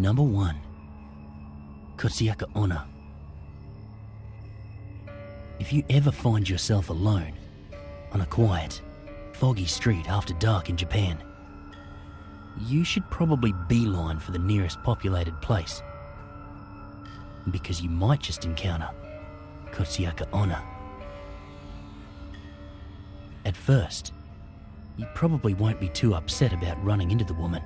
Number 1. Kutsiaka Ona. If you ever find yourself alone on a quiet, foggy street after dark in Japan, you should probably beeline for the nearest populated place, because you might just encounter Kutsiaka Ona. At first, you probably won't be too upset about running into the woman,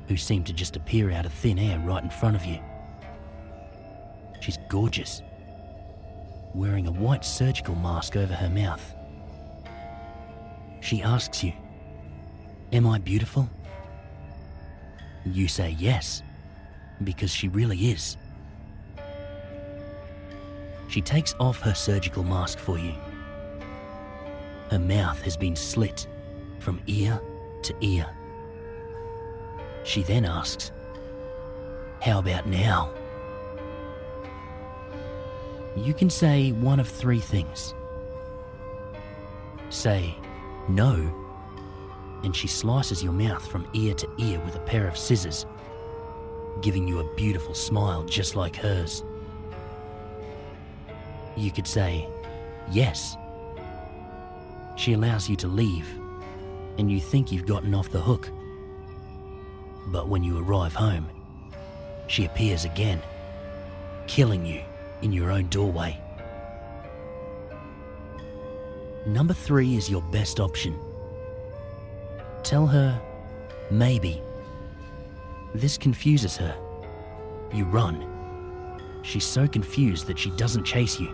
who seemed to just appear out of thin air right in front of you. She's gorgeous, wearing a white surgical mask over her mouth. She asks you, "Am I beautiful?" You say yes, because she really is. She takes off her surgical mask for you. Her mouth has been slit from ear to ear. She then asks, "How about now?" You can say one of 3 things. Say no, and she slices your mouth from ear to ear with a pair of scissors, giving you a beautiful smile just like hers. You could say yes. She allows you to leave, and you think you've gotten off the hook. But when you arrive home, she appears again, killing you in your own doorway. Number 3 is your best option. Tell her, maybe. This confuses her. You run. She's so confused that she doesn't chase you,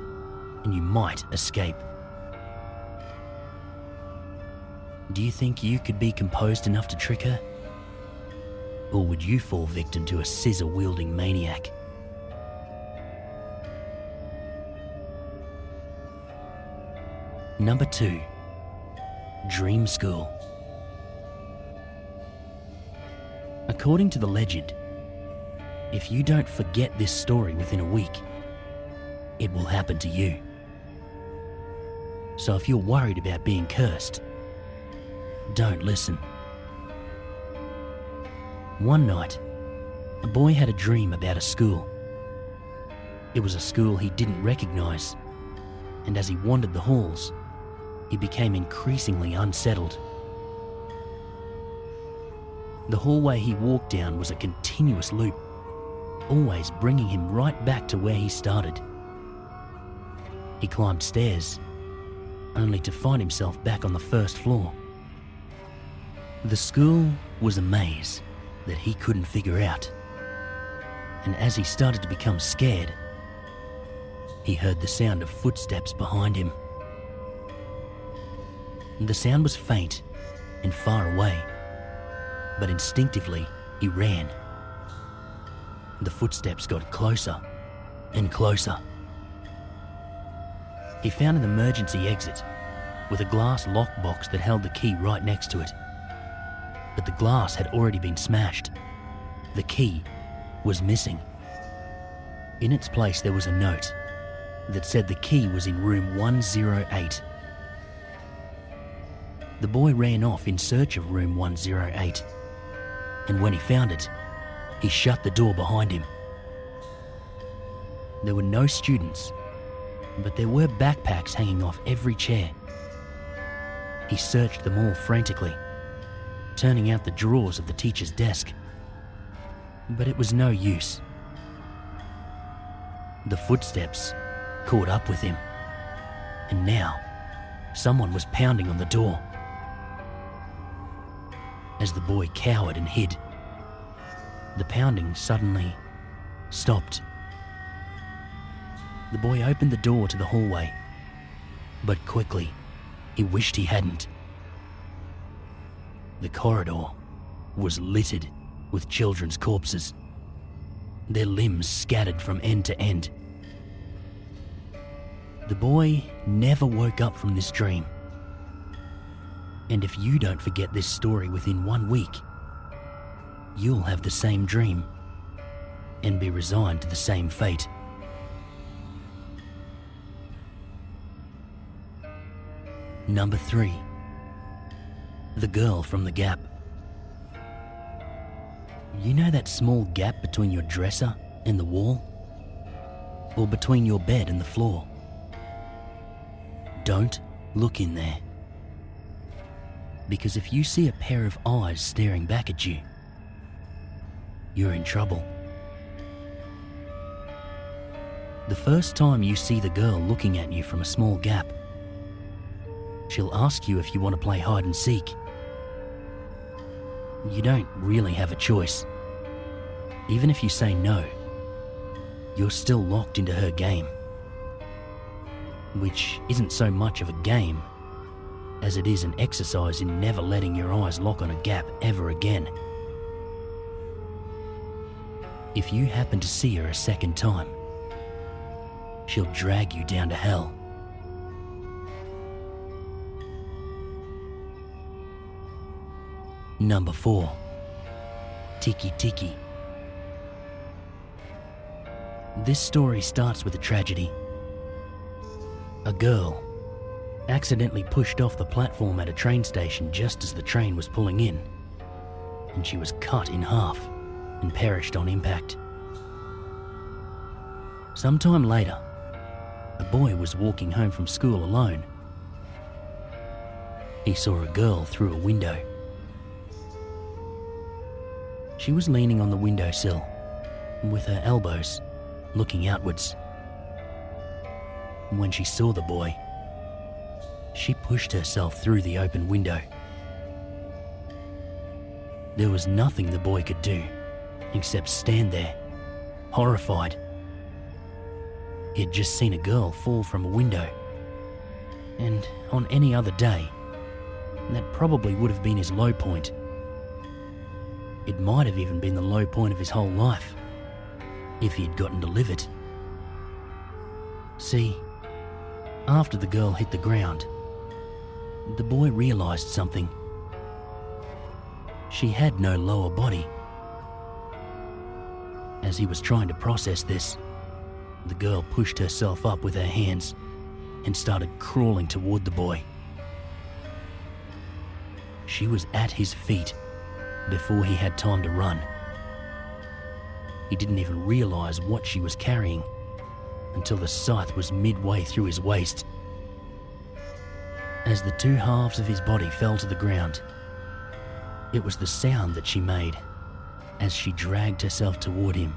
and you might escape. Do you think you could be composed enough to trick her? Or would you fall victim to a scissor-wielding maniac? Number 2. Dream School. According to the legend, if you don't forget this story within a week, it will happen to you. So if you're worried about being cursed, don't listen. One night, a boy had a dream about a school. It was a school he didn't recognize, and as he wandered the halls, he became increasingly unsettled. The hallway he walked down was a continuous loop, always bringing him right back to where he started. He climbed stairs, only to find himself back on the first floor. The school was a maze that he couldn't figure out, and as he started to become scared, he heard the sound of footsteps behind him. The sound was faint and far away, but instinctively he ran. The footsteps got closer and closer. He found an emergency exit with a glass lockbox that held the key right next to it. But the glass had already been smashed. The key was missing. In its place there was a note that said the key was in room 108. The boy ran off in search of room 108, and when he found it, he shut the door behind him. There were no students, but there were backpacks hanging off every chair. He searched them all frantically, turning out the drawers of the teacher's desk, but it was no use. The footsteps caught up with him, and now someone was pounding on the door. As the boy cowered and hid, the pounding suddenly stopped. The boy opened the door to the hallway, but quickly he wished he hadn't. The corridor was littered with children's corpses, their limbs scattered from end to end. The boy never woke up from this dream. And if you don't forget this story within 1 week, you'll have the same dream and be resigned to the same fate. Number 3. The Girl from the Gap. You know that small gap between your dresser and the wall? Or between your bed and the floor? Don't look in there. Because if you see a pair of eyes staring back at you, you're in trouble. The first time you see the girl looking at you from a small gap, she'll ask you if you want to play hide and seek. You don't really have a choice. Even if you say no, you're still locked into her game. Which isn't so much of a game as it is an exercise in never letting your eyes lock on a gap ever again. If you happen to see her a second time, she'll drag you down to hell. Number 4. Tiki Tiki. This story starts with a tragedy. A girl accidentally pushed off the platform at a train station just as the train was pulling in, and she was cut in half and perished on impact. Sometime later, a boy was walking home from school alone. He saw a girl through a window. She was leaning on the windowsill with her elbows looking outwards. When she saw the boy, she pushed herself through the open window. There was nothing the boy could do except stand there, horrified. He had just seen a girl fall from a window, and on any other day, that probably would have been his low point. It might have even been the low point of his whole life, if he had gotten to live it. See, after the girl hit the ground, the boy realized something. She had no lower body. As he was trying to process this, the girl pushed herself up with her hands and started crawling toward the boy. She was at his feet before he had time to run. He didn't even realize what she was carrying until the scythe was midway through his waist. As the two halves of his body fell to the ground, it was the sound that she made as she dragged herself toward him.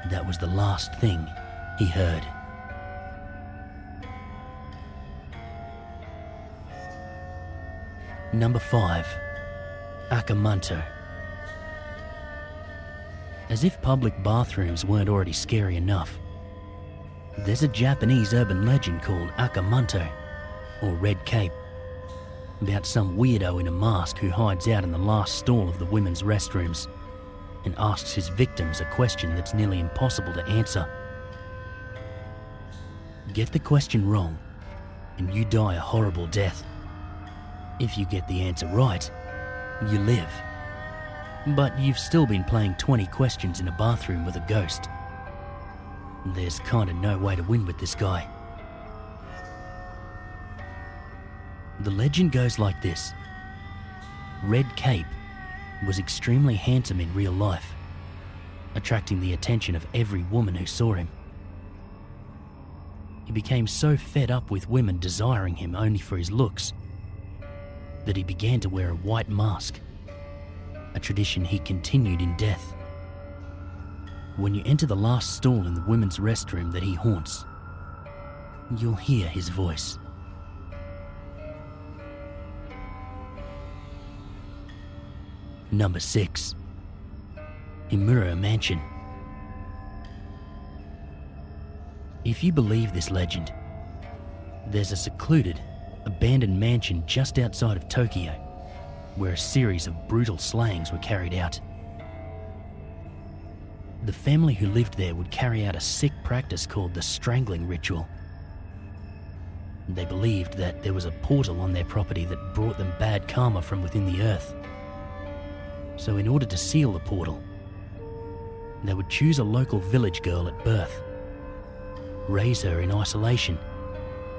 That was the last thing he heard. Number 5. Akamanto. As if public bathrooms weren't already scary enough, there's a Japanese urban legend called Akamanto, or Red Cape, about some weirdo in a mask who hides out in the last stall of the women's restrooms and asks his victims a question that's nearly impossible to answer. Get the question wrong, and you die a horrible death. If you get the answer right, you live. But you've still been playing 20 questions in a bathroom with a ghost. There's kinda no way to win with this guy. The legend goes like this. Red Cape was extremely handsome in real life, attracting the attention of every woman who saw him. He became so fed up with women desiring him only for his looks that he began to wear a white mask, a tradition he continued in death. When you enter the last stall in the women's restroom that he haunts, you'll hear his voice. Number 6. Himura Mansion. If you believe this legend, there's a secluded, abandoned mansion just outside of Tokyo where a series of brutal slayings were carried out. The family who lived there would carry out a sick practice called the strangling ritual. They believed that there was a portal on their property that brought them bad karma from within the earth. So in order to seal the portal, they would choose a local village girl at birth, raise her in isolation,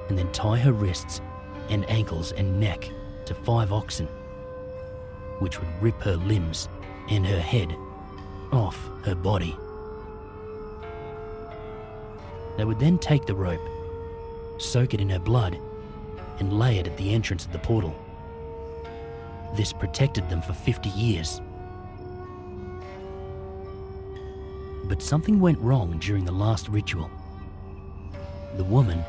and then tie her wrists and ankles and neck to 5 oxen, which would rip her limbs and her head off her body. They would then take the rope, soak it in her blood, and lay it at the entrance of the portal. This protected them for 50 years. But something went wrong during the last ritual. The woman,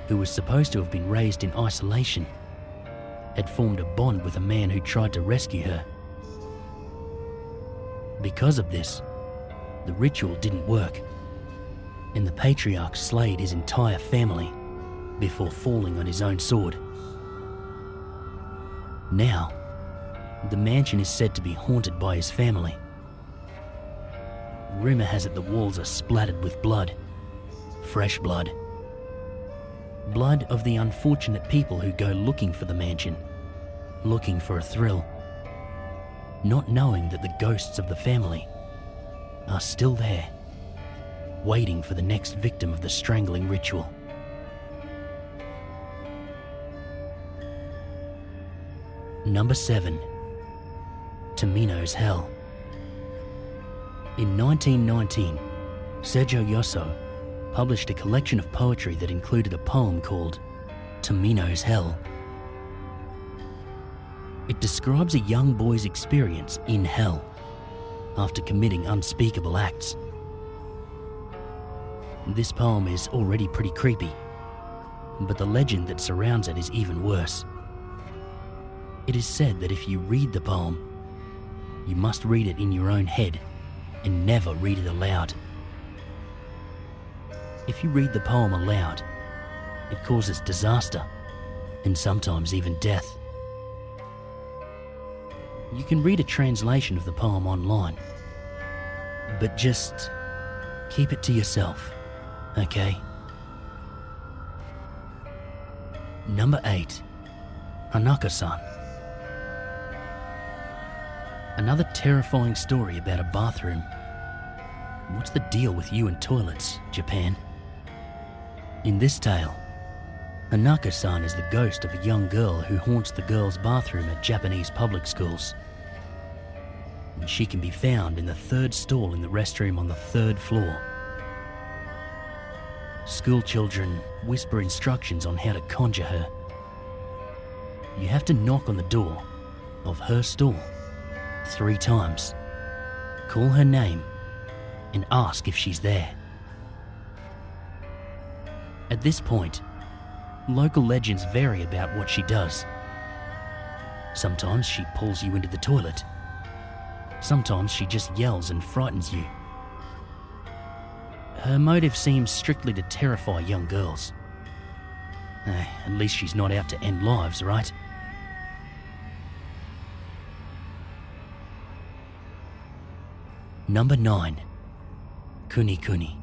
who was supposed to have been raised in isolation, had formed a bond with a man who tried to rescue her. Because of this, the ritual didn't work, and the patriarch slayed his entire family before falling on his own sword. Now, the mansion is said to be haunted by his family. Rumour has it the walls are splattered with blood, fresh blood. Blood of the unfortunate people who go looking for the mansion, looking for a thrill, not knowing that the ghosts of the family are still there, waiting for the next victim of the strangling ritual. Number 7. Tamino's Hell. In 1919, Sergio Yosso published a collection of poetry that included a poem called Tamino's Hell. It describes a young boy's experience in hell after committing unspeakable acts. This poem is already pretty creepy, but the legend that surrounds it is even worse. It is said that if you read the poem, you must read it in your own head and never read it aloud. If you read the poem aloud, it causes disaster and sometimes even death. You can read a translation of the poem online, but just keep it to yourself, okay? Number 8. Hanako-san. Another terrifying story about a bathroom. What's the deal with you and toilets, Japan? In this tale, Hanako-san is the ghost of a young girl who haunts the girls' bathroom at Japanese public schools. And she can be found in the 3rd stall in the restroom on the 3rd floor. School children whisper instructions on how to conjure her. You have to knock on the door of her stall 3 times, call her name, and ask if she's there. At this point, local legends vary about what she does. Sometimes she pulls you into the toilet. Sometimes she just yells and frightens you. Her motive seems strictly to terrify young girls. At least she's not out to end lives, right? Number 9. Kuni Kuni.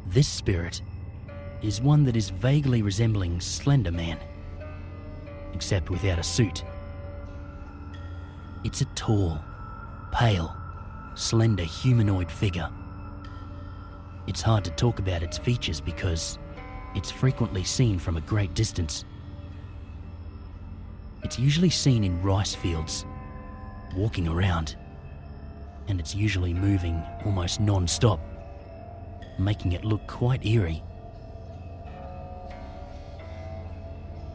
This spirit is one that is vaguely resembling Slender Man, except without a suit. It's a tall, pale, slender humanoid figure. It's hard to talk about its features because it's frequently seen from a great distance. It's usually seen in rice fields, walking around, and it's usually moving almost non-stop, making it look quite eerie.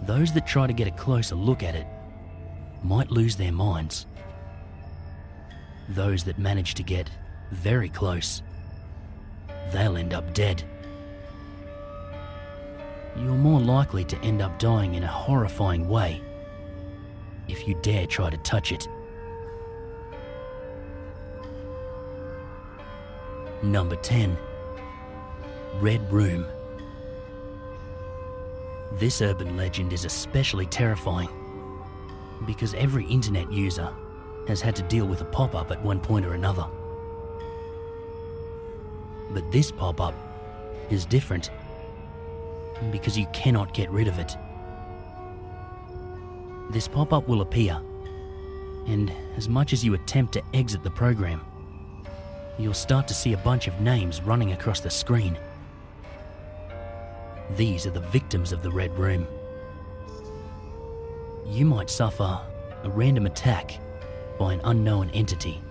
Those that try to get a closer look at it might lose their minds. Those that manage to get very close, they'll end up dead. You're more likely to end up dying in a horrifying way if you dare try to touch it. Number 10. Red Room. This urban legend is especially terrifying because every internet user has had to deal with a pop-up at one point or another. But this pop-up is different because you cannot get rid of it. This pop-up will appear, and as much as you attempt to exit the program, you'll start to see a bunch of names running across the screen. These are the victims of the Red Room. You might suffer a random attack by an unknown entity.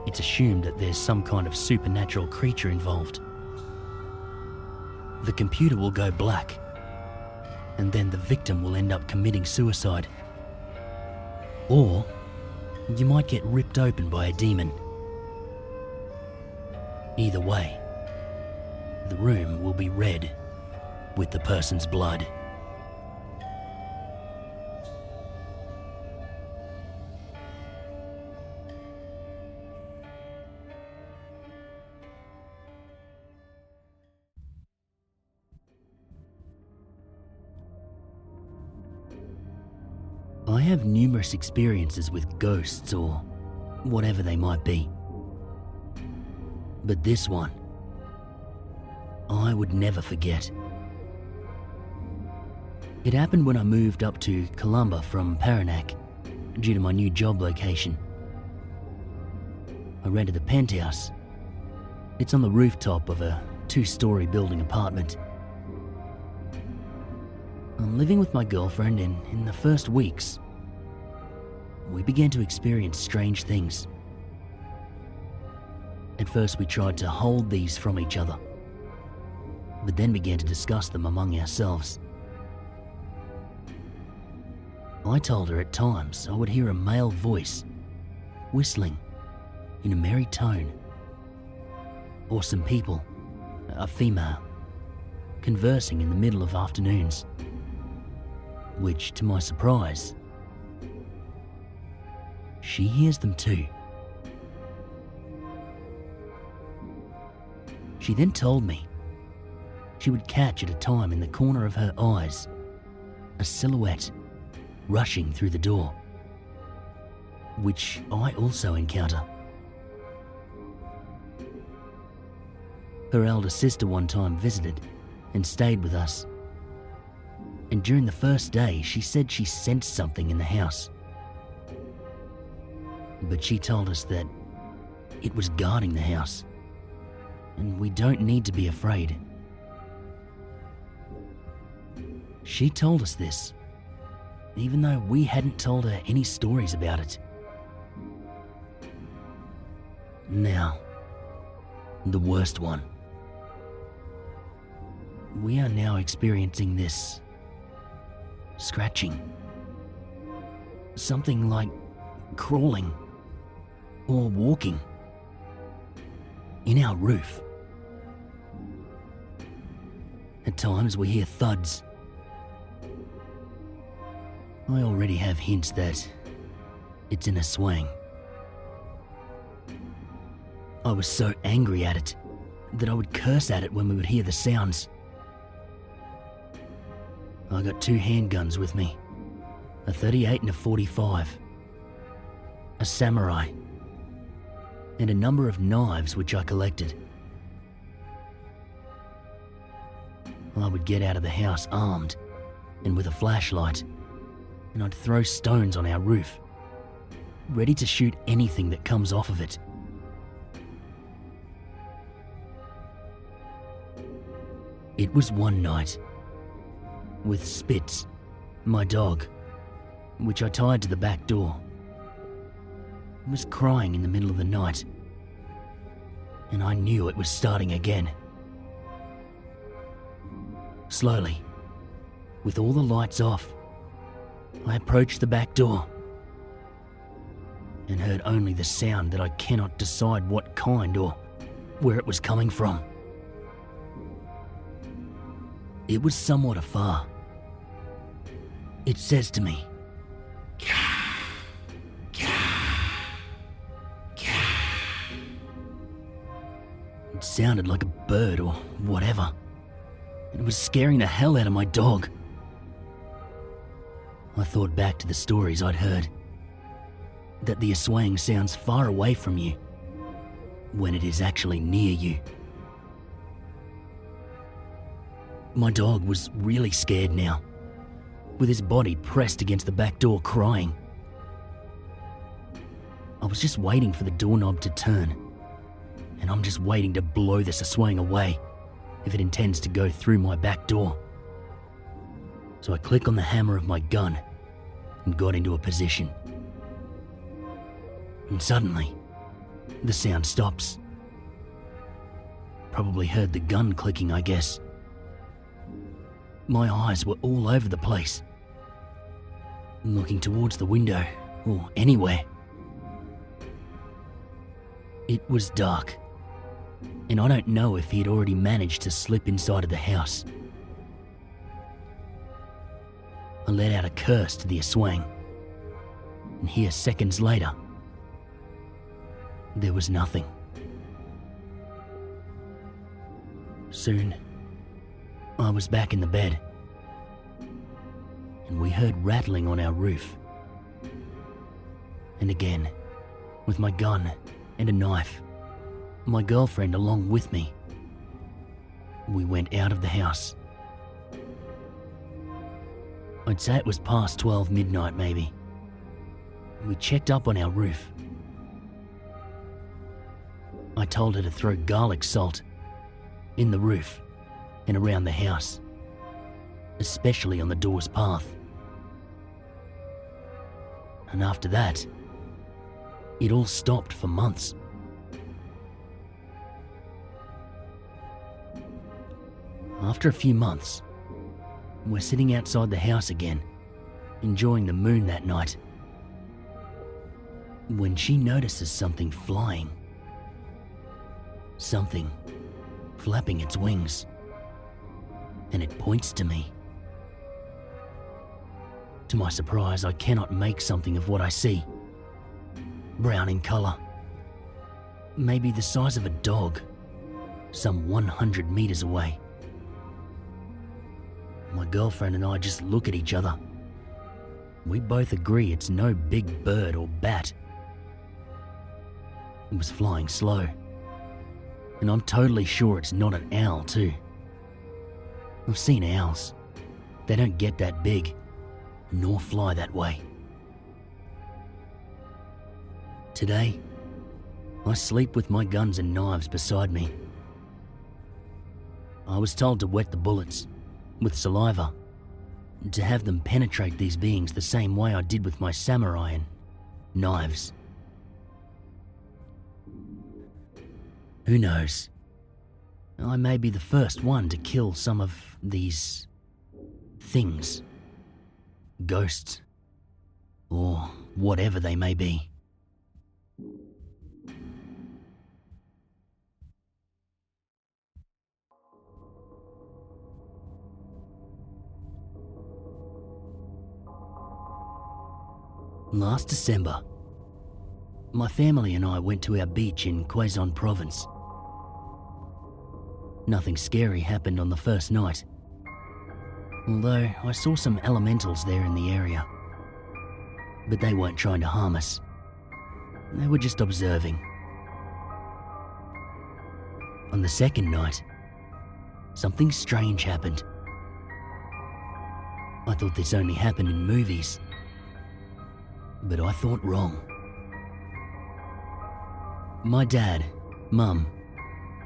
It's assumed that there's some kind of supernatural creature involved. The computer will go black, and then the victim will end up committing suicide. Or you might get ripped open by a demon. Either way, the room will be red with the person's blood. I have numerous experiences with ghosts or whatever they might be. But this one, I would never forget. It happened when I moved up to Columba from Paranak due to my new job location. I rented a penthouse. It's on the rooftop of a 2-story building apartment. I'm living with my girlfriend, and in the first weeks, we began to experience strange things. At first we tried to hold these from each other, but then began to discuss them among ourselves. I told her at times I would hear a male voice whistling in a merry tone, or some people, a female, conversing in the middle of afternoons, which, to my surprise, she hears them too. She then told me she would catch at a time in the corner of her eyes a silhouette rushing through the door, which I also encounter. Her elder sister one time visited and stayed with us, and during the first day she said she sensed something in the house. But she told us that it was guarding the house, and we don't need to be afraid. She told us this, even though we hadn't told her any stories about it. Now, the worst one. We are now experiencing this scratching. Something like crawling or walking in our roof. At times we hear thuds. I already have hints that it's an Aswang. I was so angry at it that I would curse at it when we would hear the sounds. I got 2 handguns with me, a 38 and a 45, a samurai, and a number of knives which I collected. I would get out of the house armed and with a flashlight, and I'd throw stones on our roof, ready to shoot anything that comes off of it. It was one night, with Spitz, my dog, which I tied to the back door, was crying in the middle of the night, and I knew it was starting again. Slowly, with all the lights off, I approached the back door and heard only the sound that I cannot decide what kind or where it was coming from. It was somewhat afar. It says to me, "Ka, ka, ka." It sounded like a bird or whatever, and it was scaring the hell out of my dog. I thought back to the stories I'd heard, that the Aswang sounds far away from you when it is actually near you. My dog was really scared now, with his body pressed against the back door crying. I was just waiting for the doorknob to turn, and I'm just waiting to blow this Aswang away if it intends to go through my back door. So I click on the hammer of my gun and got into a position. And suddenly, the sound stops. Probably heard the gun clicking, I guess. My eyes were all over the place, looking towards the window or anywhere. It was dark, and I don't know if he had already managed to slip inside of the house. I let out a curse to the Aswang, and here seconds later, there was nothing. Soon, I was back in the bed, and we heard rattling on our roof. And again, with my gun and a knife, my girlfriend along with me, we went out of the house. I'd say it was past 12 midnight maybe. We checked up on our roof. I told her to throw garlic salt in the roof and around the house, especially on the door's path. And after that, it all stopped for months. After a few months, we're sitting outside the house again, enjoying the moon that night, when she notices something flying. Something flapping its wings, and it points to me. To my surprise, I cannot make something of what I see. Brown in colour, maybe the size of a dog, some 100 meters away. My girlfriend and I just look at each other. We both agree it's no big bird or bat. It was flying slow, and I'm totally sure it's not an owl too. I've seen owls. They don't get that big, nor fly that way. Today, I sleep with my guns and knives beside me. I was told to wet the bullets with saliva, to have them penetrate these beings the same way I did with my samurai and knives. Who knows? I may be the first one to kill some of these things, ghosts, or whatever they may be. Last December, my family and I went to our beach in Quezon province. Nothing scary happened on the first night, although I saw some elementals there in the area. But they weren't trying to harm us. They were just observing. On the second night, something strange happened. I thought this only happened in movies, but I thought wrong. My dad, mum,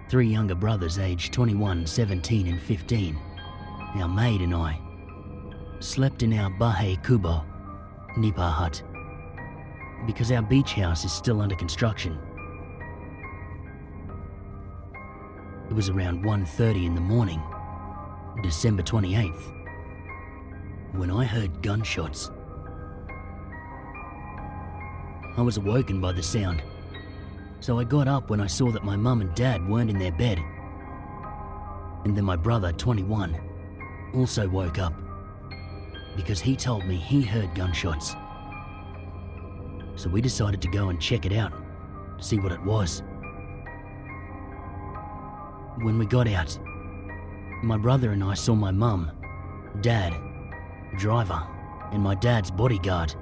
3 younger brothers aged 21, 17 and 15, our maid and I, slept in our Bahay Kubo, Nipa hut, because our beach house is still under construction. It was around 1:30 in the morning, December 28th, when I heard gunshots. I was awoken by the sound, so I got up when I saw that my mum and dad weren't in their bed. And then my brother, 21, also woke up, because he told me he heard gunshots. So we decided to go and check it out, see what it was. When we got out, my brother and I saw my mum, dad, driver, and my dad's bodyguard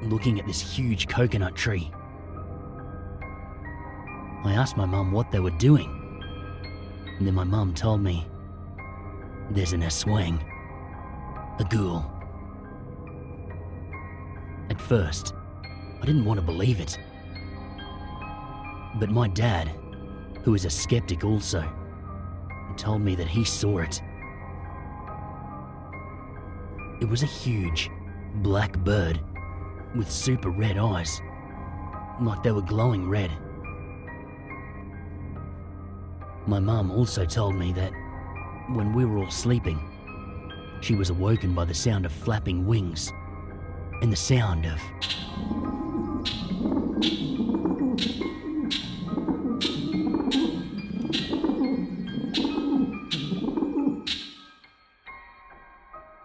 looking at this huge coconut tree. I asked my mum what they were doing, and then my mum told me, "There's an Aswang, a ghoul." At first, I didn't want to believe it. But my dad, who is a skeptic also, told me that he saw it. It was a huge, black bird with super red eyes, like they were glowing red. My mum also told me that when we were all sleeping, she was awoken by the sound of flapping wings and the sound of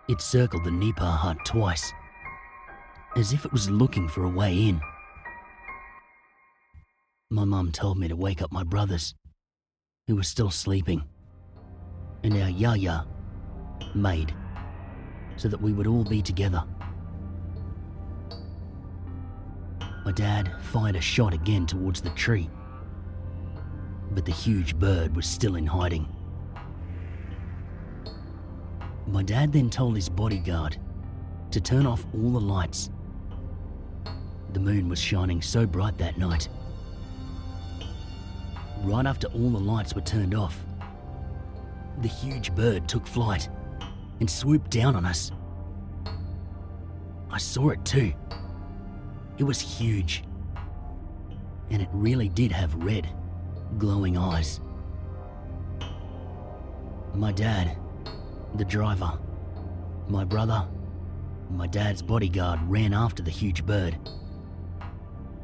it circled the Nipa hut twice, as if it was looking for a way in. My mum told me to wake up my brothers, who were still sleeping, and our yaya, maid, so that we would all be together. My dad fired a shot again towards the tree, but the huge bird was still in hiding. My dad then told his bodyguard to turn off all the lights. The moon was shining so bright that night. Right after all the lights were turned off, the huge bird took flight and swooped down on us. I saw it too. It was huge, and it really did have red, glowing eyes. My dad, the driver, my brother, and my dad's bodyguard ran after the huge bird.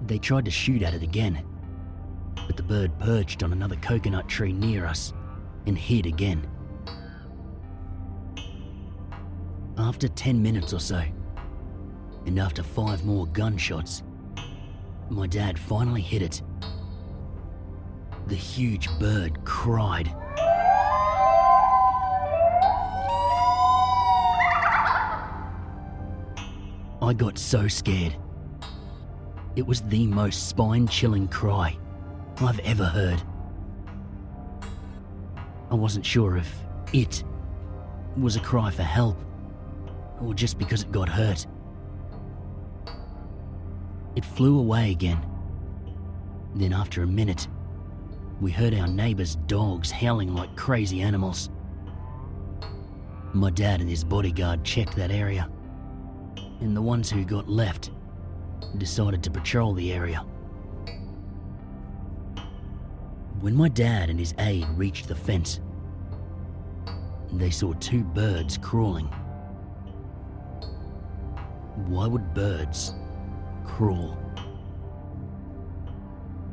They tried to shoot at it again, but the bird perched on another coconut tree near us and hid again. After 10 minutes or so, and after 5 more gunshots, my dad finally hit it. The huge bird cried. I got so scared. It was the most spine-chilling cry I've ever heard. I wasn't sure if it was a cry for help or just because it got hurt. It flew away again. Then after a minute, we heard our neighbours' dogs howling like crazy animals. My dad and his bodyguard checked that area, and the ones who got left decided to patrol the area. When my dad and his aide reached the fence, they saw 2 birds crawling. Why would birds crawl?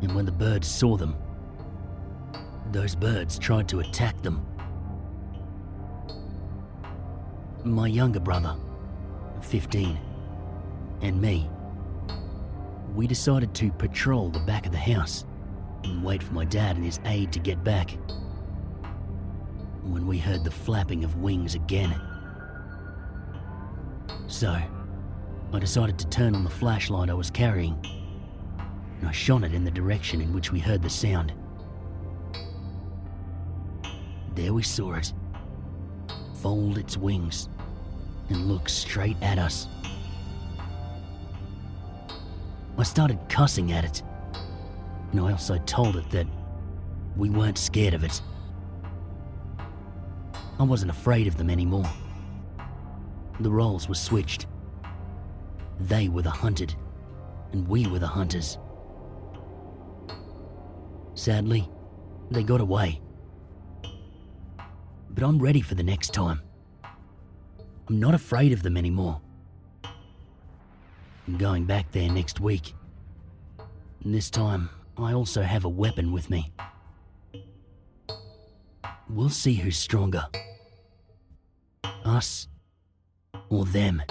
And when the birds saw them, those birds tried to attack them. My younger brother, 15, and me, we decided to patrol the back of the house and wait for my dad and his aide to get back. When we heard the flapping of wings again. So, I decided to turn on the flashlight I was carrying, and I shone it in the direction in which we heard the sound. There we saw it, fold its wings, and look straight at us. I started cussing at it, and I also told it that we weren't scared of it. I wasn't afraid of them anymore. The roles were switched. They were the hunted, and we were the hunters. Sadly, they got away. But I'm ready for the next time. I'm not afraid of them anymore. I'm going back there next week. And this time, I also have a weapon with me. We'll see who's stronger. Us or them.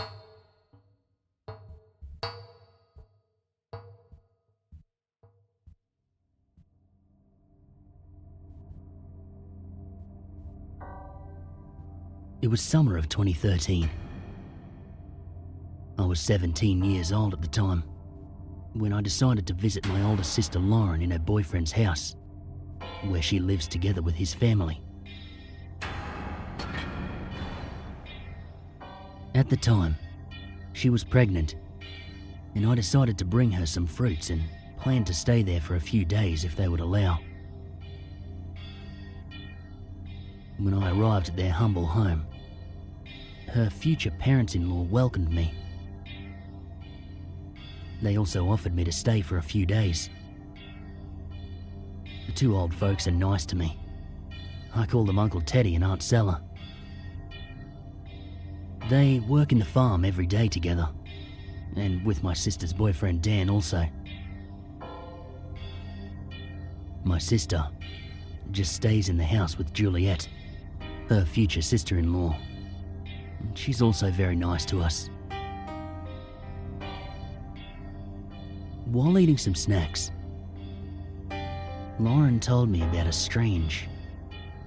It was summer of 2013. I was 17 years old at the time when I decided to visit my older sister Lauren in her boyfriend's house, where she lives together with his family. At the time, she was pregnant, and I decided to bring her some fruits and planned to stay there for a few days if they would allow. When I arrived at their humble home, her future parents-in-law welcomed me. They also offered me to stay for a few days. The two old folks are nice to me. I call them Uncle Teddy and Aunt Sella. They work in the farm every day together, and with my sister's boyfriend Dan also. My sister just stays in the house with Juliet, her future sister-in-law. She's also very nice to us. While eating some snacks, Lauren told me about a strange,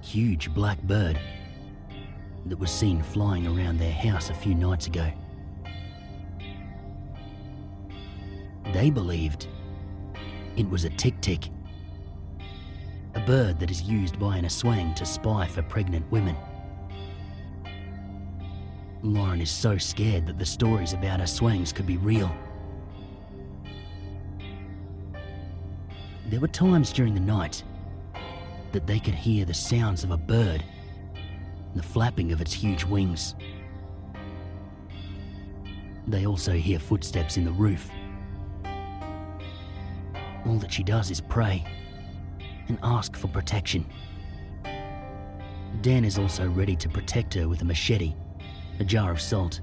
huge black bird that was seen flying around their house a few nights ago. They believed it was a tik-tik, a bird that is used by an Aswang to spy for pregnant women. Lauren is so scared that the stories about Aswangs could be real. There were times during the night that they could hear the sounds of a bird, the flapping of its huge wings. They also hear footsteps in the roof. All that she does is pray and ask for protection. Dan is also ready to protect her with a machete, a jar of salt,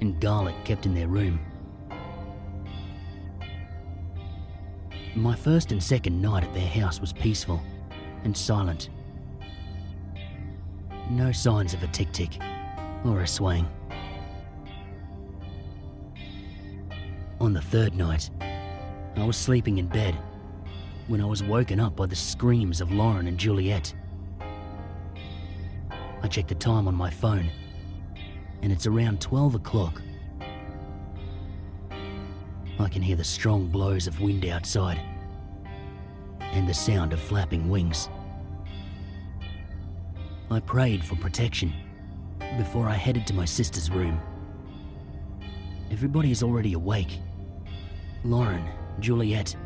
and garlic kept in their room. My first and second night at their house was peaceful and silent. No signs of a tik-tik or a swang. On the third night, I was sleeping in bed when I was woken up by the screams of Lauren and Juliet. I checked the time on my phone, and it's around 12 o'clock. I can hear the strong blows of wind outside and the sound of flapping wings. I prayed for protection before I headed to my sister's room. Everybody is already awake. Lauren, Juliet,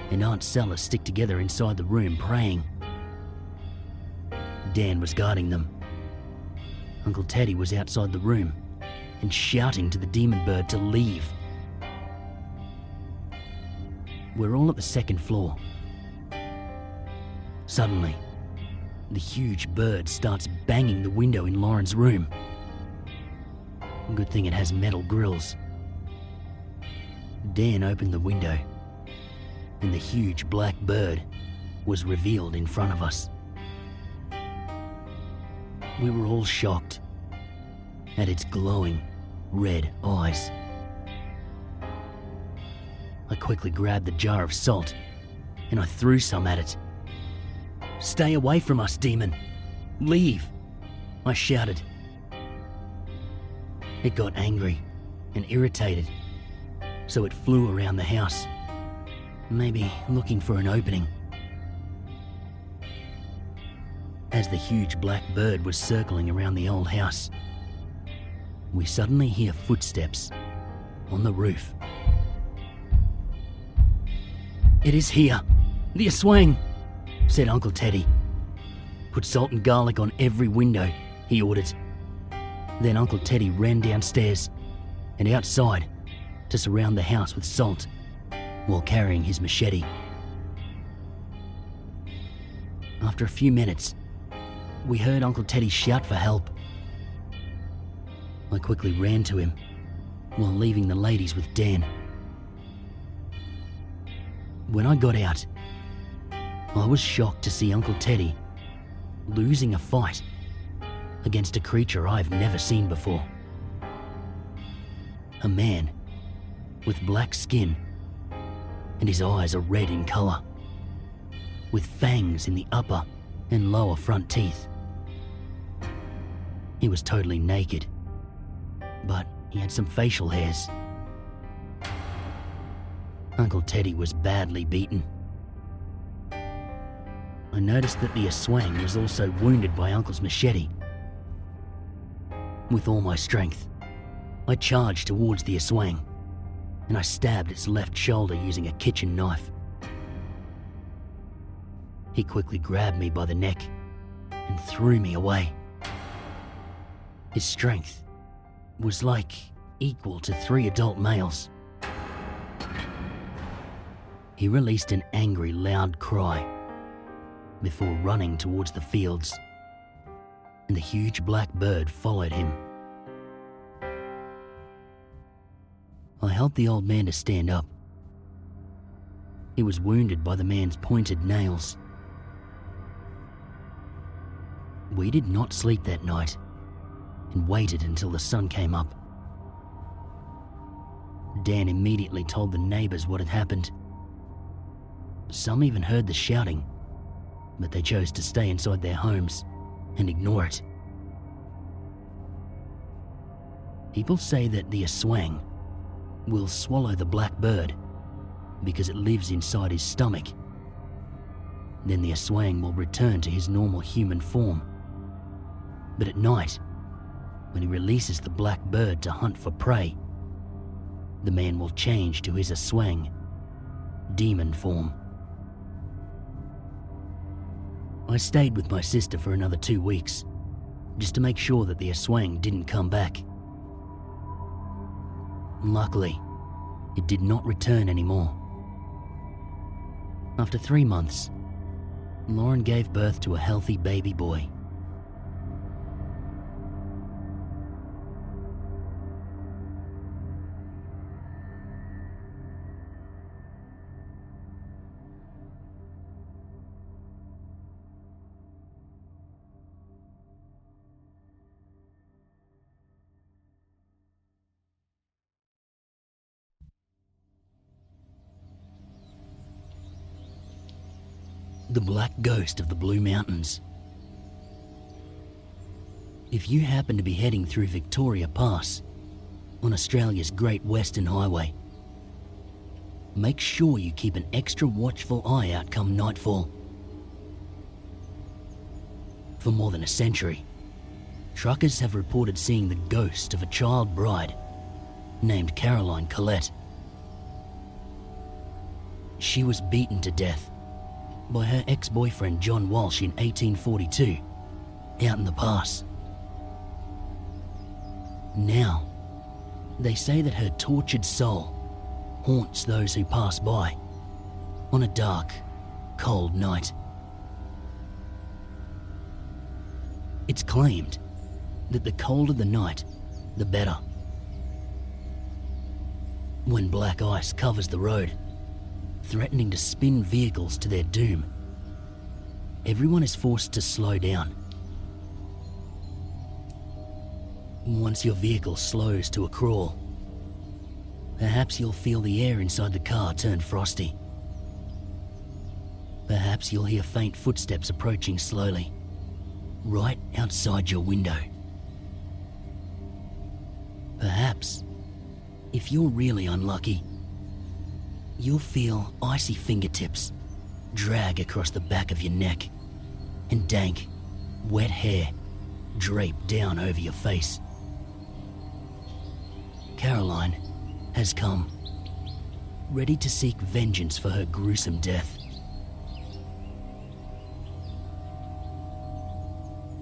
and Aunt Sella stick together inside the room praying. Dan was guarding them. Uncle Teddy was outside the room and shouting to the demon bird to leave. We're all at the second floor. Suddenly, the huge bird starts banging the window in Lauren's room. Good thing it has metal grills. Dan opened the window, and the huge black bird was revealed in front of us. We were all shocked at its glowing red eyes. I quickly grabbed the jar of salt and I threw some at it. "Stay away from us, demon! Leave!" I shouted. It got angry and irritated, so it flew around the house, maybe looking for an opening. As the huge black bird was circling around the old house, we suddenly hear footsteps on the roof. "It is here! The Aswang!" said Uncle Teddy. "Put salt and garlic on every window," he ordered. Then Uncle Teddy ran downstairs and outside to surround the house with salt while carrying his machete. After a few minutes, we heard Uncle Teddy shout for help. I quickly ran to him while leaving the ladies with Dan. When I got out, I was shocked to see Uncle Teddy losing a fight against a creature I've never seen before. A man with black skin, and his eyes are red in colour, with fangs in the upper and lower front teeth. He was totally naked, but he had some facial hairs. Uncle Teddy was badly beaten. I noticed that the Aswang was also wounded by Uncle's machete. With all my strength, I charged towards the Aswang, and I stabbed its left shoulder using a kitchen knife. He quickly grabbed me by the neck and threw me away. His strength was like equal to 3 adult males. He released an angry, loud cry before running towards the fields, and the huge black bird followed him. I helped the old man to stand up. He was wounded by the man's pointed nails. We did not sleep that night and waited until the sun came up. Dan immediately told the neighbors what had happened. Some even heard the shouting, but they chose to stay inside their homes and ignore it. People say that the Aswang will swallow the black bird because it lives inside his stomach. Then the Aswang will return to his normal human form. But at night, when he releases the black bird to hunt for prey, the man will change to his Aswang demon form. I stayed with my sister for another 2 weeks, just to make sure that the Aswang didn't come back. Luckily, it did not return anymore. After 3 months, Lauren gave birth to a healthy baby boy. The Black Ghost of the Blue Mountains. If you happen to be heading through Victoria Pass on Australia's Great Western Highway, make sure you keep an extra watchful eye out come nightfall. For more than a century, truckers have reported seeing the ghost of a child bride named Caroline Collette. She was beaten to death by her ex-boyfriend John Walsh in 1842, out in the pass. Now, they say that her tortured soul haunts those who pass by on a dark, cold night. It's claimed that the colder the night, the better. When black ice covers the road, threatening to spin vehicles to their doom, everyone is forced to slow down. Once your vehicle slows to a crawl, perhaps you'll feel the air inside the car turn frosty. Perhaps you'll hear faint footsteps approaching slowly, right outside your window. Perhaps, if you're really unlucky, you'll feel icy fingertips drag across the back of your neck and dank, wet hair drape down over your face. Caroline has come, ready to seek vengeance for her gruesome death.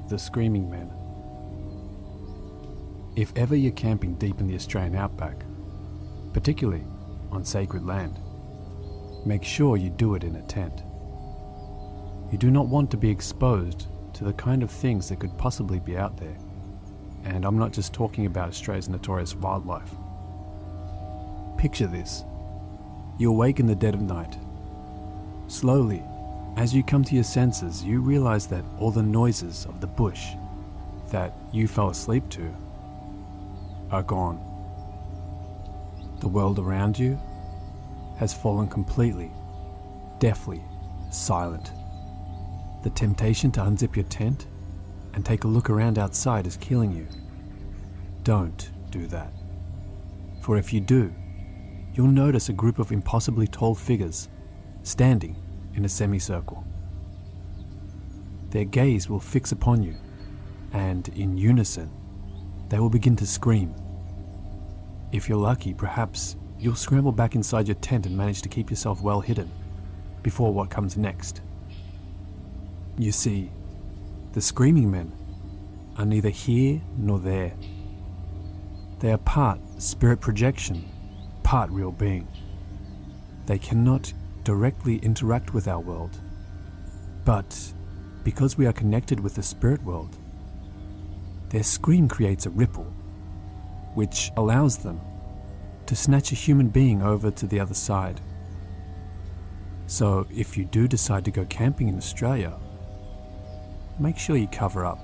The Screaming Men. If ever you're camping deep in the Australian outback, particularly on sacred land, make sure you do it in a tent. You do not want to be exposed to the kind of things that could possibly be out there. And I'm not just talking about Australia's notorious wildlife. Picture this. You awake in the dead of night. Slowly, as you come to your senses, you realize that all the noises of the bush that you fell asleep to are gone. The world around you has fallen completely, deathly silent. The temptation to unzip your tent and take a look around outside is killing you. Don't do that. For if you do, you'll notice a group of impossibly tall figures standing in a semicircle. Their gaze will fix upon you, and in unison, they will begin to scream. If you're lucky, perhaps you'll scramble back inside your tent and manage to keep yourself well hidden before what comes next. You see, The screaming men are neither here nor there. They are part spirit projection, part real being. They cannot directly interact with our world, but because we are connected with the spirit world, their scream creates a ripple, which allows them to snatch a human being over to the other side. So if you do decide to go camping in Australia, make sure you cover up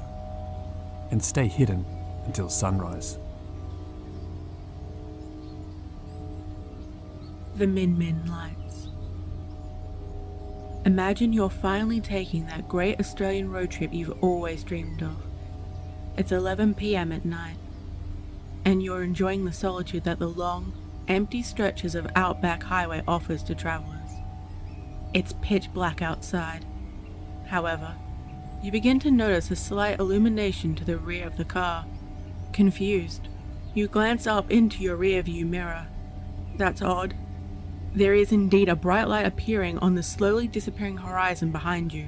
and stay hidden until sunrise. The Min Min Lights. Imagine you're finally taking that great Australian road trip you've always dreamed of. It's 11 PM at night, and you're enjoying the solitude that the long, empty stretches of Outback highway offers to travelers. It's pitch black outside. However, you begin to notice a slight illumination to the rear of the car. Confused, you glance up into your rear view mirror. That's odd. There is indeed a bright light appearing on the slowly disappearing horizon behind you.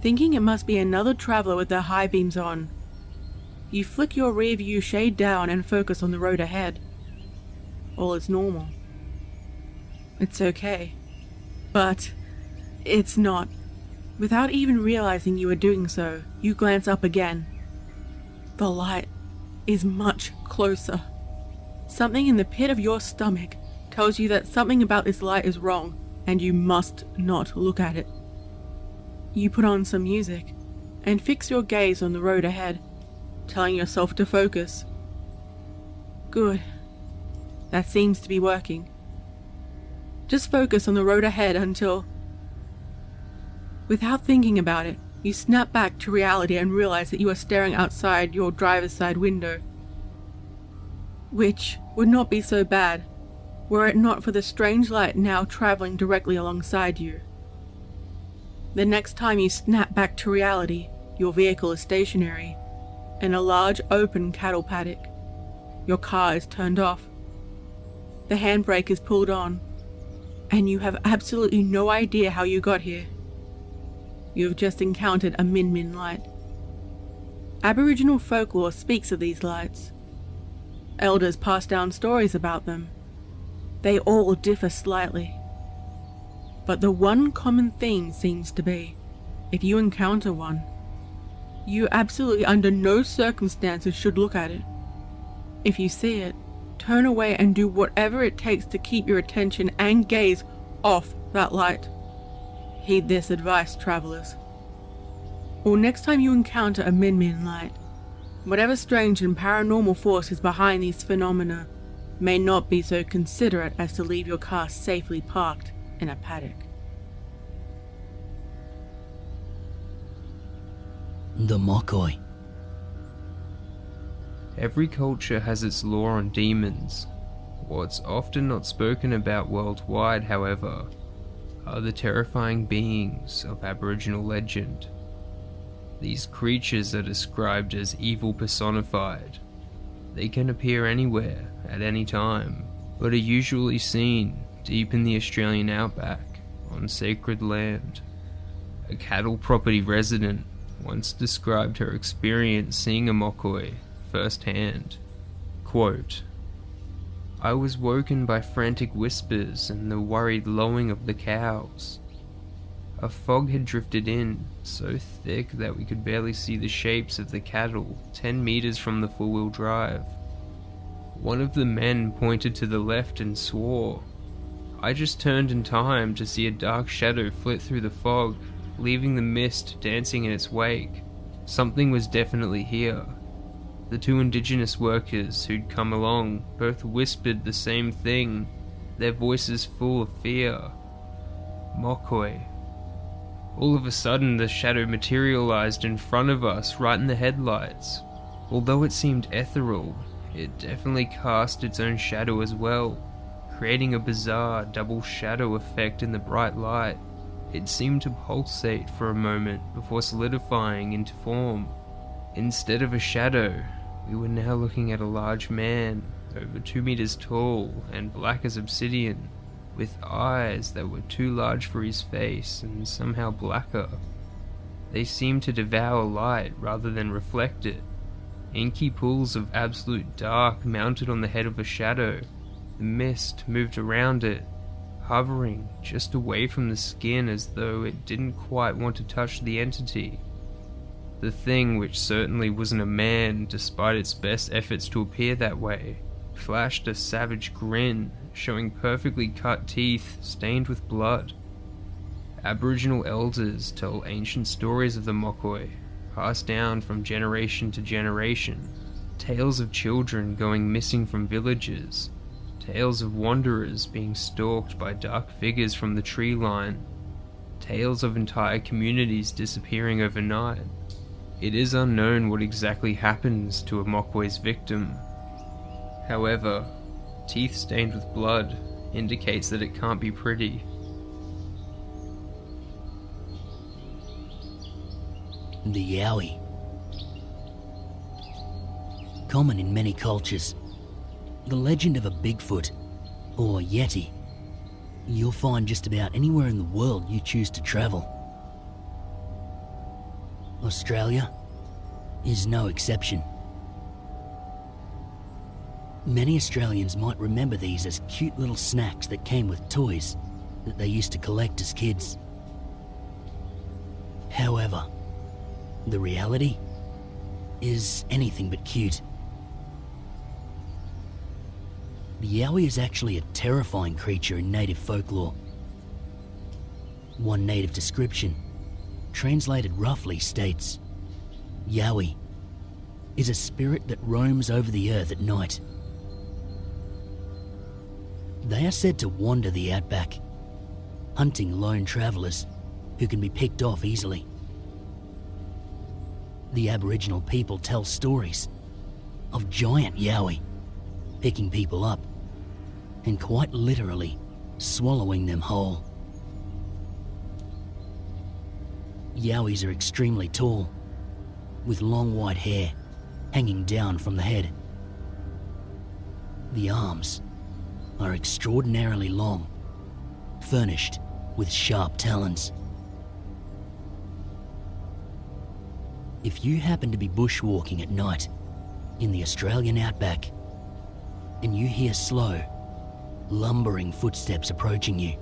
Thinking it must be another traveler with their high beams on, you flick your rear view shade down and focus on the road ahead. All is normal. It's okay. But it's not. Without even realizing you are doing so, you glance up again. The light is much closer. Something in the pit of your stomach tells you that something about this light is wrong, and you must not look at it. You put on some music and fix your gaze on the road ahead, telling yourself to focus. Good. That seems to be working. Just focus on the road ahead until, without thinking about it, you snap back to reality and realize that you are staring outside your driver's side window. Which would not be so bad, were it not for the strange light now traveling directly alongside you. The next time you snap back to reality, your vehicle is stationary, in a large open cattle paddock. Your car is turned off. The handbrake is pulled on, and you have absolutely no idea how you got here. You have just encountered a Min Min light. Aboriginal folklore speaks of these lights. Elders pass down stories about them. They all differ slightly. But the one common theme seems to be, if you encounter one, you absolutely under no circumstances should look at it. If you see it, turn away and do whatever it takes to keep your attention and gaze off that light. Heed this advice, travelers. Or next time you encounter a Min Min light, whatever strange and paranormal force is behind these phenomena may not be so considerate as to leave your car safely parked in a paddock. The Mokoi. Every culture has its lore on demons. What's often not spoken about worldwide, however, are the terrifying beings of Aboriginal legend. These creatures are described as evil personified. They can appear anywhere, at any time, but are usually seen deep in the Australian outback, on sacred land. A cattle property resident once described her experience seeing a Mokoi firsthand. Quote, "I was woken by frantic whispers and the worried lowing of the cows. A fog had drifted in, so thick that we could barely see the shapes of the cattle 10 meters from the four-wheel drive. One of the men pointed to the left and swore. I just turned in time to see a dark shadow flit through the fog, leaving the mist dancing in its wake. Something was definitely here. The two Indigenous workers who'd come along both whispered the same thing, their voices full of fear. Mokoi. All of a sudden, the shadow materialized in front of us, right in the headlights. Although it seemed ethereal, it definitely cast its own shadow as well, creating a bizarre double shadow effect in the bright light. It seemed to pulsate for a moment before solidifying into form. Instead of a shadow, we were now looking at a large man, over 2 meters tall and black as obsidian, with eyes that were too large for his face and somehow blacker. They seem to devour light rather than reflect it. Inky pools of absolute dark mounted on the head of a shadow. The mist moved around it, hovering just away from the skin as though it didn't quite want to touch the entity. The thing, which certainly wasn't a man despite its best efforts to appear that way, flashed a savage grin, showing perfectly cut teeth stained with blood. Aboriginal elders tell ancient stories of the Mokoi, passed down from generation to generation. Tales of children going missing from villages, tales of wanderers being stalked by dark figures from the tree line, tales of entire communities disappearing overnight. It is unknown what exactly happens to a Mokoi's victim. However, teeth stained with blood indicates that it can't be pretty. The Yowie. Common in many cultures, the legend of a Bigfoot, or Yeti, you'll find just about anywhere in the world you choose to travel. Australia is no exception. Many Australians might remember these as cute little snacks that came with toys that they used to collect as kids. However, the reality is anything but cute. The Yowie is actually a terrifying creature in native folklore. One native description, translated roughly, states, Yowie is a spirit that roams over the earth at night. They are said to wander the outback, hunting lone travellers who can be picked off easily. The Aboriginal people tell stories of giant Yowie picking people up and quite literally swallowing them whole. Yowies are extremely tall, with long white hair hanging down from the head. The arms are extraordinarily long, furnished with sharp talons. If you happen to be bushwalking at night in the Australian outback and you hear slow, lumbering footsteps approaching you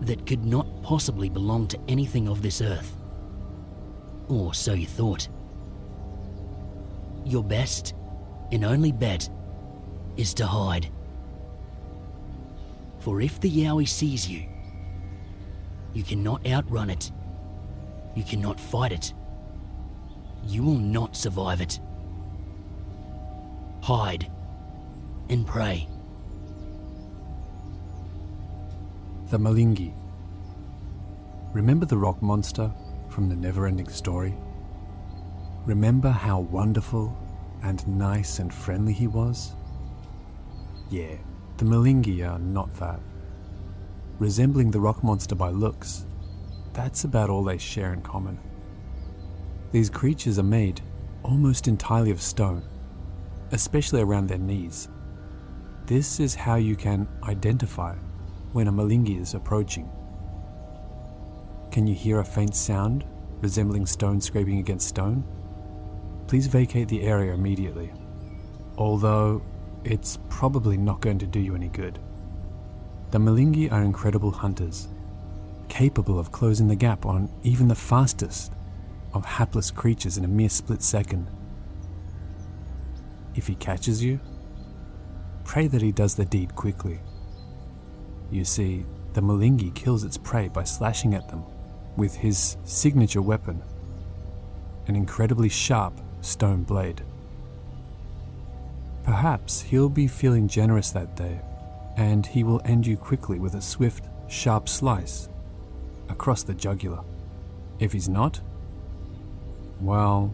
that could not possibly belong to anything of this earth, or so you thought, your best and only bet is to hide. For if the Yowie sees you, you cannot outrun it, you cannot fight it, you will not survive it. Hide and pray. The Malingi. Remember the rock monster from the never-ending story? Remember how wonderful and nice and friendly he was? Yeah, the Malingi are not that. Resembling the rock monster by looks, that's about all they share in common. These creatures are made almost entirely of stone, especially around their knees. This is how you can identify when a Malingi is approaching. Can you hear a faint sound resembling stone scraping against stone? Please vacate the area immediately, although it's probably not going to do you any good. The Malingi are incredible hunters, capable of closing the gap on even the fastest of hapless creatures in a mere split second. If he catches you, pray that he does the deed quickly. You see, the Malingi kills its prey by slashing at them with his signature weapon, an incredibly sharp stone blade. Perhaps he'll be feeling generous that day, and he will end you quickly with a swift, sharp slice across the jugular. If he's not, well,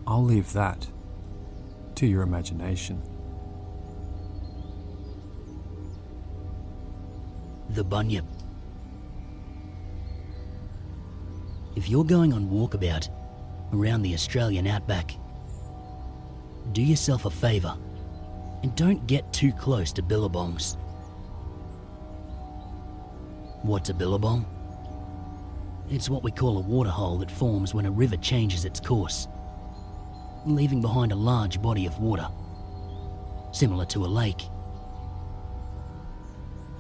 I'll leave that to your imagination. The Bunyip. If you're going on walkabout around the Australian outback, do yourself a favour and don't get too close to billabongs. What's a billabong? It's what we call a waterhole that forms when a river changes its course, leaving behind a large body of water, similar to a lake.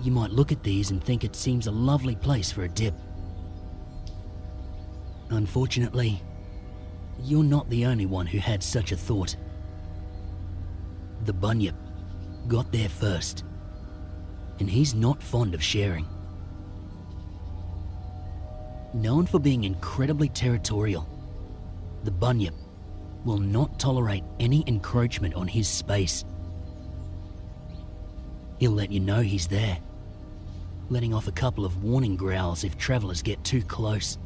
You might look at these and think it seems a lovely place for a dip. Unfortunately, you're not the only one who had such a thought. The bunyip got there first, and he's not fond of sharing. Known for being incredibly territorial, the bunyip will not tolerate any encroachment on his space. He'll let you know he's there, letting off a couple of warning growls if travelers get too close.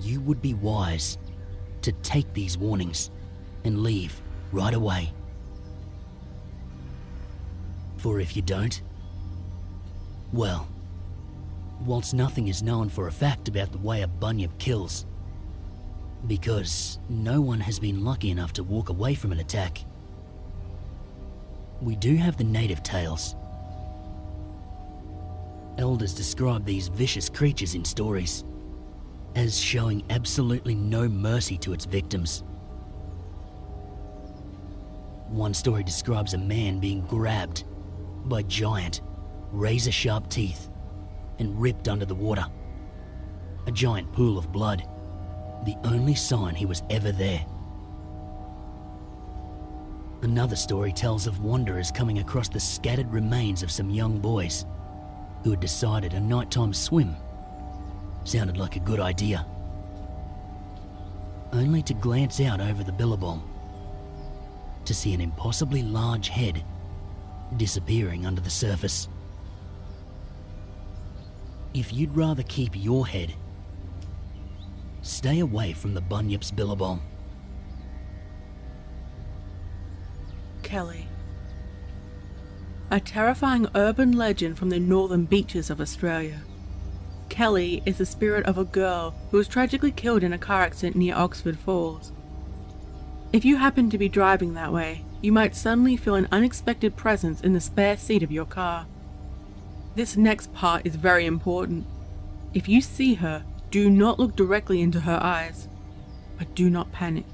You would be wise to take these warnings and leave right away. For if you don't, well, whilst nothing is known for a fact about the way a bunyip kills, because no one has been lucky enough to walk away from an attack, we do have the native tales. Elders describe these vicious creatures in stories as showing absolutely no mercy to its victims. One story describes a man being grabbed by giant, razor-sharp teeth and ripped under the water. A giant pool of blood, the only sign he was ever there. Another story tells of wanderers coming across the scattered remains of some young boys who had decided a nighttime swim sounded like a good idea, only to glance out over the billabong to see an impossibly large head disappearing under the surface. If you'd rather keep your head, stay away from the bunyip's billabong. Kelly. A terrifying urban legend from the northern beaches of Australia. Kelly is the spirit of a girl who was tragically killed in a car accident near Oxford Falls. If you happen to be driving that way, you might suddenly feel an unexpected presence in the spare seat of your car. This next part is very important. If you see her, do not look directly into her eyes, but do not panic.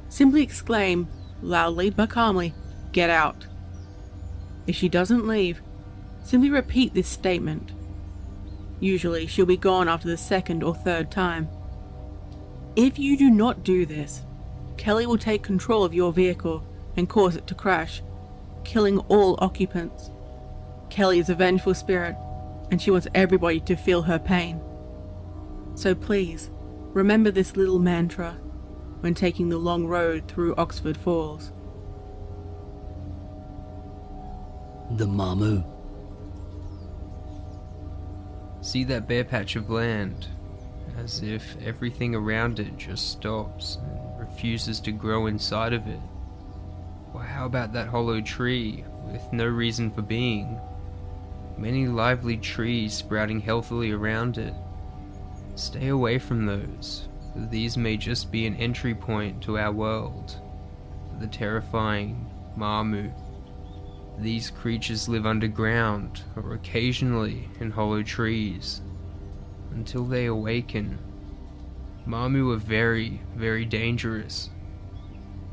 Simply exclaim, loudly but calmly, "Get out." If she doesn't leave, simply repeat this statement. Usually she'll be gone after the second or third time. If you do not do this, Kelly will take control of your vehicle and cause it to crash, killing all occupants. Kelly is a vengeful spirit, and she wants everybody to feel her pain. So please, remember this little mantra when taking the long road through Oxford Falls. The Mamu. See that bare patch of land, as if everything around it just stops and refuses to grow inside of it. Or how about that hollow tree with no reason for being? Many lively trees sprouting healthily around it. Stay away from those, for these may just be an entry point to our world, for the terrifying Mamu. These creatures live underground, or occasionally in hollow trees, until they awaken. Mamu are very, very dangerous.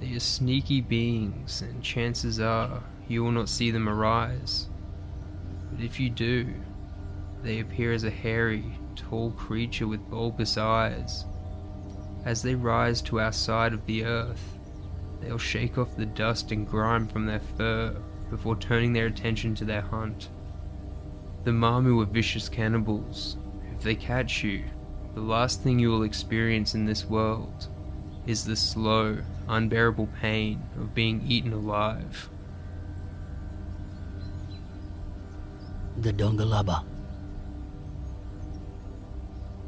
They are sneaky beings, and chances are you will not see them arise. But if you do, they appear as a hairy, tall creature with bulbous eyes. As they rise to our side of the earth, they'll shake off the dust and grime from their fur before turning their attention to their hunt. The Mamu are vicious cannibals. If they catch you, the last thing you will experience in this world is the slow, unbearable pain of being eaten alive. The Dongalaba.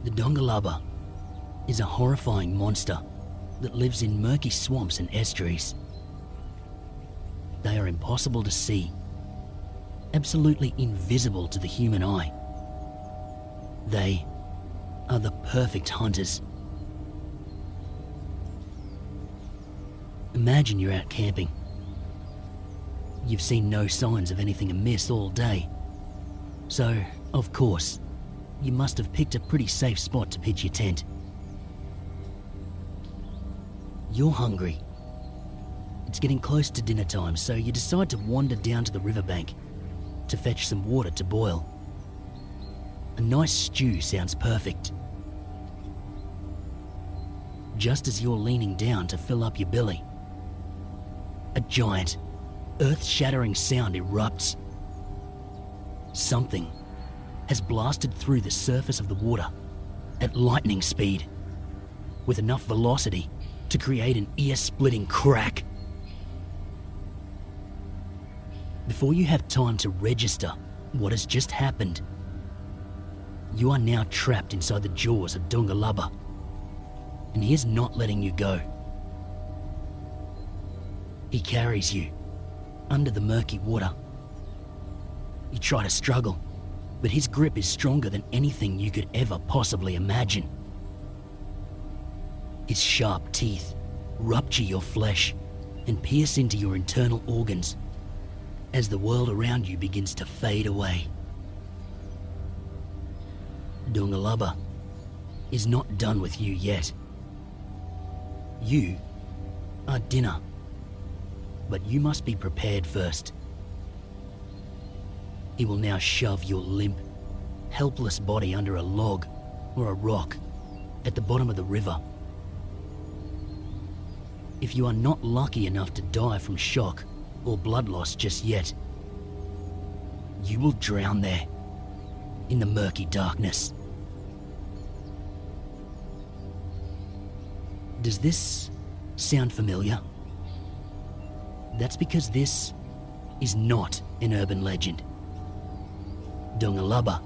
The Dongalaba is a horrifying monster that lives in murky swamps and estuaries. They are impossible to see, absolutely invisible to the human eye. They are the perfect hunters. Imagine you're out camping. You've seen no signs of anything amiss all day. So, of course, you must have picked a pretty safe spot to pitch your tent. You're hungry. It's getting close to dinner time, so you decide to wander down to the riverbank to fetch some water to boil. A nice stew sounds perfect. Just as you're leaning down to fill up your belly, a giant, earth-shattering sound erupts. Something has blasted through the surface of the water at lightning speed, with enough velocity to create an ear-splitting crack. Before you have time to register what has just happened, you are now trapped inside the jaws of Dungalubba, and he is not letting you go. He carries you under the murky water. You try to struggle, but his grip is stronger than anything you could ever possibly imagine. His sharp teeth rupture your flesh and pierce into your internal organs as the world around you begins to fade away. Dungalubba is not done with you yet. You are dinner, but you must be prepared first. He will now shove your limp, helpless body under a log or a rock at the bottom of the river. If you are not lucky enough to die from shock or blood loss just yet, you will drown there in the murky darkness. Does this sound familiar? That's because this is not an urban legend. Dungalubba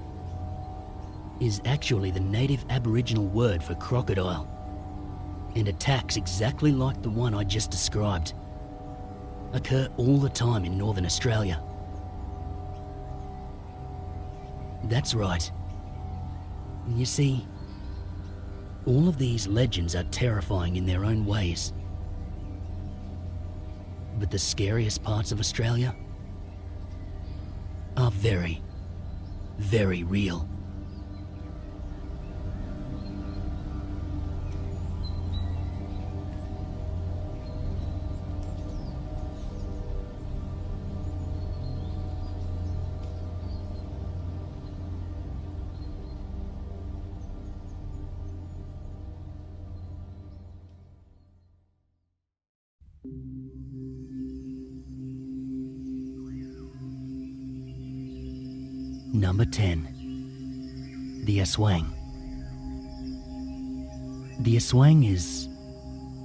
is actually the native Aboriginal word for crocodile, and attacks exactly like the one I just described occur all the time in Northern Australia. That's right. You see, all of these legends are terrifying in their own ways. But the scariest parts of Australia are very, very real. Number 10. The Aswang. The Aswang is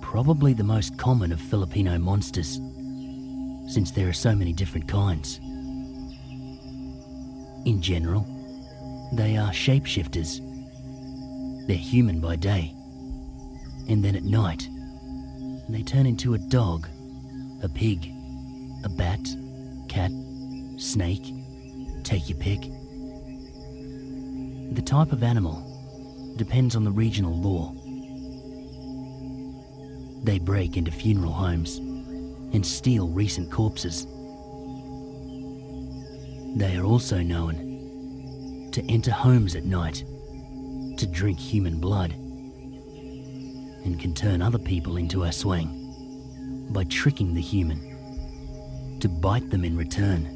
probably the most common of Filipino monsters, since there are so many different kinds. In general, they are shapeshifters. They're human by day, and then at night, they turn into a dog, a pig, a bat, cat, snake, take your pick. The type of animal depends on the regional law. They break into funeral homes and steal recent corpses. They are also known to enter homes at night to drink human blood, and can turn other people into Aswang by tricking the human to bite them in return.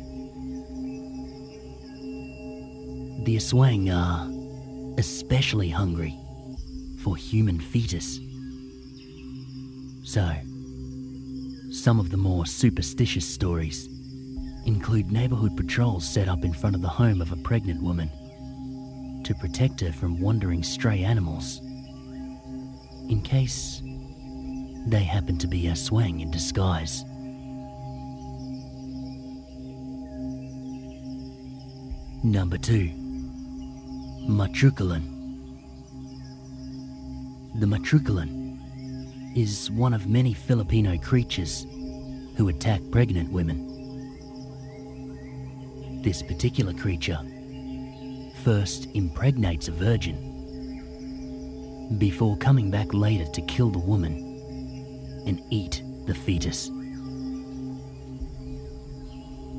The Aswang are especially hungry for human fetus. So, some of the more superstitious stories include neighbourhood patrols set up in front of the home of a pregnant woman to protect her from wandering stray animals, in case they happen to be Aswang in disguise. Number 2. Matrukulan. The Matrukulan is one of many Filipino creatures who attack pregnant women. This particular creature first impregnates a virgin before coming back later to kill the woman and eat the fetus.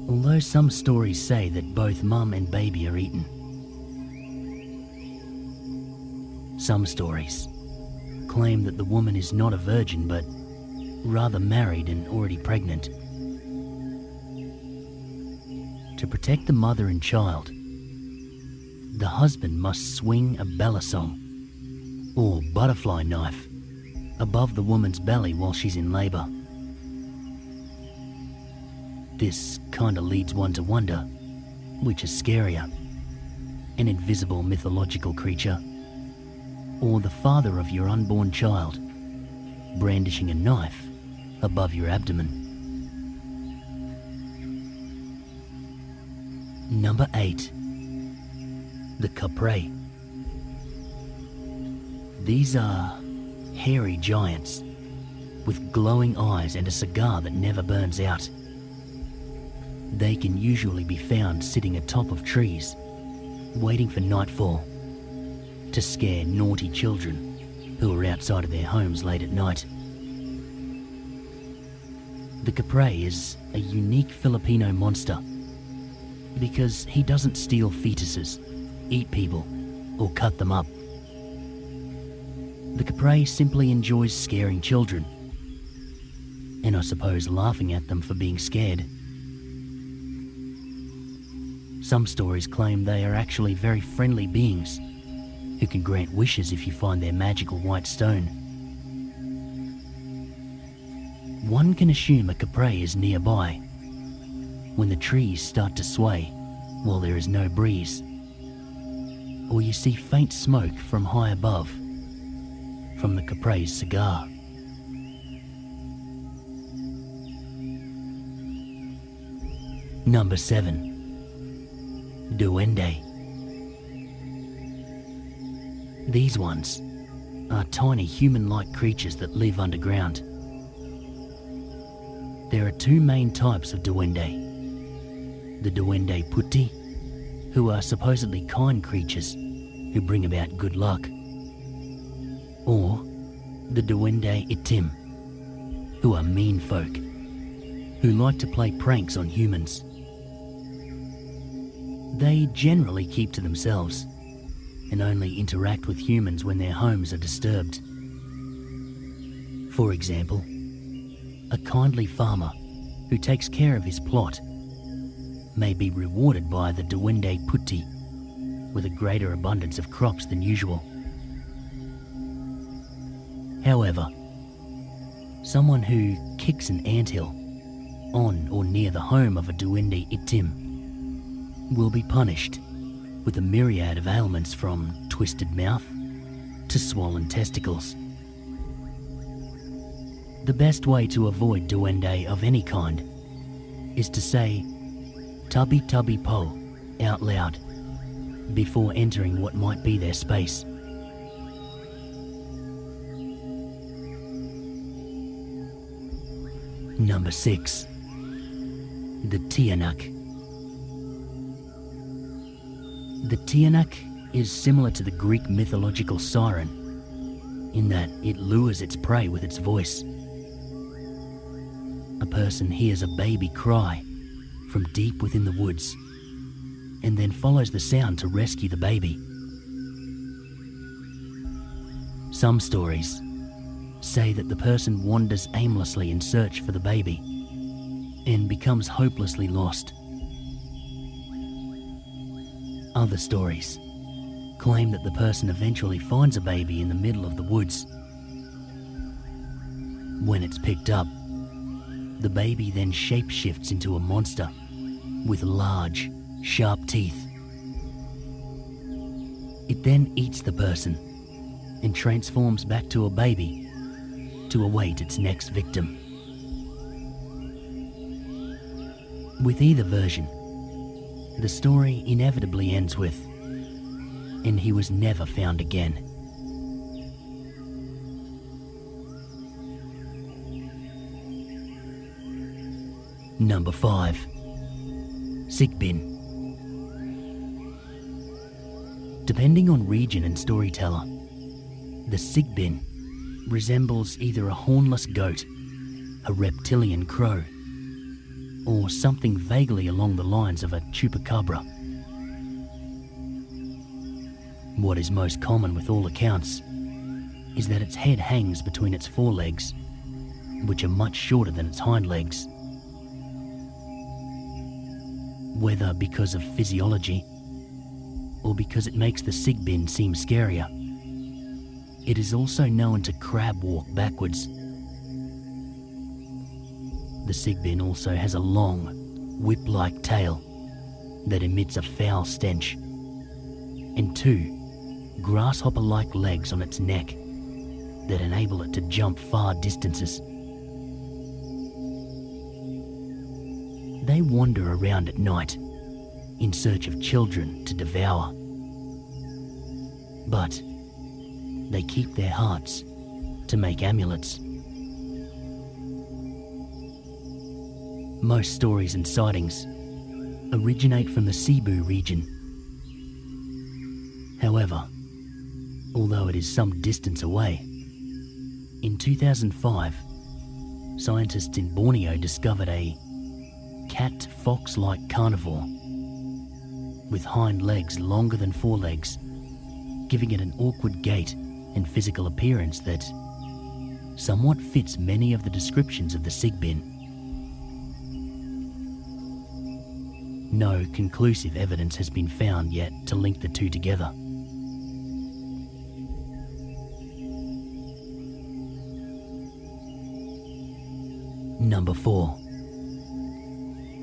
Although some stories say that both mum and baby are eaten, Some stories claim that the woman is not a virgin but rather married and already pregnant. To protect the mother and child, the husband must swing a belasong, or butterfly knife, above the woman's belly while she's in labour. This kinda leads one to wonder, which is scarier, an invisible mythological creature, or the father of your unborn child brandishing a knife above your abdomen. Number 8. The Capre. These are hairy giants with glowing eyes and a cigar that never burns out. They can usually be found sitting atop of trees, waiting for nightfall to scare naughty children who are outside of their homes late at night. The Capre is a unique Filipino monster because he doesn't steal fetuses, eat people, or cut them up. The Capre simply enjoys scaring children, and I suppose laughing at them for being scared. Some stories claim they are actually very friendly beings who can grant wishes if you find their magical white stone. One can assume a Capre is nearby when the trees start to sway while there is no breeze, or you see faint smoke from high above from the Capre's cigar. Number 7. Duende. These ones are tiny human-like creatures that live underground. There are two main types of duende. The duende puti, who are supposedly kind creatures who bring about good luck, or the duende itim, who are mean folk who like to play pranks on humans. They generally keep to themselves and only interact with humans when their homes are disturbed. For example, a kindly farmer who takes care of his plot may be rewarded by the duende puti with a greater abundance of crops than usual. However, someone who kicks an anthill on or near the home of a duende itim will be punished with a myriad of ailments from twisted mouth to swollen testicles. The best way to avoid duende of any kind is to say "Tubby tubby po" out loud before entering what might be their space. Number 6. The Tianak. The Tianak is similar to the Greek mythological siren in that it lures its prey with its voice. A person hears a baby cry from deep within the woods and then follows the sound to rescue the baby. Some stories say that the person wanders aimlessly in search for the baby and becomes hopelessly lost. Other stories claim that the person eventually finds a baby in the middle of the woods. When it's picked up, the baby then shapeshifts into a monster with large, sharp teeth. It then eats the person and transforms back to a baby to await its next victim. With either version, the story inevitably ends with, "And he was never found again." Number 5. Sigbin. Depending on region and storyteller, the Sigbin resembles either a hornless goat, a reptilian crow, or something vaguely along the lines of a chupacabra. What is most common with all accounts is that its head hangs between its forelegs, which are much shorter than its hind legs. Whether because of physiology or because it makes the sigbin seem scarier, it is also known to crab walk backwards. The sigbin also has a long, whip-like tail that emits a foul stench, and two grasshopper-like legs on its neck that enable it to jump far distances. They wander around at night in search of children to devour, but they keep their hearts to make amulets. Most stories and sightings originate from the Cebu region. However, although it is some distance away, in 2005, scientists in Borneo discovered a cat-fox-like carnivore with hind legs longer than forelegs, giving it an awkward gait and physical appearance that somewhat fits many of the descriptions of the sigbin. No conclusive evidence has been found yet to link the two together. Number 4.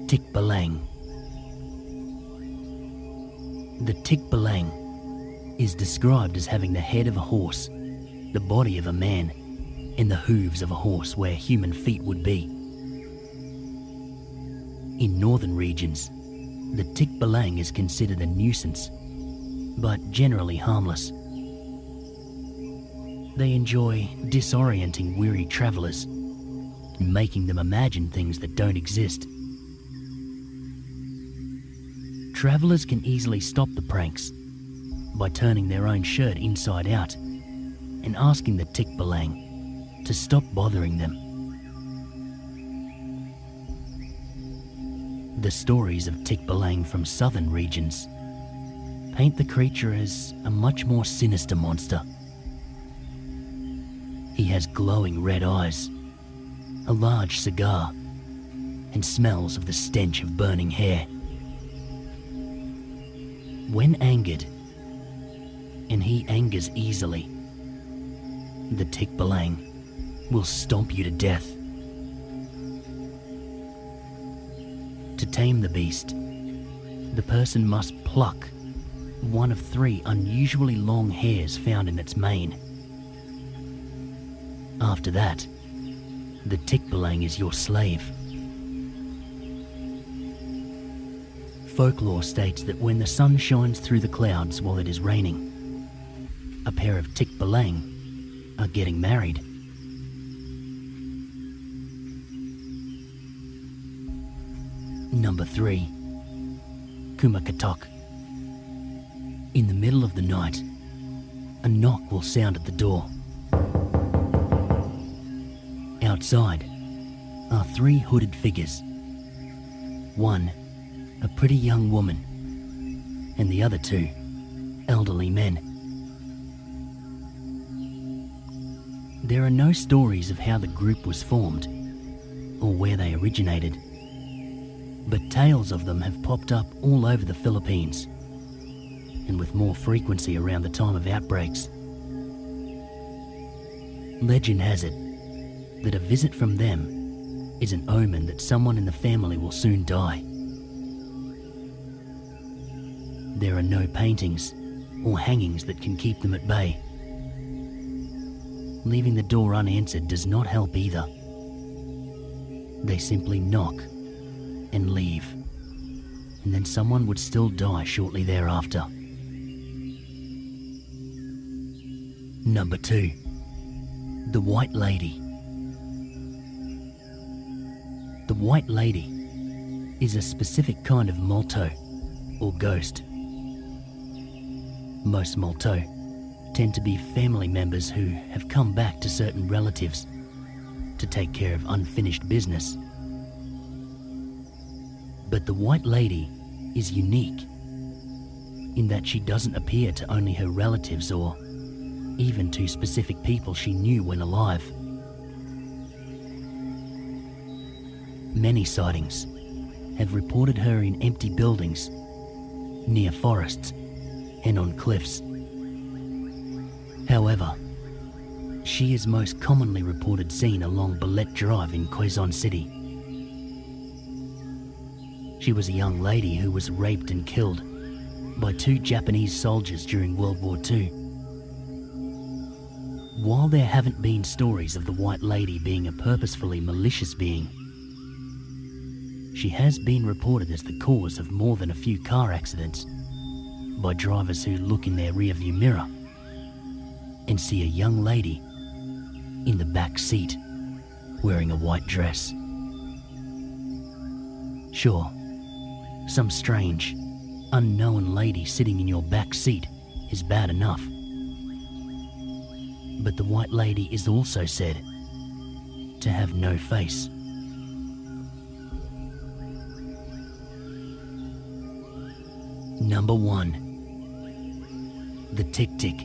Tikbalang. The tikbalang is described as having the head of a horse, the body of a man, and the hooves of a horse where human feet would be. In northern regions, the tikbalang is considered a nuisance, but generally harmless. They enjoy disorienting weary travellers, making them imagine things that don't exist. Travellers can easily stop the pranks by turning their own shirt inside out and asking the tikbalang to stop bothering them. The stories of tikbalang from southern regions paint the creature as a much more sinister monster. He has glowing red eyes, a large cigar, and smells of the stench of burning hair. When angered, and he angers easily, the tikbalang will stomp you to death. To tame the beast, the person must pluck one of 3 unusually long hairs found in its mane. After that, the tikbalang is your slave. Folklore states that when the sun shines through the clouds while it is raining, a pair of tikbalang are getting married. Number 3. Kumakatok. In the middle of the night, a knock will sound at the door. Outside are 3 hooded figures. One, a pretty young woman, and the other 2, elderly men. There are no stories of how the group was formed or where they originated, but tales of them have popped up all over the Philippines, and with more frequency around the time of outbreaks. Legend has it that a visit from them is an omen that someone in the family will soon die. There are no paintings or hangings that can keep them at bay. Leaving the door unanswered does not help either. They simply knock and leave, and then someone would still die shortly thereafter. Number 2. The White Lady. The White Lady is a specific kind of molto, or ghost. Most molto tend to be family members who have come back to certain relatives to take care of unfinished business. But the White Lady is unique in that she doesn't appear to only her relatives or even to specific people she knew when alive. Many sightings have reported her in empty buildings, near forests, and on cliffs. However, she is most commonly reported seen along Bullet Drive in Quezon City. She was a young lady who was raped and killed by 2 Japanese soldiers during World War II. While there haven't been stories of the White Lady being a purposefully malicious being, she has been reported as the cause of more than a few car accidents by drivers who look in their rearview mirror and see a young lady in the back seat wearing a white dress. Sure, some strange, unknown lady sitting in your back seat is bad enough. But the White Lady is also said to have no face. Number 1. The Tik-Tik.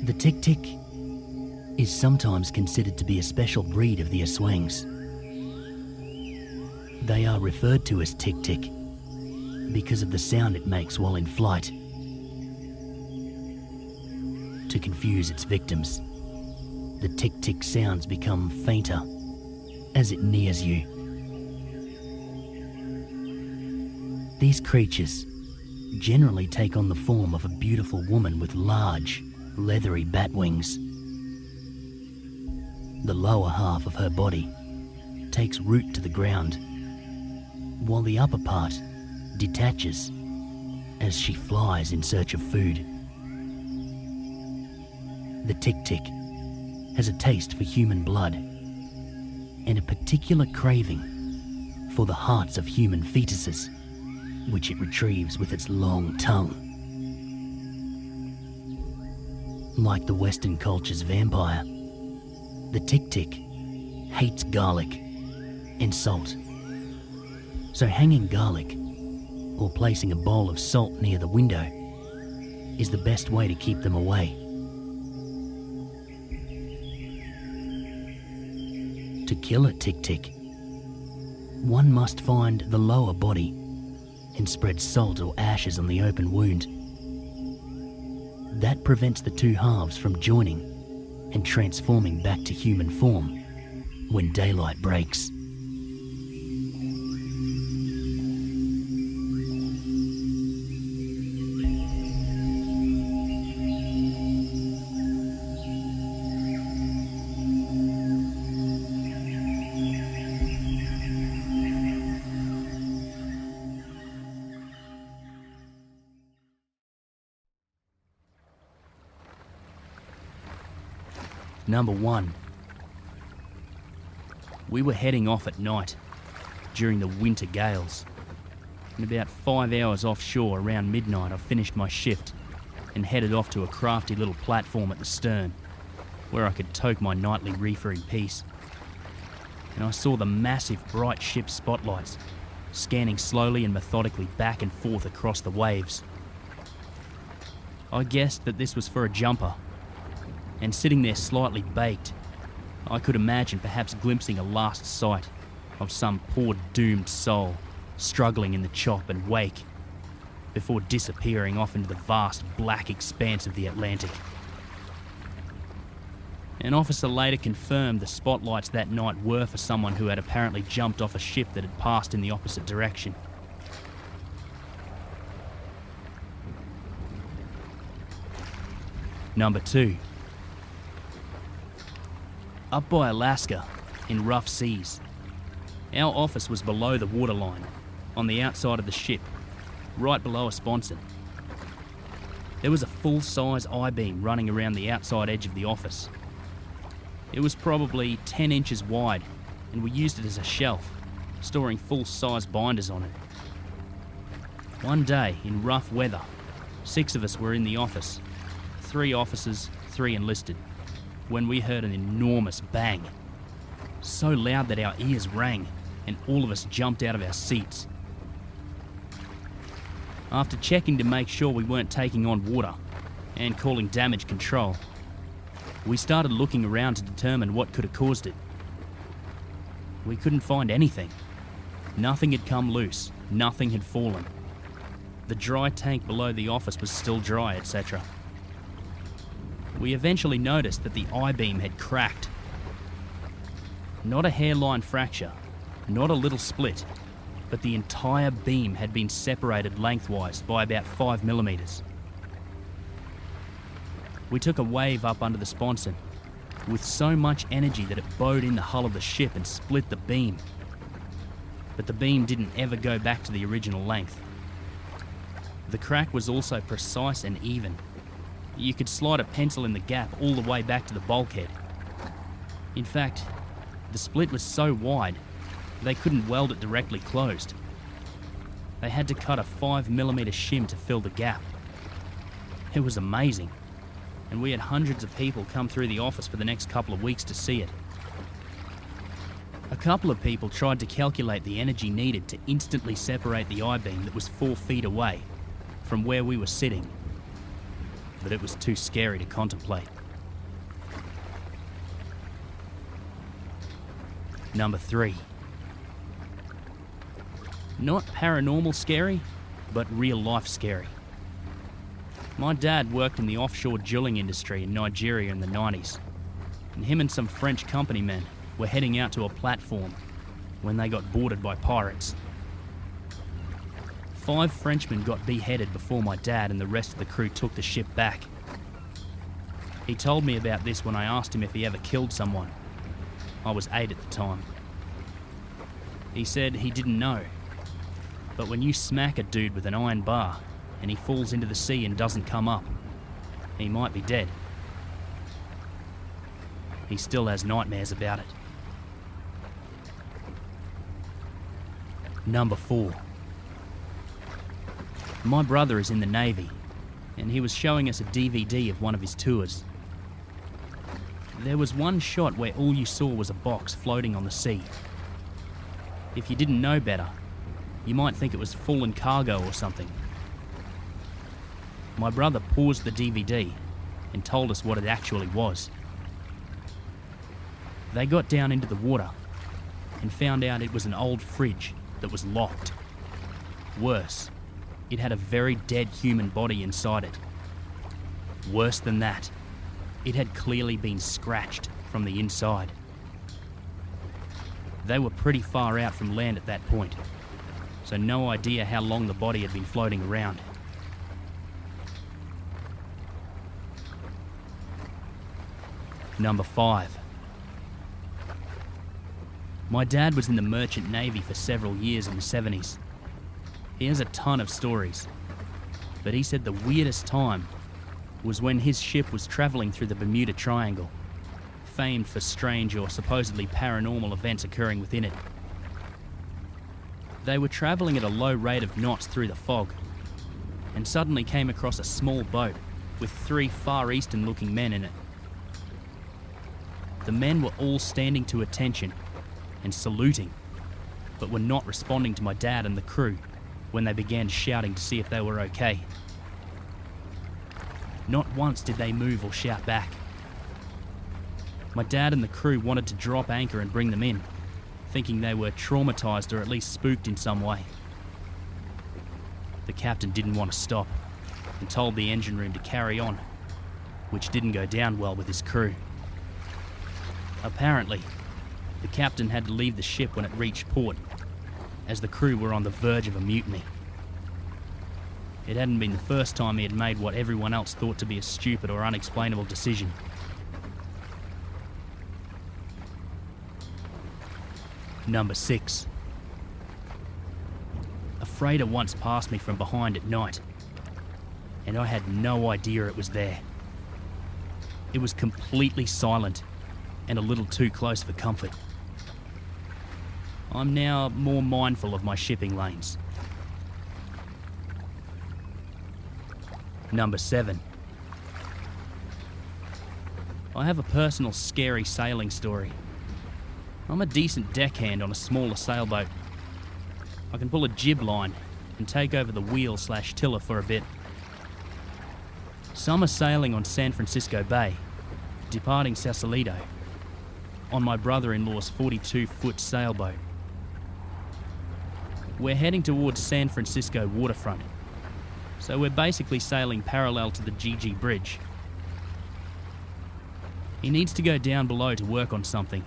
The Tik-Tik is sometimes considered to be a special breed of the Aswangs. They are referred to as Tik-Tik because of the sound it makes while in flight. To confuse its victims, the Tik-Tik sounds become fainter as it nears you. These creatures generally take on the form of a beautiful woman with large, leathery bat wings. The lower half of her body takes root to the ground, while the upper part detaches as she flies in search of food. The Tik-Tik has a taste for human blood and a particular craving for the hearts of human fetuses, which it retrieves with its long tongue. Like the Western culture's vampire, the Tik-Tik hates garlic and salt. So hanging garlic or placing a bowl of salt near the window is the best way to keep them away. To kill a Tik-Tik, one must find the lower body and spread salt or ashes on the open wound. That prevents the 2 halves from joining and transforming back to human form when daylight breaks. Number 1. We were heading off at night during the winter gales. In about 5 hours offshore around midnight, I finished my shift and headed off to a crafty little platform at the stern where I could toke my nightly reefer in peace. And I saw the massive bright ship's spotlights scanning slowly and methodically back and forth across the waves. I guessed that this was for a jumper, and sitting there slightly baked, I could imagine perhaps glimpsing a last sight of some poor doomed soul struggling in the chop and wake before disappearing off into the vast black expanse of the Atlantic. An officer later confirmed the spotlights that night were for someone who had apparently jumped off a ship that had passed in the opposite direction. Number 2. Up by Alaska, in rough seas, our office was below the waterline, on the outside of the ship, right below a sponson. There was a full-size I-beam running around the outside edge of the office. It was probably 10 inches wide, and we used it as a shelf, storing full-size binders on it. One day, in rough weather, 6 of us were in the office, 3 officers, 3 enlisted, when we heard an enormous bang, so loud that our ears rang and all of us jumped out of our seats. After checking to make sure we weren't taking on water and calling damage control, we started looking around to determine what could have caused it. We couldn't find anything. Nothing had come loose, nothing had fallen. The dry tank below the office was still dry, etc. We eventually noticed that the I-beam had cracked. Not a hairline fracture, not a little split, but the entire beam had been separated lengthwise by about 5 millimeters. We took a wave up under the sponson with so much energy that it bowed in the hull of the ship and split the beam. But the beam didn't ever go back to the original length. The crack was also precise and even. You could slide a pencil in the gap all the way back to the bulkhead. In fact, the split was so wide, they couldn't weld it directly closed. They had to cut a 5 millimeter shim to fill the gap. It was amazing, and we had hundreds of people come through the office for the next couple of weeks to see it. A couple of people tried to calculate the energy needed to instantly separate the I-beam that was 4 feet away from where we were sitting, but it was too scary to contemplate. Number 3. Not paranormal scary, but real life scary. My dad worked in the offshore drilling industry in Nigeria in the 90s, and him and some French company men were heading out to a platform when they got boarded by pirates. 5 Frenchmen got beheaded before my dad and the rest of the crew took the ship back. He told me about this when I asked him if he ever killed someone. I was 8 at the time. He said he didn't know, but when you smack a dude with an iron bar and he falls into the sea and doesn't come up, he might be dead. He still has nightmares about it. Number 4. My brother is in the Navy, and he was showing us a DVD of one of his tours. There was one shot where all you saw was a box floating on the sea. If you didn't know better, you might think it was fallen cargo or something. My brother paused the DVD and told us what it actually was. They got down into the water and found out it was an old fridge that was locked. Worse, it had a very dead human body inside it. Worse than that, it had clearly been scratched from the inside. They were pretty far out from land at that point, so no idea how long the body had been floating around. Number 5. My dad was in the merchant navy for several years in the 70s. He has a ton of stories, but he said the weirdest time was when his ship was travelling through the Bermuda Triangle, famed for strange or supposedly paranormal events occurring within it. They were travelling at a low rate of knots through the fog, and suddenly came across a small boat with 3 Far Eastern looking men in it. The men were all standing to attention and saluting, but were not responding to my dad and the crew when they began shouting to see if they were okay. Not once did they move or shout back. My dad and the crew wanted to drop anchor and bring them in, thinking they were traumatized or at least spooked in some way. The captain didn't want to stop and told the engine room to carry on, which didn't go down well with his crew. Apparently, the captain had to leave the ship when it reached port, as the crew were on the verge of a mutiny. It hadn't been the first time he had made what everyone else thought to be a stupid or unexplainable decision. Number 6. A freighter once passed me from behind at night, and I had no idea it was there. It was completely silent and a little too close for comfort. I'm now more mindful of my shipping lanes. Number 7. I have a personal scary sailing story. I'm a decent deckhand on a smaller sailboat. I can pull a jib line and take over the wheel/tiller for a bit. Summer sailing on San Francisco Bay, departing Sausalito, on my brother-in-law's 42-foot sailboat. We're heading towards San Francisco waterfront, so we're basically sailing parallel to the GG Bridge. He needs to go down below to work on something,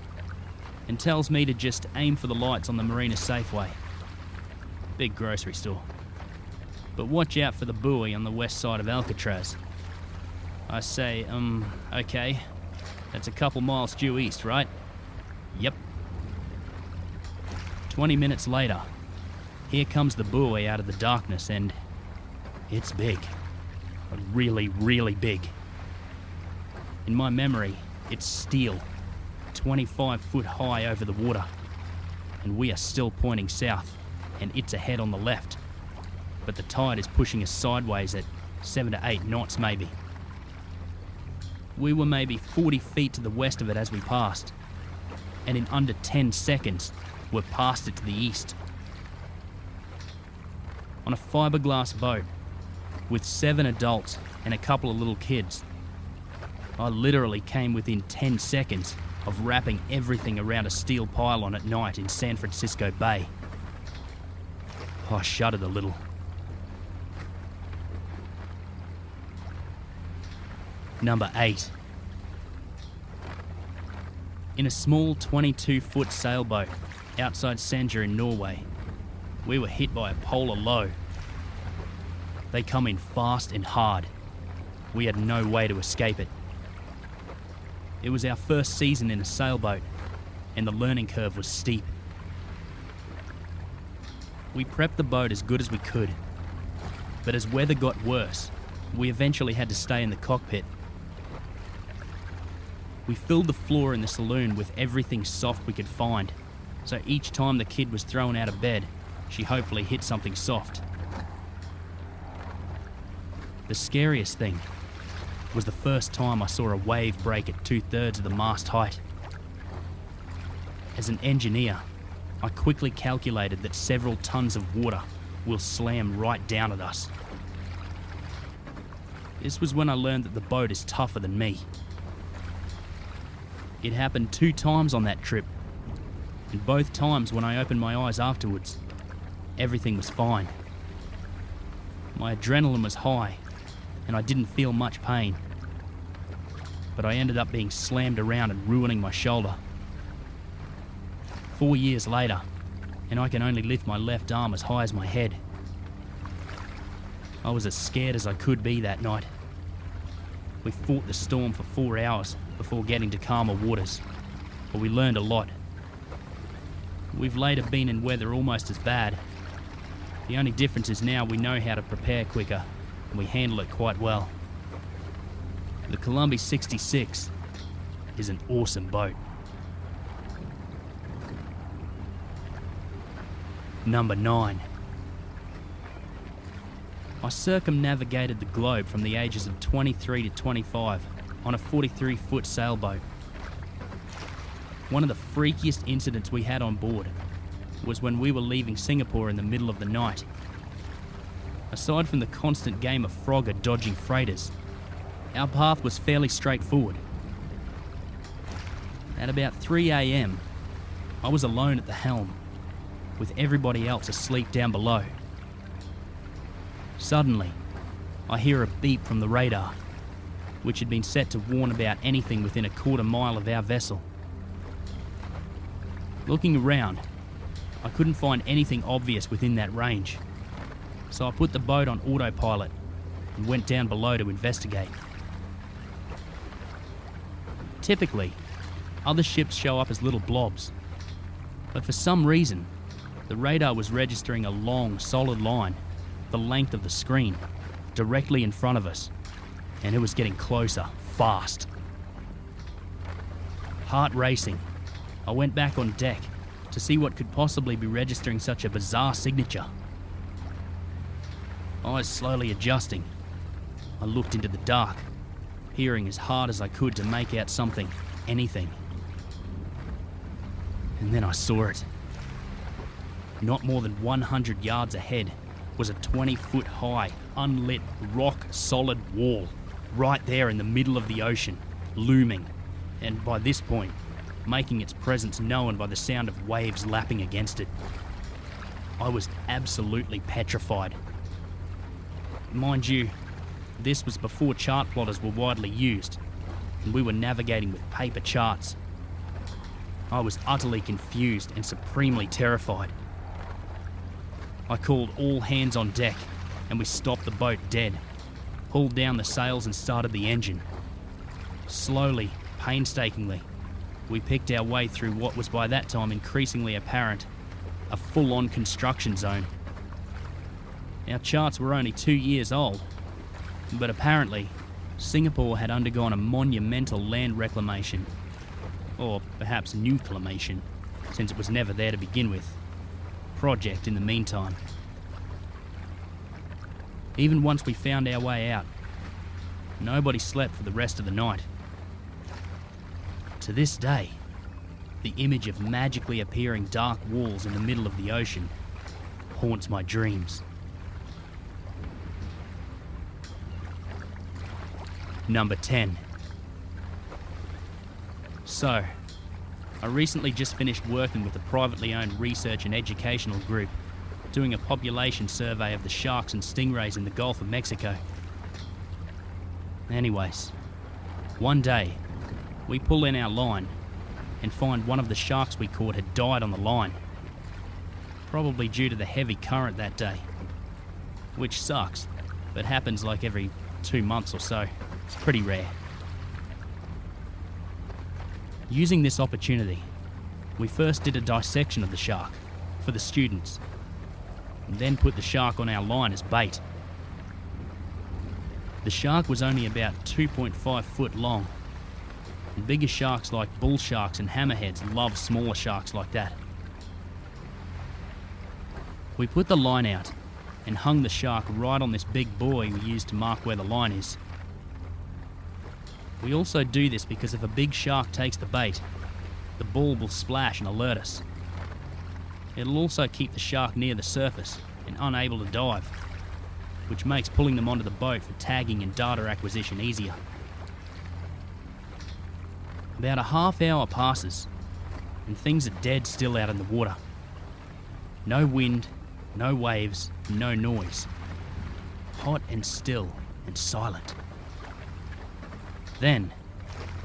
and tells me to just aim for the lights on the Marina Safeway. Big grocery store. But watch out for the buoy on the west side of Alcatraz. I say, okay. That's a couple miles due east, right? Yep. 20 minutes later, here comes the buoy out of the darkness, and it's big. Really, really big. In my memory, it's steel, 25 foot high over the water, and we are still pointing south, and it's ahead on the left. But the tide is pushing us sideways at 7 to 8 knots maybe. We were maybe 40 feet to the west of it as we passed, and in under 10 seconds, we're past it to the east. On a fiberglass boat, with 7 adults and a couple of little kids, I literally came within 10 seconds of wrapping everything around a steel pylon at night in San Francisco Bay. I shuddered a little. Number 8. In a small 22-foot sailboat outside Senja in Norway, we were hit by a polar low. They come in fast and hard. We had no way to escape it. It was our first season in a sailboat, and the learning curve was steep. We prepped the boat as good as we could, but as weather got worse, we eventually had to stay in the cockpit. We filled the floor in the saloon with everything soft we could find, so each time the kid was thrown out of bed, she hopefully hit something soft. The scariest thing was the first time I saw a wave break at 2/3 of the mast height. As an engineer, I quickly calculated that several tons of water will slam right down at us. This was when I learned that the boat is tougher than me. It happened 2 times on that trip, and both times when I opened my eyes afterwards, everything was fine. My adrenaline was high, and I didn't feel much pain. But I ended up being slammed around and ruining my shoulder. 4 years later, and I can only lift my left arm as high as my head. I was as scared as I could be that night. We fought the storm for 4 hours before getting to calmer waters, but we learned a lot. We've later been in weather almost as bad. The only difference is now we know how to prepare quicker, and we handle it quite well. The Columbia 66 is an awesome boat. Number 9. I circumnavigated the globe from the ages of 23 to 25 on a 43-foot sailboat. One of the freakiest incidents we had on board was when we were leaving Singapore in the middle of the night. Aside from the constant game of Frogger dodging freighters, our path was fairly straightforward. At about 3 a.m, I was alone at the helm, with everybody else asleep down below. Suddenly, I hear a beep from the radar, which had been set to warn about anything within a quarter mile of our vessel. Looking around, I couldn't find anything obvious within that range, so I put the boat on autopilot and went down below to investigate. Typically, other ships show up as little blobs, but for some reason, the radar was registering a long, solid line, the length of the screen, directly in front of us, and it was getting closer, fast. Heart racing, I went back on deck to see what could possibly be registering such a bizarre signature. Eyes slowly adjusting, I looked into the dark, peering as hard as I could to make out something, anything. And then I saw it. Not more than 100 yards ahead was a 20-foot high, unlit, rock-solid wall, right there in the middle of the ocean, looming, and by this point, making its presence known by the sound of waves lapping against it. I was absolutely petrified. Mind you, this was before chart plotters were widely used, and we were navigating with paper charts. I was utterly confused and supremely terrified. I called all hands on deck, and we stopped the boat dead, pulled down the sails and started the engine. Slowly, painstakingly, we picked our way through what was by that time increasingly apparent, a full-on construction zone. Our charts were only 2 years old, but apparently Singapore had undergone a monumental land reclamation, or perhaps nuclamation, since it was never there to begin with, project in the meantime. Even once we found our way out, nobody slept for the rest of the night. To this day, the image of magically appearing dark walls in the middle of the ocean haunts my dreams. Number 10. So, I recently just finished working with a privately owned research and educational group doing a population survey of the sharks and stingrays in the Gulf of Mexico. Anyways, one day, we pull in our line and find one of the sharks we caught had died on the line, probably due to the heavy current that day, which sucks, but happens like every 2 months or so. It's pretty rare. Using this opportunity, we first did a dissection of the shark for the students, and then put the shark on our line as bait. The shark was only about 2.5 foot long, and bigger sharks like bull sharks and hammerheads love smaller sharks like that. We put the line out and hung the shark right on this big buoy we used to mark where the line is. We also do this because if a big shark takes the bait, the ball will splash and alert us. It'll also keep the shark near the surface and unable to dive, which makes pulling them onto the boat for tagging and data acquisition easier. About a half hour passes, and things are dead still out in the water. No wind, no waves, no noise. Hot and still and silent. Then,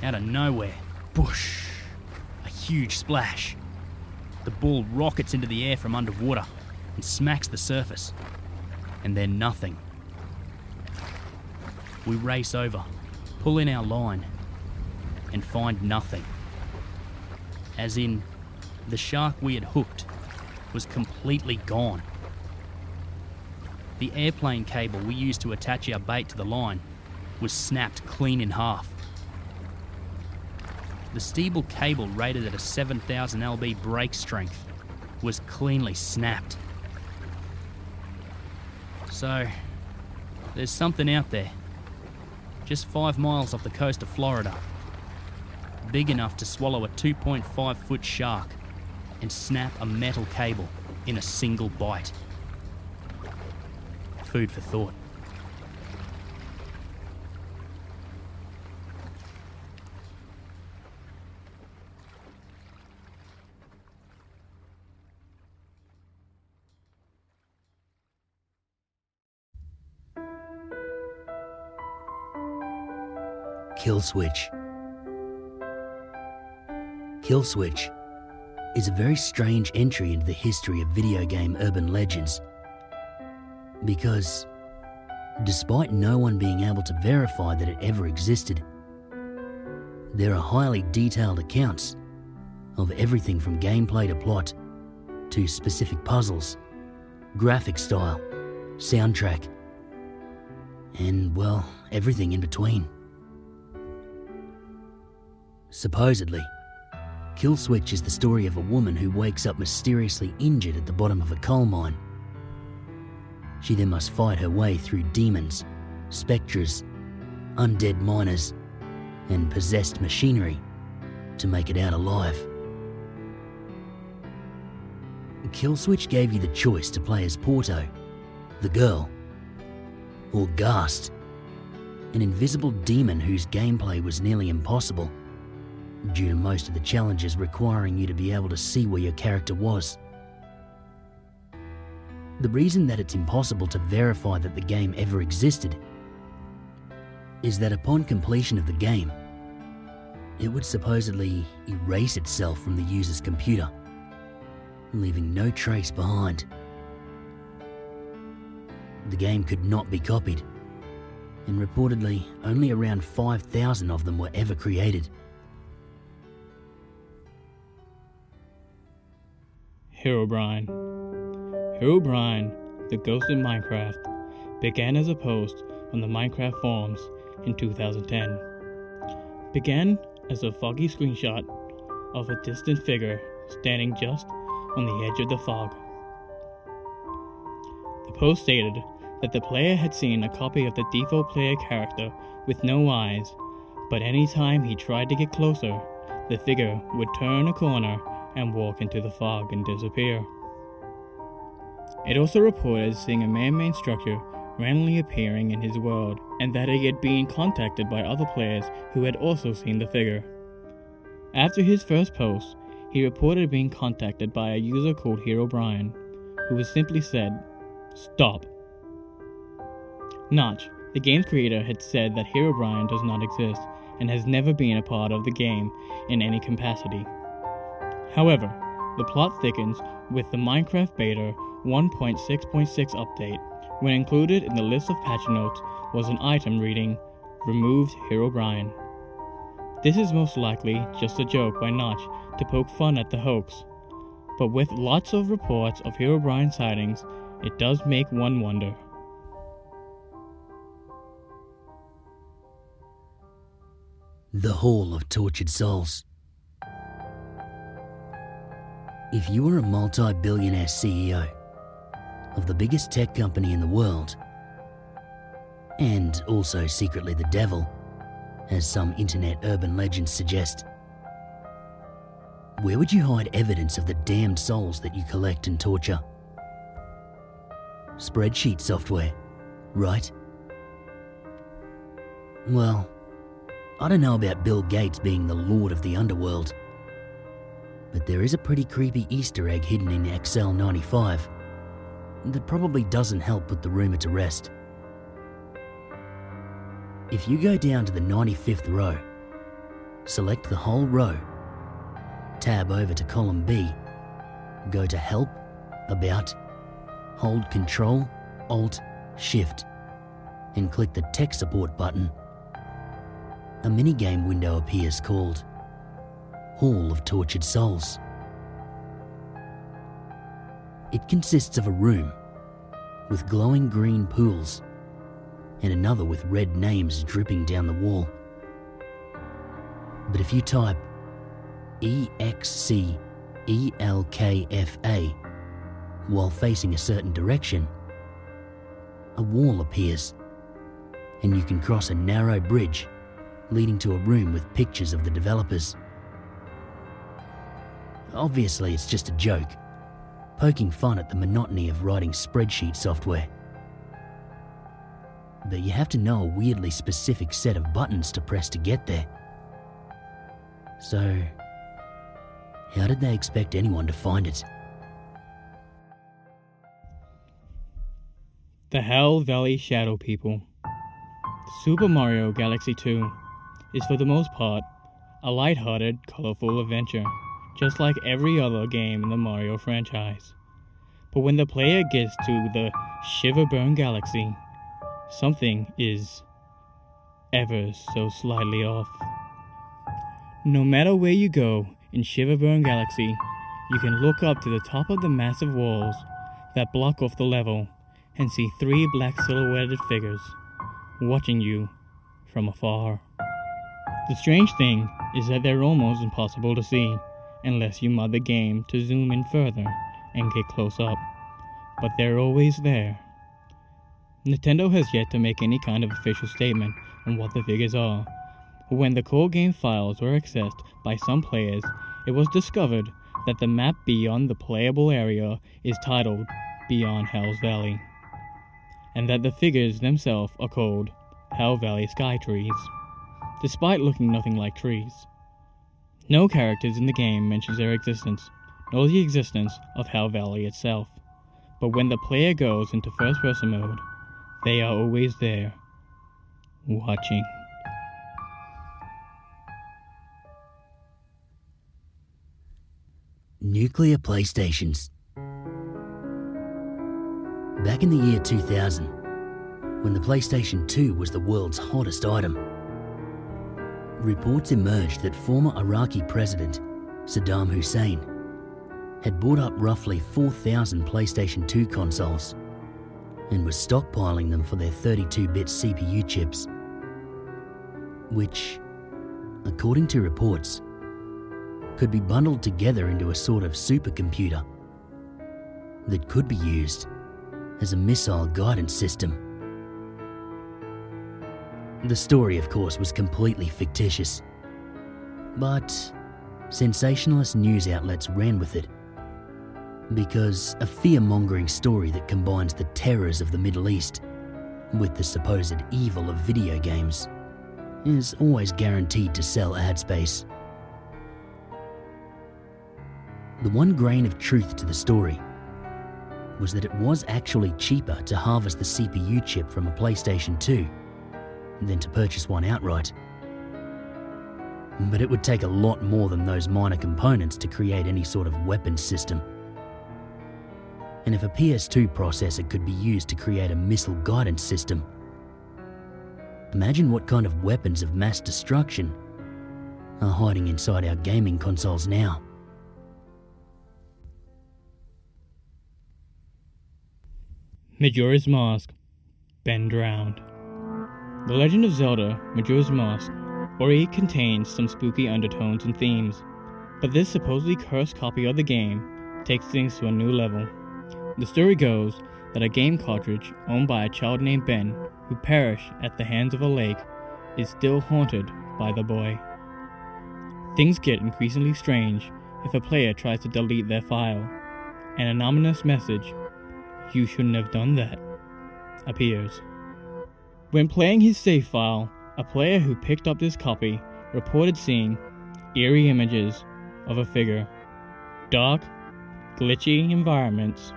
out of nowhere, whoosh, a huge splash. The ball rockets into the air from underwater and smacks the surface, and then nothing. We race over, pull in our line, and find nothing. As in, the shark we had hooked was completely gone. The airplane cable we used to attach our bait to the line was snapped clean in half. The steeple cable rated at a 7,000 lb brake strength was cleanly snapped. So, there's something out there, just 5 miles off the coast of Florida, big enough to swallow a 2.5 foot shark and snap a metal cable in a single bite. Food for thought. Kill Switch. Kill Switch is a very strange entry into the history of video game urban legends, because despite no one being able to verify that it ever existed, there are highly detailed accounts of everything from gameplay to plot, to specific puzzles, graphic style, soundtrack, and, well, everything in between. Supposedly, Kill Switch is the story of a woman who wakes up mysteriously injured at the bottom of a coal mine. She then must fight her way through demons, spectres, undead miners, and possessed machinery to make it out alive. Kill Switch gave you the choice to play as Porto, the girl, or Ghast, an invisible demon whose gameplay was nearly impossible, due to most of the challenges requiring you to be able to see where your character was. The reason that it's impossible to verify that the game ever existed is that upon completion of the game, it would supposedly erase itself from the user's computer, leaving no trace behind. The game could not be copied, and reportedly only around 5,000 of them were ever created. Herobrine. Herobrine, the ghost in Minecraft, began as a post on the Minecraft forums in 2010. Began as a foggy screenshot of a distant figure standing just on the edge of the fog. The post stated that the player had seen a copy of the default player character with no eyes, but any time he tried to get closer, the figure would turn a corner and walk into the fog and disappear. It also reported seeing a man-made structure randomly appearing in his world, and that he had been contacted by other players who had also seen the figure. After his first post, he reported being contacted by a user called Herobrine, who was simply said, "Stop." Notch, the game's creator, had said that Herobrine does not exist and has never been a part of the game in any capacity. However, the plot thickens with the Minecraft Beta 1.6.6 update, when included in the list of patch notes was an item reading, "Removed Herobrine." This is most likely just a joke by Notch to poke fun at the hoax, but with lots of reports of Herobrine sightings, it does make one wonder. The Hall of Tortured Souls. If you were a multi-billionaire CEO of the biggest tech company in the world, and also secretly the devil, as some internet urban legends suggest, where would you hide evidence of the damned souls that you collect and torture? Spreadsheet software, right? Well, I don't know about Bill Gates being the lord of the underworld, but there is a pretty creepy Easter egg hidden in Excel 95 that probably doesn't help put the rumour to rest. If you go down to the 95th row, select the whole row, tab over to column B, go to Help, About, hold Ctrl, Alt, Shift, and click the Tech Support button, a minigame window appears called Hall of Tortured Souls. It consists of a room with glowing green pools and another with red names dripping down the wall. But if you type EXCELKFA while facing a certain direction, a wall appears and you can cross a narrow bridge leading to a room with pictures of the developers. Obviously, it's just a joke, poking fun at the monotony of writing spreadsheet software. But you have to know a weirdly specific set of buttons to press to get there. So, how did they expect anyone to find it? The Hell Valley Shadow People. Super Mario Galaxy 2 is for the most part a light-hearted, colorful adventure, just like every other game in the Mario franchise. But when the player gets to the Shiverburn Galaxy, something is ever so slightly off. No matter where you go in Shiverburn Galaxy, you can look up to the top of the massive walls that block off the level and see three black silhouetted figures watching you from afar. The strange thing is that they're almost impossible to see unless you mod the game to zoom in further and get close up, but they're always there. Nintendo has yet to make any kind of official statement on what the figures are. When the core game files were accessed by some players, it was discovered that the map beyond the playable area is titled Beyond Hell's Valley. and that the figures themselves are called Hell Valley Sky Trees, despite looking nothing like trees. No characters in the game mentions their existence, nor the existence of Hell Valley itself, but when the player goes into first-person mode, they are always there, watching. Nuclear PlayStations. Back in the year 2000, when the PlayStation 2 was the world's hottest item, reports emerged that former Iraqi President Saddam Hussein had bought up roughly 4,000 PlayStation 2 consoles and was stockpiling them for their 32-bit CPU chips, which, according to reports, could be bundled together into a sort of supercomputer that could be used as a missile guidance system. The story, of course, was completely fictitious, but sensationalist news outlets ran with it because a fear-mongering story that combines the terrors of the Middle East with the supposed evil of video games is always guaranteed to sell ad space. The one grain of truth to the story was that it was actually cheaper to harvest the CPU chip from a PlayStation 2 than to purchase one outright. But it would take a lot more than those minor components to create any sort of weapons system. And if a PS2 processor could be used to create a missile guidance system, imagine what kind of weapons of mass destruction are hiding inside our gaming consoles now. Majora's Mask, Ben drowned. The Legend of Zelda Majora's Mask already contains some spooky undertones and themes, but this supposedly cursed copy of the game takes things to a new level. The story goes that a game cartridge owned by a child named Ben, who perished at the hands of a lake, is still haunted by the boy. Things get increasingly strange if a player tries to delete their file. An anonymous message, "You shouldn't have done that," appears. When playing his save file, a player who picked up this copy reported seeing eerie images of a figure, dark, glitchy environments,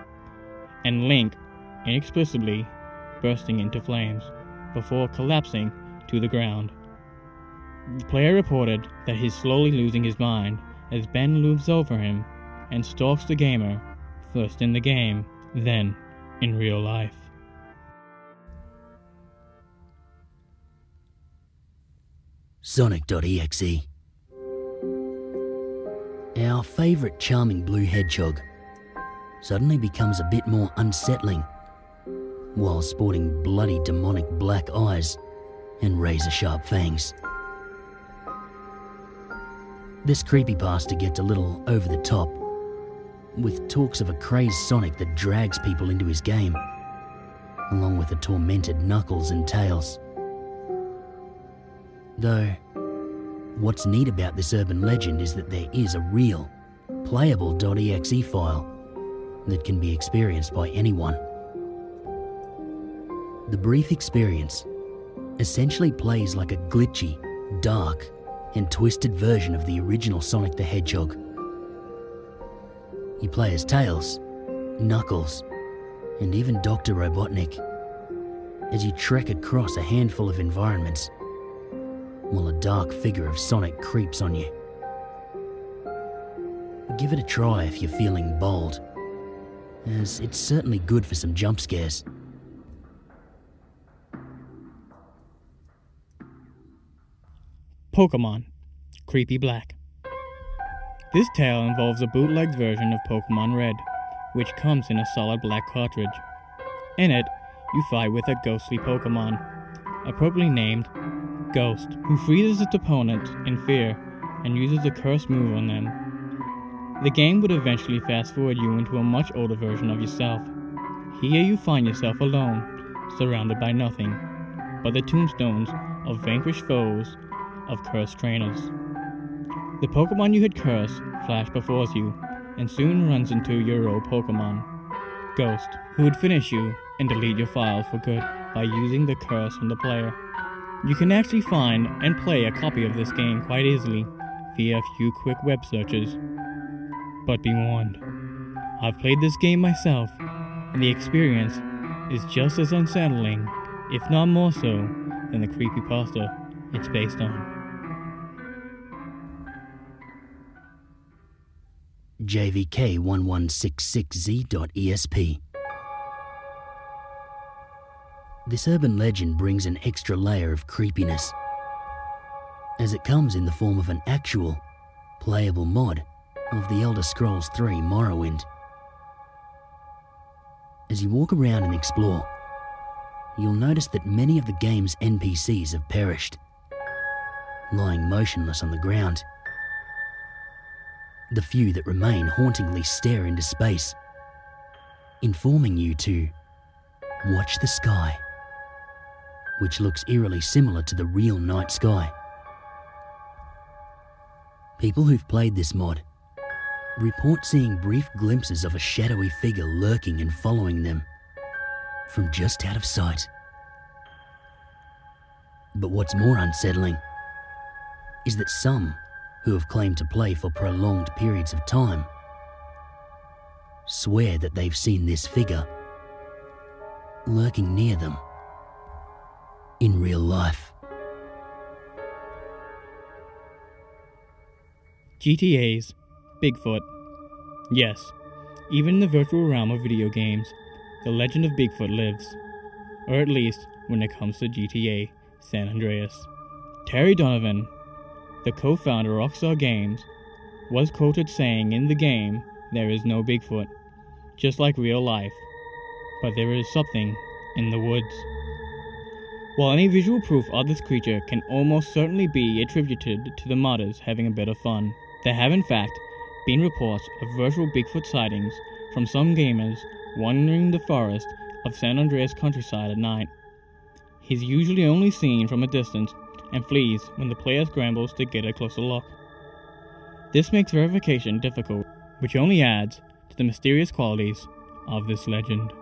and Link inexplicably bursting into flames before collapsing to the ground. The player reported that he's slowly losing his mind as Ben looms over him and stalks the gamer, first in the game, then in real life. Sonic.exe. Our favourite charming blue hedgehog suddenly becomes a bit more unsettling while sporting bloody demonic black eyes and razor-sharp fangs. This creepypasta gets a little over the top, with talks of a crazed Sonic that drags people into his game, along with the tormented Knuckles and Tails. Though, what's neat about this urban legend is that there is a real, playable .exe file that can be experienced by anyone. The brief experience essentially plays like a glitchy, dark, and twisted version of the original Sonic the Hedgehog. You play as Tails, Knuckles, and even Dr. Robotnik as you trek across a handful of environments while a dark figure of Sonic creeps on you. Give it a try if you're feeling bold, as it's certainly good for some jump scares. Pokemon, Creepy Black. This tale involves a bootlegged version of Pokemon Red, which comes in a solid black cartridge. In it, you fight with a ghostly Pokemon, appropriately named Ghost, who freezes its opponent in fear and uses a curse move on them. The game would eventually fast forward you into a much older version of yourself. Here you find yourself alone, surrounded by nothing but the tombstones of vanquished foes of cursed trainers. The Pokemon you had cursed flash before you and soon runs into your old Pokemon, Ghost, who would finish you and delete your files for good by using the curse from the player. You can actually find and play a copy of this game quite easily via a few quick web searches. But be warned, I've played this game myself, and the experience is just as unsettling, if not more so, than the creepypasta it's based on. JVK1166Z.ESP. This urban legend brings an extra layer of creepiness, as it comes in the form of an actual, playable mod of the Elder Scrolls III Morrowind. As you walk around and explore, you'll notice that many of the game's NPCs have perished, lying motionless on the ground. The few that remain hauntingly stare into space, informing you to watch the sky, which looks eerily similar to the real night sky. People who've played this mod report seeing brief glimpses of a shadowy figure lurking and following them from just out of sight. But what's more unsettling is that some who have claimed to play for prolonged periods of time swear that they've seen this figure lurking near them in real life. GTA's Bigfoot. Yes, even in the virtual realm of video games, the legend of Bigfoot lives. Or at least when it comes to GTA San Andreas. Terry Donovan, the co-founder of Rockstar Games, was quoted saying in the game, "There is no Bigfoot, just like real life, but there is something in the woods." While any visual proof of this creature can almost certainly be attributed to the modders having a bit of fun, there have in fact been reports of virtual Bigfoot sightings from some gamers wandering the forest of San Andreas countryside at night. He's usually only seen from a distance and flees when the player scrambles to get a closer look. This makes verification difficult, which only adds to the mysterious qualities of this legend.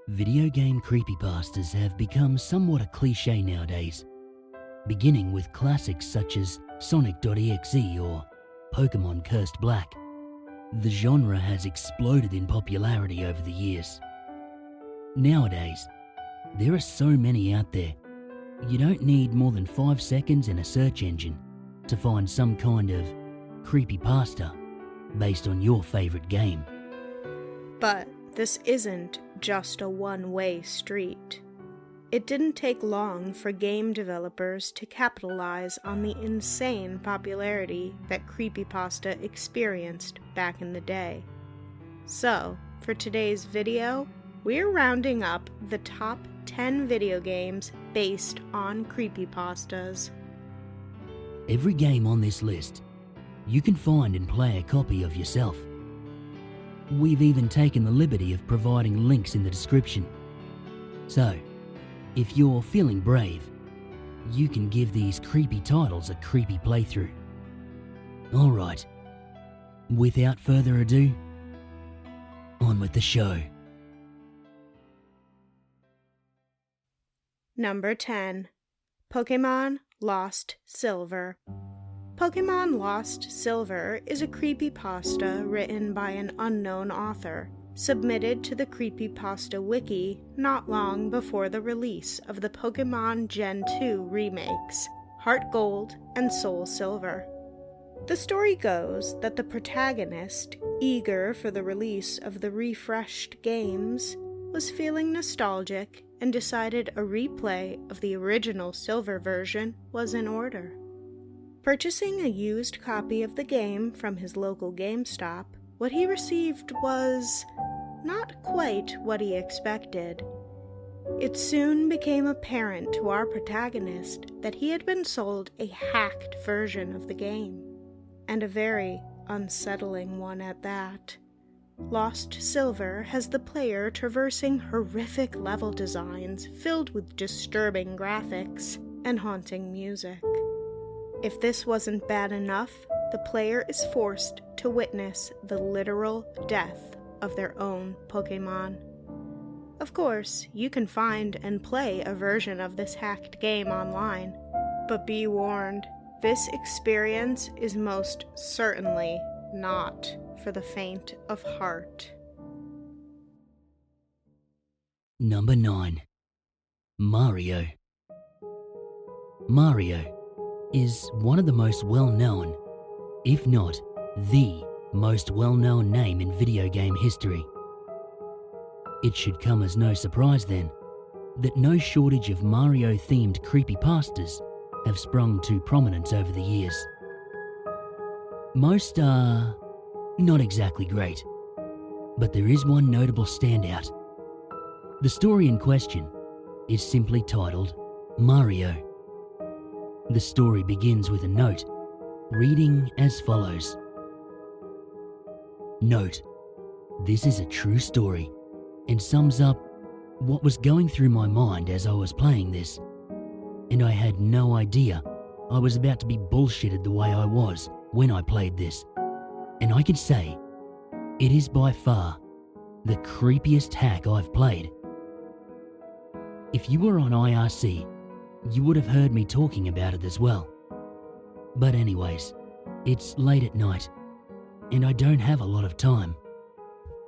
Video game creepypastas have become somewhat a cliche nowadays, beginning with classics such as Sonic.exe or Pokemon Cursed Black. The genre has exploded in popularity over the years. Nowadays, there are so many out there, you don't need more than 5 seconds in a search engine to find some kind of creepypasta based on your favorite game. But this isn't just a one-way street. It didn't take long for game developers to capitalize on the insane popularity that creepypasta experienced back in the day. So, for today's video, we're rounding up the top 10 video games based on creepypastas. Every game on this list, you can find and play a copy of yourself. We've even taken the liberty of providing links in the description. So, if you're feeling brave, you can give these creepy titles a creepy playthrough. Alright, without further ado, on with the show. Number 10. Pokemon Lost Silver. Pokemon Lost Silver is a creepypasta written by an unknown author, submitted to the Creepypasta Wiki not long before the release of the Pokemon Gen 2 remakes, Heart Gold and Soul Silver. The story goes that the protagonist, eager for the release of the refreshed games, was feeling nostalgic and decided a replay of the original Silver version was in order. Purchasing a used copy of the game from his local GameStop, what he received was not quite what he expected. It soon became apparent to our protagonist that he had been sold a hacked version of the game, and a very unsettling one at that. Lost Silver has the player traversing horrific level designs filled with disturbing graphics and haunting music. If this wasn't bad enough, the player is forced to witness the literal death of their own Pokemon. Of course, you can find and play a version of this hacked game online, but be warned, this experience is most certainly not for the faint of heart. Number 9. Mario. Mario is one of the most well-known, if not the most well-known name in video game history. It should come as no surprise then that no shortage of Mario-themed creepypastas have sprung to prominence over the years. Most are not exactly great, but there is one notable standout. The story in question is simply titled Mario. The story begins with a note, reading as follows. Note: this is a true story and sums up what was going through my mind as I was playing this, and I had no idea I was about to be bullshitted the way I was when I played this. And I can say, it is by far the creepiest hack I've played. If you were on IRC, you would have heard me talking about it as well. But anyways, it's late at night, and I don't have a lot of time,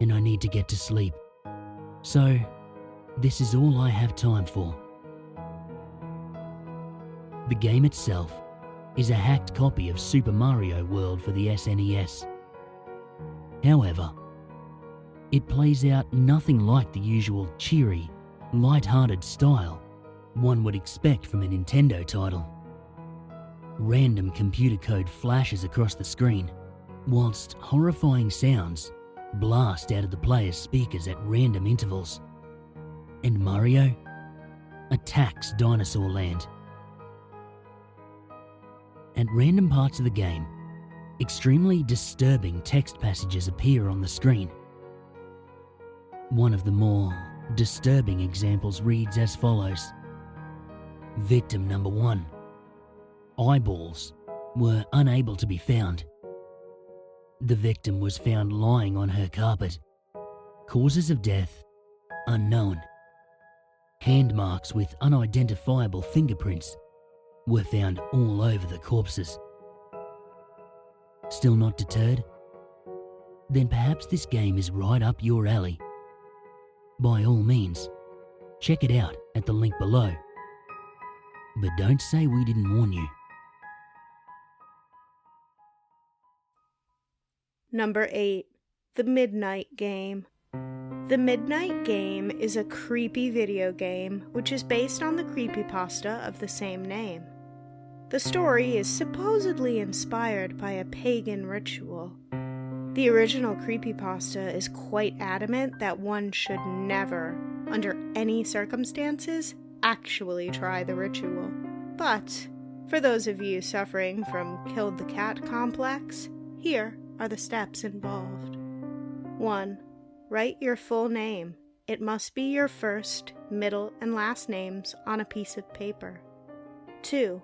and I need to get to sleep. So, this is all I have time for. The game itself is a hacked copy of Super Mario World for the SNES. However, it plays out nothing like the usual cheery, light-hearted style one would expect from a Nintendo title. Random computer code flashes across the screen, whilst horrifying sounds blast out of the player's speakers at random intervals. And Mario attacks Dinosaur Land. At random parts of the game, extremely disturbing text passages appear on the screen. One of the more disturbing examples reads as follows. Victim number 1. Eyeballs were unable to be found. The victim was found lying on her carpet. Causes of death unknown. Hand marks with unidentifiable fingerprints were found all over the corpses. Still not deterred? Then perhaps this game is right up your alley. By all means, check it out at the link below. But don't say we didn't warn you. Number 8. The Midnight Game. The Midnight Game is a creepy video game which is based on the creepypasta of the same name. The story is supposedly inspired by a pagan ritual. The original creepypasta is quite adamant that one should never, under any circumstances, actually try the ritual. But, for those of you suffering from killed the cat complex, here are the steps involved. 1. Write your full name. It must be your first, middle, and last names on a piece of paper. 2.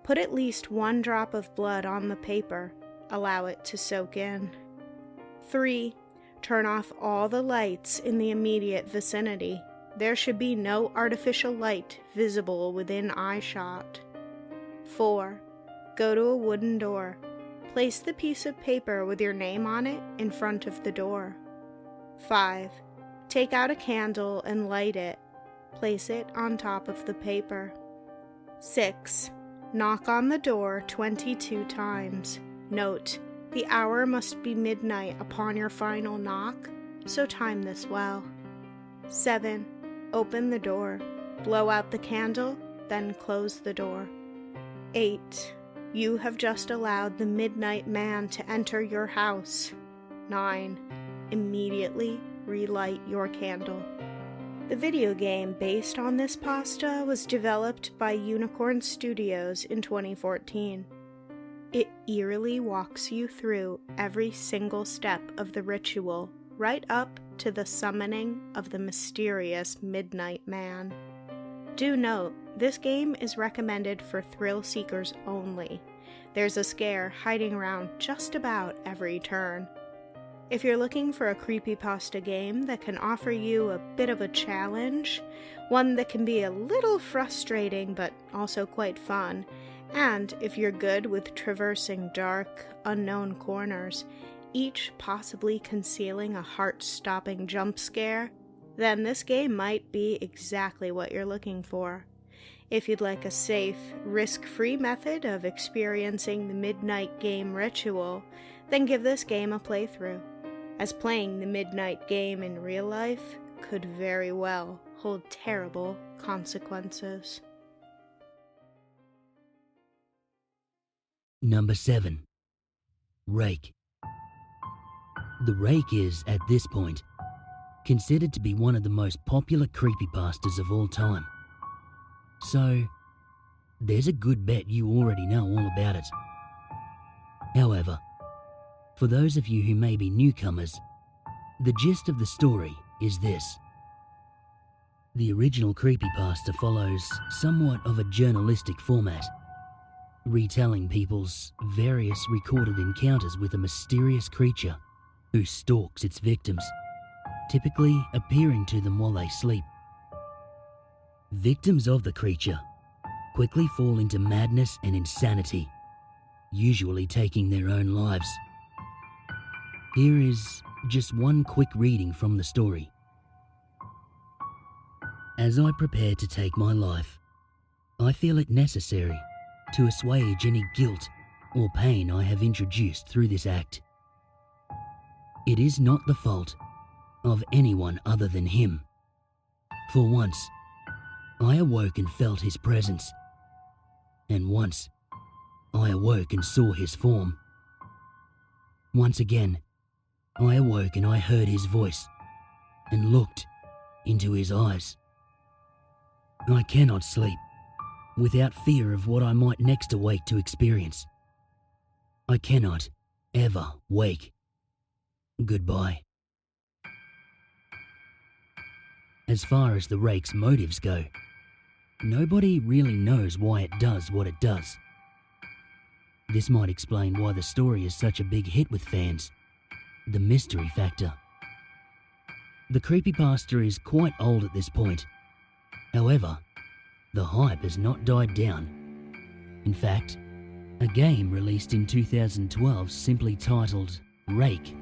Put at least 1 drop of blood on the paper. Allow it to soak in. 3. Turn off all the lights in the immediate vicinity. There should be no artificial light visible within eyeshot. 4. Go to a wooden door. Place the piece of paper with your name on it in front of the door. 5. Take out a candle and light it. Place it on top of the paper. 6. Knock on the door 22 times. Note, the hour must be midnight upon your final knock, so time this well. 7. Open the door. Blow out the candle, then close the door. 8. You have just allowed the midnight man to enter your house. 9. Immediately relight your candle. The video game based on this pasta was developed by Unicorn Studios in 2014. It eerily walks you through every single step of the ritual, right up to the summoning of the mysterious Midnight Man. Do note, this game is recommended for thrill seekers only. There's a scare hiding around just about every turn. If you're looking for a creepypasta game that can offer you a bit of a challenge, one that can be a little frustrating but also quite fun, and if you're good with traversing dark, unknown corners, each possibly concealing a heart-stopping jump scare, then this game might be exactly what you're looking for. If you'd like a safe, risk-free method of experiencing the midnight game ritual, then give this game a playthrough, as playing the midnight game in real life could very well hold terrible consequences. Number 7. Rake. The Rake is, at this point, considered to be one of the most popular creepypastas of all time. So, there's a good bet you already know all about it. However, for those of you who may be newcomers, the gist of the story is this. The original creepypasta follows somewhat of a journalistic format, retelling people's various recorded encounters with a mysterious creature who stalks its victims, typically appearing to them while they sleep. Victims of the creature quickly fall into madness and insanity, usually taking their own lives. Here is just one quick reading from the story. As I prepare to take my life, I feel it necessary to assuage any guilt or pain I have introduced through this act. It is not the fault of anyone other than him. For once, I awoke and felt his presence, and once, I awoke and saw his form. Once again, I awoke and I heard his voice and looked into his eyes. I cannot sleep without fear of what I might next awake to experience. I cannot ever wake. Goodbye. As far as the Rake's motives go, nobody really knows why it does what it does. This might explain why the story is such a big hit with fans. The mystery factor. The creepypasta is quite old at this point. However, the hype has not died down. In fact, a game released in 2012 simply titled Rake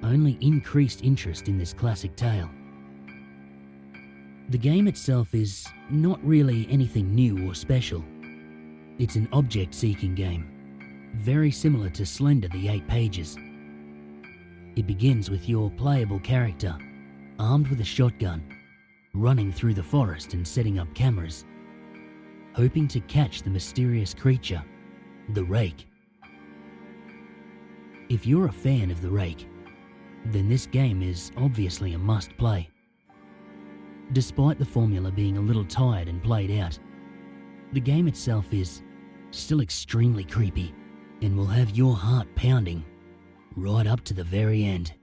only increased interest in this classic tale. The game itself is not really anything new or special. It's an object-seeking game, very similar to Slender the 8 Pages. It begins with your playable character, armed with a shotgun, running through the forest and setting up cameras, hoping to catch the mysterious creature, the Rake. If you're a fan of the Rake, then this game is obviously a must-play. Despite the formula being a little tired and played out, the game itself is still extremely creepy and will have your heart pounding right up to the very end.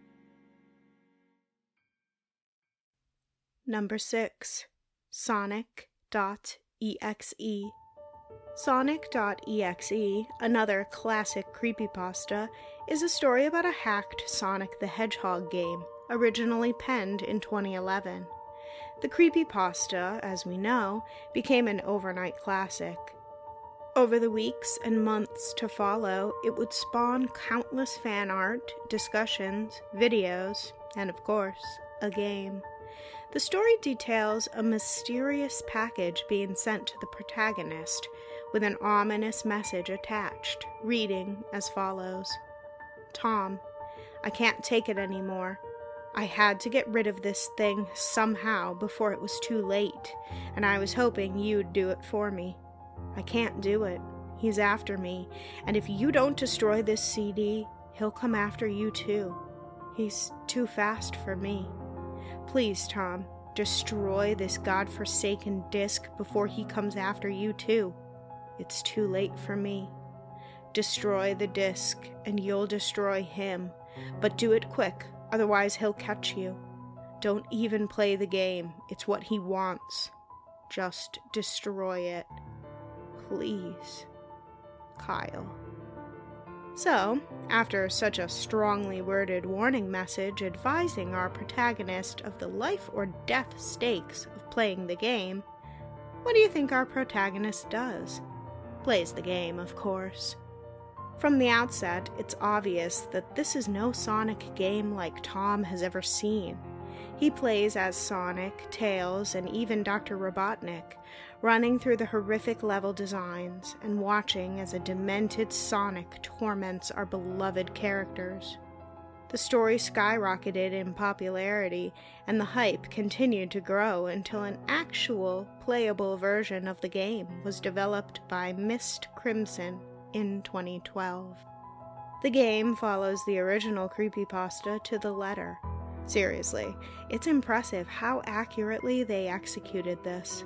Number 6. Sonic.exe. Sonic.exe, another classic creepypasta, is a story about a hacked Sonic the Hedgehog game, originally penned in 2011. The creepypasta, as we know, became an overnight classic. Over the weeks and months to follow, it would spawn countless fan art, discussions, videos, and of course, a game. The story details a mysterious package being sent to the protagonist, with an ominous message attached, reading as follows. Tom, I can't take it anymore. I had to get rid of this thing somehow before it was too late, and I was hoping you'd do it for me. I can't do it. He's after me, and if you don't destroy this CD, he'll come after you too. He's too fast for me. Please, Tom, Destroy this godforsaken disc before he comes after you too. It's too late for me. Destroy the disc, and you'll destroy him. But do it quick, otherwise he'll catch you. Don't even play the game. It's what he wants. Just destroy it. Please. Kyle. So, after such a strongly worded warning message advising our protagonist of the life or death stakes of playing the game, what do you think our protagonist does? Plays the game, of course. From the outset, it's obvious that this is no Sonic game like Tom has ever seen. He plays as Sonic, Tails, and even Dr. Robotnik, running through the horrific level designs and watching as a demented Sonic torments our beloved characters. The story skyrocketed in popularity, and the hype continued to grow until an actual playable version of the game was developed by Mist Crimson in 2012. The game follows the original creepypasta to the letter. Seriously, it's impressive how accurately they executed this.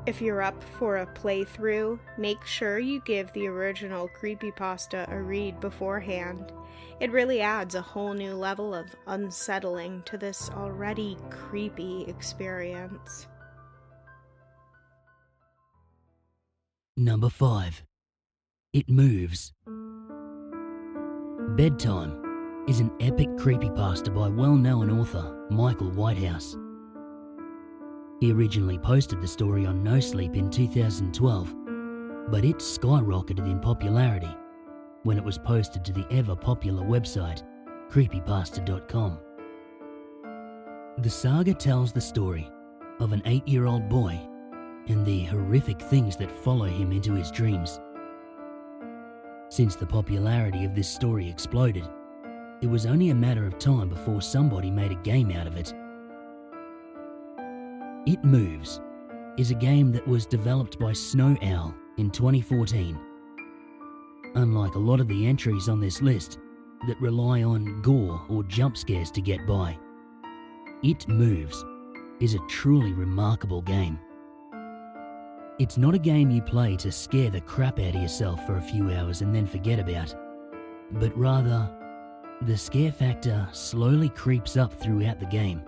If you're up for a playthrough, make sure you give the original creepypasta a read beforehand. It really adds a whole new level of unsettling to this already creepy experience. Number 5. It Moves. Bedtime is an epic creepypasta by well-known author Michael Whitehouse. He originally posted the story on No Sleep in 2012, but it skyrocketed in popularity when it was posted to the ever-popular website creepypasta.com. The saga tells the story of an 8-year-old boy and the horrific things that follow him into his dreams. Since the popularity of this story exploded, it was only a matter of time before somebody made a game out of it. It Moves is a game that was developed by Snow Owl in 2014. Unlike a lot of the entries on this list that rely on gore or jump scares to get by, It Moves is a truly remarkable game. It's not a game you play to scare the crap out of yourself for a few hours and then forget about, but rather, the scare factor slowly creeps up throughout the game,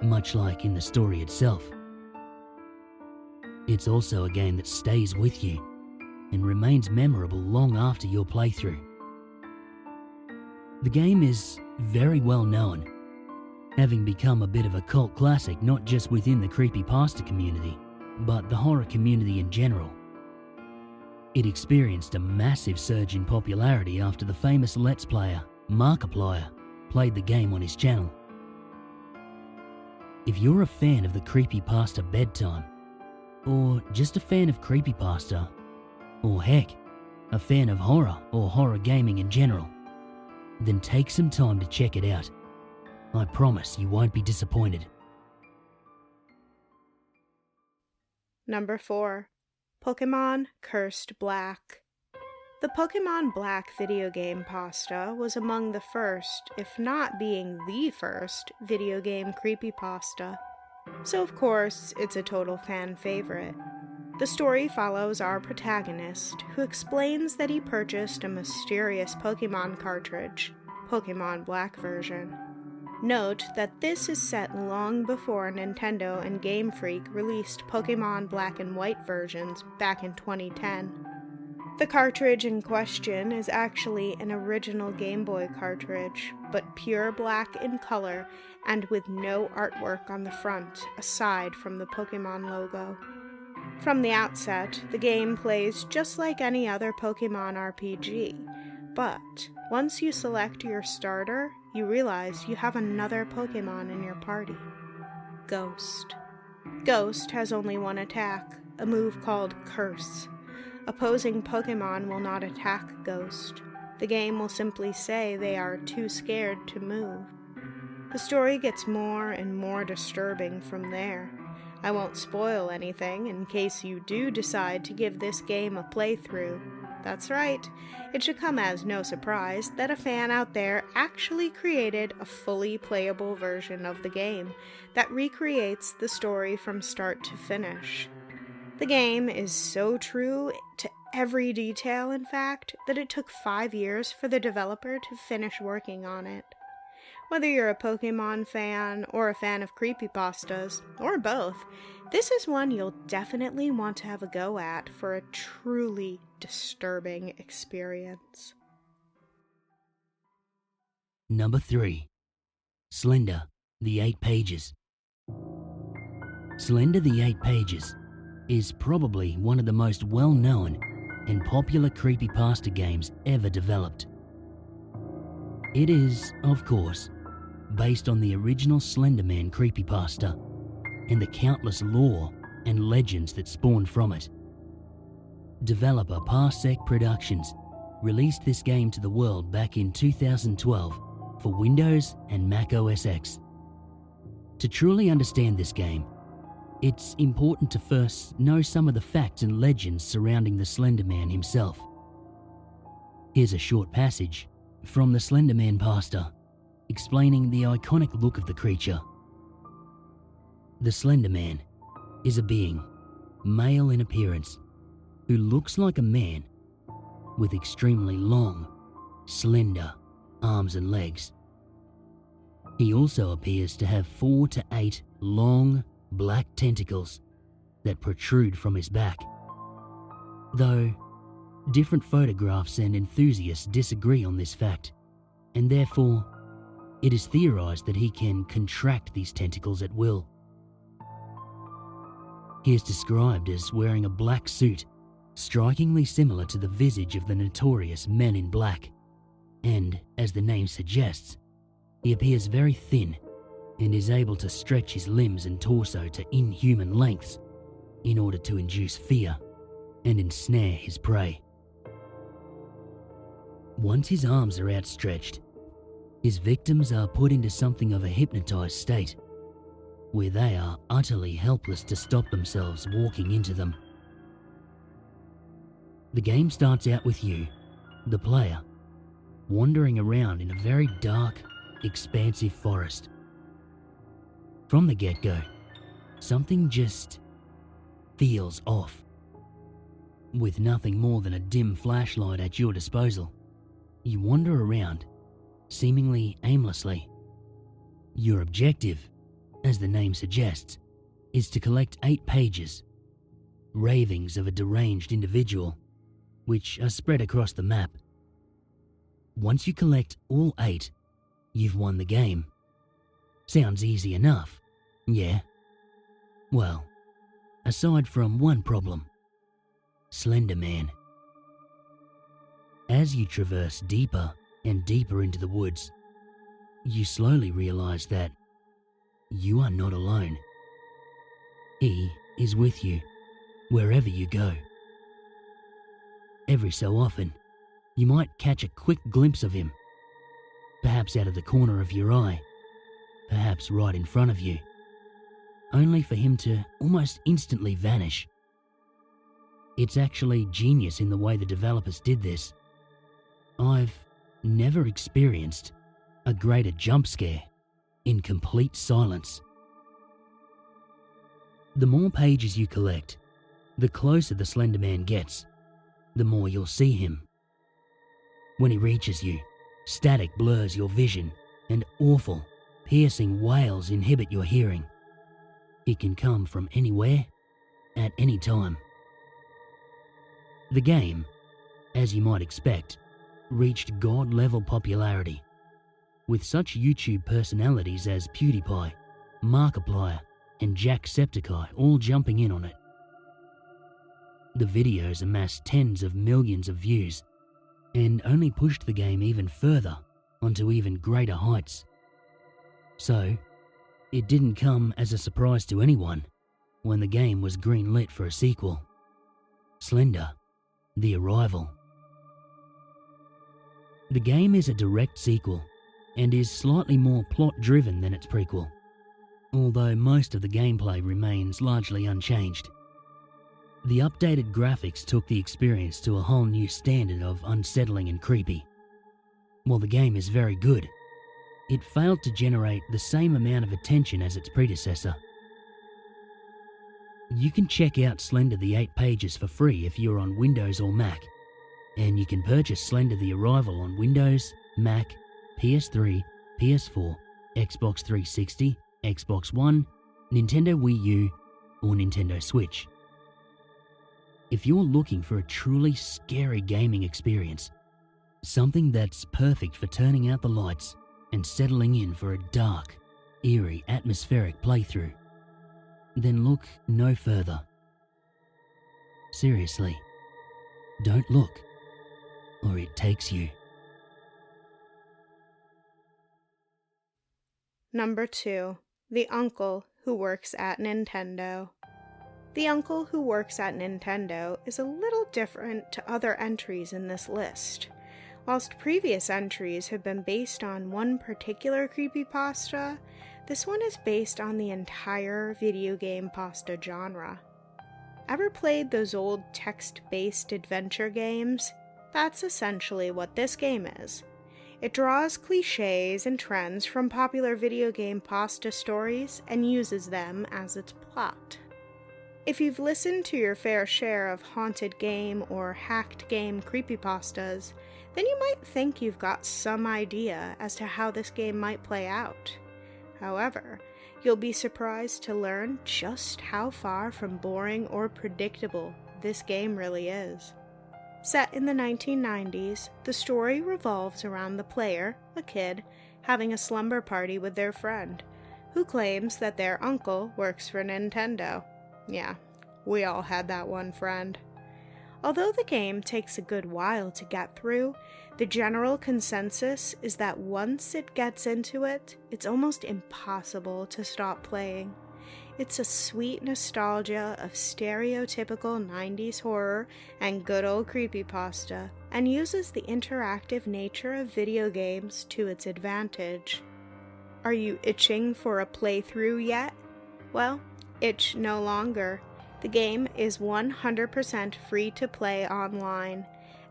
much like in the story itself. It's also a game that stays with you and remains memorable long after your playthrough. The game is very well known, having become a bit of a cult classic not just within the creepypasta community, but the horror community in general. It experienced a massive surge in popularity after the famous Let's Player, Markiplier, played the game on his channel. If you're a fan of the creepypasta Bedtime, or just a fan of creepypasta, or heck, a fan of horror or horror gaming in general, then take some time to check it out. I promise you won't be disappointed. Number 4. Pokemon Cursed Black. The Pokemon Black video game pasta was among the first, if not being the first, video game creepypasta. So of course, it's a total fan favorite. The story follows our protagonist, who explains that he purchased a mysterious Pokemon cartridge, Pokemon Black version. Note that this is set long before Nintendo and Game Freak released Pokemon Black and White versions back in 2010. The cartridge in question is actually an original Game Boy cartridge, but pure black in color and with no artwork on the front aside from the Pokemon logo. From the outset, the game plays just like any other Pokemon RPG, but once you select your starter, you realize you have another Pokemon in your party. Ghost. Ghost has only one attack, a move called Curse. Opposing Pokemon will not attack Ghost. The game will simply say they are too scared to move. The story gets more and more disturbing from there. I won't spoil anything in case you do decide to give this game a playthrough, That's right. It should come as no surprise that a fan out there actually created a fully playable version of the game that recreates the story from start to finish. The game is so true to every detail, in fact, that it took 5 years for the developer to finish working on it. Whether you're a Pokemon fan or a fan of creepypastas, or both, this is one you'll definitely want to have a go at for a truly disturbing experience. Number 3. Slender, the 8 Pages. Slender the 8 Pages is probably one of the most well-known and popular creepypasta games ever developed. It is, of course, based on the original Slender Man creepypasta and the countless lore and legends that spawned from it. Developer Parsec Productions released this game to the world back in 2012 for Windows and Mac OS X. To truly understand this game, it's important to first know some of the facts and legends surrounding the Slender Man himself. Here's a short passage from the Slender Man pasta explaining the iconic look of the creature. The Slender Man is a being, male in appearance, who looks like a man with extremely long, slender arms and legs. He also appears to have 4 to 8 long, black tentacles that protrude from his back. Though, different photographs and enthusiasts disagree on this fact, and therefore, it is theorized that he can contract these tentacles at will. He is described as wearing a black suit, strikingly similar to the visage of the notorious Men in Black, and, as the name suggests, he appears very thin and is able to stretch his limbs and torso to inhuman lengths in order to induce fear and ensnare his prey. Once his arms are outstretched, his victims are put into something of a hypnotized state, where they are utterly helpless to stop themselves walking into them. The game starts out with you, the player, wandering around in a very dark, expansive forest. From the get-go, something just feels off. With nothing more than a dim flashlight at your disposal, you wander around, seemingly aimlessly. Your objective, as the name suggests, is to collect 8 pages, ravings of a deranged individual, which are spread across the map. Once you collect all 8, you've won the game. Sounds easy enough, yeah? Well, aside from one problem: Slender Man. As you traverse deeper and deeper into the woods, you slowly realize that you are not alone. He is with you, wherever you go. Every so often, you might catch a quick glimpse of him, perhaps out of the corner of your eye, perhaps right in front of you, only for him to almost instantly vanish. It's actually genius in the way the developers did this. I've never experienced a greater jump scare in complete silence. The more pages you collect, the closer the Slender Man gets, the more you'll see him. When he reaches you, static blurs your vision and awful, piercing wails inhibit your hearing. He can come from anywhere, at any time. The game, as you might expect, reached god-level popularity, with such YouTube personalities as PewDiePie, Markiplier, and Jacksepticeye all jumping in on it. The videos amassed tens of millions of views, and only pushed the game even further onto even greater heights. So, it didn't come as a surprise to anyone when the game was greenlit for a sequel: Slender: The Arrival. The game is a direct sequel and is slightly more plot-driven than its prequel, although most of the gameplay remains largely unchanged. The updated graphics took the experience to a whole new standard of unsettling and creepy. While the game is very good, it failed to generate the same amount of attention as its predecessor. You can check out Slender the 8 Pages for free if you're on Windows or Mac, and you can purchase Slender the Arrival on Windows, Mac, PS3, PS4, Xbox 360, Xbox One, Nintendo Wii U, or Nintendo Switch. If you're looking for a truly scary gaming experience, something that's perfect for turning out the lights and settling in for a dark, eerie, atmospheric playthrough, then look no further. Seriously, don't look, or it takes you. Number 2. The Uncle Who Works at Nintendo. The Uncle Who Works at Nintendo is a little different to other entries in this list. Whilst previous entries have been based on one particular creepypasta, this one is based on the entire video game pasta genre. Ever played those old text-based adventure games? That's essentially what this game is. It draws cliches and trends from popular video game pasta stories and uses them as its plot. If you've listened to your fair share of haunted game or hacked game creepypastas, then you might think you've got some idea as to how this game might play out. However, you'll be surprised to learn just how far from boring or predictable this game really is. Set in the 1990s, the story revolves around the player, a kid, having a slumber party with their friend, who claims that their uncle works for Nintendo. Yeah, we all had that one friend. Although the game takes a good while to get through, the general consensus is that once it gets into it, it's almost impossible to stop playing. It's a sweet nostalgia of stereotypical 90s horror and good old creepypasta, and uses the interactive nature of video games to its advantage. Are you itching for a playthrough yet? Well, itch no longer. The game is 100% free to play online.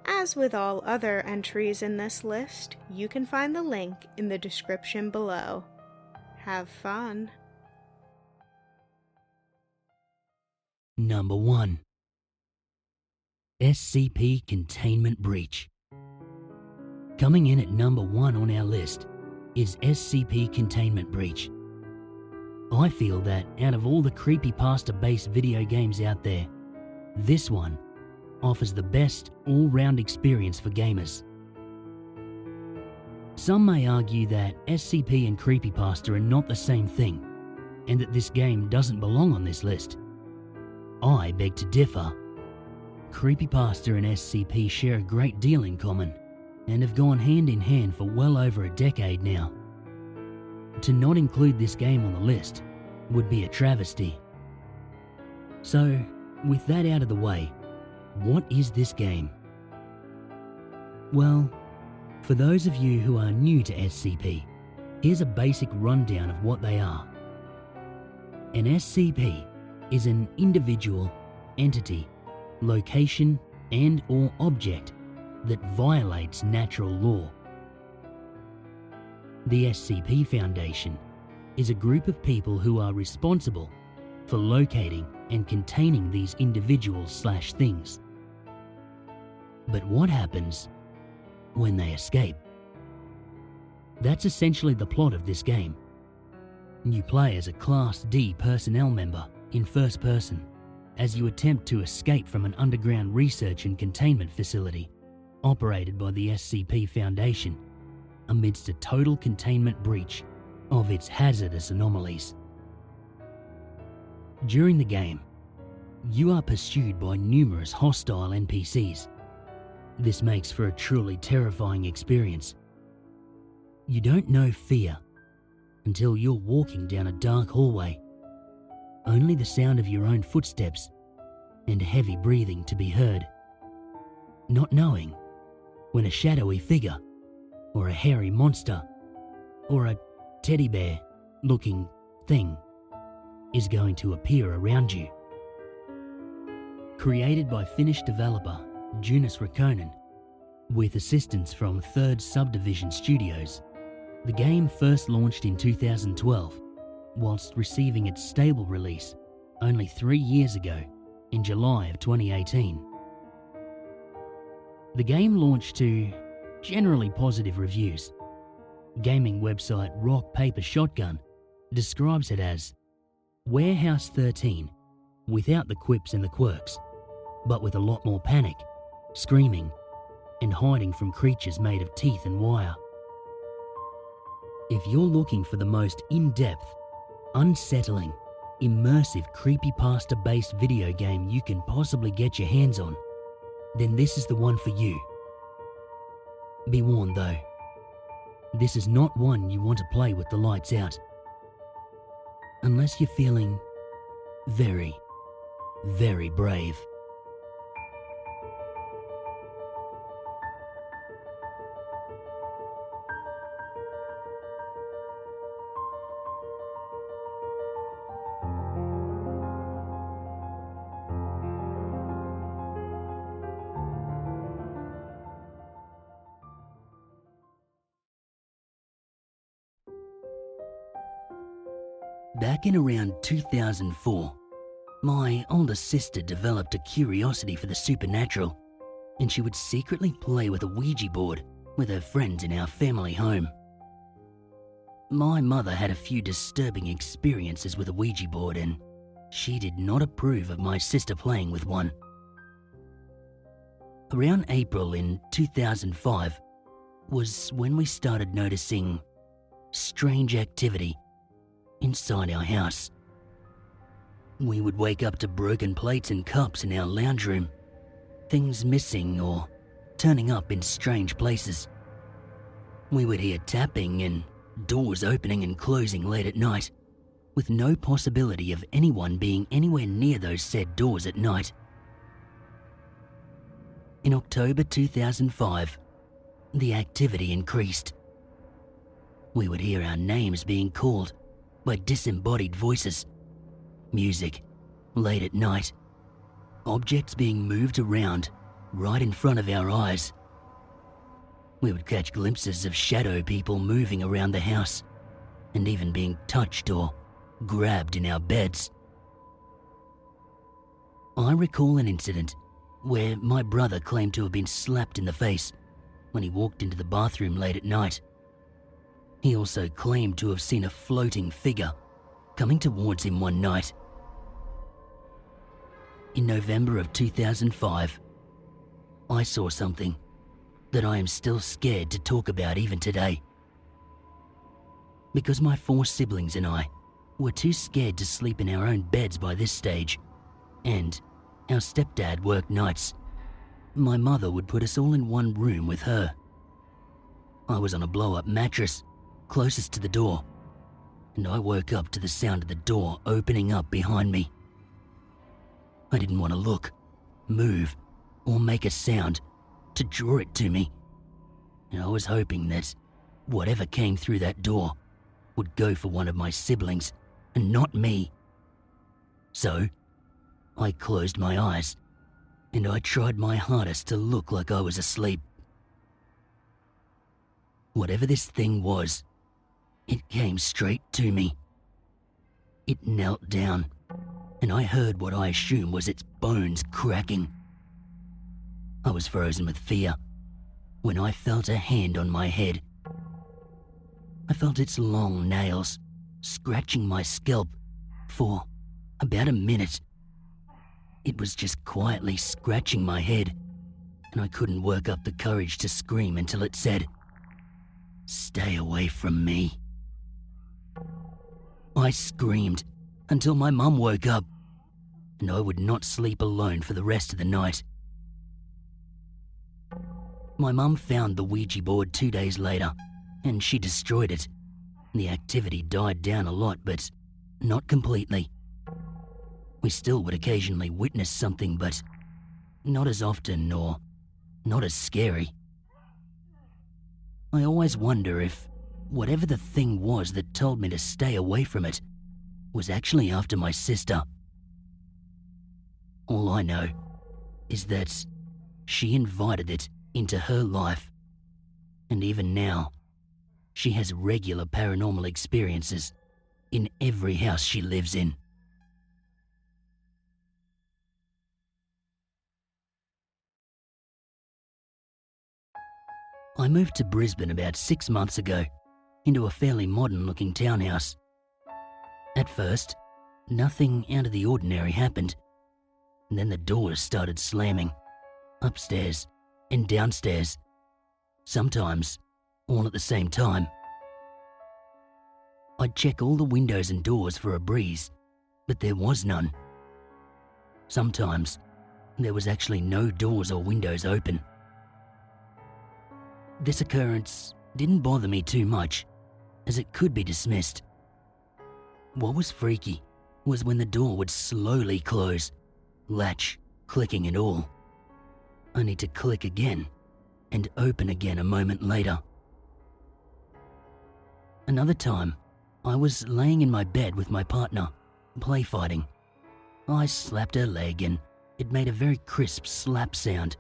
As with all other entries in this list, you can find the link in the description below. Have fun. Number 1. SCP Containment Breach. Coming in at number 1 on our list is SCP Containment Breach. I feel that out of all the creepypasta-based video games out there, this one offers the best all-round experience for gamers. Some may argue that SCP and creepypasta are not the same thing, and that this game doesn't belong on this list. I beg to differ. Creepypasta and SCP share a great deal in common, and have gone hand in hand for well over a decade now. To not include this game on the list would be a travesty. So, with that out of the way, what is this game? Well, for those of you who are new to SCP, here's a basic rundown of what they are. An SCP is an individual, entity, location, and/or object that violates natural law. The SCP Foundation is a group of people who are responsible for locating and containing these individuals/things. But what happens when they escape? That's essentially the plot of this game. You play as a Class D personnel member in first person as you attempt to escape from an underground research and containment facility operated by the SCP Foundation amidst a total containment breach of its hazardous anomalies. During the game, you are pursued by numerous hostile NPCs. This makes for a truly terrifying experience. You don't know fear until you're walking down a dark hallway. Only the sound of your own footsteps and heavy breathing to be heard. Not knowing when a shadowy figure or a hairy monster or a teddy bear looking thing is going to appear around you. Created by Finnish developer Jonas Rakkonen, with assistance from Third Subdivision Studios, the game first launched in 2012, whilst receiving its stable release only 3 years ago, in July of 2018. The game launched to generally positive reviews. Gaming website Rock Paper Shotgun describes it as Warehouse 13 without the quips and the quirks, but with a lot more panic, screaming, and hiding from creatures made of teeth and wire. If you're looking for the most in-depth, unsettling, immersive creepypasta-based video game you can possibly get your hands on, then this is the one for you. Be warned though, this is not one you want to play with the lights out. Unless you're feeling very, very brave. Back in around 2004, my older sister developed a curiosity for the supernatural, and she would secretly play with a Ouija board with her friends in our family home. My mother had a few disturbing experiences with a Ouija board, and she did not approve of my sister playing with one. Around April in 2005 was when we started noticing strange activity inside our house. We would wake up to broken plates and cups in our lounge room, things missing or turning up in strange places. We would hear tapping and doors opening and closing late at night, with no possibility of anyone being anywhere near those said doors at night. In October 2005, the activity increased. We would hear our names being called by disembodied voices, music late at night, objects being moved around right in front of our eyes. We would catch glimpses of shadow people moving around the house and even being touched or grabbed in our beds. I recall an incident where my brother claimed to have been slapped in the face when he walked into the bathroom late at night. He also claimed to have seen a floating figure coming towards him one night. In November of 2005, I saw something that I am still scared to talk about even today. Because my 4 siblings and I were too scared to sleep in our own beds by this stage, and our stepdad worked nights, my mother would put us all in one room with her. I was on a blow-up mattress closest to the door, and I woke up to the sound of the door opening up behind me. I didn't want to look, move, or make a sound to draw it to me, and I was hoping that whatever came through that door would go for one of my siblings and not me. So, I closed my eyes, and I tried my hardest to look like I was asleep. Whatever this thing was, it came straight to me. It knelt down, and I heard what I assumed was its bones cracking. I was frozen with fear when I felt a hand on my head. I felt its long nails scratching my scalp for about a minute. It was just quietly scratching my head, and I couldn't work up the courage to scream until it said, "Stay away from me." I screamed until my mum woke up, and I would not sleep alone for the rest of the night. My mum found the Ouija board 2 days later, and she destroyed it. The activity died down a lot, but not completely. We still would occasionally witness something, but not as often or not as scary. I always wonder if whatever the thing was that told me to stay away from it was actually after my sister. All I know is that she invited it into her life, and even now, she has regular paranormal experiences in every house she lives in. I moved to Brisbane about 6 months ago, into a fairly modern-looking townhouse. At first, nothing out of the ordinary happened, and then the doors started slamming, upstairs and downstairs, sometimes all at the same time. I'd check all the windows and doors for a breeze, but there was none. Sometimes, there was actually no doors or windows open. This occurrence didn't bother me too much, as it could be dismissed. What was freaky was when the door would slowly close, latch clicking and all, only to click again and open again a moment later. Another time, I was laying in my bed with my partner, play fighting. I slapped her leg and it made a very crisp slap sound.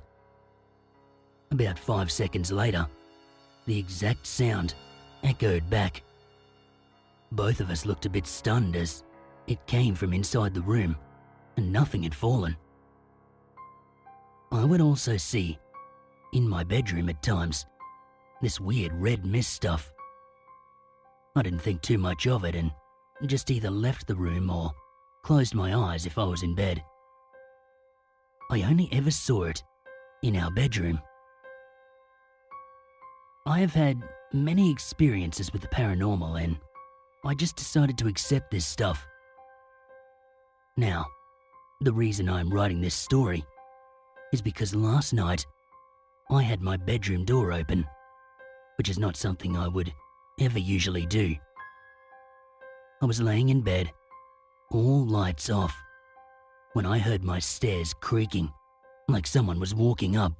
About 5 seconds later, the exact sound echoed back. Both of us looked a bit stunned as it came from inside the room and nothing had fallen. I would also see, in my bedroom at times, this weird red mist stuff. I didn't think too much of it and just either left the room or closed my eyes if I was in bed. I only ever saw it in our bedroom. I have had many experiences with the paranormal and I just decided to accept this stuff. Now, the reason I'm writing this story is because last night I had my bedroom door open, which is not something I would ever usually do. I was laying in bed, all lights off, when I heard my stairs creaking like someone was walking up.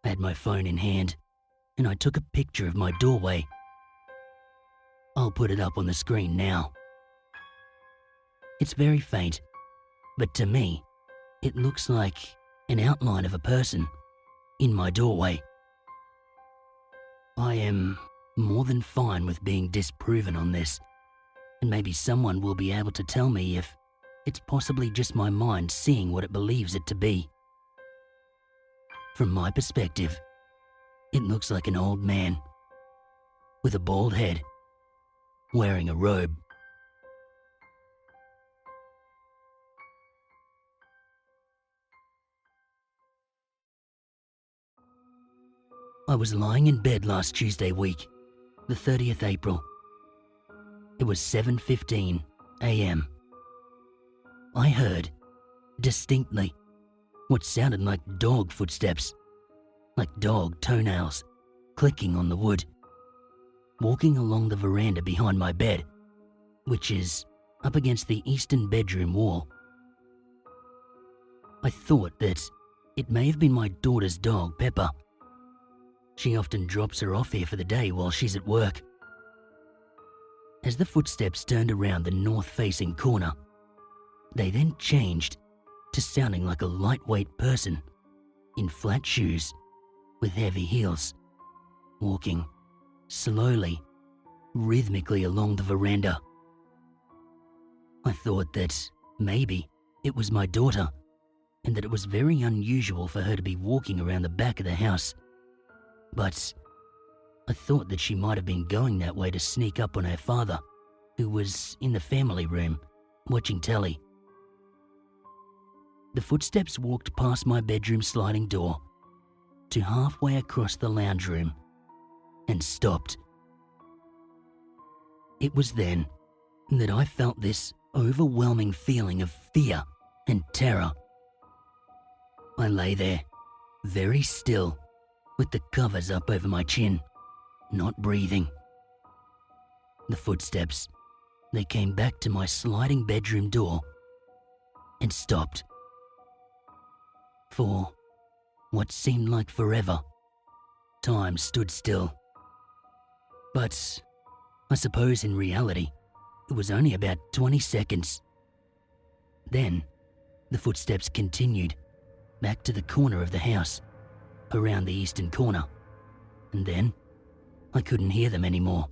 I had my phone in hand and I took a picture of my doorway. I'll put it up on the screen now. It's very faint, but to me, it looks like an outline of a person in my doorway. I am more than fine with being disproven on this, and maybe someone will be able to tell me if it's possibly just my mind seeing what it believes it to be. From my perspective, it looks like an old man with a bald head, wearing a robe. I was lying in bed last Tuesday week, the 30th April. It was 7:15 a.m. I heard, distinctly, what sounded like dog footsteps, like dog toenails, clicking on the wood, walking along the veranda behind my bed, which is up against the eastern bedroom wall. I thought that it may have been my daughter's dog, Pepper. She often drops her off here for the day while she's at work. As the footsteps turned around the north-facing corner, they then changed to sounding like a lightweight person in flat shoes with heavy heels, walking slowly, rhythmically along the veranda. I thought that maybe it was my daughter and that it was very unusual for her to be walking around the back of the house. But I thought that she might have been going that way to sneak up on her father, who was in the family room, watching telly. The footsteps walked past my bedroom sliding door to halfway across the lounge room and stopped. It was then that I felt this overwhelming feeling of fear and terror. I lay there, very still, with the covers up over my chin, not breathing. The footsteps, they came back to my sliding bedroom door and stopped. For what seemed like forever, time stood still. But I suppose in reality, it was only about 20 seconds. Then, the footsteps continued back to the corner of the house, around the eastern corner, and then I couldn't hear them anymore.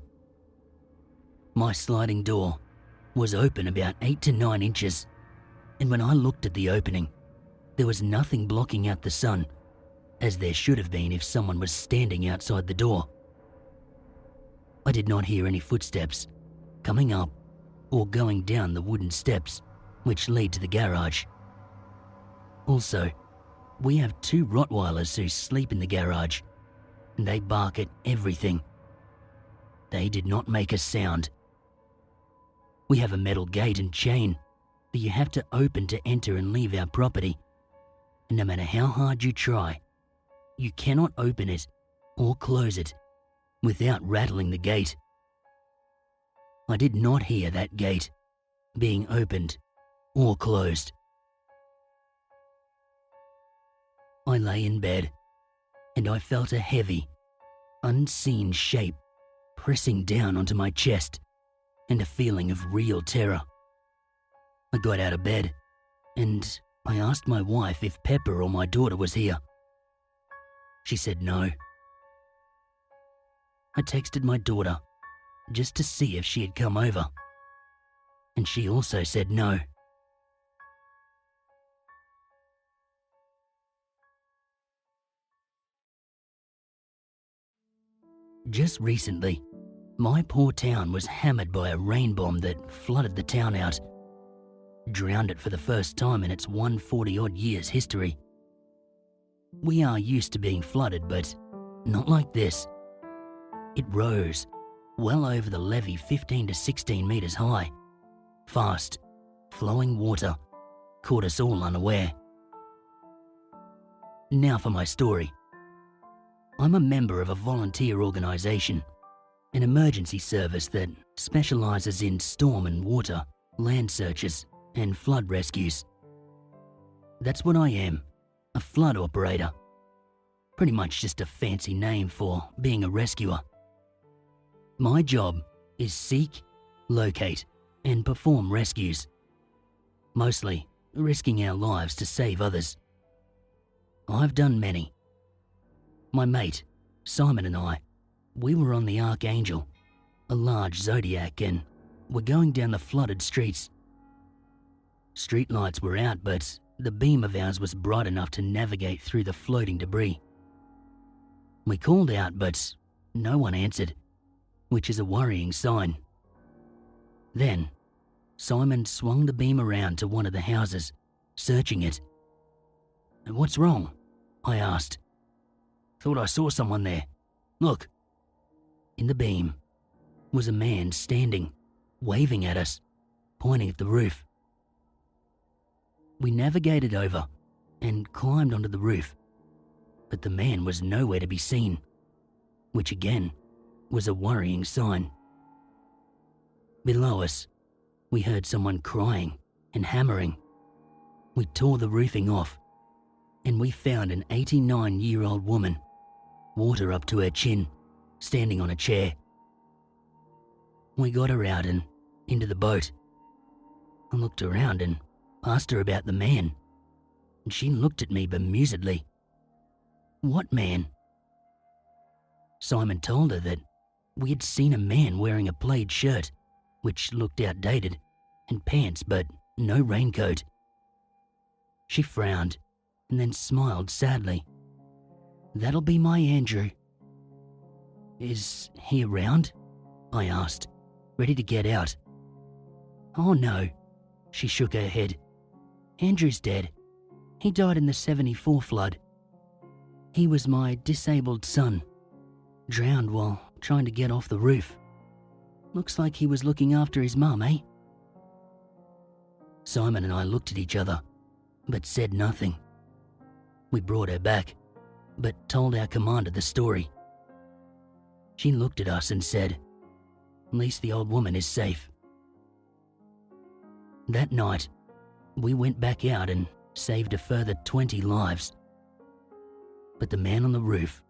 My sliding door was open about 8 to 9 inches, and when I looked at the opening, there was nothing blocking out the sun, as there should have been if someone was standing outside the door. I did not hear any footsteps coming up or going down the wooden steps which lead to the garage. Also, we have 2 Rottweilers who sleep in the garage, and they bark at everything. They did not make a sound. We have a metal gate and chain that you have to open to enter and leave our property, and no matter how hard you try, you cannot open it or close it without rattling the gate. I did not hear that gate being opened or closed. I lay in bed and I felt a heavy, unseen shape pressing down onto my chest and a feeling of real terror. I got out of bed and I asked my wife if Pepper or my daughter was here. She said no. I texted my daughter just to see if she had come over, and she also said no. Just recently, my poor town was hammered by a rain bomb that flooded the town out, drowned it for the first time in its 140-odd years history. We are used to being flooded, but not like this. It rose well over the levee 15 to 16 metres high. Fast, flowing water caught us all unaware. Now for my story. I'm a member of a volunteer organisation, an emergency service that specialises in storm and water, land searches and flood rescues. That's what I am, a flood operator. Pretty much just a fancy name for being a rescuer. My job is seek, locate and perform rescues, mostly risking our lives to save others. I've done many. My mate, Simon and I, we were on the Archangel, a large zodiac, and were going down the flooded streets. Street lights were out, but the beam of ours was bright enough to navigate through the floating debris. We called out, but no one answered, which is a worrying sign. Then, Simon swung the beam around to one of the houses, searching it. "What's wrong?" I asked. "Thought I saw someone there. Look." In the beam was a man standing, waving at us, pointing at the roof. We navigated over and climbed onto the roof, but the man was nowhere to be seen, which again was a worrying sign. Below us, we heard someone crying and hammering. We tore the roofing off, and we found an 89-year-old woman, water up to her chin, standing on a chair. We got her out and into the boat. I looked around and asked her about the man, and she looked at me bemusedly. "What man?" Simon told her that we had seen a man wearing a plaid shirt, which looked outdated, and pants but no raincoat. She frowned and then smiled sadly. "That'll be my Andrew." "Is he around?" I asked, ready to get out. "Oh no," she shook her head. "Andrew's dead. He died in the 74 flood. He was my disabled son, drowned while trying to get off the roof. Looks like he was looking after his mum, eh?" Simon and I looked at each other, but said nothing. We brought her back, but told our commander the story. She looked at us and said, "At least the old woman is safe." That night, we went back out and saved a further 20 lives. But the man on the roof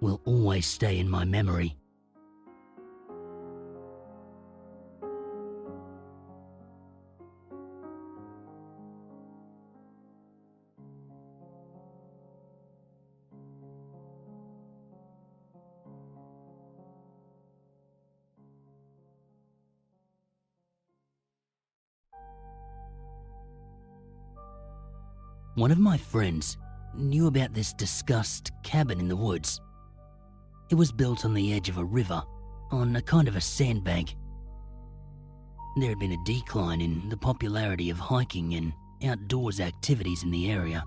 will always stay in my memory. One of my friends knew about this discussed cabin in the woods. It was built on the edge of a river, on a kind of a sandbank. There had been a decline in the popularity of hiking and outdoors activities in the area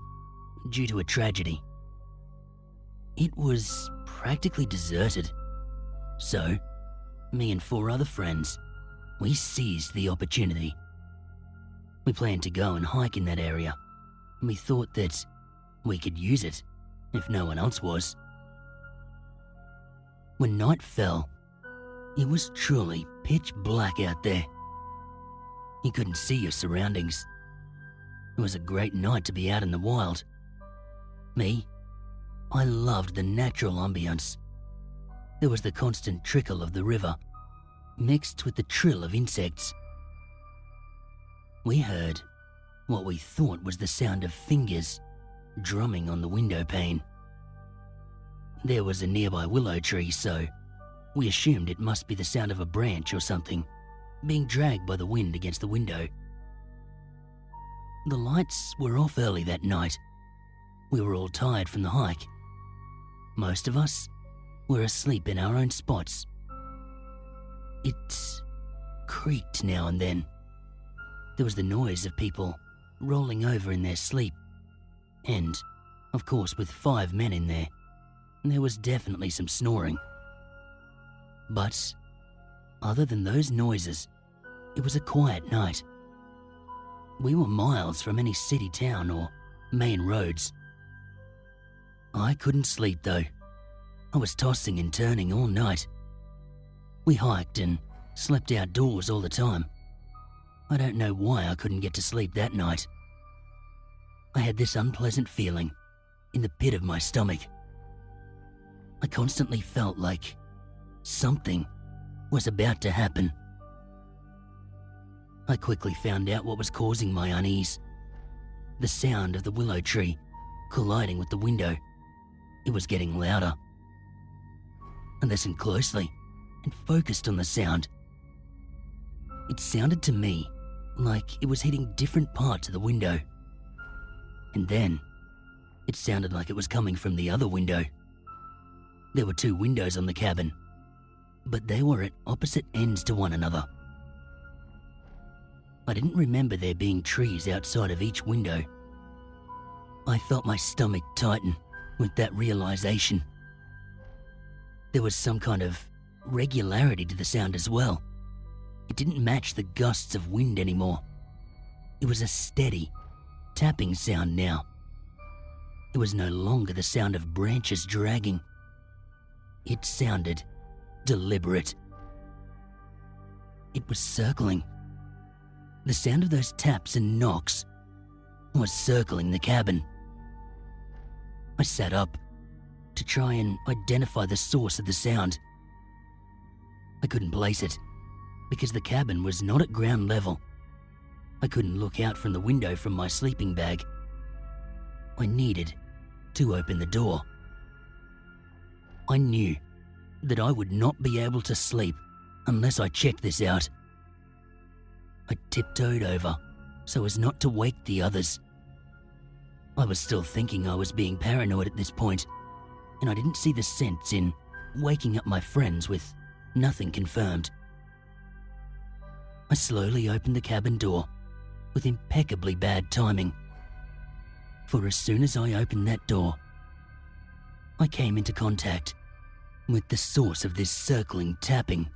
due to a tragedy. It was practically deserted. So, me and 4 other friends, we seized the opportunity. We planned to go and hike in that area, and we thought that we could use it if no one else was. When night fell, it was truly pitch black out there. You couldn't see your surroundings. It was a great night to be out in the wild. Me, I loved the natural ambience. There was the constant trickle of the river, mixed with the trill of insects. We heard what we thought was the sound of fingers drumming on the window pane. There was a nearby willow tree, so we assumed it must be the sound of a branch or something being dragged by the wind against the window. The lights were off early that night. We were all tired from the hike. Most of us were asleep in our own spots. It creaked now and then. There was the noise of people rolling over in their sleep. And, of course, with 5 men in there was definitely some snoring. But, other than those noises, it was a quiet night. We were miles from any city, town, or main roads. I couldn't sleep though. I was tossing and turning all night. We hiked and slept outdoors all the time. I don't know why I couldn't get to sleep that night. I had this unpleasant feeling in the pit of my stomach. I constantly felt like something was about to happen. I quickly found out what was causing my unease. The sound of the willow tree colliding with the window. It was getting louder. I listened closely and focused on the sound. It sounded to me like it was hitting different parts of the window. And then, it sounded like it was coming from the other window. There were 2 windows on the cabin, but they were at opposite ends to one another. I didn't remember there being trees outside of each window. I felt my stomach tighten with that realization. There was some kind of regularity to the sound as well. It didn't match the gusts of wind anymore. It was a steady, tapping sound now. It was no longer the sound of branches dragging. It sounded deliberate. It was circling. The sound of those taps and knocks was circling the cabin. I sat up to try and identify the source of the sound. I couldn't place it because the cabin was not at ground level. I couldn't look out from the window from my sleeping bag. I needed to open the door. I knew that I would not be able to sleep unless I checked this out. I tiptoed over so as not to wake the others. I was still thinking I was being paranoid at this point, and I didn't see the sense in waking up my friends with nothing confirmed. I slowly opened the cabin door with impeccably bad timing. For as soon as I opened that door, I came into contact with the source of this circling tapping.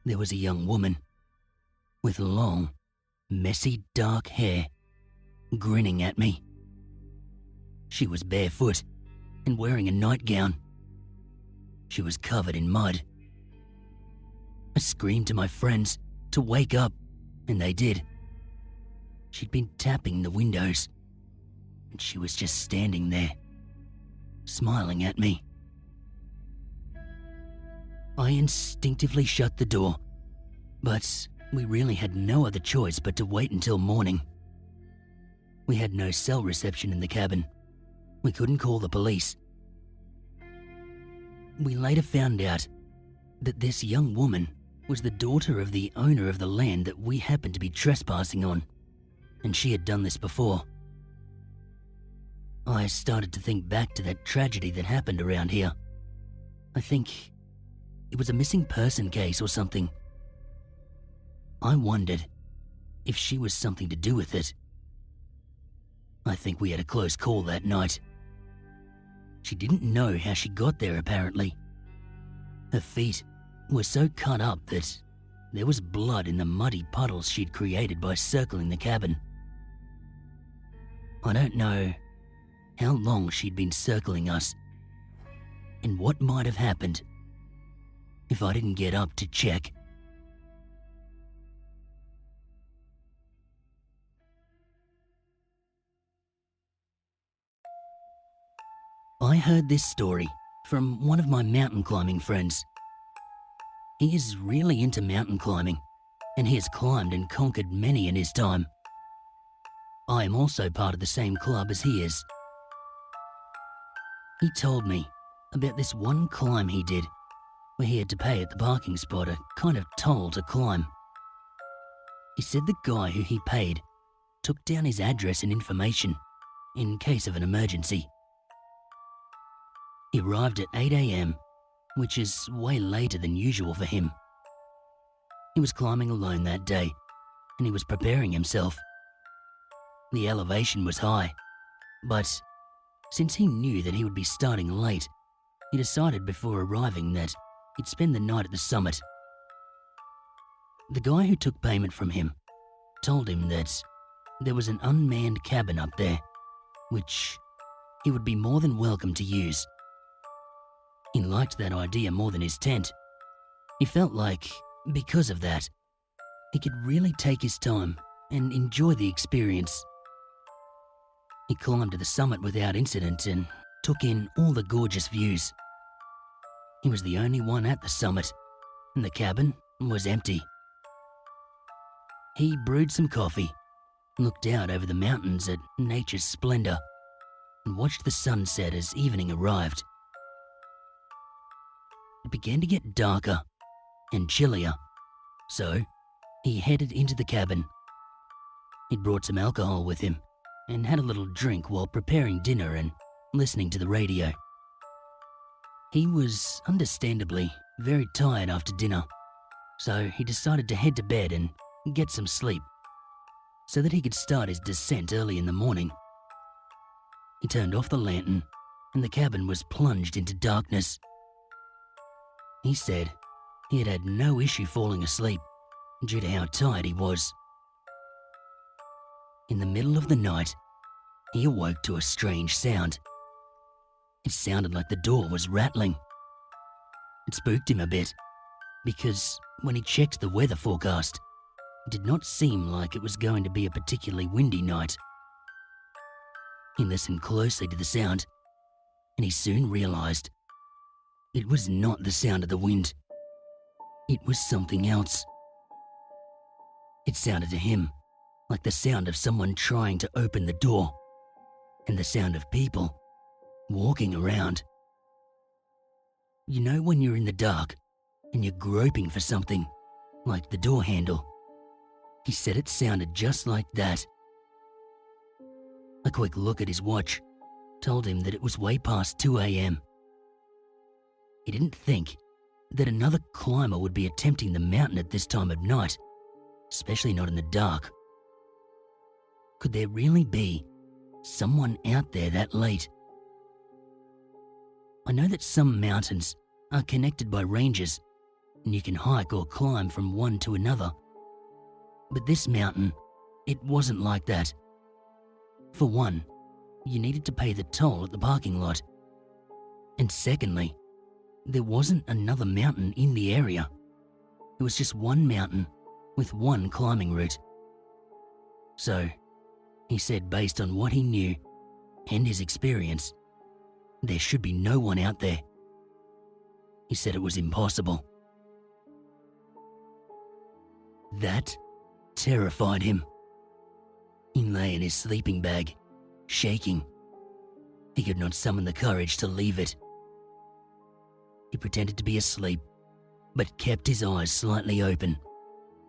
There was a young woman with long, messy dark hair grinning at me. She was barefoot and wearing a nightgown. She was covered in mud. I screamed to my friends to wake up, and they did. She'd been tapping the windows, and she was just standing there, smiling at me. I instinctively shut the door, but we really had no other choice but to wait until morning. We had no cell reception in the cabin. We couldn't call the police. We later found out that this young woman was the daughter of the owner of the land that we happened to be trespassing on. and she had done this before. I started to think back to that tragedy that happened around here. I think it was a missing person case or something. I wondered if she was something to do with it. I think we had a close call that night. She didn't know how she got there, apparently. Her feet were so cut up that there was blood in the muddy puddles she'd created by circling the cabin. I don't know how long she'd been circling us, and what might have happened if I didn't get up to check. I heard this story from one of my mountain climbing friends. He is really into mountain climbing, and he has climbed and conquered many in his time. I am also part of the same club as he is. He told me about this one climb he did, where he had to pay at the parking spot a kind of toll to climb. He said the guy who he paid took down his address and information in case of an emergency. He arrived at 8 a.m, which is way later than usual for him. He was climbing alone that day, and he was preparing himself. The elevation was high, but since he knew that he would be starting late, he decided before arriving that he'd spend the night at the summit. The guy who took payment from him told him that there was an unmanned cabin up there, which he would be more than welcome to use. He liked that idea more than his tent. He felt like, because of that, he could really take his time and enjoy the experience. He climbed to the summit without incident and took in all the gorgeous views. He was the only one at the summit, and the cabin was empty. He brewed some coffee, looked out over the mountains at nature's splendor, and watched the sunset as evening arrived. It began to get darker and chillier, so he headed into the cabin. He'd brought some alcohol with him and had a little drink while preparing dinner and listening to the radio. He was understandably very tired after dinner, so he decided to head to bed and get some sleep so that he could start his descent early in the morning. He turned off the lantern and the cabin was plunged into darkness. He said he had had no issue falling asleep due to how tired he was. In the middle of the night, he awoke to a strange sound. It sounded like the door was rattling. It spooked him a bit, because when he checked the weather forecast, it did not seem like it was going to be a particularly windy night. He listened closely to the sound, and he soon realized it was not the sound of the wind. It was something else. It sounded to him like the sound of someone trying to open the door, and the sound of people walking around. You know when you're in the dark and you're groping for something, like the door handle? He said it sounded just like that. A quick look at his watch told him that it was way past 2 a.m. He didn't think that another climber would be attempting the mountain at this time of night, especially not in the dark. Could there really be someone out there that late? I know that some mountains are connected by ranges, and you can hike or climb from one to another. But this mountain, it wasn't like that. For one, you needed to pay the toll at the parking lot. And secondly, there wasn't another mountain in the area. It was just one mountain with one climbing route. So, he said based on what he knew and his experience, there should be no one out there. He said it was impossible. That terrified him. He lay in his sleeping bag, shaking. He could not summon the courage to leave it. He pretended to be asleep, but kept his eyes slightly open,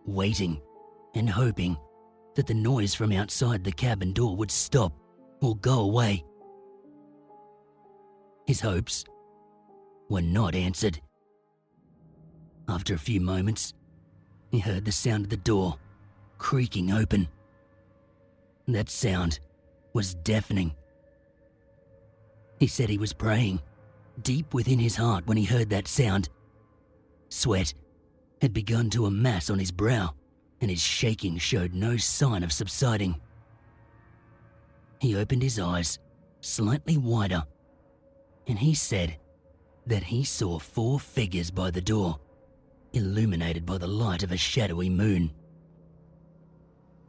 waiting and hoping that the noise from outside the cabin door would stop or go away. His hopes were not answered. After a few moments, he heard the sound of the door creaking open. That sound was deafening. He said he was praying deep within his heart when he heard that sound. Sweat had begun to amass on his brow, and his shaking showed no sign of subsiding. He opened his eyes slightly wider, and he said that he saw 4 figures by the door, illuminated by the light of a shadowy moon.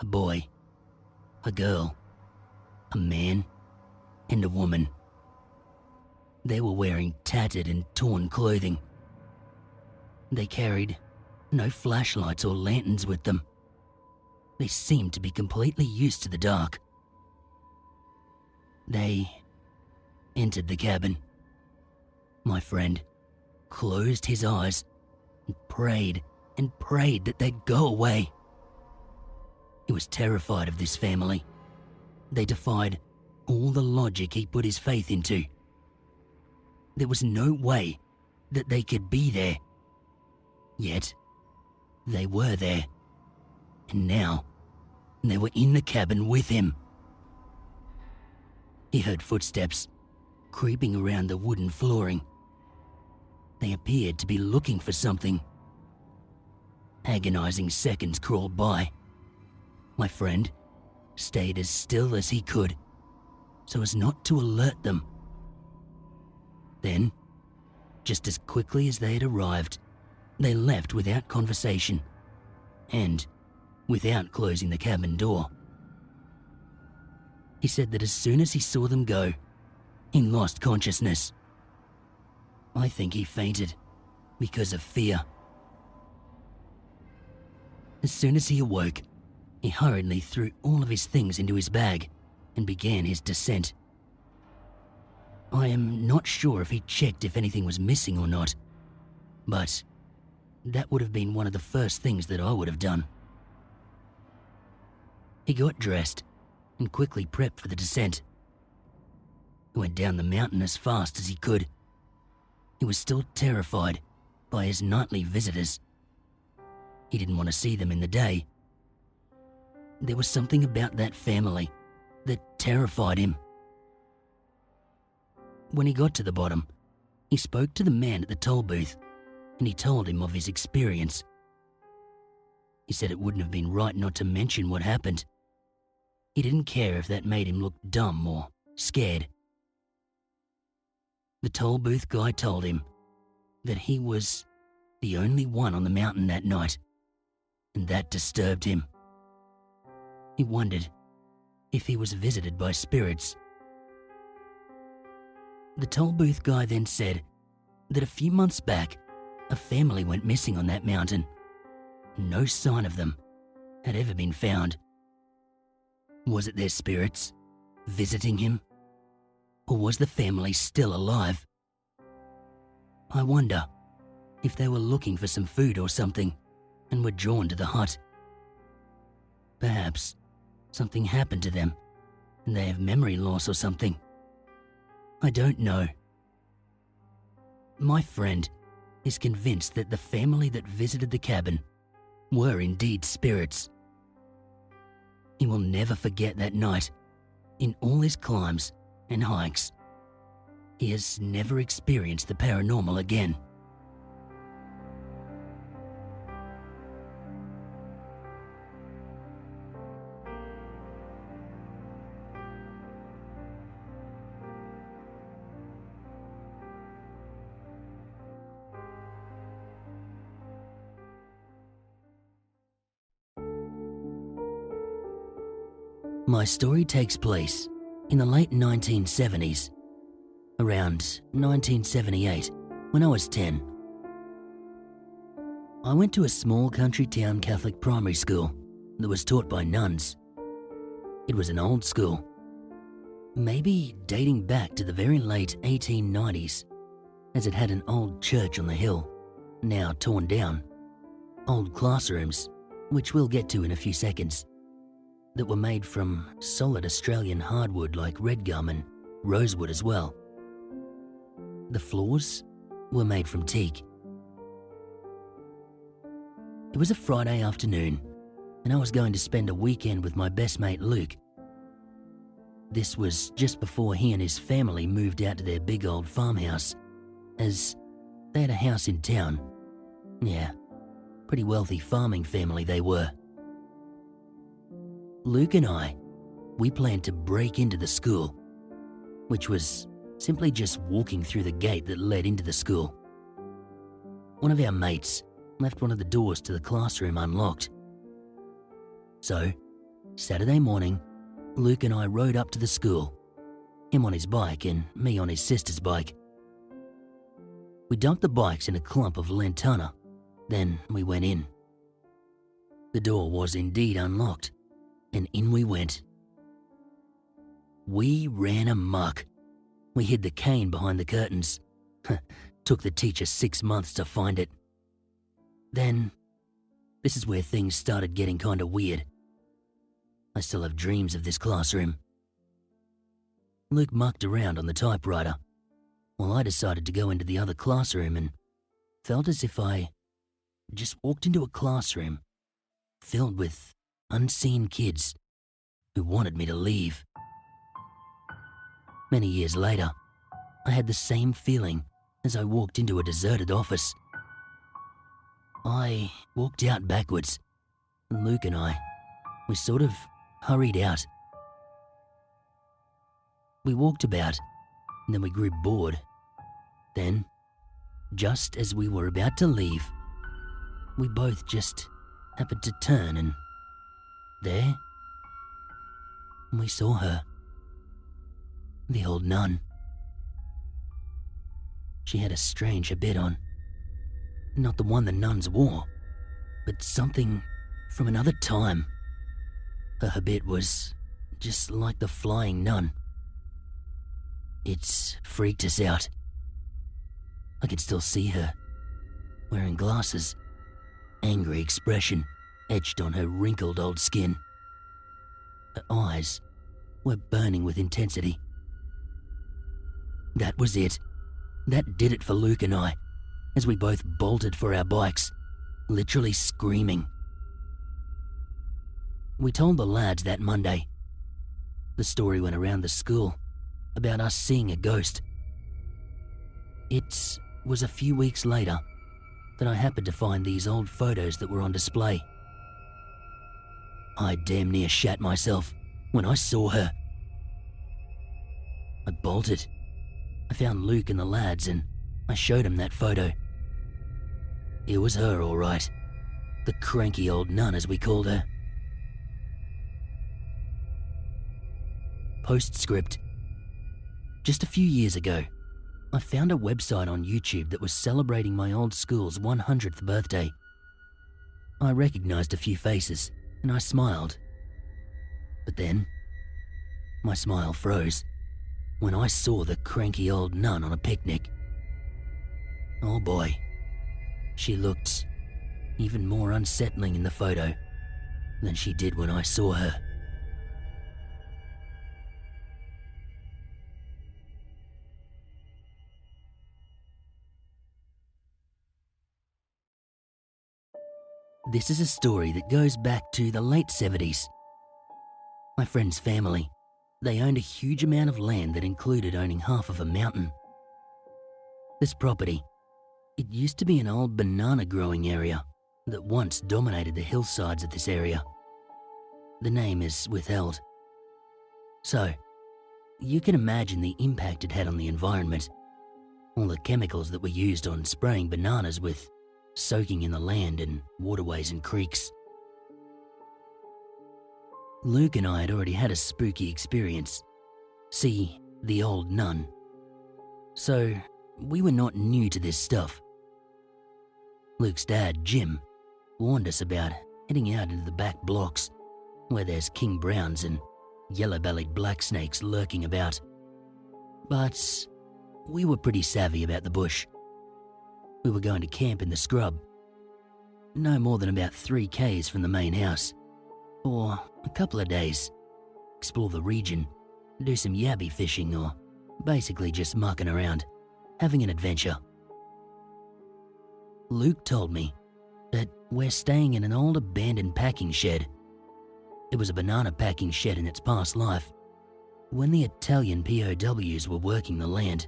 A boy, a girl, a man, and a woman. They were wearing tattered and torn clothing. They carried no flashlights or lanterns with them. They seemed to be completely used to the dark. They entered the cabin. My friend closed his eyes and prayed that they'd go away. He was terrified of this family. They defied all the logic he put his faith into. There was no way that they could be there. Yet, they were there. And now, they were in the cabin with him. He heard footsteps creeping around the wooden flooring. They appeared to be looking for something. Agonizing seconds crawled by. My friend stayed as still as he could, so as not to alert them. Then, just as quickly as they had arrived, they left without conversation and without closing the cabin door. He said that as soon as he saw them go, he lost consciousness. I think he fainted because of fear. As soon as he awoke, he hurriedly threw all of his things into his bag and began his descent. I am not sure if he checked if anything was missing or not, but that would have been one of the first things that I would have done. He got dressed and quickly prepped for the descent. He went down the mountain as fast as he could. He was still terrified by his nightly visitors. He didn't want to see them in the day. There was something about that family that terrified him. When he got to the bottom, he spoke to the man at the toll booth, and he told him of his experience. He said it wouldn't have been right not to mention what happened. He didn't care if that made him look dumb or scared. The toll booth guy told him that he was the only one on the mountain that night, and that disturbed him. He wondered if he was visited by spirits. The toll booth guy then said that a few months back, a family went missing on that mountain. No sign of them had ever been found. Was it their spirits visiting him? Or was the family still alive? I wonder if they were looking for some food or something and were drawn to the hut. Perhaps something happened to them and they have memory loss or something. I don't know. My friend is convinced that the family that visited the cabin were indeed spirits. He will never forget that night. In all his climbs and hikes, he has never experienced the paranormal again. My story takes place in the late 1970s, around 1978, when I was 10. I went to a small country town Catholic primary school that was taught by nuns. It was an old school, maybe dating back to the very late 1890s, as it had an old church on the hill, now torn down, old classrooms, which we'll get to in a few seconds, that were made from solid Australian hardwood like red gum and rosewood as well. The floors were made from teak. It was a Friday afternoon, and I was going to spend a weekend with my best mate Luke. This was just before he and his family moved out to their big old farmhouse, as they had a house in town. Yeah, pretty wealthy farming family they were. Luke and I, we planned to break into the school, which was simply just walking through the gate that led into the school. One of our mates left one of the doors to the classroom unlocked. So, Saturday morning, Luke and I rode up to the school, him on his bike and me on his sister's bike. We dumped the bikes in a clump of lantana, then we went in. The door was indeed unlocked, and in we went. We ran amok. We hid the cane behind the curtains. Took the teacher 6 months to find it. Then, this is where things started getting kinda weird. I still have dreams of this classroom. Luke mucked around on the typewriter, while I decided to go into the other classroom and felt as if I just walked into a classroom filled with unseen kids who wanted me to leave. Many years later, I had the same feeling as I walked into a deserted office. I walked out backwards, and Luke and I, we sort of hurried out. We walked about, and then we grew bored. Then, just as we were about to leave, we both just happened to turn, and there, we saw her. The old nun. She had a strange habit on. Not the one the nuns wore, but something from another time. Her habit was just like the flying nun. It's freaked us out. I can still see her, wearing glasses, angry expression etched on her wrinkled old skin. Her eyes were burning with intensity. That was it. That did it for Luke and I, as we both bolted for our bikes, literally screaming. We told the lads that Monday. The story went around the school about us seeing a ghost. It was a few weeks later that I happened to find these old photos that were on display. I damn near shat myself when I saw her. I bolted. I found Luke and the lads and I showed him that photo. It was her, all right. The cranky old nun, as we called her. Postscript. Just a few years ago, I found a website on YouTube that was celebrating my old school's 100th birthday. I recognized a few faces and I smiled. But then, my smile froze when I saw the cranky old nun on a picnic. Oh boy, she looked even more unsettling in the photo than she did when I saw her. This is a story that goes back to the late 70s. My friend's family, they owned a huge amount of land that included owning half of a mountain. This property, it used to be an old banana growing area that once dominated the hillsides of this area. The name is withheld. So, you can imagine the impact it had on the environment. All the chemicals that were used on spraying bananas with, soaking in the land and waterways and creeks. Luke and I had already had a spooky experience. See, the old nun. So, we were not new to this stuff. Luke's dad, Jim, warned us about heading out into the back blocks where there's king browns and yellow-bellied black snakes lurking about. But we were pretty savvy about the bush. We were going to camp in the scrub, no more than about 3 k's from the main house, or a couple of days, explore the region, do some yabby fishing, or basically just mucking around, having an adventure. Luke told me that we're staying in an old abandoned packing shed. It was a banana packing shed in its past life, when the Italian POWs were working the land.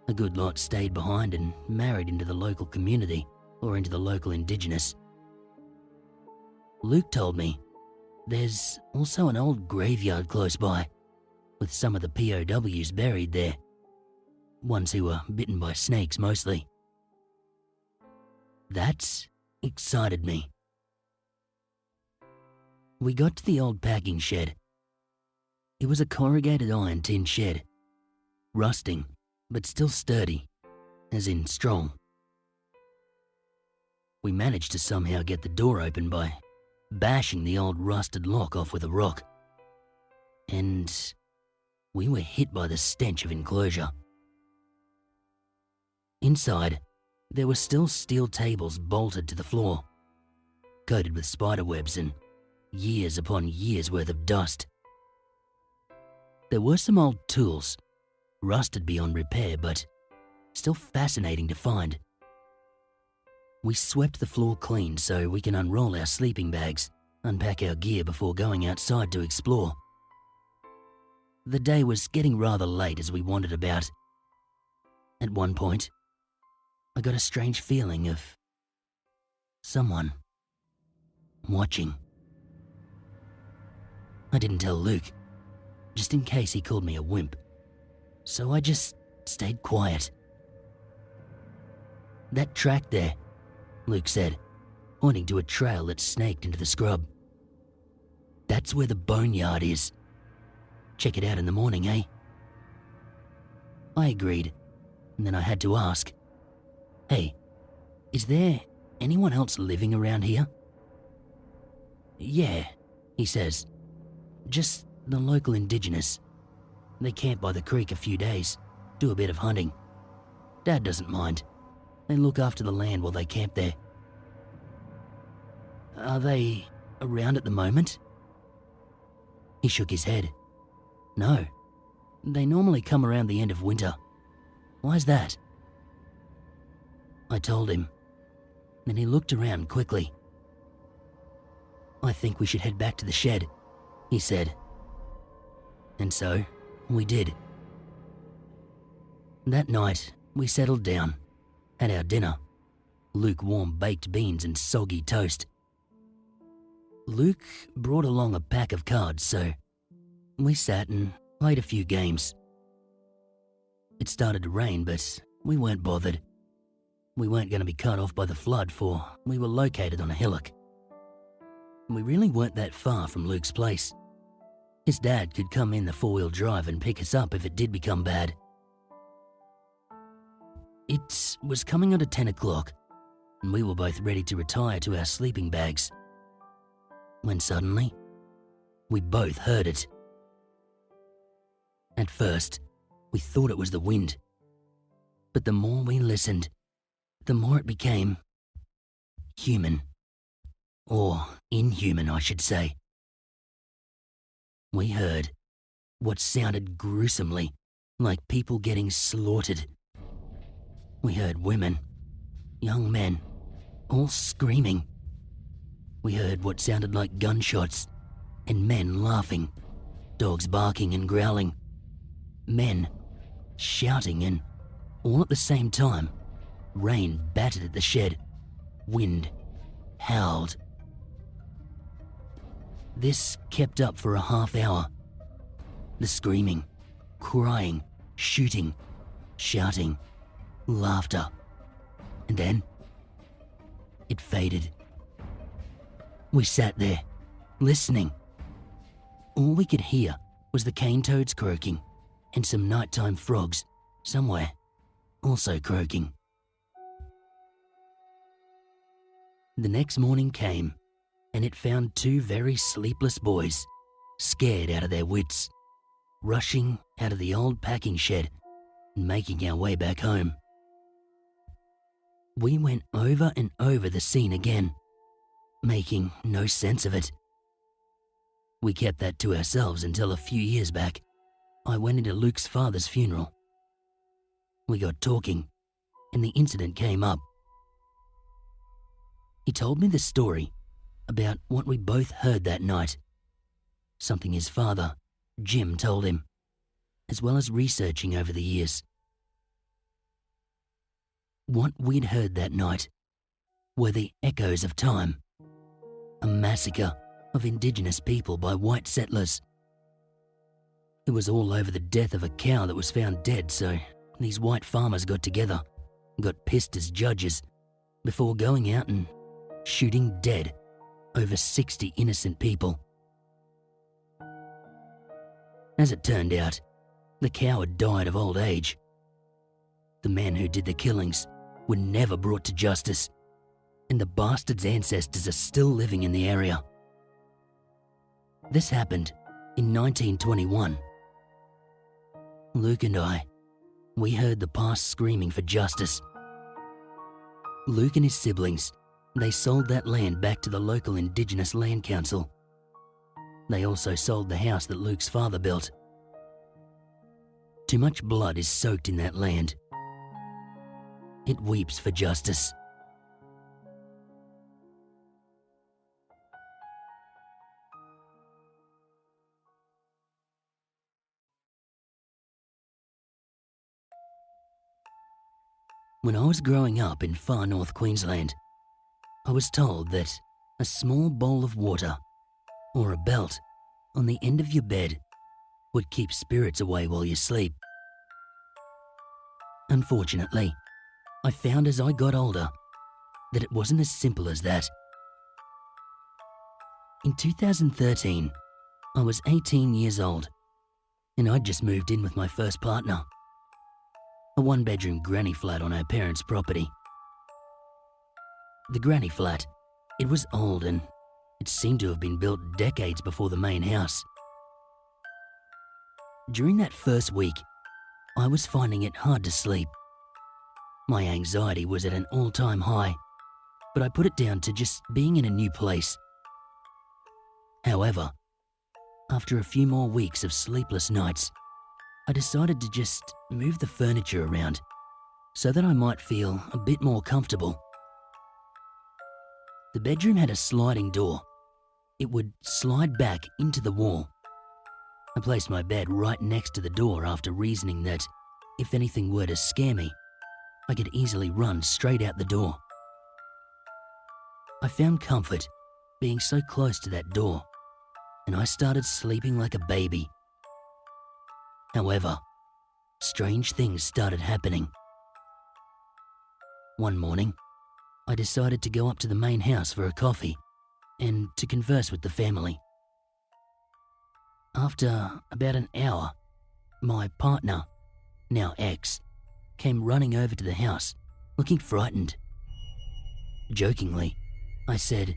A good lot stayed behind and married into the local community or into the local Indigenous. Luke told me there's also an old graveyard close by, with some of the POWs buried there, ones who were bitten by snakes mostly. That excited me. We got to the old packing shed. It was a corrugated iron tin shed, rusting but still sturdy, as in strong. We managed to somehow get the door open by bashing the old rusted lock off with a rock, and we were hit by the stench of enclosure. Inside, there were still steel tables bolted to the floor, coated with spider webs and years upon years worth of dust. There were some old tools, rusted beyond repair, but still fascinating to find. We swept the floor clean so we can unroll our sleeping bags, unpack our gear before going outside to explore. The day was getting rather late as we wandered about. At one point, I got a strange feeling of someone watching. I didn't tell Luke, just in case he called me a wimp, so I just stayed quiet. "That track there," Luke said, pointing to a trail that snaked into the scrub. "That's where the boneyard is. Check it out in the morning, eh?" I agreed, and then I had to ask, "Hey, is there anyone else living around here?" "Yeah," he says, "just the local Indigenous. They camp by the creek a few days, do a bit of hunting. Dad doesn't mind. They look after the land while they camp there." "Are they around at the moment?" He shook his head. "No, they normally come around the end of winter. Why's that?" I told him. Then he looked around quickly. "I think we should head back to the shed," he said. And so, we did. That night, we settled down, had our dinner, lukewarm baked beans and soggy toast. Luke brought along a pack of cards, so we sat and played a few games. It started to rain, but we weren't bothered. We weren't going to be cut off by the flood, for we were located on a hillock. We really weren't that far from Luke's place. His dad could come in the four-wheel drive and pick us up if it did become bad. It was coming on to 10 o'clock, and we were both ready to retire to our sleeping bags, when suddenly, we both heard it. At first, we thought it was the wind, but the more we listened, the more it became human, or inhuman, I should say. We heard what sounded gruesomely like people getting slaughtered. We heard women, young men, all screaming. We heard what sounded like gunshots and men laughing, dogs barking and growling, men shouting, and all at the same time, rain battered at the shed, wind howled. This kept up for a half hour. The screaming, crying, shooting, shouting, laughter. And then, it faded. We sat there, listening. All we could hear was the cane toads croaking and some nighttime frogs somewhere also croaking. The next morning came, and it found two very sleepless boys, scared out of their wits, rushing out of the old packing shed and making our way back home. We went over and over the scene again, making no sense of it. We kept that to ourselves until a few years back, I went into Luke's father's funeral. We got talking, and the incident came up. He told me the story about what we both heard that night, something his father, Jim, told him, as well as researching over the years. What we'd heard that night were the echoes of time, a massacre of Indigenous people by white settlers. It was all over the death of a cow that was found dead, so these white farmers got together and got pissed as judges before going out and shooting dead over 60 innocent people. As it turned out, the cow had died of old age. The men who did the killings were never brought to justice, and the bastard's ancestors are still living in the area. This happened in 1921. Luke and I, we heard the past screaming for justice. Luke and his siblings, they sold that land back to the local Indigenous Land Council. They also sold the house that Luke's father built. Too much blood is soaked in that land. It weeps for justice. When I was growing up in far north Queensland, I was told that a small bowl of water or a belt on the end of your bed would keep spirits away while you sleep. Unfortunately, I found as I got older that it wasn't as simple as that. In 2013, I was 18 years old, and I'd just moved in with my first partner, a one-bedroom granny flat on our parents' property. The granny flat, it was old and it seemed to have been built decades before the main house. During that first week, I was finding it hard to sleep. My anxiety was at an all-time high, but I put it down to just being in a new place. However, after a few more weeks of sleepless nights, I decided to just move the furniture around so that I might feel a bit more comfortable. The bedroom had a sliding door. It would slide back into the wall. I placed my bed right next to the door after reasoning that if anything were to scare me, I could easily run straight out the door. I found comfort being so close to that door, and I started sleeping like a baby. However, strange things started happening. One morning, I decided to go up to the main house for a coffee and to converse with the family. After about an hour, my partner, now ex, came running over to the house, looking frightened. Jokingly, I said,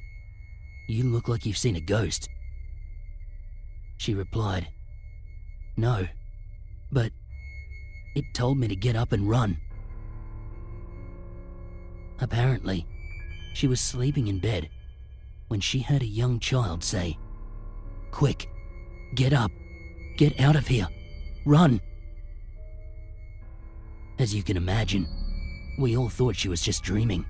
"You look like you've seen a ghost." She replied, "No, but it told me to get up and run." Apparently, she was sleeping in bed when she heard a young child say, "Quick, get up, get out of here, run." As you can imagine, we all thought she was just dreaming.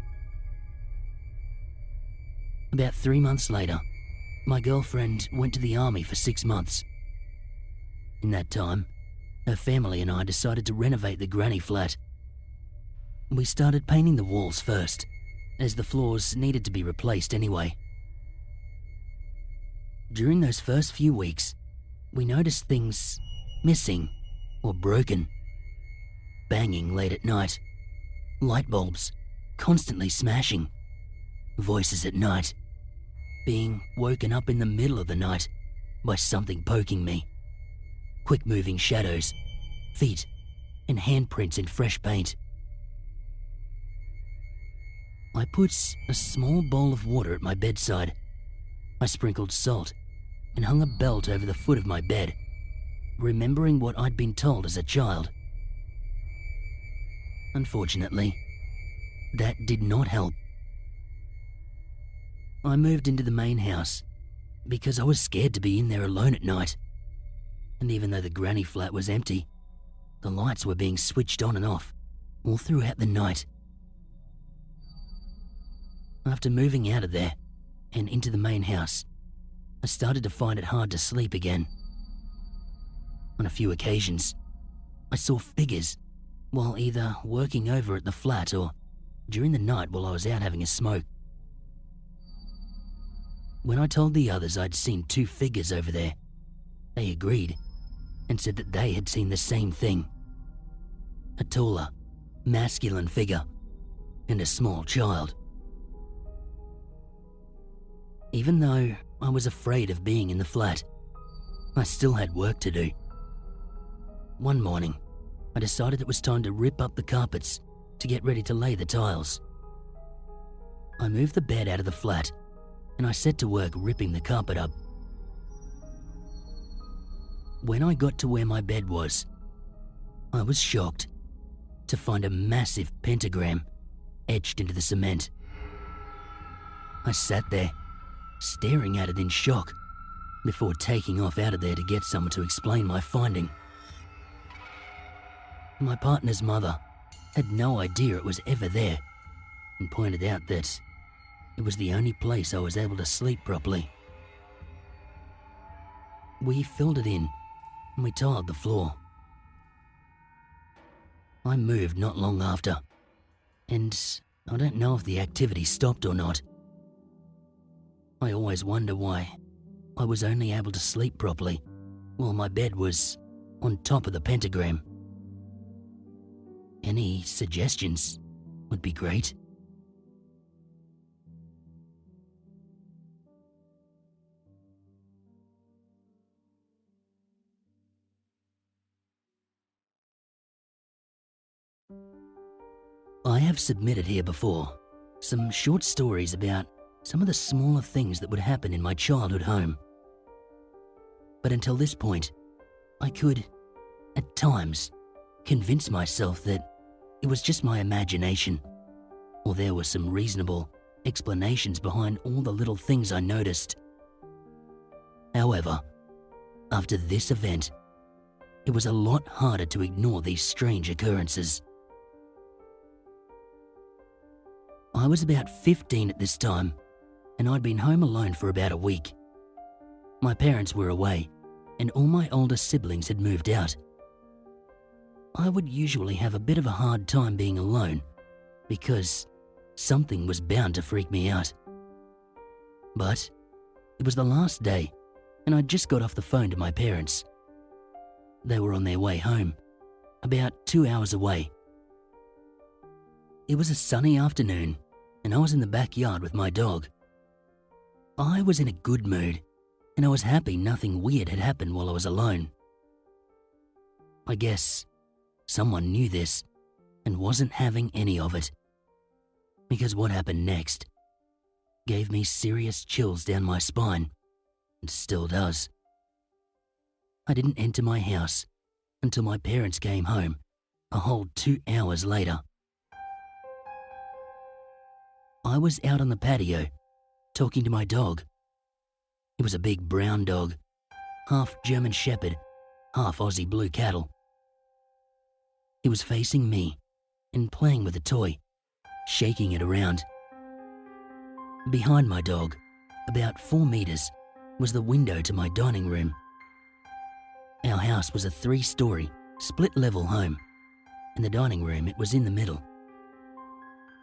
About 3 months later, my girlfriend went to the army for 6 months. In that time, her family and I decided to renovate the granny flat. We started painting the walls first, as the floors needed to be replaced anyway. During those first few weeks, we noticed things missing or broken. Banging late at night, light bulbs constantly smashing, voices at night, being woken up in the middle of the night by something poking me, quick-moving shadows, feet, and handprints in fresh paint. I put a small bowl of water at my bedside. I sprinkled salt and hung a belt over the foot of my bed, remembering what I'd been told as a child. Unfortunately, that did not help. I moved into the main house, because I was scared to be in there alone at night. And even though the granny flat was empty, the lights were being switched on and off all throughout the night. After moving out of there and into the main house, I started to find it hard to sleep again. On a few occasions, I saw figures while either working over at the flat or during the night while I was out having a smoke. When I told the others I'd seen 2 figures over there, they agreed and said that they had seen the same thing. A taller, masculine figure and a small child. Even though I was afraid of being in the flat, I still had work to do. One morning, I decided it was time to rip up the carpets to get ready to lay the tiles. I moved the bed out of the flat and I set to work ripping the carpet up. When I got to where my bed was, I was shocked to find a massive pentagram etched into the cement. I sat there, staring at it in shock, before taking off out of there to get someone to explain my finding. My partner's mother had no idea it was ever there and pointed out that it was the only place I was able to sleep properly. We filled it in and we tiled the floor. I moved not long after, and I don't know if the activity stopped or not. I always wonder why I was only able to sleep properly while my bed was on top of the pentagram. Any suggestions would be great. I have submitted here before some short stories about some of the smaller things that would happen in my childhood home. But until this point, I could, at times, convince myself that it was just my imagination, or there were some reasonable explanations behind all the little things I noticed. However, after this event, it was a lot harder to ignore these strange occurrences. I was about 15 at this time, and I'd been home alone for about a week. My parents were away, and all my older siblings had moved out. I would usually have a bit of a hard time being alone, because something was bound to freak me out. But it was the last day, and I'd just got off the phone to my parents. They were on their way home, about 2 hours away. It was a sunny afternoon, and I was in the backyard with my dog. I was in a good mood, and I was happy nothing weird had happened while I was alone. I guess someone knew this and wasn't having any of it, because what happened next gave me serious chills down my spine, and still does. I didn't enter my house until my parents came home a whole 2 hours later. I was out on the patio talking to my dog. He was a big brown dog, half German Shepherd, half Aussie blue cattle. He was facing me and playing with a toy, shaking it around. Behind my dog, about 4 meters, was the window to my dining room. Our house was a 3-story, split-level home, and the dining room, it was in the middle.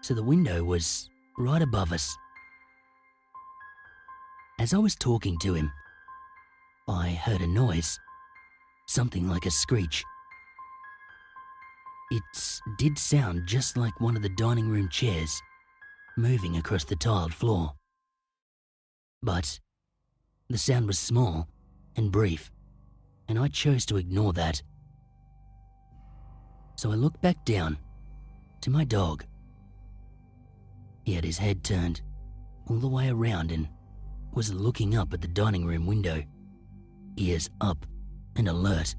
So the window was right above us. As I was talking to him, I heard a noise, something like a screech. It did sound just like one of the dining room chairs moving across the tiled floor. But the sound was small and brief, and I chose to ignore that. So I looked back down to my dog. He had his head turned all the way around and was looking up at the dining room window, ears up and alert.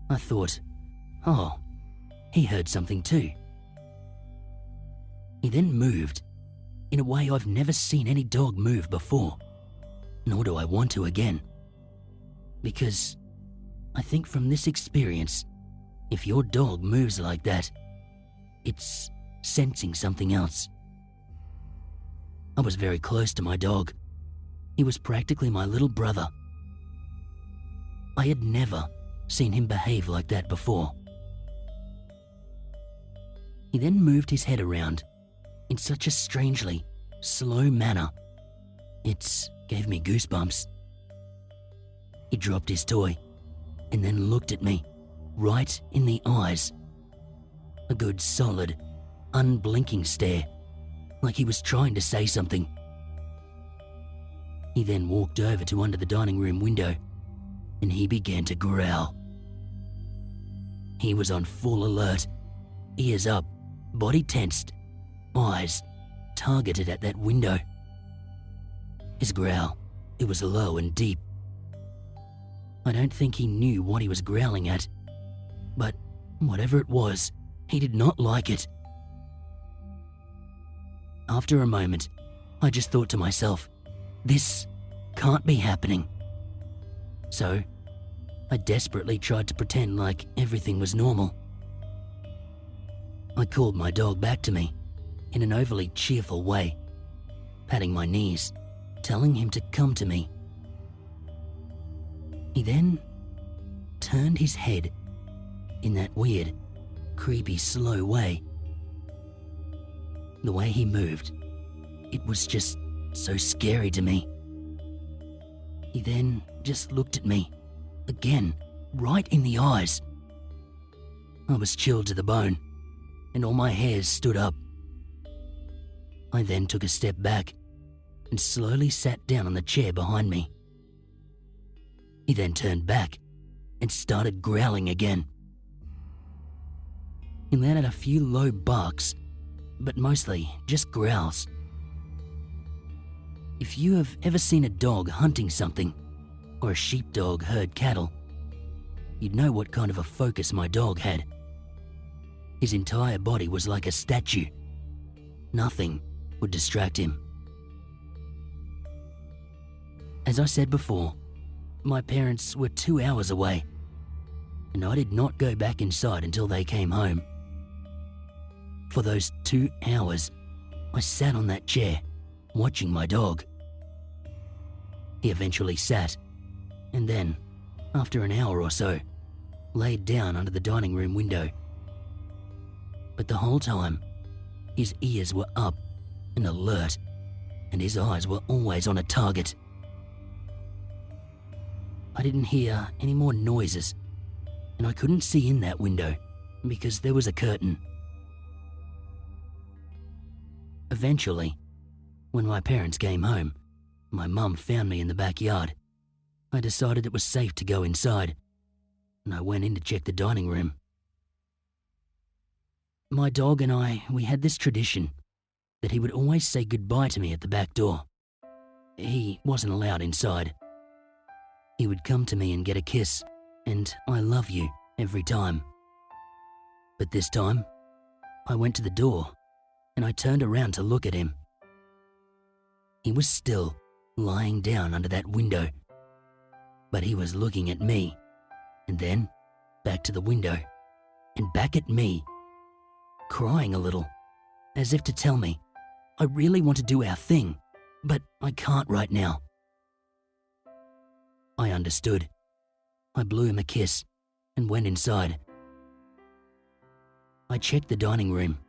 I thought, oh, he heard something too. He then moved in a way I've never seen any dog move before. nor do I want to again. Because I think from this experience, if your dog moves like that, it's sensing something else. I was very close to my dog. He was practically my little brother. I had never seen him behave like that before. He then moved his head around in such a strangely slow manner. It gave me goosebumps. He dropped his toy and then looked at me right in the eyes. A good solid, unblinking stare, like he was trying to say something. He then walked over to under the dining room window and he began to growl. He was on full alert, ears up, body tensed, eyes targeted at that window. His growl, it was low and deep. I don't think he knew what he was growling at, but whatever it was, he did not like it. After a moment, I just thought to myself, this can't be happening. So, I desperately tried to pretend like everything was normal. I called my dog back to me in an overly cheerful way, patting my knees, telling him to come to me. He then turned his head in that weird, creepy, slow way. The way he moved, it was just so scary to me. He then just looked at me, again, right in the eyes. I was chilled to the bone, and all my hairs stood up. I then took a step back and slowly sat down on the chair behind me. He then turned back and started growling again. He let out a few low barks, but mostly just growls. If you have ever seen a dog hunting something, or a sheepdog herd cattle, you'd know what kind of a focus my dog had. His entire body was like a statue. Nothing would distract him. As I said before, my parents were 2 hours away, and I did not go back inside until they came home. For those 2 hours, I sat on that chair, watching my dog. He eventually sat, and then, after an hour or so, laid down under the dining room window. But the whole time, his ears were up and alert, and his eyes were always on a target. I didn't hear any more noises, and I couldn't see in that window because there was a curtain. Eventually, when my parents came home, my mum found me in the backyard. I decided it was safe to go inside, and I went in to check the dining room. My dog and I, we had this tradition that he would always say goodbye to me at the back door. He wasn't allowed inside. He would come to me and get a kiss, and I love you every time. But this time, I went to the door, and I turned around to look at him. He was still lying down under that window, but he was looking at me, and then back to the window, and back at me, crying a little, as if to tell me, I really want to do our thing, but I can't right now. I understood. I blew him a kiss and went inside. I checked the dining room.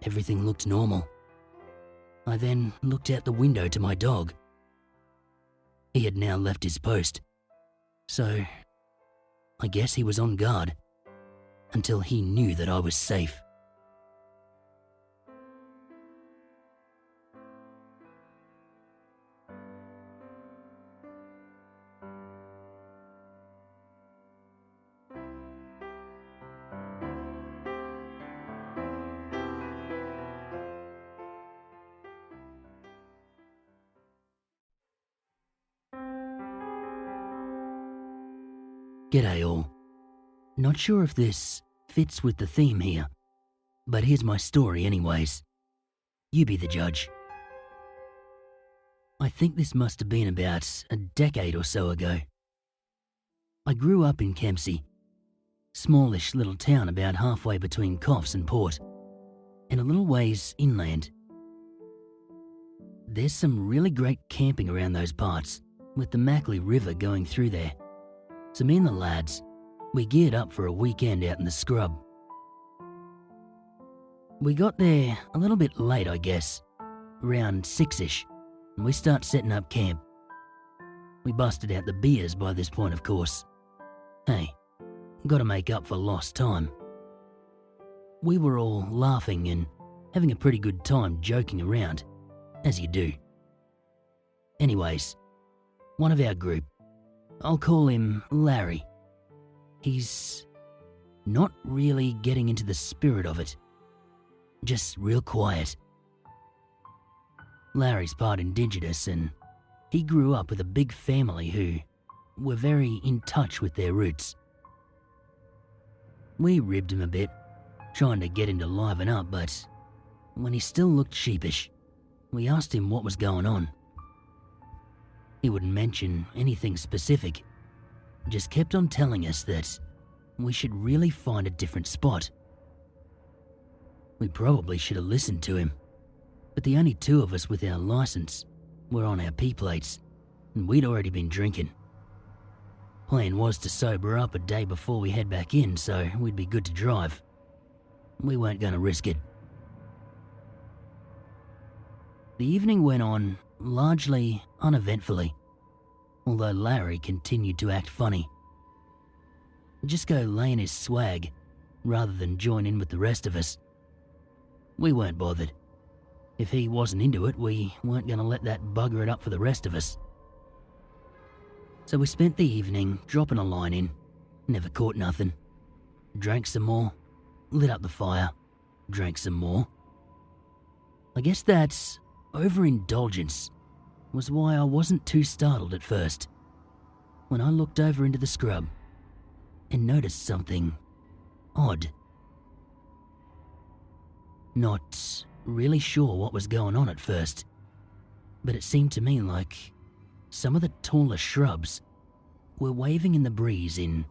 Everything looked normal. I then looked out the window to my dog. He had now left his post, so I guess he was on guard until he knew that I was safe. G'day all. Not sure if this fits with the theme here, but here's my story anyways. You be the judge. I think this must have been about a decade or so ago. I grew up in Kempsey, smallish little town about halfway between Coffs and Port, and a little ways inland. There's some really great camping around those parts, with the Mackley River going through there. So me and the lads, we geared up for a weekend out in the scrub. We got there a little bit late, I guess, around 6ish, and we start setting up camp. We busted out the beers by this point, of course. Hey, gotta make up for lost time. We were all laughing and having a pretty good time joking around, as you do. Anyways, one of our group, I'll call him Larry. He's not really getting into the spirit of it, just real quiet. Larry's part Indigenous, and he grew up with a big family who were very in touch with their roots. We ribbed him a bit, trying to get him to liven up, but when he still looked sheepish, we asked him what was going on. He wouldn't mention anything specific, just kept on telling us that we should really find a different spot. We probably should have listened to him, but the only two of us with our license were on our P-plates, and we'd already been drinking. Plan was to sober up a day before we head back in, so we'd be good to drive. We weren't going to risk it. The evening went on largely uneventfully, although Larry continued to act funny. Just go lay in his swag rather than join in with the rest of us. We weren't bothered. If he wasn't into it, we weren't going to let that bugger it up for the rest of us. So we spent the evening dropping a line in, never caught nothing. Drank some more, lit up the fire, drank some more. I guess that overindulgence was why I wasn't too startled at first when I looked over into the scrub and noticed something odd. Not really sure what was going on at first, but it seemed to me like some of the taller shrubs were waving in the breeze in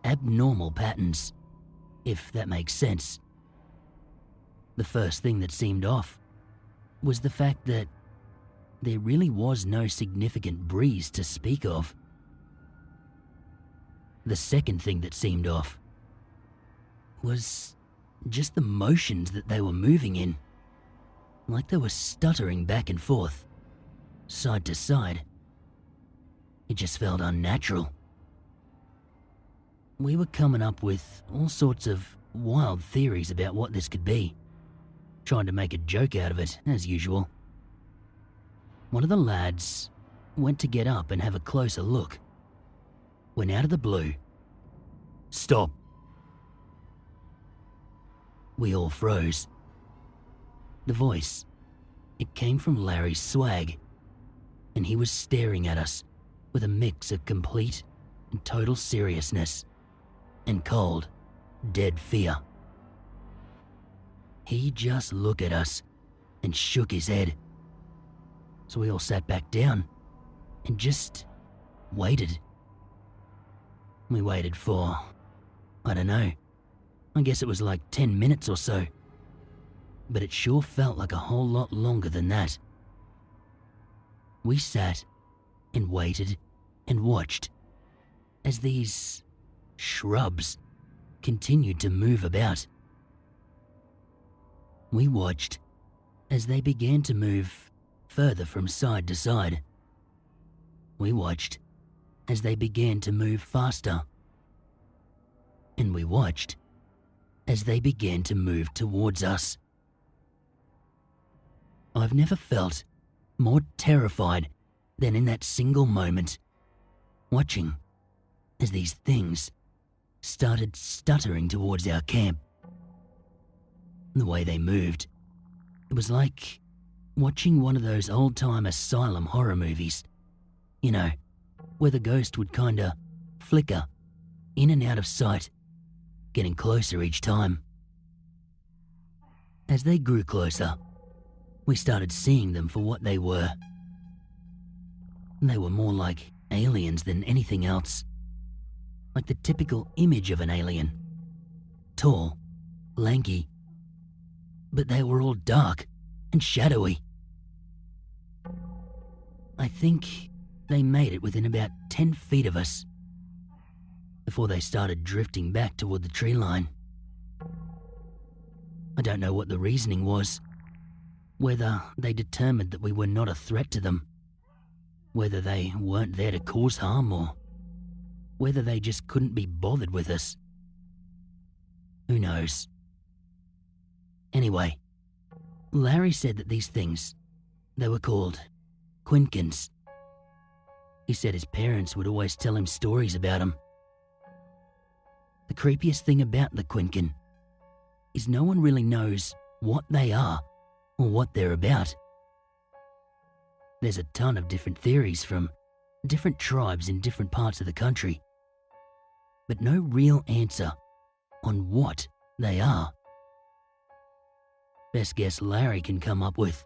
abnormal patterns, if that makes sense. The first thing that seemed off was the fact that there really was no significant breeze to speak of. The second thing that seemed off was just the motions that they were moving in, like they were stuttering back and forth, side to side. It just felt unnatural. We were coming up with all sorts of wild theories about what this could be, trying to make a joke out of it, as usual. One of the lads went to get up and have a closer look, when out of the blue, "Stop!" We all froze. The voice, it came from Larry's swag, and he was staring at us with a mix of complete and total seriousness and cold, dead fear. He just looked at us and shook his head. So we all sat back down and just waited. We waited for, I don't know, I guess it was like 10 minutes or so, but it sure felt like a whole lot longer than that. We sat and waited and watched as these shrubs continued to move about. We watched as they began to move further from side to side. We watched as they began to move faster. And we watched as they began to move towards us. I've never felt more terrified than in that single moment, watching as these things started stuttering towards our camp. The way they moved, it was like watching one of those old-time asylum horror movies. You know, where the ghost would kinda flicker in and out of sight, getting closer each time. As they grew closer, we started seeing them for what they were. They were more like aliens than anything else. Like the typical image of an alien. Tall, lanky, but they were all dark and shadowy. I think they made it within about 10 feet of us before they started drifting back toward the tree line. I don't know what the reasoning was, whether they determined that we were not a threat to them, whether they weren't there to cause harm, or whether they just couldn't be bothered with us. Who knows? Anyway, Larry said that these things, they were called Quinkans. He said his parents would always tell him stories about them. The creepiest thing about the Quinkan is no one really knows what they are or what they're about. There's a ton of different theories from different tribes in different parts of the country, but no real answer on what they are. Best guess Larry can come up with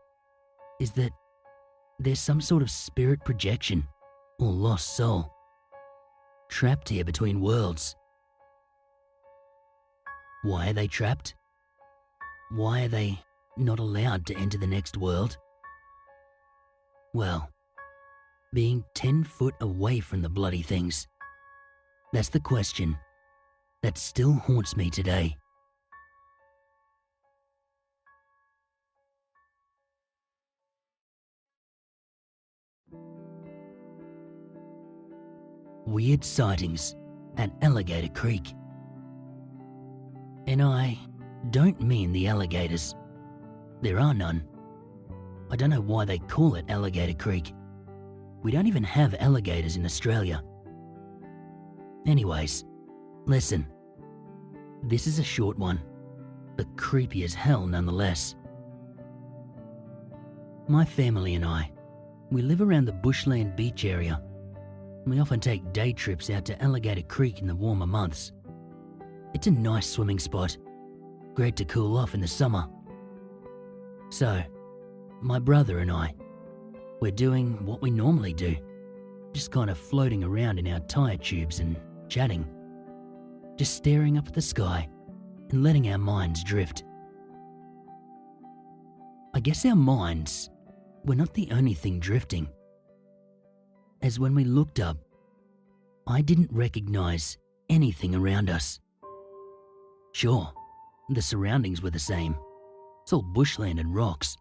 is that there's some sort of spirit projection or lost soul trapped here between worlds. Why are they trapped? Why are they not allowed to enter the next world? Well, being 10 foot away from the bloody things, that's the question that still haunts me today. Weird sightings at Alligator Creek. And I don't mean the alligators. There are none. I don't know why they call it Alligator Creek. We don't even have alligators in Australia. Anyways, listen. This is a short one, but creepy as hell nonetheless. My family and I, we live around the bushland beach area. We often take day trips out to Alligator Creek in the warmer months. It's a nice swimming spot, great to cool off in the summer. So, my brother and I, we're doing what we normally do, just kind of floating around in our tire tubes and chatting, just staring up at the sky and letting our minds drift. I guess our minds were not the only thing drifting, as when we looked up, I didn't recognize anything around us. Sure, the surroundings were the same. It's all bushland and rocks.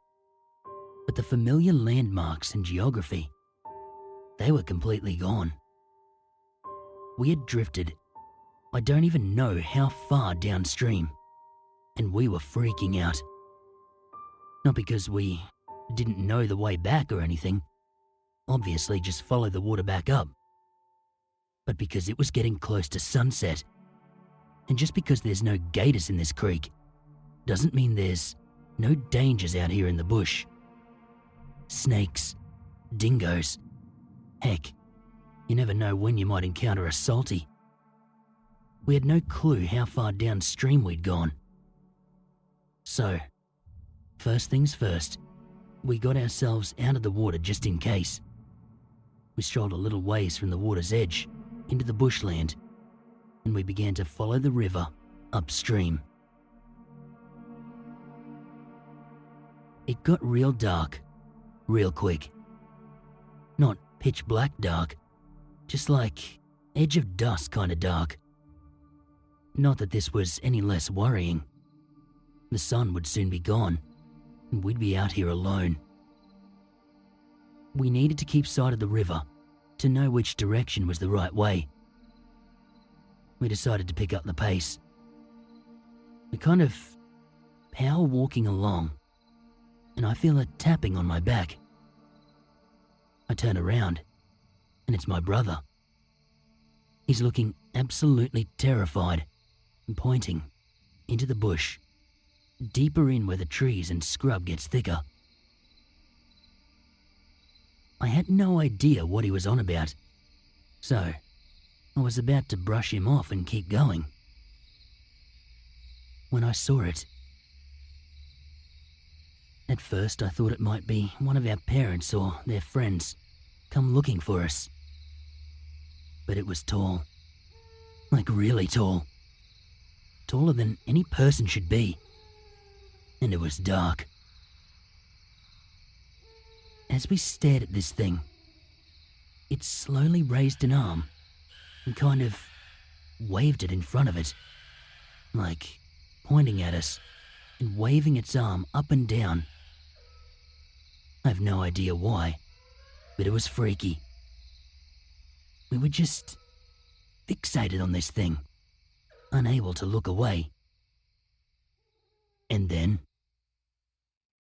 But the familiar landmarks and geography, they were completely gone. We had drifted, I don't even know how far downstream, and we were freaking out. Not because we didn't know the way back or anything, obviously just follow the water back up, but because it was getting close to sunset. And just because there's no gators in this creek doesn't mean there's no dangers out here in the bush. Snakes, dingoes, heck, you never know when you might encounter a salty. We had no clue how far downstream we'd gone. So, first things first, we got ourselves out of the water just in case. We strolled a little ways from the water's edge into the bushland, and we began to follow the river upstream. It got real dark, real quick. Not pitch black dark, just like edge of dusk kind of dark. Not that this was any less worrying. The sun would soon be gone, and we'd be out here alone. We needed to keep sight of the river to know which direction was the right way. We decided to pick up the pace. We kind of power walking along, and I feel a tapping on my back. I turn around, and it's my brother. He's looking absolutely terrified and pointing into the bush, deeper in where the trees and scrub gets thicker. I had no idea what he was on about, so I was about to brush him off and keep going when I saw it. At first I thought it might be one of our parents or their friends, come looking for us. But it was tall. Like really tall. Taller than any person should be. And it was dark. As we stared at this thing, it slowly raised an arm and kind of waved it in front of it, like pointing at us and waving its arm up and down. I have no idea why, but it was freaky. We were just fixated on this thing, unable to look away. And then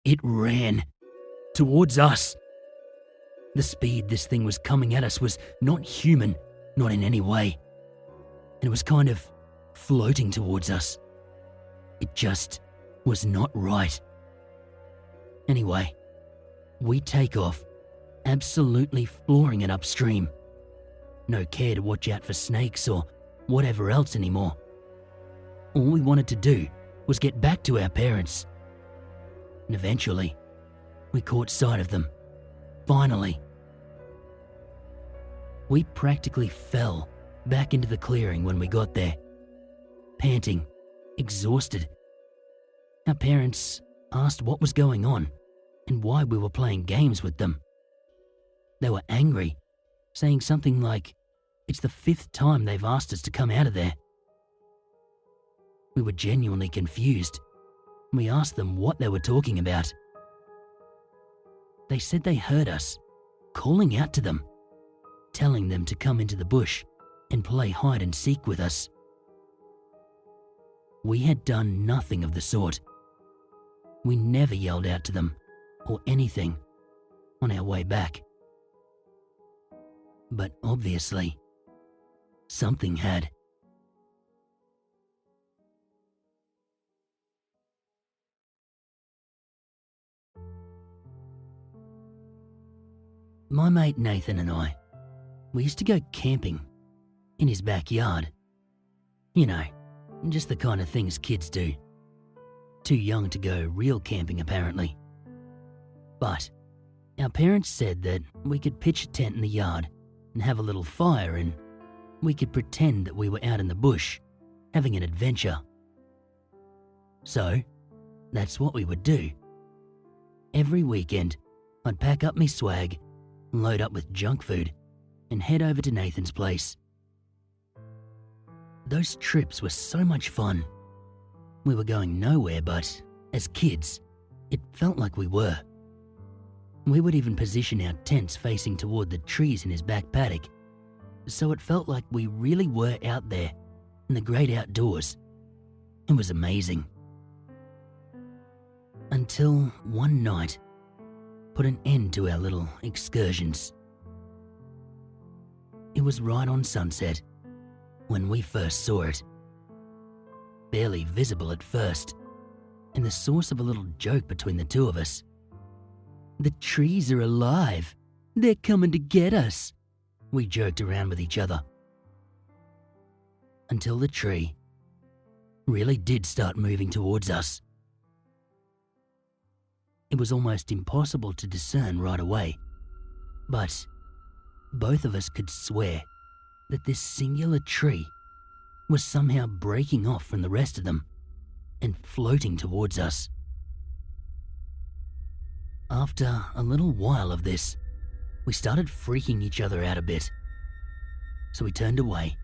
it ran towards us. The speed this thing was coming at us was not human, not in any way. And it was kind of floating towards us. It just was not right. Anyway, we take off, absolutely flooring it upstream. No care to watch out for snakes or whatever else anymore. All we wanted to do was get back to our parents. And eventually, we caught sight of them. Finally. We practically fell back into the clearing when we got there. Panting, exhausted. Our parents asked what was going on and why we were playing games with them. They were angry, saying something like, "It's the 5th time they've asked us to come out of there." We were genuinely confused. We asked them what they were talking about. They said they heard us, calling out to them, telling them to come into the bush and play hide and seek with us. We had done nothing of the sort. We never yelled out to them or anything on our way back. But obviously, something had. My mate Nathan and I, we used to go camping in his backyard. You know, just the kind of things kids do. Too young to go real camping apparently. But our parents said that we could pitch a tent in the yard and have a little fire and we could pretend that we were out in the bush having an adventure. So, that's what we would do. Every weekend, I'd pack up me swag, load up with junk food, and head over to Nathan's place. Those trips were so much fun. We were going nowhere, but as kids, it felt like we were. We would even position our tents facing toward the trees in his back paddock, so it felt like we really were out there in the great outdoors. It was amazing. Until one night put an end to our little excursions. It was right on sunset when we first saw it. Barely visible at first, and the source of a little joke between the two of us. "The trees are alive. They're coming to get us," we joked around with each other. Until the tree really did start moving towards us. It was almost impossible to discern right away, but both of us could swear that this singular tree was somehow breaking off from the rest of them and floating towards us. After a little while of this, we started freaking each other out a bit. So we turned away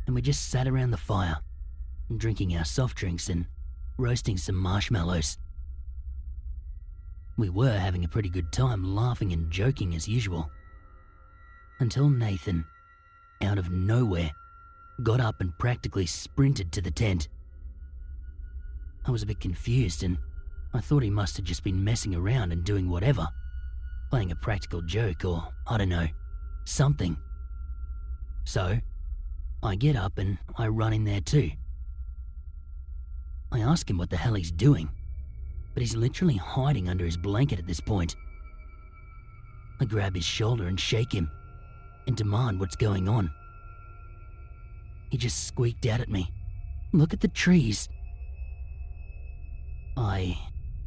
and we just sat around the fire, drinking our soft drinks and roasting some marshmallows. We were having a pretty good time laughing and joking as usual. Until Nathan, out of nowhere, got up and practically sprinted to the tent. I was a bit confused and I thought he must have just been messing around and doing whatever, playing a practical joke or, I don't know, something. So, I get up and I run in there too. I ask him what the hell he's doing, but he's literally hiding under his blanket at this point. I grab his shoulder and shake him and demand what's going on. He just squeaked out at me, "Look at the trees." I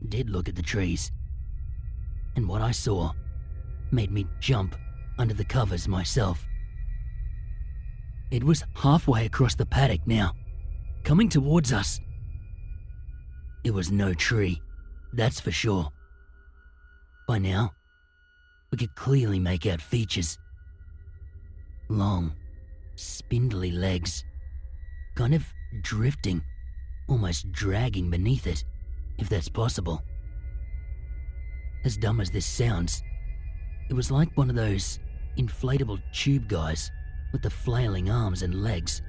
did look at the trees, and what I saw made me jump under the covers myself. It was halfway across the paddock now, coming towards us. It was no tree, that's for sure. By now, we could clearly make out features. Long, spindly legs, kind of drifting, almost dragging beneath it, if that's possible. As dumb as this sounds, it was like one of those inflatable tube guys with the flailing arms and legs.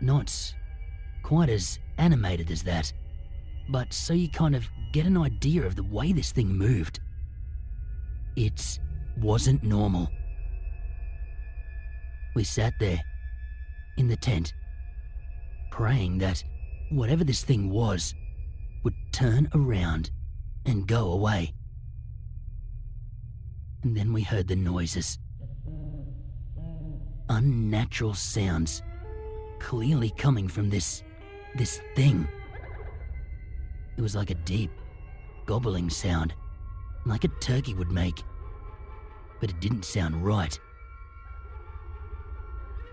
Not quite as animated as that, but so you kind of get an idea of the way this thing moved. It wasn't normal. We sat there, in the tent, praying that whatever this thing was would turn around and go away. And then we heard the noises. Unnatural sounds, clearly coming from this thing. It was like a deep, gobbling sound, like a turkey would make, but it didn't sound right.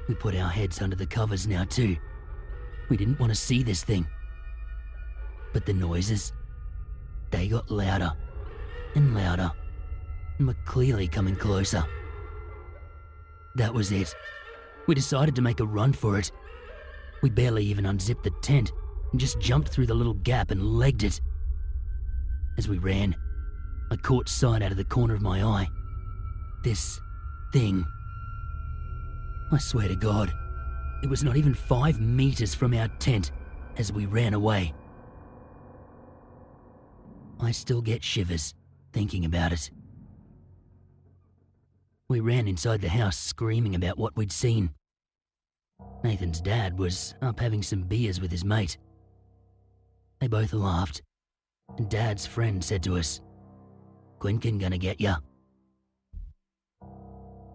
We put our heads under the covers now too. We didn't want to see this thing. But the noises, they got louder and louder and were clearly coming closer. That was it. We decided to make a run for it. We barely even unzipped the tent and just jumped through the little gap and legged it. As we ran, I caught sight out of the corner of my eye. This thing. I swear to God, it was not even 5 meters from our tent as we ran away. I still get shivers thinking about it. We ran inside the house screaming about what we'd seen. Nathan's dad was up having some beers with his mate. They both laughed, and Dad's friend said to us, "Quinkan gonna get ya."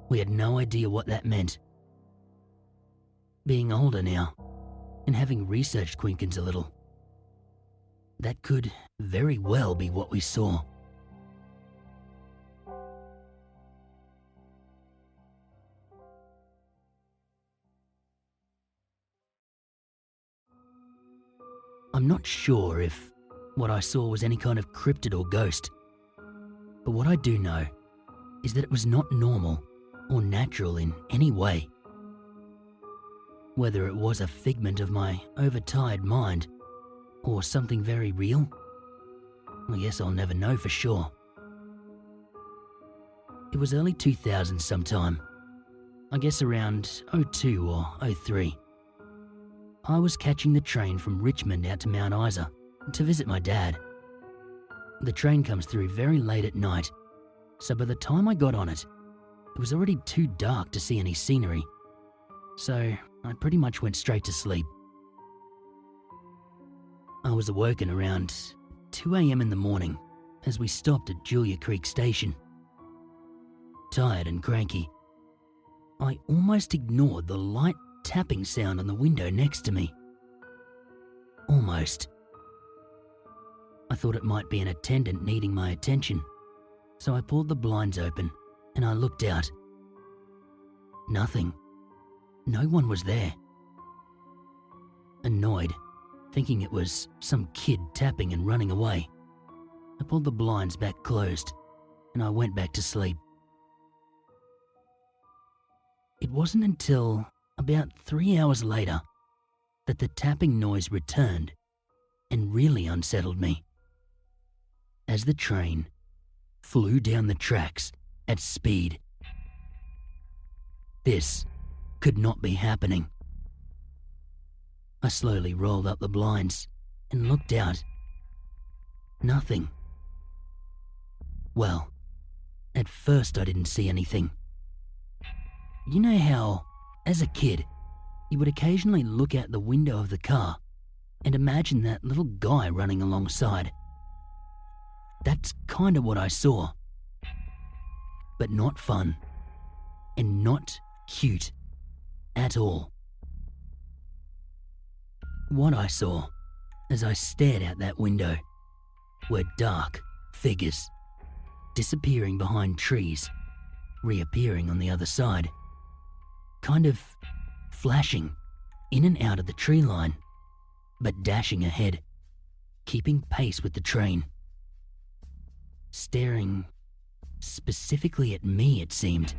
We had no idea what that meant. Being older now, and having researched Quinkans a little, that could very well be what we saw. I'm not sure if what I saw was any kind of cryptid or ghost, but what I do know is that it was not normal or natural in any way. Whether it was a figment of my overtired mind or something very real, I guess I'll never know for sure. It was early 2000s sometime, I guess around 02 or 03. I was catching the train from Richmond out to Mount Isa to visit my dad. The train comes through very late at night, so by the time I got on it, it was already too dark to see any scenery, so I pretty much went straight to sleep. I was awoken around 2 a.m. in the morning as we stopped at Julia Creek Station. Tired and cranky, I almost ignored the light tapping sound on the window next to me. Almost. I thought it might be an attendant needing my attention, so I pulled the blinds open and I looked out. Nothing. No one was there. Annoyed, thinking it was some kid tapping and running away, I pulled the blinds back closed and I went back to sleep. It wasn't until about 3 hours later that the tapping noise returned and really unsettled me. As the train flew down the tracks at speed. This could not be happening. I slowly rolled up the blinds and looked out. Nothing. Well, at first I didn't see anything. You know how, as a kid, you would occasionally look out the window of the car and imagine that little guy running alongside? That's kind of what I saw. But not fun, and not cute at all. What I saw as I stared out that window were dark figures disappearing behind trees reappearing on the other side, kind of flashing in and out of the tree line, but dashing ahead, keeping pace with the train. Staring specifically at me, it seemed.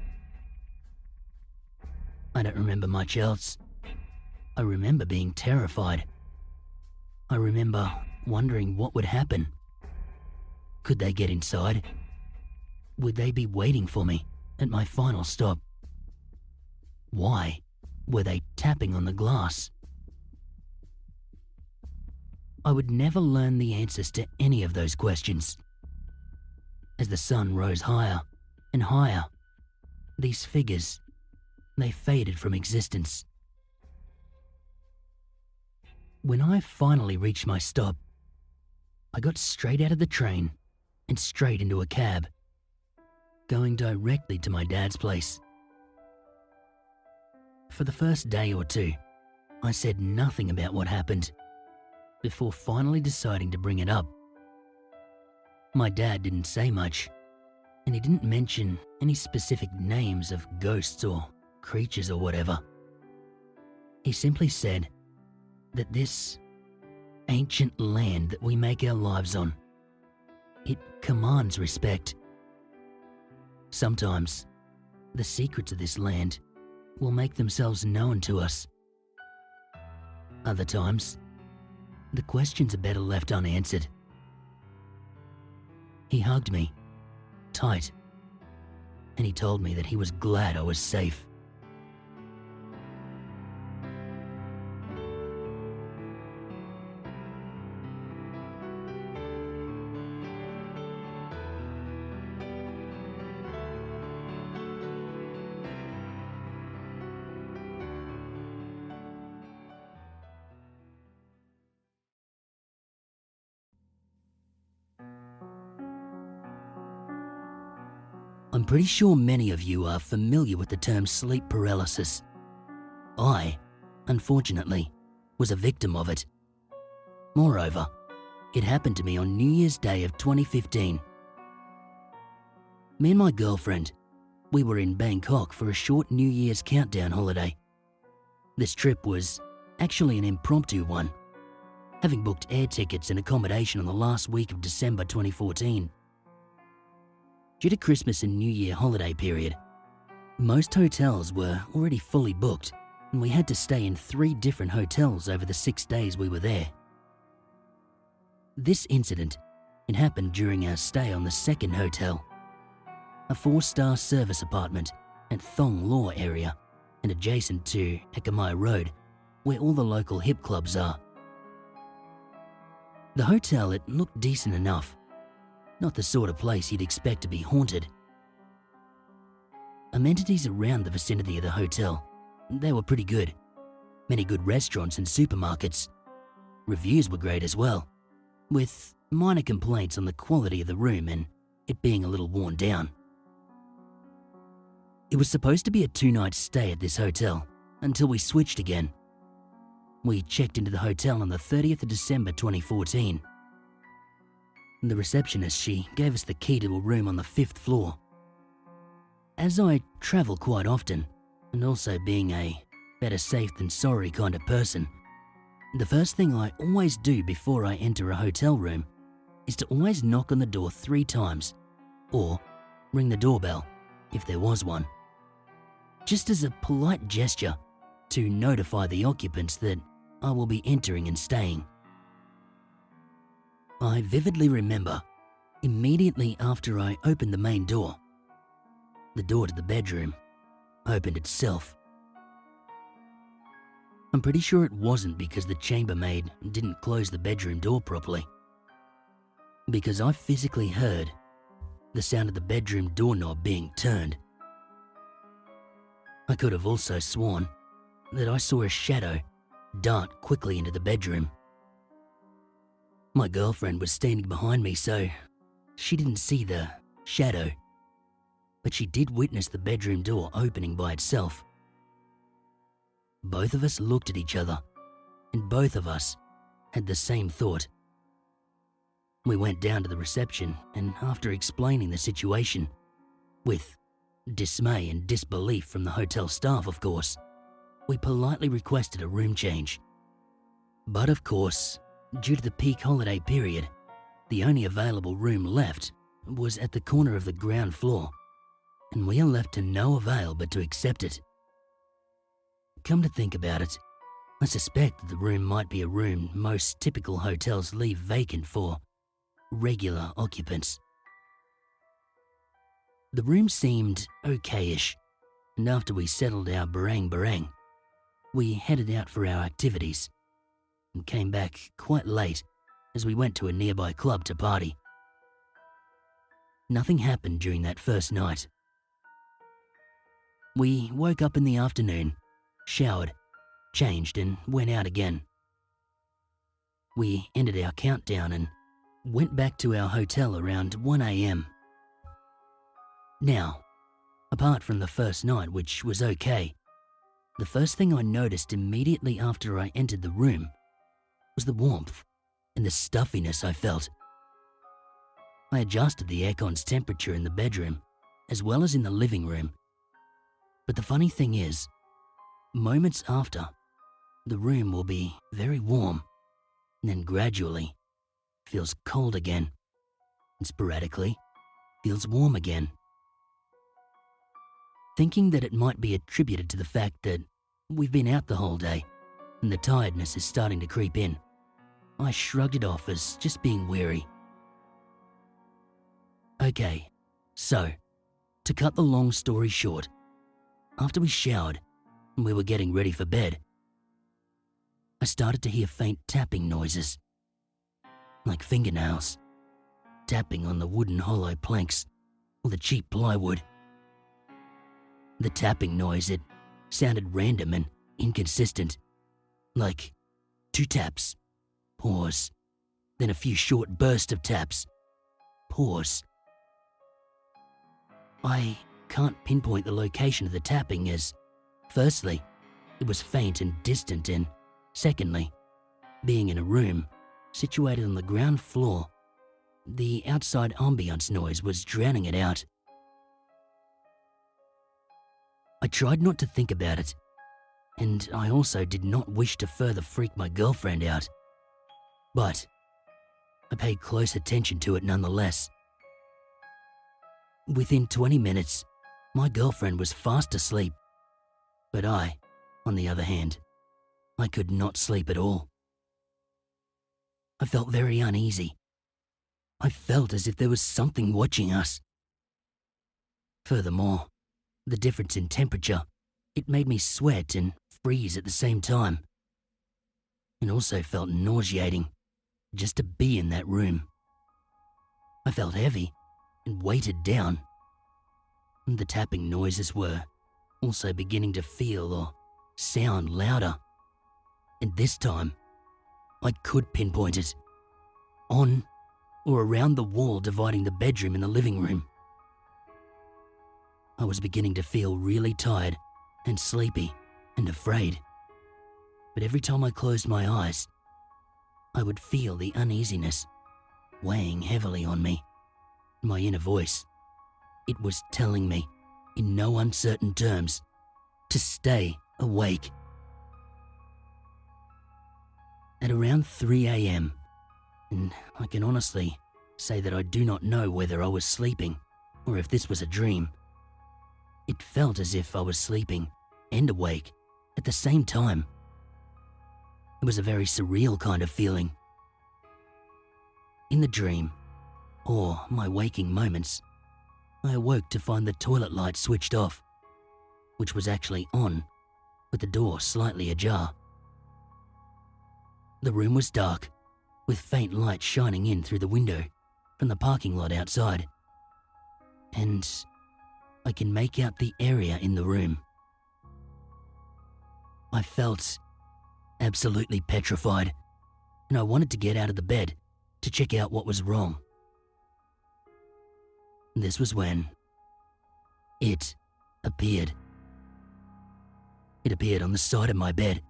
I don't remember much else. I remember being terrified. I remember wondering what would happen. Could they get inside? Would they be waiting for me at my final stop? Why were they tapping on the glass? I would never learn the answers to any of those questions. As the sun rose higher and higher, these figures, they faded from existence. When I finally reached my stop, I got straight out of the train and straight into a cab, going directly to my dad's place. For the first day or two, I said nothing about what happened, before finally deciding to bring it up. My dad didn't say much, and he didn't mention any specific names of ghosts or creatures or whatever. He simply said that this ancient land that we make our lives on, it commands respect. Sometimes, the secrets of this land will make themselves known to us. Other times, the questions are better left unanswered. He hugged me, tight, and he told me that he was glad I was safe. I'm pretty sure many of you are familiar with the term sleep paralysis. I, unfortunately, was a victim of it. Moreover, it happened to me on New Year's Day of 2015. Me and my girlfriend, we were in Bangkok for a short New Year's countdown holiday. This trip was actually an impromptu one, having booked air tickets and accommodation on the last week of December 2014. Due to Christmas and New Year holiday period, most hotels were already fully booked, and we had to stay in 3 different hotels over the 6 days we were there. This incident, it happened during our stay on the second hotel, a 4-star service apartment at Thong Law area and adjacent to Ekamai Road, where all the local hip clubs are. The hotel, it looked decent enough, not the sort of place you'd expect to be haunted. Amenities around the vicinity of the hotel, they were pretty good. Many good restaurants and supermarkets. Reviews were great as well, with minor complaints on the quality of the room and it being a little worn down. It was supposed to be a 2-night stay at this hotel until we switched again. We checked into the hotel on the 30th of December 2014. The receptionist, she gave us the key to a room on the 5th floor. As I travel quite often, and also being a better safe than sorry kind of person, the first thing I always do before I enter a hotel room is to always knock on the door 3 times, or ring the doorbell, if there was one, just as a polite gesture to notify the occupants that I will be entering and staying. I vividly remember, immediately after I opened the main door, the door to the bedroom opened itself. I'm pretty sure it wasn't because the chambermaid didn't close the bedroom door properly, because I physically heard the sound of the bedroom doorknob being turned. I could have also sworn that I saw a shadow dart quickly into the bedroom. My girlfriend was standing behind me, so she didn't see the shadow, but she did witness the bedroom door opening by itself. Both of us looked at each other, and both of us had the same thought. We went down to the reception, and after explaining the situation, with dismay and disbelief from the hotel staff, of course, we politely requested a room change. But of course, due to the peak holiday period, the only available room left was at the corner of the ground floor, and we are left to no avail but to accept it. Come to think about it, I suspect that the room might be a room most typical hotels leave vacant for regular occupants. The room seemed okay-ish, and after we settled our barang, we headed out for our activities and came back quite late as we went to a nearby club to party. Nothing happened during that first night. We woke up in the afternoon, showered, changed and went out again. We ended our countdown and went back to our hotel around 1 a.m. Now, apart from the first night, which was okay, the first thing I noticed immediately after I entered the room was the warmth and the stuffiness I felt. I adjusted the aircon's temperature in the bedroom as well as in the living room. But the funny thing is, moments after, the room will be very warm and then gradually feels cold again and sporadically feels warm again. Thinking that it might be attributed to the fact that we've been out the whole day and the tiredness is starting to creep in, I shrugged it off as just being weary. Okay, so, to cut the long story short, after we showered and we were getting ready for bed, I started to hear faint tapping noises, like fingernails, tapping on the wooden hollow planks or the cheap plywood. The tapping noise, it sounded random and inconsistent, like 2 taps, pause, then a few short bursts of taps, pause. I can't pinpoint the location of the tapping as, firstly, it was faint and distant, and secondly, being in a room situated on the ground floor, the outside ambience noise was drowning it out. I tried not to think about it, and I also did not wish to further freak my girlfriend out, but I paid close attention to it nonetheless. Within 20 minutes, my girlfriend was fast asleep, but I, on the other hand, I could not sleep at all. I felt very uneasy. I felt as if there was something watching us. Furthermore, the difference in temperature, it made me sweat and freeze at the same time. It also felt nauseating just to be in that room. I felt heavy and weighted down. And the tapping noises were also beginning to feel or sound louder. And this time, I could pinpoint it. On or around the wall dividing the bedroom and the living room. I was beginning to feel really tired and sleepy and afraid. But every time I closed my eyes, I would feel the uneasiness weighing heavily on me. My inner voice, it was telling me, in no uncertain terms, to stay awake. At around 3 a.m., and I can honestly say that I do not know whether I was sleeping or if this was a dream, it felt as if I was sleeping and awake at the same time. It was a very surreal kind of feeling. In the dream, or my waking moments, I awoke to find the toilet light switched off, which was actually on, with the door slightly ajar. The room was dark, with faint light shining in through the window from the parking lot outside, and I can make out the area in the room. I felt absolutely petrified, and I wanted to get out of the bed to check out what was wrong. This was when it appeared. It appeared on the side of my bed,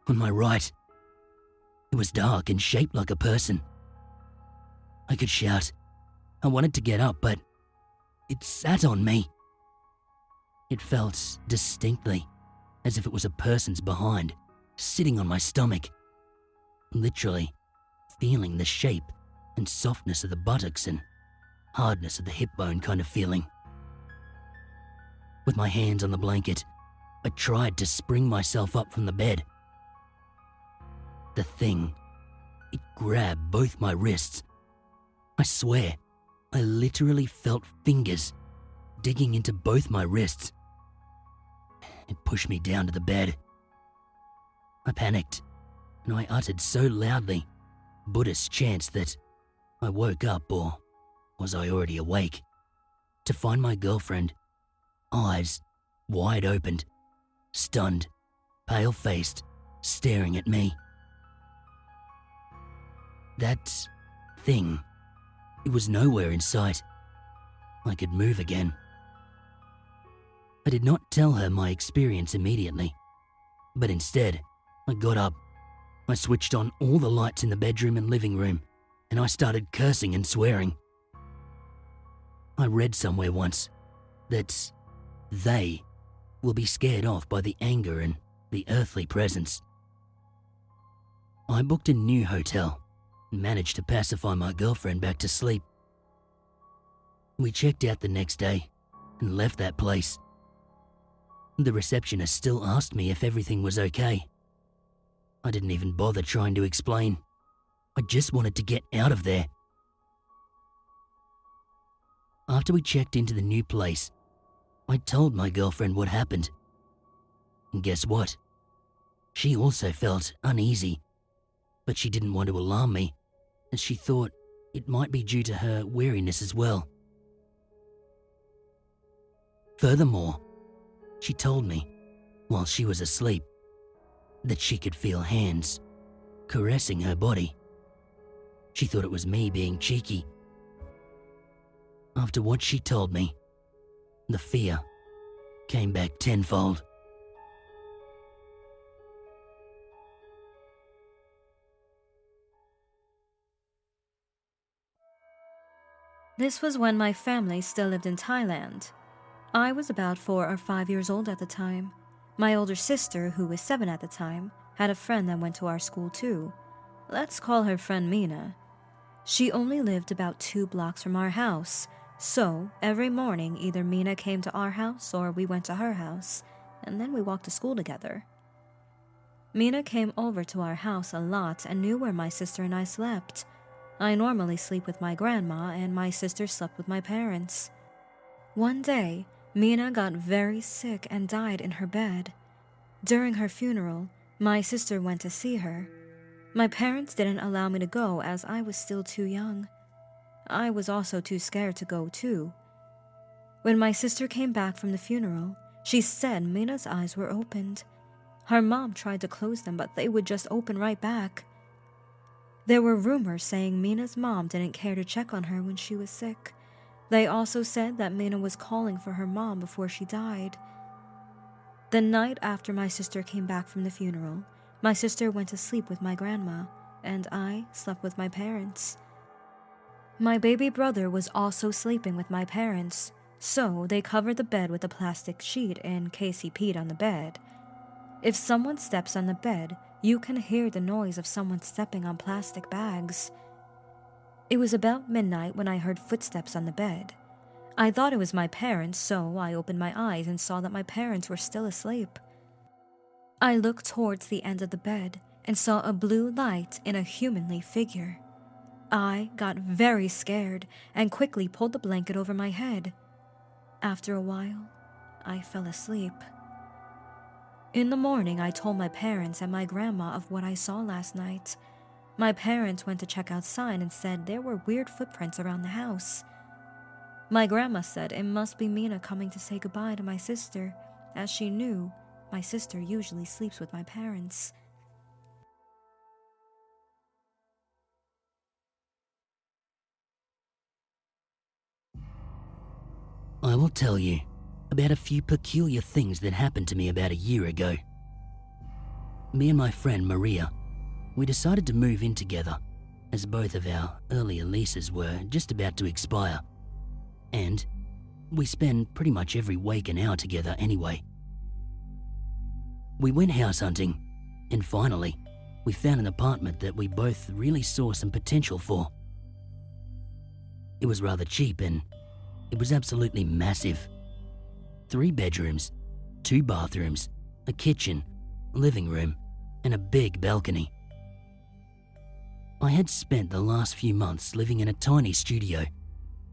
on my right. It was dark and shaped like a person. I could shout. I wanted to get up, but it sat on me. It felt distinctly as if it was a person's behind, sitting on my stomach. Literally feeling the shape and softness of the buttocks and hardness of the hip bone kind of feeling. With my hands on the blanket, I tried to spring myself up from the bed. The thing, it grabbed both my wrists. I swear, I literally felt fingers digging into both my wrists. It pushed me down to the bed. I panicked, and I uttered so loudly Buddhist chants that I woke up, or was I already awake, to find my girlfriend, eyes wide opened, stunned, pale-faced, staring at me. That thing, it was nowhere in sight. I could move again. I did not tell her my experience immediately, but instead, I got up. I switched on all the lights in the bedroom and living room, and I started cursing and swearing. I read somewhere once that they will be scared off by the anger and the earthly presence. I booked a new hotel and managed to pacify my girlfriend back to sleep. We checked out the next day and left that place. The receptionist still asked me if everything was okay. I didn't even bother trying to explain. I just wanted to get out of there. After we checked into the new place, I told my girlfriend what happened. And guess what? She also felt uneasy, but she didn't want to alarm me, as she thought it might be due to her weariness as well. Furthermore, she told me, while she was asleep, that she could feel hands caressing her body. She thought it was me being cheeky. After what she told me, the fear came back tenfold. This was when my family still lived in Thailand. I was about 4 or 5 years old at the time. My older sister, who was 7 at the time, had a friend that went to our school too. Let's call her friend Mina. She only lived about 2 blocks from our house, so every morning either Mina came to our house or we went to her house, and then we walked to school together. Mina came over to our house a lot and knew where my sister and I slept. I normally sleep with my grandma and my sister slept with my parents. One day, Mina got very sick and died in her bed. During her funeral, my sister went to see her. My parents didn't allow me to go as I was still too young. I was also too scared to go too. When my sister came back from the funeral, she said Mina's eyes were opened. Her mom tried to close them, but they would just open right back. There were rumors saying Mina's mom didn't care to check on her when she was sick. They also said that Mina was calling for her mom before she died. The night after my sister came back from the funeral, my sister went to sleep with my grandma, and I slept with my parents. My baby brother was also sleeping with my parents, so they covered the bed with a plastic sheet in case he peed on the bed. If someone steps on the bed, you can hear the noise of someone stepping on plastic bags. It was about midnight when I heard footsteps on the bed. I thought it was my parents, so I opened my eyes and saw that my parents were still asleep. I looked towards the end of the bed and saw a blue light in a humanly figure. I got very scared and quickly pulled the blanket over my head. After a while, I fell asleep. In the morning, I told my parents and my grandma of what I saw last night. My parents went to check outside and said there were weird footprints around the house. My grandma said it must be Mina coming to say goodbye to my sister, as she knew my sister usually sleeps with my parents. I will tell you about a few peculiar things that happened to me about a year ago. Me and my friend Maria, we decided to move in together as both of our earlier leases were just about to expire. And We spend pretty much every waking hour together anyway. We went house hunting, and finally, we found an apartment that we both really saw some potential for. It was rather cheap and it was absolutely massive. 3 bedrooms, 2 bathrooms, a kitchen, living room, and a big balcony. I had spent the last few months living in a tiny studio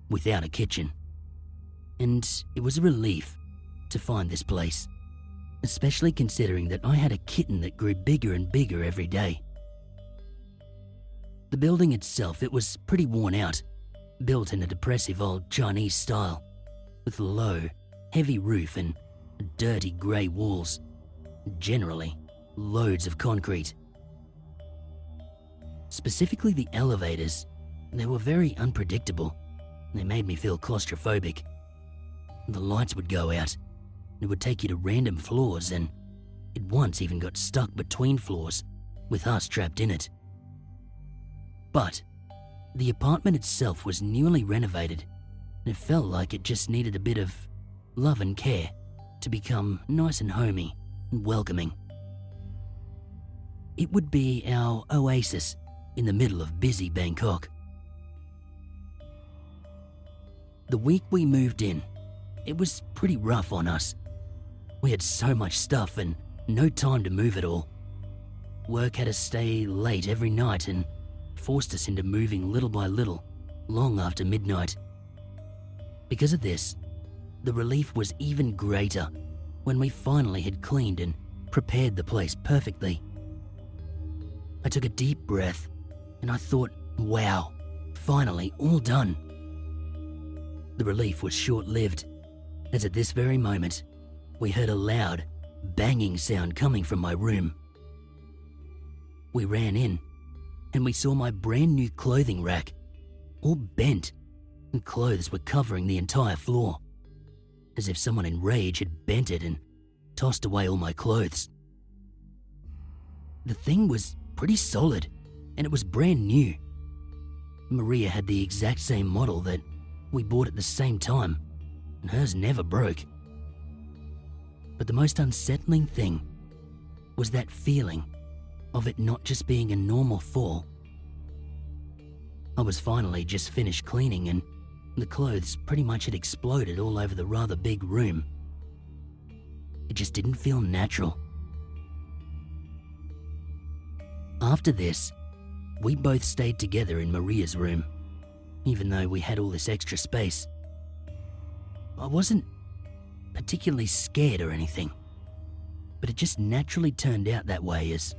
without a kitchen, and it was a relief to find this place, especially considering that I had a kitten that grew bigger and bigger every day. The building itself, it was pretty worn out, built in a depressive old Chinese style, with low, heavy roof and dirty grey walls, generally loads of concrete. Specifically the elevators, they were very unpredictable. They made me feel claustrophobic. The lights would go out. It would take you to random floors, and it once even got stuck between floors, with us trapped in it. But the apartment itself was newly renovated, and it felt like it just needed a bit of love and care to become nice and homey and welcoming. It would be our oasis in the middle of busy Bangkok. The week we moved in, it was pretty rough on us. We had so much stuff and no time to move it all. Work had to stay late every night and forced us into moving little by little, long after midnight. Because of this, the relief was even greater when we finally had cleaned and prepared the place perfectly. I took a deep breath and I thought, wow, finally all done. The relief was short-lived, as at this very moment, we heard a loud, banging sound coming from my room. We ran in, and we saw my brand new clothing rack, all bent, and clothes were covering the entire floor, as if someone in rage had bent it and tossed away all my clothes. The thing was pretty solid, and it was brand new. Maria had the exact same model that we bought at the same time, and hers never broke. But the most unsettling thing was that feeling of it not just being a normal fall. I was finally just finished cleaning and the clothes pretty much had exploded all over the rather big room. It just didn't feel natural. After this, we both stayed together in Maria's room, even though we had all this extra space. I wasn't particularly scared or anything, but it just naturally turned out that way as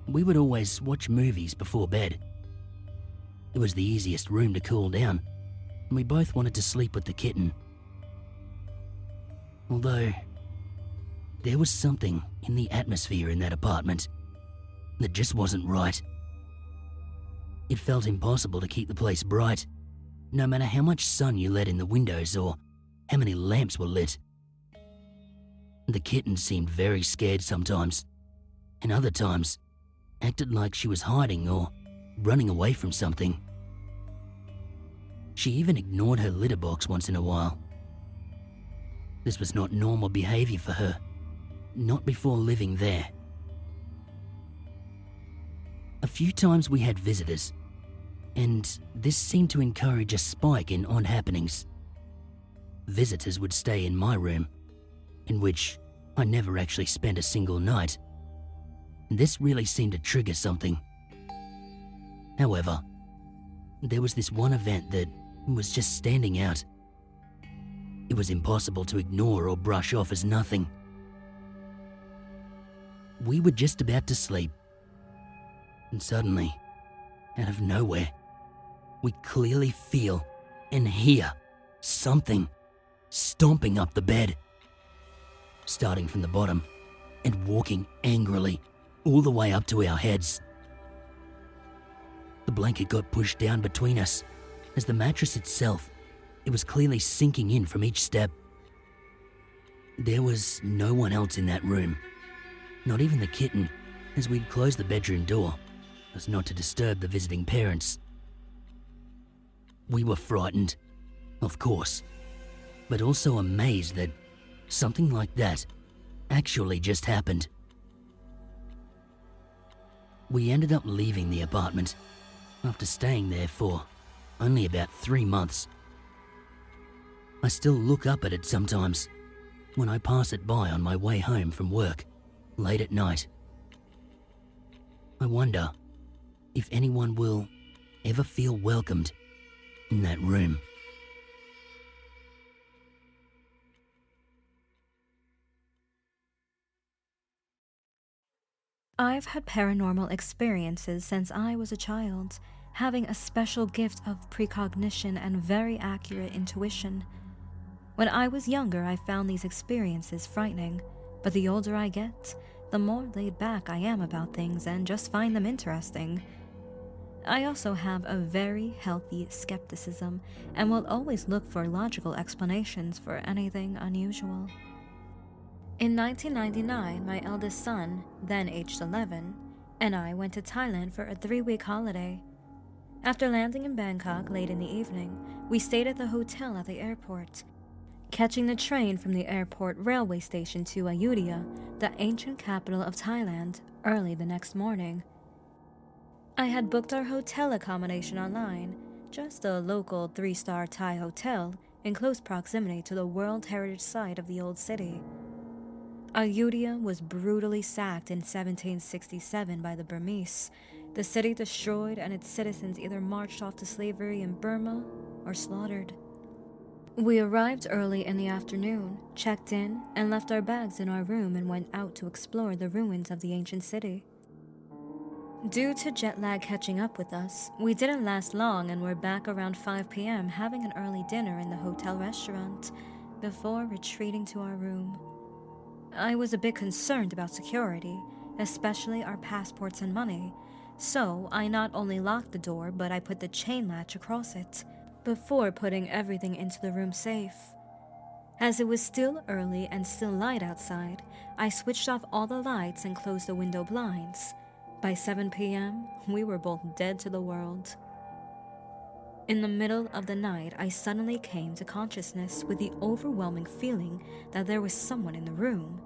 we would always watch movies before bed. It was the easiest room to cool down, and we both wanted to sleep with the kitten. Although, there was something in the atmosphere in that apartment that just wasn't right. It felt impossible to keep the place bright, no matter how much sun you let in the windows or how many lamps were lit. The kitten seemed very scared sometimes, and other times acted like she was hiding or running away from something. She even ignored her litter box once in a while. This was not normal behavior for her, not before living there. A few times we had visitors, and this seemed to encourage a spike in odd happenings. Visitors would stay in my room, in which I never actually spent a single night. This really seemed to trigger something. However, there was this one event that was just standing out. It was impossible to ignore or brush off as nothing. We were just about to sleep, and suddenly, out of nowhere, we clearly feel and hear something stomping up the bed, starting from the bottom and walking angrily all the way up to our heads. The blanket got pushed down between us as the mattress itself, it was clearly sinking in from each step. There was no one else in that room, not even the kitten, as we'd closed the bedroom door as not to disturb the visiting parents. We were frightened, of course. but also amazed that something like that actually just happened. We ended up leaving the apartment after staying there for only about 3 months. I still look up at it sometimes when I pass it by on my way home from work late at night. I wonder if anyone will ever feel welcomed in that room. I've had paranormal experiences since I was a child, having a special gift of precognition and very accurate intuition. When I was younger, I found these experiences frightening, but the older I get, the more laid back I am about things and just find them interesting. I also have a very healthy skepticism and will always look for logical explanations for anything unusual. In 1999, my eldest son, then aged 11, and I went to Thailand for a 3-week holiday. After landing in Bangkok late in the evening, we stayed at the hotel at the airport, catching the train from the airport railway station to Ayutthaya, the ancient capital of Thailand, early the next morning. I had booked our hotel accommodation online, just a local 3-star Thai hotel in close proximity to the World Heritage Site of the old city. Ayutthaya was brutally sacked in 1767 by the Burmese, the city destroyed and its citizens either marched off to slavery in Burma or slaughtered. We arrived early in the afternoon, checked in, and left our bags in our room and went out to explore the ruins of the ancient city. Due to jet lag catching up with us, we didn't last long and were back around 5 p.m. having an early dinner in the hotel restaurant before retreating to our room. I was a bit concerned about security, especially our passports and money, so I not only locked the door but I put the chain latch across it before putting everything into the room safe. As it was still early and still light outside, I switched off all the lights and closed the window blinds. By 7 p.m., we were both dead to the world. In the middle of the night, I suddenly came to consciousness with the overwhelming feeling that there was someone in the room.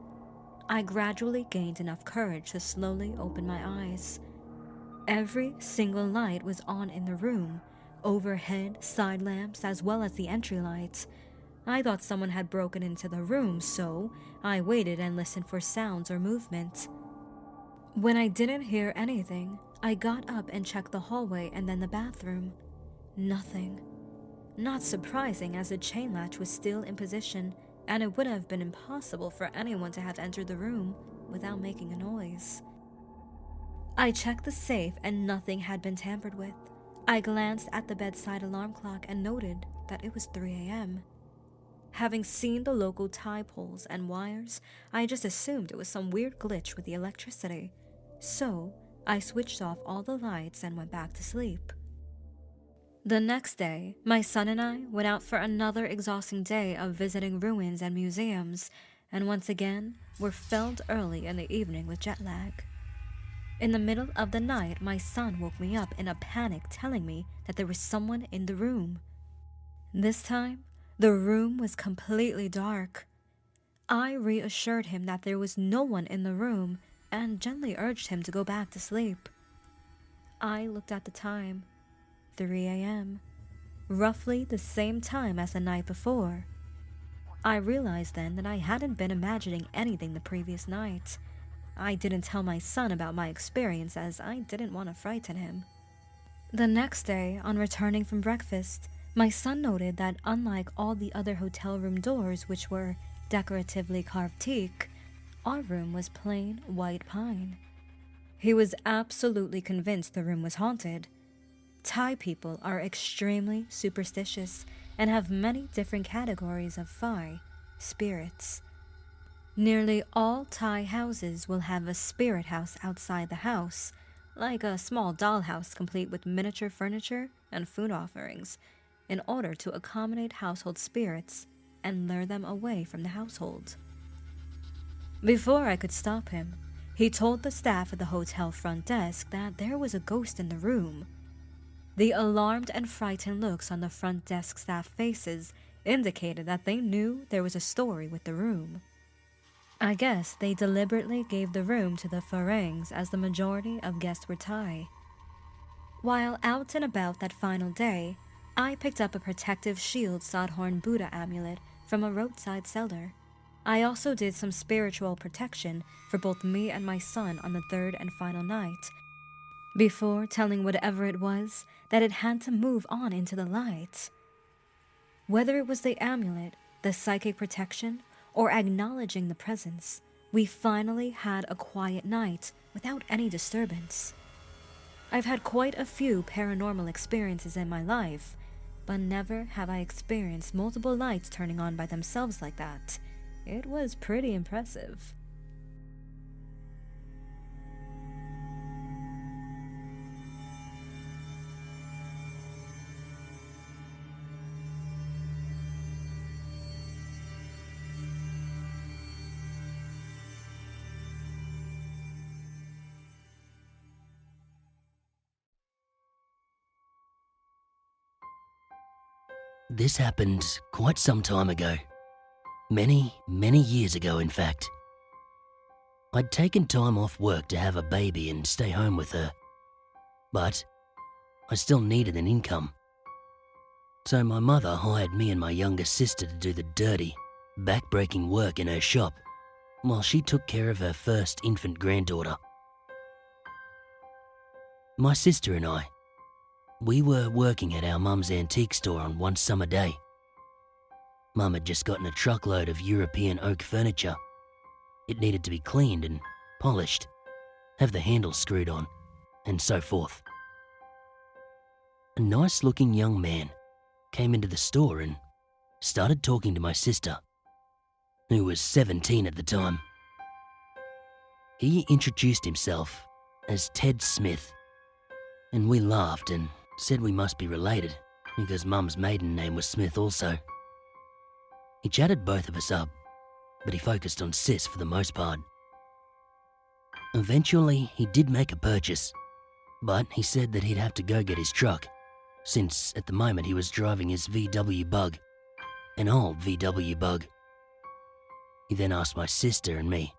I gradually gained enough courage to slowly open my eyes. Every single light was on in the room, overhead, side lamps, as well as the entry lights. I thought someone had broken into the room, so I waited and listened for sounds or movement. When I didn't hear anything, I got up and checked the hallway and then the bathroom. Nothing. Not surprising, as the chain latch was still in position, and it would have been impossible for anyone to have entered the room without making a noise. I checked the safe and nothing had been tampered with. I glanced at the bedside alarm clock and noted that it was 3 a.m. Having seen the local tie poles and wires, I just assumed it was some weird glitch with the electricity. So, I switched off all the lights and went back to sleep. The next day, my son and I went out for another exhausting day of visiting ruins and museums, and once again, were felled early in the evening with jet lag. In the middle of the night, my son woke me up in a panic, telling me that there was someone in the room. This time, the room was completely dark. I reassured him that there was no one in the room and gently urged him to go back to sleep. I looked at the time, 3 a.m., roughly the same time as the night before. I realized then that I hadn't been imagining anything the previous night. I didn't tell my son about my experience as I didn't want to frighten him. The next day, on returning from breakfast, my son noted that unlike all the other hotel room doors, which were decoratively carved teak, our room was plain white pine. He was absolutely convinced the room was haunted. Thai people are extremely superstitious and have many different categories of Phi, spirits. Nearly all Thai houses will have a spirit house outside the house, like a small dollhouse complete with miniature furniture and food offerings, in order to accommodate household spirits and lure them away from the household. Before I could stop him, he told the staff at the hotel front desk that there was a ghost in the room. The alarmed and frightened looks on the front desk staff faces indicated that they knew there was a story with the room. I guess they deliberately gave the room to the Farangs as the majority of guests were Thai. While out and about that final day, I picked up a protective shield Sodhorn Buddha amulet from a roadside seller. I also did some spiritual protection for both me and my son on the third and final night, before telling whatever it was that it had to move on into the light. Whether it was the amulet, the psychic protection, or acknowledging the presence, we finally had a quiet night without any disturbance. I've had quite a few paranormal experiences in my life, but never have I experienced multiple lights turning on by themselves like that. It was pretty impressive. This happened quite some time ago. Many years ago, in fact. I'd taken time off work to have a baby and stay home with her. But I still needed an income. So my mother hired me and my younger sister to do the dirty, back-breaking work in her shop while she took care of her first infant granddaughter. My sister and I, we were working at our mum's antique store on one summer day. Mum had just gotten a truckload of European oak furniture. It needed to be cleaned and polished, have the handles screwed on, and so forth. A nice-looking young man came into the store and started talking to my sister, who was 17 at the time. He introduced himself as Ted Smith, and we laughed and said we must be related because Mum's maiden name was Smith also. He chatted both of us up, but he focused on Sis for the most part. Eventually, he did make a purchase, but he said that he'd have to go get his truck, since at the moment he was driving his VW Bug, an old VW Bug. He then asked my sister and me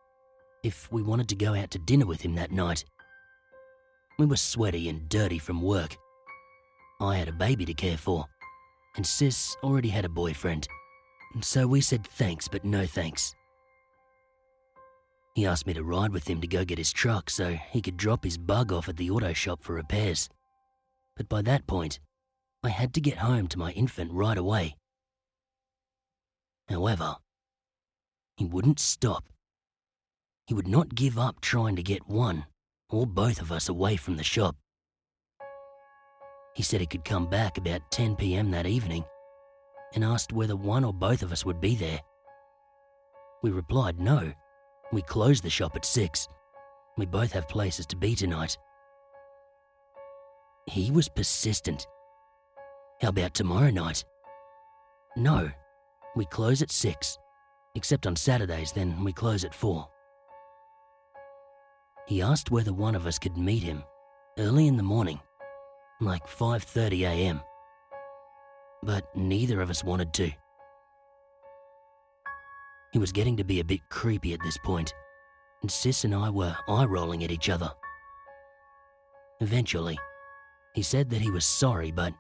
if we wanted to go out to dinner with him that night. We were sweaty and dirty from work. I had a baby to care for, and Sis already had a boyfriend. So we said thanks, but no thanks. He asked me to ride with him to go get his truck so he could drop his Bug off at the auto shop for repairs. But by that point, I had to get home to my infant right away. However, he wouldn't stop. He would not give up trying to get one or both of us away from the shop. He said he could come back about 10 p.m. that evening and asked whether one or both of us would be there. We replied no. We closed the shop at 6. We both have places to be tonight. He was persistent. How about tomorrow night? No, we close at 6, except on Saturdays, then we close at 4. He asked whether one of us could meet him early in the morning, like 5:30 a.m. But neither of us wanted to. He was getting to be a bit creepy at this point, and Sis and I were eye-rolling at each other. Eventually, he said that he was sorry, but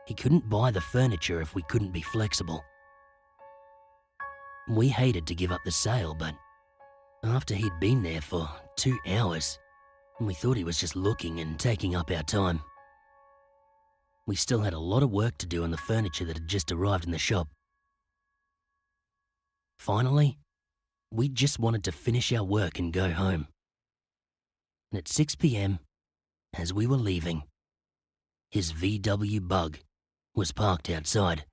he couldn't buy the furniture if we couldn't be flexible. We hated to give up the sale, but after he'd been there for 2 hours, we thought he was just looking and taking up our time. We still had a lot of work to do on the furniture that had just arrived in the shop. Finally, we just wanted to finish our work and go home. And at 6 p.m, as we were leaving, his VW Bug was parked outside,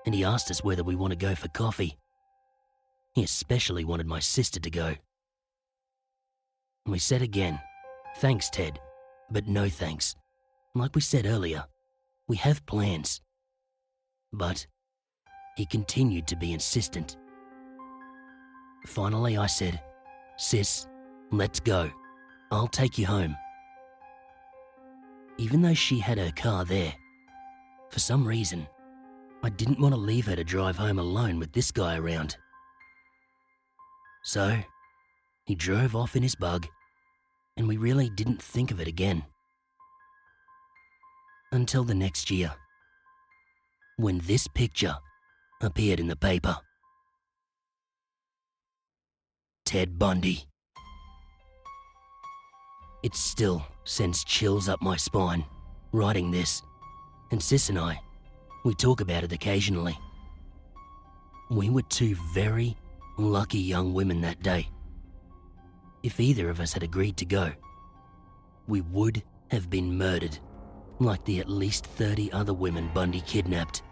and he asked us whether we want to go for coffee. He especially wanted my sister to go. We said again, thanks Ted, but no thanks. Like we said earlier, we have plans. But he continued to be insistent. Finally I said, Sis, let's go. I'll take you home. Even though she had her car there, for some reason, I didn't want to leave her to drive home alone with this guy around. So, he drove off in his bug, and we really didn't think of it again. Until the next year, when this picture appeared in the paper. Ted Bundy. It still sends chills up my spine, writing this, and Sis and I, we talk about it occasionally. We were two very lucky young women that day. If either of us had agreed to go, we would have been murdered, like the at least 30 other women Bundy kidnapped.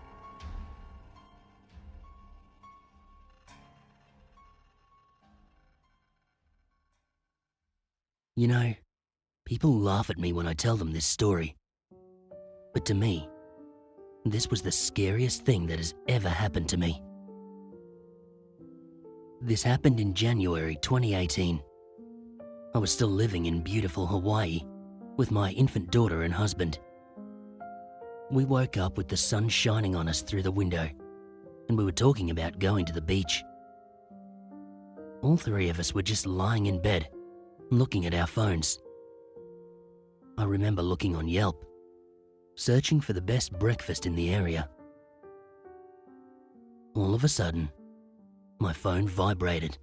You know, people laugh at me when I tell them this story. But to me, this was the scariest thing that has ever happened to me. This happened in January 2018. I was still living in beautiful Hawaii with my infant daughter and husband. We woke up with the sun shining on us through the window, and we were talking about going to the beach. All three of us were just lying in bed, looking at our phones. I remember looking on Yelp, searching for the best breakfast in the area. All of a sudden, my phone vibrated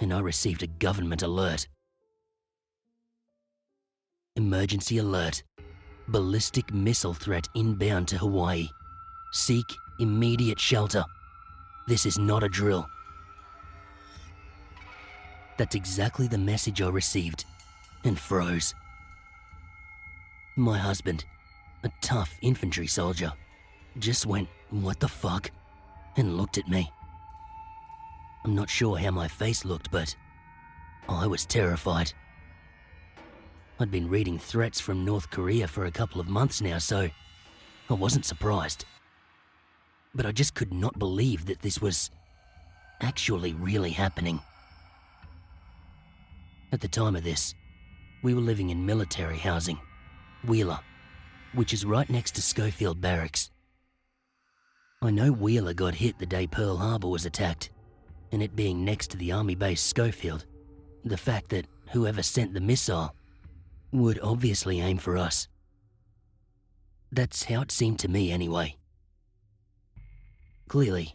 and I received a government alert. Emergency alert. Ballistic missile threat inbound to Hawaii. Seek immediate shelter. This is not a drill. That's exactly the message I received and froze. My husband, a tough infantry soldier, just went, "What the fuck?" and looked at me. I'm not sure how my face looked, but I was terrified. I'd been reading threats from North Korea for a couple of months now, so I wasn't surprised. But I just could not believe that this was actually really happening. At the time of this, we were living in military housing, Wheeler, which is right next to Schofield Barracks. I know Wheeler got hit the day Pearl Harbor was attacked, and it being next to the army base Schofield, the fact that whoever sent the missile would obviously aim for us. That's how it seemed to me anyway. Clearly,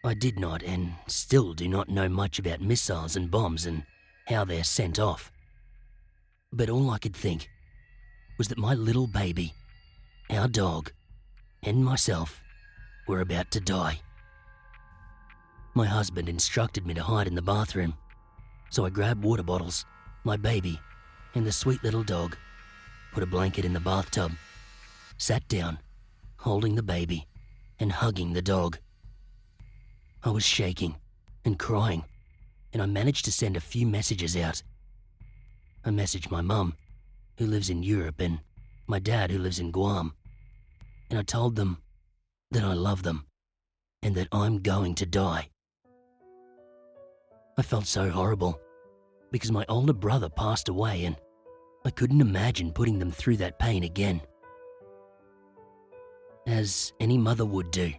I did not and still do not know much about missiles and bombs and how they're sent off. But all I could think was that my little baby, our dog, and myself were about to die. My husband instructed me to hide in the bathroom, so I grabbed water bottles, my baby, and the sweet little dog, put a blanket in the bathtub, sat down, holding the baby and hugging the dog. I was shaking and crying, and I managed to send a few messages out. I messaged my mum, who lives in Europe, and my dad, who lives in Guam, and I told them that I love them and that I'm going to die. I felt so horrible because my older brother passed away and I couldn't imagine putting them through that pain again. As any mother would do,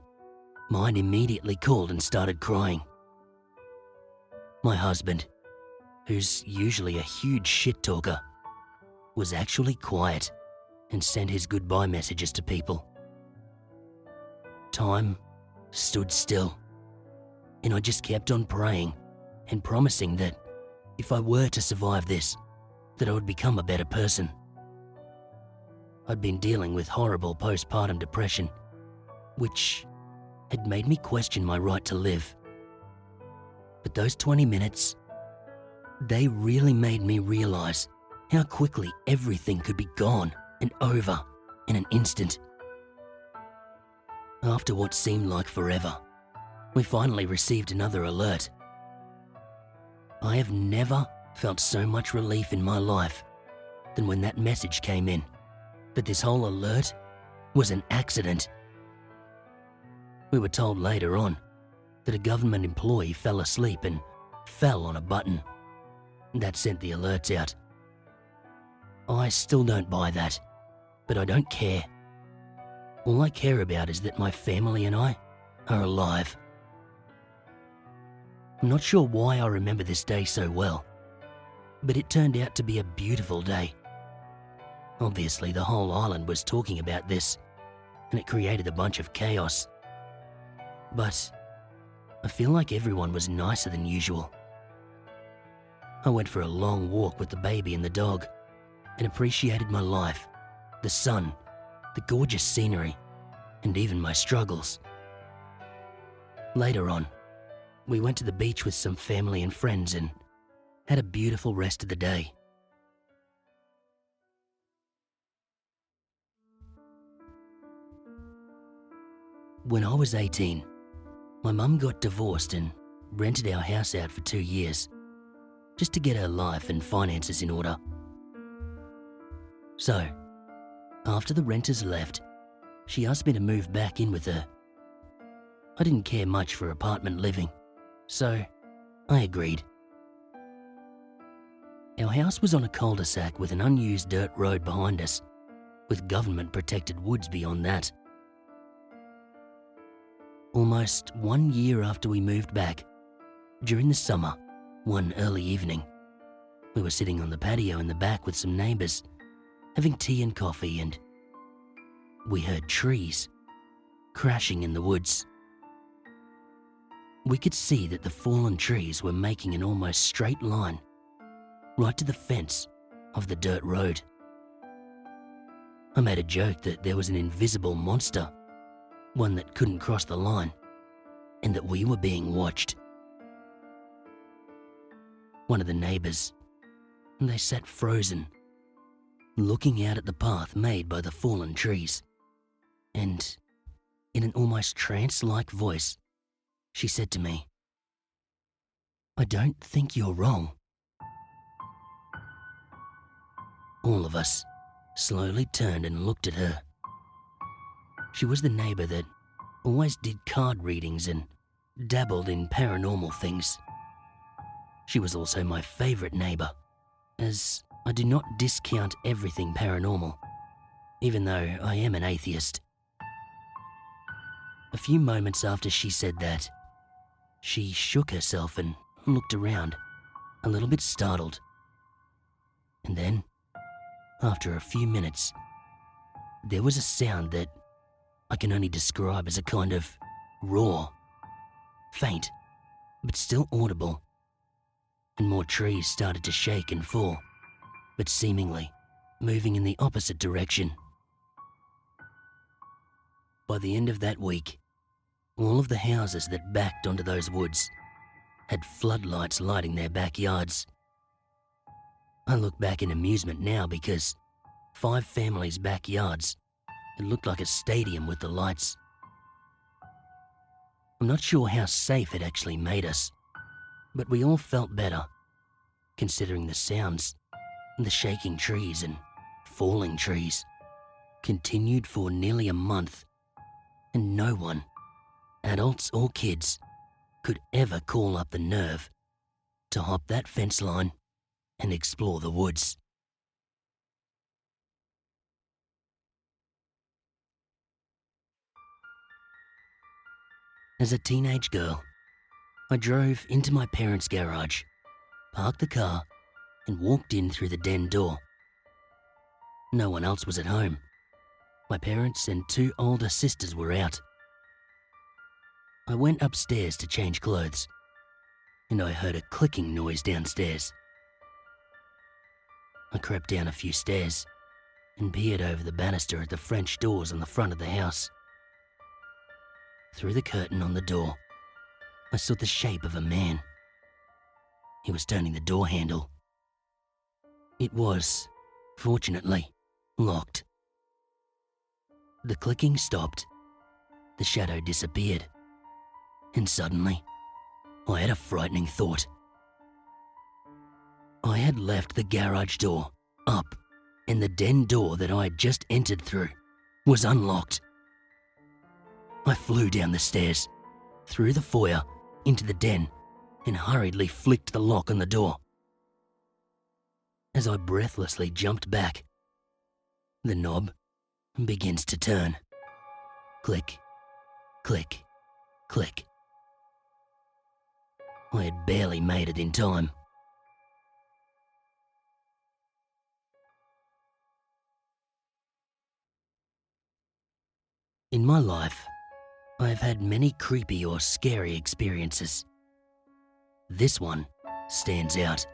mine immediately called and started crying. My husband, who's usually a huge shit talker, was actually quiet and sent his goodbye messages to people. Time stood still, and I just kept on praying and promising that if I were to survive this, that I would become a better person. I'd been dealing with horrible postpartum depression, which had made me question my right to live. But those 20 minutes, they really made me realize how quickly everything could be gone and over in an instant. After what seemed like forever, we finally received another alert. I have never felt so much relief in my life than when that message came in, that this whole alert was an accident. We were told later on that a government employee fell asleep and fell on a button. That sent the alerts out. I still don't buy that, but I don't care. All I care about is that my family and I are alive. I'm not sure why I remember this day so well, but it turned out to be a beautiful day. Obviously, the whole island was talking about this, and it created a bunch of chaos. But I feel like everyone was nicer than usual. I went for a long walk with the baby and the dog and appreciated my life, the sun, the gorgeous scenery, and even my struggles. Later on, we went to the beach with some family and friends and had a beautiful rest of the day. When I was 18, my mum got divorced and rented our house out for 2 years, just to get her life and finances in order. So, after the renters left, she asked me to move back in with her. I didn't care much for apartment living, so I agreed. Our house was on a cul-de-sac with an unused dirt road behind us, with government-protected woods beyond that. Almost 1 year after we moved back, during the summer, one early evening, we were sitting on the patio in the back with some neighbours, having tea and coffee, and we heard trees crashing in the woods. We could see that the fallen trees were making an almost straight line right to the fence of the dirt road. I made a joke that there was an invisible monster, one that couldn't cross the line, and that we were being watched. One of the neighbours, they sat frozen, looking out at the path made by the fallen trees, and in an almost trance-like voice, she said to me, "I don't think you're wrong." All of us slowly turned and looked at her. She was the neighbour that always did card readings and dabbled in paranormal things. She was also my favourite neighbour, as I do not discount everything paranormal, even though I am an atheist. A few moments after she said that, she shook herself and looked around, a little bit startled. And then, after a few minutes, there was a sound that I can only describe as a kind of roar, faint, but still audible. And more trees started to shake and fall, but seemingly moving in the opposite direction. By the end of that week, all of the houses that backed onto those woods had floodlights lighting their backyards. I look back in amusement now because 5 families' backyards, it looked like a stadium with the lights. I'm not sure how safe it actually made us, but we all felt better, considering the sounds and the shaking trees and falling trees continued for nearly a month, and no one, adults or kids, could ever call up the nerve to hop that fence line and explore the woods. As a teenage girl, I drove into my parents' garage, parked the car, and walked in through the den door. No one else was at home. My parents and 2 older sisters were out. I went upstairs to change clothes, and I heard a clicking noise downstairs. I crept down a few stairs and peered over the banister at the French doors on the front of the house. Through the curtain on the door, I saw the shape of a man. He was turning the door handle. It was, fortunately, locked. The clicking stopped, the shadow disappeared, and suddenly, I had a frightening thought. I had left the garage door up, and the den door that I had just entered through was unlocked. I flew down the stairs, through the foyer, into the den, and hurriedly flicked the lock on the door. As I breathlessly jumped back, the knob begins to turn. Click, click, click. I had barely made it in time. In my life, I have had many creepy or scary experiences. This one stands out.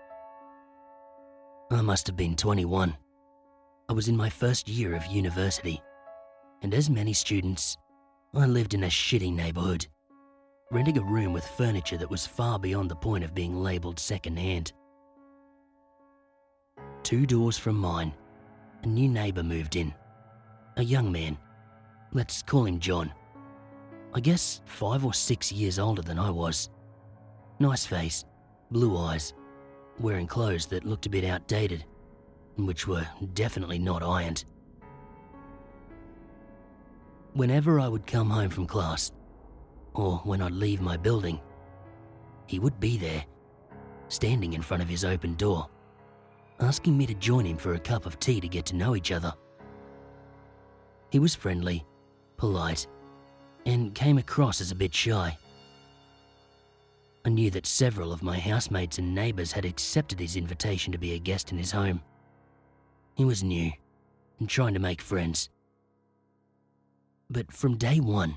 I must have been 21. I was in my first year of university, and as many students, I lived in a shitty neighbourhood, renting a room with furniture that was far beyond the point of being labelled second-hand. 2 doors from mine, a new neighbour moved in. A young man. Let's call him John. I guess 5 or 6 years older than I was. Nice face, blue eyes, wearing clothes that looked a bit outdated, which were definitely not ironed. Whenever I would come home from class, or when I'd leave my building, he would be there, standing in front of his open door, asking me to join him for a cup of tea to get to know each other. He was friendly, polite, and came across as a bit shy. I knew that several of my housemates and neighbours had accepted his invitation to be a guest in his home. He was new and trying to make friends. But from day one,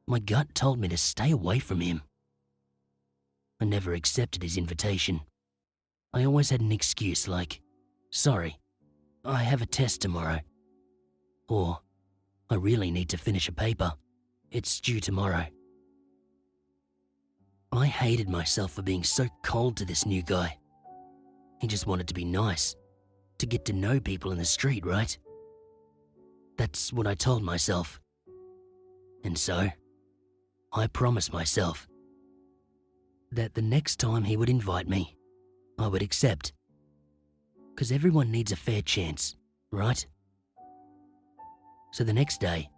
my gut told me to stay away from him. I never accepted his invitation. I always had an excuse like, sorry, I have a test tomorrow. Or, I really need to finish a paper. It's due tomorrow. I hated myself for being so cold to this new guy. He just wanted to be nice, to get to know people in the street, right? That's what I told myself. And so, I promised myself that the next time he would invite me, I would accept. 'Cause everyone needs a fair chance, right? So the next day,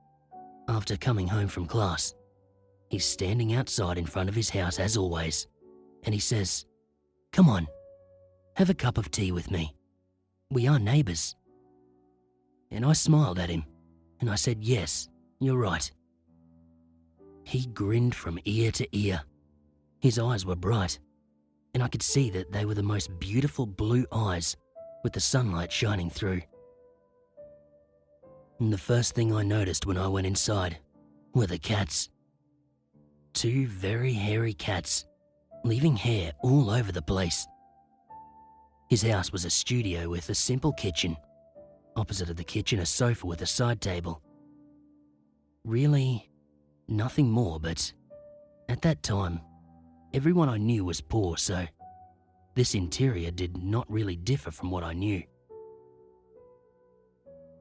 after coming home from class, he's standing outside in front of his house as always, and he says, "Come on, have a cup of tea with me. We are neighbours." And I smiled at him, and I said, "Yes, you're right." He grinned from ear to ear. His eyes were bright, and I could see that they were the most beautiful blue eyes with the sunlight shining through. And the first thing I noticed when I went inside were the cats. 2 very hairy cats, leaving hair all over the place. His house was a studio with a simple kitchen. Opposite of the kitchen, a sofa with a side table. Really, nothing more, but at that time, everyone I knew was poor, so this interior did not really differ from what I knew.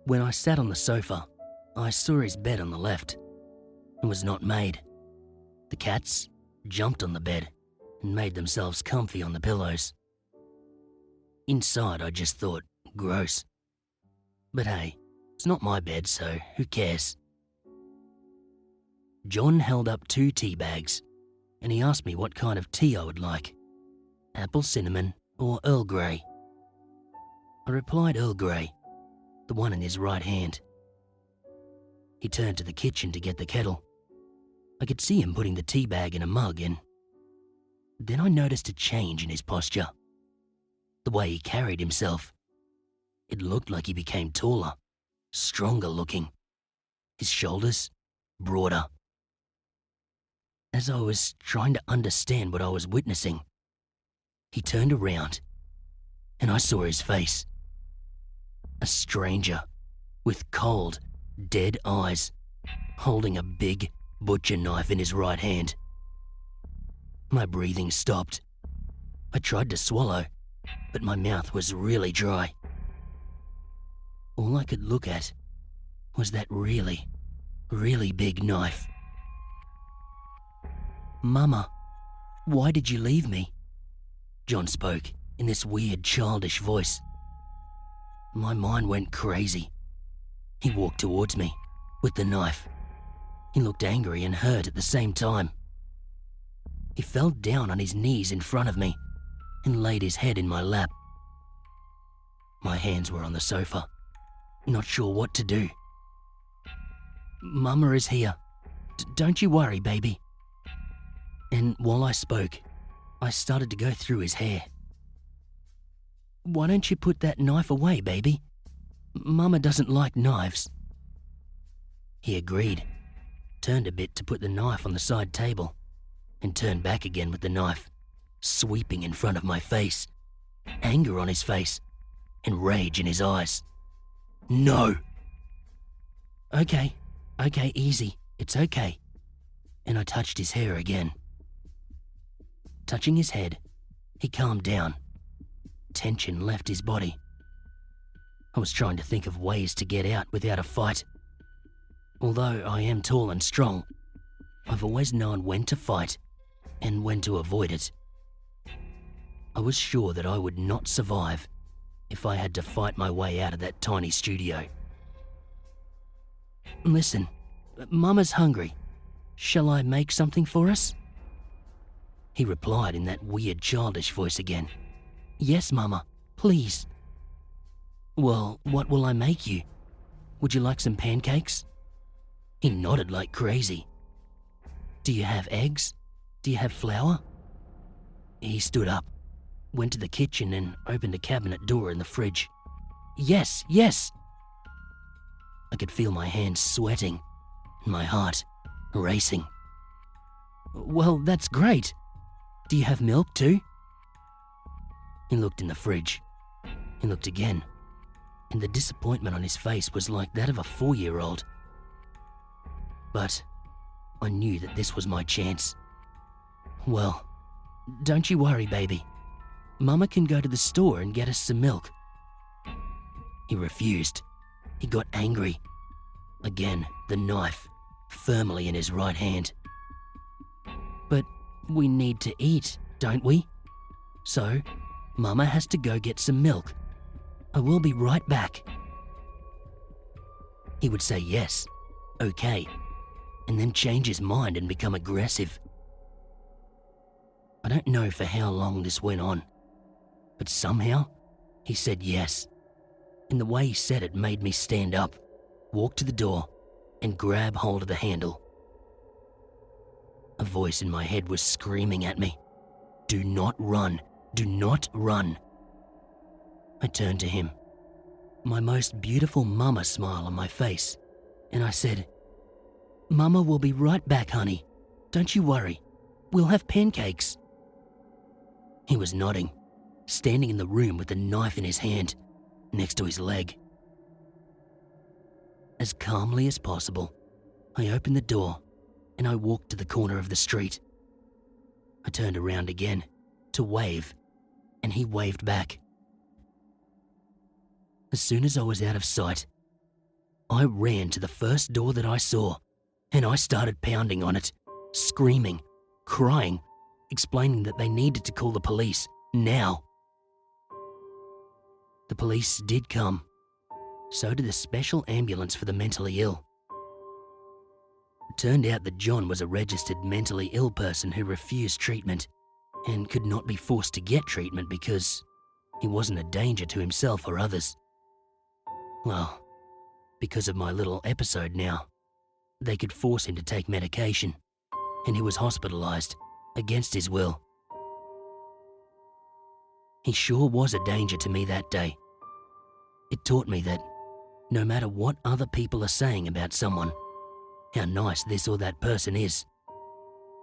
When I sat on the sofa, I saw his bed on the left. It was not made. The cats jumped on the bed and made themselves comfy on the pillows. Inside, I just thought, gross. But hey, it's not my bed, so who cares? John held up 2 tea bags, and he asked me what kind of tea I would like. Apple cinnamon or Earl Grey. I replied Earl Grey, the one in his right hand. He turned to the kitchen to get the kettle. I could see him putting the tea bag in a mug, and then I noticed a change in his posture. The way he carried himself. It looked like he became taller, stronger looking. His shoulders broader. As I was trying to understand what I was witnessing, he turned around, and I saw his face. A stranger with cold, dead eyes, holding a big butcher knife in his right hand. My breathing stopped. I tried to swallow, but my mouth was really dry. All I could look at was that really, really big knife. "Mama, why did you leave me?" John spoke in this weird childish voice. My mind went crazy. He walked towards me with the knife. He looked angry and hurt at the same time. He fell down on his knees in front of me and laid his head in my lap. My hands were on the sofa, not sure what to do. Mama is here. Don't you worry, baby. And while I spoke, I started to go through his hair. Why don't you put that knife away, baby? Mama doesn't like knives. He agreed, turned a bit to put the knife on the side table, and turned back again with the knife, sweeping in front of my face, anger on his face, and rage in his eyes. No! Okay, easy, it's okay. And I touched his hair again. Touching his head, he calmed down. Tension left his body. I was trying to think of ways to get out without a fight. Although I am tall and strong, I've always known when to fight and when to avoid it. I was sure that I would not survive if I had to fight my way out of that tiny studio. Listen, Mama's hungry. Shall I make something for us? He replied in that weird childish voice again. Yes, Mama, please. Well, what will I make you? Would you like some pancakes? He nodded like crazy. Do you have eggs? Do you have flour? He stood up, went to the kitchen and opened a cabinet door in the fridge. Yes, yes! I could feel my hands sweating and my heart racing. Well, that's great. Do you have milk too? He looked in the fridge. He looked again, and the disappointment on his face was like that of a 4-year-old. But I knew that this was my chance. Well, don't you worry, baby. Mama can go to the store and get us some milk. He refused. He got angry. Again, the knife firmly in his right hand. But we need to eat, don't we? So, Mama has to go get some milk. I will be right back. He would say yes, okay, and then change his mind and become aggressive. I don't know for how long this went on, but somehow he said yes, and the way he said it made me stand up, walk to the door, and grab hold of the handle. A voice in my head was screaming at me, "Do not run, do not run." I turned to him, my most beautiful mama smile on my face, and I said, "Mama will be right back, honey. Don't you worry. We'll have pancakes." He was nodding, standing in the room with the knife in his hand, next to his leg. As calmly as possible, I opened the door and I walked to the corner of the street. I turned around again to wave, and he waved back. As soon as I was out of sight, I ran to the first door that I saw, and I started pounding on it, screaming, crying, explaining that they needed to call the police now. The police did come. So did the special ambulance for the mentally ill. It turned out that John was a registered mentally ill person who refused treatment and could not be forced to get treatment because he wasn't a danger to himself or others. Well, because of my little episode now, they could force him to take medication, and he was hospitalized against his will. He sure was a danger to me that day. It taught me that no matter what other people are saying about someone, how nice this or that person is,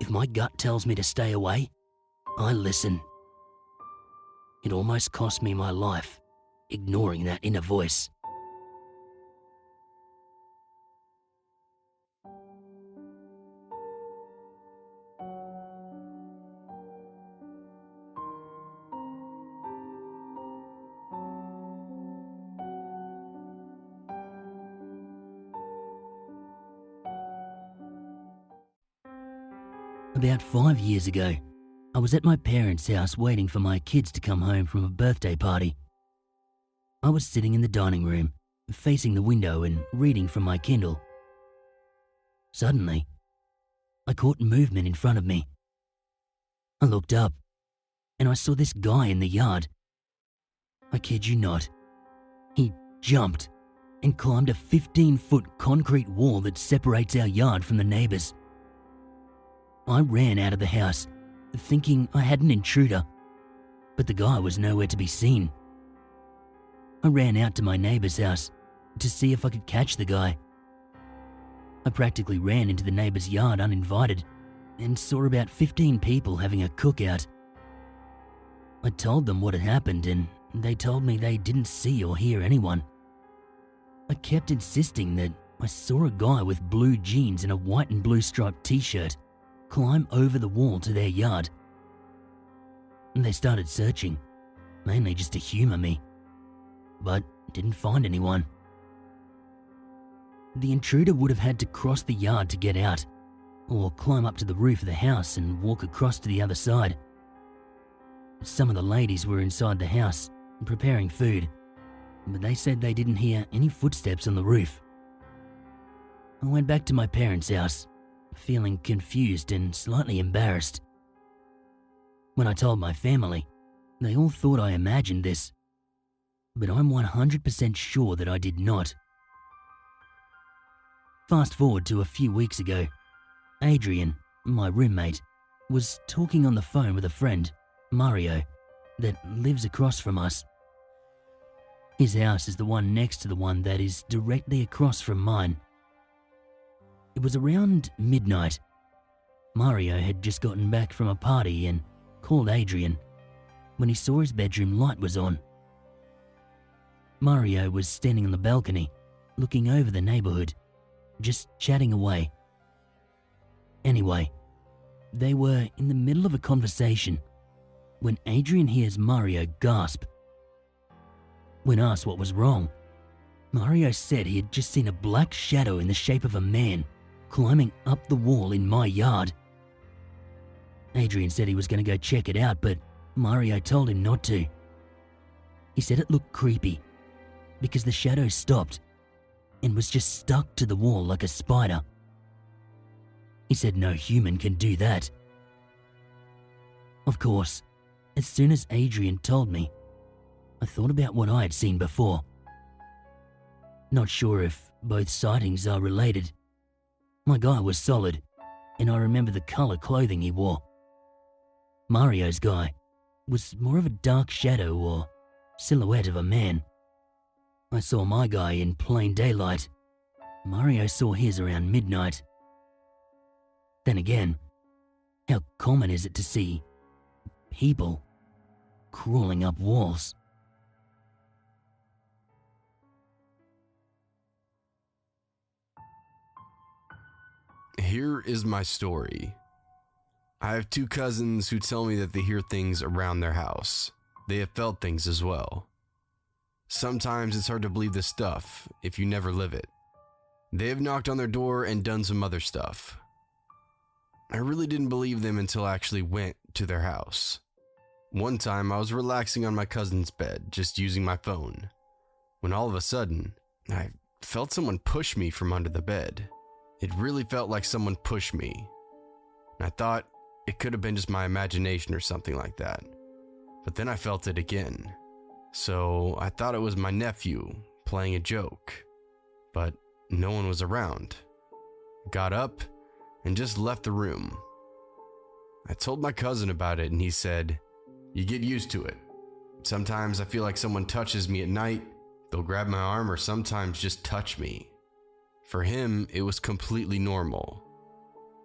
if my gut tells me to stay away, I listen. It almost cost me my life, ignoring that inner voice. About 5 years ago, I was at my parents' house waiting for my kids to come home from a birthday party. I was sitting in the dining room, facing the window and reading from my Kindle. Suddenly, I caught movement in front of me. I looked up, and I saw this guy in the yard. I kid you not. He jumped and climbed a 15-foot concrete wall that separates our yard from the neighbours. I ran out of the house, thinking I had an intruder, but the guy was nowhere to be seen. I ran out to my neighbour's house to see if I could catch the guy. I practically ran into the neighbour's yard uninvited and saw about 15 people having a cookout. I told them what had happened and they told me they didn't see or hear anyone. I kept insisting that I saw a guy with blue jeans and a white and blue striped t-shirt climb over the wall to their yard. They started searching, mainly just to humour me, but didn't find anyone. The intruder would have had to cross the yard to get out, or climb up to the roof of the house and walk across to the other side. Some of the ladies were inside the house, preparing food, but they said they didn't hear any footsteps on the roof. I went back to my parents' house, feeling confused and slightly embarrassed. When I told my family, they all thought I imagined this, but I'm 100% sure that I did not. Fast forward to a few weeks ago, Adrian, my roommate, was talking on the phone with a friend, Mario, that lives across from us. His house is the one next to the one that is directly across from mine. It was around midnight. Mario had just gotten back from a party and called Adrian when he saw his bedroom light was on. Mario was standing on the balcony, looking over the neighbourhood, just chatting away. Anyway, they were in the middle of a conversation when Adrian hears Mario gasp. When asked what was wrong, Mario said he had just seen a black shadow in the shape of a man climbing up the wall in my yard. Adrian said he was going to go check it out, but Mario told him not to. He said it looked creepy because the shadow stopped and was just stuck to the wall like a spider. He said no human can do that. Of course, as soon as Adrian told me, I thought about what I had seen before. Not sure if both sightings are related. My guy was solid, and I remember the colour clothing he wore. Mario's guy was more of a dark shadow or silhouette of a man. I saw my guy in plain daylight. Mario saw his around midnight. Then again, how common is it to see people crawling up walls? Here is my story. I have two cousins who tell me that they hear things around their house. They have felt things as well. Sometimes it's hard to believe this stuff if you never live it. They have knocked on their door and done some other stuff. I really didn't believe them until I actually went to their house. One time I was relaxing on my cousin's bed, just using my phone, when all of a sudden, I felt someone push me from under the bed. It really felt like someone pushed me. I thought it could have been just my imagination or something like that. But then I felt it again. So I thought it was my nephew playing a joke. But no one was around. I got up and just left the room. I told my cousin about it and he said, "You get used to it. Sometimes I feel like someone touches me at night. They'll grab my arm or sometimes just touch me." For him, it was completely normal.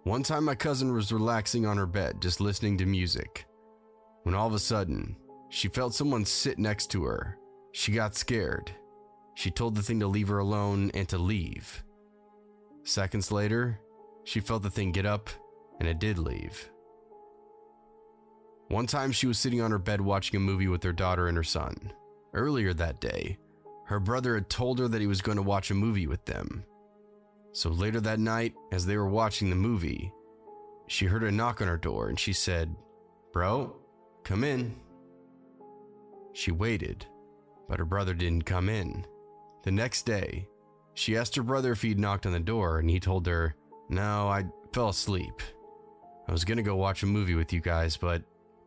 One time my cousin was relaxing on her bed, just listening to music, when all of a sudden, she felt someone sit next to her. She got scared. She told the thing to leave her alone and to leave. Seconds later, she felt the thing get up and it did leave. One time she was sitting on her bed watching a movie with her daughter and her son. Earlier that day, her brother had told her that he was going to watch a movie with them. So later that night, as they were watching the movie, she heard a knock on her door and she said, "Bro, come in." She waited, but her brother didn't come in. The next day, she asked her brother if he'd knocked on the door and he told her, "No, I fell asleep. I was gonna go watch a movie with you guys, but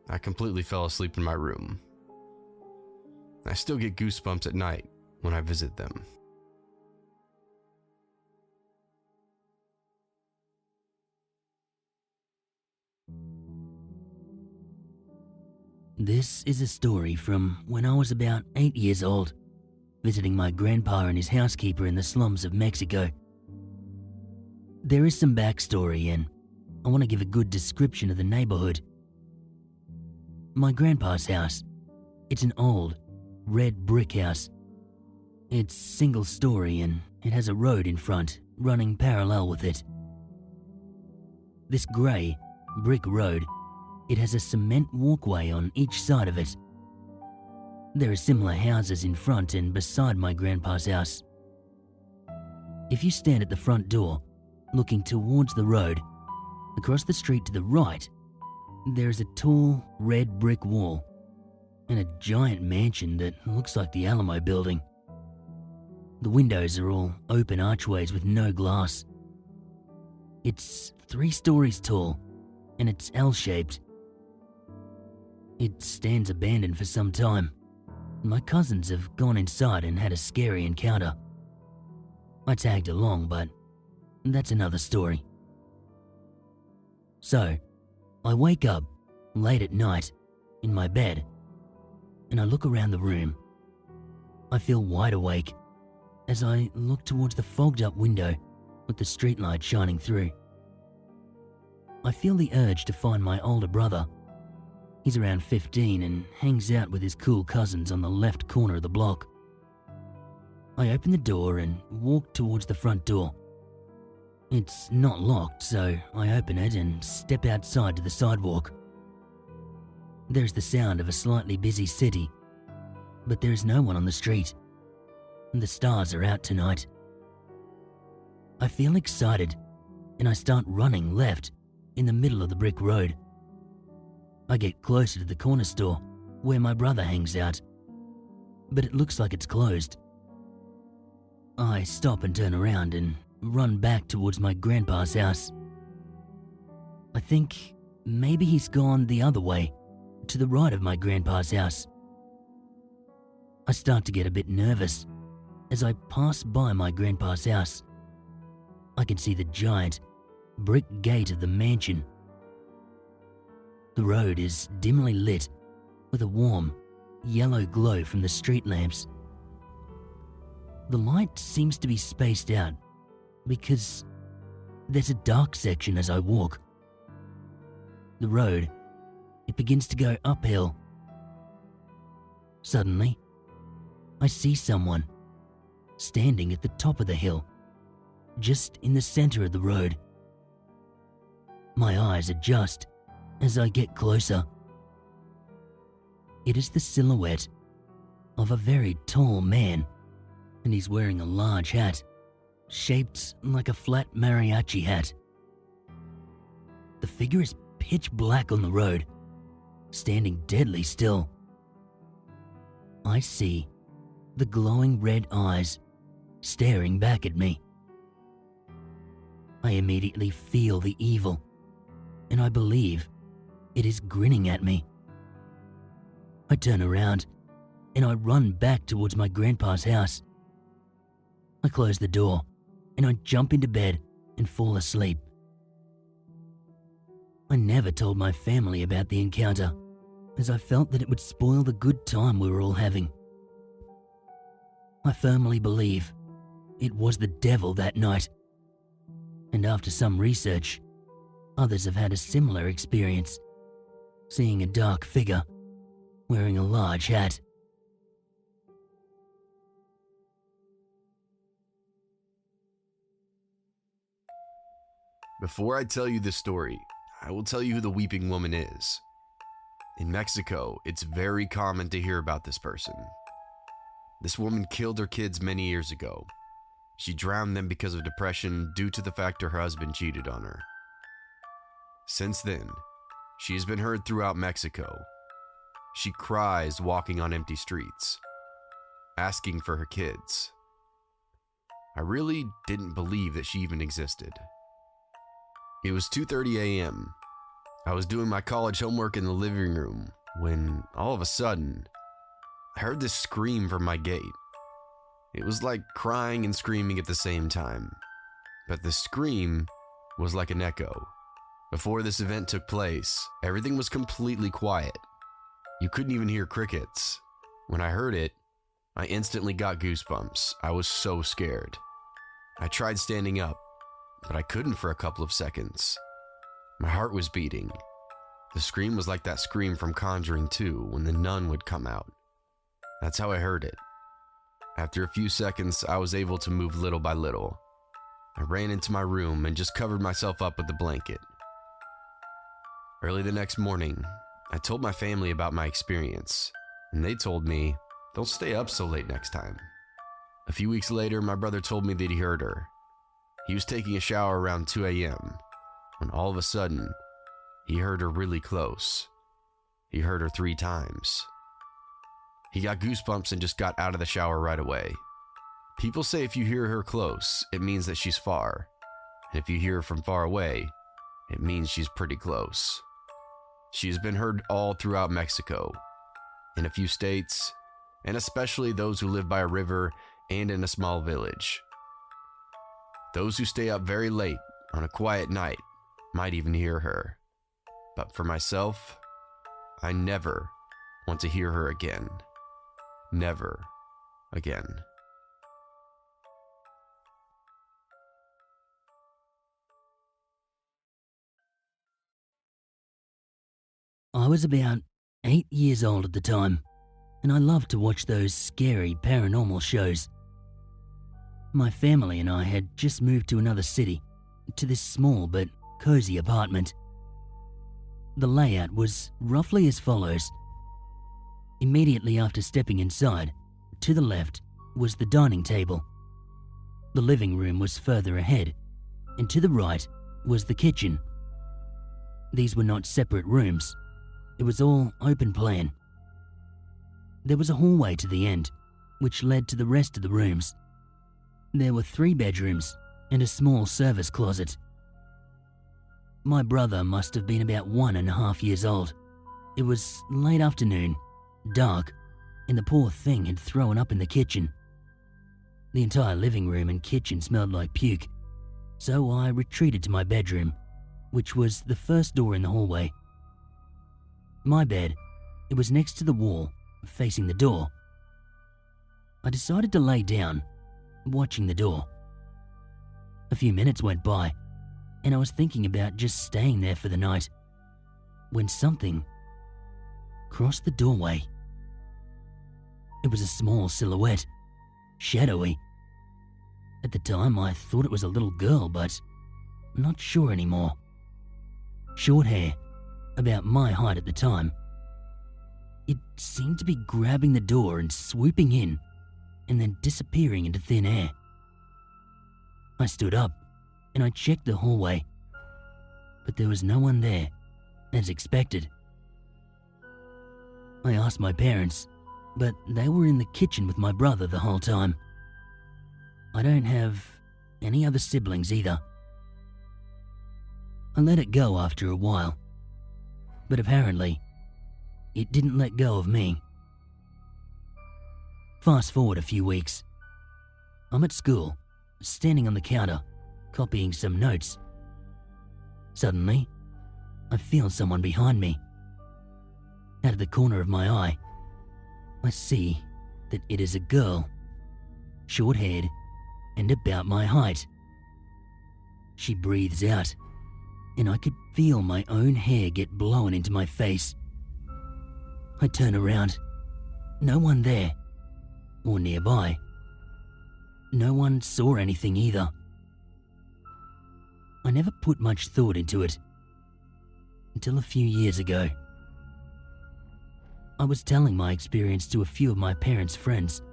I completely fell asleep in my room." I still get goosebumps at night when I visit them. This is a story from when I was about 8 years old, visiting my grandpa and his housekeeper in the slums of Mexico. There is some backstory and I want to give a good description of the neighborhood. My grandpa's house. It's an old, red brick house. It's single story and it has a road in front running parallel with it. This grey, brick road, it has a cement walkway on each side of it. There are similar houses in front and beside my grandpa's house. If you stand at the front door, looking towards the road, across the street to the right, there is a tall, red brick wall and a giant mansion that looks like the Alamo building. The windows are all open archways with no glass. It's 3 stories tall and it's L-shaped. It stands abandoned for some time. My cousins have gone inside and had a scary encounter. I tagged along, but that's another story. So, I wake up late at night in my bed and I look around the room. I feel wide awake as I look towards the fogged up window with the streetlight shining through. I feel the urge to find my older brother. He's around 15 and hangs out with his cool cousins on the left corner of the block. I open the door and walk towards the front door. It's not locked, so I open it and step outside to the sidewalk. There's the sound of a slightly busy city, but there's no one on the street. The stars are out tonight. I feel excited and I start running left in the middle of the brick road. I get closer to the corner store where my brother hangs out, but it looks like it's closed. I stop and turn around and run back towards my grandpa's house. I think maybe he's gone the other way, to the right of my grandpa's house. I start to get a bit nervous as I pass by my grandpa's house. I can see the giant brick gate of the mansion. The road is dimly lit with a warm, yellow glow from the street lamps. The light seems to be spaced out because there's a dark section as I walk. The road, it begins to go uphill. Suddenly, I see someone standing at the top of the hill, just in the center of the road. My eyes adjust as I get closer. It is the silhouette of a very tall man, and he's wearing a large hat, shaped like a flat mariachi hat. The figure is pitch black on the road, standing deadly still. I see the glowing red eyes staring back at me. I immediately feel the evil, and I believe it is grinning at me. I turn around and I run back towards my grandpa's house. I close the door and I jump into bed and fall asleep. I never told my family about the encounter, as I felt that it would spoil the good time we were all having. I firmly believe it was the devil that night, and after some research, others have had a similar experience, seeing a dark figure wearing a large hat. Before I tell you this story, I will tell you who the Weeping Woman is. In Mexico, it's very common to hear about this person. This woman killed her kids many years ago. She drowned them because of depression due to the fact her husband cheated on her. Since then, she has been heard throughout Mexico. She cries walking on empty streets, asking for her kids. I really didn't believe that she even existed. It was 2:30 a.m. I was doing my college homework in the living room when, all of a sudden, I heard this scream from my gate. It was like crying and screaming at the same time, but the scream was like an echo. Before this event took place, everything was completely quiet. You couldn't even hear crickets. When I heard it, I instantly got goosebumps. I was so scared. I tried standing up, but I couldn't for a couple of seconds. My heart was beating. The scream was like that scream from Conjuring 2 when the nun would come out. That's how I heard it. After a few seconds, I was able to move little by little. I ran into my room and just covered myself up with a blanket. Early the next morning, I told my family about my experience, and they told me, "Don't stay up so late next time." A few weeks later, my brother told me that he heard her. He was taking a shower around 2 a.m. when all of a sudden, he heard her really close. He heard her 3 times. He got goosebumps and just got out of the shower right away. People say if you hear her close, it means that she's far. And if you hear her from far away, it means she's pretty close. She has been heard all throughout Mexico, in a few states, and especially those who live by a river and in a small village. Those who stay up very late on a quiet night might even hear her. But for myself, I never want to hear her again. Never again. I was about 8 years old at the time, and I loved to watch those scary paranormal shows. My family and I had just moved to another city, to this small but cozy apartment. The layout was roughly as follows. Immediately after stepping inside, to the left was the dining table. The living room was further ahead, and to the right was the kitchen. These were not separate rooms. It was all open plan. There was a hallway to the end, which led to the rest of the rooms. There were 3 bedrooms and a small service closet. My brother must have been about 1.5 years old. It was late afternoon, dark, and the poor thing had thrown up in the kitchen. The entire living room and kitchen smelled like puke, so I retreated to my bedroom, which was the first door in the hallway. My bed, it was next to the wall, facing the door. I decided to lay down, watching the door. A few minutes went by, and I was thinking about just staying there for the night, when something crossed the doorway. It was a small silhouette, shadowy. At the time, I thought it was a little girl, but I'm not sure anymore. Short hair, about my height at the time. It seemed to be grabbing the door and swooping in, and then disappearing into thin air. I stood up, and I checked the hallway, but there was no one there, as expected. I asked my parents, but they were in the kitchen with my brother the whole time. I don't have any other siblings either. I let it go after a while, but apparently, it didn't let go of me. Fast forward a few weeks. I'm at school, standing on the counter, copying some notes. Suddenly, I feel someone behind me. Out of the corner of my eye, I see that it is a girl, short-haired and about my height. She breathes out, and I could feel my own hair get blown into my face. I turn around. No one there, or nearby. No one saw anything either. I never put much thought into it, until a few years ago. I was telling my experience to a few of my parents' friends,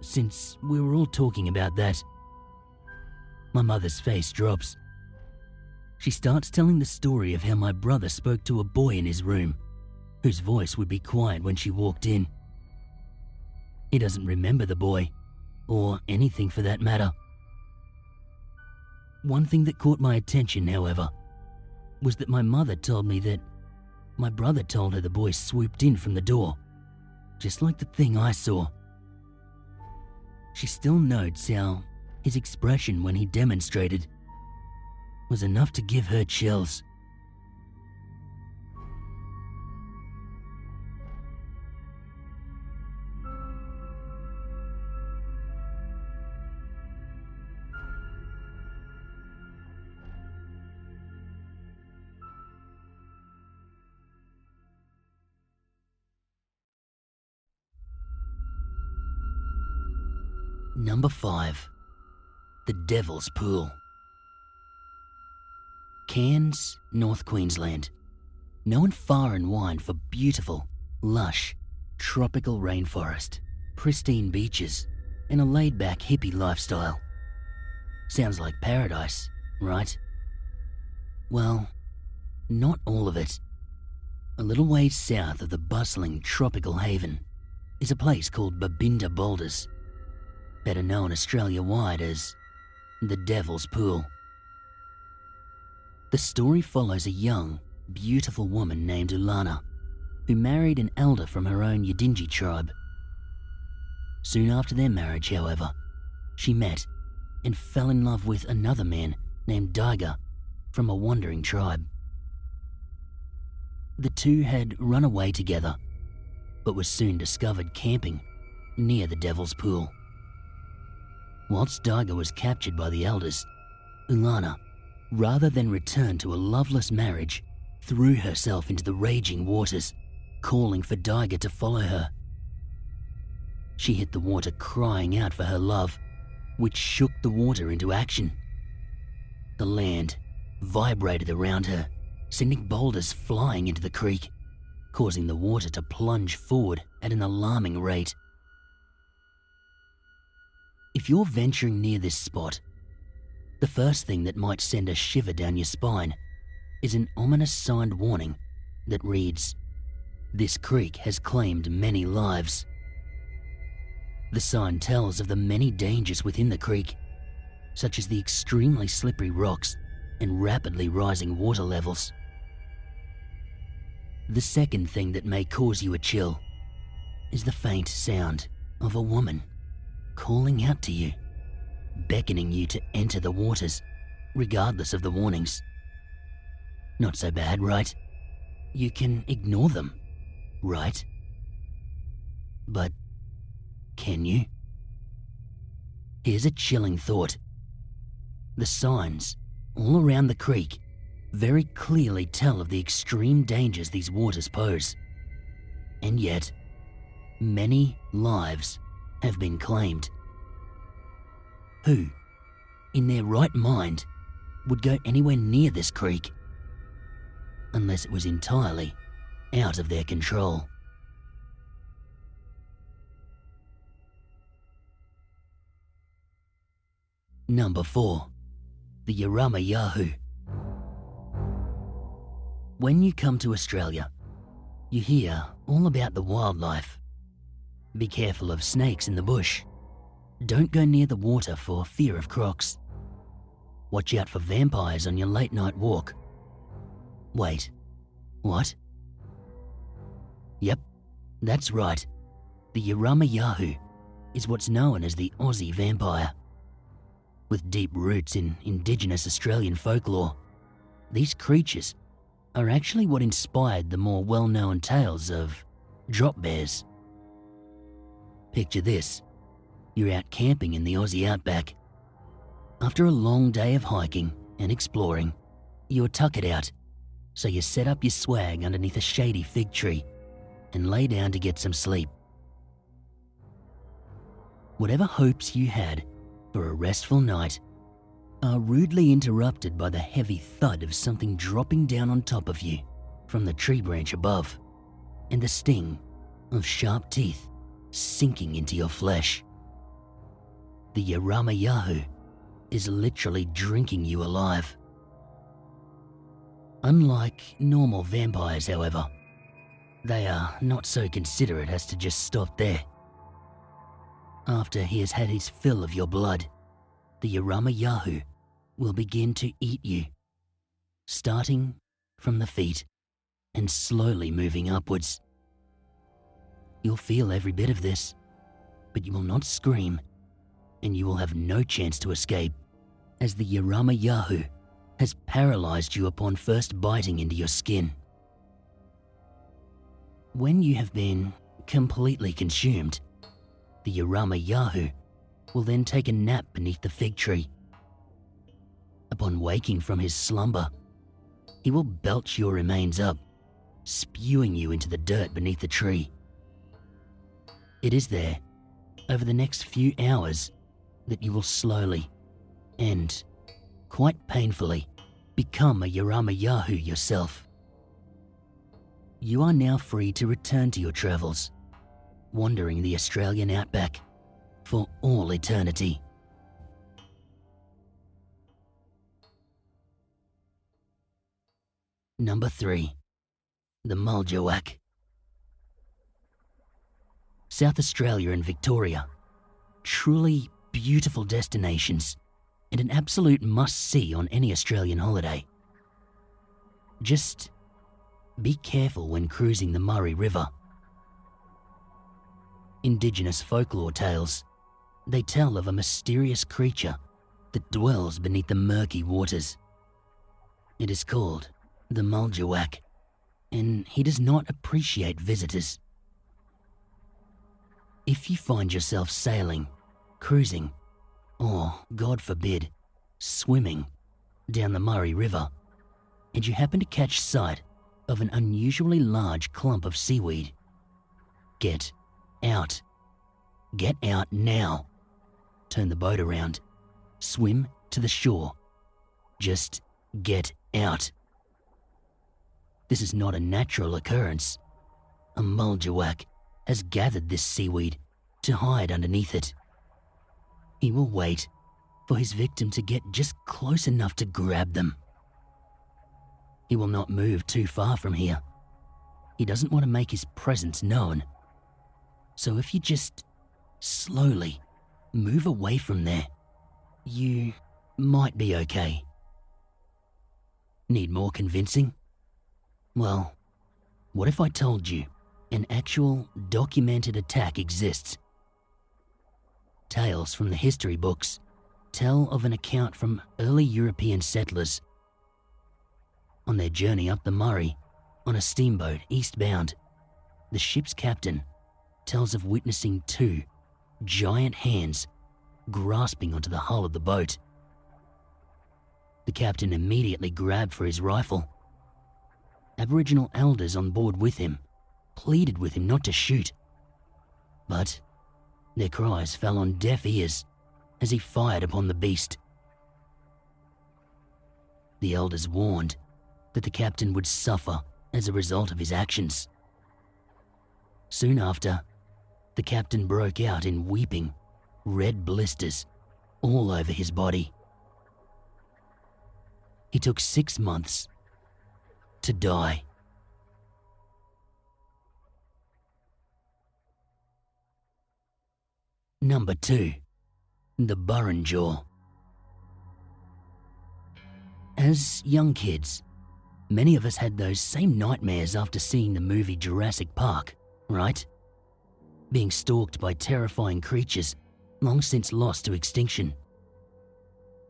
since we were all talking about that. My mother's face drops. She starts telling the story of how my brother spoke to a boy in his room, whose voice would be quiet when she walked in. He doesn't remember the boy, or anything for that matter. One thing that caught my attention, however, was that my mother told me that my brother told her the boy swooped in from the door, just like the thing I saw. She still notes how his expression when he demonstrated was enough to give her chills. Number 5. The Devil's Pool. Cairns, North Queensland. Known far and wide for beautiful, lush, tropical rainforest, pristine beaches, and a laid-back hippie lifestyle. Sounds like paradise, right? Well, not all of it. A little ways south of the bustling tropical haven is a place called Babinda Boulders, better known Australia-wide as the Devil's Pool. The story follows a young, beautiful woman named Ulana, who married an elder from her own Yidinji tribe. Soon after their marriage, however, she met and fell in love with another man named Daiga from a wandering tribe. The two had run away together, but were soon discovered camping near the Devil's Pool. Whilst Daiga was captured by the elders, Ulana, rather than return to a loveless marriage, threw herself into the raging waters, calling for Daiga to follow her. She hit the water crying out for her love, which shook the water into action. The land vibrated around her, sending boulders flying into the creek, causing the water to plunge forward at an alarming rate. If you're venturing near this spot, the first thing that might send a shiver down your spine is an ominous signed warning that reads, "This creek has claimed many lives." The sign tells of the many dangers within the creek, such as the extremely slippery rocks and rapidly rising water levels. The second thing that may cause you a chill is the faint sound of a woman calling out to you, beckoning you to enter the waters, regardless of the warnings. Not so bad, right? You can ignore them, right? But can you? Here's a chilling thought. The signs all around the creek very clearly tell of the extreme dangers these waters pose. And yet, many lives have been claimed. Who, in their right mind, would go anywhere near this creek? Unless it was entirely out of their control. Number 4. The Yarama Yahoo. When you come to Australia, you hear all about the wildlife. Be careful of snakes in the bush. Don't go near the water for fear of crocs. Watch out for vampires on your late night walk. Wait, what? Yep, that's right. The Yarama Yahoo is what's known as the Aussie vampire. With deep roots in Indigenous Australian folklore, these creatures are actually what inspired the more well-known tales of drop bears. Picture this. You're out camping in the Aussie Outback. After a long day of hiking and exploring, you're tuckered out, so you set up your swag underneath a shady fig tree and lay down to get some sleep. Whatever hopes you had for a restful night are rudely interrupted by the heavy thud of something dropping down on top of you from the tree branch above, and the sting of sharp teeth sinking into your flesh. The Yarama Yahoo is literally drinking you alive. Unlike normal vampires, however, they are not so considerate as to just stop there. After he has had his fill of your blood, the Yarama Yahoo will begin to eat you, starting from the feet and slowly moving upwards. You'll feel every bit of this, but you will not scream, and you will have no chance to escape, as the Yarama Yahoo has paralyzed you upon first biting into your skin. When you have been completely consumed, the Yarama Yahoo will then take a nap beneath the fig tree. Upon waking from his slumber, he will belch your remains up, spewing you into the dirt beneath the tree. It is there, over the next few hours, that you will slowly and quite painfully become a Yaramayahu yourself. You are now free to return to your travels, wandering the Australian outback for all eternity. Number 3. The Muljawak. South Australia and Victoria. Truly beautiful destinations and an absolute must-see on any Australian holiday. Just be careful when cruising the Murray River. Indigenous folklore tales. They tell of a mysterious creature that dwells beneath the murky waters. It is called the Muljawak, and he does not appreciate visitors. If you find yourself sailing, cruising, or, God forbid, swimming down the Murray River, and you happen to catch sight of an unusually large clump of seaweed, get out. Get out now. Turn the boat around. Swim to the shore. Just get out. This is not a natural occurrence. A Muljawak has gathered this seaweed to hide underneath it. He will wait for his victim to get just close enough to grab them. He will not move too far from here. He doesn't want to make his presence known. So if you just slowly move away from there, you might be okay. Need more convincing? Well, what if I told you an actual documented attack exists? Tales from the history books tell of an account from early European settlers. On their journey up the Murray, on a steamboat eastbound, the ship's captain tells of witnessing 2 giant hands grasping onto the hull of the boat. The captain immediately grabbed for his rifle. Aboriginal elders on board with him pleaded with him not to shoot, but their cries fell on deaf ears as he fired upon the beast. The elders warned that the captain would suffer as a result of his actions. Soon after, the captain broke out in weeping, red blisters all over his body. He took 6 months to die. Number 2. The Burrinjaw. As young kids, many of us had those same nightmares after seeing the movie Jurassic Park, right? Being stalked by terrifying creatures long since lost to extinction.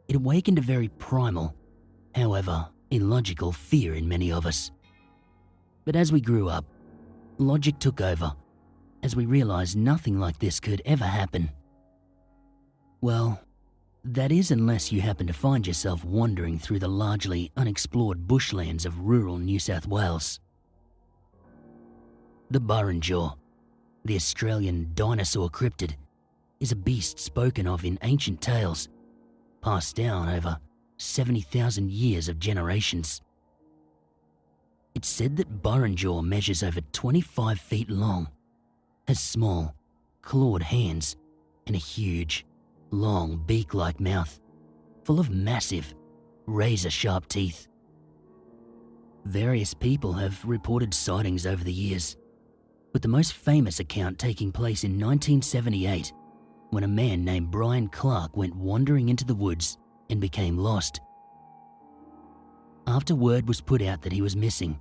It awakened a very primal, however illogical fear in many of us. But as we grew up, logic took over as we realized nothing like this could ever happen. Well, that is unless you happen to find yourself wandering through the largely unexplored bushlands of rural New South Wales. The Burrinjaw, the Australian dinosaur cryptid, is a beast spoken of in ancient tales, passed down over 70,000 years of generations. It's said that Burrinjaw measures over 25 feet long, has small, clawed hands, and a huge, long beak-like mouth, full of massive, razor-sharp teeth. Various people have reported sightings over the years, with the most famous account taking place in 1978, when a man named Brian Clark went wandering into the woods and became lost. After word was put out that he was missing,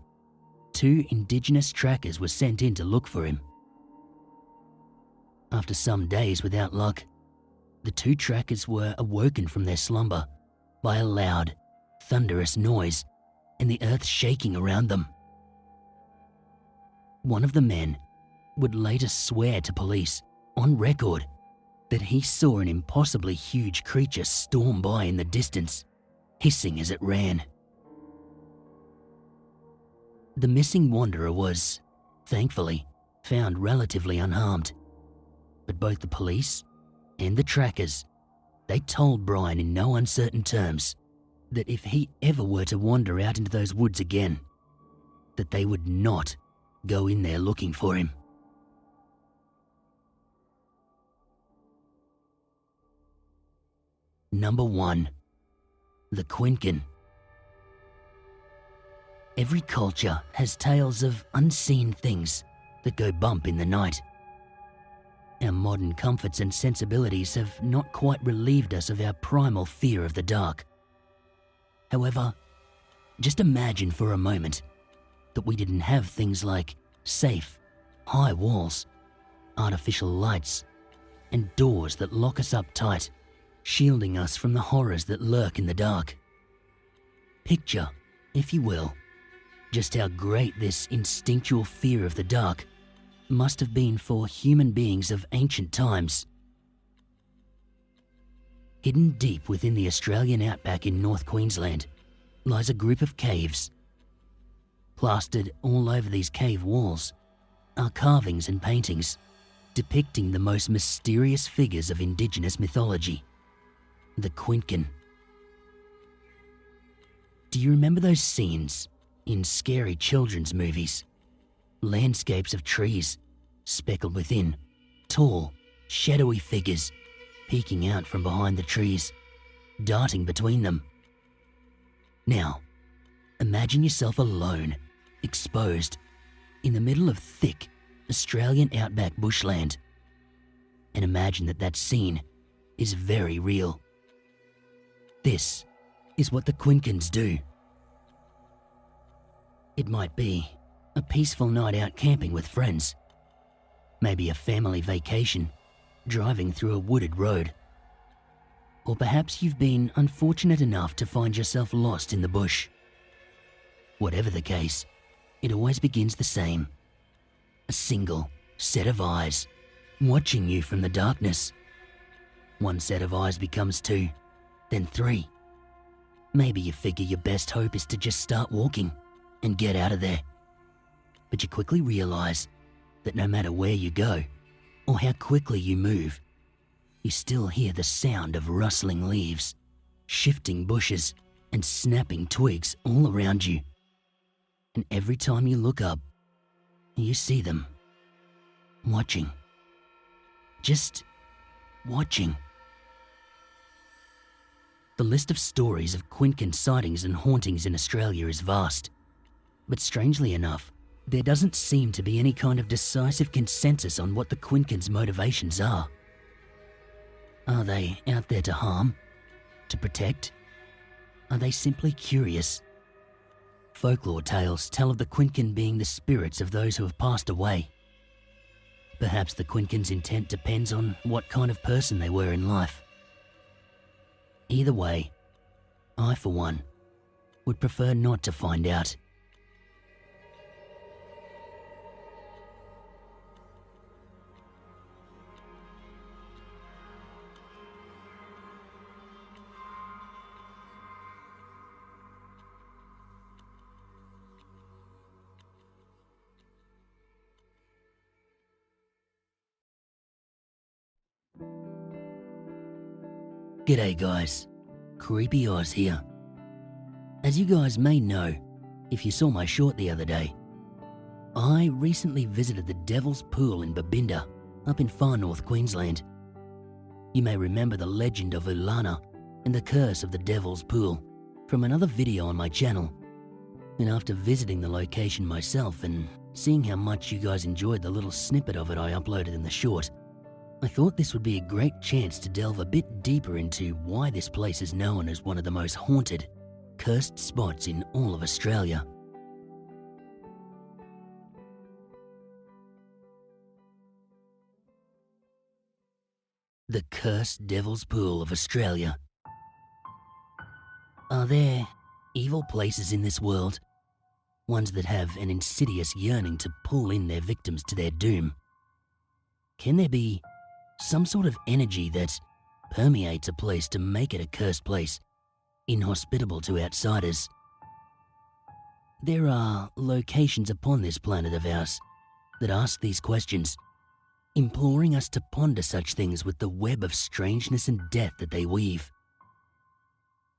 2 Indigenous trackers were sent in to look for him. After some days without luck, the 2 trackers were awoken from their slumber by a loud, thunderous noise and the earth shaking around them. One of the men would later swear to police, on record, that he saw an impossibly huge creature storm by in the distance, hissing as it ran. The missing wanderer was, thankfully, found relatively unharmed, but both the police and the trackers They told Brian in no uncertain terms that if he ever were to wander out into those woods again, that they would not go in there looking for him. Number 1. The Quinkan. Every culture has tales of unseen things that go bump in the night. Our modern comforts and sensibilities have not quite relieved us of our primal fear of the dark. However, just imagine for a moment that we didn't have things like safe, high walls, artificial lights, and doors that lock us up tight, shielding us from the horrors that lurk in the dark. Picture, if you will, just how great this instinctual fear of the dark must have been for human beings of ancient times. Hidden deep within the Australian outback in North Queensland lies a group of caves. Plastered all over these cave walls are carvings and paintings depicting the most mysterious figures of Indigenous mythology, the Quinkan. Do you remember those scenes in scary children's movies? Landscapes of trees, speckled within, tall, shadowy figures peeking out from behind the trees, darting between them. Now, imagine yourself alone, exposed, in the middle of thick Australian outback bushland. And imagine that scene is very real. This is what the Quinkans do. It might be a peaceful night out camping with friends. Maybe a family vacation, driving through a wooded road. Or perhaps you've been unfortunate enough to find yourself lost in the bush. Whatever the case, it always begins the same. A single set of eyes watching you from the darkness. One set of eyes becomes 2, then 3. Maybe you figure your best hope is to just start walking and get out of there. But you quickly realize that no matter where you go or how quickly you move, you still hear the sound of rustling leaves, shifting bushes, and snapping twigs all around you. And every time you look up, you see them watching. Just watching. The list of stories of Quinkan sightings and hauntings in Australia is vast, but strangely enough, there doesn't seem to be any kind of decisive consensus on what the Quinkans' motivations are. Are they out there to harm? To protect? Are they simply curious? Folklore tales tell of the Quinkan being the spirits of those who have passed away. Perhaps the Quinkans' intent depends on what kind of person they were in life. Either way, I, for one, would prefer not to find out. G'day guys, Creepy Oz here. As you guys may know, if you saw my short the other day, I recently visited the Devil's Pool in Babinda, up in far north Queensland. You may remember the legend of Ulana and the curse of the Devil's Pool from another video on my channel. And after visiting the location myself and seeing how much you guys enjoyed the little snippet of it I uploaded in the short, I thought this would be a great chance to delve a bit deeper into why this place is known as one of the most haunted, cursed spots in all of Australia. The Cursed Devil's Pool of Australia. Are there evil places in this world? Ones that have an insidious yearning to pull in their victims to their doom? Can there be some sort of energy that permeates a place to make it a cursed place, inhospitable to outsiders? There are locations upon this planet of ours that ask these questions, imploring us to ponder such things with the web of strangeness and death that they weave.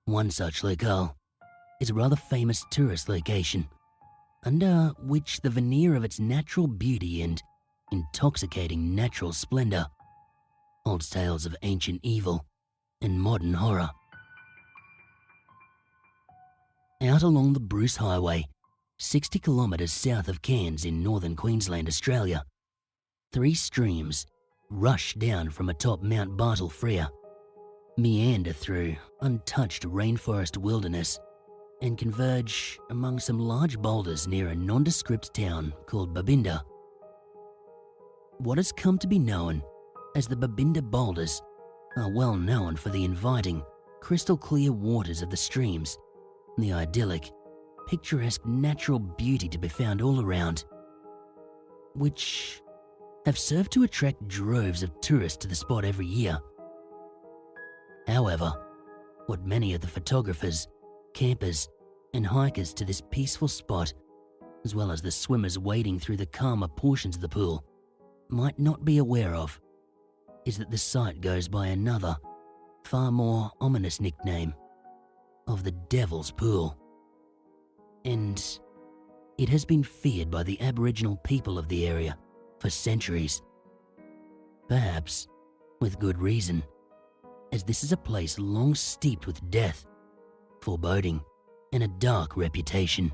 One such locale is a rather famous tourist location, under which the veneer of its natural beauty and intoxicating natural splendor holds tales of ancient evil and modern horror. Out along the Bruce Highway, 60 kilometres south of Cairns in northern Queensland, Australia, 3 streams rush down from atop Mount Bartle Frere, meander through untouched rainforest wilderness, and converge among some large boulders near a nondescript town called Babinda. What has come to be known as the Babinda Boulders are well known for the inviting, crystal clear waters of the streams and the idyllic, picturesque natural beauty to be found all around, which have served to attract droves of tourists to the spot every year. However, what many of the photographers, campers, and hikers to this peaceful spot, as well as the swimmers wading through the calmer portions of the pool, might not be aware of, is that the site goes by another, far more ominous nickname of the Devil's Pool. And it has been feared by the Aboriginal people of the area for centuries. Perhaps with good reason, as this is a place long steeped with death, foreboding, and a dark reputation.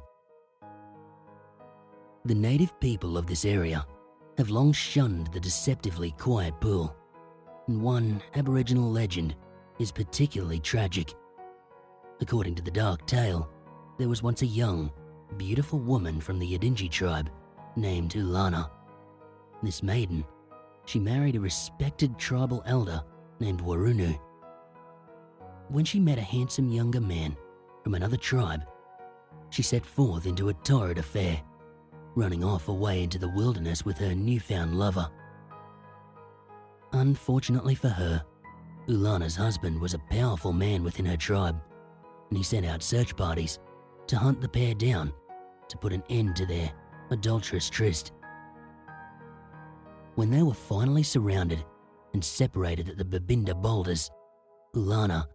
The native people of this area have long shunned the deceptively quiet pool, and one Aboriginal legend is particularly tragic. According to the dark tale, there was once a young, beautiful woman from the Yidinji tribe named Ulana. This maiden, she married a respected tribal elder named Warunu. When she met a handsome younger man from another tribe, she set forth into a torrid affair, running off away into the wilderness with her newfound lover. Unfortunately for her, Ulana's husband was a powerful man within her tribe, and he sent out search parties to hunt the pair down to put an end to their adulterous tryst. When they were finally surrounded and separated at the Babinda Boulders, Ulana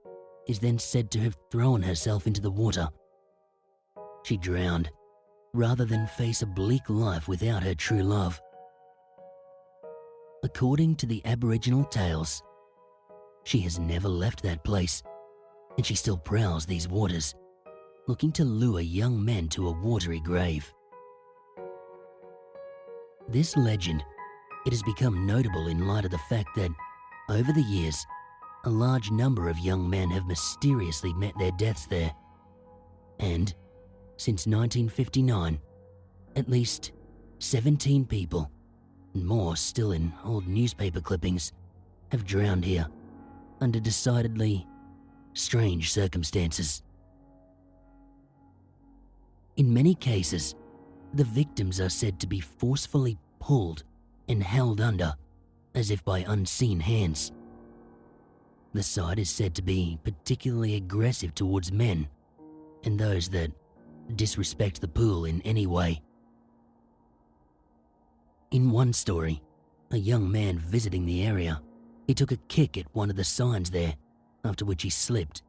is then said to have thrown herself into the water. She drowned rather than face a bleak life without her true love. According to the Aboriginal tales, she has never left that place, and she still prowls these waters, looking to lure young men to a watery grave. This legend, it has become notable in light of the fact that, over the years, a large number of young men have mysteriously met their deaths there. And, since 1959, at least 17 people, and more still in old newspaper clippings, have drowned here under decidedly strange circumstances. In many cases, the victims are said to be forcefully pulled and held under, as if by unseen hands. The site is said to be particularly aggressive towards men and those that disrespect the pool in any way. In one story, a young man visiting the area, he took a kick at one of the signs there, after which he slipped,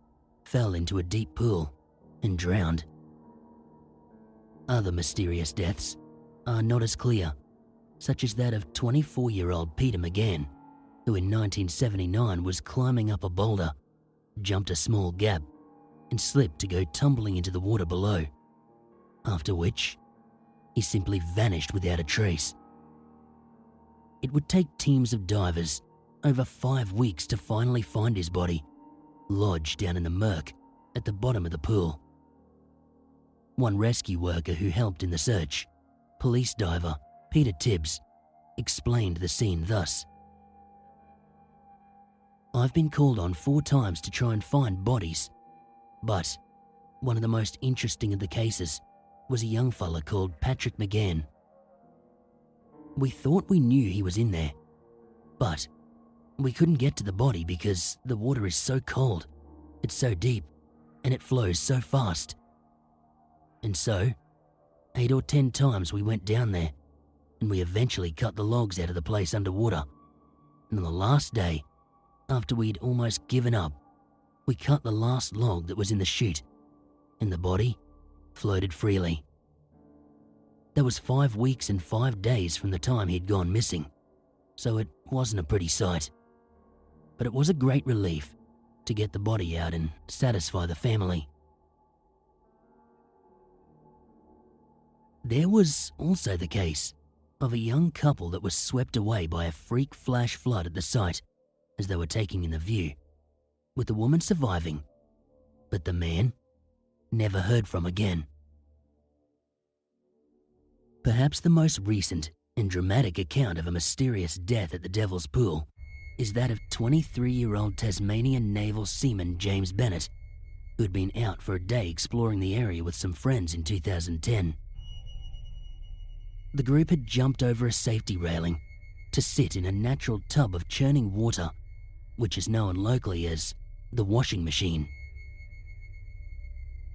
fell into a deep pool, and drowned. Other mysterious deaths are not as clear, such as that of 24-year-old Peter McGann, who in 1979 was climbing up a boulder, jumped a small gap, and slipped to go tumbling into the water below, after which he simply vanished without a trace. It would take teams of divers over 5 weeks to finally find his body, lodged down in the murk at the bottom of the pool. One rescue worker who helped in the search, police diver Peter Tibbs, explained the scene thus: "I've been called on 4 times to try and find bodies, but one of the most interesting of the cases was a young fella called Patrick McGann. We thought we knew he was in there, but we couldn't get to the body because the water is so cold, it's so deep, and it flows so fast. And so, 8 or 10 times we went down there, and we eventually cut the logs out of the place underwater. And on the last day, after we'd almost given up, we cut the last log that was in the chute, and the body floated freely. That was 5 weeks and 5 days from the time he'd gone missing, so it wasn't a pretty sight. But it was a great relief to get the body out and satisfy the family. There was also the case of a young couple that was swept away by a freak flash flood at the site as they were taking in the view, with the woman surviving, but the man never heard from again. Perhaps the most recent and dramatic account of a mysterious death at the Devil's Pool is that of 23-year-old Tasmanian naval seaman James Bennett, who had been out for a day exploring the area with some friends in 2010. The group had jumped over a safety railing to sit in a natural tub of churning water, which is known locally as the washing machine.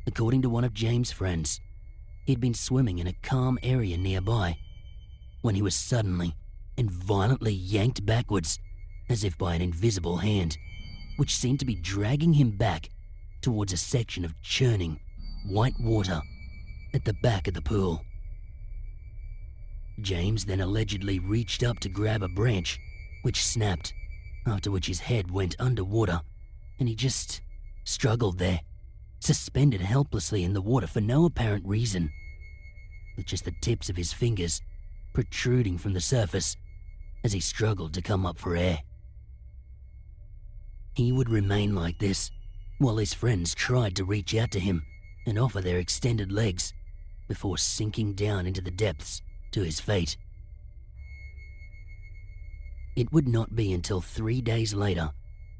According to one of James' friends, he'd been swimming in a calm area nearby when he was suddenly and violently yanked backwards as if by an invisible hand, which seemed to be dragging him back towards a section of churning white water at the back of the pool. James then allegedly reached up to grab a branch, which snapped, after which his head went underwater, and he just struggled there, suspended helplessly in the water for no apparent reason, with just the tips of his fingers protruding from the surface as he struggled to come up for air. He would remain like this while his friends tried to reach out to him and offer their extended legs before sinking down into the depths to his fate. It would not be until 3 days later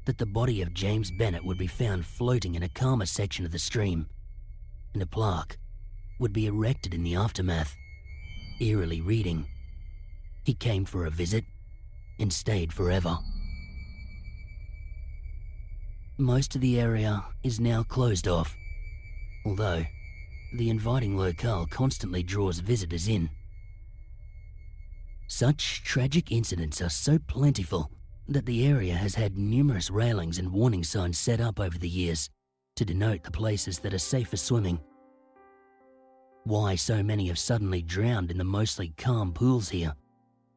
that the body of James Bennett would be found floating in a calmer section of the stream, and a plaque would be erected in the aftermath, eerily reading, "He came for a visit and stayed forever." Most of the area is now closed off, although the inviting locale constantly draws visitors in. Such tragic incidents are so plentiful that the area has had numerous railings and warning signs set up over the years to denote the places that are safe for swimming. Why so many have suddenly drowned in the mostly calm pools here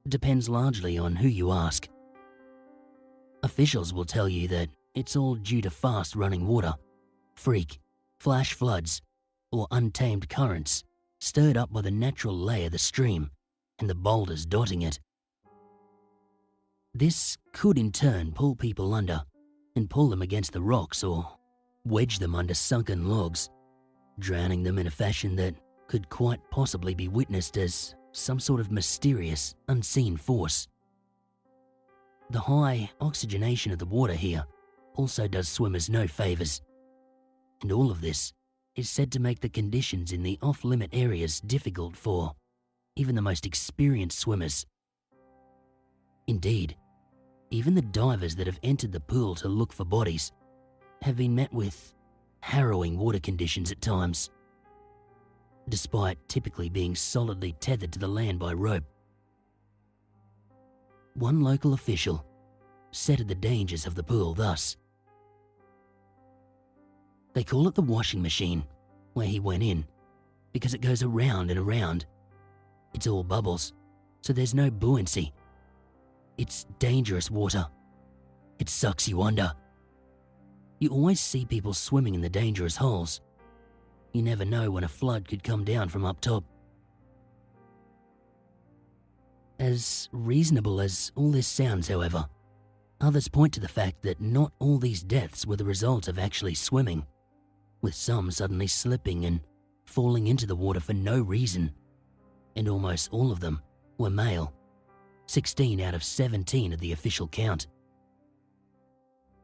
depends largely on who you ask. Officials will tell you that it's all due to fast running water, freak, flash floods, or untamed currents stirred up by the natural lay of the stream and the boulders dotting it. This could in turn pull people under and pull them against the rocks or wedge them under sunken logs, drowning them in a fashion that could quite possibly be witnessed as some sort of mysterious, unseen force. The high oxygenation of the water here also does swimmers no favours, and all of this is said to make the conditions in the off-limit areas difficult for even the most experienced swimmers. Indeed, even the divers that have entered the pool to look for bodies have been met with harrowing water conditions at times, despite typically being solidly tethered to the land by rope. One local official said of the dangers of the pool thus: "They call it the washing machine where he went in because it goes around and around. It's all bubbles, so there's no buoyancy. It's dangerous water. It sucks you under. You always see people swimming in the dangerous holes. You never know when a flood could come down from up top." As reasonable as all this sounds, however, others point to the fact that not all these deaths were the result of actually swimming, with some suddenly slipping and falling into the water for no reason, and almost all of them were male, 16 out of 17 of the official count.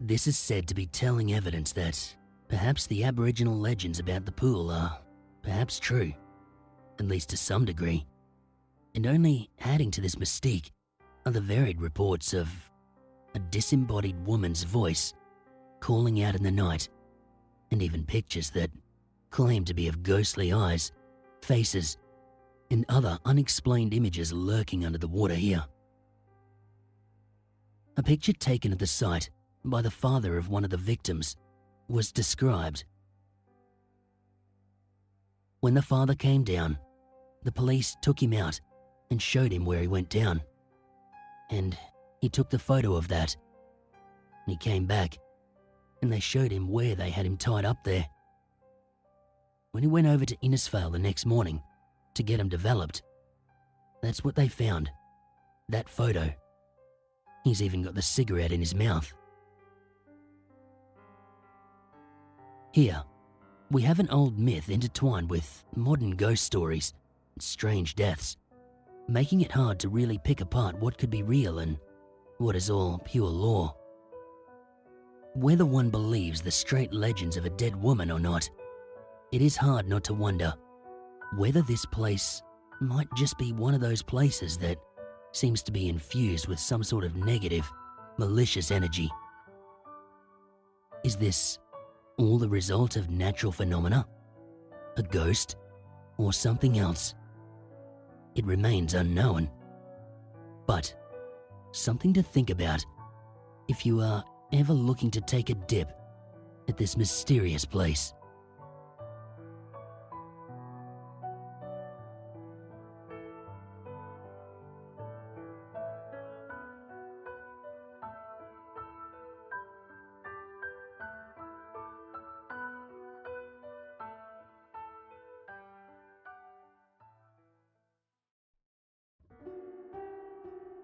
This is said to be telling evidence that perhaps the Aboriginal legends about the pool are perhaps true, at least to some degree, and only adding to this mystique are the varied reports of a disembodied woman's voice calling out in the night, and even pictures that claim to be of ghostly eyes, faces, and other unexplained images lurking under the water here. A picture taken at the site by the father of one of the victims was described. When the father came down, the police took him out and showed him where he went down. And he took the photo of that. And he came back and they showed him where they had him tied up there. When he went over to Innisfail the next morning to get him developed, that's what they found, that photo. He's even got the cigarette in his mouth. Here, we have an old myth intertwined with modern ghost stories and strange deaths, making it hard to really pick apart what could be real and what is all pure lore. Whether one believes the straight legends of a dead woman or not, it is hard not to wonder whether this place might just be one of those places that seems to be infused with some sort of negative, malicious energy. Is this all the result of natural phenomena, a ghost, or something else? It remains unknown. But something to think about if you are ever looking to take a dip at this mysterious place.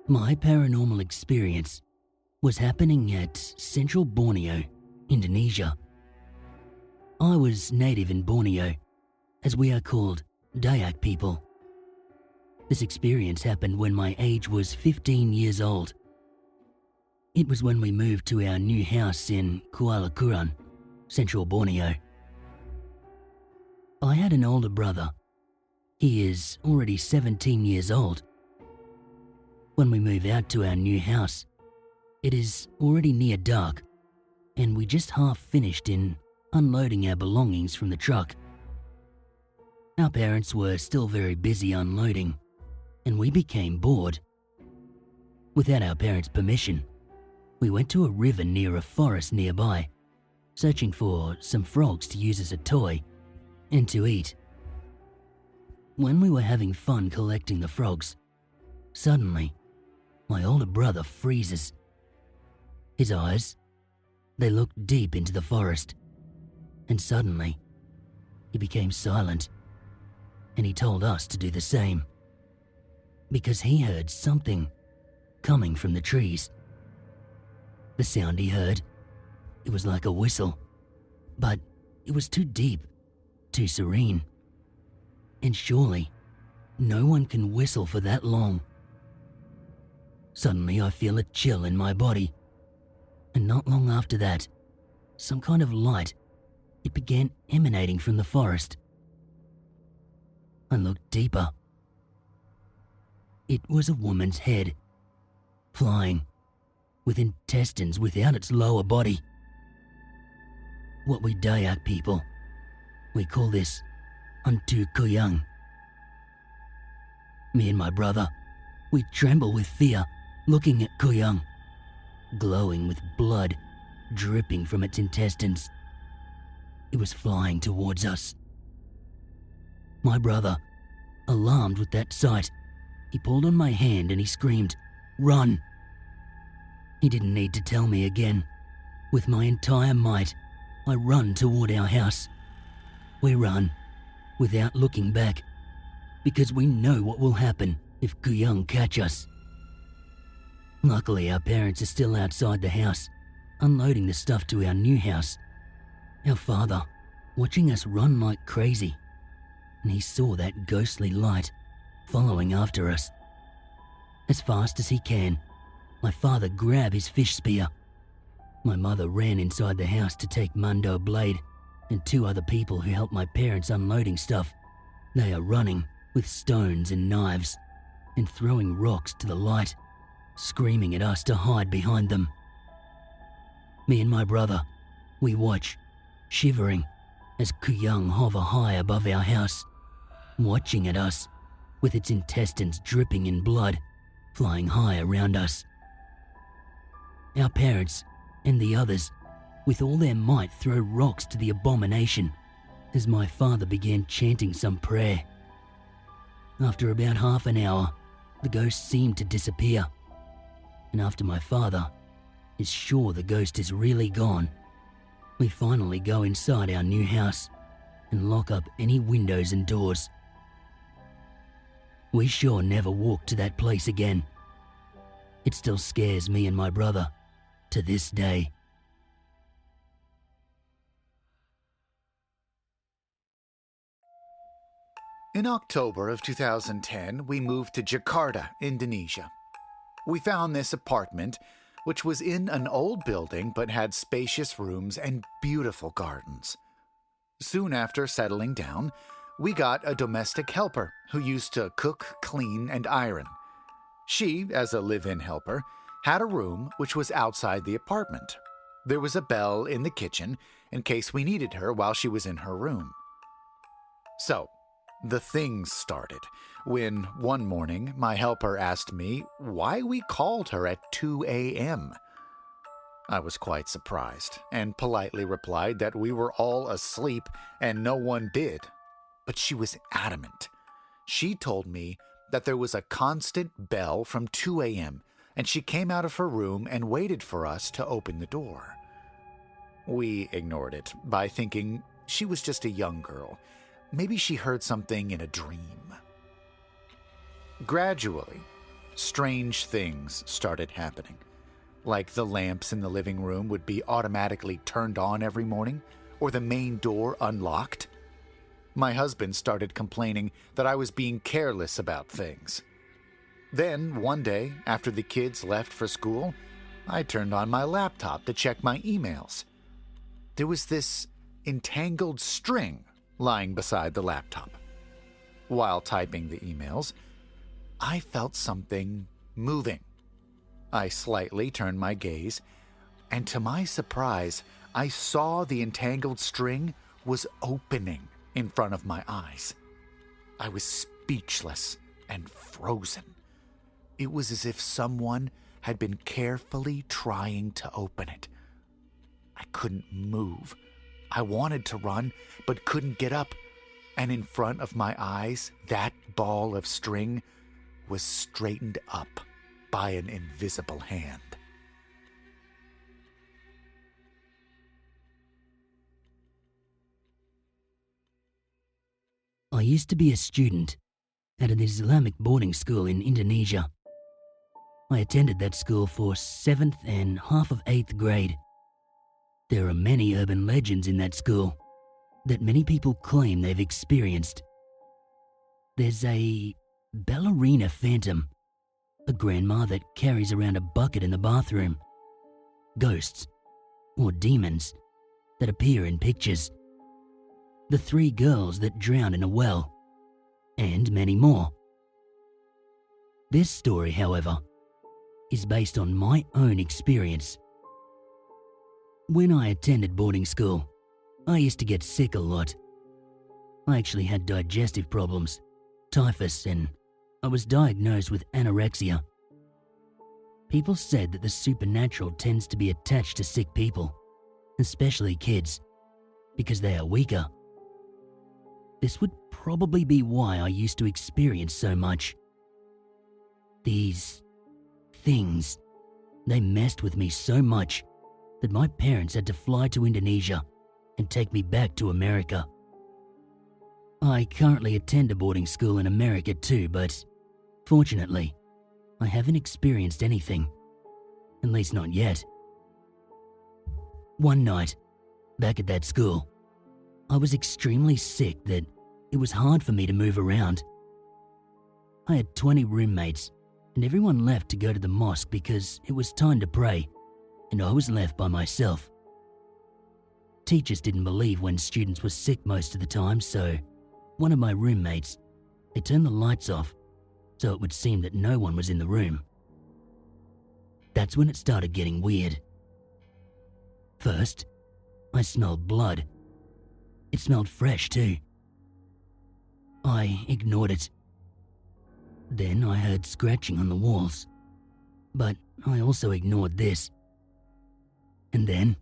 My paranormal experience was happening at central Borneo, Indonesia. I was native in Borneo, as we are called Dayak people. This experience happened when my age was 15 years old. It was when we moved to our new house in Kuala Kuran, central Borneo. I had an older brother. He is already 17 years old. When we move out to our new house, it is already near dark, and we just half finished in unloading our belongings from the truck. Our parents were still very busy unloading, and we became bored. Without our parents' permission, we went to a river near a forest nearby, searching for some frogs to use as a toy and to eat. When we were having fun collecting the frogs, suddenly, my older brother freezes. His eyes, they looked deep into the forest, and suddenly, he became silent, and he told us to do the same, because he heard something coming from the trees. The sound he heard, it was like a whistle, but it was too deep, too serene, and surely, no one can whistle for that long. Suddenly I feel a chill in my body, and not long after that, some kind of light, it began emanating from the forest. I looked deeper. It was a woman's head, flying, with intestines without its lower body. What we Dayak people, we call this Untu Kuyang. Me and my brother, we tremble with fear, looking at Kuyang, glowing with blood dripping from its intestines. It was flying towards us. My brother, alarmed with that sight, he pulled on my hand and he screamed, "Run!" He didn't need to tell me again. With my entire might, I run toward our house. We run, without looking back, because we know what will happen if Kuyang catch us. Luckily, our parents are still outside the house, unloading the stuff to our new house. Our father, watching us run like crazy, and he saw that ghostly light following after us. As fast as he can, my father grabbed his fish spear. My mother ran inside the house to take Mundo Blade and two other people who helped my parents unloading stuff. They are running with stones and knives and throwing rocks to the light, screaming at us to hide behind them. Me and my brother, we watch, shivering, as Kuyang hover high above our house, watching at us with its intestines dripping in blood, flying high around us. Our parents and the others, with all their might, throw rocks to the abomination as my father began chanting some prayer. After about half an hour, the ghost seemed to disappear, and after my father is sure the ghost is really gone, we finally go inside our new house and lock up any windows and doors. We sure never walk to that place again. It still scares me and my brother to this day. In October of 2010, we moved to Jakarta, Indonesia. We found this apartment, which was in an old building but had spacious rooms and beautiful gardens. Soon after settling down, we got a domestic helper who used to cook, clean, and iron. She, as a live-in helper, had a room which was outside the apartment. There was a bell in the kitchen in case we needed her while she was in her room. So, the things started when one morning my helper asked me why we called her at 2 a.m. I was quite surprised and politely replied that we were all asleep and no one did. But she was adamant. She told me that there was a constant bell from 2 a.m. and she came out of her room and waited for us to open the door. We ignored it by thinking she was just a young girl. Maybe she heard something in a dream. Gradually, strange things started happening, like the lamps in the living room would be automatically turned on every morning, or the main door unlocked. My husband started complaining that I was being careless about things. Then, one day, after the kids left for school, I turned on my laptop to check my emails. There was this entangled string lying beside the laptop. While typing the emails, I felt something moving. I slightly turned my gaze, and to my surprise, I saw the entangled string was opening in front of my eyes. I was speechless and frozen. It was as if someone had been carefully trying to open it. I couldn't move. I wanted to run, but couldn't get up, and in front of my eyes, that ball of string was straightened up by an invisible hand. I used to be a student at an Islamic boarding school in Indonesia. I attended that school for 7th and half of 8th grade. There are many urban legends in that school that many people claim they've experienced. There's a ballerina phantom, a grandma that carries around a bucket in the bathroom, ghosts or demons that appear in pictures, the 3 girls that drowned in a well, and many more. This story, however, is based on my own experience. When I attended boarding school, I used to get sick a lot. I actually had digestive problems, typhus, and I was diagnosed with anorexia. People said that the supernatural tends to be attached to sick people, especially kids, because they are weaker. This would probably be why I used to experience so much. These things, they messed with me so much that my parents had to fly to Indonesia and take me back to America. I currently attend a boarding school in America too, but fortunately, I haven't experienced anything, at least not yet. One night, back at that school, I was extremely sick that it was hard for me to move around. I had 20 roommates, and everyone left to go to the mosque because it was time to pray, and I was left by myself. Teachers didn't believe when students were sick most of the time, so one of my roommates, they turned the lights off so it would seem that no one was in the room. That's when it started getting weird. First, I smelled blood. It smelled fresh too. I ignored it. Then I heard scratching on the walls, but I also ignored this. And then,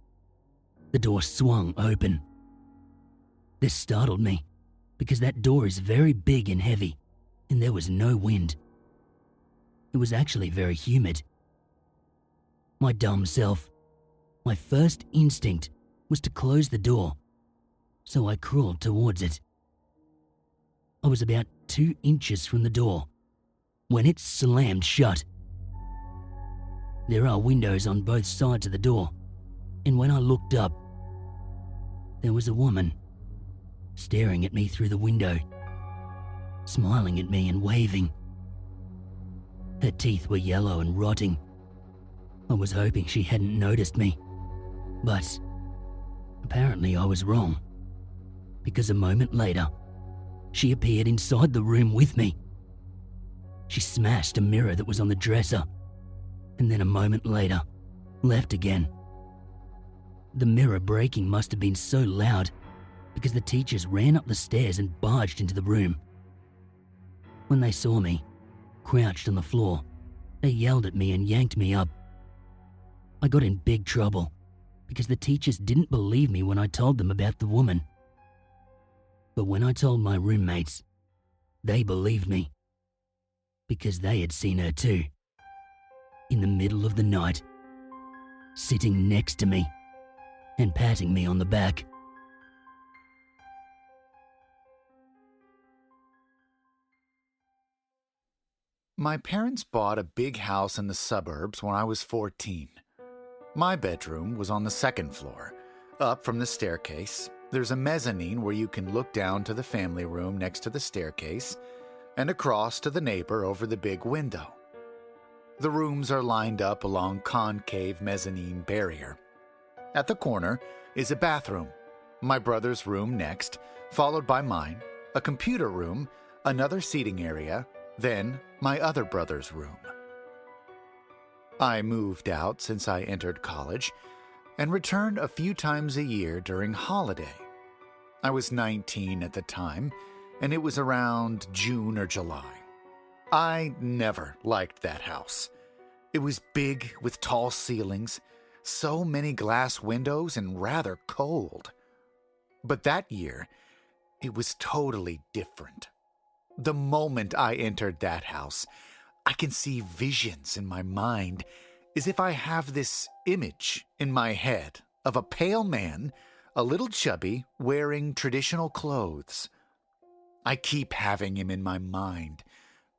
the door swung open. This startled me, because that door is very big and heavy, and there was no wind. It was actually very humid. My dumb self, my first instinct was to close the door, so I crawled towards it. I was about 2 inches from the door when it slammed shut. There are windows on both sides of the door, and when I looked up, there was a woman staring at me through the window, smiling at me and waving. Her teeth were yellow and rotting. I was hoping she hadn't noticed me, but apparently I was wrong, because a moment later, she appeared inside the room with me. She smashed a mirror that was on the dresser, and then a moment later, left again. The mirror breaking must have been so loud because the teachers ran up the stairs and barged into the room. When they saw me, crouched on the floor, they yelled at me and yanked me up. I got in big trouble because the teachers didn't believe me when I told them about the woman. But when I told my roommates, they believed me because they had seen her too, in the middle of the night, sitting next to me and patting me on the back. My parents bought a big house in the suburbs when I was 14. My bedroom was on the second floor. Up from the staircase, there's a mezzanine where you can look down to the family room next to the staircase and across to the neighbor over the big window. The rooms are lined up along concave mezzanine barrier. At the corner is a bathroom, my brother's room next, followed by mine, a computer room, another seating area, then my other brother's room. I moved out since I entered college and returned a few times a year during holiday. I was 19 at the time, and it was around June or July. I never liked that house. It was big with tall ceilings, so many glass windows, and rather cold. But that year, it was totally different. The moment I entered that house, I can see visions in my mind as if I have this image in my head of a pale man, a little chubby, wearing traditional clothes. I keep having him in my mind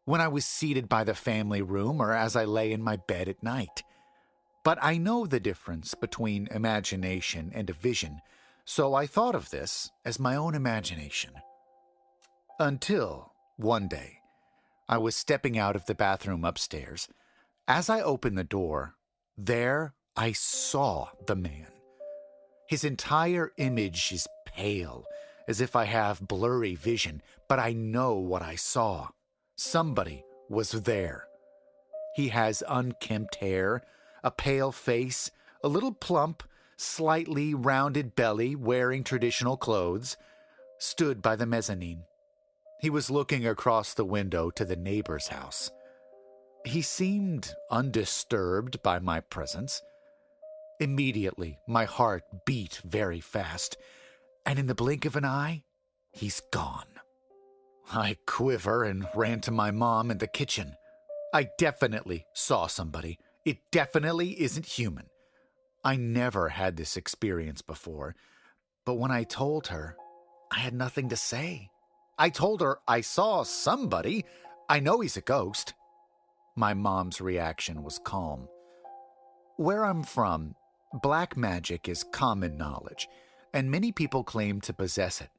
when I was seated by the family room or as I lay in my bed at night. But I know the difference between imagination and a vision, so I thought of this as my own imagination. Until one day, I was stepping out of the bathroom upstairs. As I opened the door, there I saw the man. His entire image is pale, as if I have blurry vision, but I know what I saw. Somebody was there. He has unkempt hair, a pale face, a little plump, slightly rounded belly, wearing traditional clothes, stood by the mezzanine. He was looking across the window to the neighbor's house. He seemed undisturbed by my presence. Immediately, my heart beat very fast, and in the blink of an eye, he's gone. I quiver and ran to my mom in the kitchen. I definitely saw somebody. It definitely isn't human. I never had this experience before, but when I told her, I had nothing to say. I told her I saw somebody. I know he's a ghost. My mom's reaction was calm. Where I'm from, black magic is common knowledge, and many people claim to possess it.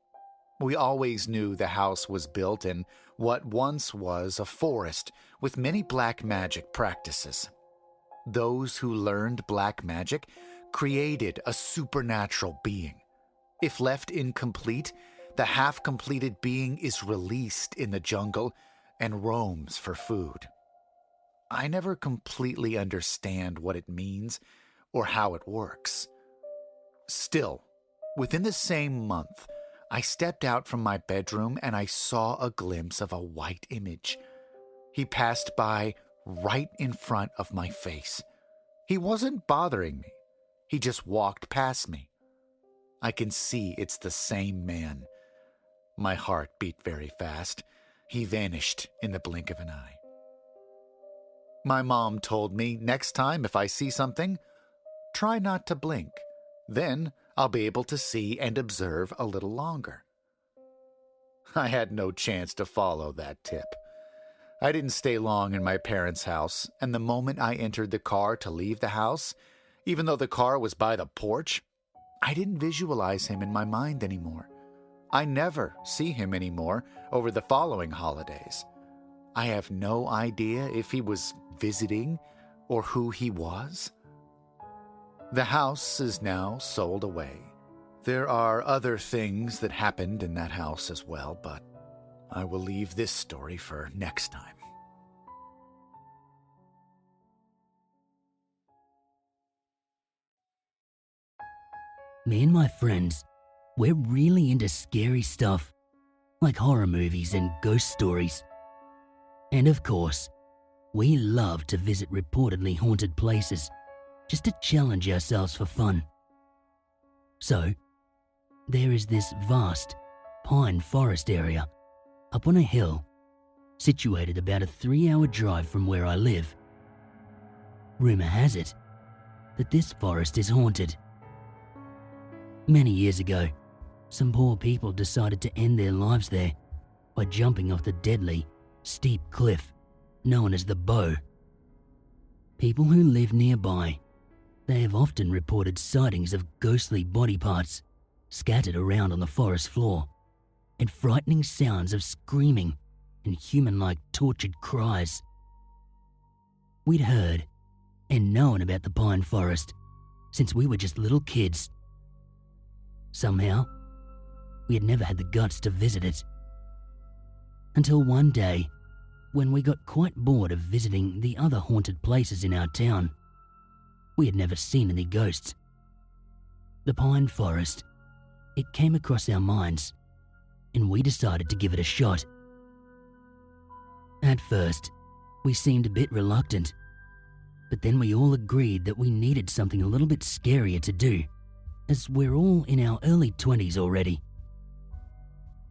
We always knew the house was built in what once was a forest with many black magic practices. Those who learned black magic created a supernatural being. If left incomplete, the half-completed being is released in the jungle and roams for food. I never completely understand what it means or how it works. Still, within the same month, I stepped out from my bedroom and I saw a glimpse of a white image. He passed by right in front of my face. He wasn't bothering me. He just walked past me. I can see it's the same man. My heart beat very fast. He vanished in the blink of an eye. My mom told me next time if I see something, try not to blink. Then I'll be able to see and observe a little longer. I had no chance to follow that tip. I didn't stay long in my parents' house, and the moment I entered the car to leave the house, even though the car was by the porch, I didn't visualize him in my mind anymore. I never see him anymore over the following holidays. I have no idea if he was visiting or who he was. The house is now sold away. There are other things that happened in that house as well, but I will leave this story for next time. Me and my friends, we're really into scary stuff, like horror movies and ghost stories. And of course, we love to visit reportedly haunted places, just to challenge ourselves for fun. So, there is this vast pine forest area up on a hill, situated about a 3-hour drive from where I live. Rumour has it that this forest is haunted. Many years ago, some poor people decided to end their lives there by jumping off the deadly, steep cliff known as the Bow. People who live nearby, they have often reported sightings of ghostly body parts scattered around on the forest floor, and frightening sounds of screaming and human-like tortured cries. We'd heard and known about the pine forest since we were just little kids. Somehow, we had never had the guts to visit it. Until one day, when we got quite bored of visiting the other haunted places in our town. We had never seen any ghosts. The pine forest, it came across our minds, and we decided to give it a shot. At first, we seemed a bit reluctant, but then we all agreed that we needed something a little bit scarier to do, as we're all in our early 20s already.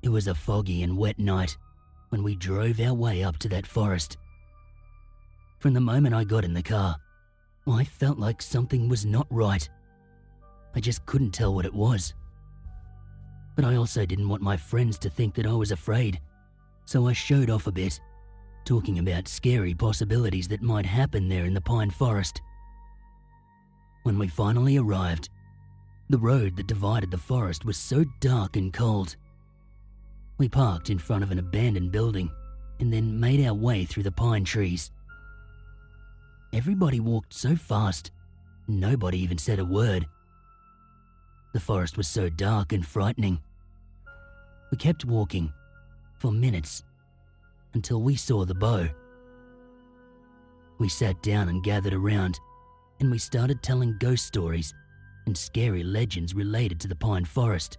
It was a foggy and wet night when we drove our way up to that forest. From the moment I got in the car, I felt like something was not right. I just couldn't tell what it was. But I also didn't want my friends to think that I was afraid, so I showed off a bit, talking about scary possibilities that might happen there in the pine forest. When we finally arrived, the road that divided the forest was so dark and cold. We parked in front of an abandoned building and then made our way through the pine trees. Everybody walked so fast, nobody even said a word. The forest was so dark and frightening. We kept walking for minutes until we saw the bow. We sat down and gathered around, and we started telling ghost stories and scary legends related to the pine forest.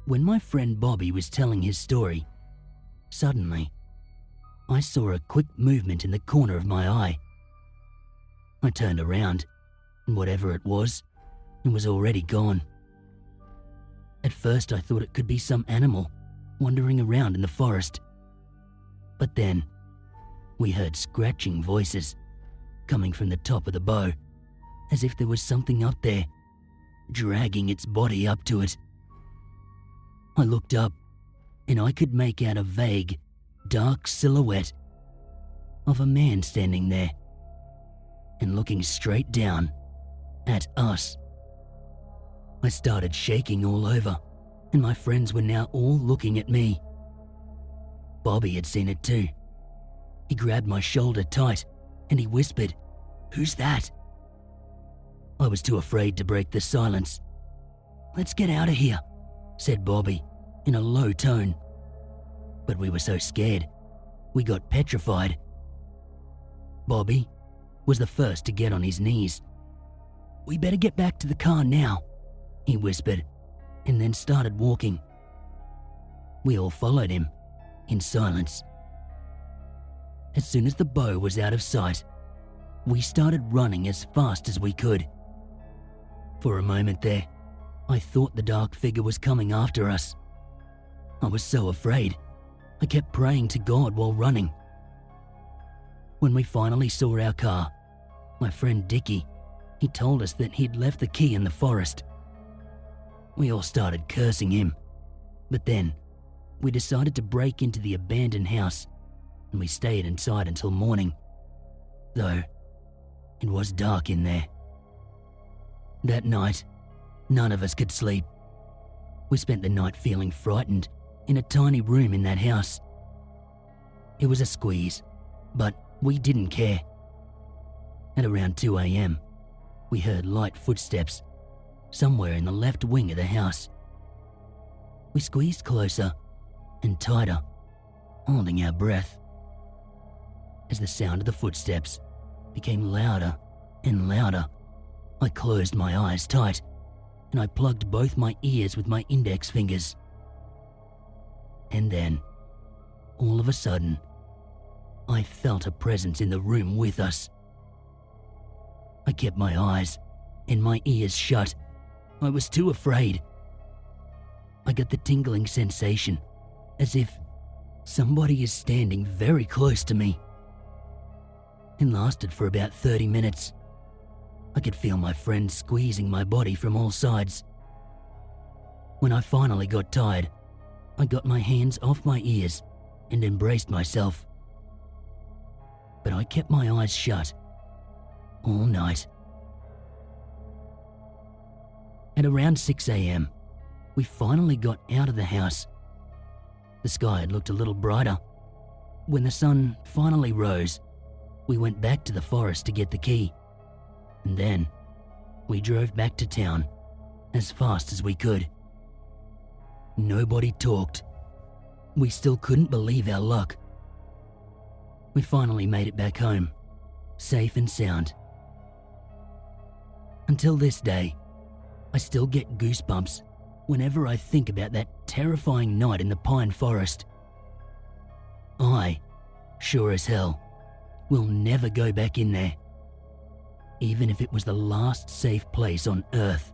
When my friend Bobby was telling his story, suddenly, I saw a quick movement in the corner of my eye. I turned around, and whatever it was already gone. At first I thought it could be some animal wandering around in the forest. But then, we heard scratching voices coming from the top of the bow, as if there was something up there, dragging its body up to it. I looked up, and I could make out a vague, dark silhouette of a man standing there and looking straight down at us. I started shaking all over, and my friends were now all looking at me. Bobby had seen it too. He grabbed my shoulder tight and he whispered, "Who's that?" I was too afraid to break the silence. "Let's get out of here," said Bobby in a low tone. But we were so scared, we got petrified. Bobby was the first to get on his knees. "We better get back to the car now," he whispered, and then started walking. We all followed him, in silence, as soon as the bow was out of sight, we started running as fast as we could. For a moment there, I thought the dark figure was coming after us. I was so afraid, I kept praying to God while running. When we finally saw our car, my friend Dickie, he told us that he'd left the key in the forest. We all started cursing him, but then we decided to break into the abandoned house and we stayed inside until morning, though it was dark in there. That night, none of us could sleep. We spent the night feeling frightened in a tiny room in that house. It was a squeeze, but we didn't care. At around 2 a.m, we heard light footsteps somewhere in the left wing of the house. We squeezed closer and tighter, holding our breath. As the sound of the footsteps became louder and louder, I closed my eyes tight and I plugged both my ears with my index fingers. And then, all of a sudden, I felt a presence in the room with us. I kept my eyes and my ears shut. I was too afraid. I got the tingling sensation as if somebody is standing very close to me. It lasted for about 30 minutes. I could feel my friend squeezing my body from all sides. When I finally got tired, I got my hands off my ears and embraced myself. But I kept my eyes shut all night. At around 6 a.m, we finally got out of the house. The sky had looked a little brighter. When the sun finally rose, we went back to the forest to get the key. And then, we drove back to town as fast as we could. Nobody talked. We still couldn't believe our luck. We finally made it back home, safe and sound. Until this day, I still get goosebumps whenever I think about that terrifying night in the pine forest. I, sure as hell, will never go back in there, even if it was the last safe place on Earth.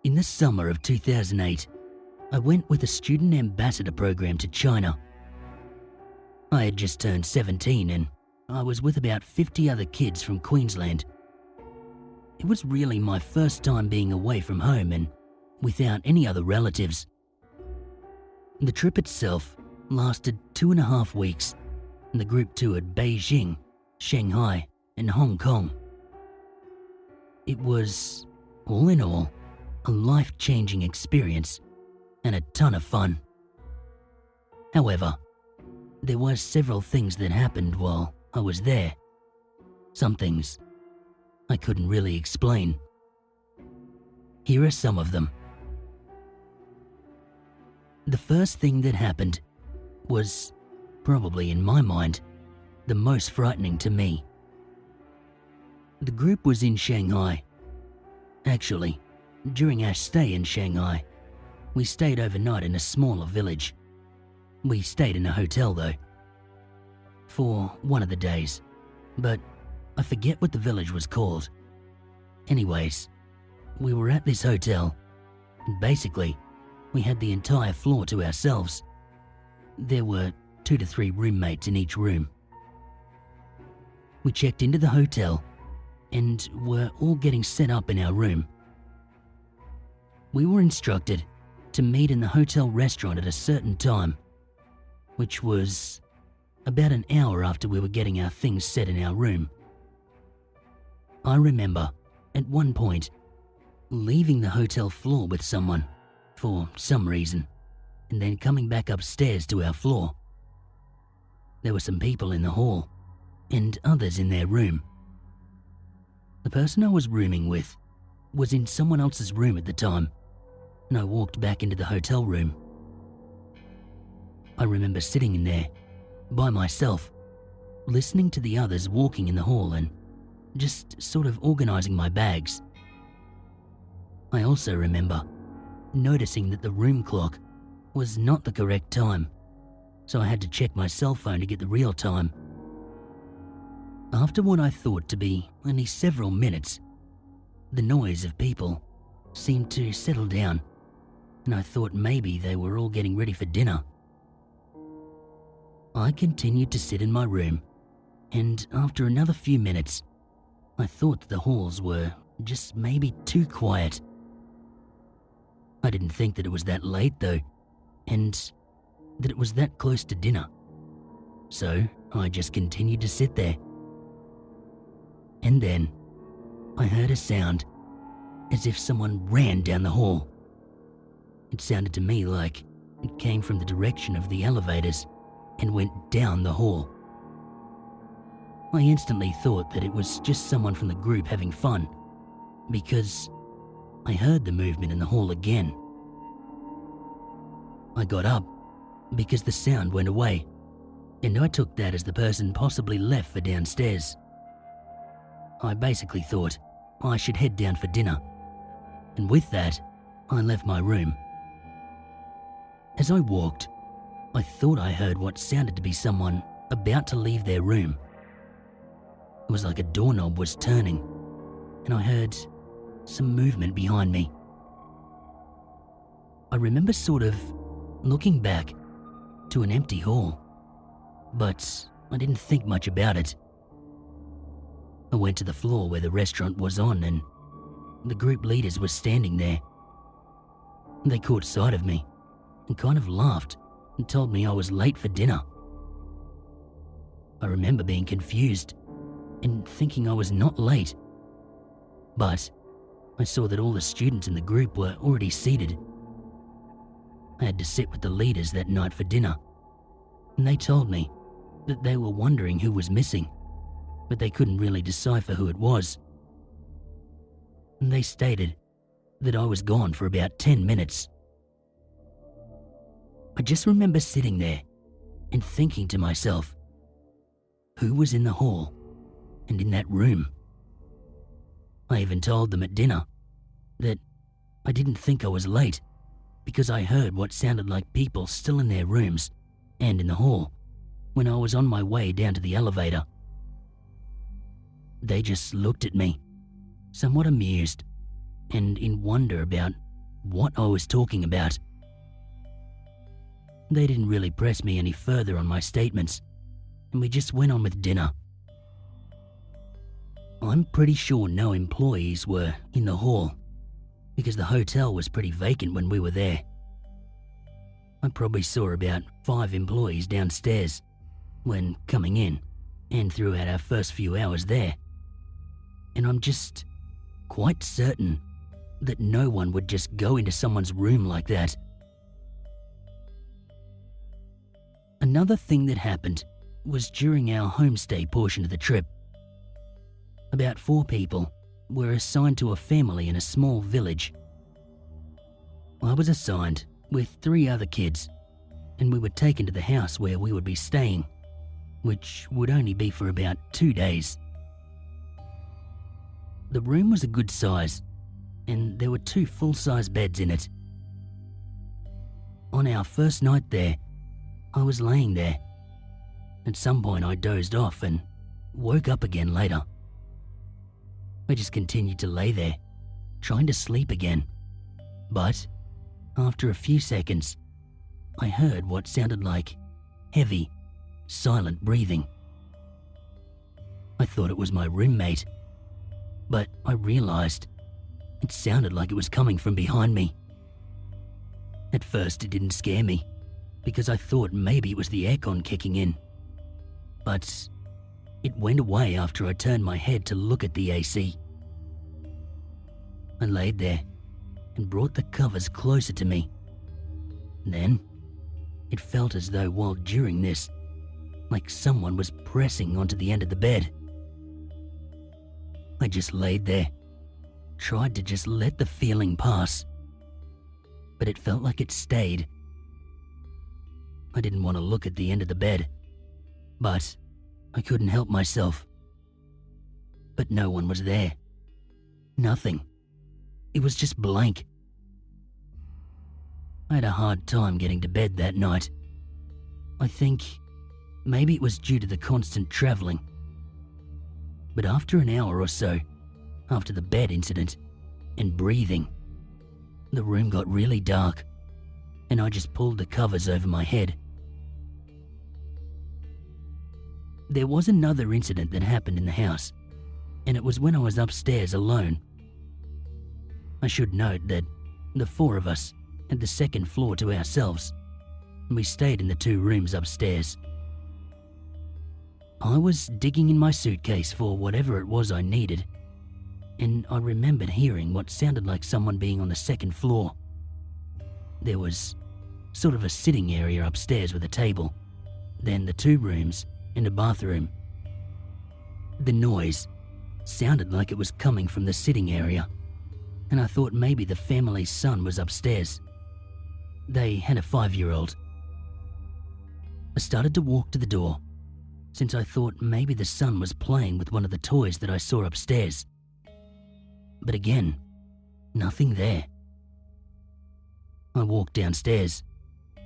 In the summer of 2008, I went with a student ambassador program to China. I had just turned 17 and I was with about 50 other kids from Queensland. It was really my first time being away from home and without any other relatives. The trip itself lasted 2.5 weeks and the group toured Beijing, Shanghai and Hong Kong. It was, all in all, a life-changing experience and a ton of fun. However, there were several things that happened while I was there. Some things I couldn't really explain. Here are some of them. The first thing that happened was, probably in my mind, the most frightening to me. The group was in Shanghai. Actually, during our stay in Shanghai, we stayed overnight in a smaller village. We stayed in a hotel though, for one of the days, but I forget what the village was called. Anyways, we were at this hotel, and basically, we had the entire floor to ourselves. There were 2 to 3 roommates in each room. We checked into the hotel and were all getting set up in our room. We were instructed to meet in the hotel restaurant at a certain time, which was about an hour after we were getting our things set in our room. I remember, at one point, leaving the hotel floor with someone, for some reason, and then coming back upstairs to our floor. There were some people in the hall, and others in their room. The person I was rooming with was in someone else's room at the time, and I walked back into the hotel room. I remember sitting in there, by myself, listening to the others walking in the hall and just sort of organising my bags. I also remember noticing that the room clock was not the correct time, so I had to check my cell phone to get the real time. After what I thought to be only several minutes, the noise of people seemed to settle down, and I thought maybe they were all getting ready for dinner. I continued to sit in my room, and after another few minutes, I thought that the halls were just maybe too quiet. I didn't think that it was that late though, and that it was that close to dinner. So I just continued to sit there. And then I heard a sound as if someone ran down the hall. It sounded to me like it came from the direction of the elevators and went down the hall. I instantly thought that it was just someone from the group having fun, because I heard the movement in the hall again. I got up because the sound went away, and I took that as the person possibly left for downstairs. I basically thought I should head down for dinner, and with that, I left my room. As I walked, I thought I heard what sounded to be someone about to leave their room. It was like a doorknob was turning, and I heard some movement behind me. I remember sort of looking back to an empty hall, but I didn't think much about it. I went to the floor where the restaurant was on, and the group leaders were standing there. They caught sight of me and kind of laughed and told me I was late for dinner. I remember being confused and thinking I was not late, but I saw that all the students in the group were already seated. I had to sit with the leaders that night for dinner, and they told me that they were wondering who was missing, but they couldn't really decipher who it was. And they stated that I was gone for about 10 minutes. I just remember sitting there and thinking to myself, who was in the hall and in that room? I even told them at dinner that I didn't think I was late because I heard what sounded like people still in their rooms and in the hall when I was on my way down to the elevator. They just looked at me, somewhat amused and in wonder about what I was talking about. They didn't really press me any further on my statements, and we just went on with dinner. I'm pretty sure no employees were in the hall, because the hotel was pretty vacant when we were there. I probably saw about 5 employees downstairs when coming in and throughout our first few hours there. And I'm just quite certain that no one would just go into someone's room like that. Another thing that happened was during our homestay portion of the trip. About 4 people were assigned to a family in a small village. I was assigned with 3 other kids, and we were taken to the house where we would be staying, which would only be for about 2 days. The room was a good size, and there were 2 full-size beds in it. On our first night there, I was laying there. At some point I dozed off and woke up again later. I just continued to lay there, trying to sleep again. But after a few seconds, I heard what sounded like heavy, silent breathing. I thought it was my roommate, but I realized it sounded like it was coming from behind me. At first it didn't scare me, because I thought maybe it was the aircon kicking in. But it went away after I turned my head to look at the AC. I laid there and brought the covers closer to me. Then, it felt as though while during this, like someone was pressing onto the end of the bed. I just laid there, tried to just let the feeling pass, but it felt like it stayed. I didn't want to look at the end of the bed, but I couldn't help myself. But no one was there. Nothing. It was just blank. I had a hard time getting to bed that night. I think maybe it was due to the constant travelling. But after an hour or so, after the bed incident and breathing, the room got really dark, and I just pulled the covers over my head. There was another incident that happened in the house, and it was when I was upstairs alone. I should note that the four of us had the second floor to ourselves, and we stayed in the 2 rooms upstairs. I was digging in my suitcase for whatever it was I needed, and I remembered hearing what sounded like someone being on the second floor. There was sort of a sitting area upstairs with a table, then the 2 rooms and a bathroom. The noise sounded like it was coming from the sitting area, and I thought maybe the family's son was upstairs. They had a 5-year-old. I started to walk to the door, since I thought maybe the son was playing with one of the toys that I saw upstairs. But again, nothing there. I walked downstairs,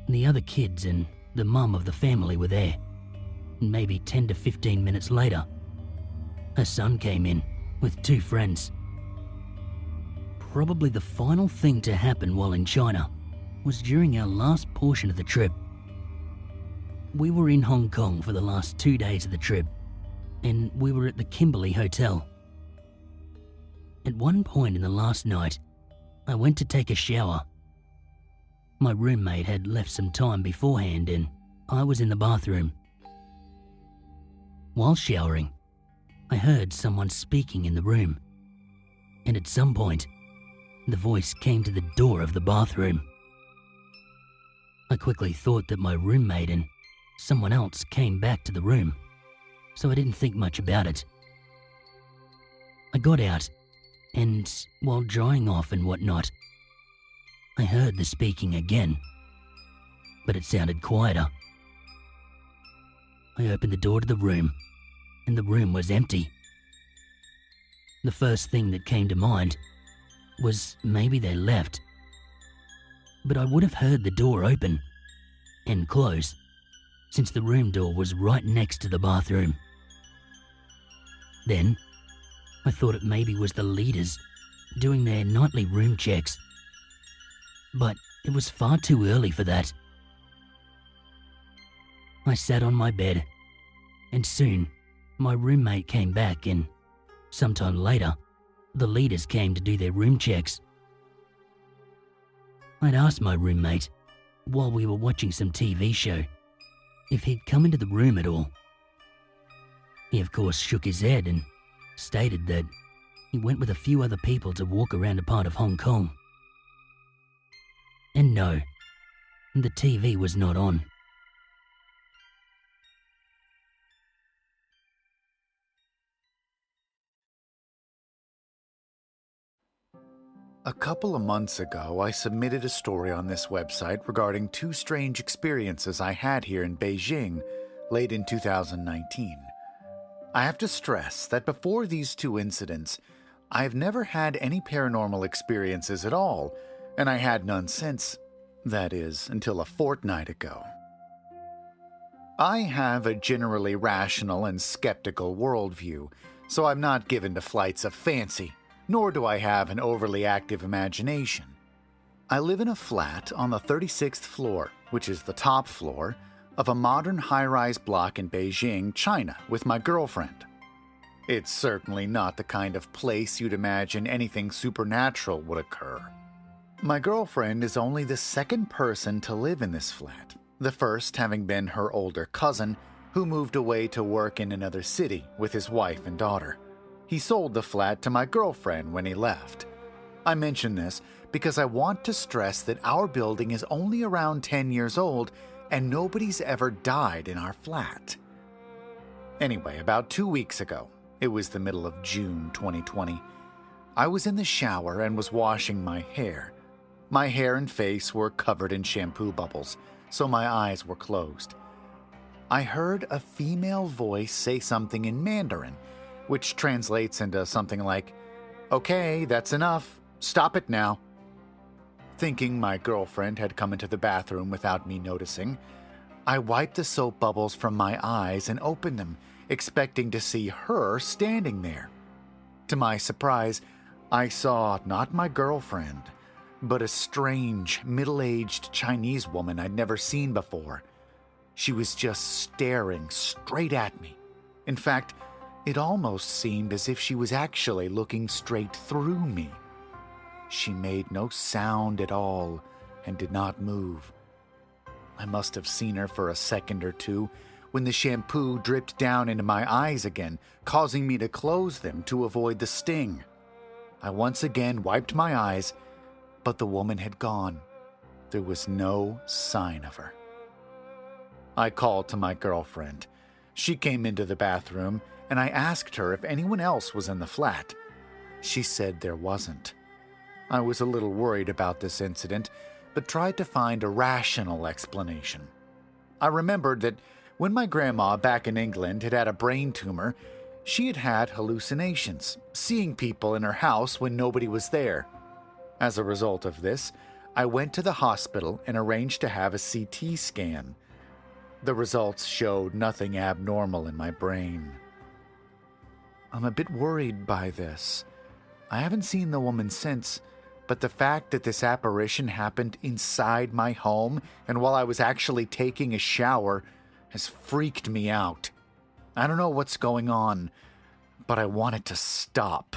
and the other kids and the mum of the family were there. And maybe 10 to 15 minutes later, her son came in with 2 friends. Probably the final thing to happen while in China was during our last portion of the trip. We were in Hong Kong for the last 2 days of the trip, and we were at the Kimberley Hotel. At one point in the last night, I went to take a shower. My roommate had left some time beforehand, and I was in the bathroom. While showering, I heard someone speaking in the room, and at some point, the voice came to the door of the bathroom. I quickly thought that my roommate and someone else came back to the room, so I didn't think much about it. I got out, and while drying off and whatnot, I heard the speaking again, but it sounded quieter. I opened the door to the room, and the room was empty. The first thing that came to mind was maybe they left, but I would have heard the door open and close, since the room door was right next to the bathroom. Then, I thought it maybe was the leaders doing their nightly room checks, but it was far too early for that. I sat on my bed, and soon my roommate came back, and sometime later, the leaders came to do their room checks. I'd asked my roommate, while we were watching some TV show, if he'd come into the room at all. He of course shook his head and stated that he went with a few other people to walk around a part of Hong Kong. And no, the TV was not on. A couple of months ago, I submitted a story on this website regarding 2 strange experiences I had here in Beijing late in 2019. I have to stress that before these 2 incidents, I have never had any paranormal experiences at all, and I had none since. That is, until a fortnight ago. I have a generally rational and skeptical worldview, so I'm not given to flights of fancy, nor do I have an overly active imagination. I live in a flat on the 36th floor, which is the top floor, of a modern high-rise block in Beijing, China, with my girlfriend. It's certainly not the kind of place you'd imagine anything supernatural would occur. My girlfriend is only the second person to live in this flat, the first having been her older cousin, who moved away to work in another city with his wife and daughter. He sold the flat to my girlfriend when he left. I mention this because I want to stress that our building is only around 10 years old and nobody's ever died in our flat. Anyway, about 2 weeks ago, it was the middle of June 2020, I was in the shower and was washing my hair. My hair and face were covered in shampoo bubbles, so my eyes were closed. I heard a female voice say something in Mandarin, which translates into something like, "Okay, that's enough. Stop it now." Thinking my girlfriend had come into the bathroom without me noticing, I wiped the soap bubbles from my eyes and opened them, expecting to see her standing there. To my surprise, I saw not my girlfriend, but a strange, middle-aged Chinese woman I'd never seen before. She was just staring straight at me. In fact, it almost seemed as if she was actually looking straight through me. She made no sound at all and did not move. I must have seen her for a second or two when the shampoo dripped down into my eyes again, causing me to close them to avoid the sting. I once again wiped my eyes, but the woman had gone. There was no sign of her. I called to my girlfriend. She came into the bathroom, and I asked her if anyone else was in the flat. She said there wasn't. I was a little worried about this incident, but tried to find a rational explanation. I remembered that when my grandma back in England had had a brain tumor, she had had hallucinations, seeing people in her house when nobody was there. As a result of this, I went to the hospital and arranged to have a CT scan. The results showed nothing abnormal in my brain. I'm a bit worried by this. I haven't seen the woman since, but the fact that this apparition happened inside my home and while I was actually taking a shower has freaked me out. I don't know what's going on, but I want it to stop.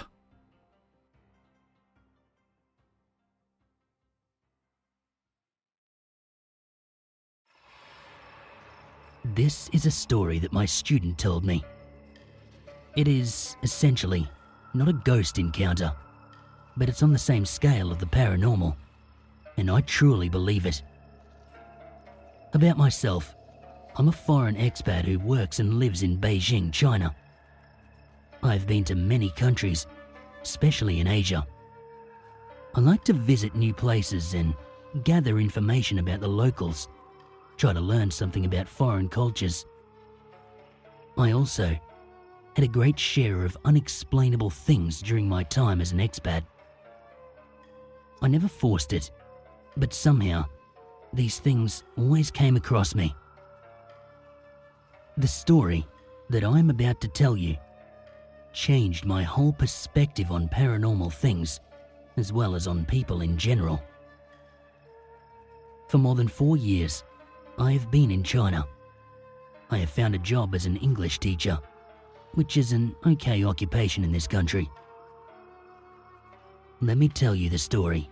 This is a story that my student told me. It is, essentially, not a ghost encounter, but it's on the same scale of the paranormal, and I truly believe it. About myself, I'm a foreign expat who works and lives in Beijing, China. I've been to many countries, especially in Asia. I like to visit new places and gather information about the locals, try to learn something about foreign cultures. I also had a great share of unexplainable things during my time as an expat. I never forced it, but somehow these things always came across me. The story that I'm about to tell you changed my whole perspective on paranormal things, as well as on people in general. For more than 4 years, I have been in China. I have found a job as an English teacher, which is an okay occupation in this country. Let me tell you the story.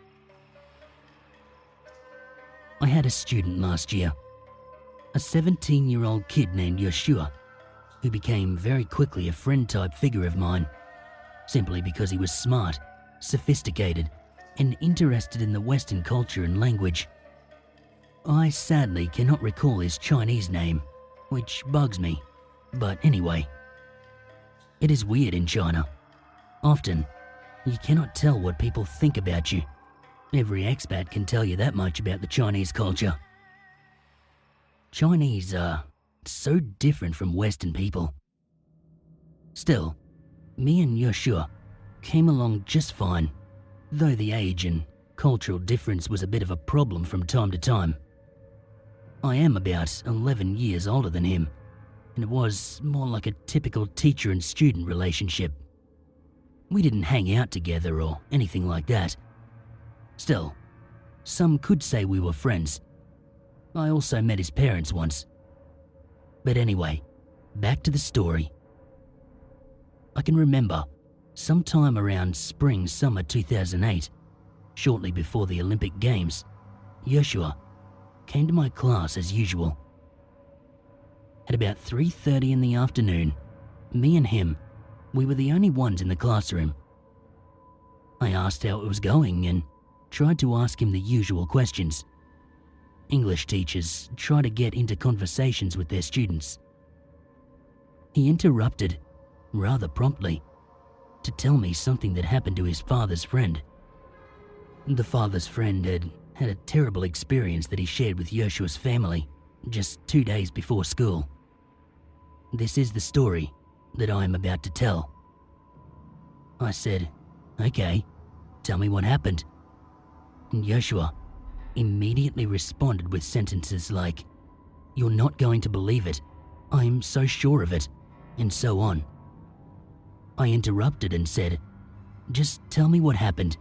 I had a student last year, a 17-year-old kid named Yoshua, who became very quickly a friend-type figure of mine, simply because he was smart, sophisticated, and interested in the Western culture and language. I sadly cannot recall his Chinese name, which bugs me, but anyway. It is weird in China. Often, you cannot tell what people think about you. Every expat can tell you that much about the Chinese culture. Chinese are so different from Western people. Still, me and Yoshua came along just fine, though the age and cultural difference was a bit of a problem from time to time. I am about 11 years older than him, and it was more like a typical teacher and student relationship. We didn't hang out together or anything like that. Still, some could say we were friends. I also met his parents once. But anyway, back to the story. I can remember, sometime around spring-summer 2008, shortly before the Olympic Games, Yoshua came to my class as usual. At about 3:30 in the afternoon, me and him, we were the only ones in the classroom. I asked how it was going and tried to ask him the usual questions. English teachers try to get into conversations with their students. He interrupted, rather promptly. to tell me something that happened to his father's friend. The father's friend had a terrible experience that he shared with Yoshua's family just 2 days before school. This is the story that I am about to tell. I said, "Okay, tell me what happened." And Yoshua immediately responded with sentences like, "You're not going to believe it. I'm so sure of it," and so on. I interrupted and said, "Just tell me what happened."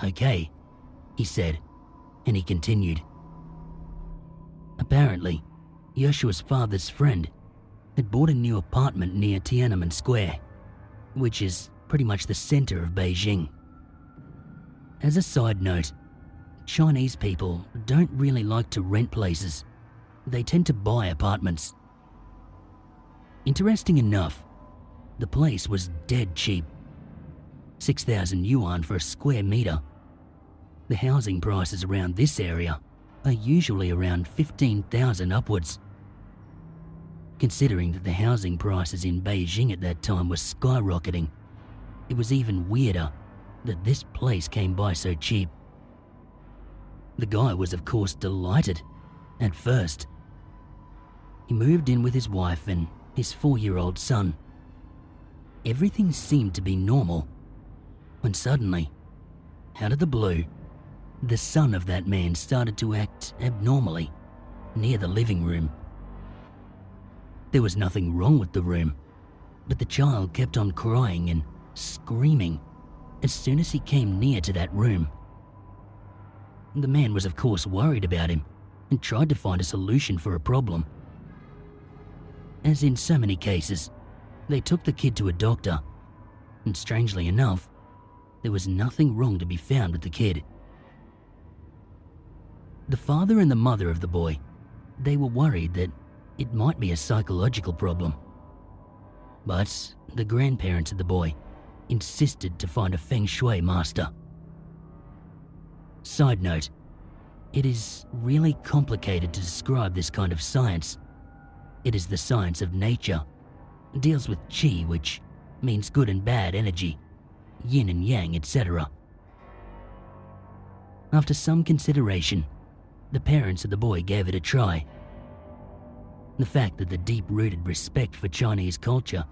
"Okay," he said, and he continued. Apparently, Yoshua's father's friend had bought a new apartment near Tiananmen Square, which is pretty much the center of Beijing. As a side note, Chinese people don't really like to rent places. They tend to buy apartments. Interesting enough, the place was dead cheap. 6,000 yuan for a square meter. The housing prices around this area are usually around 15,000 upwards. Considering that the housing prices in Beijing at that time were skyrocketing, it was even weirder that this place came by so cheap. The guy was of course delighted at first. He moved in with his wife and his 4-year-old son. Everything seemed to be normal, when suddenly, out of the blue, the son of that man started to act abnormally near the living room. There was nothing wrong with the room, but the child kept on crying and screaming as soon as he came near to that room. The man was of course worried about him and tried to find a solution for a problem. As in so many cases, they took the kid to a doctor, and strangely enough, there was nothing wrong to be found with the kid. The father and the mother of the boy, they were worried that it might be a psychological problem. But the grandparents of the boy insisted to find a feng shui master. Side note, it is really complicated to describe this kind of science. It is the science of nature. It deals with qi, which means good and bad energy, yin and yang, etc. After some consideration, the parents of the boy gave it a try. The fact that the deep-rooted respect for Chinese culture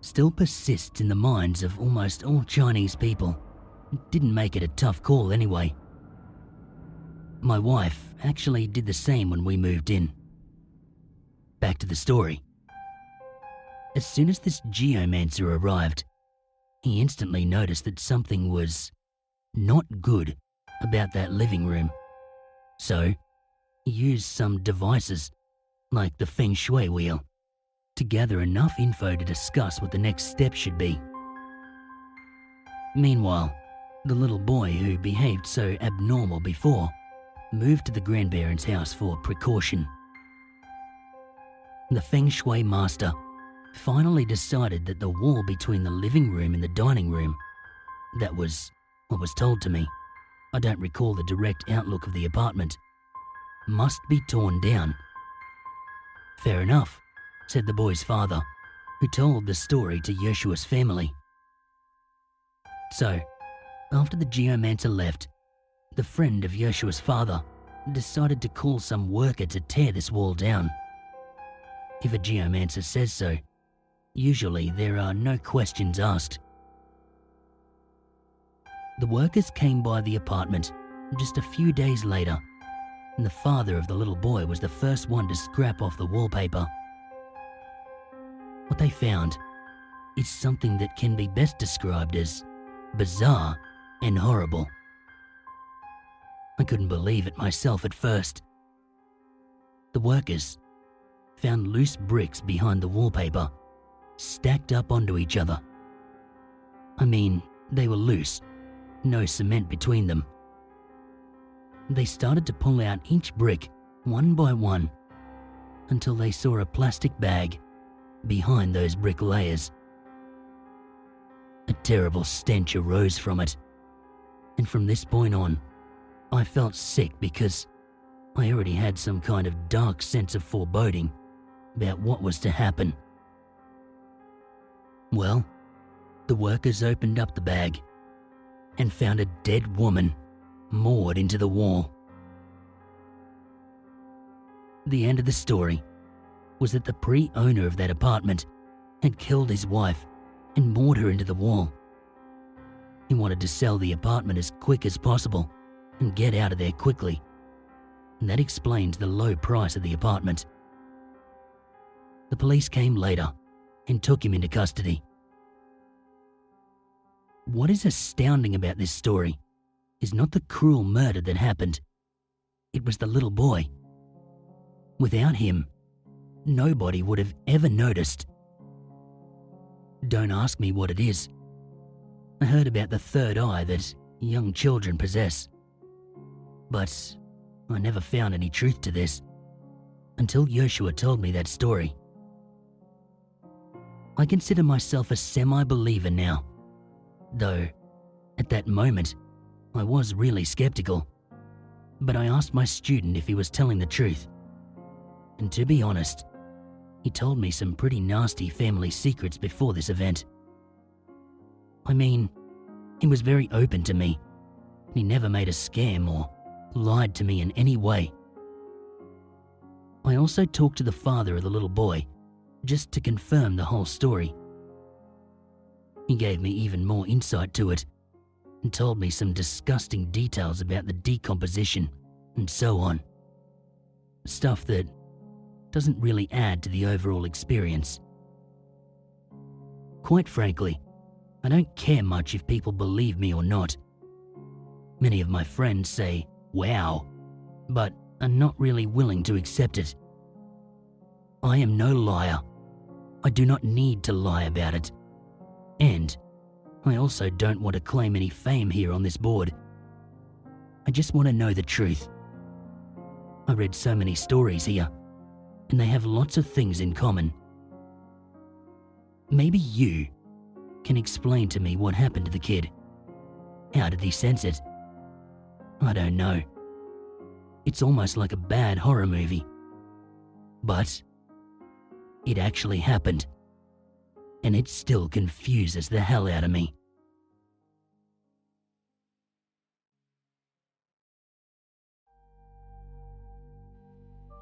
still persists in the minds of almost all Chinese people didn't make it a tough call anyway. My wife actually did the same when we moved in. Back to the story. As soon as this geomancer arrived, he instantly noticed that something was not good about that living room. So, he used some devices, like the feng shui wheel, to gather enough info to discuss what the next step should be. Meanwhile, the little boy who behaved so abnormal before moved to the grandparents' house for precaution. The feng shui master finally decided that the wall between the living room and the dining room, that was what was told to me, I don't recall the direct outlook of the apartment, must be torn down. Fair enough, said the boy's father, who told the story to Yoshua's family. So, after the geomancer left, the friend of Yoshua's father decided to call some worker to tear this wall down. If a geomancer says so, usually there are no questions asked. The workers came by the apartment just a few days later, and the father of the little boy was the first one to scrap off the wallpaper. What they found is something that can be best described as bizarre and horrible. I couldn't believe it myself at first. The workers found loose bricks behind the wallpaper, stacked up onto each other. I mean, they were loose, no cement between them. They started to pull out each brick one by one until they saw a plastic bag behind those brick layers. A terrible stench arose from it, and from this point on, I felt sick because I already had some kind of dark sense of foreboding about what was to happen. Well, The workers opened up the bag and found a dead woman moored into the wall. The end of the story was that the pre-owner of that apartment had killed his wife and moored her into the wall. He wanted to sell the apartment as quick as possible and get out of there quickly, and that explains the low price of the apartment. The police came later and took him into custody. What is astounding about this story is not the cruel murder that happened. It was the little boy. Without him, nobody would have ever noticed. Don't ask me what it is. I heard about the third eye that young children possess. But I never found any truth to this until Joshua told me that story. I consider myself a semi-believer now, though at that moment I was really skeptical. But I asked my student if he was telling the truth, and to be honest, he told me some pretty nasty family secrets before this event. I mean, he was very open to me. He never made a scam or lied to me in any way. I also talked to the father of the little boy just to confirm the whole story. He gave me even more insight to it and told me some disgusting details about the decomposition and so on. Stuff that doesn't really add to the overall experience. Quite frankly, I don't care much if people believe me or not. Many of my friends say, "Wow," but are not really willing to accept it. I am no liar. I do not need to lie about it. And I also don't want to claim any fame here on this board. I just want to know the truth. I read so many stories here, and they have lots of things in common. Maybe you can explain to me what happened to the kid. How did he sense it? I don't know. It's almost like a bad horror movie. But it actually happened, and it still confuses the hell out of me.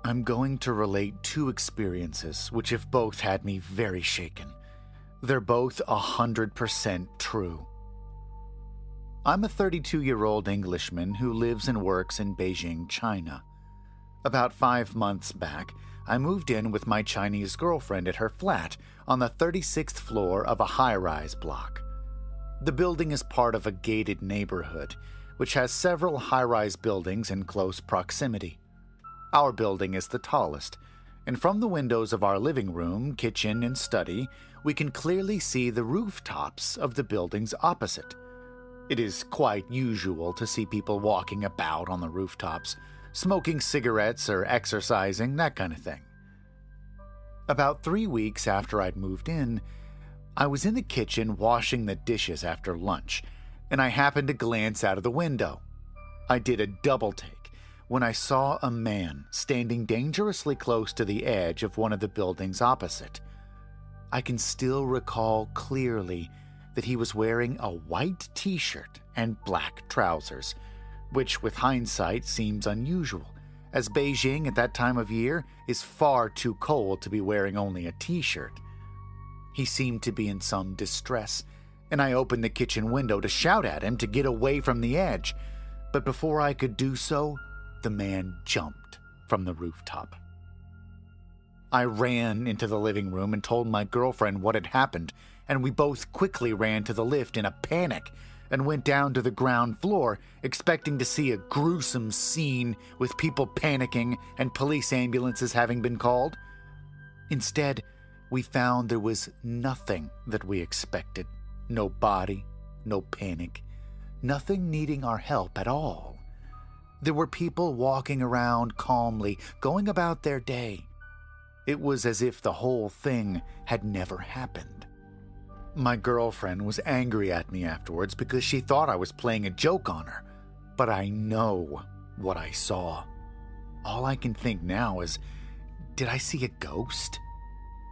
I'm going to relate two experiences which have both had me very shaken. They're both 100% true. I'm a 32-year-old Englishman who lives and works in Beijing, China. About 5 months back, I moved in with my Chinese girlfriend at her flat on the 36th floor of a high-rise block. The building is part of a gated neighborhood, which has several high-rise buildings in close proximity. Our building is the tallest, and from the windows of our living room, kitchen, and study, we can clearly see the rooftops of the buildings opposite. It is quite usual to see people walking about on the rooftops, smoking cigarettes or exercising, that kind of thing. About 3 weeks after I'd moved in, I was in the kitchen washing the dishes after lunch, and I happened to glance out of the window. I did a double take when I saw a man standing dangerously close to the edge of one of the buildings opposite. I can still recall clearly that he was wearing a white t-shirt and black trousers, which with hindsight seems unusual, as Beijing at that time of year is far too cold to be wearing only a t-shirt. He seemed to be in some distress, and I opened the kitchen window to shout at him to get away from the edge, but before I could do so, the man jumped from the rooftop. I ran into the living room and told my girlfriend what had happened, and we both quickly ran to the lift in a panic and went down to the ground floor, expecting to see a gruesome scene with people panicking and police ambulances having been called. Instead, we found there was nothing that we expected. No body, no panic, nothing needing our help at all. There were people walking around calmly, going about their day. It was as if the whole thing had never happened. My girlfriend was angry at me afterwards because she thought I was playing a joke on her, but I know what I saw. All I can think now is, did I see a ghost?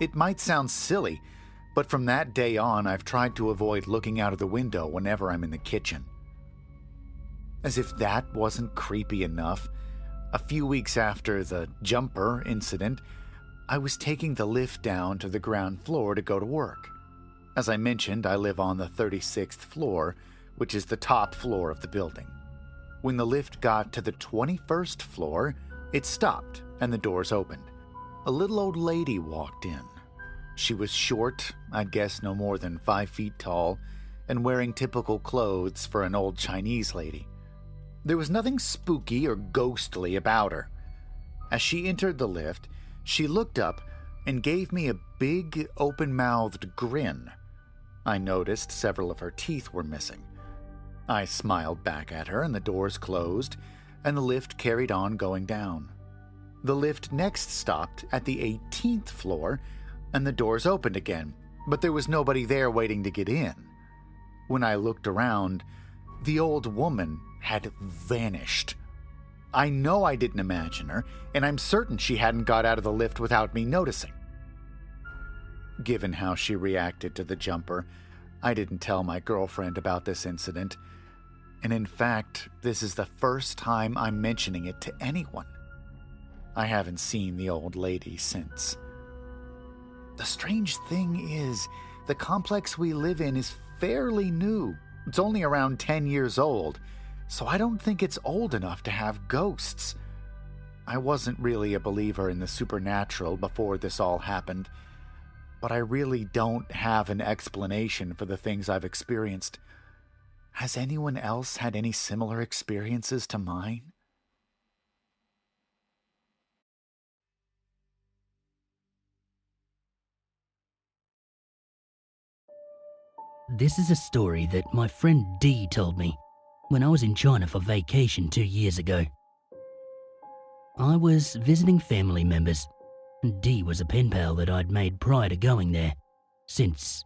It might sound silly, But from that day on, I've tried to avoid looking out of the window whenever I'm in the kitchen. As if that wasn't creepy enough, a few weeks after the jumper incident, I was taking the lift down to the ground floor to go to work. As I mentioned, I live on the 36th floor, which is the top floor of the building. When the lift got to the 21st floor, it stopped and the doors opened. A little old lady walked in. She was short, I'd guess no more than 5 feet tall, and wearing typical clothes for an old Chinese lady. There was nothing spooky or ghostly about her. As she entered the lift, she looked up and gave me a big, open-mouthed grin. I noticed several of her teeth were missing. I smiled back at her and the doors closed, and the lift carried on going down. The lift next stopped at the 18th floor, and the doors opened again, but there was nobody there waiting to get in. When I looked around, the old woman had vanished. I know I didn't imagine her, and I'm certain she hadn't got out of the lift without me noticing. Given how she reacted to the jumper, I didn't tell my girlfriend about this incident, and in fact, this is the first time I'm mentioning it to anyone. I haven't seen the old lady since. The strange thing is, the complex we live in is fairly new. It's only around 10 years old, so I don't think it's old enough to have ghosts. I wasn't really a believer in the supernatural before this all happened, but I really don't have an explanation for the things I've experienced. Has anyone else had any similar experiences to mine? This is a story that my friend Dee told me when I was in China for vacation 2 years ago. I was visiting family members, and Dee was a pen pal that I'd made prior to going there, since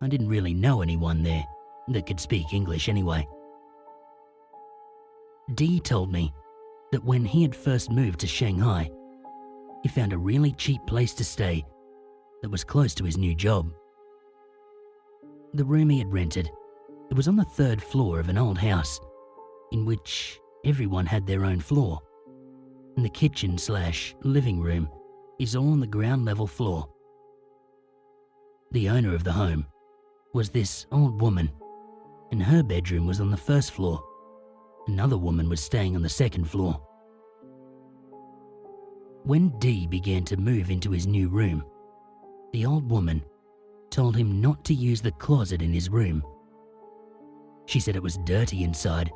I didn't really know anyone there that could speak English anyway. Dee told me that when he had first moved to Shanghai, he found a really cheap place to stay that was close to his new job. The room he had rented, it was on the 3rd floor of an old house in which everyone had their own floor, and the kitchen/living room is all on the ground level floor. The owner of the home was this old woman, and her bedroom was on the 1st floor. Another woman was staying on the 2nd floor. When Dee began to move into his new room, the old woman told him not to use the closet in his room. She said it was dirty inside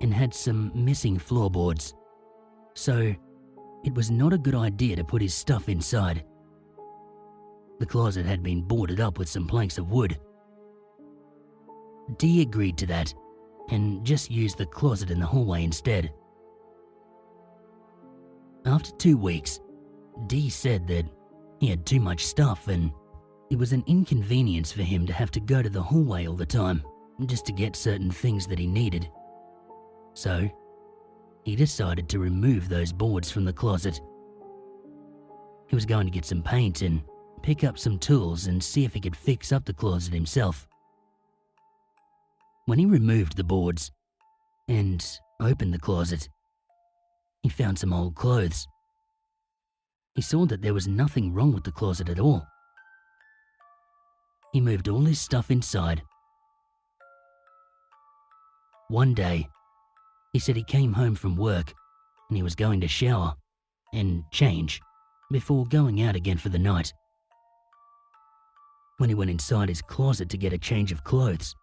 and had some missing floorboards, so it was not a good idea to put his stuff inside. The closet had been boarded up with some planks of wood. Dee agreed to that and just used the closet in the hallway instead. After 2 weeks, Dee said that he had too much stuff and it was an inconvenience for him to have to go to the hallway all the time just to get certain things that he needed. So, he decided to remove those boards from the closet. He was going to get some paint and pick up some tools and see if he could fix up the closet himself. When he removed the boards and opened the closet, he found some old clothes. He saw that there was nothing wrong with the closet at all. He moved all his stuff inside. One day, he said he came home from work and he was going to shower and change before going out again for the night. When he went inside his closet to get a change of clothes,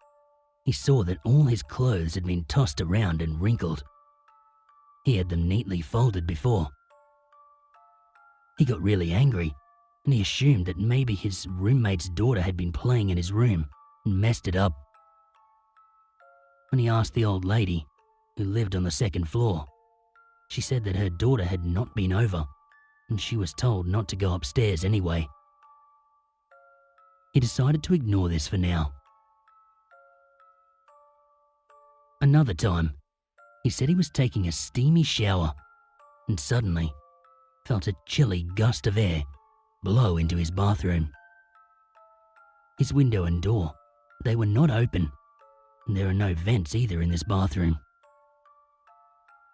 he saw that all his clothes had been tossed around and wrinkled. He had them neatly folded before. He got really angry and he assumed that maybe his roommate's daughter had been playing in his room and messed it up. When he asked the old lady, who lived on the 2nd floor, she said that her daughter had not been over and she was told not to go upstairs anyway. He decided to ignore this for now. Another time, he said he was taking a steamy shower and suddenly felt a chilly gust of air blow into his bathroom. His window and door, they were not open. There are no vents either in this bathroom.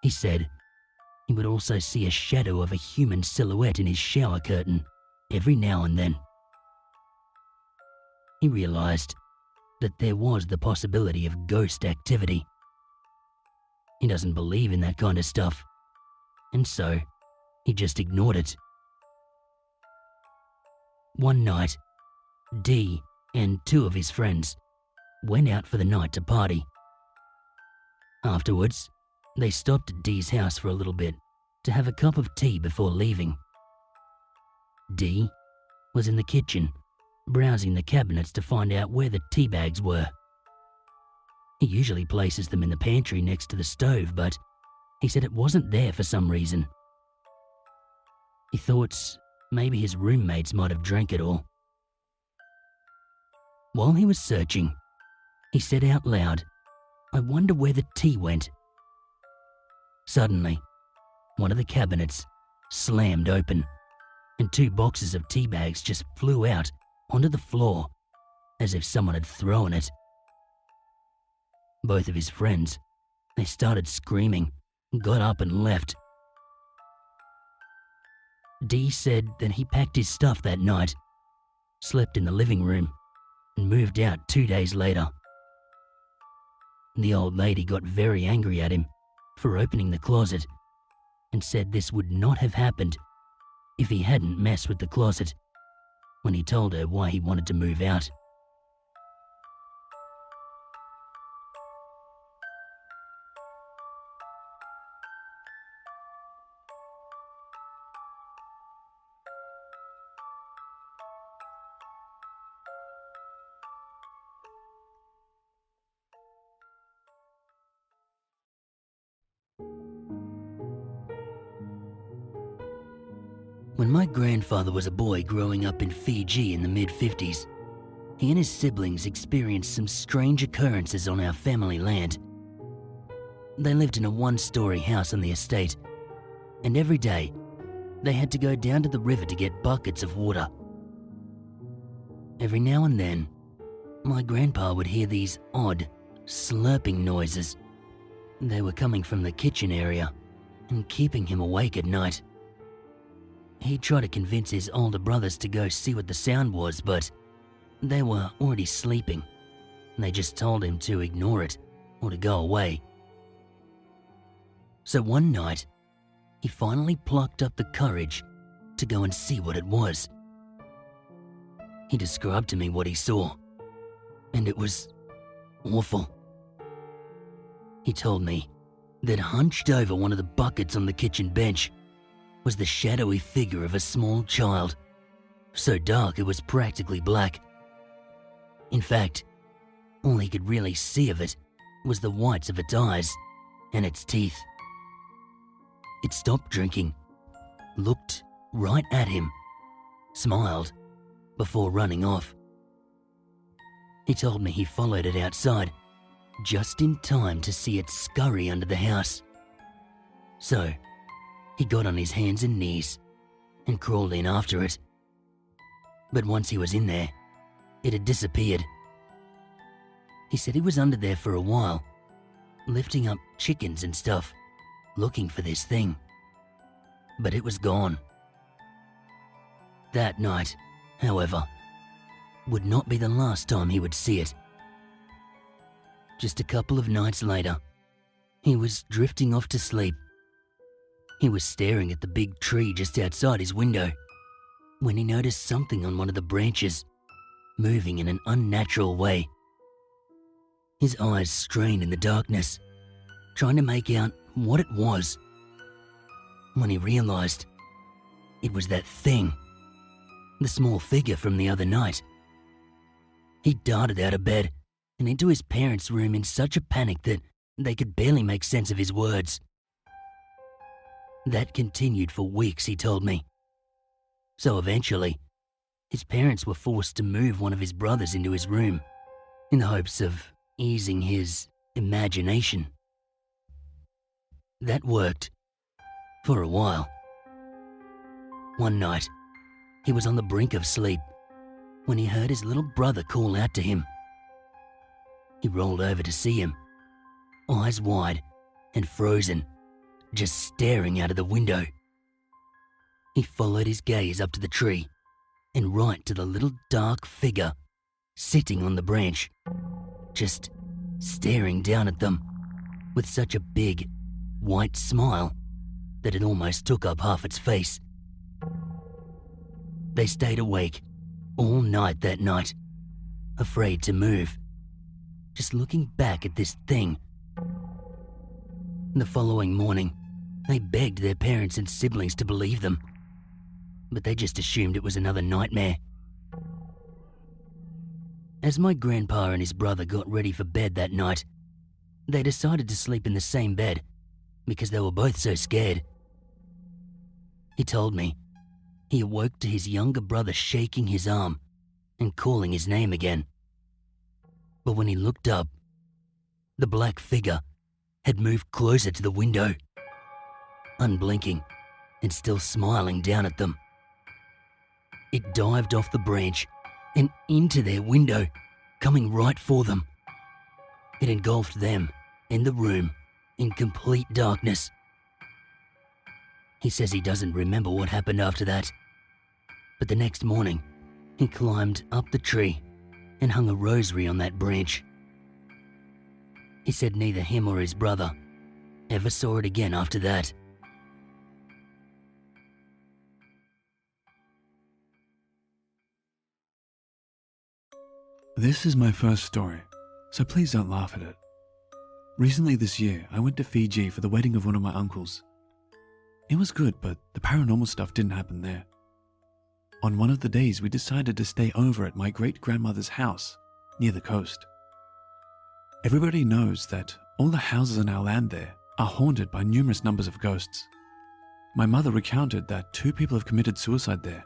He said he would also see a shadow of a human silhouette in his shower curtain every now and then. He realized that there was the possibility of ghost activity. He doesn't believe in that kind of stuff, and so he just ignored it. One night, Dee and two of his friends went out for the night to party. Afterwards, they stopped at Dee's house for a little bit to have a cup of tea before leaving. Dee was in the kitchen, browsing the cabinets to find out where the tea bags were. He usually places them in the pantry next to the stove, but he said it wasn't there for some reason. He thought maybe his roommates might have drank it all. While he was searching, he said out loud, "I wonder where the tea went." Suddenly, one of the cabinets slammed open, and two boxes of tea bags just flew out onto the floor as if someone had thrown it. Both of his friends, they started screaming, got up and left. Dee said that he packed his stuff that night, slept in the living room, and moved out 2 days later. The old lady got very angry at him for opening the closet and said this would not have happened if he hadn't messed with the closet when he told her why he wanted to move out. When my grandfather was a boy growing up in Fiji in the mid-50s, he and his siblings experienced some strange occurrences on our family land. They lived in a one-story house on the estate, and every day they had to go down to the river to get buckets of water. Every now and then, my grandpa would hear these odd, slurping noises. They were coming from the kitchen area and keeping him awake at night. He'd try to convince his older brothers to go see what the sound was, but they were already sleeping, and they just told him to ignore it or to go away. So one night, he finally plucked up the courage to go and see what it was. He described to me what he saw, and it was awful. He told me that hunched over one of the buckets on the kitchen bench was the shadowy figure of a small child, so dark it was practically black. In fact, all he could really see of it was the whites of its eyes and its teeth. It stopped drinking, looked right at him, smiled, before running off. He told me he followed it outside, just in time to see it scurry under the house. So, he got on his hands and knees and crawled in after it. But once he was in there, it had disappeared. He said he was under there for a while, lifting up chickens and stuff, looking for this thing. But it was gone. That night, however, would not be the last time he would see it. Just a couple of nights later, he was drifting off to sleep. He was staring at the big tree just outside his window when he noticed something on one of the branches moving in an unnatural way. His eyes strained in the darkness, trying to make out what it was. When he realized it was that thing, the small figure from the other night. He darted out of bed and into his parents' room in such a panic that they could barely make sense of his words. That continued for weeks, he told me. So eventually, his parents were forced to move one of his brothers into his room in the hopes of easing his imagination. That worked for a while. One night, he was on the brink of sleep when he heard his little brother call out to him. He rolled over to see him, eyes wide and frozen, just staring out of the window. He followed his gaze up to the tree and right to the little dark figure sitting on the branch, just staring down at them with such a big, white smile that it almost took up half its face. They stayed awake all night that night, afraid to move, just looking back at this thing. The following morning, they begged their parents and siblings to believe them, but they just assumed it was another nightmare. As my grandpa and his brother got ready for bed that night, they decided to sleep in the same bed because they were both so scared. He told me he awoke to his younger brother shaking his arm and calling his name again. But when he looked up, the black figure had moved closer to the window, unblinking and still smiling down at them. It dived off the branch and into their window, coming right for them. It engulfed them and the room in complete darkness. He says he doesn't remember what happened after that, but the next morning, he climbed up the tree and hung a rosary on that branch. He said neither him or his brother ever saw it again after that. This is my first story, so please don't laugh at it. Recently this year, I went to Fiji for the wedding of one of my uncles. It was good, but the paranormal stuff didn't happen there. On one of the days, we decided to stay over at my great-grandmother's house near the coast. Everybody knows that all the houses on our land there are haunted by numerous numbers of ghosts. My mother recounted that 2 people have committed suicide there.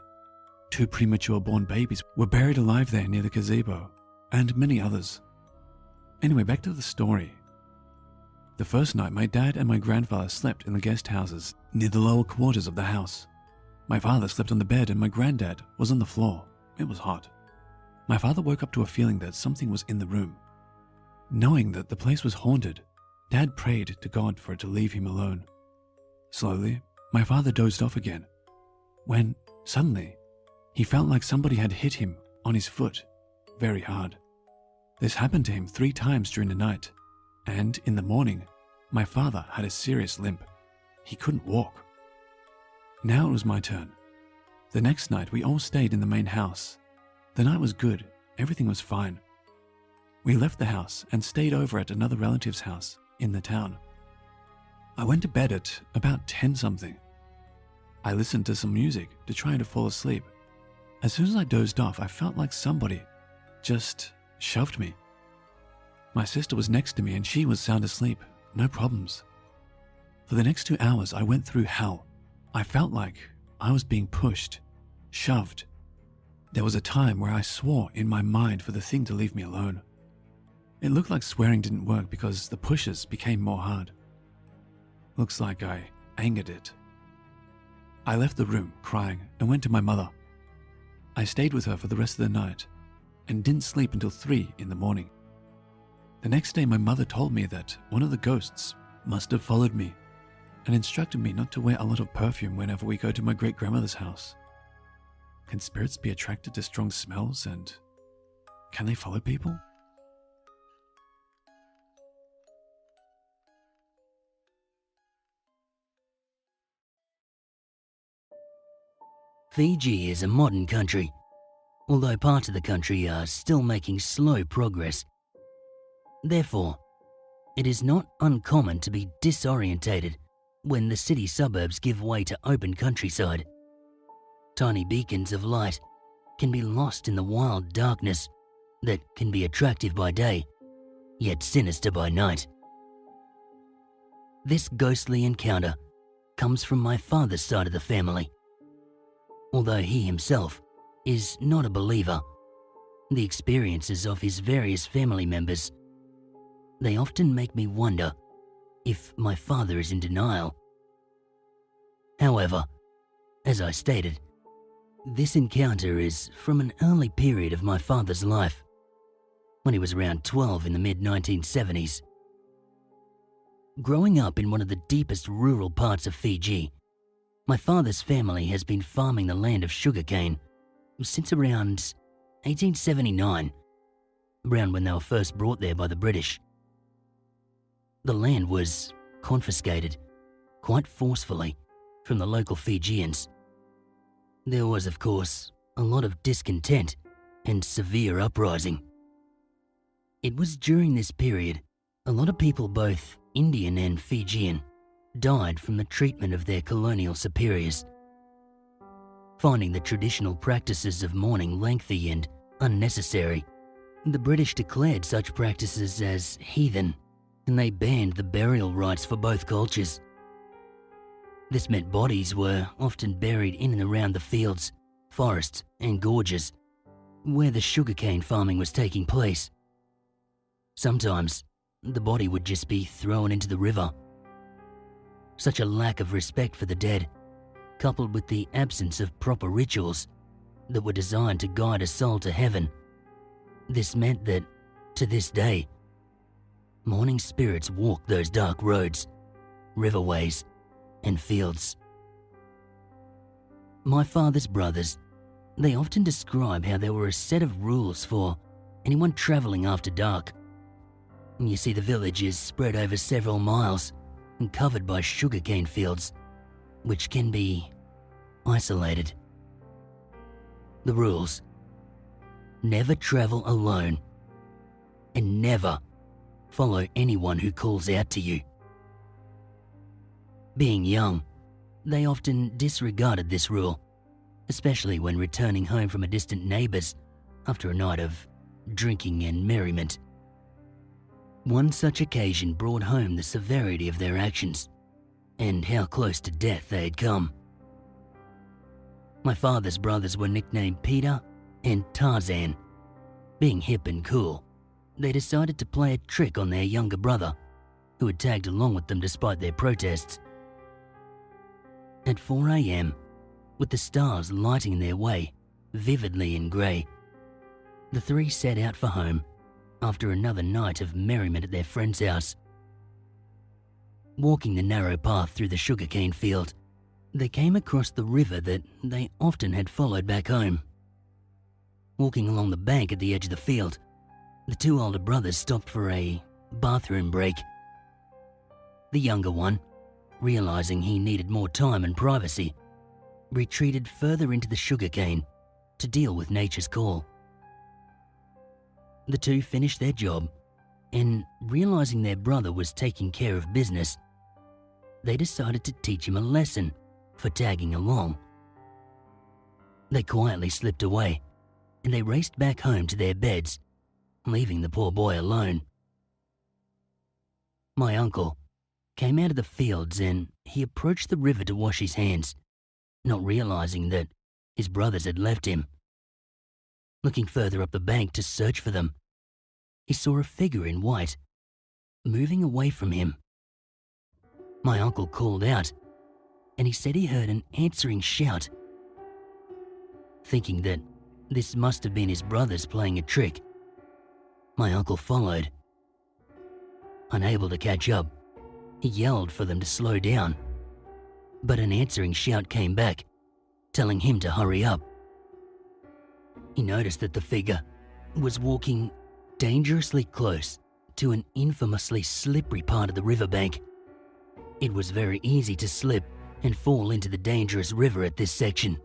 2 premature born babies were buried alive there near the gazebo, and many others. Anyway, back to the story. The first night, my dad and my grandfather slept in the guest houses near the lower quarters of the house. My father slept on the bed and my granddad was on the floor. It was hot. My father woke up to a feeling that something was in the room. Knowing that the place was haunted, Dad prayed to God for it to leave him alone. Slowly, my father dozed off again, when suddenly he felt like somebody had hit him on his foot very hard. This happened to him 3 times during the night, and in the morning, my father had a serious limp. He couldn't walk. Now it was my turn. The next night, we all stayed in the main house. The night was good. Everything was fine. We left the house and stayed over at another relative's house in the town. I went to bed at about 10-something. I listened to some music to try to fall asleep. As soon as I dozed off, I felt like somebody just shoved me. My sister was next to me and she was sound asleep, no problems. For the next 2 hours, I went through hell. I felt like I was being pushed, shoved. There was a time where I swore in my mind for the thing to leave me alone. It looked like swearing didn't work because the pushes became more hard. Looks like I angered it. I left the room crying and went to my mother. I stayed with her for the rest of the night and didn't sleep until 3 in the morning. The next day, my mother told me that one of the ghosts must have followed me and instructed me not to wear a lot of perfume whenever we go to my great-grandmother's house. Can spirits be attracted to strong smells, and can they follow people? Fiji is a modern country, although parts of the country are still making slow progress. Therefore, it is not uncommon to be disorientated when the city suburbs give way to open countryside. Tiny beacons of light can be lost in the wild darkness that can be attractive by day, yet sinister by night. This ghostly encounter comes from my father's side of the family. Although he himself is not a believer, the experiences of his various family members, they often make me wonder if my father is in denial. However, as I stated, This encounter is from an early period of my father's life, when he was around 12 in the mid-1970s. Growing up in one of the deepest rural parts of Fiji, my father's family has been farming the land of sugarcane since around 1879, around when they were first brought there by the British. The land was confiscated, quite forcefully, from the local Fijians. There was, of course, a lot of discontent and severe uprising. It was during this period a lot of people, both Indian and Fijian, died from the treatment of their colonial superiors. Finding the traditional practices of mourning lengthy and unnecessary, the British declared such practices as heathen, and they banned the burial rites for both cultures. This meant bodies were often buried in and around the fields, forests and gorges where the sugarcane farming was taking place. Sometimes the body would just be thrown into the river. Such a lack of respect for the dead, coupled with the absence of proper rituals that were designed to guide a soul to heaven, this meant that, to this day, mourning spirits walk those dark roads, riverways, and fields. My father's brothers, they often describe how there were a set of rules for anyone travelling after dark. You see, the village is spread over several miles and covered by sugarcane fields, which can be isolated. The rules: never travel alone, and never follow anyone who calls out to you. Being young, they often disregarded this rule, especially when returning home from a distant neighbour's after a night of drinking and merriment. One such occasion brought home the severity of their actions and how close to death they had come. My father's brothers were nicknamed Peter and Tarzan. Being hip and cool, they decided to play a trick on their younger brother, who had tagged along with them despite their protests. At 4 a.m, with the stars lighting their way, vividly in grey, the three set out for home after another night of merriment at their friend's house. Walking the narrow path through the sugarcane field, they came across the river that they often had followed back home. Walking along the bank at the edge of the field, the two older brothers stopped for a bathroom break. The younger one, realising he needed more time and privacy, retreated further into the sugarcane to deal with nature's call. The two finished their job, and realising their brother was taking care of business, they decided to teach him a lesson for tagging along. They quietly slipped away, and they raced back home to their beds, leaving the poor boy alone. My uncle came out of the fields and he approached the river to wash his hands, not realising that his brothers had left him. Looking further up the bank to search for them, he saw a figure in white, moving away from him. My uncle called out, and he said he heard an answering shout. Thinking that this must have been his brothers playing a trick, my uncle followed. Unable to catch up, he yelled for them to slow down, but an answering shout came back, telling him to hurry up. He noticed that the figure was walking dangerously close to an infamously slippery part of the riverbank. It was very easy to slip and fall into the dangerous river at this section.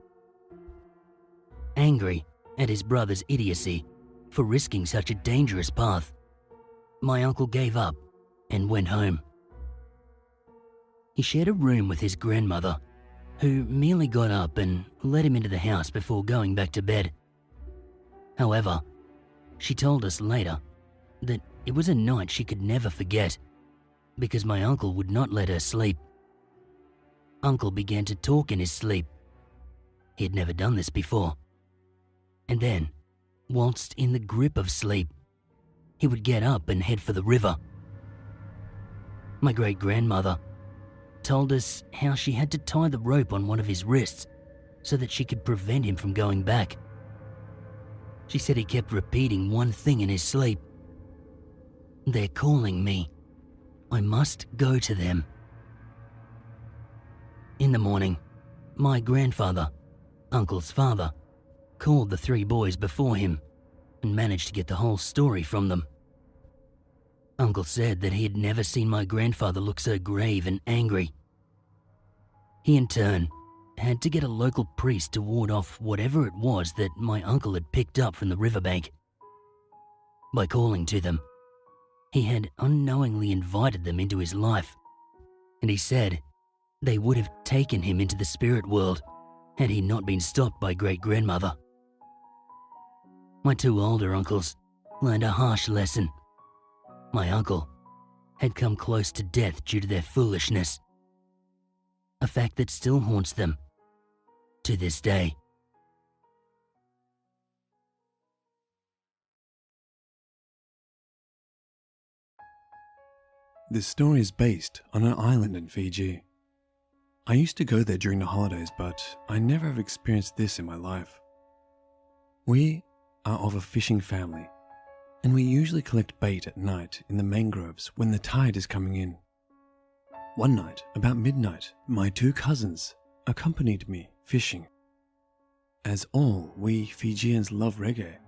Angry at his brother's idiocy for risking such a dangerous path, my uncle gave up and went home. He shared a room with his grandmother, who merely got up and let him into the house before going back to bed. However, she told us later that it was a night she could never forget because my uncle would not let her sleep. Uncle began to talk in his sleep. He had never done this before. And then, whilst in the grip of sleep, he would get up and head for the river. My great-grandmother told us how she had to tie the rope on one of his wrists so that she could prevent him from going back. She said he kept repeating one thing in his sleep. "They're calling me. I must go to them." In the morning, my grandfather, Uncle's father, called the 3 boys before him and managed to get the whole story from them. Uncle said that he had never seen my grandfather look so grave and angry. He in turn had to get a local priest to ward off whatever it was that my uncle had picked up from the riverbank. By calling to them, he had unknowingly invited them into his life, and he said they would have taken him into the spirit world had he not been stopped by great-grandmother. My 2 older uncles learned a harsh lesson. My uncle had come close to death due to their foolishness, a fact that still haunts them to this day. This story is based on an island in Fiji. I used to go there during the holidays, but I never have experienced this in my life. We are of a fishing family, and we usually collect bait at night in the mangroves when the tide is coming in. One night, about midnight, my 2 cousins accompanied me fishing. As all we Fijians love reggae,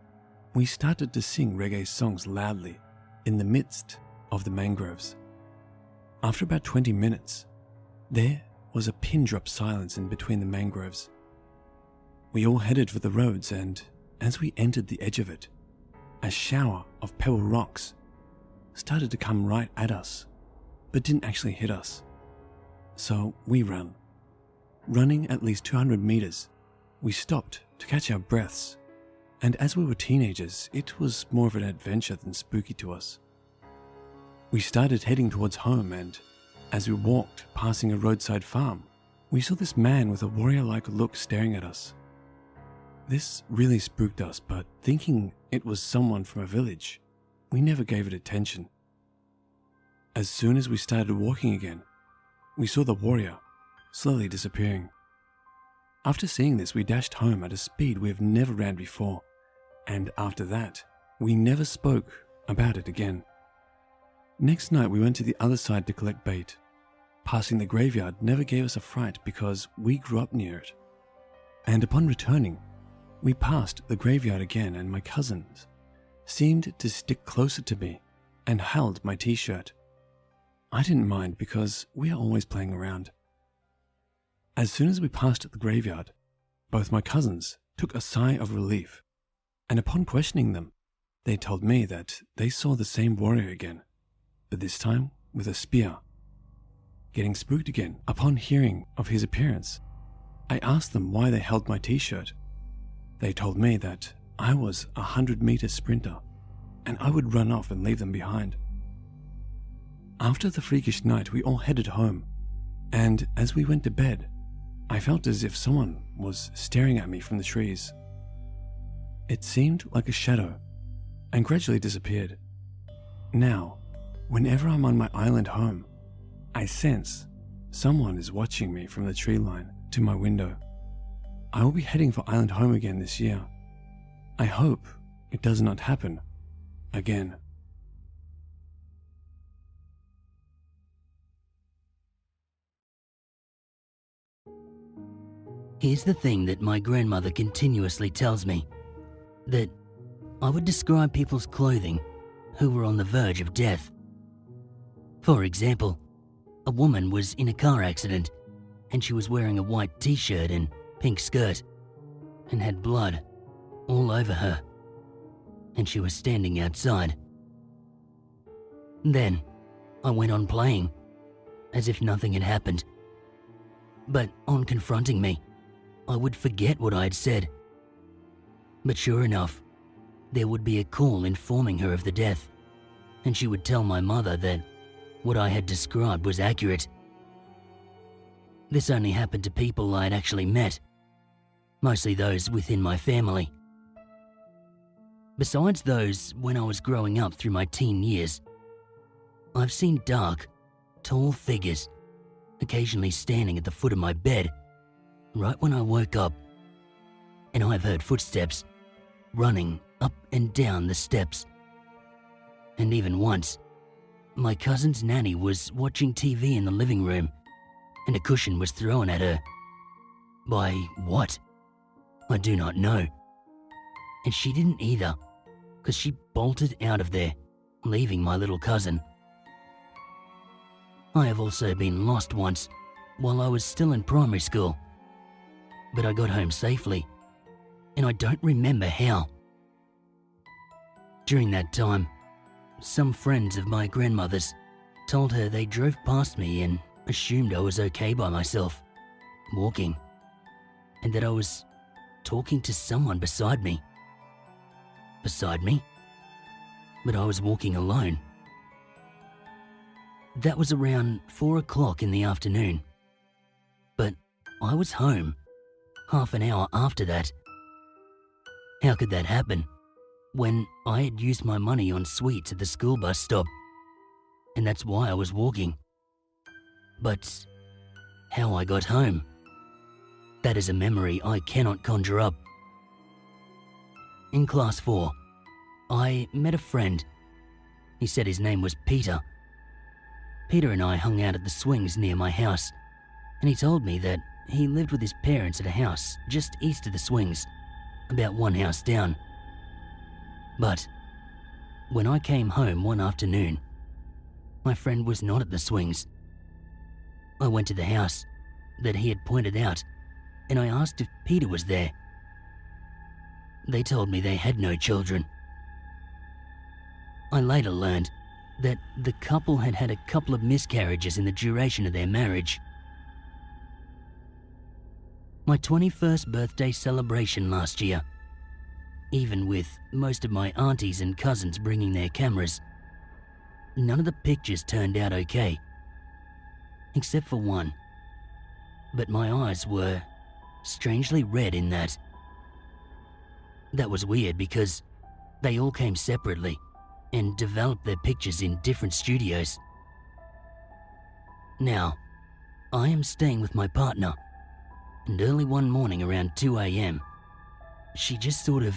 we started to sing reggae songs loudly in the midst of the mangroves. After about 20 minutes, there was a pin-drop silence in between the mangroves. We all headed for the roads, and as we entered the edge of it, a shower of pebble rocks started to come right at us, but didn't actually hit us. So we ran. Running at least 200 meters, we stopped to catch our breaths, and as we were teenagers, it was more of an adventure than spooky to us. We started heading towards home, and as we walked passing a roadside farm, we saw this man with a warrior-like look staring at us. This really spooked us, but thinking it was someone from a village, we never gave it attention. As soon as we started walking again, we saw the warrior slowly disappearing. After seeing this, we dashed home at a speed we have never ran before, and after that, we never spoke about it again. Next night, we went to the other side to collect bait. Passing the graveyard never gave us a fright because we grew up near it. And upon returning, we passed the graveyard again, and my cousins seemed to stick closer to me and held my t-shirt. I didn't mind because we are always playing around. As soon as we passed the graveyard, both my cousins took a sigh of relief, and upon questioning them, they told me that they saw the same warrior again, but this time with a spear. Getting spooked again upon hearing of his appearance, I asked them why they held my t-shirt. They told me that I was a 100-meter sprinter, and I would run off and leave them behind. After the freakish night, we all headed home, and as we went to bed, I felt as if someone was staring at me from the trees. It seemed like a shadow, and gradually disappeared. Now, whenever I'm on my island home, I sense someone is watching me from the tree line to my window. I will be heading for island home again this year. I hope it does not happen again. Here's the thing that my grandmother continuously tells me, that I would describe people's clothing who were on the verge of death. For example, a woman was in a car accident and she was wearing a white t-shirt and pink skirt and had blood all over her, and she was standing outside. Then I went on playing as if nothing had happened. But on confronting me, I would forget what I had said. But sure enough, there would be a call informing her of the death, and she would tell my mother that what I had described was accurate. This only happened to people I had actually met, mostly those within my family. Besides those when I was growing up through my teen years, I've seen dark, tall figures occasionally standing at the foot of my bed right when I woke up and I've heard footsteps running up and down the steps. And even once, my cousin's nanny was watching TV in the living room, and a cushion was thrown at her. By what? I do not know. And she didn't either, because she bolted out of there, leaving my little cousin. I have also been lost once, while I was still in primary school. But I got home safely, and I don't remember how. During that time, some friends of my grandmother's told her they drove past me and assumed I was okay by myself, walking, and that I was talking to someone beside me. Beside me? But I was walking alone. That was around 4 o'clock in the afternoon. But I was home half an hour after that. How could that happen when I had used my money on sweets at the school bus stop? And that's why I was walking. But how I got home, that is a memory I cannot conjure up. In class 4, I met a friend. He said his name was Peter. Peter and I hung out at the swings near my house, and he told me that he lived with his parents at a house just east of the swings, about one house down. But when I came home one afternoon, my friend was not at the swings. I went to the house that he had pointed out, and I asked if Peter was there. They told me they had no children. I later learned that the couple had had a couple of miscarriages in the duration of their marriage. My 21st birthday celebration last year, even with most of my aunties and cousins bringing their cameras, none of the pictures turned out okay, except for one. But my eyes were strangely red in that. That was weird because they all came separately and developed their pictures in different studios. Now, I am staying with my partner, and early one morning around 2 a.m, she just sort of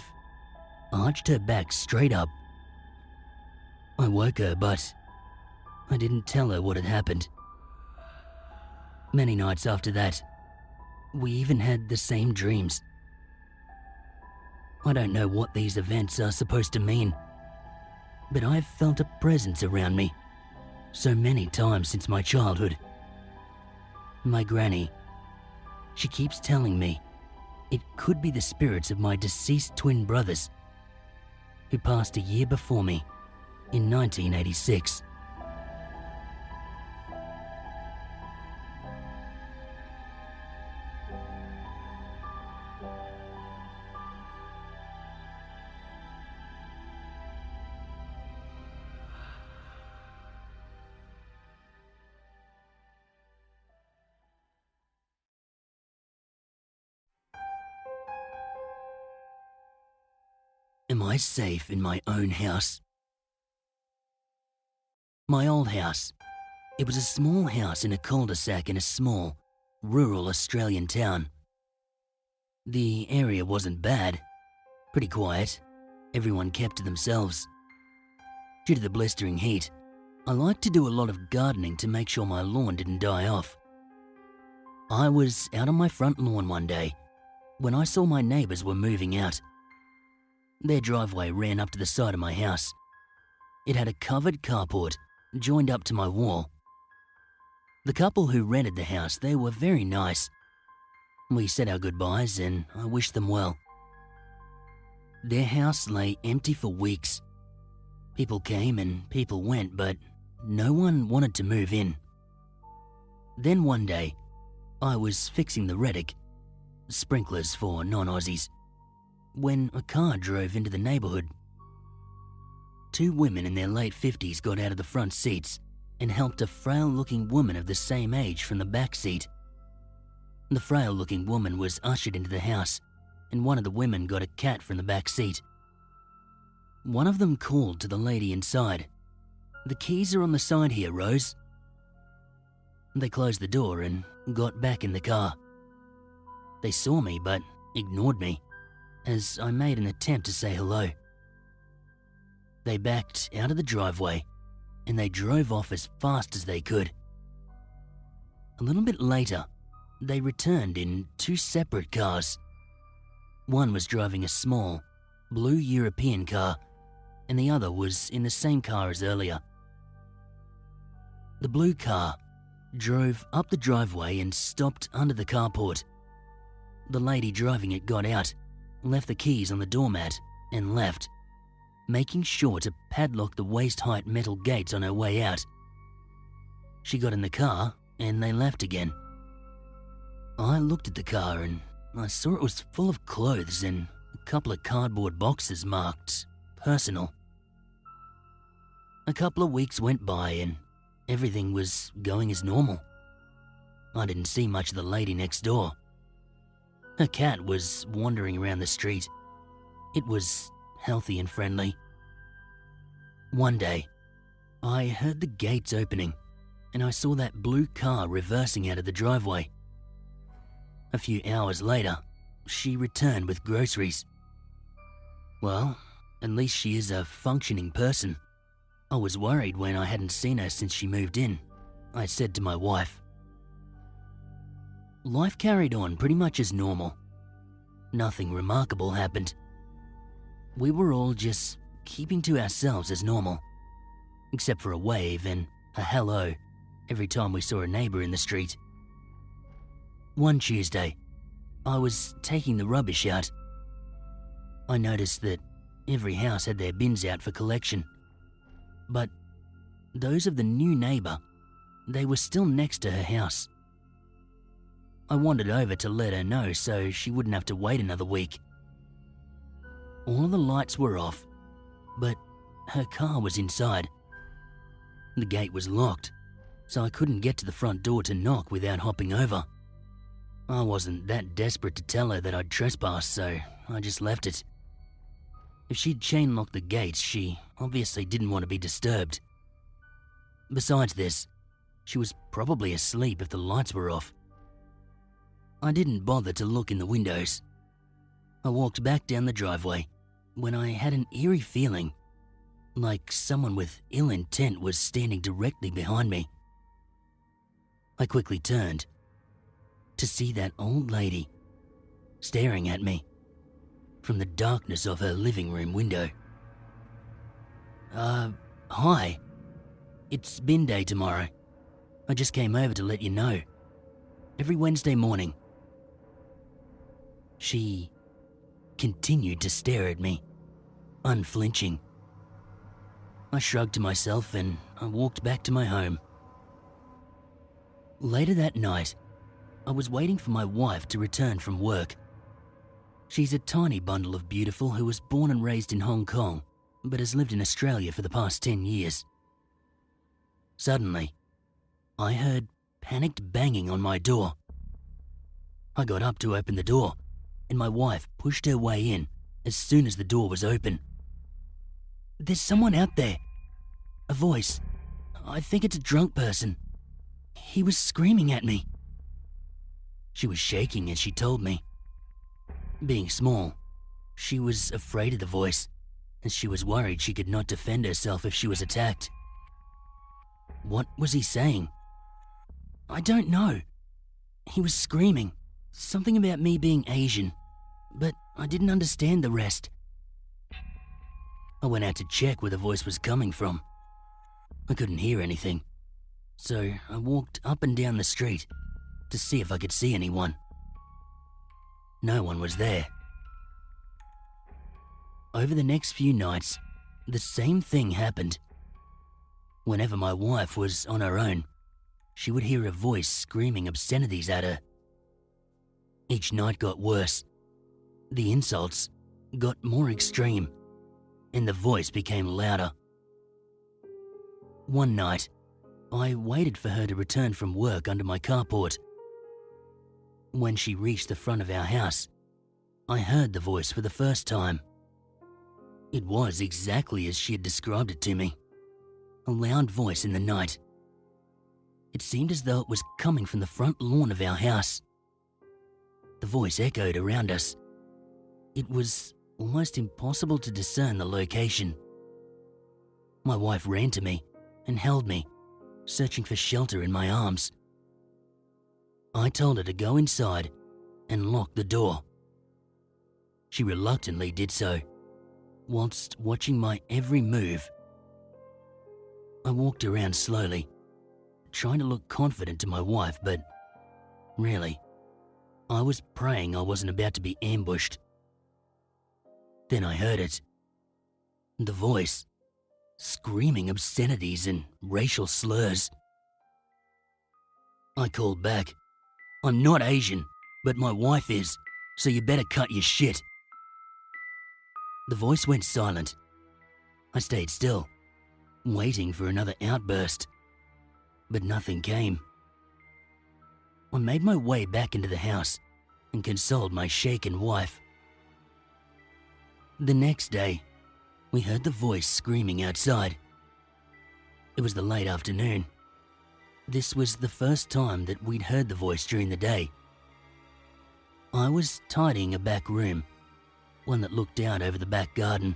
arched her back straight up. I woke her, but I didn't tell her what had happened. Many nights after that, we even had the same dreams. I don't know what these events are supposed to mean, but I've felt a presence around me so many times since my childhood. My granny, she keeps telling me it could be the spirits of my deceased twin brothers, who passed a year before me in 1986. Am I safe in my own house? My old house. It was a small house in a cul-de-sac in a small, rural Australian town. The area wasn't bad. Pretty quiet. Everyone kept to themselves. Due to the blistering heat, I liked to do a lot of gardening to make sure my lawn didn't die off. I was out on my front lawn one day when I saw my neighbours were moving out. Their driveway ran up to the side of my house. It had a covered carport joined up to my wall. The couple who rented the house, they were very nice. We said our goodbyes and I wished them well. Their house lay empty for weeks. People came and people went, but no one wanted to move in. Then one day, I was fixing the Reddick, sprinklers for non-Aussies, when a car drove into the neighbourhood. Two women in their late 50s got out of the front seats and helped a frail-looking woman of the same age from the back seat. The frail-looking woman was ushered into the house, and one of the women got a cat from the back seat. One of them called to the lady inside, "The keys are on the side here, Rose." They closed the door and got back in the car. They saw me but ignored me. as I made an attempt to say hello. They backed out of the driveway and they drove off as fast as they could. A little bit later, they returned in 2 separate cars. One was driving a small, blue European car, and the other was in the same car as earlier. The blue car drove up the driveway and stopped under the carport. The lady driving it got out, left the keys on the doormat, and left, making sure to padlock the waist-height metal gates on her way out. She got in the car and they left again. I looked at the car and I saw it was full of clothes and a couple of cardboard boxes marked personal. A couple of weeks went by and everything was going as normal. I didn't see much of the lady next door. Her cat was wandering around the street. It was healthy and friendly. One day, I heard the gates opening and I saw that blue car reversing out of the driveway. A few hours later, she returned with groceries. Well, at least she is a functioning person. I was worried when I hadn't seen her since she moved in. I said to my wife. Life carried on pretty much as normal. Nothing remarkable happened. We were all just keeping to ourselves as normal, except for a wave and a hello every time we saw a neighbour in the street. One Tuesday, I was taking the rubbish out. I noticed that every house had their bins out for collection, but those of the new neighbour, they were still next to her house. I wandered over to let her know so she wouldn't have to wait another week. All the lights were off, but her car was inside. The gate was locked, so I couldn't get to the front door to knock without hopping over. I wasn't that desperate to tell her that I'd trespassed, so I just left it. If she'd chain locked the gates, she obviously didn't want to be disturbed. Besides this, she was probably asleep if the lights were off. I didn't bother to look in the windows. I walked back down the driveway when I had an eerie feeling, like someone with ill intent was standing directly behind me. I quickly turned to see that old lady staring at me from the darkness of her living room window. Hi. It's bin day tomorrow. I just came over to let you know. Every Wednesday morning. She continued to stare at me, unflinching. I shrugged to myself and I walked back to my home. Later that night, I was waiting for my wife to return from work. She's a tiny bundle of beautiful who was born and raised in Hong Kong, but has lived in Australia for the past 10 years. Suddenly, I heard panicked banging on my door. I got up to open the door, and my wife pushed her way in as soon as the door was open. There's someone out there. A voice. I think it's a drunk person. He was screaming at me. She was shaking as she told me. Being small, she was afraid of the voice, and she was worried she could not defend herself if she was attacked. What was he saying? I don't know. He was screaming, something about me being Asian, but I didn't understand the rest. I went out to check where the voice was coming from. I couldn't hear anything, so I walked up and down the street to see if I could see anyone. No one was there. Over the next few nights, the same thing happened. Whenever my wife was on her own, she would hear a voice screaming obscenities at her. Each night got worse. The insults got more extreme, and the voice became louder. One night, I waited for her to return from work under my carport. When she reached the front of our house, I heard the voice for the first time. It was exactly as she had described it to me. A loud voice in the night. It seemed as though it was coming from the front lawn of our house. The voice echoed around us. It was almost impossible to discern the location. My wife ran to me and held me, searching for shelter in my arms. I told her to go inside and lock the door. She reluctantly did so, whilst watching my every move. I walked around slowly, trying to look confident to my wife, but really, I was praying I wasn't about to be ambushed. Then I heard it. The voice, screaming obscenities and racial slurs. I called back, "I'm not Asian, but my wife is, so you better cut your shit." The voice went silent. I stayed still, waiting for another outburst, but nothing came. I made my way back into the house and consoled my shaken wife. The next day, we heard the voice screaming outside. It was the late afternoon. This was the first time that we'd heard the voice during the day. I was tidying a back room, one that looked out over the back garden.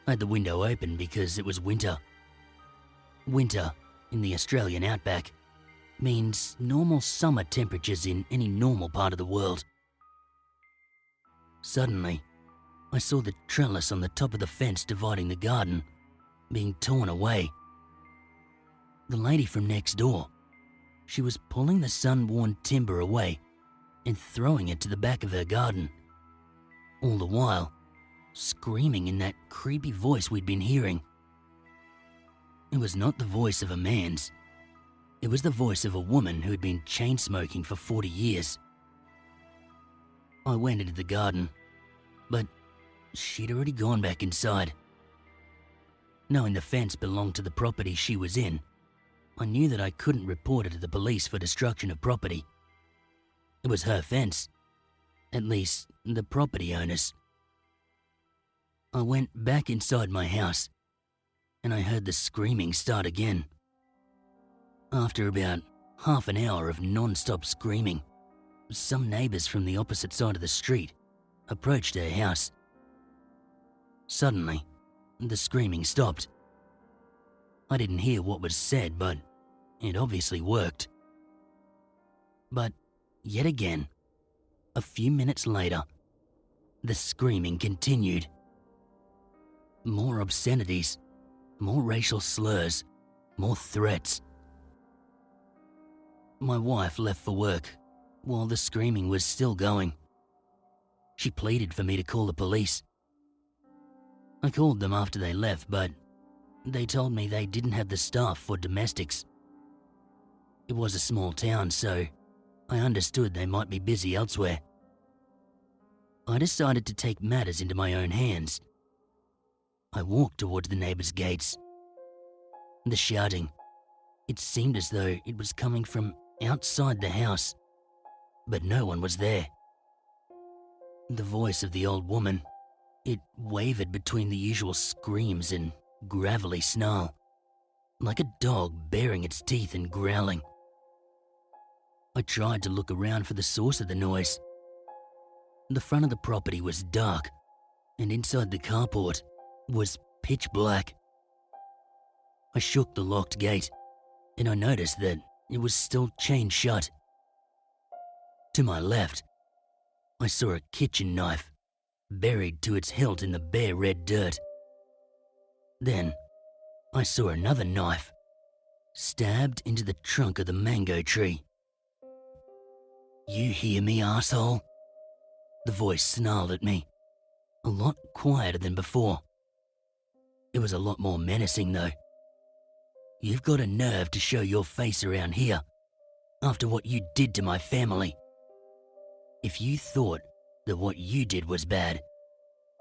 I had the window open because it was winter. Winter, in the Australian Outback, means normal summer temperatures in any normal part of the world. Suddenly, I saw the trellis on the top of the fence dividing the garden being torn away. The lady from next door, she was pulling the sun-worn timber away and throwing it to the back of her garden. All the while, screaming in that creepy voice we'd been hearing. It was not the voice of a man's. It was the voice of a woman who had been chain-smoking for 40 years. I went into the garden, but she'd already gone back inside. Knowing the fence belonged to the property she was in, I knew that I couldn't report it to the police for destruction of property. It was her fence, at least the property owners. I went back inside my house, and I heard the screaming start again. After about half an hour of non-stop screaming, some neighbours from the opposite side of the street approached her house. Suddenly, the screaming stopped. I didn't hear what was said, but it obviously worked. But yet again, a few minutes later, the screaming continued. More obscenities, more racial slurs, more threats. My wife left for work while the screaming was still going. She pleaded for me to call the police. I called them after they left, but they told me they didn't have the staff for domestics. It was a small town, so I understood they might be busy elsewhere. I decided to take matters into my own hands. I walked towards the neighbours' gates. The shouting, it seemed as though it was coming from outside the house, but no one was there. The voice of the old woman, it wavered between the usual screams and gravelly snarl, like a dog baring its teeth and growling. I tried to look around for the source of the noise. The front of the property was dark, and inside the carport was pitch black. I shook the locked gate, and I noticed that it was still chained shut. To my left, I saw a kitchen knife buried to its hilt in the bare red dirt. Then, I saw another knife stabbed into the trunk of the mango tree. "You hear me, arsehole?" The voice snarled at me, a lot quieter than before. It was a lot more menacing though. "You've got a nerve to show your face around here after what you did to my family. If you thought that what you did was bad,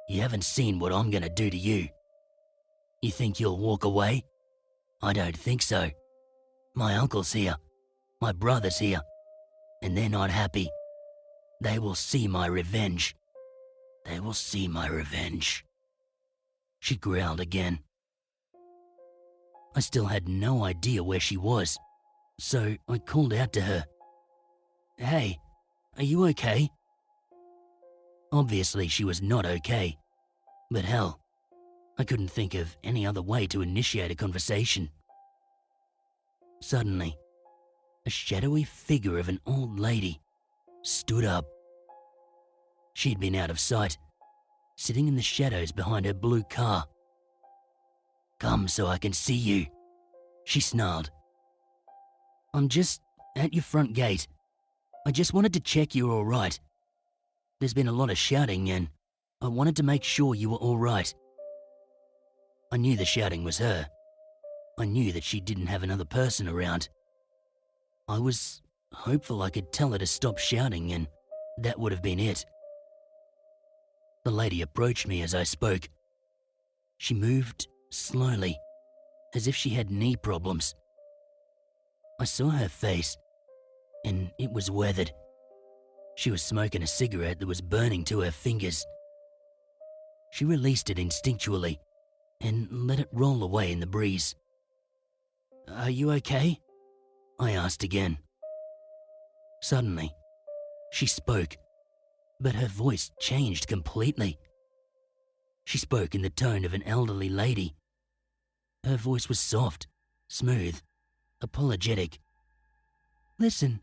you haven't seen what I'm gonna do to you. You think you'll walk away? I don't think so. My uncle's here, my brother's here, and they're not happy. They will see my revenge. They will see my revenge." She growled again. I still had no idea where she was, so I called out to her. "Hey, are you okay?" Obviously, she was not okay. But hell, I couldn't think of any other way to initiate a conversation. Suddenly, a shadowy figure of an old lady stood up. She had been out of sight, sitting in the shadows behind her blue car. "Come so I can see you," she snarled. "I'm just at your front gate. I just wanted to check you're all right. There's been a lot of shouting and I wanted to make sure you were all right." I knew the shouting was her. I knew that she didn't have another person around. I was hopeful I could tell her to stop shouting and that would have been it. The lady approached me as I spoke. She moved slowly, as if she had knee problems. I saw her face, and it was weathered. She was smoking a cigarette that was burning to her fingers. She released it instinctually and let it roll away in the breeze. "Are you okay?" I asked again. Suddenly, she spoke, but her voice changed completely. She spoke in the tone of an elderly lady. Her voice was soft, smooth, apologetic. "Listen,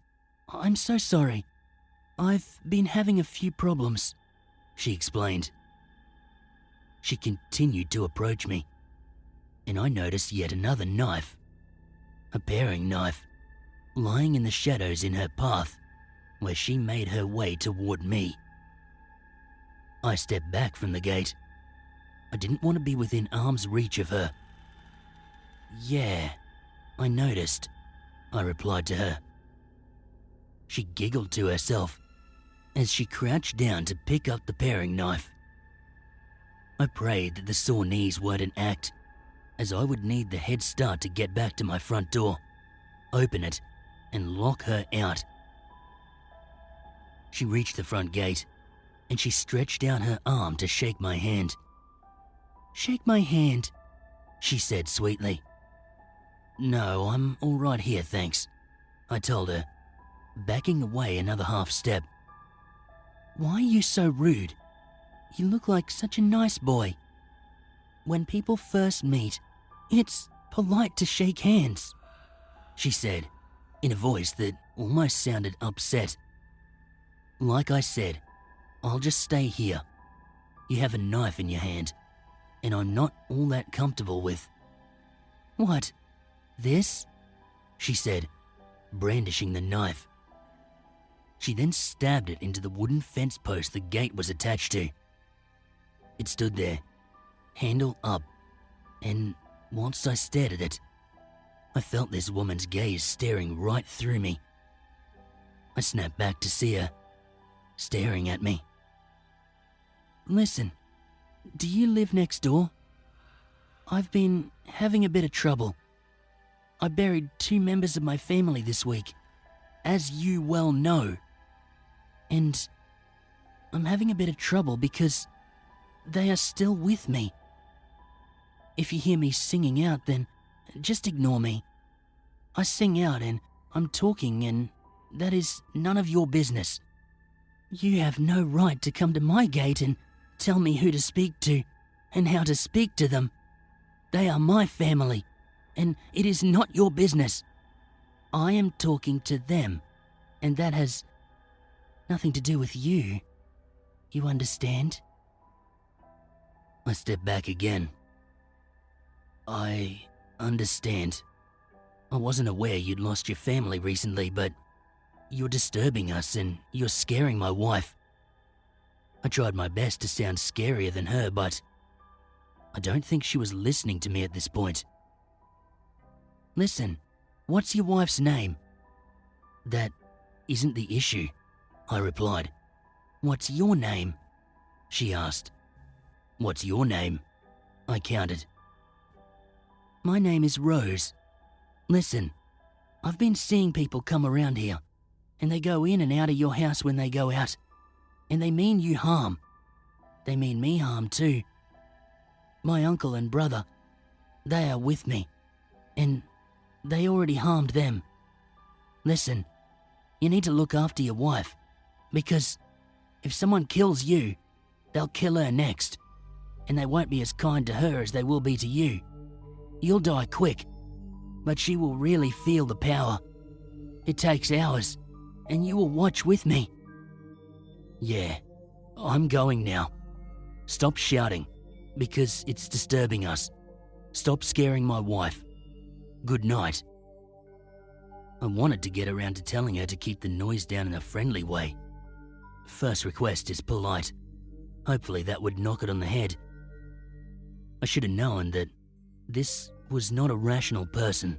I'm so sorry. I've been having a few problems," she explained. She continued to approach me, and I noticed yet another knife, a paring knife, lying in the shadows in her path where she made her way toward me. I stepped back from the gate. I didn't want to be within arm's reach of her. "Yeah, I noticed," I replied to her. She giggled to herself as she crouched down to pick up the paring knife. I prayed that the sore knees weren't an act, as I would need the head start to get back to my front door, open it, and lock her out. She reached the front gate, and she stretched out her arm to shake my hand. "Shake my hand," she said sweetly. "No, I'm all right here, thanks," I told her, backing away another half step. "Why are you so rude? You look like such a nice boy. When people first meet, it's polite to shake hands," she said, in a voice that almost sounded upset. "Like I said, I'll just stay here. You have a knife in your hand, and I'm not all that comfortable with." "What, this?" she said, brandishing the knife. She then stabbed it into the wooden fence post the gate was attached to. It stood there, handle up, and whilst I stared at it, I felt this woman's gaze staring right through me. I snapped back to see her, staring at me. "Listen, do you live next door? I've been having a bit of trouble. I buried 2 members of my family this week, as you well know. And I'm having a bit of trouble because they are still with me. If you hear me singing out, then just ignore me. I sing out and I'm talking, and that is none of your business. You have no right to come to my gate and tell me who to speak to and how to speak to them. They are my family, and it is not your business. I am talking to them, and that has nothing to do with you. You understand?" I stepped back again. "I understand. I wasn't aware you'd lost your family recently, but you're disturbing us and you're scaring my wife." I tried my best to sound scarier than her, but I don't think she was listening to me at this point. "Listen, what's your wife's name?" "That isn't the issue," I replied. "What's your name?" she asked. "What's your name?" I countered. "My name is Rose. Listen, I've been seeing people come around here, and they go in and out of your house when they go out, and they mean you harm. They mean me harm too. My uncle and brother, they are with me, and they already harmed them. Listen, you need to look after your wife, because If someone kills you, they'll kill her next, and they won't be as kind to her as they will be to you. You'll die quick, but she will really feel the power. It takes hours, and you will watch with me. Yeah, I'm going now. Stop shouting, because it's disturbing us. Stop scaring my wife. Good night. I wanted to get around to telling her to keep the noise down in a friendly way. First request is polite. Hopefully that would knock it on the head. I should have known that this was not a rational person.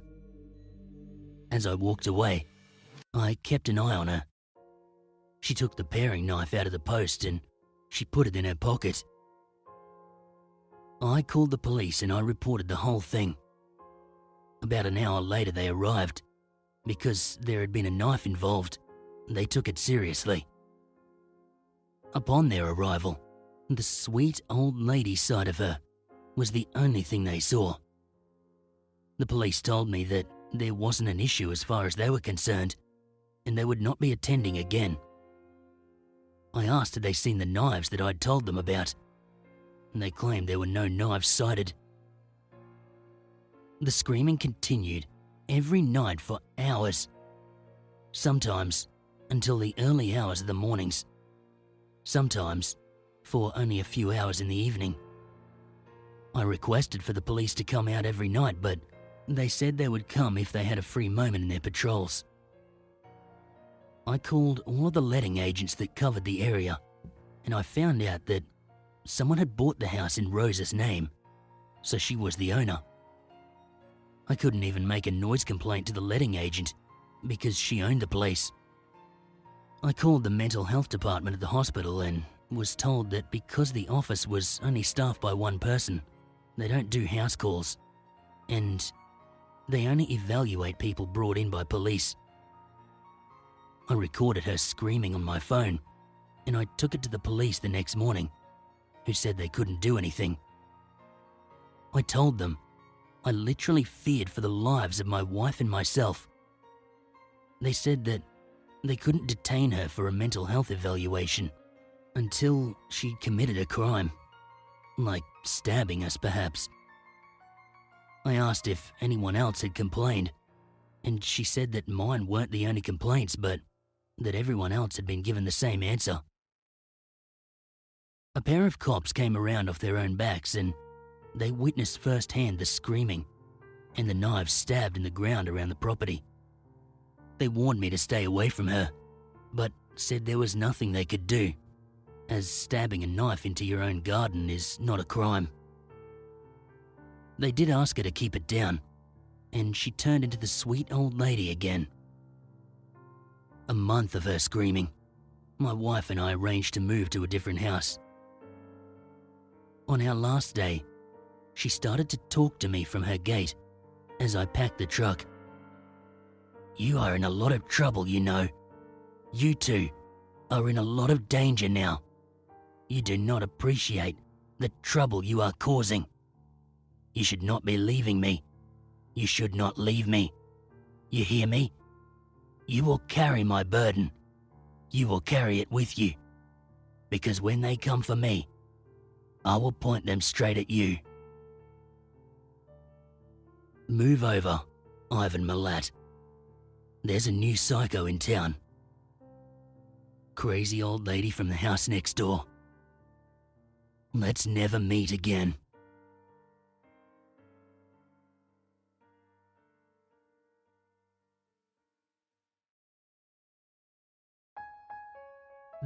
As I walked away, I kept an eye on her. She took the paring knife out of the post and she put it in her pocket. I called the police and I reported the whole thing. About an hour later they arrived. Because there had been a knife involved, they took it seriously. Upon their arrival, the sweet old lady side of her was the only thing they saw. The police told me that there wasn't an issue as far as they were concerned, and they would not be attending again. I asked had they seen the knives that I'd told them about, and they claimed there were no knives sighted. The screaming continued every night for hours, sometimes until the early hours of the mornings, sometimes for only a few hours in the evening. I requested for the police to come out every night, but they said they would come if they had a free moment in their patrols. I called all of the letting agents that covered the area, and I found out that someone had bought the house in Rosa's name, so she was the owner. I couldn't even make a noise complaint to the letting agent because she owned the place. I called the mental health department at the hospital and was told that because the office was only staffed by one person, they don't do house calls, and they only evaluate people brought in by police. I recorded her screaming on my phone, and I took it to the police the next morning, who said they couldn't do anything. I told them I literally feared for the lives of my wife and myself. They said that they couldn't detain her for a mental health evaluation until she'd committed a crime, like stabbing us perhaps. I asked if anyone else had complained, and she said that mine weren't the only complaints, but that everyone else had been given the same answer. A pair of cops came around off their own backs and they witnessed firsthand the screaming and the knives stabbed in the ground around the property. They warned me to stay away from her, but said there was nothing they could do, as stabbing a knife into your own garden is not a crime. They did ask her to keep it down, and she turned into the sweet old lady again. A month of her screaming, my wife and I arranged to move to a different house. On our last day, she started to talk to me from her gate as I packed the truck. "You are in a lot of trouble, you know. You two are in a lot of danger now. You do not appreciate the trouble you are causing. You should not be leaving me. You should not leave me. You hear me? You will carry my burden. You will carry it with you. Because when they come for me, I will point them straight at you." Move over, Ivan Milat. There's a new psycho in town. Crazy old lady from the house next door. Let's never meet again.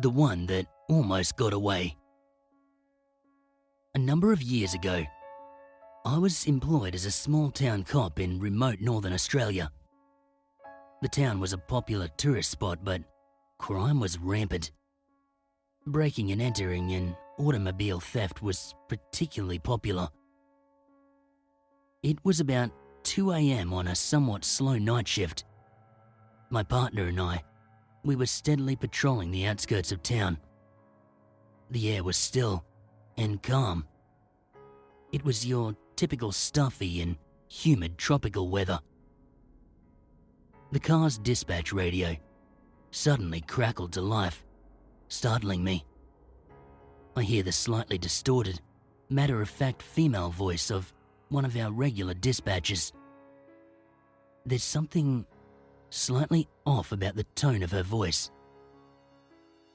The one that almost got away. A number of years ago, I was employed as a small town cop in remote northern Australia. The town was a popular tourist spot, but crime was rampant. Breaking and entering and automobile theft was particularly popular. It was about 2 a.m. on a somewhat slow night shift. My partner and I, we were steadily patrolling the outskirts of town. The air was still and calm. It was your typical stuffy and humid tropical weather. The car's dispatch radio suddenly crackled to life, startling me. I hear the slightly distorted, matter-of-fact female voice of one of our regular dispatchers. There's something slightly off about the tone of her voice.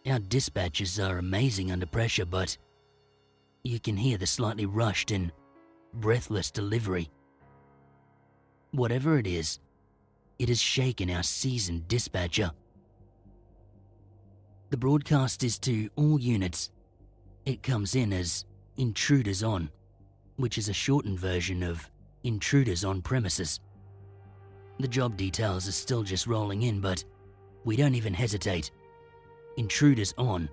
Our dispatchers are amazing under pressure, but you can hear the slightly rushed and breathless delivery. Whatever it is, it has shaken our seasoned dispatcher. The broadcast is to all units. It comes in as Intruders On, which is a shortened version of Intruders on Premises. The job details are still just rolling in, but we don't even hesitate. Intruders On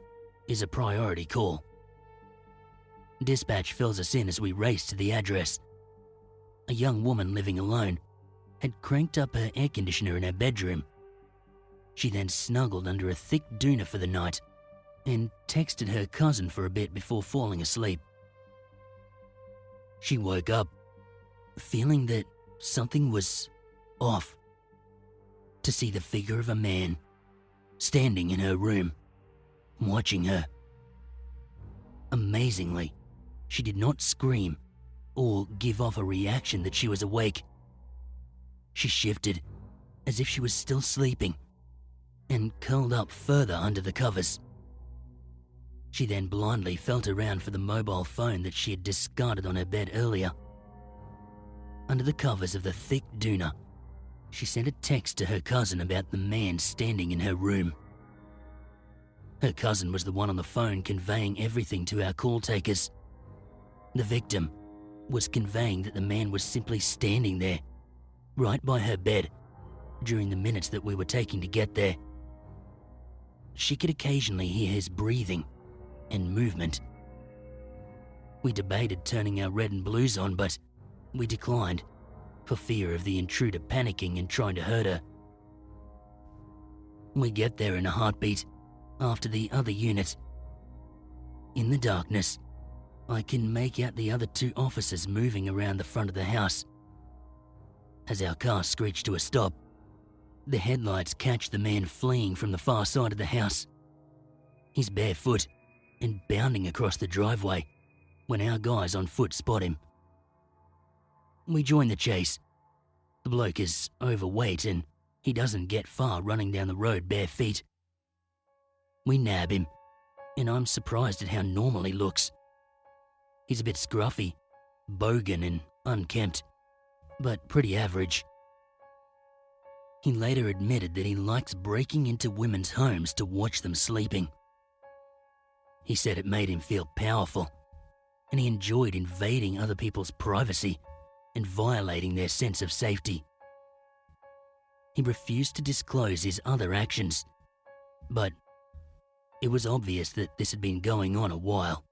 is a priority call. Dispatch fills us in as we race to the address. A young woman living alone had cranked up her air conditioner in her bedroom. She then snuggled under a thick doona for the night and texted her cousin for a bit before falling asleep. She woke up feeling that something was off. To see the figure of a man standing in her room, watching her. Amazingly, she did not scream or give off a reaction that she was awake. She shifted as if she was still sleeping and curled up further under the covers. She then blindly felt around for the mobile phone that she had discarded on her bed earlier. Under the covers of the thick doona, she sent a text to her cousin about the man standing in her room. Her cousin was the one on the phone conveying everything to our call takers. The victim was conveying that the man was simply standing there, right by her bed, during the minutes that we were taking to get there. She could occasionally hear his breathing and movement. We debated turning our red and blues on, but we declined for fear of the intruder panicking and trying to hurt her. We get there in a heartbeat after the other unit. In the darkness, I can make out the other two officers moving around the front of the house. As our car screeched to a stop, the headlights catch the man fleeing from the far side of the house. He's barefoot and bounding across the driveway when our guys on foot spot him. We join the chase. The bloke is overweight and he doesn't get far running down the road bare feet. We nab him, and I'm surprised at how normal he looks. He's a bit scruffy, bogan and unkempt, but pretty average. He later admitted that he likes breaking into women's homes to watch them sleeping. He said it made him feel powerful, and he enjoyed invading other people's privacy and violating their sense of safety. He refused to disclose his other actions, but it was obvious that this had been going on a while.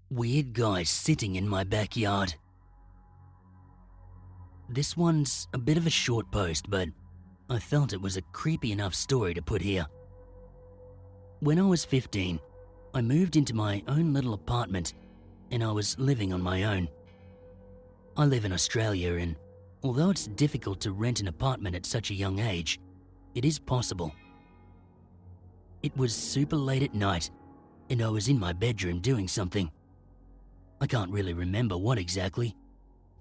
Weird guys sitting in my backyard. This one's a bit of a short post, but I felt it was a creepy enough story to put here. When I was 15, I moved into my own little apartment and I was living on my own. I live in Australia, and although it's difficult to rent an apartment at such a young age, it is possible. It was super late at night and I was in my bedroom doing something. I can't really remember what exactly,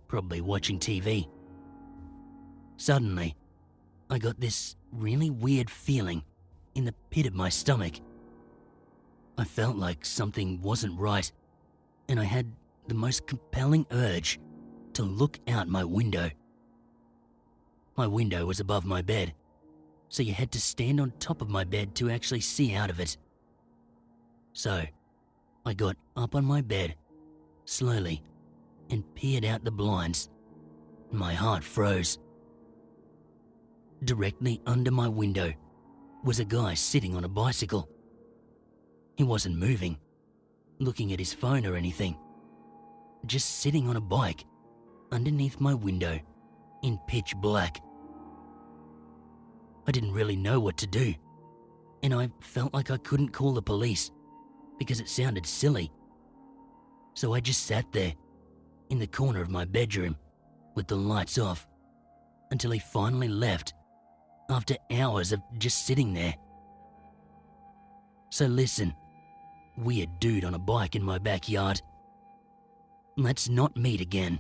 probably watching TV. Suddenly, I got this really weird feeling in the pit of my stomach. I felt like something wasn't right, and I had the most compelling urge to look out my window. My window was above my bed, so you had to stand on top of my bed to actually see out of it. So, I got up on my bed, slowly, and peered out the blinds. My heart froze. Directly under my window was a guy sitting on a bicycle. He wasn't moving, looking at his phone or anything. Just sitting on a bike underneath my window in pitch black. I didn't really know what to do, and I felt like I couldn't call the police because it sounded silly. So I just sat there in the corner of my bedroom with the lights off, until he finally left after hours of just sitting there. So listen, weird dude on a bike in my backyard. Let's not meet again.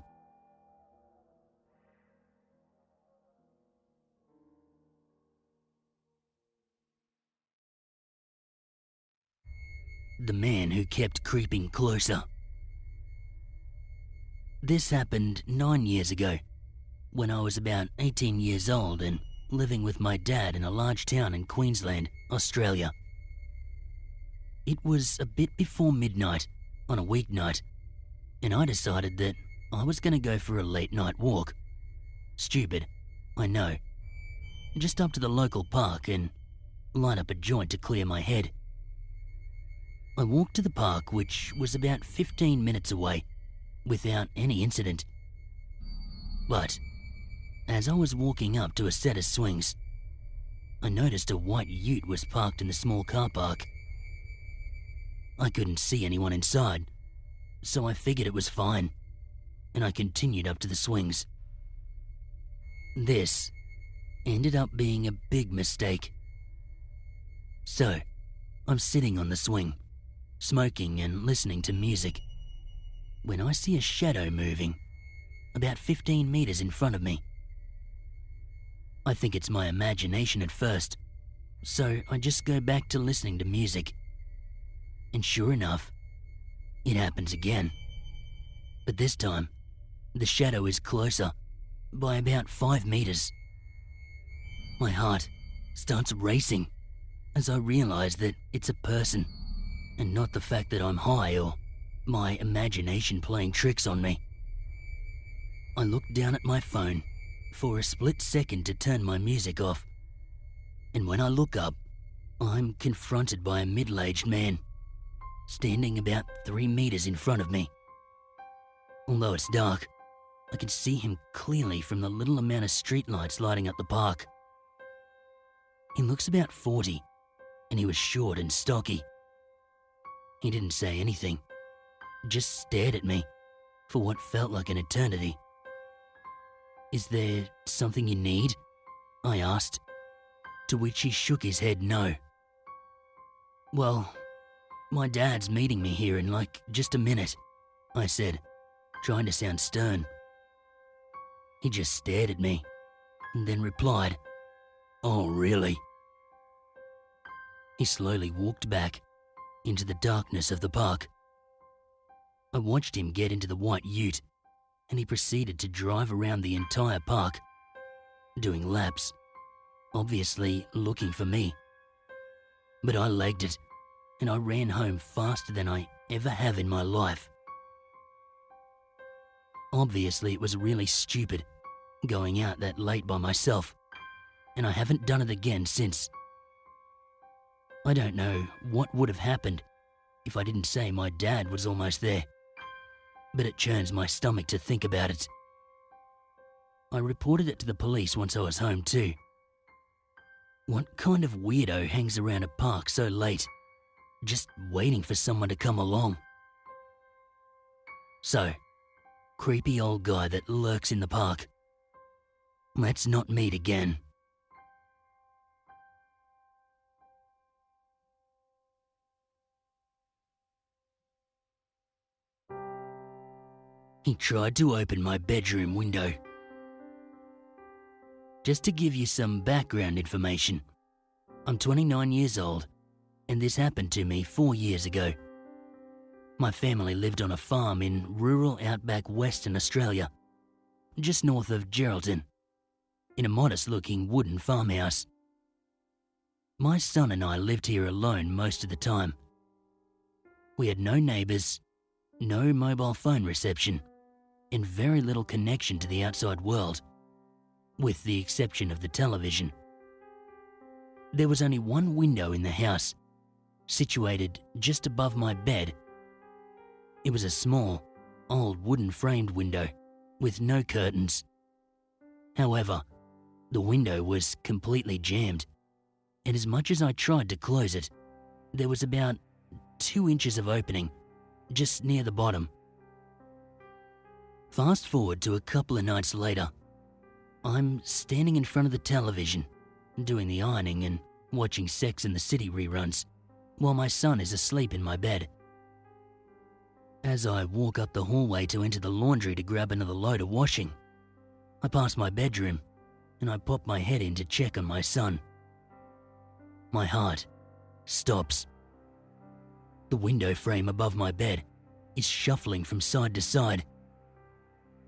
The man who kept creeping closer. This happened 9 years ago, when I was about 18 years old and living with my dad in a large town in Queensland, Australia. It was a bit before midnight on a weeknight, and I decided that I was going to go for a late night walk. Stupid, I know. Just up to the local park and light up a joint to clear my head. I walked to the park, which was about 15 minutes away, without any incident. But as I was walking up to a set of swings, I noticed a white ute was parked in the small car park. I couldn't see anyone inside, so I figured it was fine, and I continued up to the swings. This ended up being a big mistake. So, I'm sitting on the swing, smoking and listening to music, when I see a shadow moving about 15 meters in front of me. I think it's my imagination at first, so I just go back to listening to music. And sure enough, it happens again. But this time, the shadow is closer by about 5 meters. My heart starts racing as I realize that it's a person and not the fact that I'm high or my imagination playing tricks on me. I look down at my phone for a split second to turn my music off, and when I look up, I'm confronted by a middle-aged man, standing about 3 meters in front of me. Although it's dark, I can see him clearly from the little amount of streetlights lighting up the park. He looks about 40, and he was short and stocky. He didn't say anything, just stared at me for what felt like an eternity. "Is there something you need?" I asked, to which he shook his head no. "Well, my dad's meeting me here in like just a minute," I said, trying to sound stern. He just stared at me and then replied, "Oh, really?" He slowly walked back into the darkness of the park. I watched him get into the white ute, and he proceeded to drive around the entire park, doing laps, obviously looking for me. But I legged it, and I ran home faster than I ever have in my life. Obviously, it was really stupid going out that late by myself, and I haven't done it again since. I don't know what would have happened if I didn't say my dad was almost there, but it churns my stomach to think about it. I reported it to the police once I was home too. What kind of weirdo hangs around a park so late, just waiting for someone to come along? So, creepy old guy that lurks in the park. Let's not meet again. He tried to open my bedroom window. Just to give you some background information, I'm 29 years old, and this happened to me 4 years ago. My family lived on a farm in rural Outback Western Australia, just north of Geraldton, in a modest-looking wooden farmhouse. My son and I lived here alone most of the time. We had no neighbours, no mobile phone reception, and very little connection to the outside world, with the exception of the television. There was only one window in the house, situated just above my bed. It was a small, old wooden framed window with no curtains. However, the window was completely jammed, and as much as I tried to close it, there was about 2 inches of opening just near the bottom. Fast forward to a couple of nights later. I'm standing in front of the television, doing the ironing and watching Sex and the City reruns, while my son is asleep in my bed. As I walk up the hallway to enter the laundry to grab another load of washing, I pass my bedroom and I pop my head in to check on my son. My heart stops. The window frame above my bed is shuffling from side to side.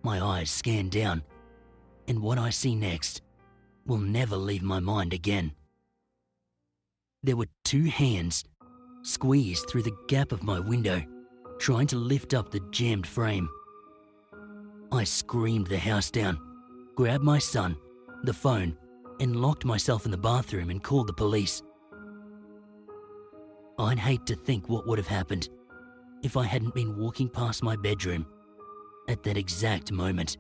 My eyes scan down, and what I see next will never leave my mind again. There were two hands squeezed through the gap of my window, trying to lift up the jammed frame. I screamed the house down, grabbed my son, the phone, and locked myself in the bathroom and called the police. I'd hate to think what would have happened if I hadn't been walking past my bedroom at that exact moment.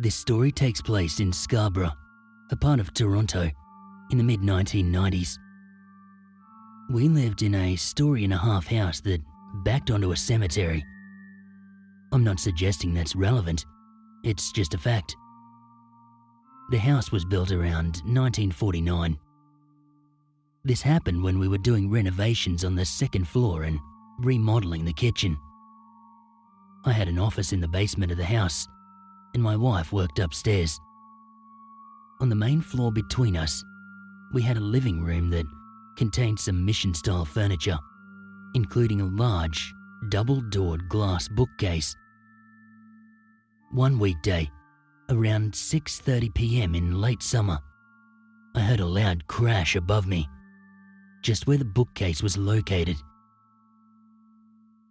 This story takes place in Scarborough, a part of Toronto, in the mid-1990s. We lived in a story-and-a-half house that backed onto a cemetery. I'm not suggesting that's relevant, it's just a fact. The house was built around 1949. This happened when we were doing renovations on the second floor and remodeling the kitchen. I had an office in the basement of the house, and my wife worked upstairs. On the main floor between us, we had a living room that contained some mission-style furniture, including a large, double-doored glass bookcase. One weekday, around 6:30 p.m. in late summer, I heard a loud crash above me, just where the bookcase was located.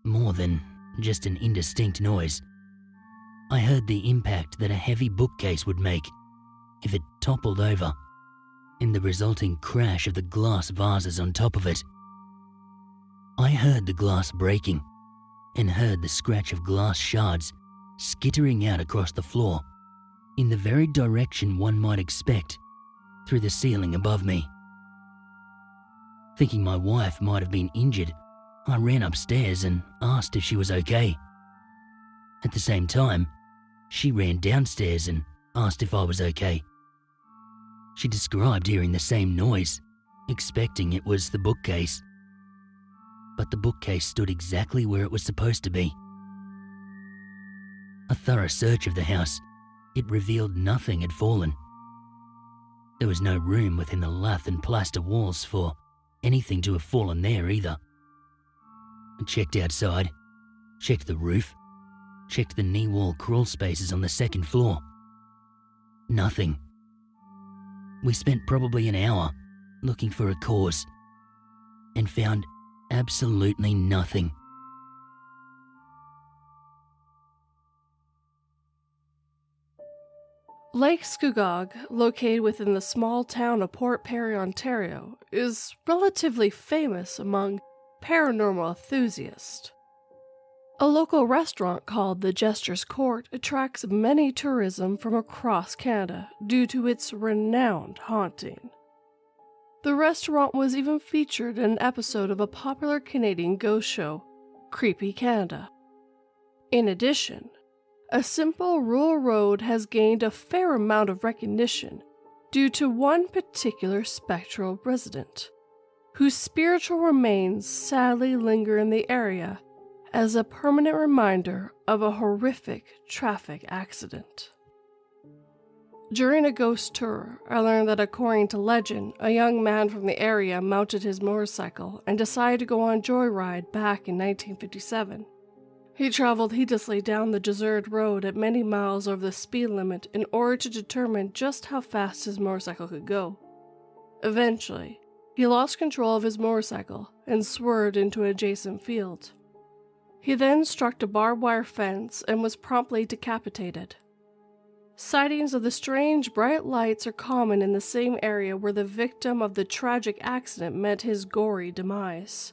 More than just an indistinct noise, I heard the impact that a heavy bookcase would make if it toppled over, and the resulting crash of the glass vases on top of it. I heard the glass breaking and heard the scratch of glass shards skittering out across the floor in the very direction one might expect through the ceiling above me. Thinking my wife might have been injured, I ran upstairs and asked if she was okay. At the same time, she ran downstairs and asked if I was okay. She described hearing the same noise, expecting it was the bookcase. But the bookcase stood exactly where it was supposed to be. A thorough search of the house, it revealed nothing had fallen. There was no room within the lath and plaster walls for anything to have fallen there either. I checked outside, checked the roof, checked the knee wall crawl spaces on the second floor. Nothing. We spent probably an hour looking for a cause and found absolutely nothing. Lake Scugog, located within the small town of Port Perry, Ontario, is relatively famous among paranormal enthusiasts. A local restaurant called the Jester's Court attracts many tourism from across Canada due to its renowned haunting. The restaurant was even featured in an episode of a popular Canadian ghost show, Creepy Canada. In addition, a simple rural road has gained a fair amount of recognition due to one particular spectral resident, whose spiritual remains sadly linger in the area as a permanent reminder of a horrific traffic accident. During a ghost tour, I learned that according to legend, a young man from the area mounted his motorcycle and decided to go on a joyride back in 1957. He traveled heedlessly down the deserted road at many miles over the speed limit in order to determine just how fast his motorcycle could go. Eventually, he lost control of his motorcycle and swerved into an adjacent field. He then struck a barbed wire fence and was promptly decapitated. Sightings of the strange bright lights are common in the same area where the victim of the tragic accident met his gory demise.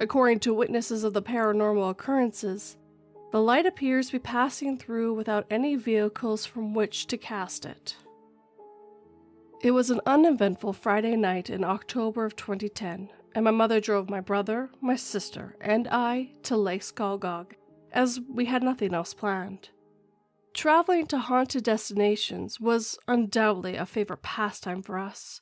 According to witnesses of the paranormal occurrences, the light appears to be passing through without any vehicles from which to cast it. It was an uneventful Friday night in October of 2010, and my mother drove my brother, my sister, and I to Lake Skalgog, as we had nothing else planned. Traveling to haunted destinations was undoubtedly a favorite pastime for us.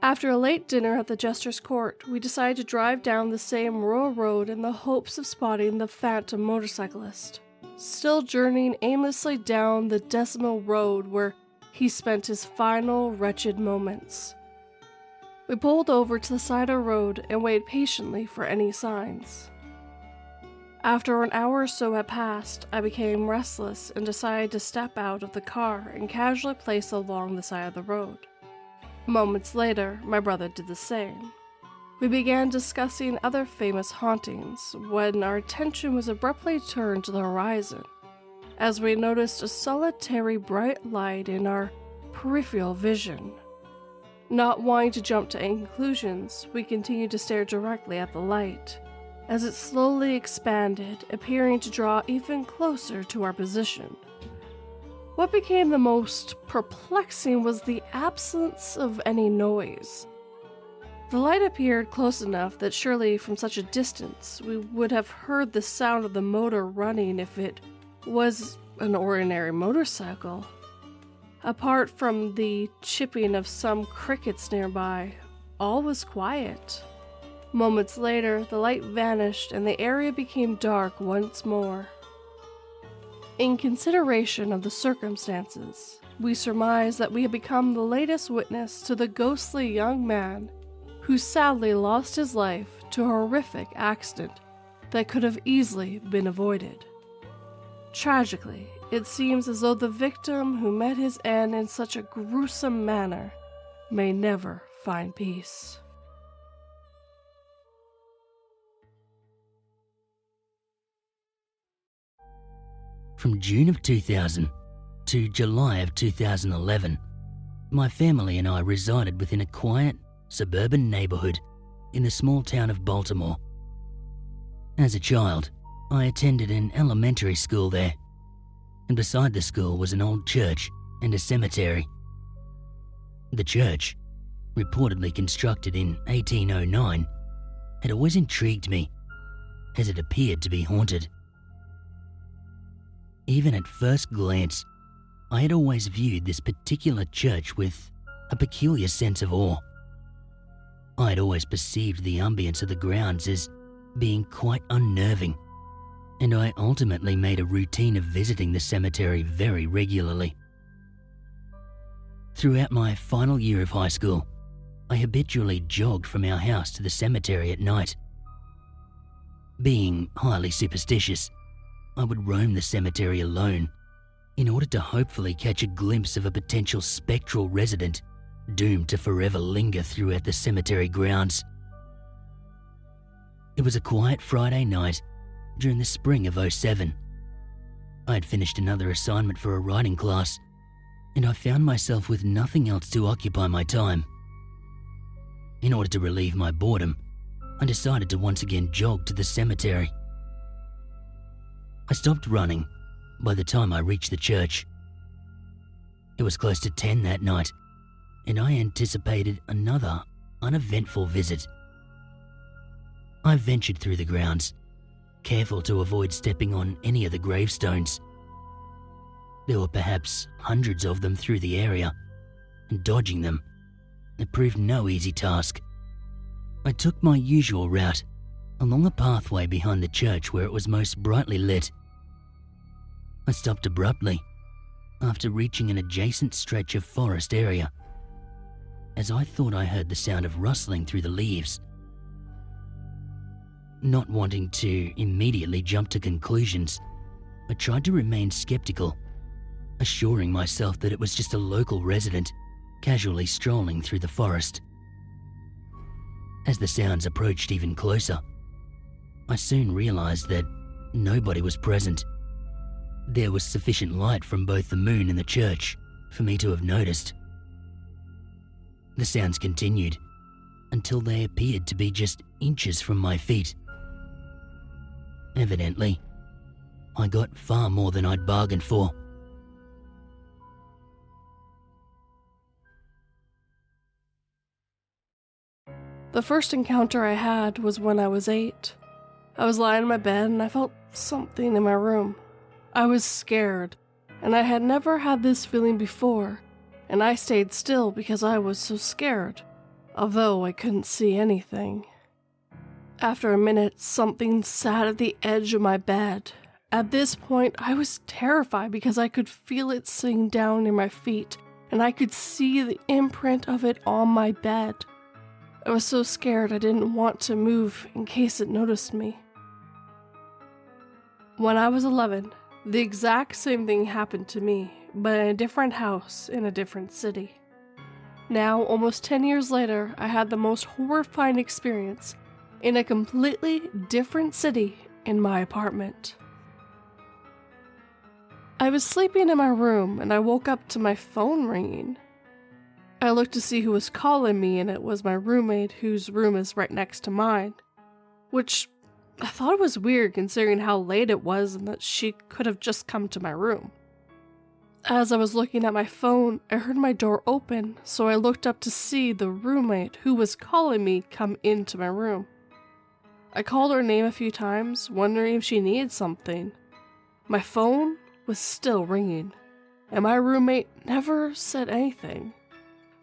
After a late dinner at the Jester's Court, we decided to drive down the same rural road in the hopes of spotting the phantom motorcyclist, still journeying aimlessly down the decimal road where he spent his final wretched moments. We pulled over to the side of the road and waited patiently for any signs. After an hour or so had passed, I became restless and decided to step out of the car and casually place along the side of the road. Moments later, my brother did the same. We began discussing other famous hauntings when our attention was abruptly turned to the horizon, as we noticed a solitary bright light in our peripheral vision. Not wanting to jump to any conclusions, we continued to stare directly at the light, as it slowly expanded, appearing to draw even closer to our position. What became the most perplexing was the absence of any noise. The light appeared close enough that surely from such a distance we would have heard the sound of the motor running if it was an ordinary motorcycle. Apart from the chirping of some crickets nearby, all was quiet. Moments later, the light vanished and the area became dark once more. In consideration of the circumstances, we surmise that we have become the latest witness to the ghostly young man who sadly lost his life to a horrific accident that could have easily been avoided. Tragically, it seems as though the victim who met his end in such a gruesome manner may never find peace. From June of 2000 to July of 2011, my family and I resided within a quiet, suburban neighborhood in the small town of Baltimore. As a child, I attended an elementary school there, and beside the school was an old church and a cemetery. The church, reportedly constructed in 1809, had always intrigued me, as it appeared to be haunted. Even at first glance, I had always viewed this particular church with a peculiar sense of awe. I had always perceived the ambience of the grounds as being quite unnerving, and I ultimately made a routine of visiting the cemetery very regularly. Throughout my final year of high school, I habitually jogged from our house to the cemetery at night. Being highly superstitious, I would roam the cemetery alone in order to hopefully catch a glimpse of a potential spectral resident doomed to forever linger throughout the cemetery grounds. It was a quiet Friday night during the spring of 2007. I had finished another assignment for a writing class, and I found myself with nothing else to occupy my time. In order to relieve my boredom, I decided to once again jog to the cemetery. I stopped running by the time I reached the church. It was close to 10 that night, and I anticipated another uneventful visit. I ventured through the grounds, careful to avoid stepping on any of the gravestones. There were perhaps hundreds of them through the area, and dodging them, it proved no easy task. I took my usual route along a pathway behind the church where it was most brightly lit. I stopped abruptly after reaching an adjacent stretch of forest area, as I thought I heard the sound of rustling through the leaves. Not wanting to immediately jump to conclusions, I tried to remain skeptical, assuring myself that it was just a local resident casually strolling through the forest. As the sounds approached even closer, I soon realized that nobody was present. There was sufficient light from both the moon and the church for me to have noticed. The sounds continued until they appeared to be just inches from my feet, Evidently, I got far more than I'd bargained for. The first encounter I had was when I was 8. I was lying in my bed and I felt something in my room. I was scared, and I had never had this feeling before, and I stayed still because I was so scared, although I couldn't see anything. After a minute, something sat at the edge of my bed. At this point, I was terrified because I could feel it sitting down near my feet, and I could see the imprint of it on my bed. I was so scared I didn't want to move in case it noticed me. When I was 11, the exact same thing happened to me, but in a different house in a different city. Now, almost 10 years later, I had the most horrifying experience in a completely different city in my apartment. I was sleeping in my room and I woke up to my phone ringing. I looked to see who was calling me, and it was my roommate whose room is right next to mine, which I thought was weird considering how late it was and that she could have just come to my room. As I was looking at my phone, I heard my door open, so I looked up to see the roommate who was calling me come into my room. I called her name a few times, wondering if she needed something. My phone was still ringing, and my roommate never said anything.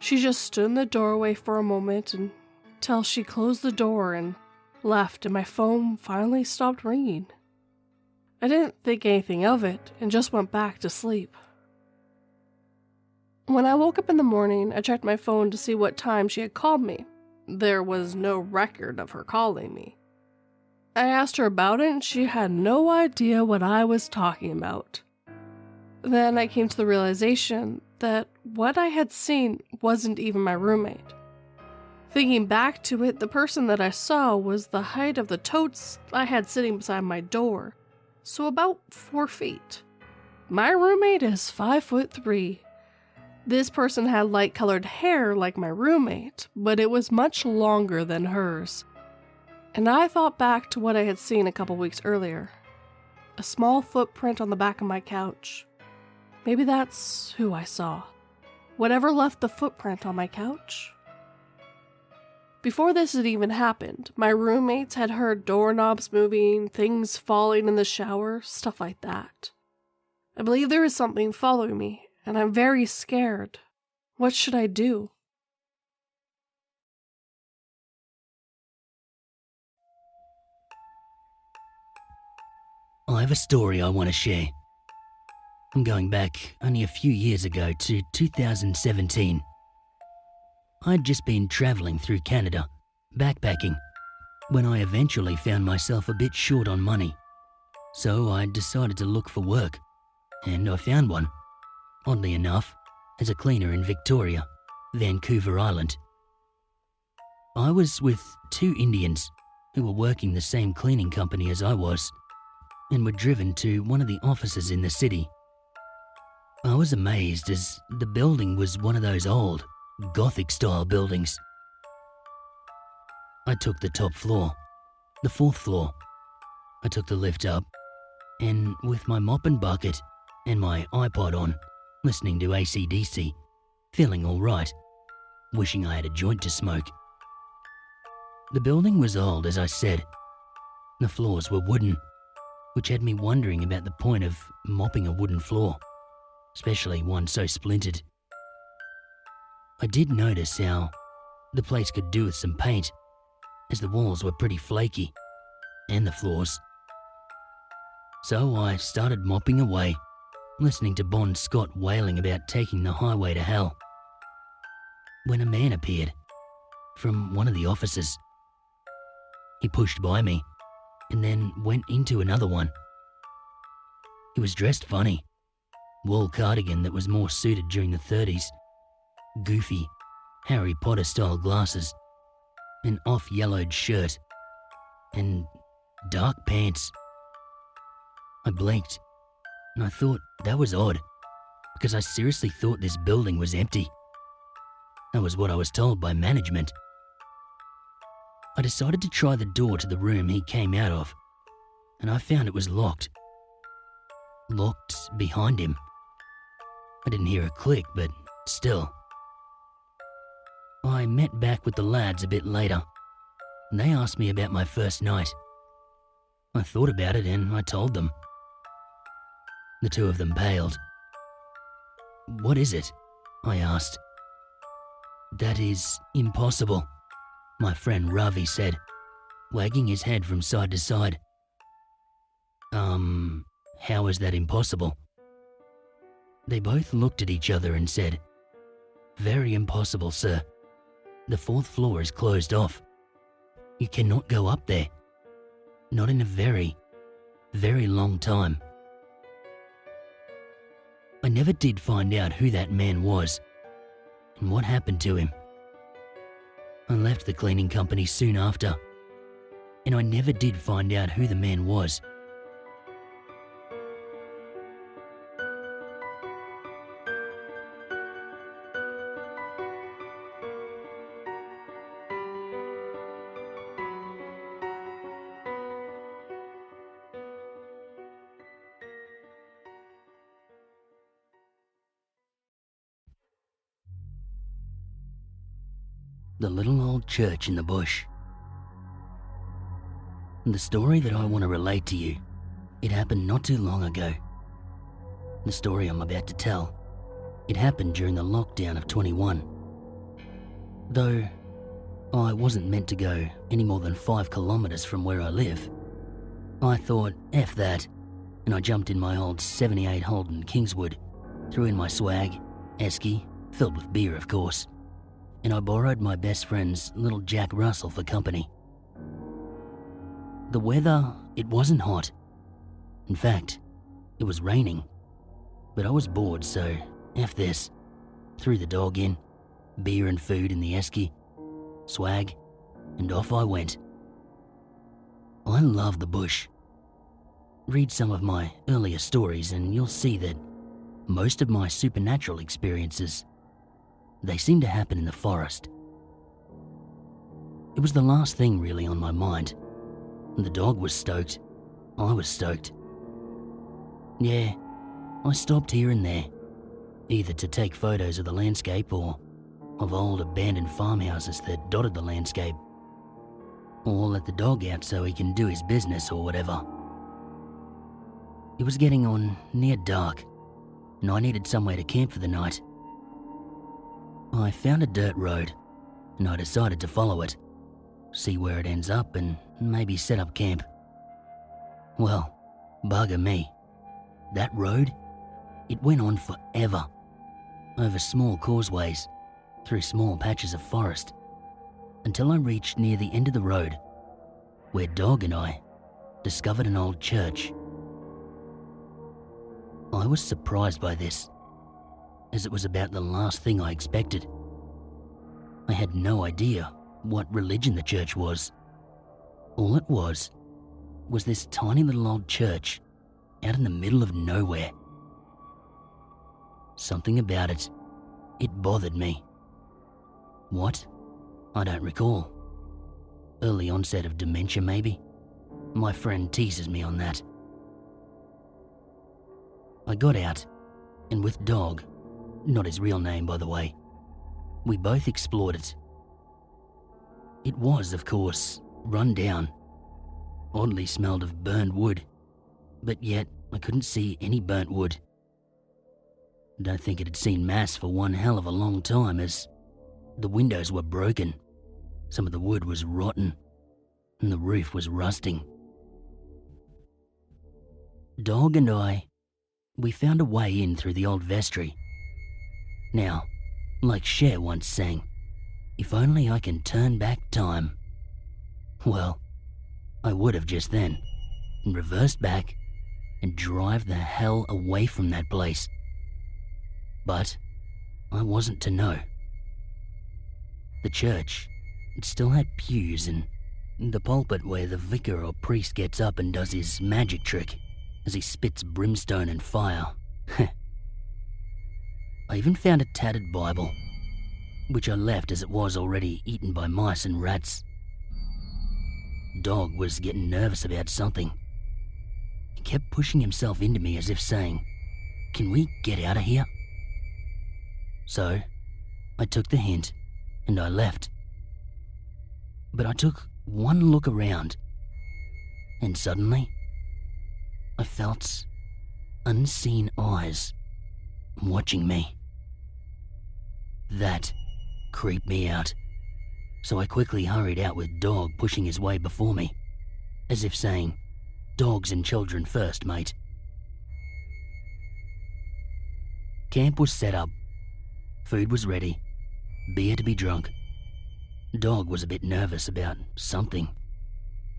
She just stood in the doorway for a moment until she closed the door and left, and my phone finally stopped ringing. I didn't think anything of it and just went back to sleep. When I woke up in the morning, I checked my phone to see what time she had called me. There was no record of her calling me. I asked her about it and she had no idea what I was talking about. Then I came to the realization that what I had seen wasn't even my roommate. Thinking back to it, the person that I saw was the height of the totes I had sitting beside my door, so about 4 feet. My roommate is 5'3". This person had light-colored hair like my roommate, but it was much longer than hers. And I thought back to what I had seen a couple weeks earlier. A small footprint on the back of my couch. Maybe that's who I saw. Whatever left the footprint on my couch? Before this had even happened, my roommates had heard doorknobs moving, things falling in the shower, stuff like that. I believe there is something following me, and I'm very scared. What should I do? I have a story I want to share. I'm going back only a few years ago to 2017. I'd just been travelling through Canada, backpacking, when I eventually found myself a bit short on money. So I decided to look for work, and I found one, oddly enough, as a cleaner in Victoria, Vancouver Island. I was with 2 Indians who were working the same cleaning company as I was, and were driven to one of the offices in the city. I was amazed as the building was one of those old, Gothic-style buildings. I took the top floor, the 4th floor. I took the lift up, and with my mop and bucket and my iPod on, listening to AC/DC, feeling all right, wishing I had a joint to smoke. The building was old, as I said. The floors were wooden, which had me wondering about the point of mopping a wooden floor, especially one so splintered. I did notice how the place could do with some paint, as the walls were pretty flaky, and the floors. So I started mopping away, listening to Bon Scott wailing about taking the highway to hell, when a man appeared from one of the offices. He pushed by me and then went into another one. He was dressed funny, wool cardigan that was more suited during the 30s, goofy Harry Potter style glasses, an off-yellowed shirt, and dark pants. I blinked, and I thought that was odd, because I seriously thought this building was empty. That was what I was told by management. I decided to try the door to the room he came out of. and I found it was locked. Locked behind him. I didn't hear a click, but still. I met back with the lads a bit later, and they asked me about my first night. I thought about it and I told them. The two of them paled. "What is it?" I asked. "That is impossible," my friend Ravi said, wagging his head from side to side. How is that impossible?" They both looked at each other and said, "Very impossible, sir. The 4th floor is closed off. You cannot go up there. Not in a very, very long time." I never did find out who that man was and what happened to him. I left the cleaning company soon after, and I never did find out who the man was. The little old church in the bush. The story that I want to relate to you, it happened not too long ago. The story I'm about to tell, it happened during the lockdown of 21. Though I wasn't meant to go any more than 5 kilometers from where I live, I thought, F that, and I jumped in my old 78 Holden Kingswood, threw in my swag, esky, filled with beer of course, and I borrowed my best friend's little Jack Russell for company. The weather, it wasn't hot. In fact, it was raining. But I was bored, so F this. Threw the dog in, beer and food in the esky, swag, and off I went. I love the bush. Read some of my earlier stories and you'll see that most of my supernatural experiences, they seem to happen in the forest. It was the last thing really on my mind. The dog was stoked. I was stoked. Yeah, I stopped here and there, either to take photos of the landscape or of old abandoned farmhouses that dotted the landscape, or let the dog out so he can do his business or whatever. It was getting on near dark, and I needed somewhere to camp for the night. I found a dirt road, and I decided to follow it, see where it ends up, and maybe set up camp. Well, bugger me. That road, it went on forever, over small causeways, through small patches of forest, until I reached near the end of the road, where Dog and I discovered an old church. I was surprised by this, as it was about the last thing I expected. I had no idea what religion the church was. All it was this tiny little old church out in the middle of nowhere. Something about it, it bothered me. What? I don't recall. Early onset of dementia maybe? My friend teases me on that. I got out, and with Dog, not his real name by the way, we both explored it. It was, of course, run down, oddly smelled of burned wood, but yet I couldn't see any burnt wood. Don't think it had seen mass for one hell of a long time, as the windows were broken, some of the wood was rotten, and the roof was rusting. Dog and I, we found a way in through the old vestry. Now, like Cher once sang, if only I can turn back time. Well, I would have just then, and reversed back and drive the hell away from that place. But I wasn't to know. The church, it still had pews and the pulpit where the vicar or priest gets up and does his magic trick as he spits brimstone and fire. I even found a tattered Bible, which I left as it was already eaten by mice and rats. Dog was getting nervous about something, He kept pushing himself into me as if saying, "Can we get out of here?" So, I took the hint and I left. But I took one look around and suddenly I felt unseen eyes watching me. That creeped me out, so I quickly hurried out with Dog pushing his way before me, as if saying, "Dogs and children first, mate." Camp was set up. Food was ready. Beer to be drunk. Dog was a bit nervous about something,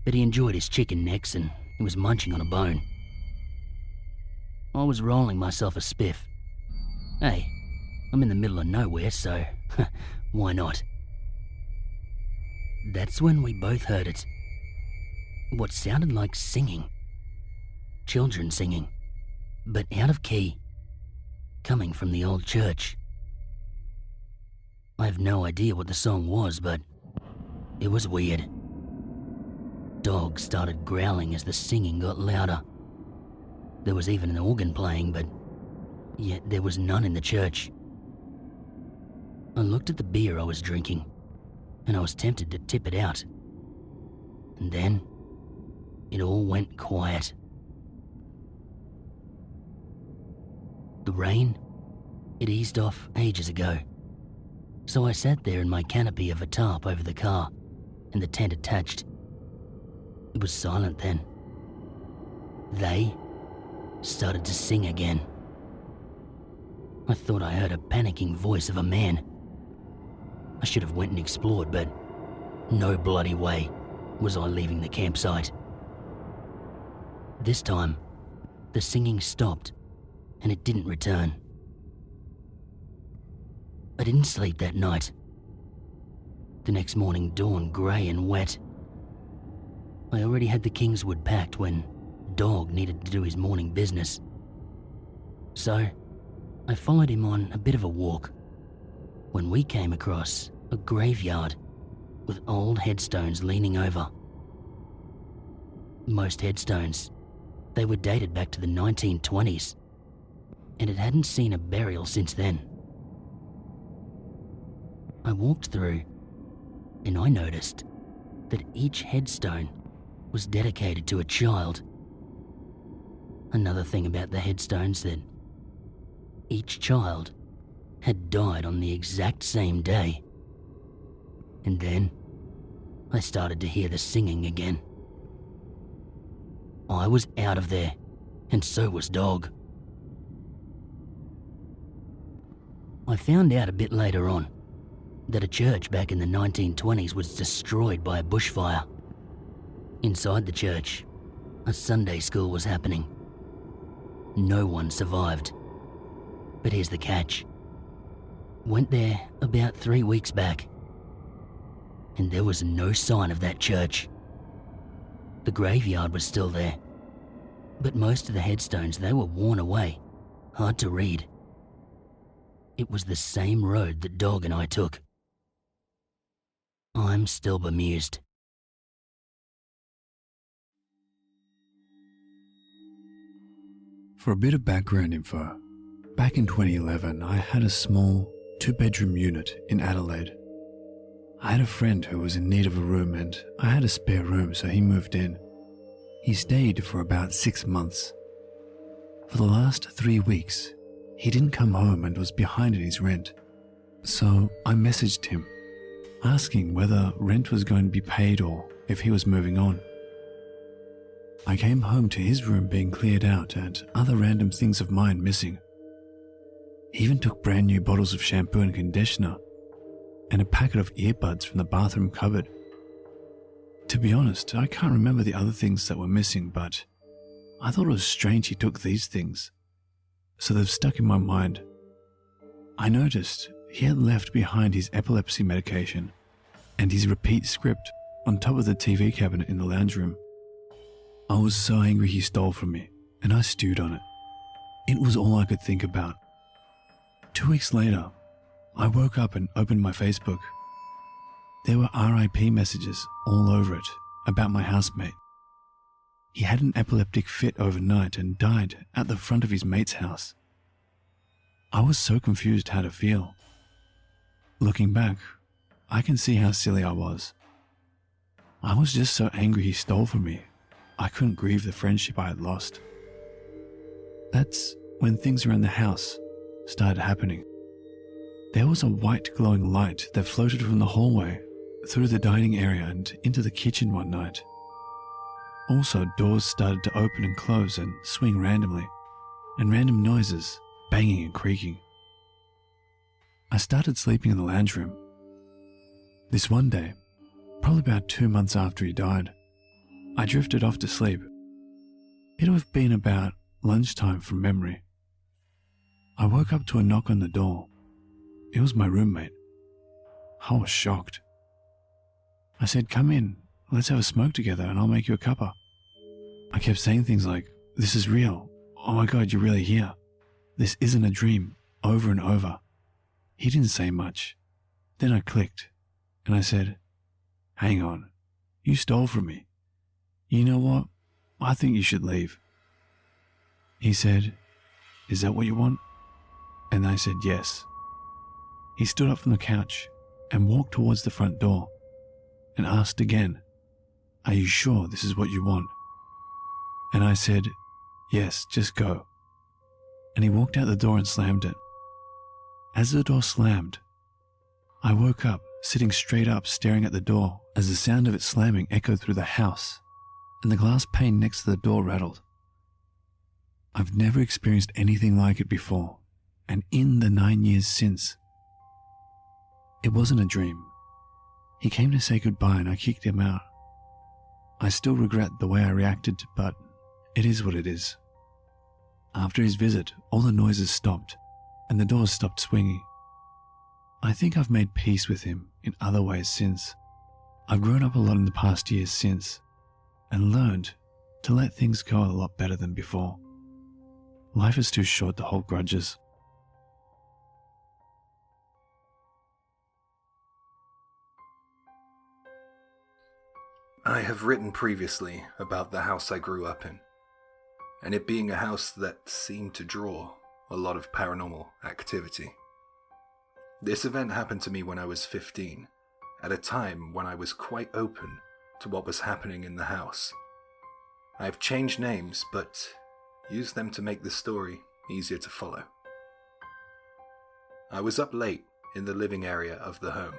but he enjoyed his chicken necks and he was munching on a bone. I was rolling myself a spiff. Hey, I'm in the middle of nowhere, so why not? That's when we both heard it. What sounded like singing. Children singing, but out of key, coming from the old church. I have no idea what the song was, but it was weird. Dog started growling as the singing got louder. There was even an organ playing, but yet there was none in the church. I looked at the beer I was drinking, and I was tempted to tip it out. And then, it all went quiet. The rain, it eased off ages ago. So I sat there in my canopy of a tarp over the car and the tent attached. It was silent then. They started to sing again. I thought I heard a panicking voice of a man. I should have went and explored, but no bloody way was I leaving the campsite. This time, the singing stopped and it didn't return. I didn't sleep that night. The next morning dawned grey and wet. I already had the Kingswood packed when Dog needed to do his morning business. So, I followed him on a bit of a walk when we came across a graveyard with old headstones leaning over. Most headstones, they were dated back to the 1920s, and it hadn't seen a burial since then. I walked through, and I noticed that each headstone was dedicated to a child. Another thing about the headstones that each child had died on the exact same day. And then I started to hear the singing again. I was out of there, and so was Dog. I found out a bit later on that a church back in the 1920s was destroyed by a bushfire. Inside the church, a Sunday school was happening. No one survived. But here's the catch. Went there about 3 weeks back, and there was no sign of that church. The graveyard was still there, but most of the headstones, they were worn away, hard to read. It was the same road that Dog and I took. I'm still bemused. For a bit of background info, back in 2011, I had a small 2-bedroom unit in Adelaide. I had a friend who was in need of a room and I had a spare room, so he moved in. He stayed for about 6 months. For the last 3 weeks, he didn't come home and was behind in his rent. So I messaged him, asking whether rent was going to be paid or if he was moving on. I came home to his room being cleared out and other random things of mine missing. He even took brand new bottles of shampoo and conditioner and a packet of earbuds from the bathroom cupboard. To be honest, I can't remember the other things that were missing, but I thought it was strange he took these things, so they've stuck in my mind. I noticed he had left behind his epilepsy medication and his repeat script on top of the TV cabinet in the lounge room. I was so angry he stole from me, and I stewed on it. It was all I could think about. 2 weeks later, I woke up and opened my Facebook. There were RIP messages all over it about my housemate. He had an epileptic fit overnight and died at the front of his mate's house. I was so confused how to feel. Looking back, I can see how silly I was. I was just so angry he stole from me. I couldn't grieve the friendship I had lost. That's when things around the house started happening. There was a white glowing light that floated from the hallway through the dining area and into the kitchen one night. Also, doors started to open and close and swing randomly, and random noises, banging and creaking. I started sleeping in the lounge room. This one day, probably about 2 months after he died, I drifted off to sleep. It would have been about lunchtime from memory. I woke up to a knock on the door. It was my roommate. I was shocked. I said, "Come in, let's have a smoke together and I'll make you a cuppa." I kept saying things like, "This is real. Oh my God, you're really here. This isn't a dream," over and over. He didn't say much. Then I clicked and I said, "Hang on, you stole from me. You know what? I think you should leave." He said, "Is that what you want?" And I said, "Yes." He stood up from the couch and walked towards the front door and asked again, "Are you sure this is what you want?" And I said, "Yes, just go." And he walked out the door and slammed it. As the door slammed, I woke up, sitting straight up, staring at the door as the sound of it slamming echoed through the house and the glass pane next to the door rattled. I've never experienced anything like it before, and in the 9 years since, it wasn't a dream. He came to say goodbye and I kicked him out. I still regret the way I reacted, but it is what it is. After his visit, all the noises stopped and the doors stopped swinging. I think I've made peace with him in other ways since. I've grown up a lot in the past years since and learned to let things go a lot better than before. Life is too short to hold grudges. I have written previously about the house I grew up in, and it being a house that seemed to draw a lot of paranormal activity. This event happened to me when I was 15, at a time when I was quite open to what was happening in the house. I have changed names, but used them to make the story easier to follow. I was up late in the living area of the home,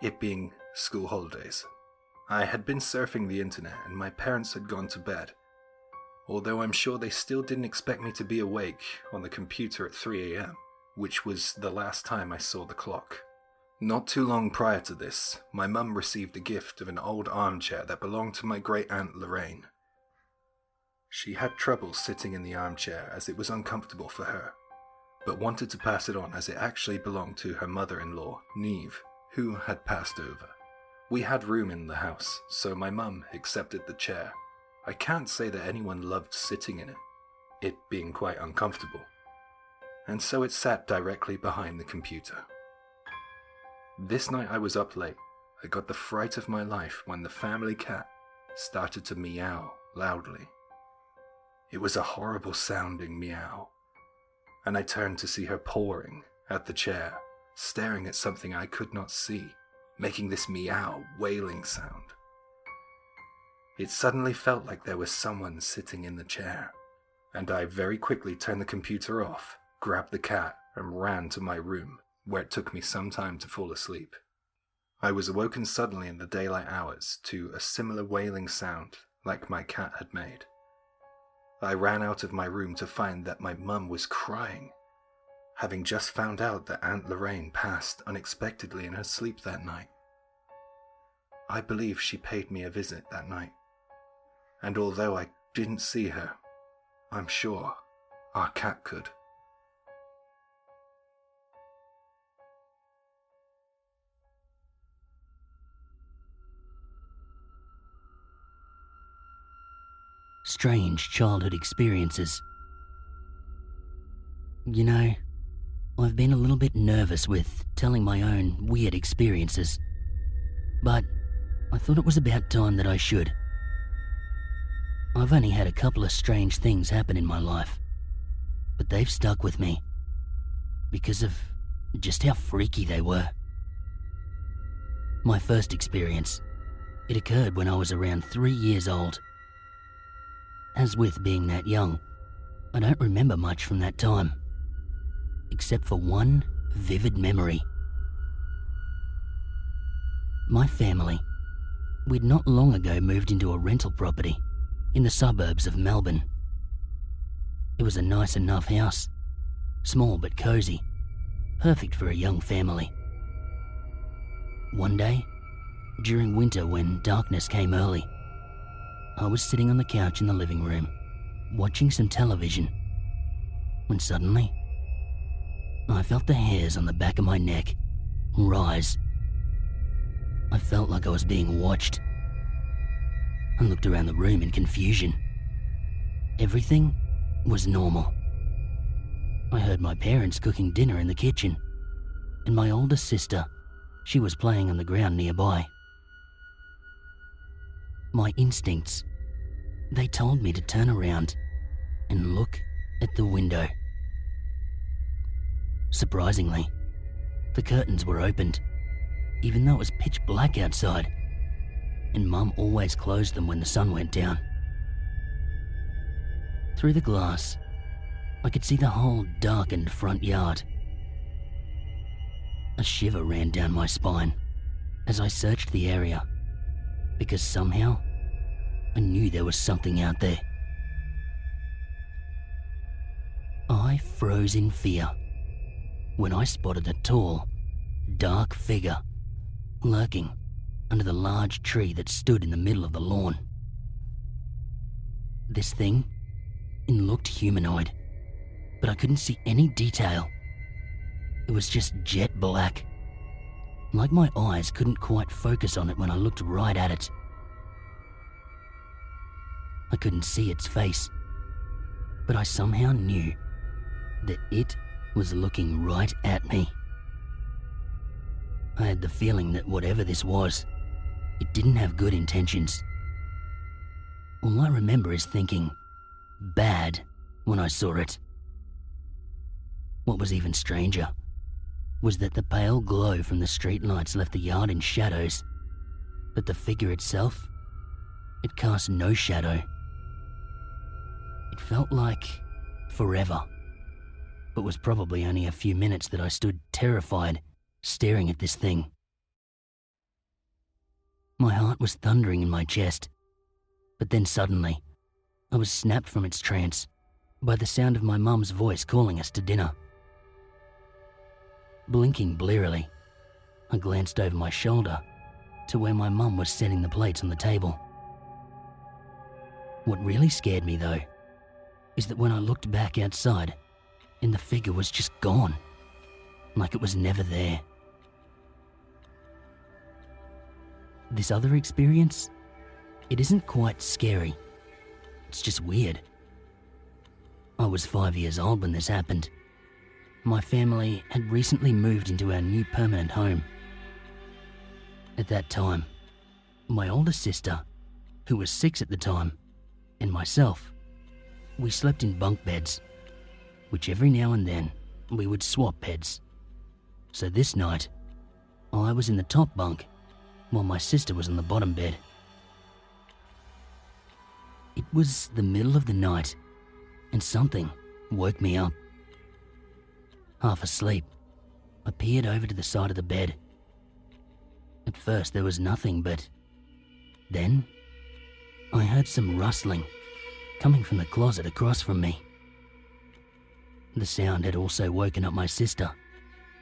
it being school holidays. I had been surfing the internet and my parents had gone to bed, although I'm sure they still didn't expect me to be awake on the computer at 3 a.m, which was the last time I saw the clock. Not too long prior to this, my mum received a gift of an old armchair that belonged to my great-aunt Lorraine. She had trouble sitting in the armchair as it was uncomfortable for her, but wanted to pass it on as it actually belonged to her mother-in-law, Neve, who had passed over. We had room in the house, so my mum accepted the chair. I can't say that anyone loved sitting in it, it being quite uncomfortable, and so it sat directly behind the computer. This night I was up late. I got the fright of my life when the family cat started to meow loudly. It was a horrible sounding meow, and I turned to see her pawing at the chair, staring at something I could not see, making this meow wailing sound. It suddenly felt like there was someone sitting in the chair, and I very quickly turned the computer off, grabbed the cat, and ran to my room, where it took me some time to fall asleep. I was awoken suddenly in the daylight hours to a similar wailing sound like my cat had made. I ran out of my room to find that my mum was crying, having just found out that Aunt Lorraine passed unexpectedly in her sleep that night. I believe she paid me a visit that night, and although I didn't see her, I'm sure our cat could. Strange childhood experiences. You know, I've been a little bit nervous with telling my own weird experiences, but I thought it was about time that I should. I've only had a couple of strange things happen in my life, but they've stuck with me because of just how freaky they were. My first experience, it occurred when I was around 3 years old. As with being that young, I don't remember much from that time, except for one vivid memory. My family, we'd not long ago moved into a rental property in the suburbs of Melbourne. It was a nice enough house, small but cozy, perfect for a young family. One day, during winter when darkness came early, I was sitting on the couch in the living room, watching some television, when suddenly, I felt the hairs on the back of my neck rise. I felt like I was being watched. I looked around the room in confusion. Everything was normal. I heard my parents cooking dinner in the kitchen, and my older sister, she was playing on the ground nearby. My instincts, they told me to turn around and look at the window. Surprisingly, the curtains were opened, even though it was pitch black outside, and Mum always closed them when the sun went down. Through the glass, I could see the whole darkened front yard. A shiver ran down my spine as I searched the area, because somehow I knew there was something out there. I froze in fear when I spotted a tall, dark figure lurking under the large tree that stood in the middle of the lawn. This thing, it looked humanoid, but I couldn't see any detail. It was just jet black, like my eyes couldn't quite focus on it when I looked right at it. I couldn't see its face, but I somehow knew that it was looking right at me. I had the feeling that whatever this was, it didn't have good intentions. All I remember is thinking, bad, when I saw it. What was even stranger was that the pale glow from the streetlights left the yard in shadows, but the figure itself, it cast no shadow. It felt like forever, but was probably only a few minutes that I stood terrified, staring at this thing. My heart was thundering in my chest, but then suddenly, I was snapped from its trance by the sound of my mum's voice calling us to dinner. Blinking blearily, I glanced over my shoulder to where my mum was setting the plates on the table. What really scared me, though, is that when I looked back outside, and the figure was just gone, like it was never there. This other experience, it isn't quite scary. It's just weird. I was 5 years old when this happened. My family had recently moved into our new permanent home. At that time, my older sister, who was 6 at the time, and myself, we slept in bunk beds, which every now and then we would swap beds. So this night, I was in the top bunk while my sister was on the bottom bed. It was the middle of the night, and something woke me up. Half asleep, I peered over to the side of the bed. At first there was nothing, but then I heard some rustling coming from the closet across from me. The sound had also woken up my sister,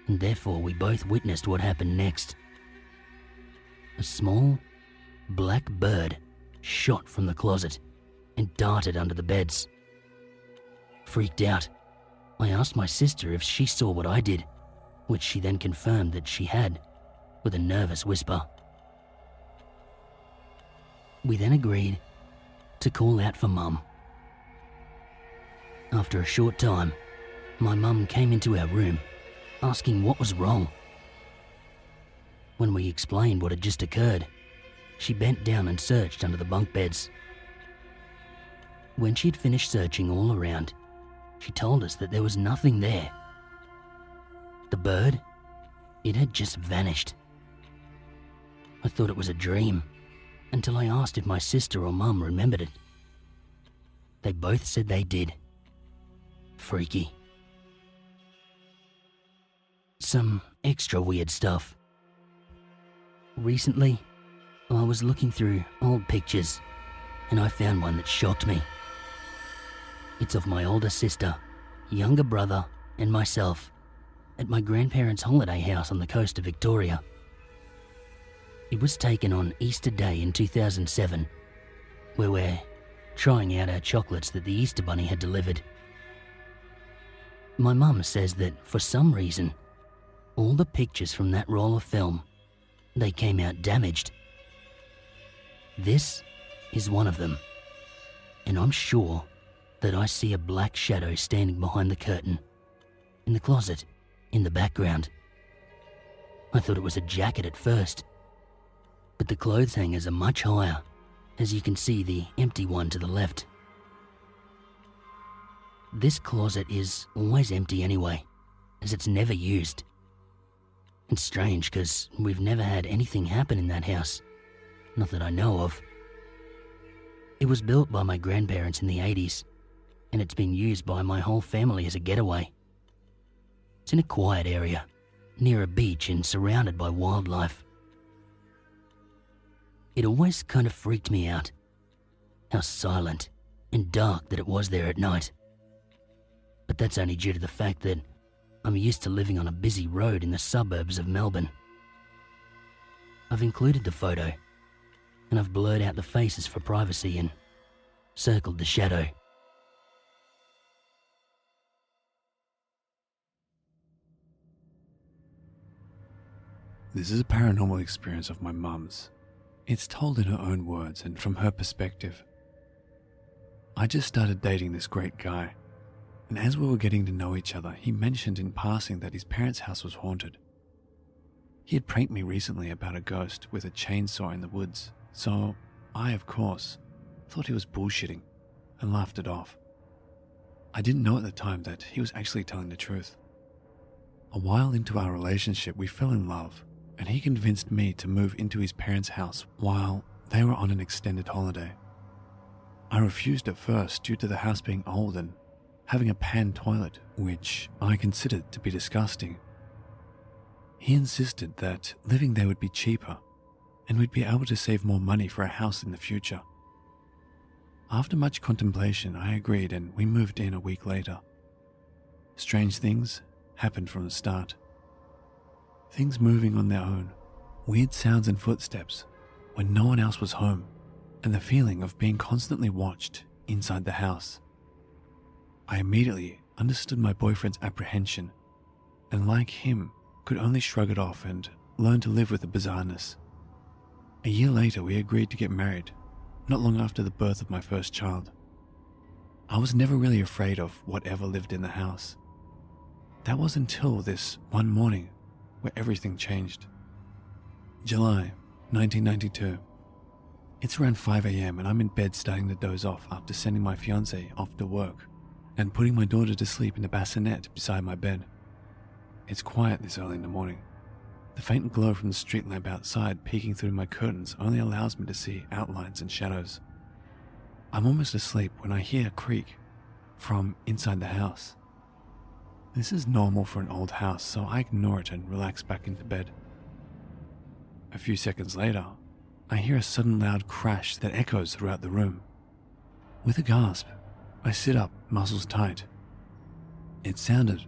and therefore we both witnessed what happened next. A small, black bird shot from the closet and darted under the beds. Freaked out, I asked my sister if she saw what I did, which she then confirmed that she had, with a nervous whisper. We then agreed to call out for Mum. After a short time, my mum came into our room, asking what was wrong. When we explained what had just occurred, she bent down and searched under the bunk beds. When she had finished searching all around, she told us that there was nothing there. The bird, it had just vanished. I thought it was a dream until I asked if my sister or mum remembered it. They both said they did. Freaky. Some extra weird stuff. Recently, I was looking through old pictures and I found one that shocked me. It's of my older sister, younger brother, and myself at my grandparents' holiday house on the coast of Victoria. It was taken on Easter Day in 2007, where we're trying out our chocolates that the Easter Bunny had delivered. My mum says that for some reason, all the pictures from that roll of film, they came out damaged. This is one of them, and I'm sure that I see a black shadow standing behind the curtain, in the closet, in the background. I thought it was a jacket at first, but the clothes hangers are much higher, as you can see the empty one to the left. This closet is always empty anyway, as it's never used. It's strange because we've never had anything happen in that house, not that I know of. It was built by my grandparents in the 80s, and it's been used by my whole family as a getaway. It's in a quiet area, near a beach and surrounded by wildlife. It always kind of freaked me out, how silent and dark that it was there at night. But that's only due to the fact that I'm used to living on a busy road in the suburbs of Melbourne. I've included the photo, and I've blurred out the faces for privacy and circled the shadow. This is a paranormal experience of my mum's. It's told in her own words and from her perspective. I just started dating this great guy, and as we were getting to know each other, he mentioned in passing that his parents' house was haunted. He had pranked me recently about a ghost with a chainsaw in the woods, so I, of course, thought he was bullshitting and laughed it off. I didn't know at the time that he was actually telling the truth. A while into our relationship, we fell in love, and he convinced me to move into his parents' house while they were on an extended holiday. I refused at first due to the house being old and having a pan toilet, which I considered to be disgusting. He insisted that living there would be cheaper and we'd be able to save more money for a house in the future. After much contemplation, I agreed and we moved in a week later. Strange things happened from the start. Things moving on their own, weird sounds and footsteps when no one else was home, and the feeling of being constantly watched inside the house. I immediately understood my boyfriend's apprehension, and like him, could only shrug it off and learn to live with the bizarreness. A year later, we agreed to get married, not long after the birth of my first child. I was never really afraid of whatever lived in the house. That was until this one morning where everything changed. July 1992. It's around 5 a.m. and I'm in bed starting to doze off after sending my fiancé off to work and putting my daughter to sleep in the bassinet beside my bed. It's quiet this early in the morning. The faint glow from the street lamp outside peeking through my curtains only allows me to see outlines and shadows. I'm almost asleep when I hear a creak from inside the house. This is normal for an old house, so I ignore it and relax back into bed. A few seconds later, I hear a sudden loud crash that echoes throughout the room. With a gasp, I sit up, muscles tight. It sounded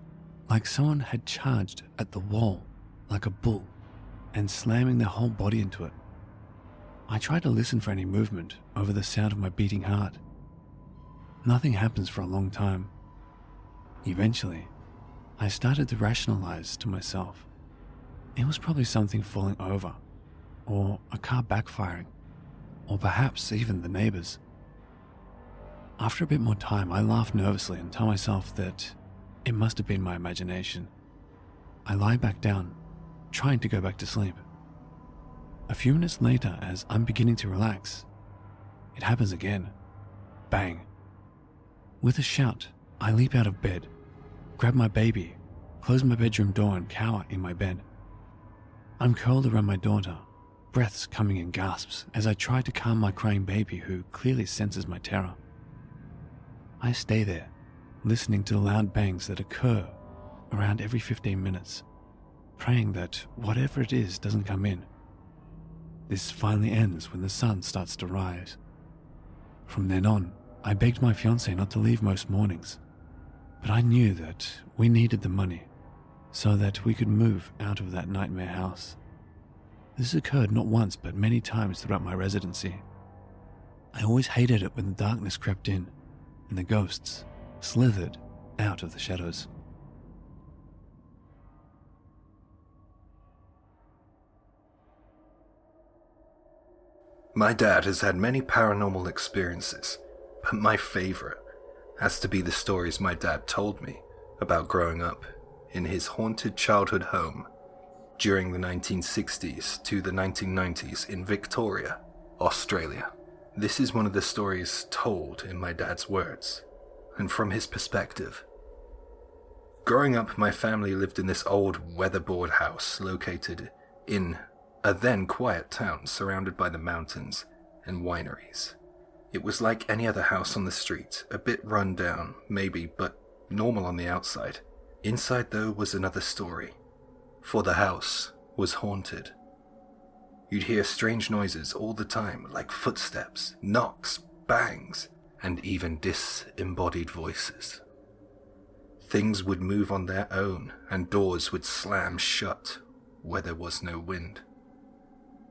like someone had charged at the wall like a bull and slamming their whole body into it. I try to listen for any movement over the sound of my beating heart. Nothing happens for a long time. Eventually, I started to rationalize to myself. It was probably something falling over, or a car backfiring, or perhaps even the neighbors. After a bit more time, I laugh nervously and tell myself that it must have been my imagination. I lie back down, trying to go back to sleep. A few minutes later, as I'm beginning to relax, it happens again. Bang. With a shout, I leap out of bed, grab my baby, close my bedroom door and cower in my bed. I'm curled around my daughter, breaths coming in gasps as I try to calm my crying baby who clearly senses my terror. I stay there, listening to the loud bangs that occur around every 15 minutes, praying that whatever it is doesn't come in. This finally ends when the sun starts to rise. From then on, I begged my fiancé not to leave most mornings, but I knew that we needed the money so that we could move out of that nightmare house. This occurred not once but many times throughout my residency. I always hated it when the darkness crept in and the ghosts slithered out of the shadows. My dad has had many paranormal experiences, but my favorite has to be the stories my dad told me about growing up in his haunted childhood home during the 1960s to the 1990s in Victoria, Australia. This is one of the stories told in my dad's words, and from his perspective. Growing up, my family lived in this old weatherboard house located in a then quiet town surrounded by the mountains and wineries. It was like any other house on the street, a bit run down, maybe, but normal on the outside. Inside, though, was another story, for the house was haunted. You'd hear strange noises all the time, like footsteps, knocks, bangs, and even disembodied voices. Things would move on their own, and doors would slam shut where there was no wind.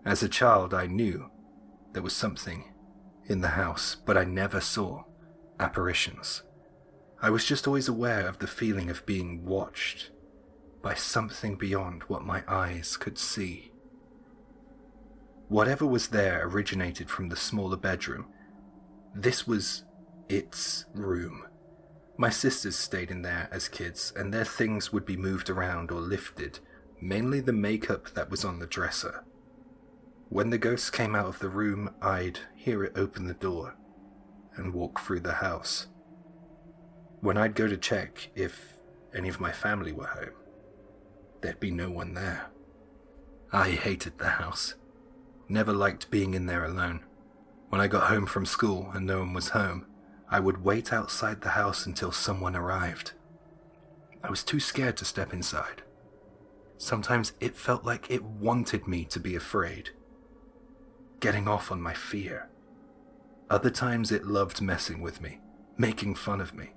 As a child, I knew there was something in the house, but I never saw apparitions. I was just always aware of the feeling of being watched by something beyond what my eyes could see. Whatever was there originated from the smaller bedroom. This was its room. My sisters stayed in there as kids, and their things would be moved around or lifted, mainly the makeup that was on the dresser. When the ghost came out of the room, I'd hear it open the door and walk through the house. When I'd go to check if any of my family were home, there'd be no one there. I hated the house. Never liked being in there alone. When I got home from school and no one was home, I would wait outside the house until someone arrived. I was too scared to step inside. Sometimes it felt like it wanted me to be afraid, getting off on my fear. Other times it loved messing with me, making fun of me.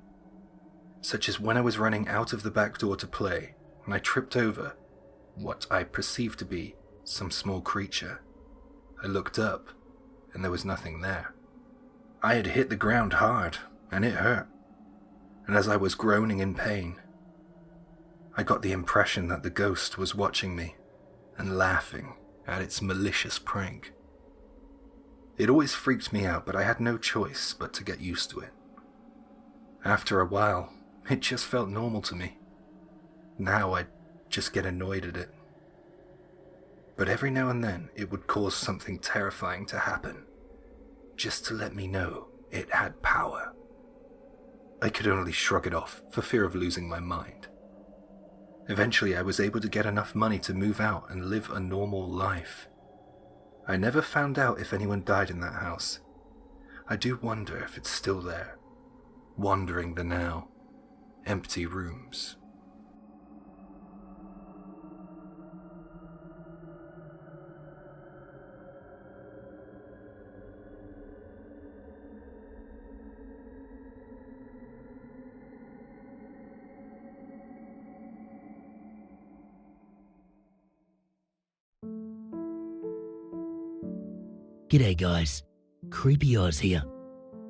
Such as when I was running out of the back door to play, and I tripped over what I perceived to be some small creature. I looked up, and there was nothing there. I had hit the ground hard, and it hurt. And as I was groaning in pain, I got the impression that the ghost was watching me and laughing at its malicious prank. It always freaked me out, but I had no choice but to get used to it. After a while, it just felt normal to me. Now I'd just get annoyed at it. But every now and then, it would cause something terrifying to happen, just to let me know it had power. I could only shrug it off for fear of losing my mind. Eventually, I was able to get enough money to move out and live a normal life. I never found out if anyone died in that house. I do wonder if it's still there, wandering the now empty rooms. G'day guys, Creepy Oz here,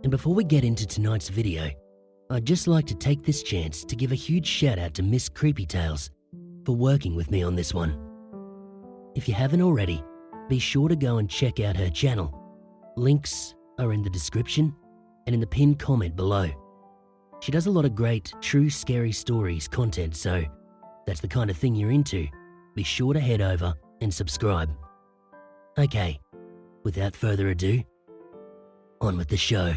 and before we get into tonight's video, I'd just like to take this chance to give a huge shout out to Miss Creepytales for working with me on this one. If you haven't already, be sure to go and check out her channel. Links are in the description and in the pinned comment below. She does a lot of great true scary stories content, so if that's the kind of thing you're into, be sure to head over and subscribe. Okay, without further ado, on with the show.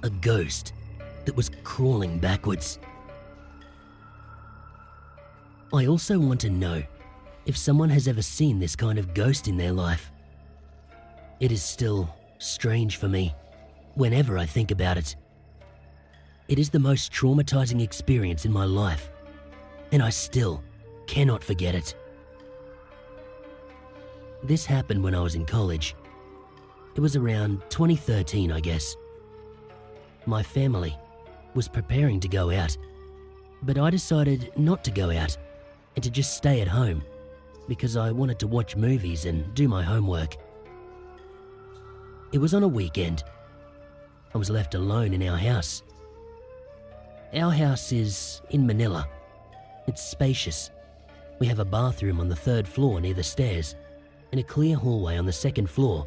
a ghost that was crawling backwards. I also want to know if someone has ever seen this kind of ghost in their life. It is still strange for me whenever I think about it. It is the most traumatizing experience in my life, and I still cannot forget it. This happened when I was in college. It was around 2013, I guess. My family was preparing to go out, but I decided not to go out and to just stay at home because I wanted to watch movies and do my homework. It was on a weekend. I was left alone in our house. Our house is in Manila. It's spacious. We have a bathroom on the 3rd floor near the stairs and a clear hallway on the 2nd floor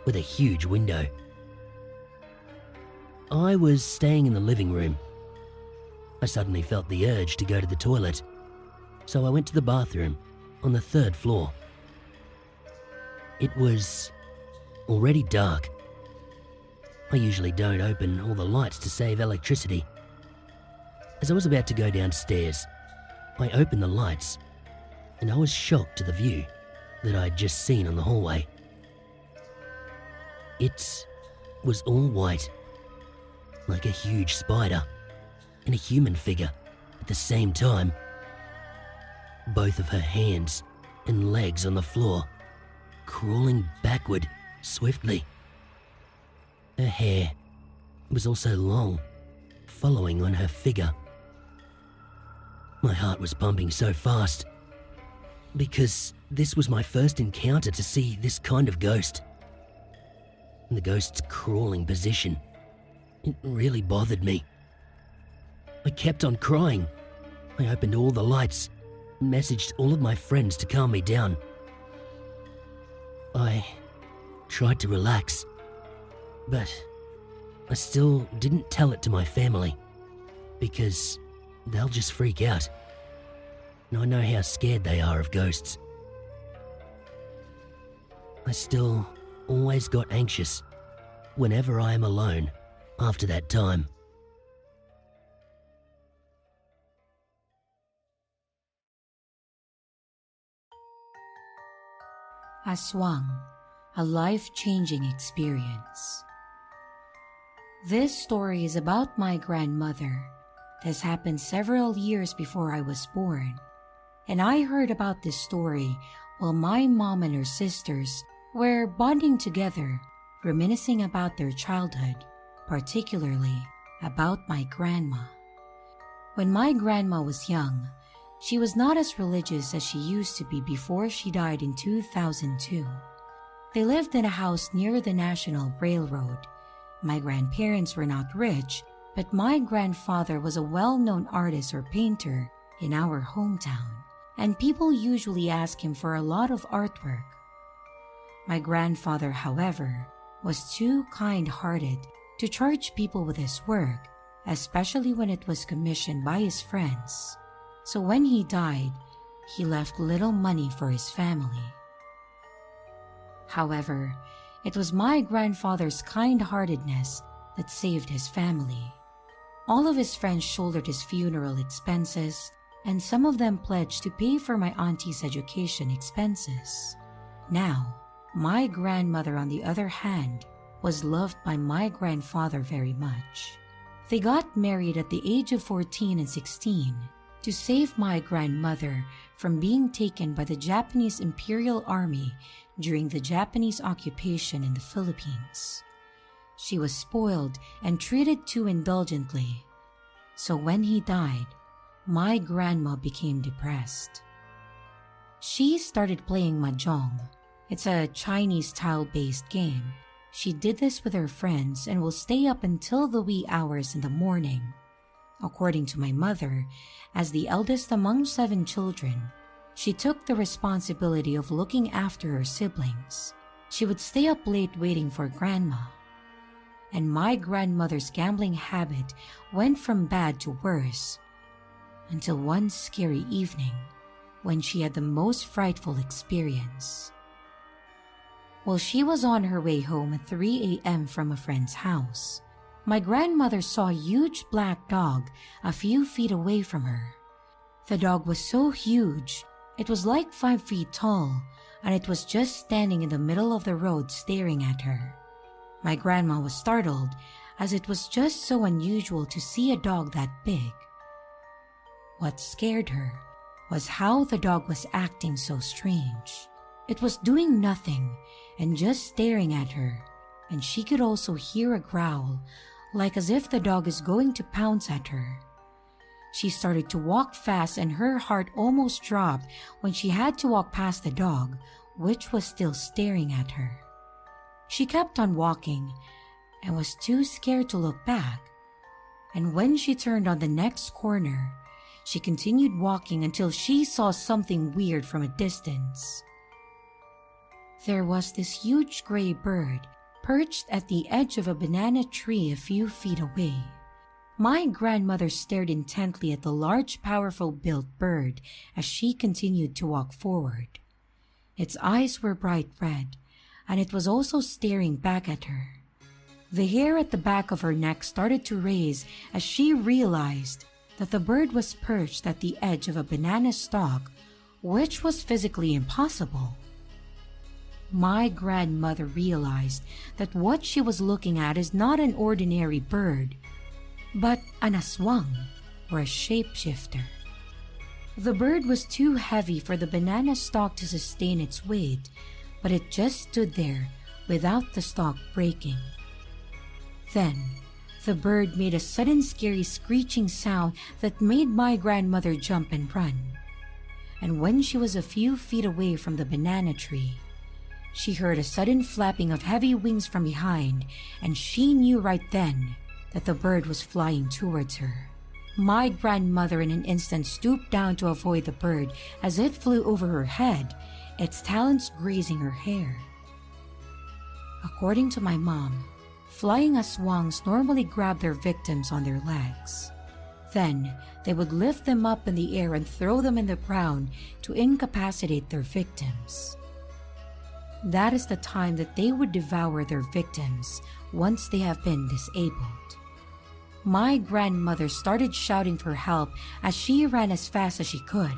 with a huge window. I was staying in the living room. I suddenly felt the urge to go to the toilet, so I went to the bathroom on the 3rd floor. It was already dark. I usually don't open all the lights to save electricity. As I was about to go downstairs, I opened the lights and I was shocked to the view that I'd just seen on the hallway. It was all white, like a huge spider and a human figure at the same time. Both of her hands and legs on the floor, crawling backward swiftly. Her hair was also long, following on her figure. My heart was pumping so fast because this was my first encounter to see this kind of ghost. And the ghost's crawling position, it really bothered me. I kept on crying. I opened all the lights, messaged all of my friends to calm me down. I tried to relax, but I still didn't tell it to my family because they'll just freak out. And I know how scared they are of ghosts. I still always got anxious whenever I am alone after that time. Aswang, a life-changing experience. This story is about my grandmother. This happened several years before I was born, and I heard about this story while my mom and her sisters were bonding together, reminiscing about their childhood, particularly about my grandma. When my grandma was young, she was not as religious as she used to be before she died in 2002. They lived in a house near the National Railroad. My grandparents were not rich, but my grandfather was a well-known artist or painter in our hometown, and people usually ask him for a lot of artwork. My grandfather, however, was too kind-hearted to charge people with his work, especially when it was commissioned by his friends. So when he died, he left little money for his family. However, it was my grandfather's kind-heartedness that saved his family. All of his friends shouldered his funeral expenses, and some of them pledged to pay for my auntie's education expenses. Now, my grandmother, on the other hand, was loved by my grandfather very much. They got married at the age of 14 and 16 to save my grandmother from being taken by the Japanese Imperial Army during the Japanese occupation in the Philippines. She was spoiled and treated too indulgently. So when he died, my grandma became depressed. She started playing mahjong. It's a Chinese tile-based game. She did this with her friends and will stay up until the wee hours in the morning. According to my mother, as the eldest among 7 children, she took the responsibility of looking after her siblings. She would stay up late waiting for grandma. And my grandmother's gambling habit went from bad to worse, until one scary evening when she had the most frightful experience. While she was on her way home at 3 a.m. from a friend's house, my grandmother saw a huge black dog a few feet away from her. The dog was so huge, it was like 5 feet tall, and it was just standing in the middle of the road staring at her. My grandma was startled, as it was just so unusual to see a dog that big. What scared her was how the dog was acting so strange. It was doing nothing and just staring at her, and she could also hear a growl, like as if the dog is going to pounce at her. She started to walk fast and her heart almost dropped when she had to walk past the dog, which was still staring at her. She kept on walking and was too scared to look back. And when she turned on the next corner, she continued walking until she saw something weird from a distance. There was this huge gray bird perched at the edge of a banana tree a few feet away. My grandmother stared intently at the large, powerful built bird as she continued to walk forward. Its eyes were bright red, and it was also staring back at her. The hair at the back of her neck started to raise as she realized that the bird was perched at the edge of a banana stalk, which was physically impossible. My grandmother realized that what she was looking at is not an ordinary bird, but an aswang, or a shapeshifter. The bird was too heavy for the banana stalk to sustain its weight, but it just stood there without the stalk breaking. Then, the bird made a sudden scary screeching sound that made my grandmother jump and run. And when she was a few feet away from the banana tree, she heard a sudden flapping of heavy wings from behind, and she knew right then that the bird was flying towards her. My grandmother in an instant stooped down to avoid the bird as it flew over her head, its talons grazing her hair. According to my mom, flying aswangs normally grab their victims on their legs. Then, they would lift them up in the air and throw them in the ground to incapacitate their victims. That is the time that they would devour their victims once they have been disabled. My grandmother started shouting for help as she ran as fast as she could.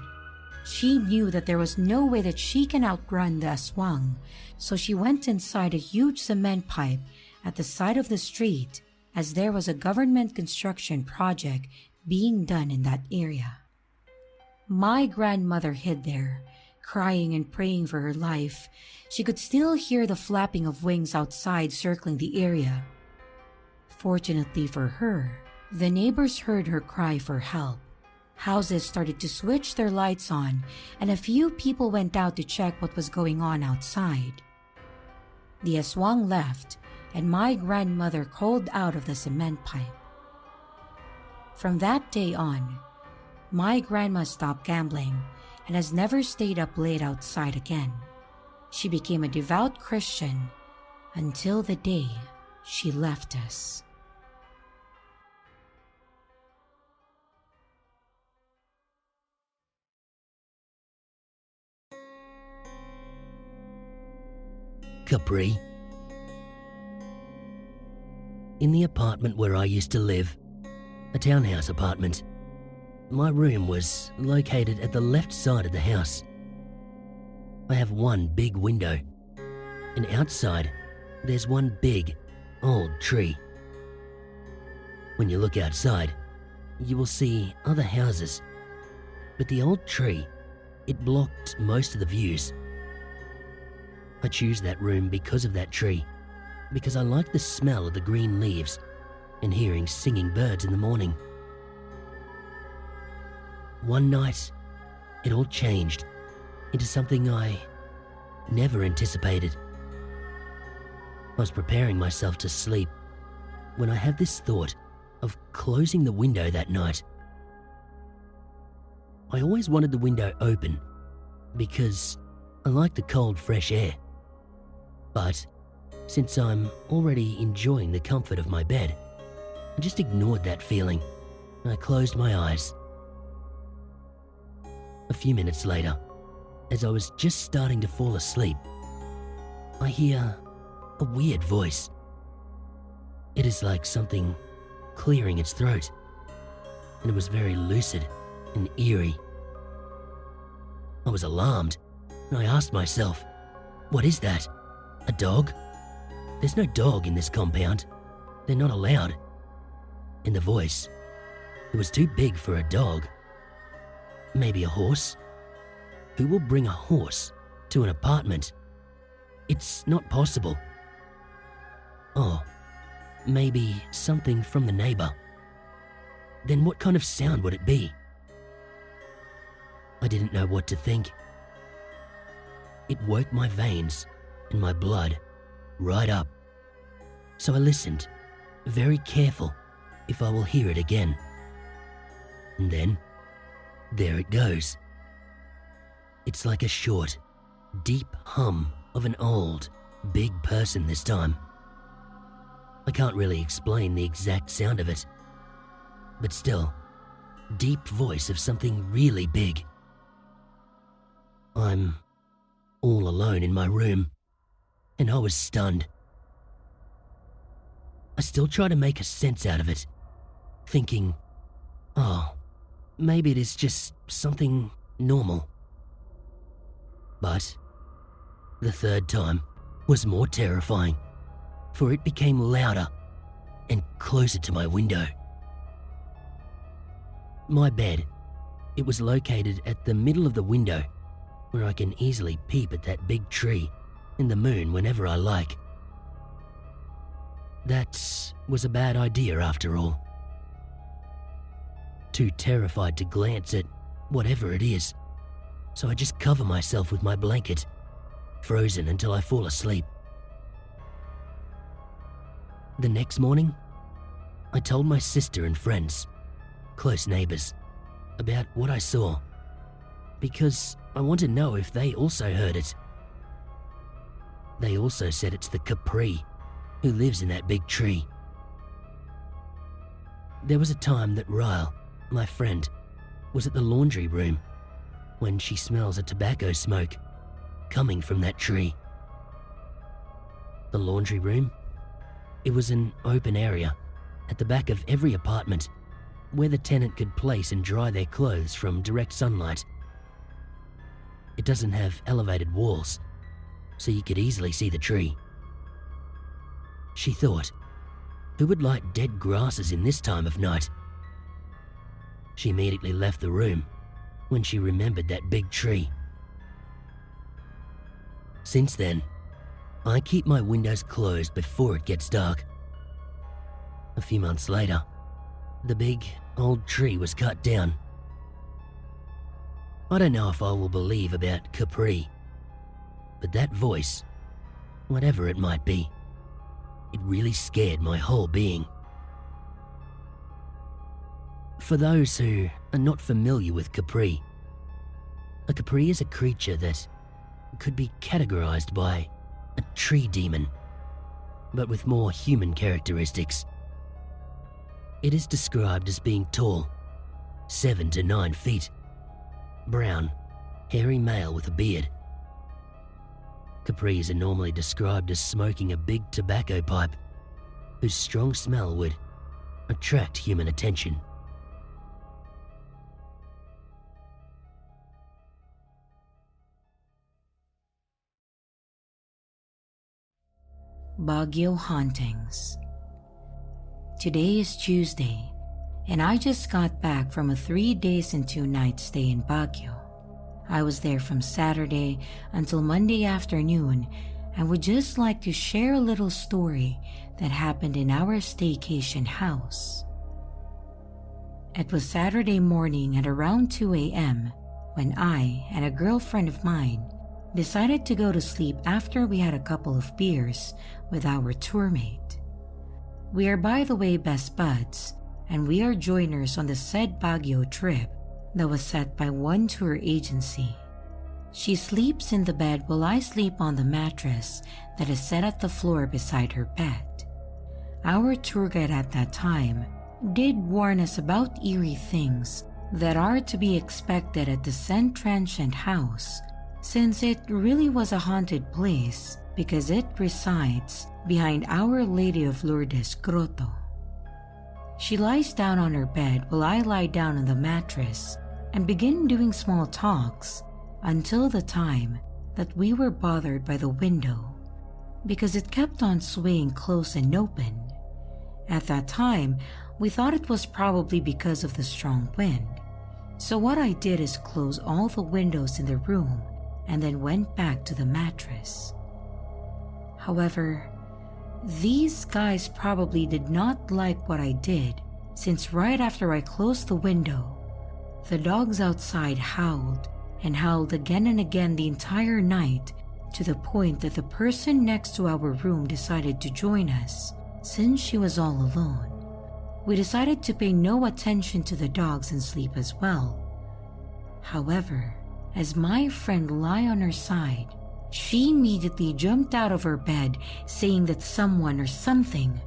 She knew that there was no way that she can outrun the aswang, so she went inside a huge cement pipe at the side of the street, as there was a government construction project being done in that area. My grandmother hid there, crying and praying for her life. She could still hear the flapping of wings outside circling the area. Fortunately for her, the neighbors heard her cry for help. Houses started to switch their lights on, and a few people went out to check what was going on outside. The aswang left, and my grandmother crawled out of the cement pipe. From that day on, my grandma stopped gambling and has never stayed up late outside again. She became a devout Christian until the day she left us. Capri. In the apartment where I used to live, a townhouse apartment, my room was located at the left side of the house. I have one big window, and outside there's one big, old tree. When you look outside, you will see other houses, but the old tree, it blocked most of the views. I choose that room because of that tree, because I like the smell of the green leaves and hearing singing birds in the morning. One night, it all changed into something I never anticipated. I was preparing myself to sleep when I had this thought of closing the window that night. I always wanted the window open because I like the cold, fresh air. But since I'm already enjoying the comfort of my bed, I just ignored that feeling and I closed my eyes. A few minutes later, as I was just starting to fall asleep, I hear a weird voice. It is like something clearing its throat, and it was very lucid and eerie. I was alarmed, and I asked myself, what is that? A dog? There's no dog in this compound. They're not allowed. And the voice, it was too big for a dog. Maybe a horse? Who will bring a horse to an apartment? It's not possible. Oh, maybe something from the neighbor. Then what kind of sound would it be? I didn't know what to think. It woke my veins and my blood right up. So I listened, very careful if I will hear it again. And then, there it goes. It's like a short, deep hum of an old, big person this time. I can't really explain the exact sound of it, but still, deep voice of something really big. I'm all alone in my room, and I was stunned. I still try to make a sense out of it, thinking, oh, maybe it is just something normal. But the third time was more terrifying, for it became louder and closer to my window. My bed, it was located at the middle of the window, where I can easily peep at that big tree and the moon whenever I like. That was a bad idea after all. Too terrified to glance at whatever it is, so I just cover myself with my blanket, frozen until I fall asleep. The next morning, I told my sister and friends, close neighbors, about what I saw, because I want to know if they also heard it. They also said it's the Capri who lives in that big tree. There was a time that Ryle, my friend, was at the laundry room when she smells a tobacco smoke coming from that tree. The laundry room, it was an open area at the back of every apartment where the tenant could place and dry their clothes from direct sunlight. It doesn't have elevated walls, so you could easily see the tree. She thought, who would light dead grasses in this time of night? She immediately left the room when she remembered that big tree. Since then, I keep my windows closed before it gets dark. A few months later, the big old tree was cut down. I don't know if I will believe about Capri, but that voice, whatever it might be, it really scared my whole being. For those who are not familiar with Capri, a Capri is a creature that could be categorized by a tree demon, but with more human characteristics. It is described as being tall, 7 to 9 feet, brown, hairy male with a beard. Capris are normally described as smoking a big tobacco pipe, whose strong smell would attract human attention. Baguio Hauntings. Today is Tuesday, and I just got back from a 3 days and 2 nights stay in Baguio. I was there from Saturday until Monday afternoon and would just like to share a little story that happened in our staycation house. It was Saturday morning at around 2 a.m. when I and a girlfriend of mine decided to go to sleep after we had a couple of beers with our tourmate. We are, by the way, best buds, and we are joiners on the said Baguio trip that was set by one tour agency. She sleeps in the bed while I sleep on the mattress that is set at the floor beside her bed. Our tour guide at that time did warn us about eerie things that are to be expected at the Saint Transient house, since it really was a haunted place because it resides behind Our Lady of Lourdes grotto. She lies down on her bed while I lie down on the mattress and begin doing small talks until the time that we were bothered by the window because it kept on swaying close and open. At that time, we thought it was probably because of the strong wind. So what I did is close all the windows in the room and then went back to the mattress. However, these guys probably did not like what I did, since right after I closed the window, the dogs outside howled and howled again and again the entire night, to the point that the person next to our room decided to join us. Since she was all alone, we decided to pay no attention to the dogs and sleep as well. However, as my friend lay on her side, she immediately jumped out of her bed, saying that someone or something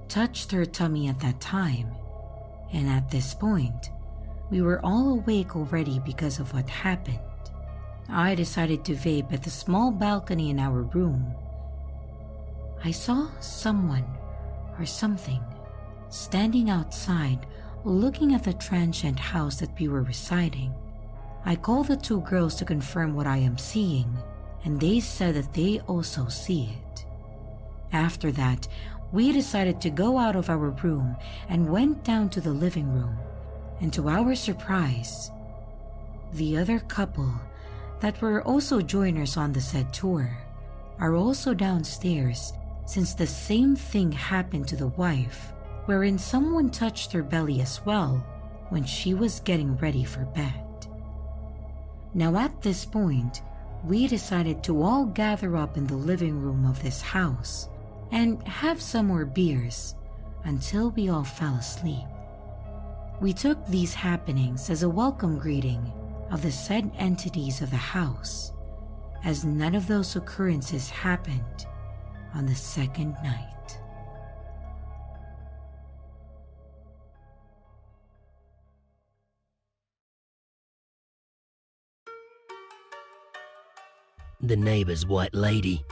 touched her tummy at that time. And at this point, we were all awake already because of what happened. I decided to vape at the small balcony in our room. I saw someone or something standing outside looking at the transient house that we were residing. I called the two girls to confirm what I am seeing, and they said that they also see it. After that, we decided to go out of our room and went down to the living room, and to our surprise, the other couple that were also joiners on the said tour are also downstairs, since the same thing happened to the wife, wherein someone touched her belly as well when she was getting ready for bed. Now at this point, we decided to all gather up in the living room of this house and have some more beers until we all fell asleep. We took these happenings as a welcome greeting of the said entities of the house, as none of those occurrences happened on the second night. The neighbor's white lady.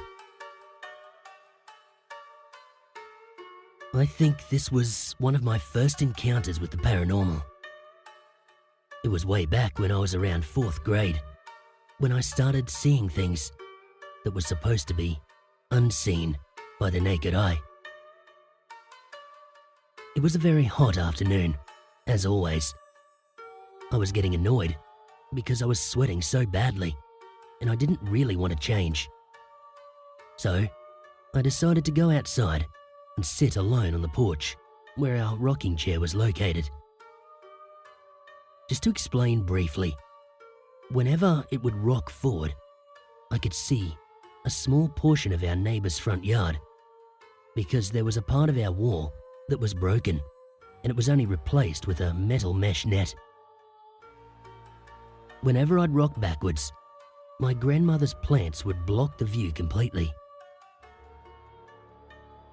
I think this was one of my first encounters with the paranormal. It was way back when I was around 4th grade, when I started seeing things that were supposed to be unseen by the naked eye. It was a very hot afternoon, as always. I was getting annoyed because I was sweating so badly and I didn't really want to change. So I decided to go outside and sit alone on the porch where our rocking chair was located. Just to explain briefly, whenever it would rock forward, I could see a small portion of our neighbour's front yard because there was a part of our wall that was broken and it was only replaced with a metal mesh net. Whenever I'd rock backwards, my grandmother's plants would block the view completely.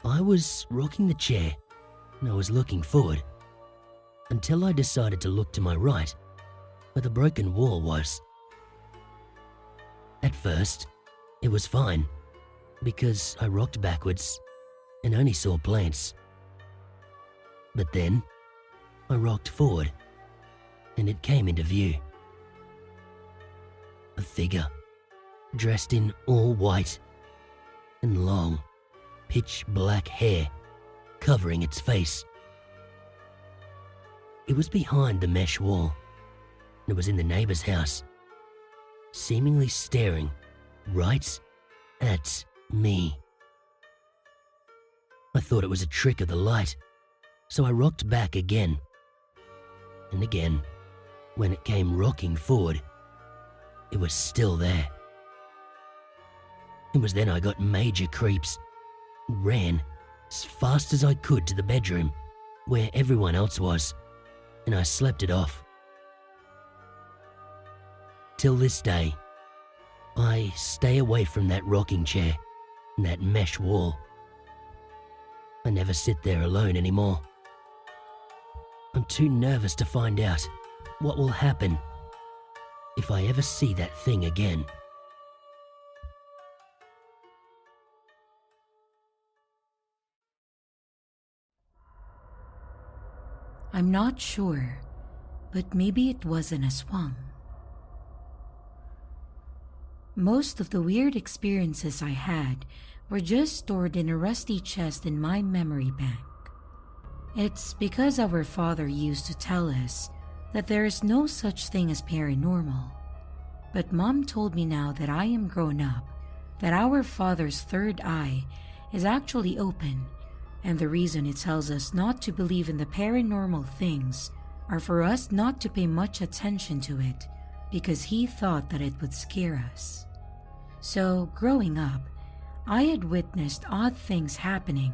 I was rocking the chair and I was looking forward until I decided to look to my right where the broken wall was. At first, it was fine because I rocked backwards and only saw plants. But then I rocked forward and it came into view. A figure dressed in all white and long, pitch black hair covering its face. It was behind the mesh wall and it was in the neighbor's house, seemingly staring right at me. I thought it was a trick of the light, so I rocked back again. And again, when it came rocking forward, it was still there. It was then I got major creeps, ran as fast as I could to the bedroom where everyone else was, and I slept it off. Till this day, I stay away from that rocking chair and that mesh wall. I never sit there alone anymore. I'm too nervous to find out what will happen if I ever see that thing again. I'm not sure, but maybe it was an aswang. Most of the weird experiences I had were just stored in a rusty chest in my memory bank. It's because our father used to tell us that there is no such thing as paranormal. But Mom told me now that I am grown up that our father's third eye is actually open, and the reason it tells us not to believe in the paranormal things are for us not to pay much attention to it because he thought that it would scare us. So, growing up, I had witnessed odd things happening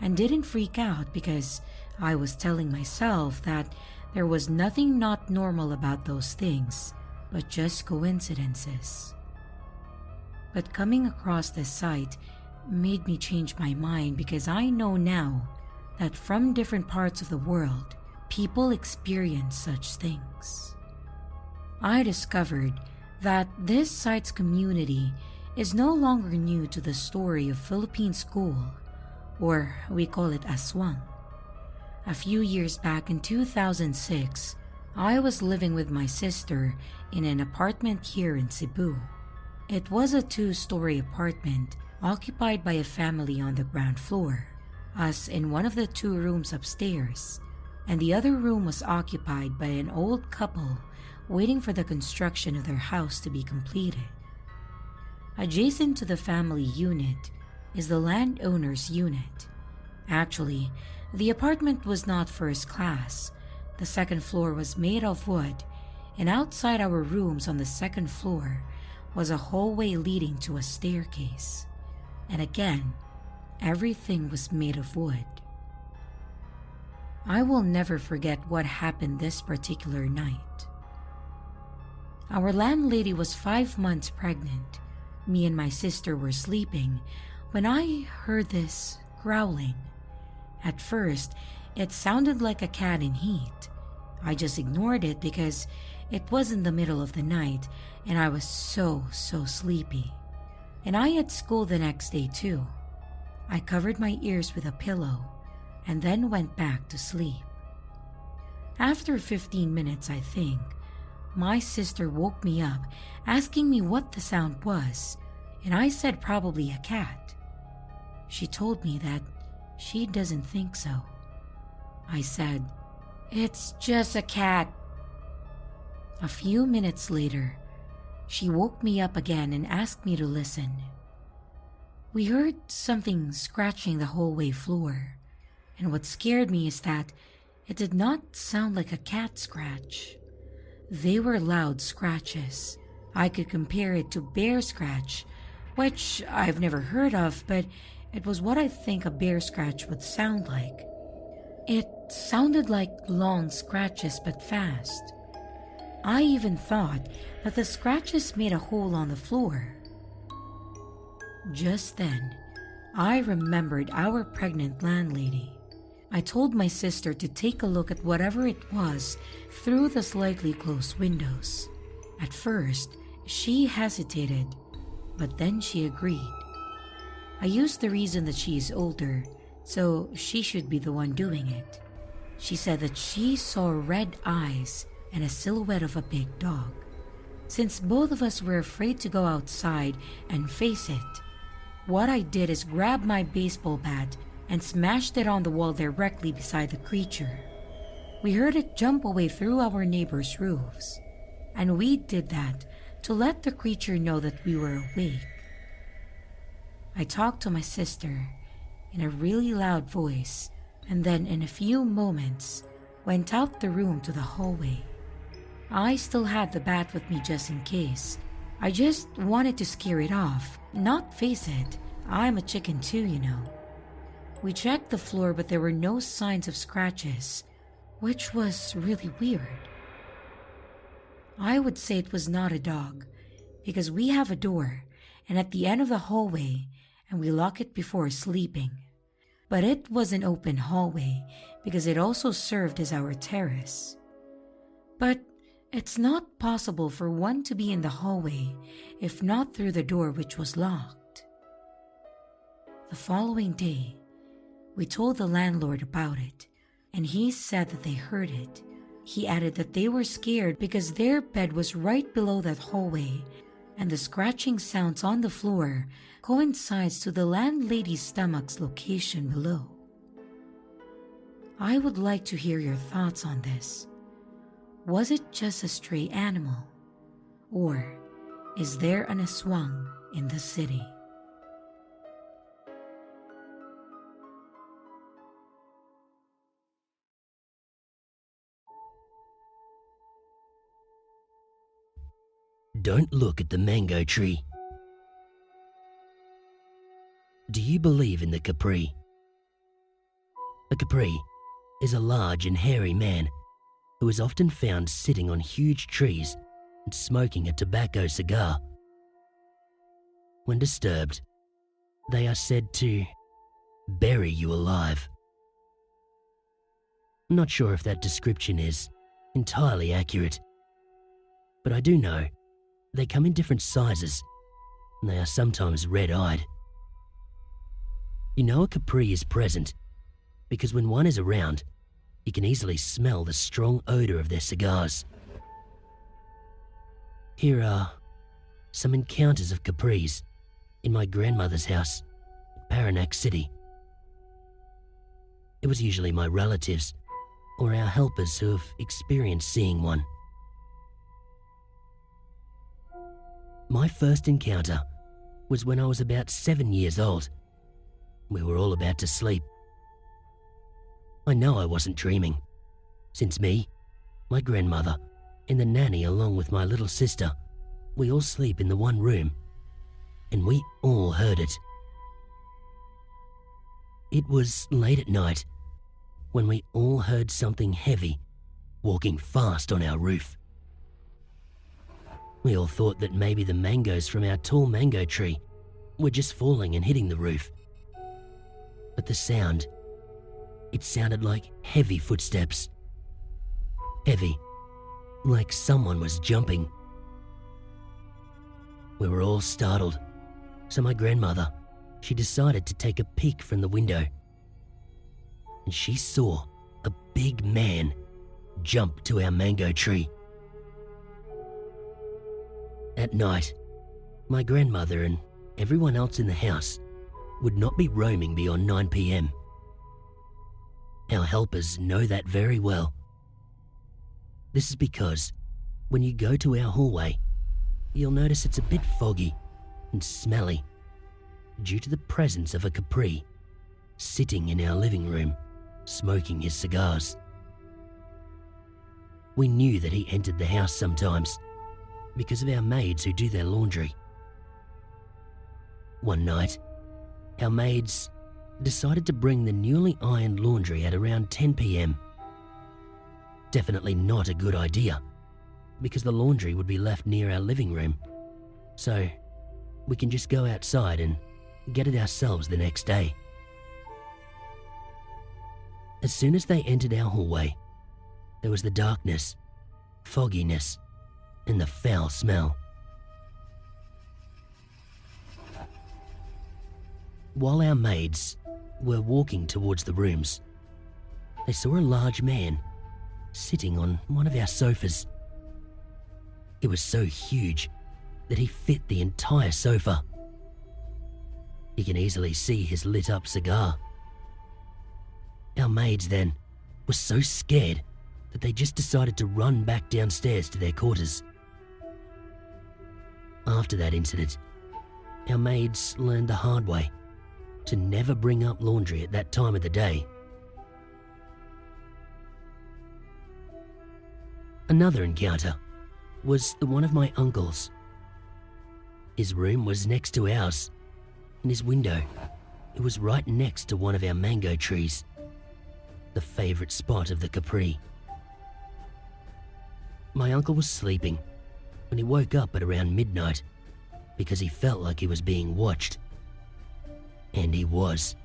and didn't freak out because I was telling myself that there was nothing not normal about those things, but just coincidences. But coming across this site made me change my mind because I know now that from different parts of the world, people experience such things. I discovered that this site's community is no longer new to the story of Philippine school, or we call it Aswang. A few years back in 2006, I was living with my sister in an apartment here in Cebu. It was a 2-story apartment occupied by a family on the ground floor, us in one of the 2 rooms upstairs, and the other room was occupied by an old couple waiting for the construction of their house to be completed. Adjacent to the family unit is the landowner's unit. Actually, the apartment was not first class. The second floor was made of wood, and outside our rooms on the second floor was a hallway leading to a staircase. And again, everything was made of wood. I will never forget what happened this particular night. Our landlady was 5 months pregnant. Me and my sister were sleeping when I heard this growling. At first, it sounded like a cat in heat. I just ignored it because it was in the middle of the night and I was so sleepy. And I had school the next day too. I covered my ears with a pillow and then went back to sleep. After 15 minutes, I think, my sister woke me up asking me what the sound was, and I said probably a cat. She told me that she doesn't think so. I said, "It's just a cat." A few minutes later, she woke me up again and asked me to listen. We heard something scratching the hallway floor, and what scared me is that it did not sound like a cat scratch. They were loud scratches. I could compare it to bear scratch, which I've never heard of, but it was what I think a bear scratch would sound like. It sounded like long scratches but fast. I even thought that the scratches made a hole on the floor. Just then, I remembered our pregnant landlady. I told my sister to take a look at whatever it was through the slightly closed windows. At first, she hesitated, but then she agreed. I used the reason that she is older, so she should be the one doing it. She said that she saw red eyes and a silhouette of a big dog. Since both of us were afraid to go outside and face it, what I did is grab my baseball bat and smashed it on the wall directly beside the creature. We heard it jump away through our neighbors' roofs, and we did that to let the creature know that we were awake. I talked to my sister in a really loud voice, and then in a few moments went out the room to the hallway. I still had the bat with me just in case. I just wanted to scare it off, not face it. I'm a chicken too, you know. We checked the floor, but there were no signs of scratches, which was really weird. I would say it was not a dog, because we have a door, and at the end of the hallway, and we lock it before sleeping. But it was an open hallway, because it also served as our terrace. But it's not possible for one to be in the hallway if not through the door, which was locked. The following day, we told the landlord about it. and he said that they heard it. He added that they were scared because their bed was right below that hallway, and the scratching sounds on the floor coincides to the landlady's stomach's location below. I would like to hear your thoughts on this. Was it just a stray animal? Or is there an Aswang in the city? Don't look at the mango tree. Do you believe in the Capri? A Capri is a large and hairy man who is often found sitting on huge trees and smoking a tobacco cigar. When disturbed, they are said to bury you alive. I'm not sure if that description is entirely accurate, but I do know they come in different sizes and they are sometimes red-eyed. You know a Capri is present because when one is around, you can easily smell the strong odor of their cigars. Here are some encounters of Capris in my grandmother's house, Paranack City. It was usually my relatives or our helpers who have experienced seeing one. My first encounter was when I was about 7 years old. We were all about to sleep. I know I wasn't dreaming, since me, my grandmother, and the nanny along with my little sister, we all sleep in the one room, and we all heard it. It was late at night when we all heard something heavy walking fast on our roof. We all thought that maybe the mangoes from our tall mango tree were just falling and hitting the roof. But the sound, it sounded like heavy footsteps. Heavy, like someone was jumping. We were all startled, so my grandmother, she decided to take a peek from the window. And she saw a big man jump to our mango tree. At night, my grandmother and everyone else in the house would not be roaming beyond 9 p.m. Our helpers know that very well. This is because when you go to our hallway, you'll notice it's a bit foggy and smelly due to the presence of a Capri sitting in our living room, smoking his cigars. We knew that he entered the house sometimes because of our maids who do their laundry. One night, our maids decided to bring the newly ironed laundry at around 10 p.m. Definitely not a good idea, because the laundry would be left near our living room, so we can just go outside and get it ourselves the next day. As soon as they entered our hallway, there was the darkness, fogginess, and the foul smell. While our maids were walking towards the rooms, they saw a large man sitting on one of our sofas. It was so huge that he fit the entire sofa. You can easily see his lit-up cigar. Our maids then were so scared that they just decided to run back downstairs to their quarters. After that incident, our maids learned the hard way to never bring up laundry at that time of the day. Another encounter was the one of my uncle's. His room was next to ours, and his window, it was right next to one of our mango trees, the favourite spot of the Capri. My uncle was sleeping when he woke up at around midnight because he felt like he was being watched. And he was.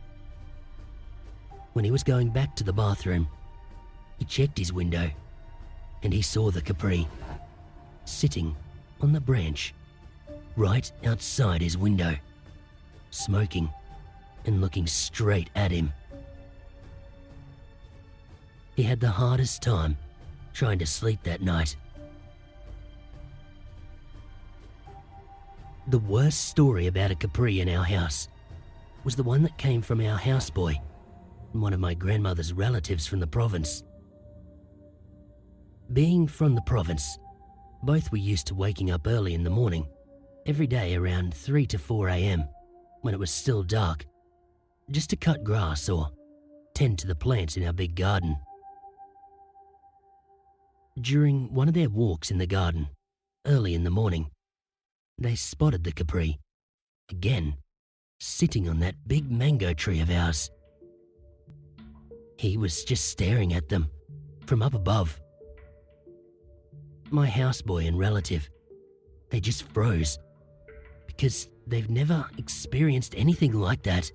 When he was going back to the bathroom, he checked his window and he saw the Capri sitting on the branch right outside his window, smoking and looking straight at him. he had the hardest time trying to sleep that night. The worst story about a Capri in our house was the one that came from our houseboy, one of my grandmother's relatives from the province. Being from the province, both were used to waking up early in the morning, every day around 3 to 4 a.m, when it was still dark, just to cut grass or tend to the plants in our big garden. During one of their walks in the garden, early in the morning, they spotted the Capri, again, sitting on that big mango tree of ours. He was just staring at them from up above. My houseboy and relative, they just froze because they've never experienced anything like that.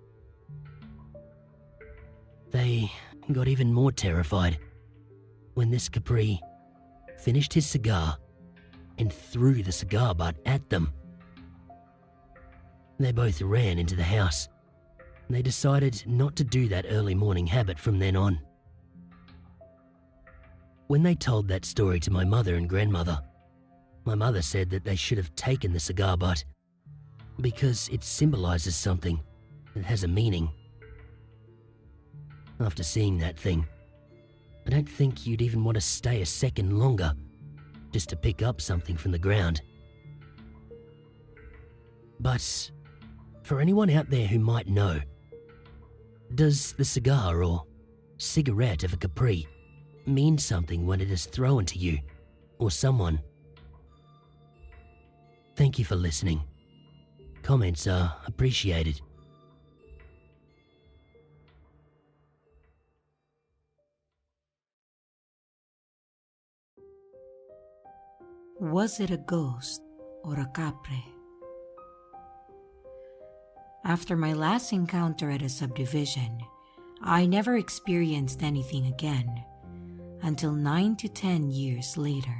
They got even more terrified when this Capri finished his cigar and threw the cigar butt at them. They both ran into the house. They decided not to do that early morning habit from then on. When they told that story to my mother and grandmother, my mother said that they should have taken the cigar butt because it symbolizes something that has a meaning. After seeing that thing, I don't think you'd even want to stay a second longer just to pick up something from the ground. But for anyone out there who might know, does the cigar or cigarette of a Capri mean something when it is thrown to you or someone? Thank you for listening. Comments are appreciated. Was it a ghost or a capre? After my last encounter at a subdivision, I never experienced anything again until 9 to 10 years later.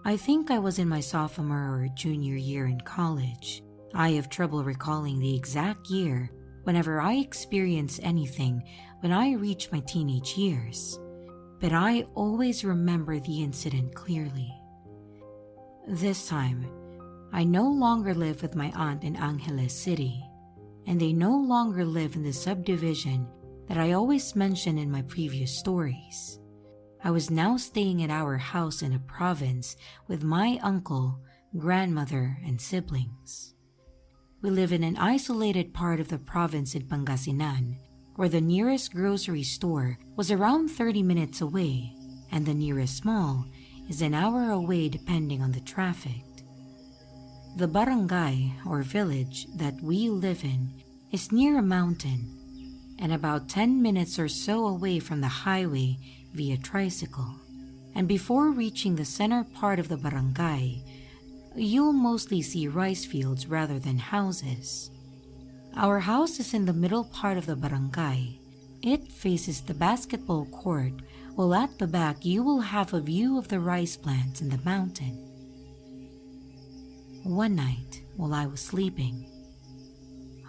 I think I was in my sophomore or junior year in college. I have trouble recalling the exact year whenever I experience anything when I reach my teenage years, but I always remember the incident clearly. This time, I no longer live with my aunt in Angeles City, and they no longer live in the subdivision that I always mention in my previous stories. I was now staying at our house in the province with my uncle, grandmother, and siblings. We live in an isolated part of the province in Pangasinan, where the nearest grocery store was around 30 minutes away, and the nearest mall is an hour away depending on the traffic. The barangay or village that we live in is near a mountain and about 10 minutes or so away from the highway via tricycle. And before reaching the center part of the barangay, you'll mostly see rice fields rather than houses. Our house is in the middle part of the barangay. It faces the basketball court, while at the back you will have a view of the rice plants in the mountain. One night, while I was sleeping,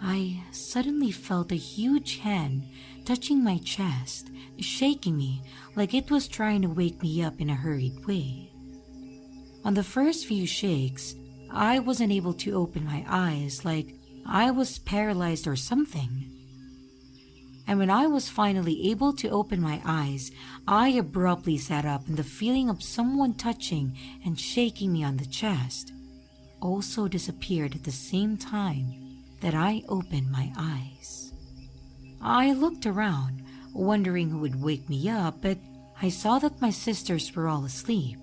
I suddenly felt a huge hand touching my chest, shaking me like it was trying to wake me up in a hurried way. On the first few shakes, I wasn't able to open my eyes, like I was paralyzed or something. And when I was finally able to open my eyes, I abruptly sat up, and the feeling of someone touching and shaking me on the chest also disappeared at the same time that I opened my eyes. I looked around, wondering who would wake me up, but I saw that my sisters were all asleep.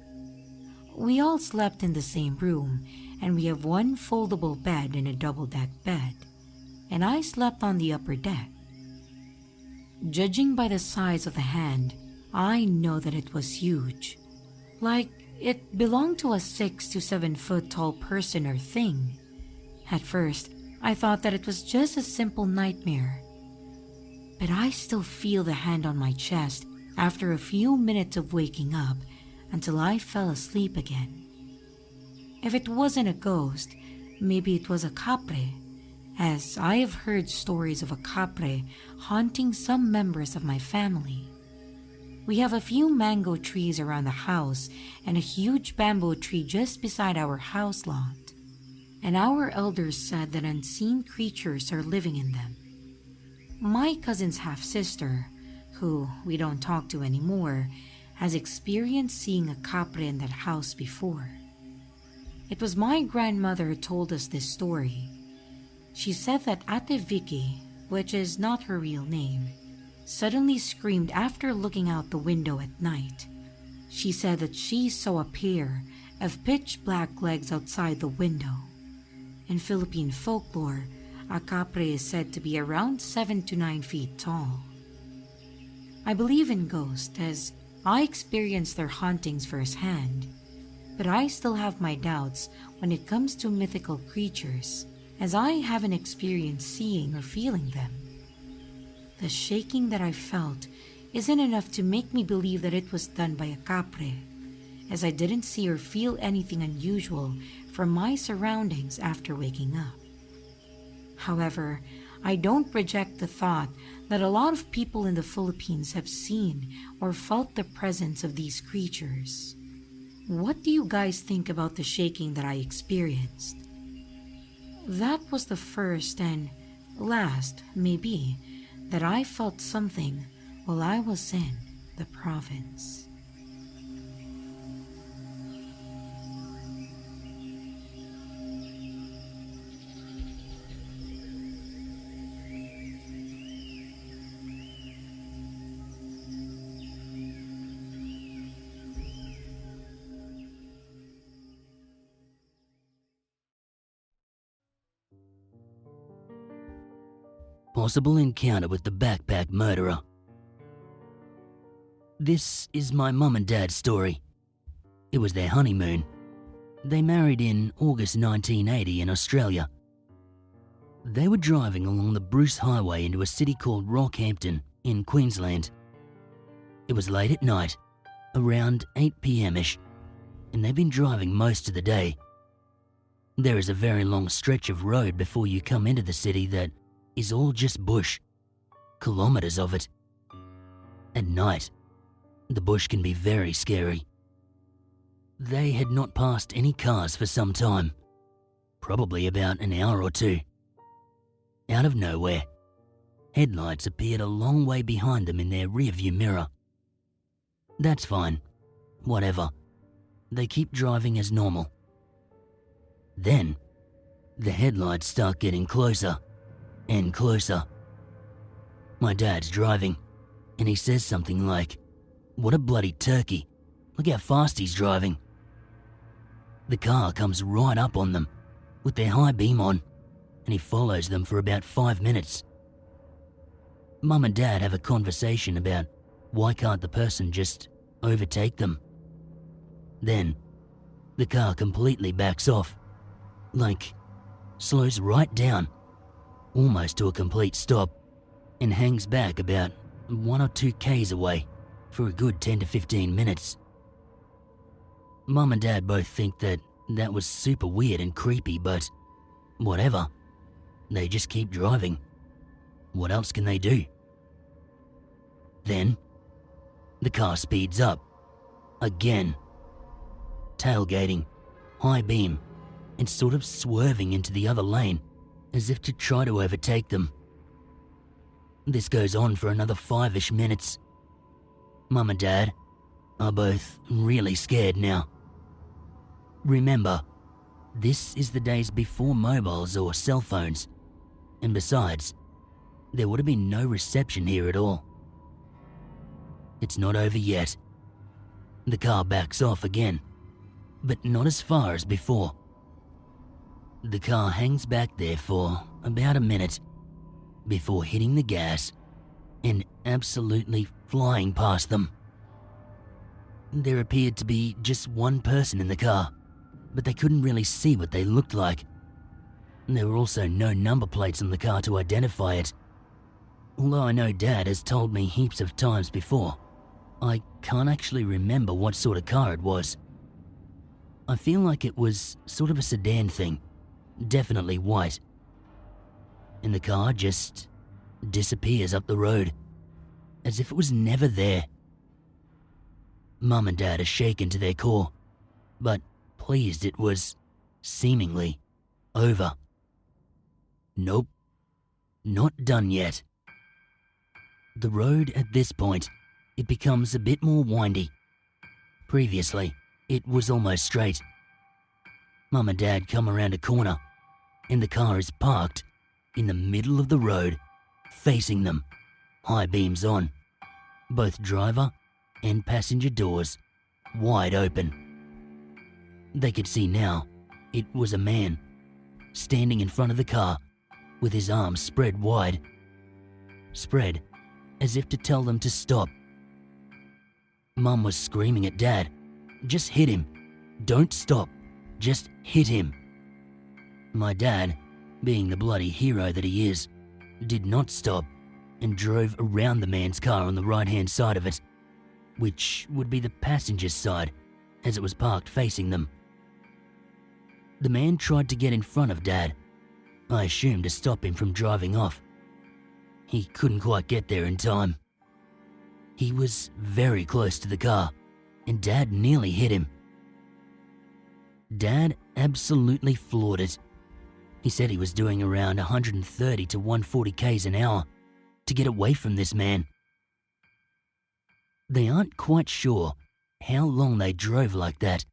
We all slept in the same room, and we have one foldable bed and a double-deck bed, and I slept on the upper deck. Judging by the size of the hand, I know that it was huge. Like it belonged to a 6 to 7 foot tall person or thing. At first, I thought that it was just a simple nightmare. But I still feel the hand on my chest after a few minutes of waking up until I fell asleep again. If it wasn't a ghost, maybe it was a capre, as I have heard stories of a capre haunting some members of my family. We have a few mango trees around the house and a huge bamboo tree just beside our house lot. And our elders said that unseen creatures are living in them. My cousin's half-sister, who we don't talk to anymore, has experienced seeing a capre in that house before. It was my grandmother who told us this story. She said that Ate Vicky, which is not her real name, suddenly screamed after looking out the window at night. She said that she saw a pair of pitch-black legs outside the window. In Philippine folklore, a capre is said to be around 7 to 9 feet tall. I believe in ghosts as I experienced their hauntings firsthand, but I still have my doubts when it comes to mythical creatures, as I haven't experienced seeing or feeling them. The shaking that I felt isn't enough to make me believe that it was done by a capre, as I didn't see or feel anything unusual from my surroundings after waking up. However, I don't reject the thought that a lot of people in the Philippines have seen or felt the presence of these creatures. What do you guys think about the shaking that I experienced? That was the first and last, maybe, that I felt something while I was in the province. Possible encounter with the backpack murderer. This is my mum and dad's story. It was their honeymoon. They married in August 1980 in Australia. They were driving along the Bruce Highway into a city called Rockhampton in Queensland. It was late at night, around 8 p.m.ish, and they've been driving most of the day. There is a very long stretch of road before you come into the city that is all just bush, kilometers of it. At night, the bush can be very scary. They had not passed any cars for some time, probably about an hour or two. Out of nowhere, headlights appeared a long way behind them in their rearview mirror. That's fine, whatever. They keep driving as normal. Then, the headlights start getting closer and closer. My dad's driving, and he says something like, "What a bloody turkey, look how fast he's driving." The car comes right up on them, with their high beam on, and he follows them for about 5 minutes. Mum and Dad have a conversation about why can't the person just overtake them. Then, the car completely backs off, like slows right down, almost to a complete stop, and hangs back about 1 or 2 k's away for a good 10 to 15 minutes. Mum and Dad both think that was super weird and creepy, but whatever. They just keep driving. What else can they do? Then, the car speeds up. Again. Tailgating, high beam, and sort of swerving into the other lane as if to try to overtake them. This goes on for another 5-ish minutes. Mum and Dad are both really scared now. Remember, this is the days before mobiles or cell phones, and besides, there would have been no reception here at all. It's not over yet. The car backs off again, but not as far as before. The car hangs back there for about a minute before hitting the gas and absolutely flying past them. There appeared to be just one person in the car, but they couldn't really see what they looked like. There were also no number plates on the car to identify it. Although I know Dad has told me heaps of times before, I can't actually remember what sort of car it was. I feel like it was sort of a sedan thing, definitely white. And the car just disappears up the road, as if it was never there. Mum and Dad are shaken to their core, but pleased it was, seemingly, over. Nope, not done yet. The road at this point, it becomes a bit more windy. Previously, it was almost straight. Mum and Dad come around a corner, and the car is parked in the middle of the road, facing them, high beams on, both driver and passenger doors wide open. They could see now it was a man standing in front of the car with his arms spread wide, spread as if to tell them to stop. Mum was screaming at Dad, "Just hit him. Don't stop. Just hit him." My dad, being the bloody hero that he is, did not stop and drove around the man's car on the right-hand side of it, which would be the passenger's side, as it was parked facing them. The man tried to get in front of Dad, I assumed to stop him from driving off. He couldn't quite get there in time. He was very close to the car, and Dad nearly hit him. Dad absolutely floored it. He said he was doing around 130 to 140 k's an hour to get away from this man. They aren't quite sure how long they drove like that,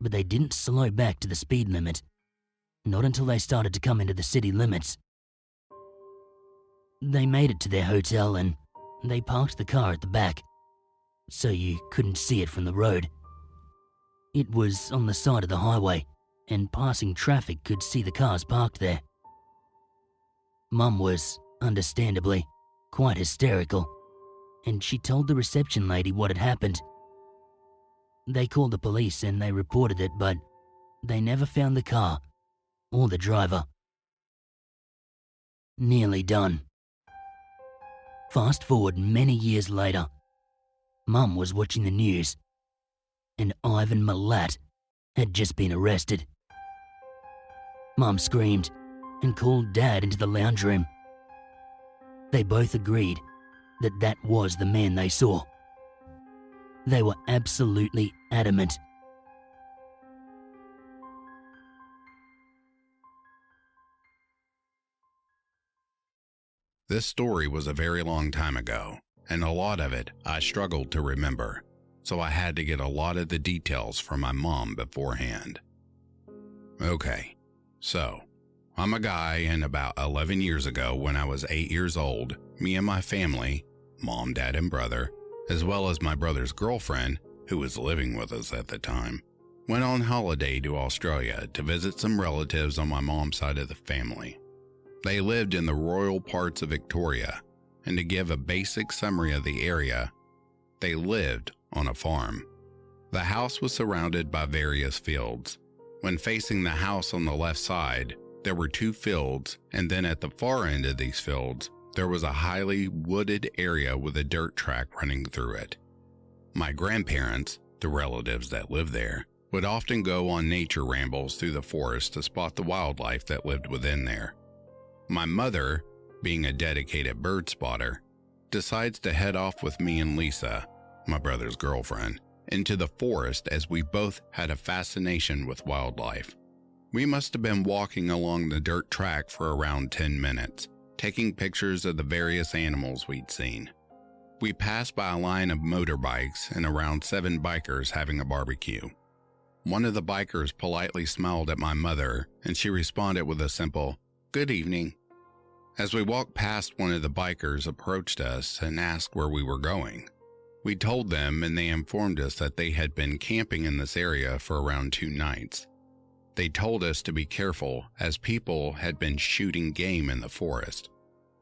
but they didn't slow back to the speed limit, not until they started to come into the city limits. They made it to their hotel and they parked the car at the back, so you couldn't see it from the road. It was on the side of the highway, and passing traffic could see the cars parked there. Mum was, understandably, quite hysterical, and she told the reception lady what had happened. They called the police and they reported it, but they never found the car or the driver. Nearly done. Fast forward many years later, Mum was watching the news, and Ivan Milat had just been arrested. Mum screamed and called Dad into the lounge room. They both agreed that that was the man they saw. They were absolutely adamant. This story was a very long time ago, and a lot of it I struggled to remember, so I had to get a lot of the details from my mom beforehand. Okay, so I'm a guy, and about 11 years ago when I was 8 years old, me and my family, mom, dad, and brother, as well as my brother's girlfriend, who was living with us at the time, went on holiday to Australia to visit some relatives on my mom's side of the family. They lived in the royal parts of Victoria, and to give a basic summary of the area, they lived on a farm. The house was surrounded by various fields. When facing the house on the left side, there were 2 fields, and then at the far end of these fields, there was a highly wooded area with a dirt track running through it. My grandparents, the relatives that lived there, would often go on nature rambles through the forest to spot the wildlife that lived within there. My mother, being a dedicated bird spotter, decides to head off with me and Lisa, my brother's girlfriend, into the forest as we both had a fascination with wildlife. We must have been walking along the dirt track for around 10 minutes, taking pictures of the various animals we'd seen. We passed by a line of motorbikes and around 7 bikers having a barbecue. One of the bikers politely smiled at my mother, and she responded with a simple, "Good evening." As we walked past, one of the bikers approached us and asked where we were going. We told them, and they informed us that they had been camping in this area for around 2 nights. They told us to be careful as people had been shooting game in the forest.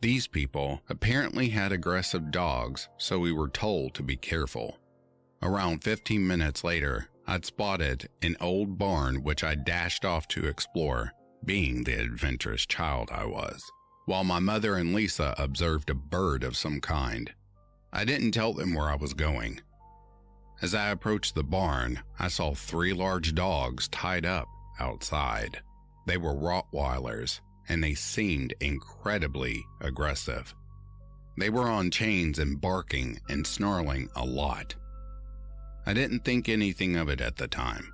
These people apparently had aggressive dogs, so we were told to be careful. Around 15 minutes later, I'd spotted an old barn which I dashed off to explore, being the adventurous child I was, while my mother and Lisa observed a bird of some kind. I didn't tell them where I was going. As I approached the barn, I saw 3 large dogs tied up outside. They were Rottweilers, and they seemed incredibly aggressive. They were on chains and barking and snarling a lot. I didn't think anything of it at the time.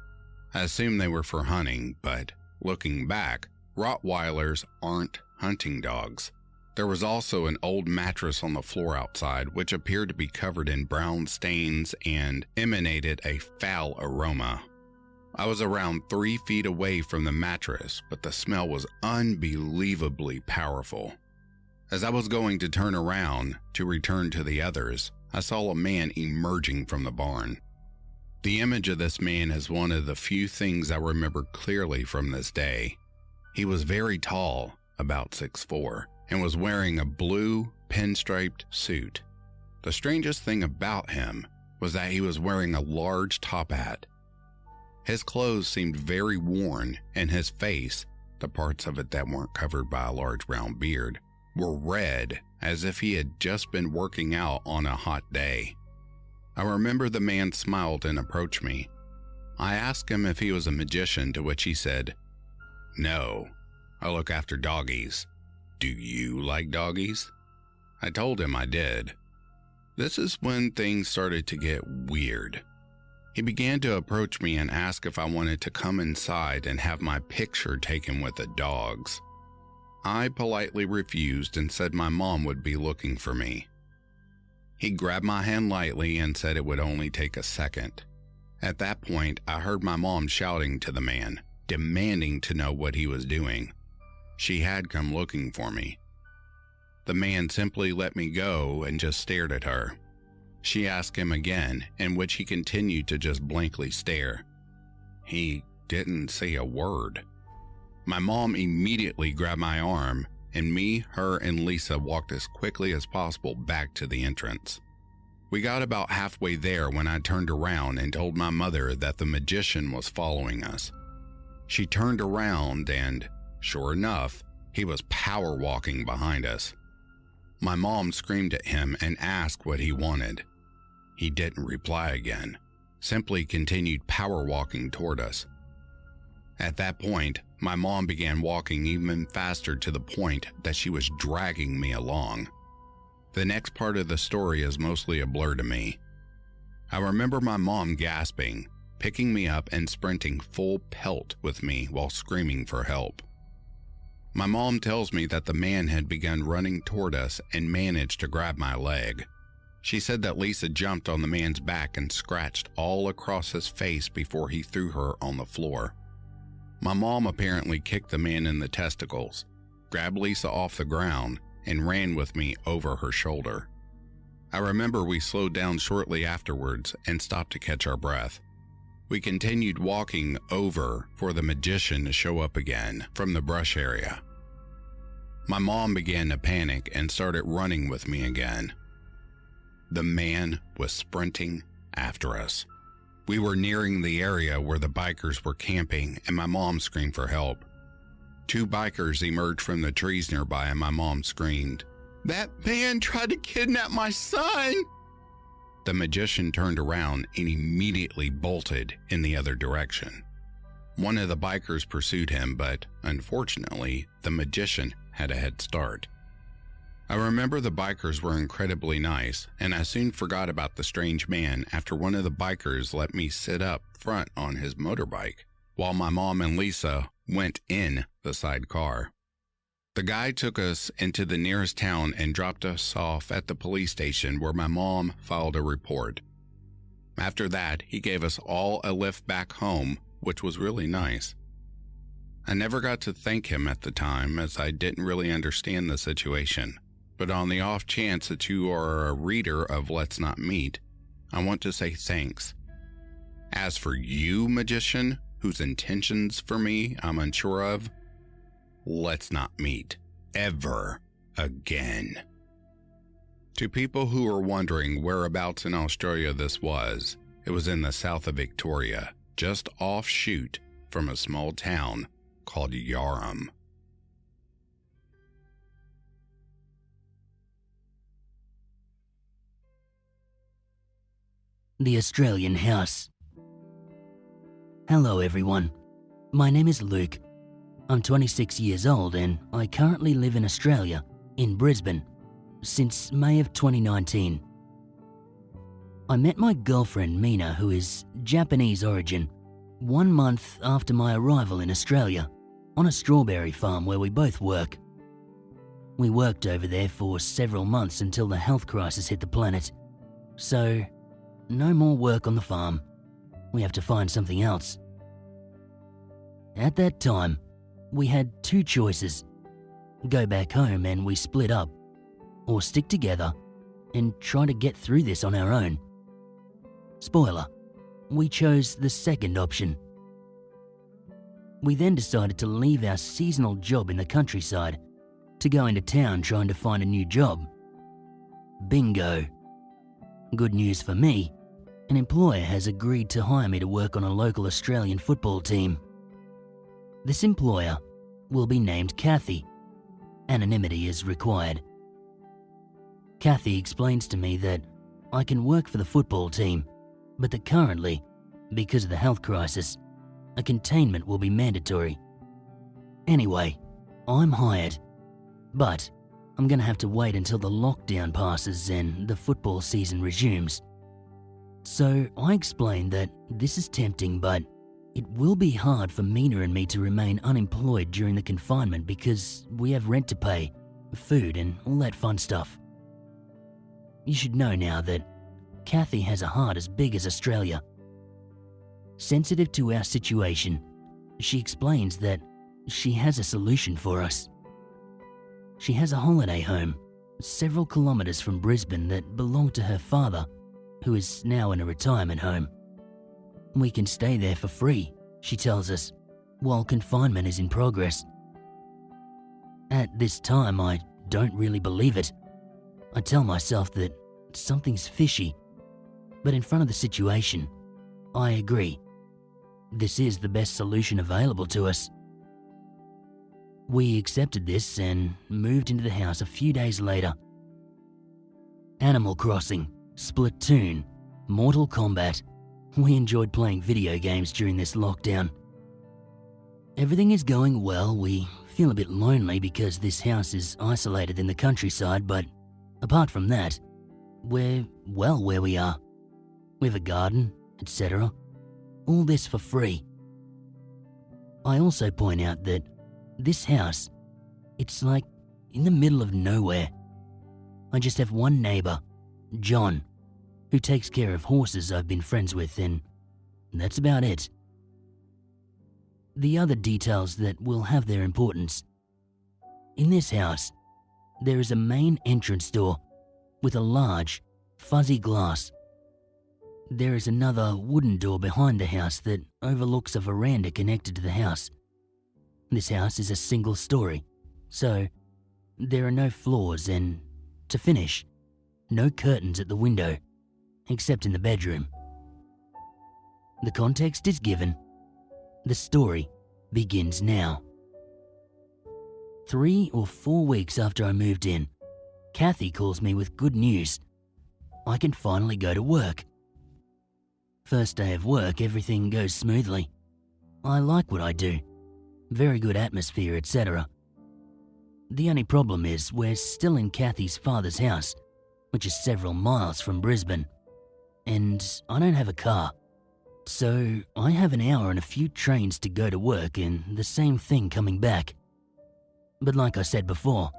I assumed they were for hunting, but looking back, Rottweilers aren't hunting dogs. There was also an old mattress on the floor outside, which appeared to be covered in brown stains and emanated a foul aroma. I was around 3 feet away from the mattress, but the smell was unbelievably powerful. As I was going to turn around to return to the others, I saw a man emerging from the barn. The image of this man is one of the few things I remember clearly from this day. He was very tall, about 6'4", and was wearing a blue pinstriped suit. The strangest thing about him was that he was wearing a large top hat. His clothes seemed very worn, and his face, the parts of it that weren't covered by a large brown beard, were red, as if he had just been working out on a hot day. I remember the man smiled and approached me. I asked him if he was a magician, to which he said, "No, I look after doggies. Do you like doggies?" I told him I did. This is when things started to get weird. He began to approach me and ask if I wanted to come inside and have my picture taken with the dogs. I politely refused and said my mom would be looking for me. He grabbed my hand lightly and said it would only take a second. At that point, I heard my mom shouting to the man, demanding to know what he was doing. She had come looking for me. The man simply let me go and just stared at her. She asked him again, in which he continued to just blankly stare. He didn't say a word. My mom immediately grabbed my arm, and me, her, and Lisa walked as quickly as possible back to the entrance. We got about halfway there when I turned around and told my mother that the magician was following us. She turned around and, sure enough, he was power walking behind us. My mom screamed at him and asked what he wanted. He didn't reply again, simply continued power walking toward us. At that point, my mom began walking even faster to the point that she was dragging me along. The next part of the story is mostly a blur to me. I remember my mom gasping, picking me up and sprinting full pelt with me while screaming for help. My mom tells me that the man had begun running toward us and managed to grab my leg. She said that Lisa jumped on the man's back and scratched all across his face before he threw her on the floor. My mom apparently kicked the man in the testicles, grabbed Lisa off the ground, and ran with me over her shoulder. I remember we slowed down shortly afterwards and stopped to catch our breath. We continued walking over for the magician to show up again from the brush area. My mom began to panic and started running with me again. The man was sprinting after us. We were nearing the area where the bikers were camping, and my mom screamed for help. 2 bikers emerged from the trees nearby, and my mom screamed, "That man tried to kidnap my son!" The magician turned around and immediately bolted in the other direction. One of the bikers pursued him, but unfortunately, the magician had a head start. I remember the bikers were incredibly nice, and I soon forgot about the strange man after one of the bikers let me sit up front on his motorbike, while my mom and Lisa went in the side car. The guy took us into the nearest town and dropped us off at the police station, where my mom filed a report. After that, he gave us all a lift back home, which was really nice. I never got to thank him at the time, as I didn't really understand the situation. But on the off chance that you are a reader of Let's Not Meet, I want to say thanks. As for you, magician, whose intentions for me I'm unsure of, let's not meet ever again. To people who are wondering whereabouts in Australia this was, it was in the south of Victoria, just offshoot from a small town called Yarram. The Australian House. Hello everyone, my name is Luke. I'm 26 years old and I currently live in Australia, in Brisbane, since May of 2019. I met my girlfriend Mina, who is Japanese origin, 1 month after my arrival in Australia, on a strawberry farm where we both work. We worked over there for several months until the health crisis hit the planet. So, no more work on the farm. We have to find something else. At that time, we had 2 choices. Go back home and we split up, or stick together and try to get through this on our own. Spoiler, we chose the second option. We then decided to leave our seasonal job in the countryside to go into town trying to find a new job. Bingo. Good news for me, an employer has agreed to hire me to work on a local Australian football team. This employer will be named Kathy. Anonymity is required. Kathy explains to me that I can work for the football team, but that currently, because of the health crisis, a containment will be mandatory. Anyway, I'm hired, but I'm gonna have to wait until the lockdown passes and the football season resumes. So I explained that this is tempting, but it will be hard for Mina and me to remain unemployed during the confinement because we have rent to pay, food and all that fun stuff. You should know now that Kathy has a heart as big as Australia. Sensitive to our situation, she explains that she has a solution for us. She has a holiday home several kilometres from Brisbane that belonged to her father, who is now in a retirement home. We can stay there for free, she tells us, while confinement is in progress. At this time, I don't really believe it. I tell myself that something's fishy, but in front of the situation, I agree. This is the best solution available to us. We accepted this and moved into the house a few days later. Animal Crossing, Splatoon, Mortal Kombat. We enjoyed playing video games during this lockdown. Everything is going well. We feel a bit lonely because this house is isolated in the countryside, but apart from that, we're well where we are. We have a garden, etc. All this for free. I also point out that this house, it's like in the middle of nowhere. I just have one neighbour, John, who takes care of horses I've been friends with, and that's about it. The other details that will have their importance. In this house, there is a main entrance door with a large, fuzzy glass. There is another wooden door behind the house that overlooks a veranda connected to the house. This house is a single story, so there are no floors and, to finish, no curtains at the window, except in the bedroom. The context is given. The story begins now. 3 or 4 weeks after I moved in, Kathy calls me with good news. I can finally go to work. First day of work, everything goes smoothly. I like what I do. Very good atmosphere, etc. The only problem is we're still in Kathy's father's house, which is several miles from Brisbane, and I don't have a car. So I have an hour and a few trains to go to work and the same thing coming back. But like I said before,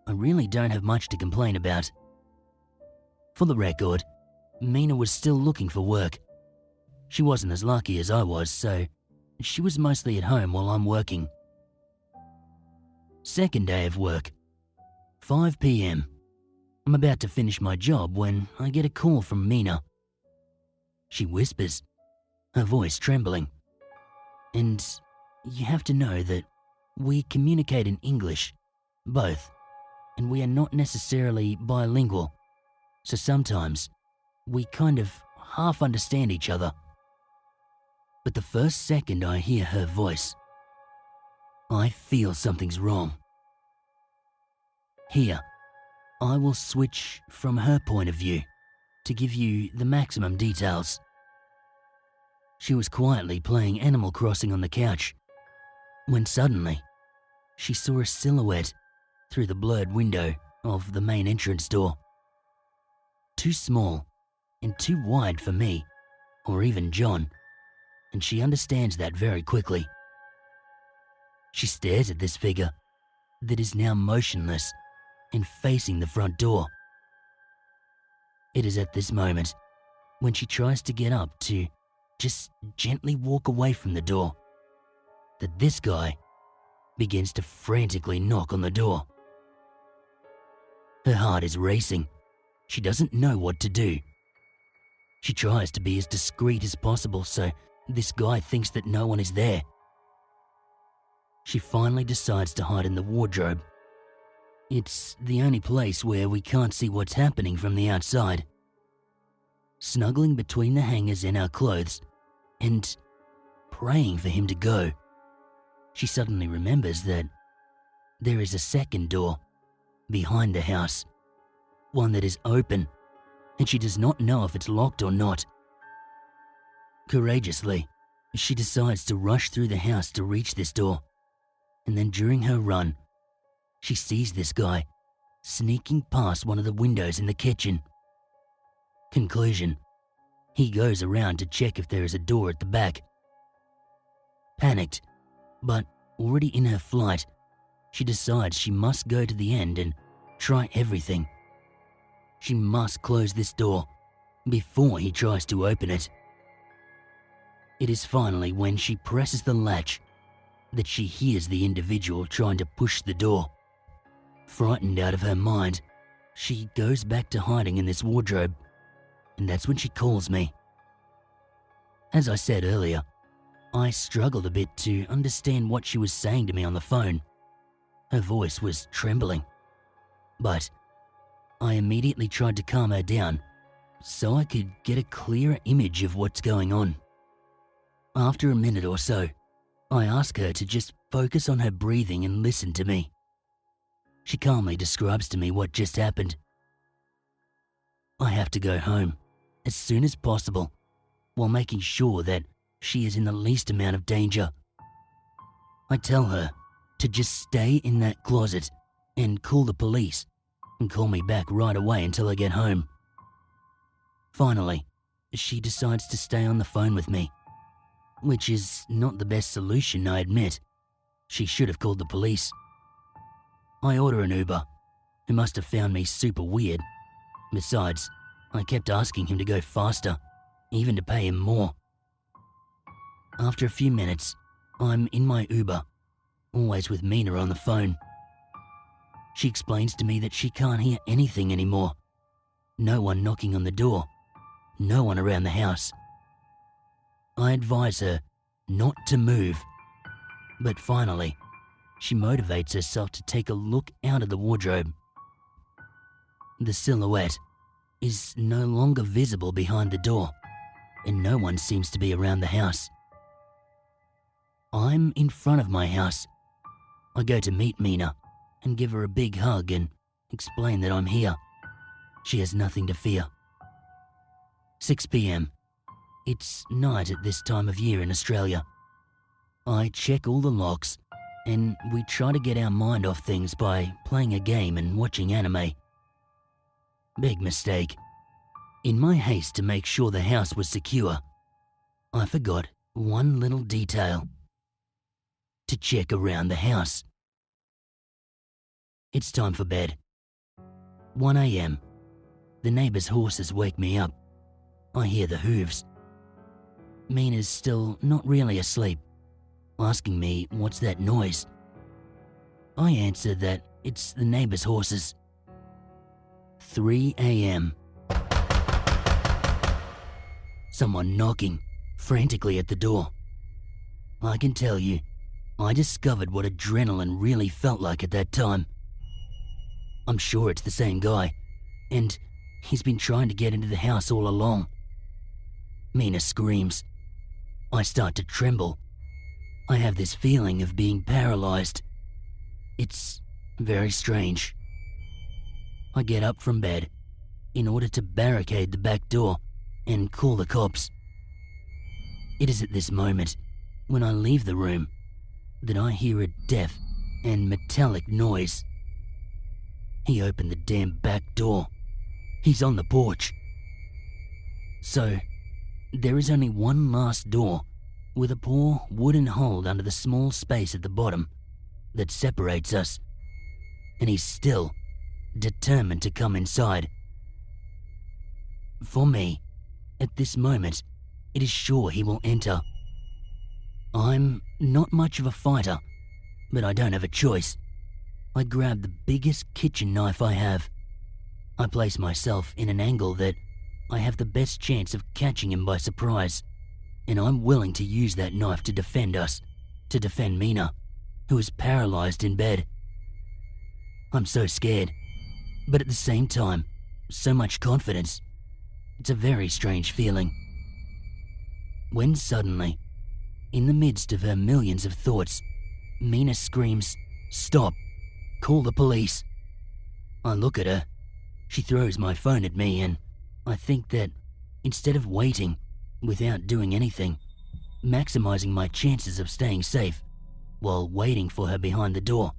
I really don't have much to complain about. For the record, Mina was still looking for work. She wasn't as lucky as I was, so she was mostly at home while I'm working. Second day of work, 5 p.m. I'm about to finish my job when I get a call from Mina. She whispers, her voice trembling. And you have to know that we communicate in English, both, and we are not necessarily bilingual, so sometimes we kind of half understand each other. But the first second I hear her voice, I feel something's wrong. Here, I will switch from her point of view to give you the maximum details. She was quietly playing Animal Crossing on the couch, when suddenly, she saw a silhouette through the blurred window of the main entrance door. Too small and too wide for me, or even John, and she understands that very quickly. She stares at this figure that is now motionless and facing the front door. It is at this moment, when she tries to get up to just gently walk away from the door, that this guy begins to frantically knock on the door. Her heart is racing. She doesn't know what to do. She tries to be as discreet as possible so this guy thinks that no one is there. She finally decides to hide in the wardrobe. It's the only place where we can't see what's happening from the outside. Snuggling between the hangers in our clothes and praying for him to go, she suddenly remembers that there is a second door behind the house, one that is open, and she does not know if it's locked or not. Courageously, she decides to rush through the house to reach this door, and then during her run, she sees this guy sneaking past one of the windows in the kitchen. Conclusion: he goes around to check if there is a door at the back. Panicked, but already in her flight, she decides she must go to the end and try everything. She must close this door before he tries to open it. It is finally when she presses the latch that she hears the individual trying to push the door. Frightened out of her mind, she goes back to hiding in this wardrobe, and that's when she calls me. As I said earlier, I struggled a bit to understand what she was saying to me on the phone. Her voice was trembling, but I immediately tried to calm her down so I could get a clearer image of what's going on. After a minute or so, I ask her to just focus on her breathing and listen to me. She calmly describes to me what just happened. I have to go home as soon as possible while making sure that she is in the least amount of danger. I tell her to just stay in that closet and call the police and call me back right away until I get home. Finally, she decides to stay on the phone with me, which is not the best solution, I admit. She should have called the police. I order an Uber, who must have found me super weird. Besides, I kept asking him to go faster, even to pay him more. After a few minutes, I'm in my Uber, always with Mina on the phone. She explains to me that she can't hear anything anymore. No one knocking on the door, no one around the house. I advise her not to move, but finally, she motivates herself to take a look out of the wardrobe. The silhouette is no longer visible behind the door, and no one seems to be around the house. I'm in front of my house. I go to meet Mina and give her a big hug and explain that I'm here. She has nothing to fear. 6 p.m. It's night at this time of year in Australia. I check all the locks and we try to get our mind off things by playing a game and watching anime. Big mistake. In my haste to make sure the house was secure, I forgot one little detail: to check around the house. It's time for bed. 1 a.m. The neighbor's horses wake me up. I hear the hooves. Mina's still not really asleep, asking me what's that noise. I answer that it's the neighbor's horses. 3 a.m. Someone knocking frantically at the door. I can tell you, I discovered what adrenaline really felt like at that time. I'm sure it's the same guy, and he's been trying to get into the house all along. Mina screams. I start to tremble. I have this feeling of being paralyzed. It's very strange. I get up from bed in order to barricade the back door and call the cops. It is at this moment, when I leave the room, that I hear a deaf and metallic noise. He opened the damn back door. He's on the porch. So, there is only one last door with a poor wooden hole under the small space at the bottom that separates us, and he's still determined to come inside. For me, at this moment, it is sure he will enter. I'm not much of a fighter, but I don't have a choice. I grab the biggest kitchen knife I have. I place myself in an angle that I have the best chance of catching him by surprise, and I'm willing to use that knife to defend us, to defend Mina, who is paralyzed in bed. I'm so scared, but at the same time, so much confidence. It's a very strange feeling. When suddenly, in the midst of her millions of thoughts, Mina screams, "Stop! Call the police!" I look at her. She throws my phone at me, and I think that instead of waiting, without doing anything, maximizing my chances of staying safe while waiting for her behind the door,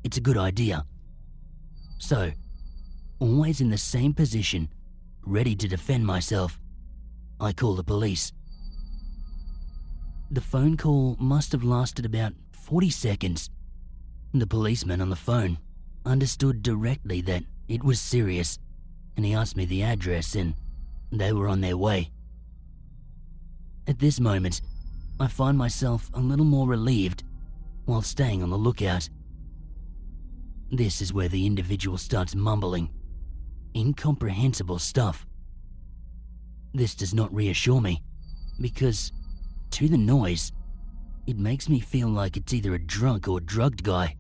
it's a good idea. So, always in the same position, ready to defend myself, I call the police. The phone call must have lasted about 40 seconds. The policeman on the phone understood directly that it was serious, and he asked me the address, and they were on their way. At this moment, I find myself a little more relieved while staying on the lookout. This is where the individual starts mumbling incomprehensible stuff. This does not reassure me, because to the noise, it makes me feel like it's either a drunk or drugged guy.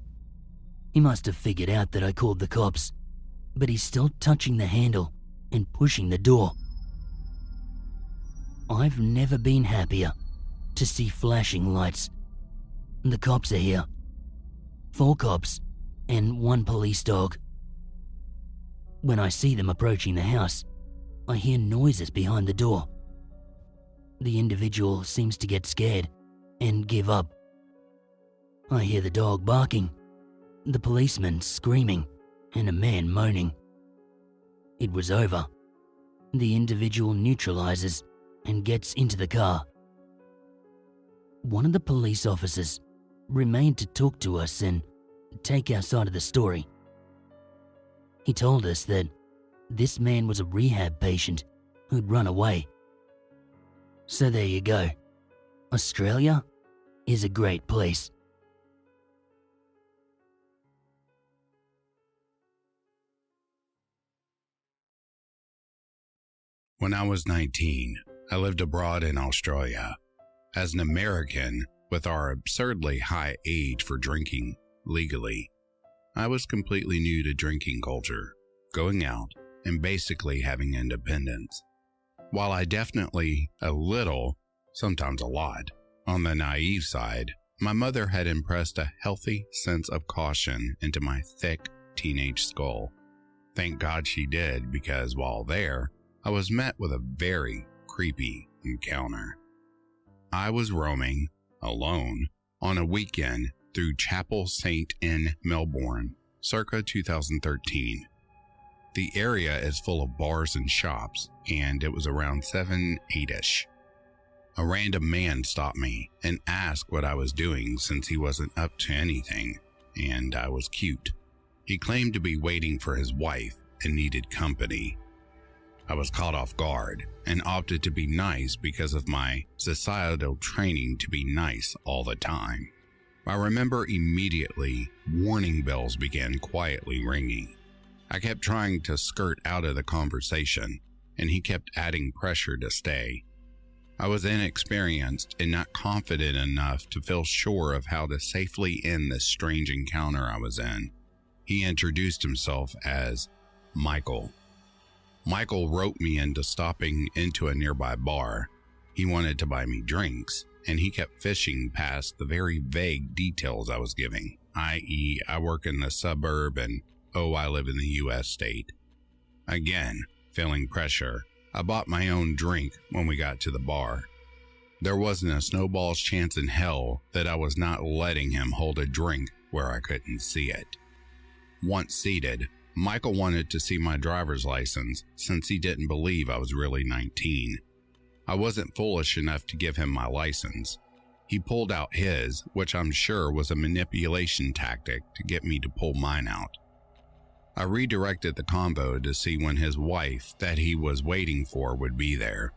He must have figured out that I called the cops, but he's still touching the handle and pushing the door. I've never been happier to see flashing lights. The cops are here. 4 cops and 1 police dog. When I see them approaching the house, I hear noises behind the door. The individual seems to get scared and give up. I hear the dog barking, the policeman screaming, and a man moaning. It was over. The individual neutralizes and gets into the car. One of the police officers remained to talk to us and take our side of the story. He told us that this man was a rehab patient who'd run away. So there you go. Australia is a great place. When I was 19, I lived abroad in Australia. As an American, with our absurdly high age for drinking legally, I was completely new to drinking culture, going out, and basically having independence. While I definitely a little, sometimes a lot, on the naive side, my mother had impressed a healthy sense of caution into my thick teenage skull. Thank God she did, because while there, I was met with a very creepy encounter. I was roaming, alone, on a weekend through Chapel St. in Melbourne, circa 2013. The area is full of bars and shops, and it was around 7-8ish. A random man stopped me and asked what I was doing since he wasn't up to anything, and I was cute. He claimed to be waiting for his wife and needed company. I was caught off guard and opted to be nice because of my societal training to be nice all the time. I remember immediately warning bells began quietly ringing. I kept trying to skirt out of the conversation, and he kept adding pressure to stay. I was inexperienced and not confident enough to feel sure of how to safely end this strange encounter I was in. He introduced himself as Michael. Michael roped me into stopping into a nearby bar. He wanted to buy me drinks, and he kept fishing past the very vague details I was giving, i.e., I work in the suburb and, oh, I live in the U.S. state. Again, feeling pressure, I bought my own drink when we got to the bar. There wasn't a snowball's chance in hell that I was not letting him hold a drink where I couldn't see it. Once seated, Michael wanted to see my driver's license since he didn't believe I was really 19. I wasn't foolish enough to give him my license. He pulled out his, which I'm sure was a manipulation tactic to get me to pull mine out. I redirected the convo to see when his wife that he was waiting for would be there.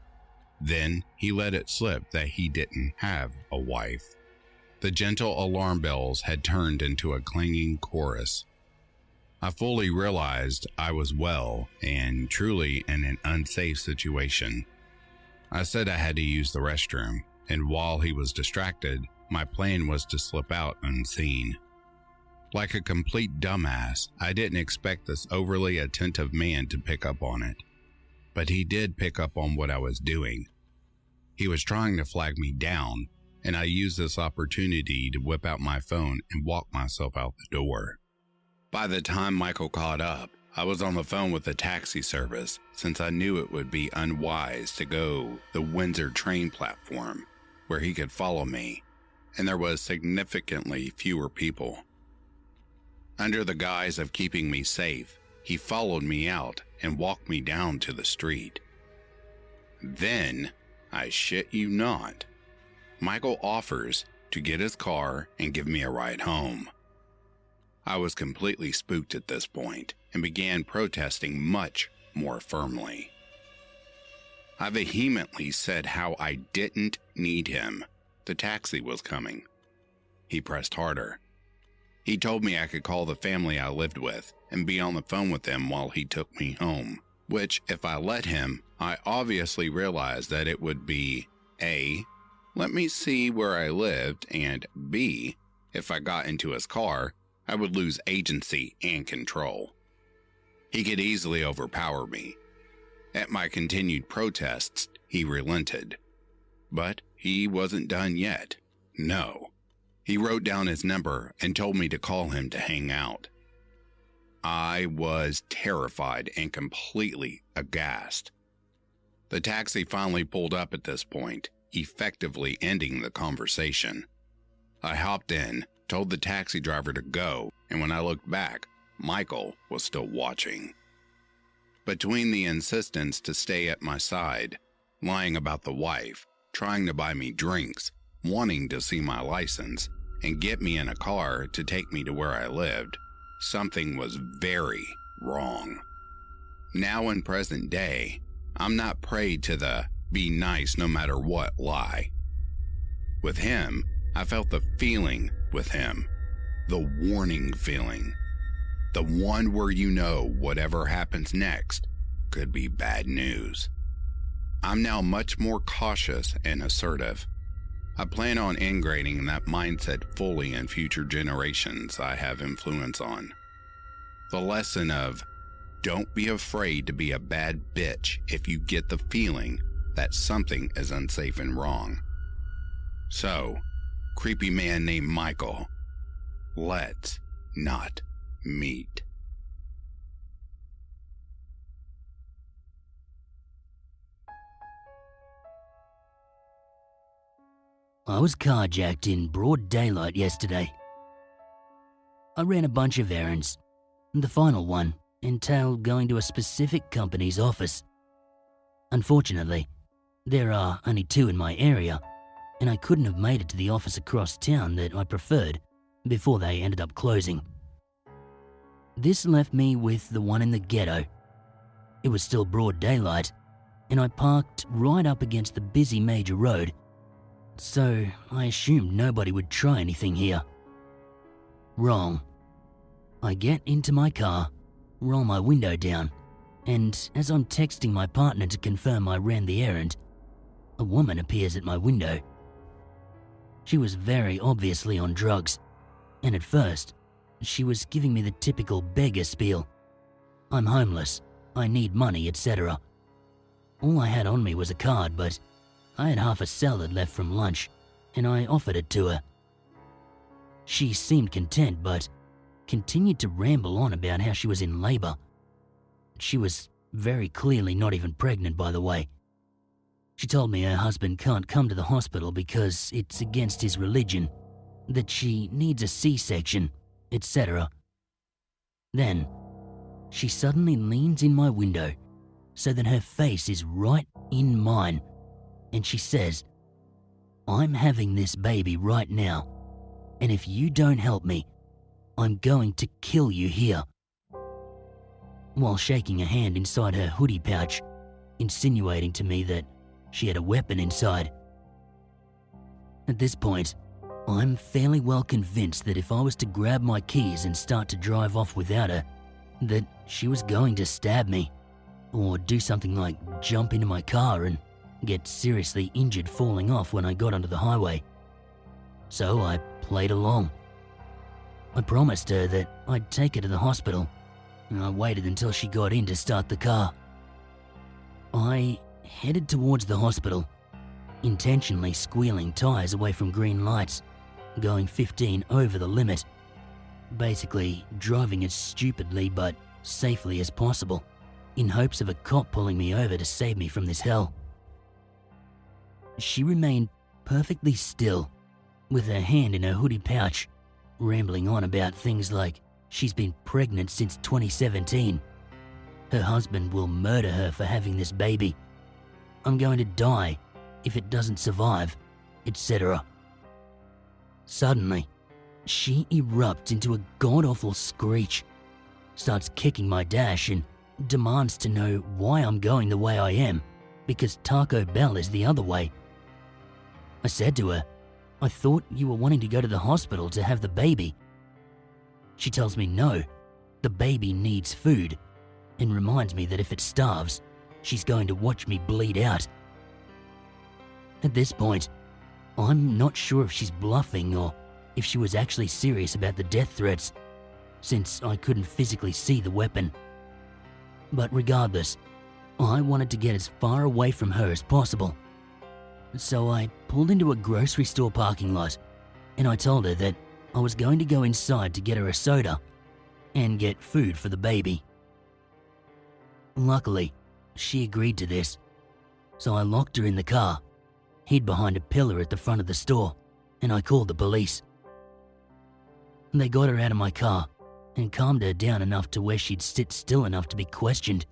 Then he let it slip that he didn't have a wife. The gentle alarm bells had turned into a clanging chorus. I fully realized I was well and truly in an unsafe situation. I said I had to use the restroom, and while he was distracted, my plan was to slip out unseen. Like a complete dumbass, I didn't expect this overly attentive man to pick up on it. But he did pick up on what I was doing. He was trying to flag me down, and I used this opportunity to whip out my phone and walk myself out the door. By the time Michael caught up, I was on the phone with the taxi service since I knew it would be unwise to go the Windsor train platform where he could follow me, and there was significantly fewer people. Under the guise of keeping me safe, he followed me out and walked me down to the street. Then, I shit you not, Michael offers to get his car and give me a ride home. I was completely spooked at this point and began protesting much more firmly. I vehemently said how I didn't need him. The taxi was coming. He pressed harder. He told me I could call the family I lived with and be on the phone with them while he took me home, which, if I let him, I obviously realized that it would be A, let me see where I lived, and B, if I got into his car, I would lose agency and control. He could easily overpower me. At my continued protests, he relented. But he wasn't done yet. No. He wrote down his number and told me to call him to hang out. I was terrified and completely aghast. The taxi finally pulled up at this point, effectively ending the conversation. I hopped in, told the taxi driver to go, and when I looked back, Michael was still watching. Between the insistence to stay at my side, lying about the wife, trying to buy me drinks, wanting to see my license, and get me in a car to take me to where I lived, something was very wrong. Now in present day, I'm not prey to the be nice no matter what lie. With him, I felt the feeling with him, the warning feeling, the one where you know whatever happens next could be bad news. I'm now much more cautious and assertive. I plan on ingraining that mindset fully in future generations I have influence on. The lesson of, don't be afraid to be a bad bitch if you get the feeling that something is unsafe and wrong. So, creepy man named Michael, let's not meet. I was carjacked in broad daylight yesterday. I ran a bunch of errands. The final one entailed going to a specific company's office. Unfortunately, there are only 2 in my area, and I couldn't have made it to the office across town that I preferred before they ended up closing. This left me with the one in the ghetto. It was still broad daylight, and I parked right up against the busy major road, so I assumed nobody would try anything here. Wrong. I get into my car, roll my window down, and as I'm texting my partner to confirm I ran the errand, a woman appears at my window. She was very obviously on drugs, and at first, she was giving me the typical beggar spiel. I'm homeless, I need money, etc. All I had on me was a card, but I had half a salad left from lunch, and I offered it to her. She seemed content, but continued to ramble on about how she was in labor. She was very clearly not even pregnant, by the way. She told me her husband can't come to the hospital because it's against his religion, that she needs a C-section, etc. Then, she suddenly leans in my window so that her face is right in mine, and she says, "I'm having this baby right now, and if you don't help me, I'm going to kill you here," while shaking a hand inside her hoodie pouch, insinuating to me that she had a weapon inside. At this point, I'm fairly well convinced that if I was to grab my keys and start to drive off without her, that she was going to stab me, or do something like jump into my car and get seriously injured falling off when I got onto the highway. So I played along. I promised her that I'd take her to the hospital, and I waited until she got in to start the car. I headed towards the hospital, intentionally squealing tires away from green lights, going 15 over the limit, basically driving as stupidly but safely as possible, in hopes of a cop pulling me over to save me from this hell. She remained perfectly still, with her hand in her hoodie pouch, rambling on about things like she's been pregnant since 2017, her husband will murder her for having this baby, I'm going to die if it doesn't survive, etc. Suddenly, she erupts into a god-awful screech, starts kicking my dash and demands to know why I'm going the way I am, because Taco Bell is the other way. I said to her, "I thought you were wanting to go to the hospital to have the baby." She tells me no, the baby needs food, and reminds me that if it starves, she's going to watch me bleed out. At this point, I'm not sure if she's bluffing or if she was actually serious about the death threats, since I couldn't physically see the weapon. But regardless, I wanted to get as far away from her as possible. So I pulled into a grocery store parking lot, and I told her that I was going to go inside to get her a soda and get food for the baby. Luckily, she agreed to this, so I locked her in the car, hid behind a pillar at the front of the store, and I called the police. They got her out of my car and calmed her down enough to where she'd sit still enough to be questioned.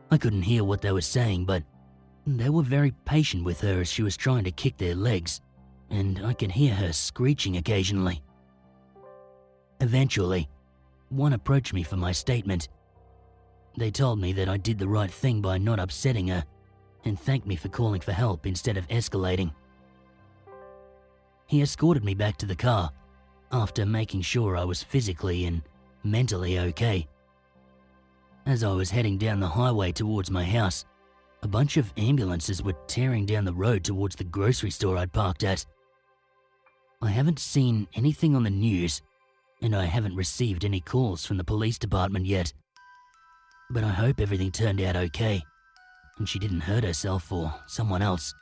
I couldn't hear what they were saying, but they were very patient with her as she was trying to kick their legs, and I could hear her screeching occasionally. Eventually, one approached me for my statement. They told me that I did the right thing by not upsetting her, and thanked me for calling for help instead of escalating. He escorted me back to the car, after making sure I was physically and mentally okay. As I was heading down the highway towards my house, a bunch of ambulances were tearing down the road towards the grocery store I'd parked at. I haven't seen anything on the news, and I haven't received any calls from the police department yet. But I hope everything turned out okay, and she didn't hurt herself or someone else.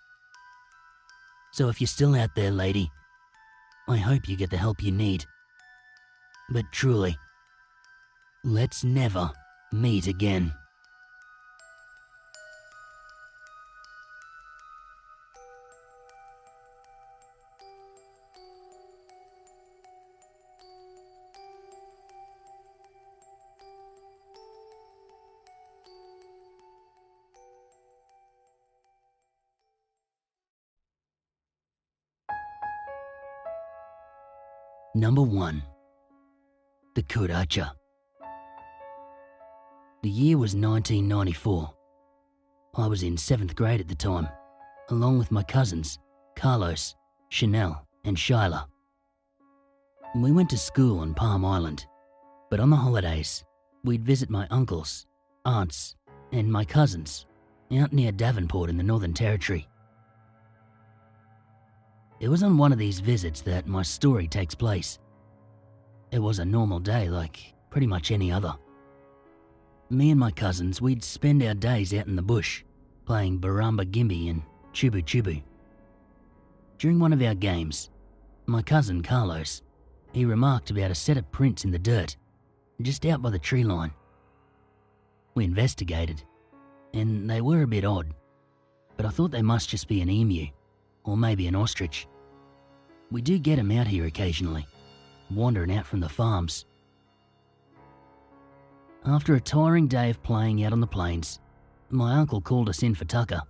So if you're still out there, lady, I hope you get the help you need. But truly, let's never meet again. Number 1. The Cucaracha. The year was 1994. I was in 7th grade at the time, along with my cousins, Carlos, Chanel, and Shyla. We went to school on Palm Island, but on the holidays, we'd visit my uncles, aunts, and my cousins out near Davenport in the Northern Territory. It was on one of these visits that my story takes place. It was a normal day like pretty much any other. Me and my cousins, we'd spend our days out in the bush, playing Baramba Gimby and Chubu Chubu. During one of our games, my cousin Carlos, he remarked about a set of prints in the dirt, just out by the tree line. We investigated, and they were a bit odd, but I thought they must just be an emu, or maybe an ostrich. We do get them out here occasionally, wandering out from the farms. After a tiring day of playing out on the plains, my uncle called us in for tucker.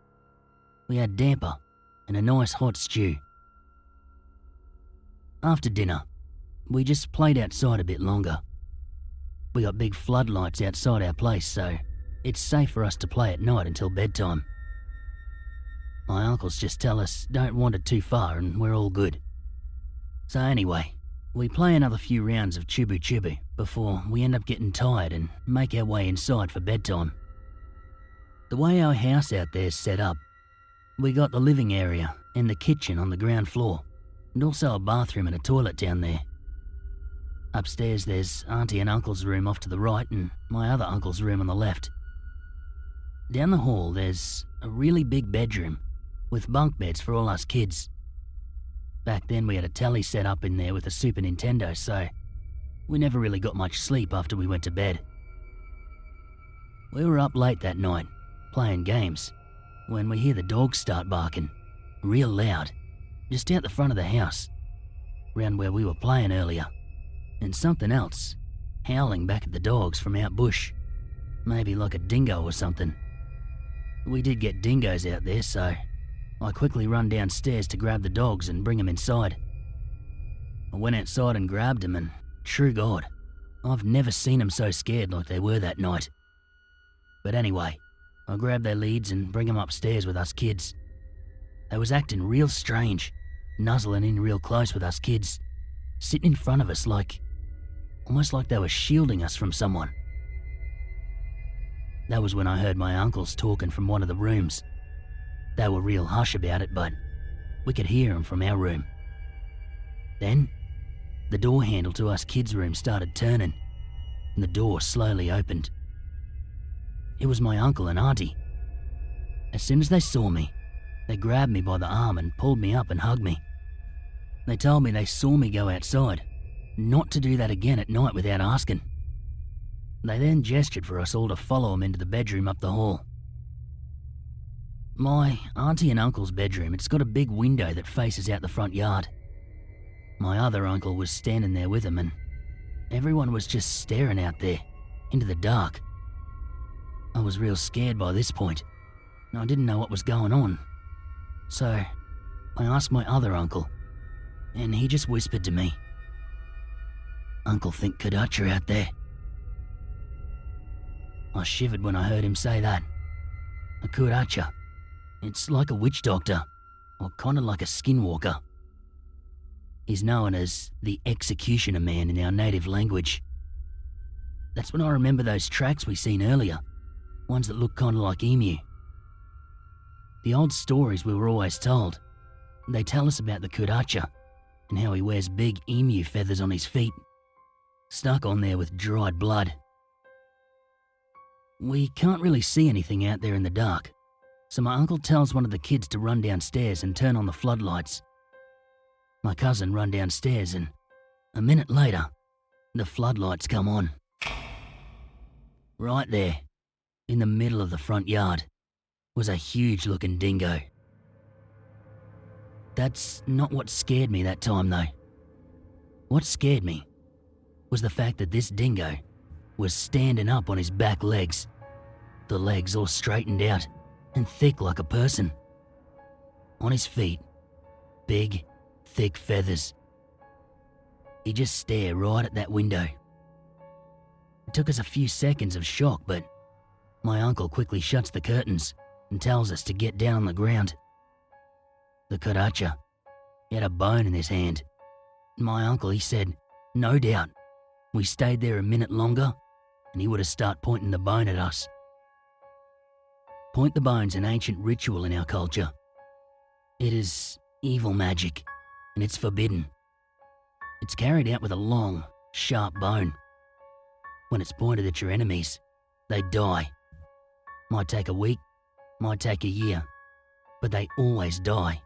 We had damper and a nice hot stew. After dinner, we just played outside a bit longer. We got big floodlights outside our place, so it's safe for us to play at night until bedtime. My uncles just tell us don't wander too far and we're all good. So anyway, we play another few rounds of chibu chibu before we end up getting tired and make our way inside for bedtime. The way our house out there's set up, we got the living area and the kitchen on the ground floor, and also a bathroom and a toilet down there. Upstairs there's Auntie and Uncle's room off to the right and my other uncle's room on the left. Down the hall there's a really big bedroom with bunk beds for all us kids. Back then we had a telly set up in there with a Super Nintendo, so we never really got much sleep after we went to bed. We were up late that night, playing games, when we hear the dogs start barking, real loud, just out the front of the house, round where we were playing earlier, and something else, howling back at the dogs from out bush, maybe like a dingo or something. We did get dingoes out there, so I quickly run downstairs to grab the dogs and bring them inside. I went outside and grabbed them, and true God, I've never seen them so scared like they were that night. But anyway, I grabbed their leads and bring them upstairs with us kids. They was acting real strange, nuzzling in real close with us kids, sitting in front of us almost like they were shielding us from someone. That was when I heard my uncles talking from one of the rooms. They were real hush about it, but we could hear them from our room. Then, the door handle to us kids' room started turning, and the door slowly opened. It was my uncle and auntie. As soon as they saw me, they grabbed me by the arm and pulled me up and hugged me. They told me they saw me go outside, not to do that again at night without asking. They then gestured for us all to follow them into the bedroom up the hall. My auntie and uncle's bedroom, it's got a big window that faces out the front yard. My other uncle was standing there with them, and everyone was just staring out there, into the dark. I was real scared by this point, and I didn't know what was going on. So, I asked my other uncle, and he just whispered to me, "Uncle think Kadacha out there." I shivered when I heard him say that. A Kuracha. It's like a witch doctor, or kinda like a skinwalker. He's known as the executioner man in our native language. That's when I remember those tracks we seen earlier, ones that look kinda like emu. The old stories we were always told, they tell us about the Kuracha and how he wears big emu feathers on his feet, stuck on there with dried blood. We can't really see anything out there in the dark, so my uncle tells one of the kids to run downstairs and turn on the floodlights. My cousin run downstairs, and a minute later, the floodlights come on. Right there, in the middle of the front yard, was a huge-looking dingo. That's not what scared me that time, though. What scared me was the fact that this dingo was standing up on his back legs, the legs all straightened out and thick like a person. On his feet, big, thick feathers. He just stared right at that window. It took us a few seconds of shock, but my uncle quickly shuts the curtains and tells us to get down on the ground. The Karacha, he had a bone in his hand. My uncle, he said, no doubt, we stayed there a minute longer and he would have started pointing the bone at us. Point the bone's an ancient ritual in our culture. It is evil magic, and it's forbidden. It's carried out with a long, sharp bone. When it's pointed at your enemies, they die. Might take a week, might take a year, but they always die.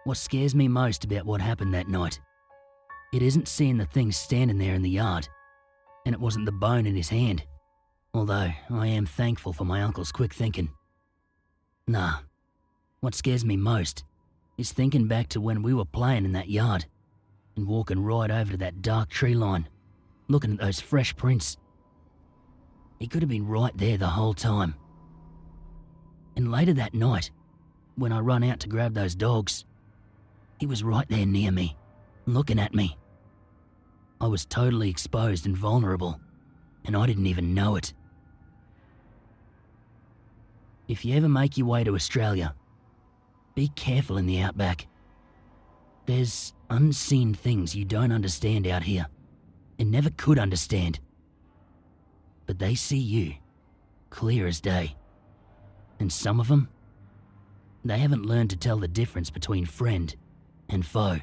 What scares me most about what happened that night, it isn't seeing the thing standing there in the yard, and it wasn't the bone in his hand, although I am thankful for my uncle's quick thinking. Nah, what scares me most is thinking back to when we were playing in that yard and walking right over to that dark tree line looking at those fresh prints. He could have been right there the whole time. And later that night, when I run out to grab those dogs, he was right there near me, looking at me. I was totally exposed and vulnerable, and I didn't even know it. If you ever make your way to Australia, be careful in the outback. There's unseen things you don't understand out here, and never could understand. But they see you, clear as day. And some of them, they haven't learned to tell the difference between friend and foe.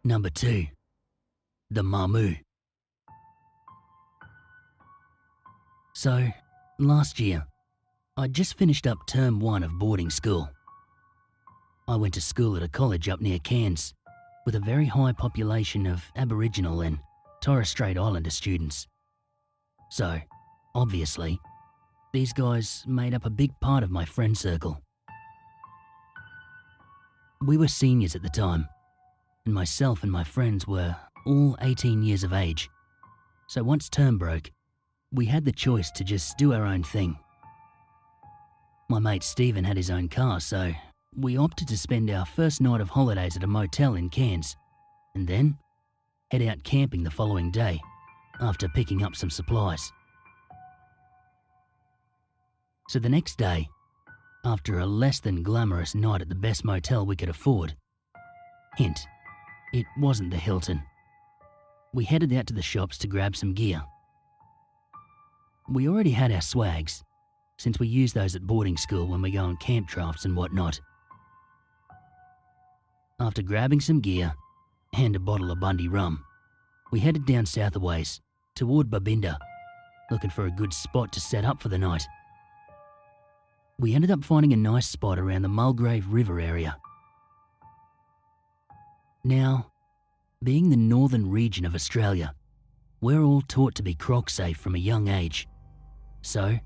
Number 2. The Mamu. So, last year, I'd just finished up term 1 of boarding school. I went to school at a college up near Cairns, with a very high population of Aboriginal and Torres Strait Islander students. So, obviously, these guys made up a big part of my friend circle. We were seniors at the time, and myself and my friends were all 18 years of age. So once term broke, we had the choice to just do our own thing. My mate Stephen had his own car, so we opted to spend our first night of holidays at a motel in Cairns, and then head out camping the following day after picking up some supplies. So the next day, after a less than glamorous night at the best motel we could afford, hint, it wasn't the Hilton, we headed out to the shops to grab some gear. We already had our swags, since we use those at boarding school when we go on camp drafts and whatnot. After grabbing some gear and a bottle of Bundy rum, we headed down south a ways toward Babinda, looking for a good spot to set up for the night. We ended up finding a nice spot around the Mulgrave River area. Now, being the northern region of Australia, we're all taught to be croc safe from a young age. So,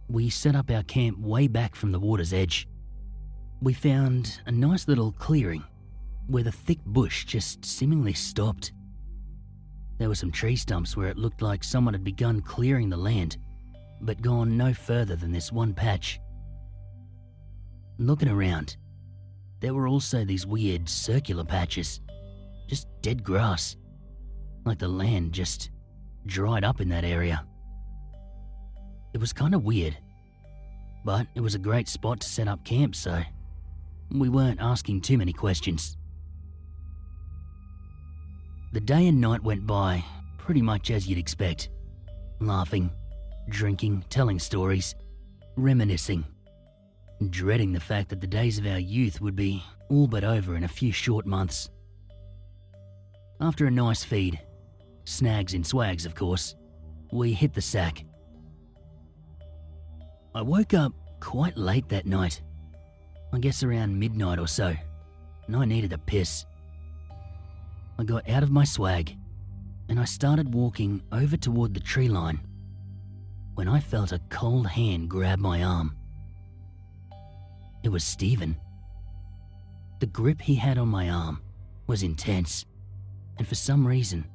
we set up our camp way back from the water's edge. We found a nice little clearing where the thick bush just seemingly stopped. There were some tree stumps where it looked like someone had begun clearing the land, but gone no further than this one patch. Looking around, there were also these weird circular patches, just dead grass, like the land just dried up in that area. It was kind of weird, but it was a great spot to set up camp, so we weren't asking too many questions. The day and night went by pretty much as you'd expect, laughing, drinking, telling stories, reminiscing, dreading the fact that the days of our youth would be all but over in a few short months. After a nice feed, snags and swags of course, we hit the sack. I woke up quite late that night, I guess around midnight or so, and I needed a piss. I got out of my swag and I started walking over toward the tree line when I felt a cold hand grab my arm. It was Stephen. The grip he had on my arm was intense, and for some reason,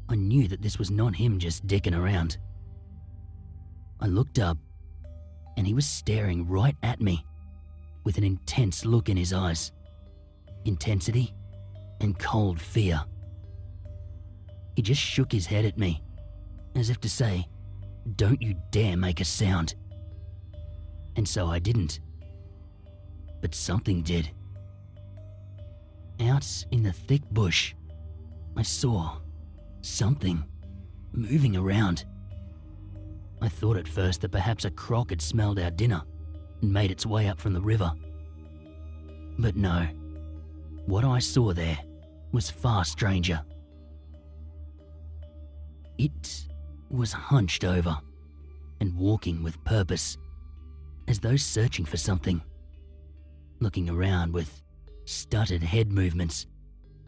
I knew that this was not him just dicking around. I looked up, and he was staring right at me with an intense look in his eyes. Intensity and cold fear. He just shook his head at me, as if to say, "Don't you dare make a sound." And so I didn't. But something did. Out in the thick bush, I saw something moving around. I thought at first that perhaps a croc had smelled our dinner and made its way up from the river. But no, what I saw there was far stranger. It was hunched over and walking with purpose, as though searching for something, looking around with stuttered head movements,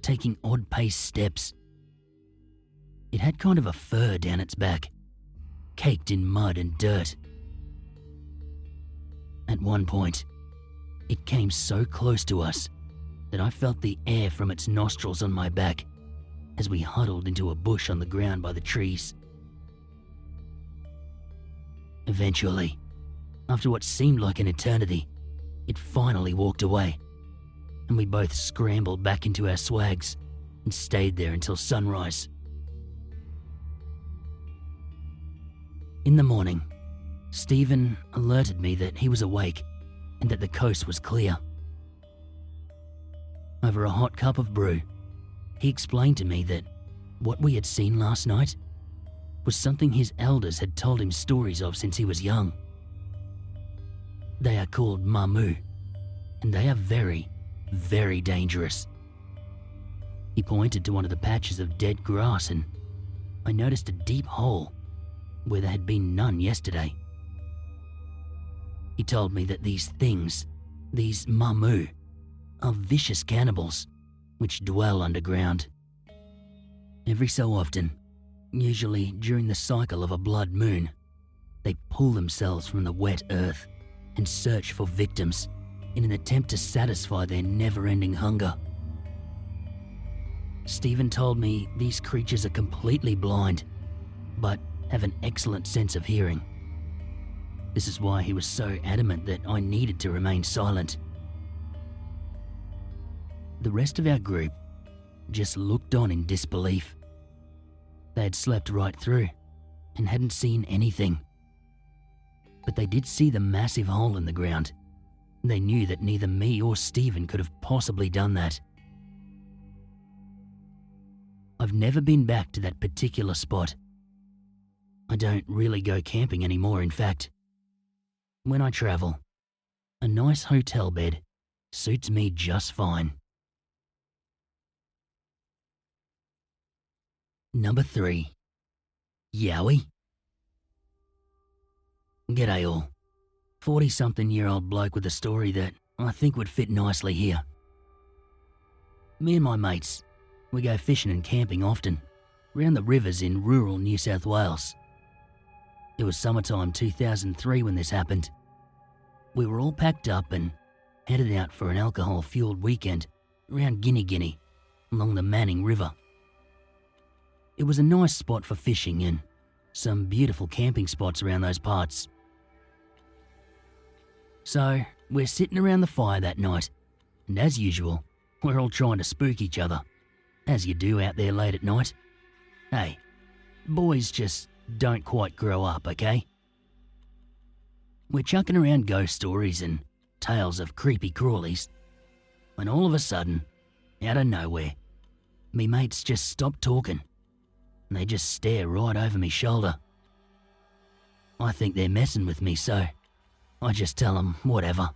taking odd-paced steps. It had kind of a fur down its back, caked in mud and dirt. At one point, it came so close to us that I felt the air from its nostrils on my back as we huddled into a bush on the ground by the trees. Eventually, after what seemed like an eternity, it finally walked away, and we both scrambled back into our swags and stayed there until sunrise. In the morning, Stephen alerted me that he was awake and that the coast was clear. Over a hot cup of brew, he explained to me that what we had seen last night was something his elders had told him stories of since he was young. They are called mamu, and they are very, very dangerous. He pointed to one of the patches of dead grass, and I noticed a deep hole where there had been none yesterday. He told me that these things, these mamu, are vicious cannibals which dwell underground. Every so often, usually during the cycle of a blood moon, they pull themselves from the wet earth and search for victims in an attempt to satisfy their never-ending hunger. Stephen told me these creatures are completely blind, but have an excellent sense of hearing. This is why he was so adamant that I needed to remain silent. The rest of our group just looked on in disbelief. They had slept right through and hadn't seen anything. But they did see the massive hole in the ground. They knew that neither me or Stephen could have possibly done that. I've never been back to that particular spot. I don't really go camping anymore, in fact. When I travel, a nice hotel bed suits me just fine. Number 3. Yowie. G'day all. 40-something-year-old bloke with a story that I think would fit nicely here. Me and my mates, we go fishing and camping often, round the rivers in rural New South Wales. It was summertime 2003 when this happened. We were all packed up and headed out for an alcohol-fueled weekend around Guinea, along the Manning River. It was a nice spot for fishing and some beautiful camping spots around those parts. So, we're sitting around the fire that night, and as usual, we're all trying to spook each other, as you do out there late at night. Hey, boys just don't quite grow up, okay? We're chucking around ghost stories and tales of creepy crawlies, when all of a sudden, out of nowhere, me mates just stop talking, and they just stare right over me shoulder. I think they're messing with me, so I just tell them whatever.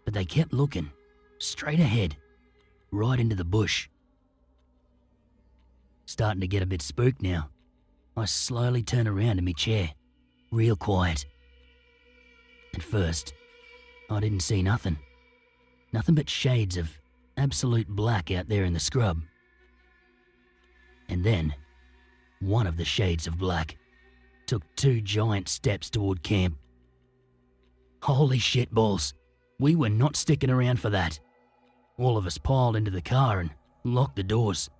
But they kept looking straight ahead, right into the bush. Starting to get a bit spooked now, I slowly turn around in my chair, real quiet. At first, I didn't see nothing. Nothing but shades of absolute black out there in the scrub. And then, one of the shades of black took 2 giant steps toward camp. Holy shit balls, we were not sticking around for that. All of us piled into the car and locked the doors.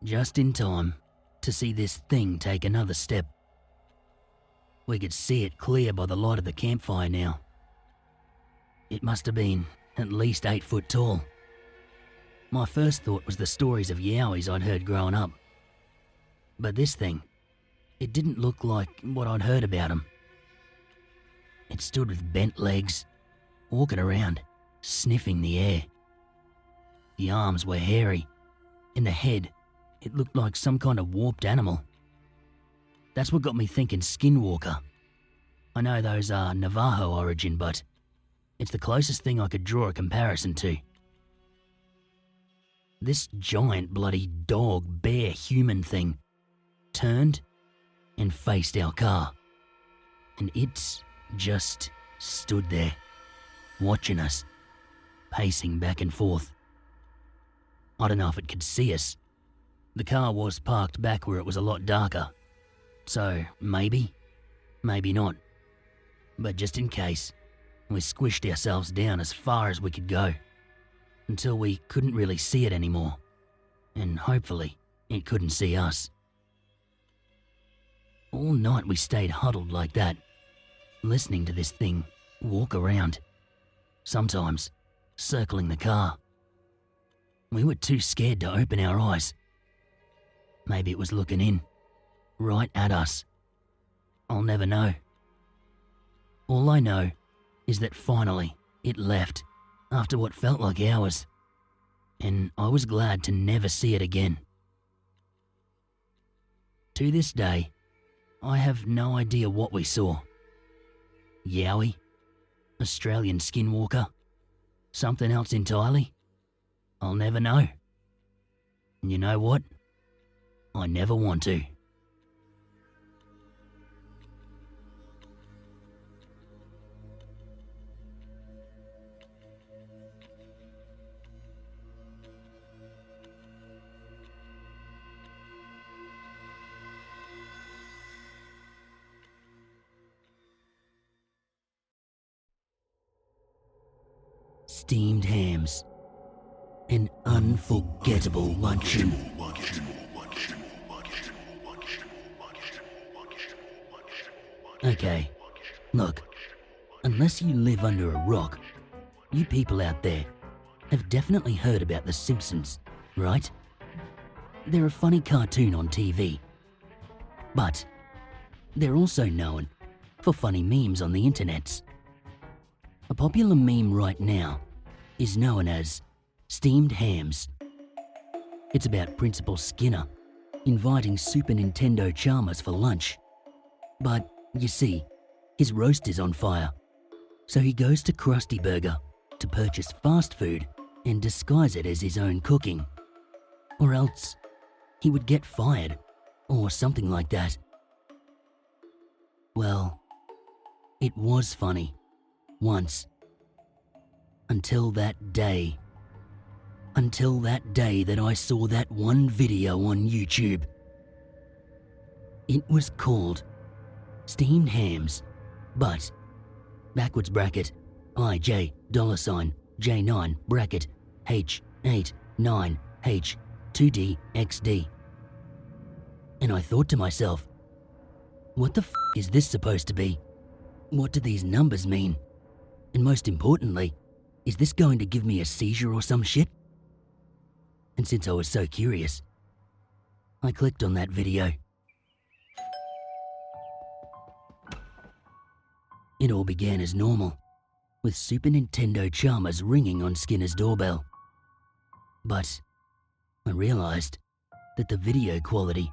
Just in time to see this thing take another step. We could see it clear by the light of the campfire now. It must have been at least 8 foot tall. My first thought was the stories of yowies I'd heard growing up. But this thing, it didn't look like what I'd heard about them. It stood with bent legs, walking around, sniffing the air. The arms were hairy, and the head, it looked like some kind of warped animal. That's what got me thinking skinwalker. I know those are Navajo origin, but it's the closest thing I could draw a comparison to. This giant bloody dog, bear, human thing turned and faced our car. And it just stood there, watching us, pacing back and forth. I don't know if it could see us. The car was parked back where it was a lot darker. So maybe, maybe not. But just in case, we squished ourselves down as far as we could go. until we couldn't really see it anymore, and hopefully it couldn't see us. All night we stayed huddled like that, listening to this thing walk around, sometimes circling the car. We were too scared to open our eyes. Maybe it was looking in, right at us. I'll never know. All I know is that finally it left after what felt like hours, and I was glad to never see it again. To this day, I have no idea what we saw. Yowie? Australian skinwalker? Something else entirely? I'll never know. And you know what? I never want to. Steamed hams. An unforgettable luncheon. Okay, look, unless you live under a rock, you people out there have definitely heard about The Simpsons, right? They're a funny cartoon on TV. But they're also known for funny memes on the internets. A popular meme right now is known as Steamed Hams. It's about Principal Skinner inviting Super Nintendo Chalmers for lunch. But, you see, his roast is on fire, so he goes to Krusty Burger to purchase fast food and disguise it as his own cooking. Or else, he would get fired, or something like that. Well, it was funny, once. Until that day. Until that day that I saw that one video on YouTube. It was called Steamed Hams, but backwards bracket IJ $ J9 bracket H8 9 H 2D XD. And I thought to myself, what the f is this supposed to be? What do these numbers mean? And most importantly, is this going to give me a seizure or some shit? And since I was so curious, I clicked on that video. It all began as normal, with Super Nintendo Chalmers ringing on Skinner's doorbell. But I realized that the video quality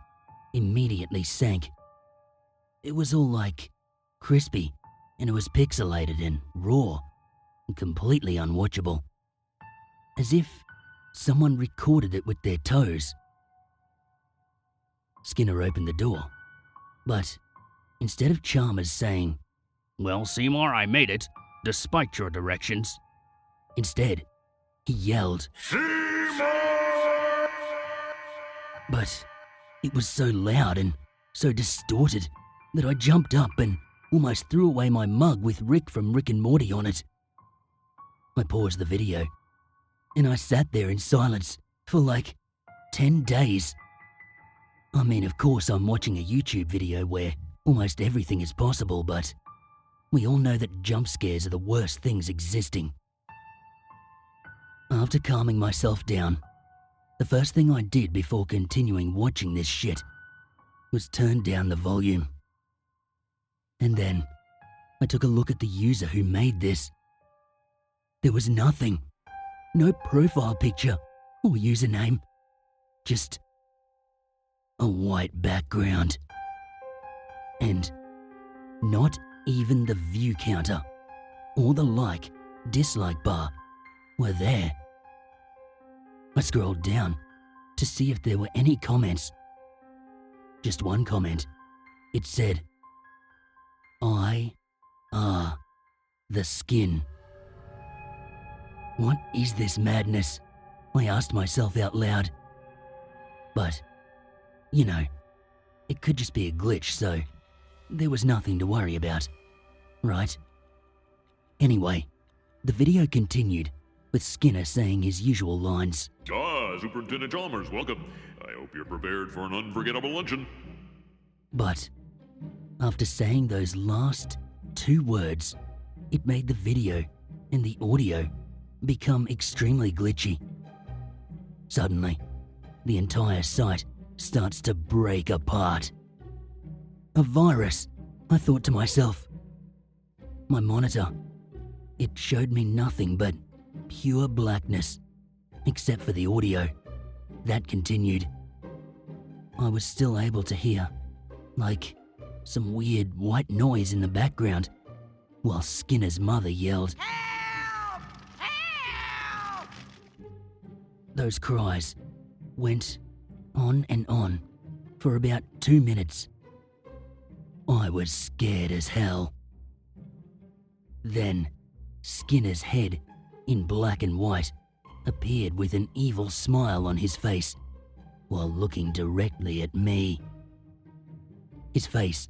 immediately sank. It was all like crispy, and it was pixelated and raw and completely unwatchable. As if someone recorded it with their toes. Skinner opened the door, but instead of Chalmers saying, "Well, Seymour, I made it, despite your directions," instead, he yelled, "Seymour!" But it was so loud and so distorted that I jumped up and almost threw away my mug with Rick from Rick and Morty on it. I paused the video, and I sat there in silence for like 10 days. I mean, of course I'm watching a YouTube video where almost everything is possible, but we all know that jump scares are the worst things existing. After calming myself down, the first thing I did before continuing watching this shit was turn down the volume. And then I took a look at the user who made this. There was nothing. No profile picture or username. Just a white background. And not even the view counter or the like, dislike bar were there. I scrolled down to see if there were any comments. Just one comment. It said, "I are the skin." What is this madness? I asked myself out loud. But, you know, it could just be a glitch, so there was nothing to worry about, right? Anyway, the video continued with Skinner saying his usual lines. Superintendent Chalmers, welcome. I hope you're prepared for an unforgettable luncheon. But after saying those last 2 words, it made the video and the audio become extremely glitchy. Suddenly, the entire site starts to break apart. A virus, I thought to myself. My monitor, it showed me nothing but pure blackness, except for the audio. That continued. I was still able to hear, like, some weird white noise in the background, while Skinner's mother yelled, "Help! Help!" Those cries went on and on for about 2 minutes. I was scared as hell. Then, Skinner's head, in black and white, appeared with an evil smile on his face while looking directly at me. His face,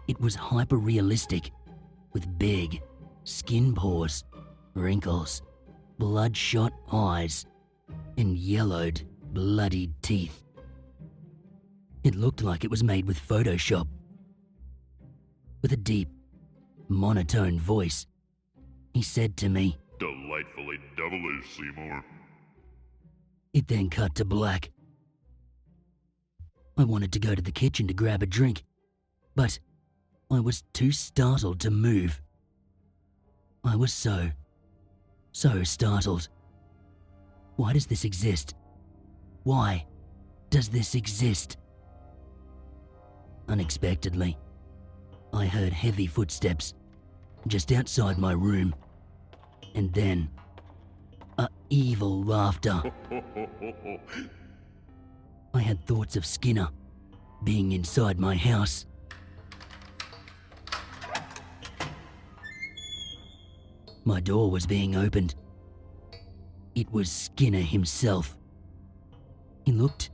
it was hyper-realistic, with big skin pores, wrinkles, bloodshot eyes, and yellowed, bloodied teeth. It looked like it was made with Photoshop. With a deep, monotone voice, he said to me, "Delightfully devilish, Seymour." It then cut to black. I wanted to go to the kitchen to grab a drink, but I was too startled to move. I was so startled. Why does this exist? Why does this exist? Unexpectedly, I heard heavy footsteps just outside my room, and then evil laughter. I had thoughts of Skinner being inside my house. My door was being opened. It was Skinner himself. He looked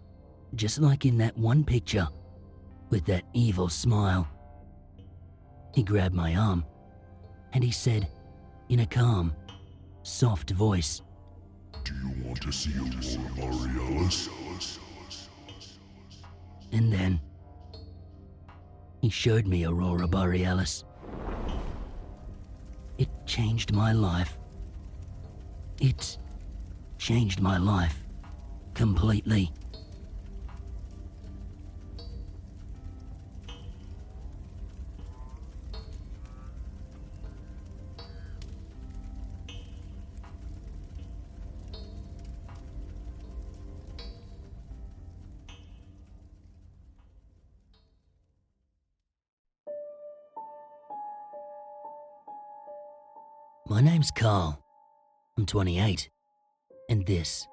just like in that one picture, with that evil smile. He grabbed my arm, and he said, in a calm, soft voice, "Do you want to see Aurora Borealis?" And then he showed me Aurora Borealis. It changed my life. It changed my life completely. My name's Carl. I'm 28, and this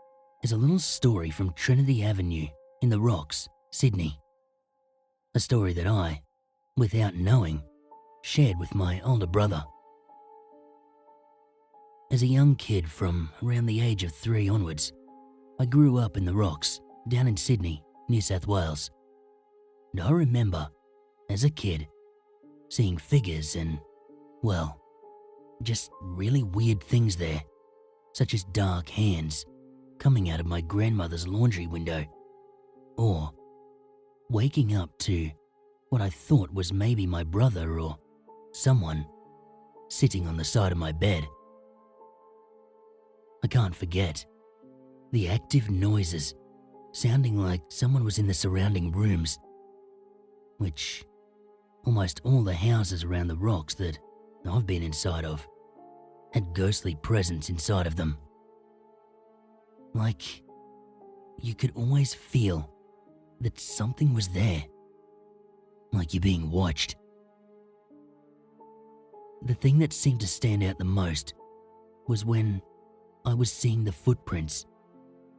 is a little story from Trinity Avenue in the Rocks, Sydney. A story that I, without knowing, shared with my older brother. As a young kid from around the age of 3 onwards, I grew up in the Rocks, down in Sydney, New South Wales. And I remember, as a kid, seeing figures and, well, just really weird things there, such as dark hands coming out of my grandmother's laundry window, or waking up to what I thought was maybe my brother or someone sitting on the side of my bed. I can't forget the active noises sounding like someone was in the surrounding rooms, which almost all the houses around the Rocks that I've been inside of had ghostly presence inside of them. Like you could always feel that something was there, like you're being watched. The thing that seemed to stand out the most was when I was seeing the footprints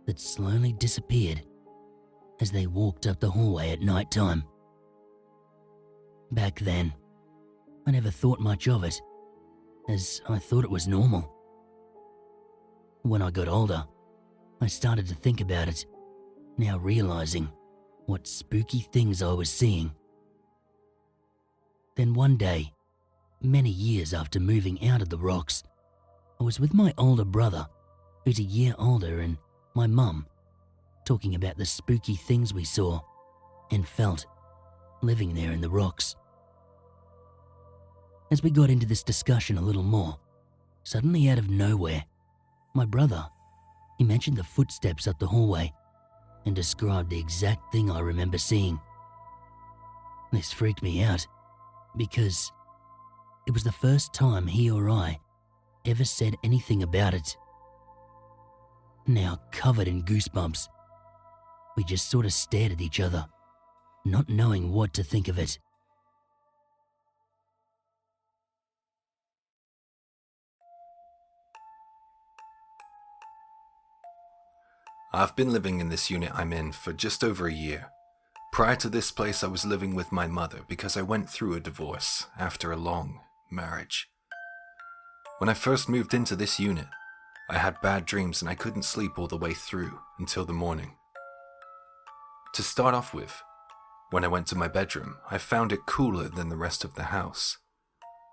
that slowly disappeared as they walked up the hallway at night time. Back then, I never thought much of it, as I thought it was normal. When I got older, I started to think about it, now realizing what spooky things I was seeing. Then one day, many years after moving out of the Rocks, I was with my older brother who's a year older, and my mum, talking about the spooky things we saw and felt living there in the rocks. As we got into this discussion a little more, suddenly out of nowhere, my brother, he mentioned the footsteps up the hallway and described the exact thing I remember seeing. This freaked me out because it was the first time he or I ever said anything about it. Now covered in goosebumps, we just sort of stared at each other, not knowing what to think of it. I've been living in this unit I'm in for just over a year. Prior to this place, I was living with my mother because I went through a divorce after a long marriage. When I first moved into this unit, I had bad dreams and I couldn't sleep all the way through until the morning. To start off with, when I went to my bedroom, I found it cooler than the rest of the house.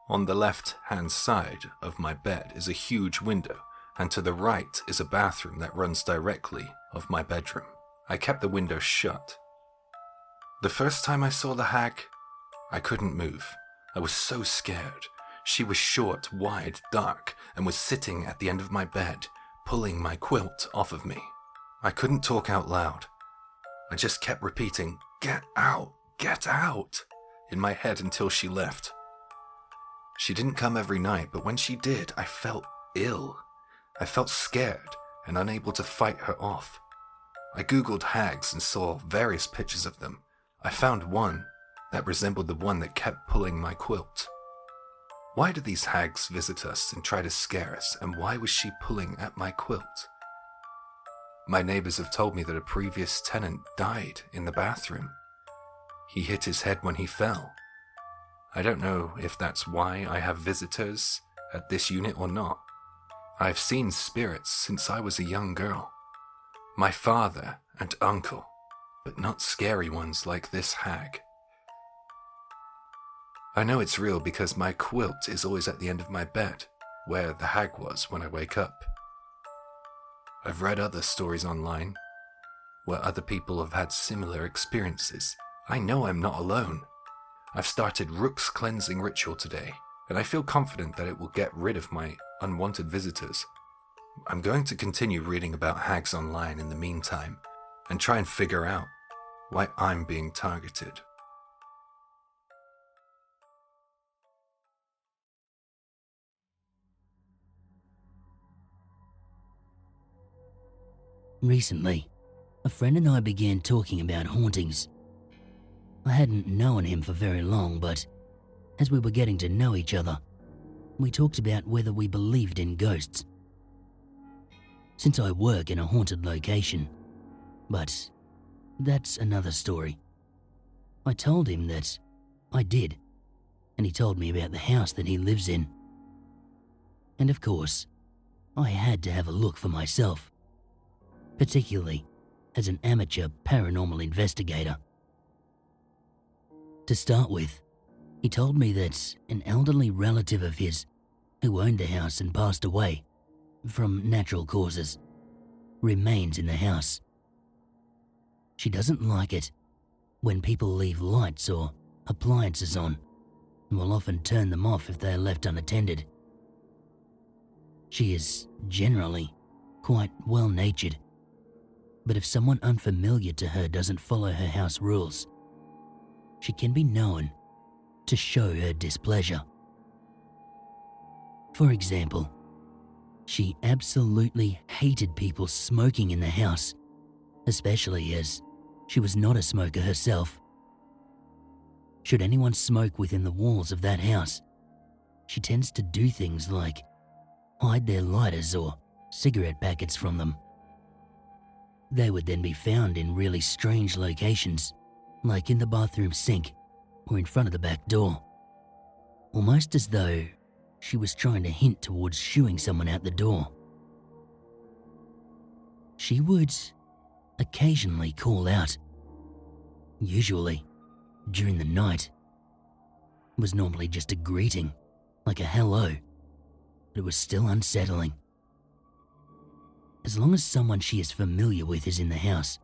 On the left-hand side of my bed is a huge window, and to the right is a bathroom that runs directly of my bedroom. I kept the window shut. The first time I saw the hag, I couldn't move. I was so scared. She was short, wide, dark, and was sitting at the end of my bed, pulling my quilt off of me. I couldn't talk out loud. I just kept repeating, "Get out, get out," in my head until she left. She didn't come every night, but when she did, I felt ill. I felt scared and unable to fight her off. I googled hags and saw various pictures of them. I found one that resembled the one that kept pulling my quilt. Why do these hags visit us and try to scare us, and why was she pulling at my quilt? My neighbors have told me that a previous tenant died in the bathroom. He hit his head when he fell. I don't know if that's why I have visitors at this unit or not. I've seen spirits since I was a young girl. My father and uncle, but not scary ones like this hag. I know it's real because my quilt is always at the end of my bed, where the hag was when I wake up. I've read other stories online, where other people have had similar experiences. I know I'm not alone. I've started Rook's cleansing ritual today, and I feel confident that it will get rid of my unwanted visitors. I'm going to continue reading about hags online in the meantime, and try and figure out why I'm being targeted. Recently, a friend and I began talking about hauntings. I hadn't known him for very long, but as we were getting to know each other, we talked about whether we believed in ghosts. Since I work in a haunted location, but that's another story. I told him that I did, and he told me about the house that he lives in. And of course, I had to have a look for myself, particularly as an amateur paranormal investigator. To start with, he told me that an elderly relative of his, who owned the house and passed away from natural causes, remains in the house. She doesn't like it when people leave lights or appliances on, and will often turn them off if they are left unattended. She is generally quite well-natured, but if someone unfamiliar to her doesn't follow her house rules, she can be known to show her displeasure. For example, she absolutely hated people smoking in the house, especially as she was not a smoker herself. Should anyone smoke within the walls of that house, she tends to do things like hide their lighters or cigarette packets from them. They would then be found in really strange locations, like in the bathroom sink or in front of the back door, almost as though she was trying to hint towards shooing someone out the door. She would occasionally call out, usually during the night. It was normally just a greeting, like a hello, but it was still unsettling. as long as someone she is familiar with is in the house,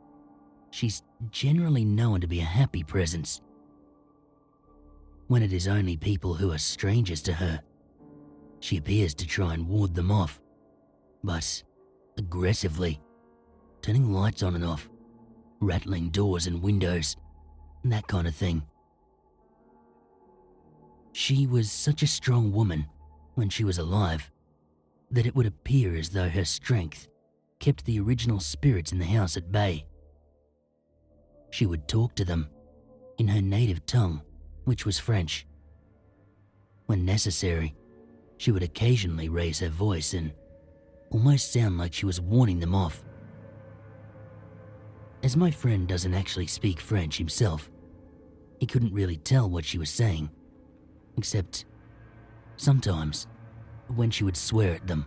she's generally known to be a happy presence. When it is only people who are strangers to her, she appears to try and ward them off, but aggressively, turning lights on and off, rattling doors and windows, that kind of thing. She was such a strong woman when she was alive that it would appear as though her strength kept the original spirits in the house at bay. She would talk to them in her native tongue, which was French. When necessary, she would occasionally raise her voice and almost sound like she was warning them off. As my friend doesn't actually speak French himself, he couldn't really tell what she was saying, except sometimes when she would swear at them.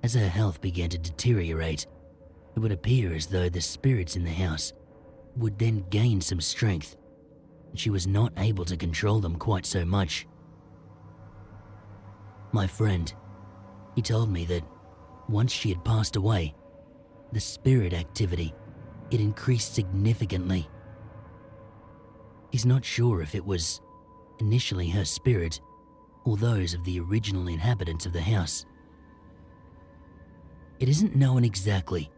As her health began to deteriorate, it would appear as though the spirits in the house would then gain some strength, and she was not able to control them quite so much. My friend, he told me that once she had passed away, the spirit activity, it increased significantly. He's not sure if it was initially her spirit or those of the original inhabitants of the house. It isn't known exactly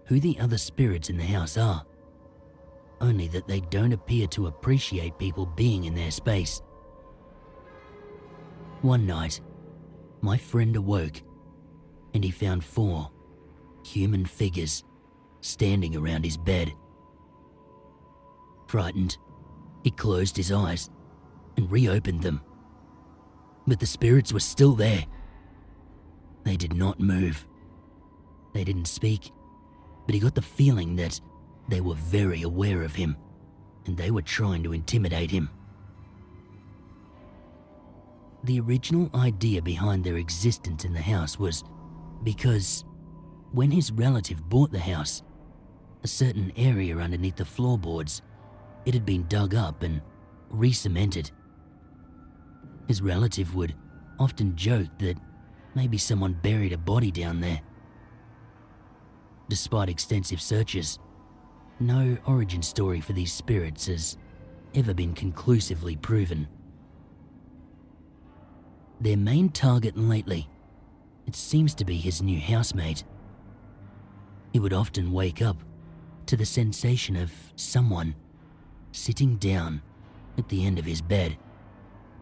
who the other spirits in the house are, only that they don't appear to appreciate people being in their space. One night, my friend awoke and he found 4 human figures standing around his bed. Frightened, he closed his eyes and reopened them, but the spirits were still there. They did not move. They didn't speak, but he got the feeling that they were very aware of him and they were trying to intimidate him. The original idea behind their existence in the house was because when his relative bought the house, a certain area underneath the floorboards, it had been dug up and re-cemented. His relative would often joke that maybe someone buried a body down there. Despite extensive searches, no origin story for these spirits has ever been conclusively proven. Their main target lately, it seems to be his new housemate. He would often wake up to the sensation of someone sitting down at the end of his bed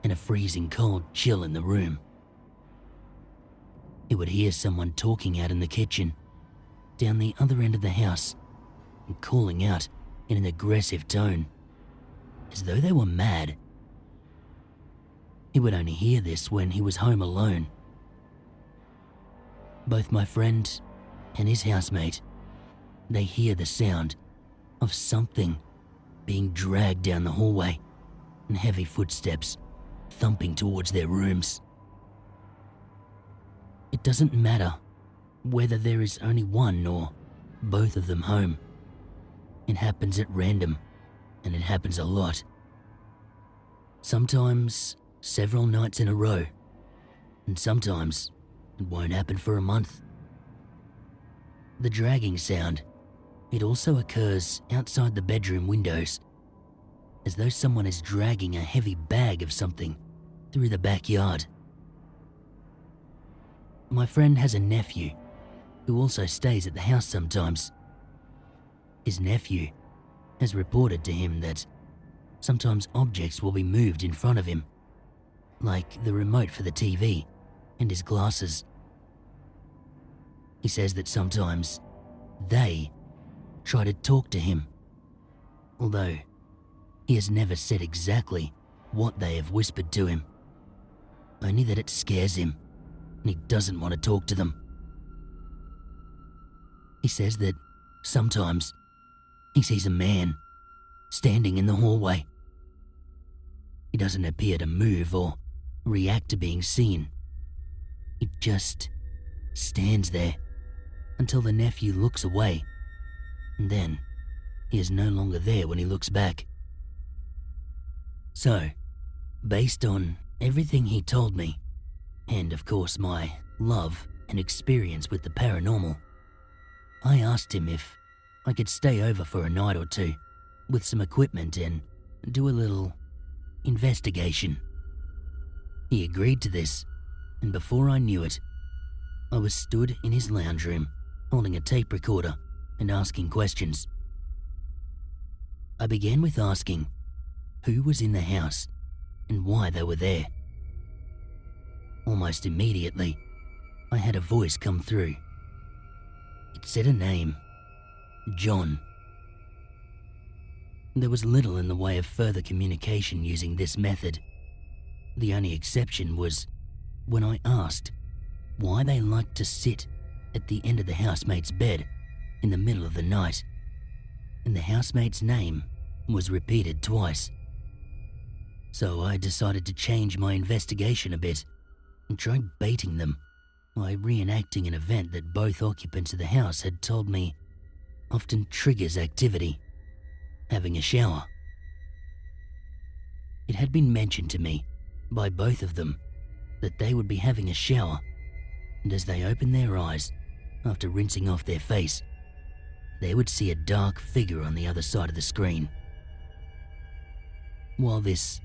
and a freezing cold chill in the room. He would hear someone talking out in the kitchen, down the other end of the house, and calling out in an aggressive tone, as though they were mad. He would only hear this when he was home alone. Both my friend and his housemate, they hear the sound of something being dragged down the hallway and heavy footsteps thumping towards their rooms. It doesn't matter whether there is only one or both of them home. It happens at random, and it happens a lot. Sometimes several nights in a row, and sometimes it won't happen for a month. The dragging sound, it also occurs outside the bedroom windows, as though someone is dragging a heavy bag of something through the backyard. My friend has a nephew who also stays at the house sometimes. His nephew has reported to him that sometimes objects will be moved in front of him, like the remote for the TV and his glasses. He says that sometimes they try to talk to him, although he has never said exactly what they have whispered to him, only that it scares him and he doesn't want to talk to them. He says that sometimes he sees a man standing in the hallway. He doesn't appear to move or react to being seen. He just stands there until the nephew looks away, and then he is no longer there when he looks back. So, based on everything he told me, and of course my love and experience with the paranormal. I asked him if I could stay over for a night or two with some equipment and do a little investigation. He agreed to this, and before I knew it, I was stood in his lounge room holding a tape recorder and asking questions. I began with asking who was in the house and why they were there. Almost immediately, I had a voice come through. It said a name, John. There was little in the way of further communication using this method. The only exception was when I asked why they liked to sit at the end of the housemate's bed in the middle of the night, and the housemate's name was repeated twice. So I decided to change my investigation a bit and try baiting them by reenacting an event that both occupants of the house had told me often triggers activity: having a shower. It had been mentioned to me by both of them that they would be having a shower, and as they opened their eyes after rinsing off their face, they would see a dark figure on the other side of the screen. While this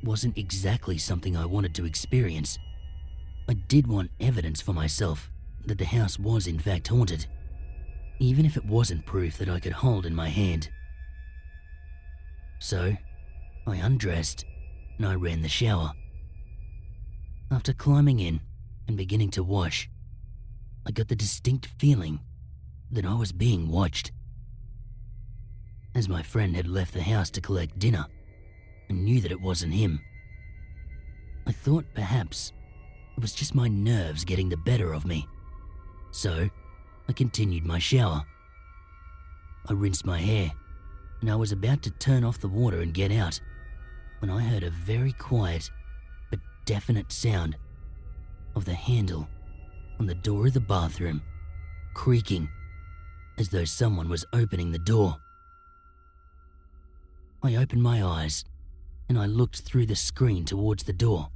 wasn't exactly something I wanted to experience, I did want evidence for myself that the house was in fact haunted, even if it wasn't proof that I could hold in my hand. So, I undressed and I ran the shower. After climbing in and beginning to wash, I got the distinct feeling that I was being watched. As my friend had left the house to collect dinner and knew that it wasn't him, I thought perhaps it was just my nerves getting the better of me. So, I continued my shower. I rinsed my hair, and I was about to turn off the water and get out when I heard a very quiet but definite sound of the handle on the door of the bathroom creaking as though someone was opening the door. I opened my eyes and I looked through the screen towards the door,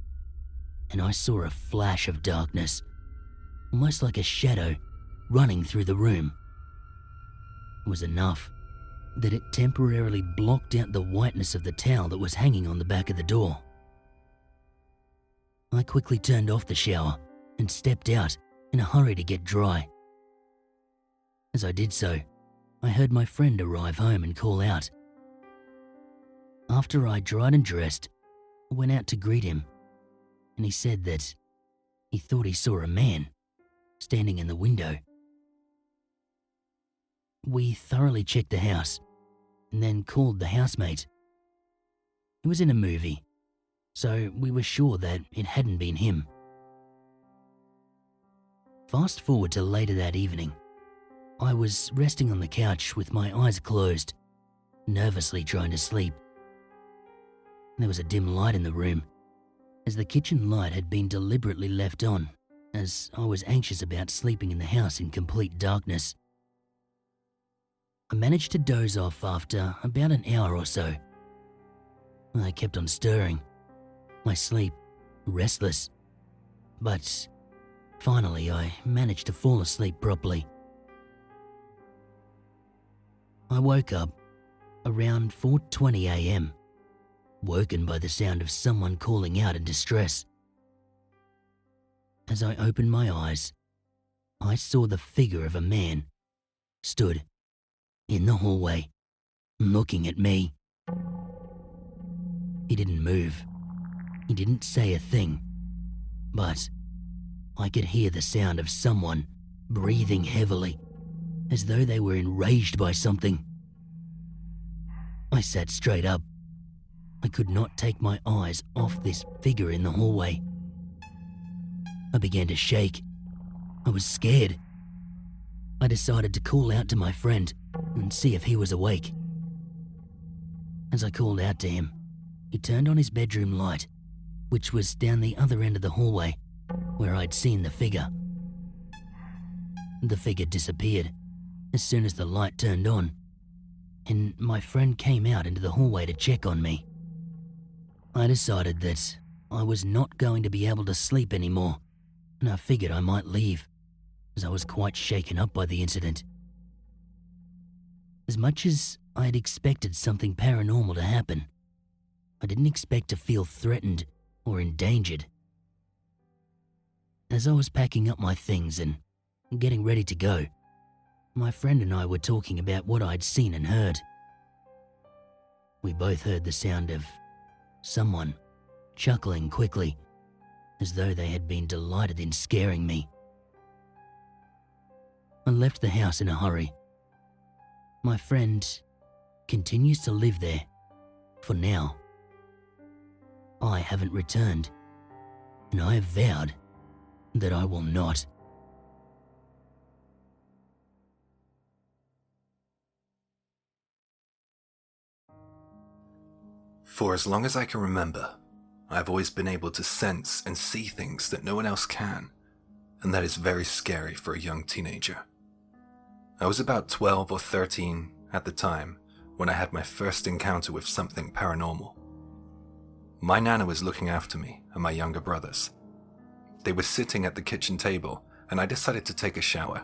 and I saw a flash of darkness, almost like a shadow running through the room. It was enough that it temporarily blocked out the whiteness of the towel that was hanging on the back of the door. I quickly turned off the shower and stepped out in a hurry to get dry. As I did so, I heard my friend arrive home and call out. After I dried and dressed, I went out to greet him, and he said that he thought he saw a man standing in the window. We thoroughly checked the house and then called the housemate. He was in a movie, so we were sure that it hadn't been him. Fast forward to later that evening. I was resting on the couch with my eyes closed, nervously trying to sleep. There was a dim light in the room, as the kitchen light had been deliberately left on, as I was anxious about sleeping in the house in complete darkness. I managed to doze off after about an hour or so. I kept on stirring, my sleep restless, but finally I managed to fall asleep properly. I woke up around 4:20 a.m., woken by the sound of someone calling out in distress. As I opened my eyes, I saw the figure of a man stood in the hallway, looking at me. He didn't move. He didn't say a thing, but I could hear the sound of someone breathing heavily, as though they were enraged by something. I sat straight up. I could not take my eyes off this figure in the hallway. I began to shake. I was scared. I decided to call out to my friend and see if he was awake. As I called out to him, he turned on his bedroom light, which was down the other end of the hallway where I'd seen the figure. The figure disappeared as soon as the light turned on, and my friend came out into the hallway to check on me. I decided that I was not going to be able to sleep anymore, and I figured I might leave as I was quite shaken up by the incident. As much as I had expected something paranormal to happen, I didn't expect to feel threatened or endangered. As I was packing up my things and getting ready to go, my friend and I were talking about what I'd seen and heard. We both heard the sound of someone chuckling quickly, as though they had been delighted in scaring me. I left the house in a hurry. My friend continues to live there, for now. I haven't returned, and I have vowed that I will not. For as long as I can remember, I've always been able to sense and see things that no one else can, and that is very scary for a young teenager. I was about 12 or 13 at the time when I had my first encounter with something paranormal. My nana was looking after me and my younger brothers. They were sitting at the kitchen table, and I decided to take a shower.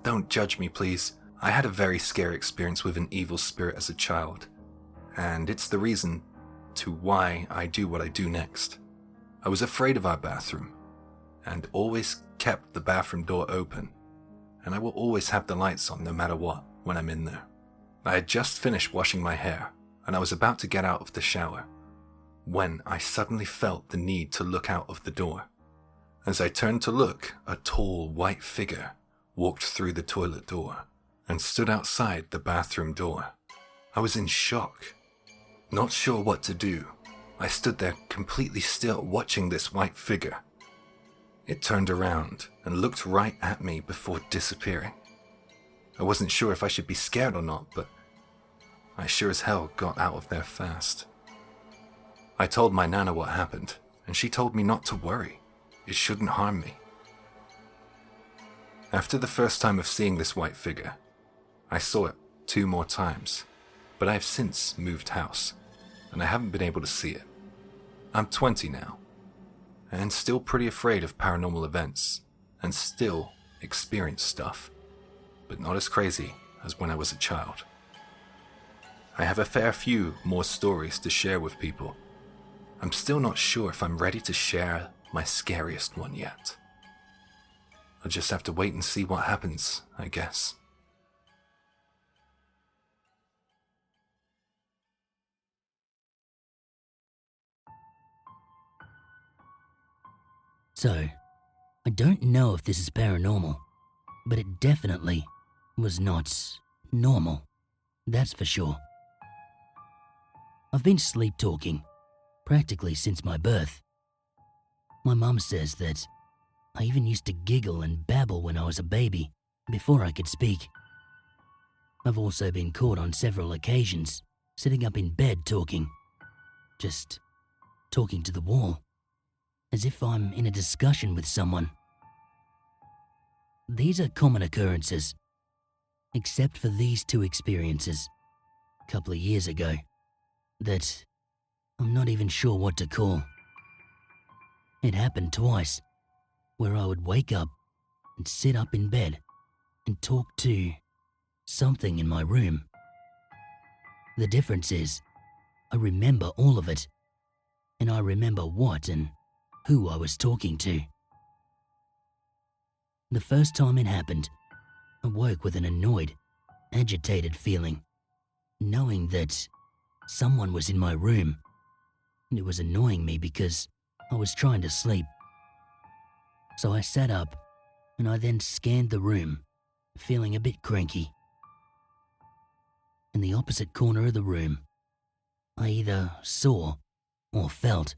Don't judge me, please. I had a very scary experience with an evil spirit as a child, and it's the reason to why I do what I do next. I was afraid of our bathroom, and always kept the bathroom door open, and I will always have the lights on no matter what when I'm in there. I had just finished washing my hair, and I was about to get out of the shower, when I suddenly felt the need to look out of the door. As I turned to look, a tall white figure walked through the toilet door and stood outside the bathroom door. I was in shock, not sure what to do. I stood there completely still, watching this white figure. It turned around and looked right at me before disappearing. I wasn't sure if I should be scared or not, but I sure as hell got out of there fast. I told my nana what happened, and she told me not to worry. It shouldn't harm me. After the first time of seeing this white figure, I saw it 2 more times, but I have since moved house, and I haven't been able to see it. I'm 20 now, and still pretty afraid of paranormal events, and still experience stuff, but not as crazy as when I was a child. I have a fair few more stories to share with people. I'm still not sure if I'm ready to share my scariest one yet. I'll just have to wait and see what happens, I guess. So, I don't know if this is paranormal, but it definitely was not normal. That's for sure. I've been sleep talking practically since my birth. My mum says that I even used to giggle and babble when I was a baby, before I could speak. I've also been caught on several occasions, sitting up in bed talking. Just talking to the wall, as if I'm in a discussion with someone. These are common occurrences, except for these 2 experiences, a couple of years ago, that I'm not even sure what to call. It happened twice, where I would wake up and sit up in bed and talk to something in my room. The difference is, I remember all of it, and I remember what and who I was talking to. The first time it happened, I woke with an annoyed, agitated feeling, knowing that someone was in my room, and it was annoying me because I was trying to sleep. So I sat up, and I then scanned the room, feeling a bit cranky. In the opposite corner of the room, I either saw or felt,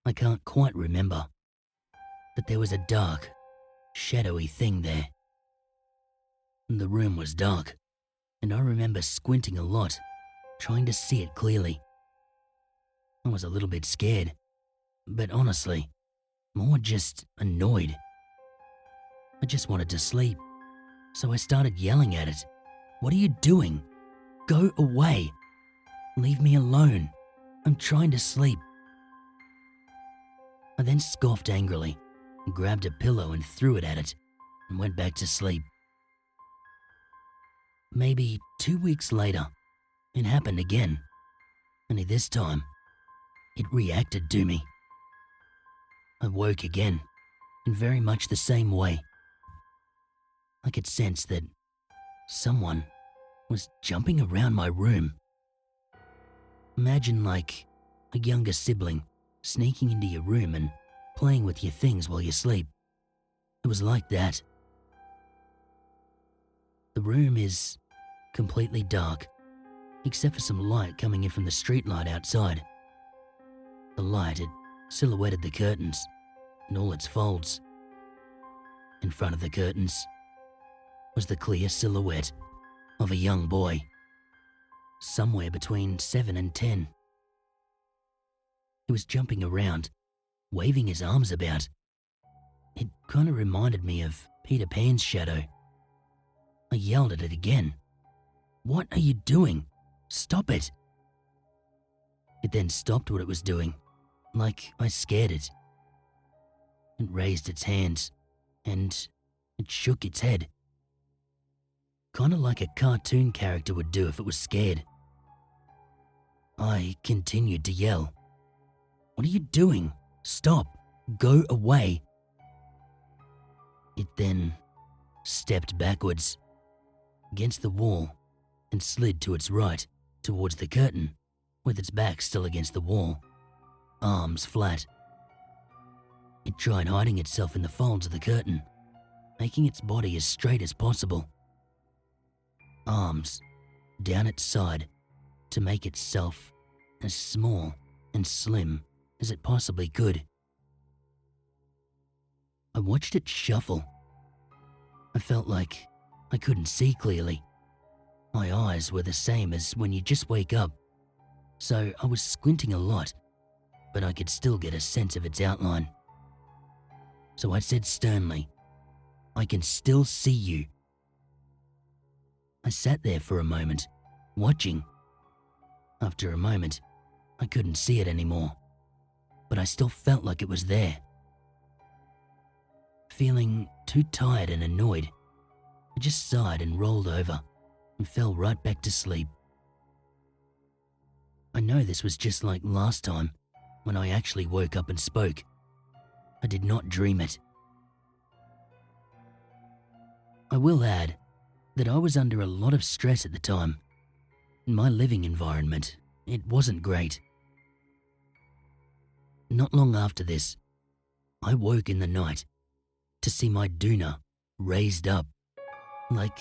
I can't quite remember, that there was a dark, shadowy thing there. The room was dark, and I remember squinting a lot, trying to see it clearly. I was a little bit scared, but honestly, more just annoyed. I just wanted to sleep, so I started yelling at it. "What are you doing? Go away! Leave me alone. I'm trying to sleep." I then scoffed angrily, grabbed a pillow and threw it at it, and went back to sleep. Maybe 2 weeks later, it happened again, only this time, it reacted to me. I woke again, in very much the same way. I could sense that someone was jumping around my room. Imagine like a younger sibling sneaking into your room and playing with your things while you sleep. It was like that. The room is completely dark, except for some light coming in from the streetlight outside. The light had silhouetted the curtains in all its folds. In front of the curtains was the clear silhouette of a young boy, somewhere between 7 and 10. He was jumping around, waving his arms about. It kind of reminded me of Peter Pan's shadow. I yelled at it again. "What are you doing? Stop it!" It then stopped what it was doing, like I scared it. It raised its hands, and it shook its head. Kind of like a cartoon character would do if it was scared. I continued to yell. "What are you doing? Stop! Go away!" It then stepped backwards against the wall and slid to its right towards the curtain, with its back still against the wall, arms flat. It tried hiding itself in the folds of the curtain, making its body as straight as possible. Arms down its side to make itself as small and slim as it possibly could. I watched it shuffle. I felt like I couldn't see clearly. My eyes were the same as when you just wake up, so I was squinting a lot, but I could still get a sense of its outline. So I said sternly, "I can still see you." I sat there for a moment, watching. After a moment, I couldn't see it anymore, but I still felt like it was there. Feeling too tired and annoyed, I just sighed and rolled over and fell right back to sleep. I know this was just like last time when I actually woke up and spoke. I did not dream it. I will add that I was under a lot of stress at the time. In my living environment, it wasn't great. Not long after this, I woke in the night to see my doona raised up, like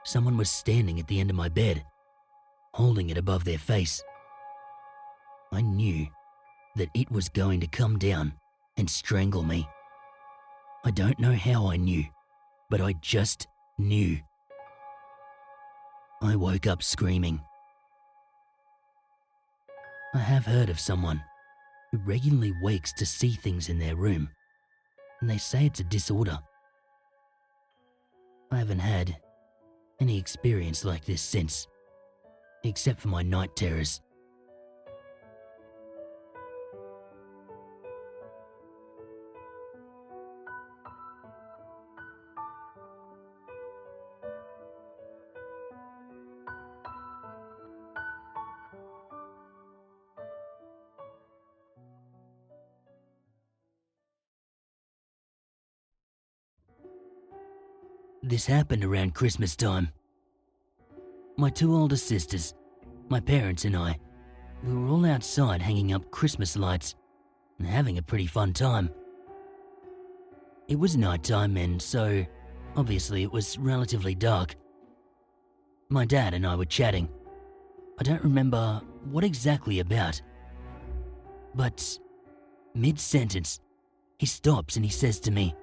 someone was standing at the end of my bed, holding it above their face. I knew that it was going to come down and strangle me. I don't know how I knew, but I just knew. I woke up screaming. I have heard of someone who regularly wakes to see things in their room, and they say it's a disorder. I haven't had any experience like this since, except for my night terrors. This happened around Christmas time. My two older sisters, my parents and I, we were all outside hanging up Christmas lights and having a pretty fun time. It was nighttime and so, obviously it was relatively dark. My dad and I were chatting. I don't remember what exactly about. But mid-sentence, he stops and he says to me,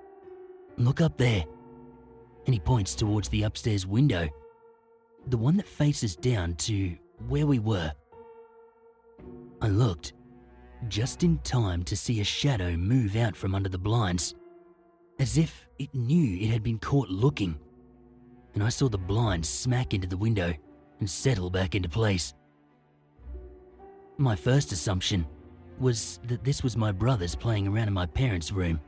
"Look up there." And he points towards the upstairs window, the one that faces down to where we were. I looked, just in time to see a shadow move out from under the blinds, as if it knew it had been caught looking, and I saw the blinds smack into the window and settle back into place. My first assumption was that this was my brothers playing around in my parents' room.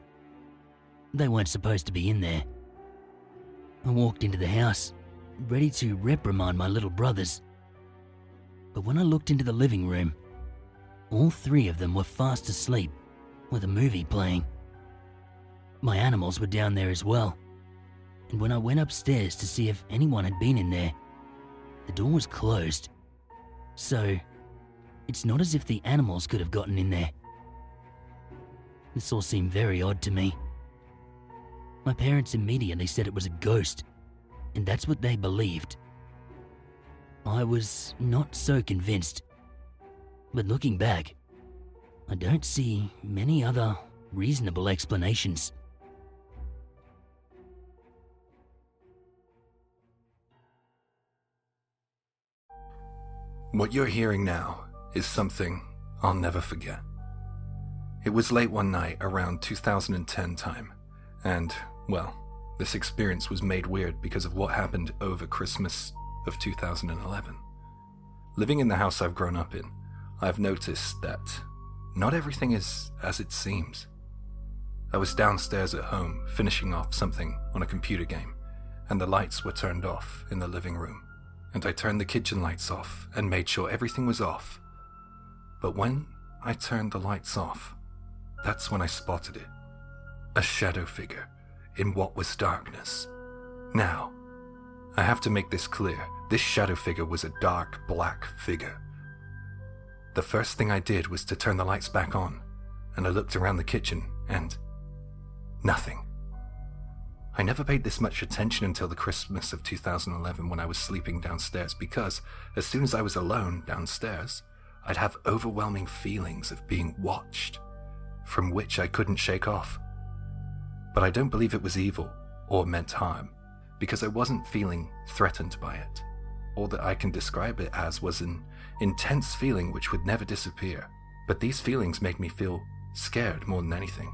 They weren't supposed to be in there, I walked into the house, ready to reprimand my little brothers. But when I looked into the living room, all three of them were fast asleep with a movie playing. My animals were down there as well, and when I went upstairs to see if anyone had been in there, the door was closed. So, it's not as if the animals could have gotten in there. This all seemed very odd to me. My parents immediately said it was a ghost, and that's what they believed. I was not so convinced, but looking back, I don't see many other reasonable explanations. What you're hearing now is something I'll never forget. It was late one night around 2010 time, and, well, this experience was made weird because of what happened over Christmas of 2011. Living in the house I've grown up in, I've noticed that not everything is as it seems. I was downstairs at home finishing off something on a computer game, and the lights were turned off in the living room, and I turned the kitchen lights off and made sure everything was off. But when I turned the lights off, that's when I spotted it. A shadow figure in what was darkness. Now, I have to make this clear. This shadow figure was a dark black figure. The first thing I did was to turn the lights back on, and I looked around the kitchen, and nothing. I never paid this much attention until the Christmas of 2011 when I was sleeping downstairs, because as soon as I was alone downstairs, I'd have overwhelming feelings of being watched, from which I couldn't shake off. But I don't believe it was evil or meant harm, because I wasn't feeling threatened by it. All that I can describe it as was an intense feeling which would never disappear. But these feelings made me feel scared more than anything.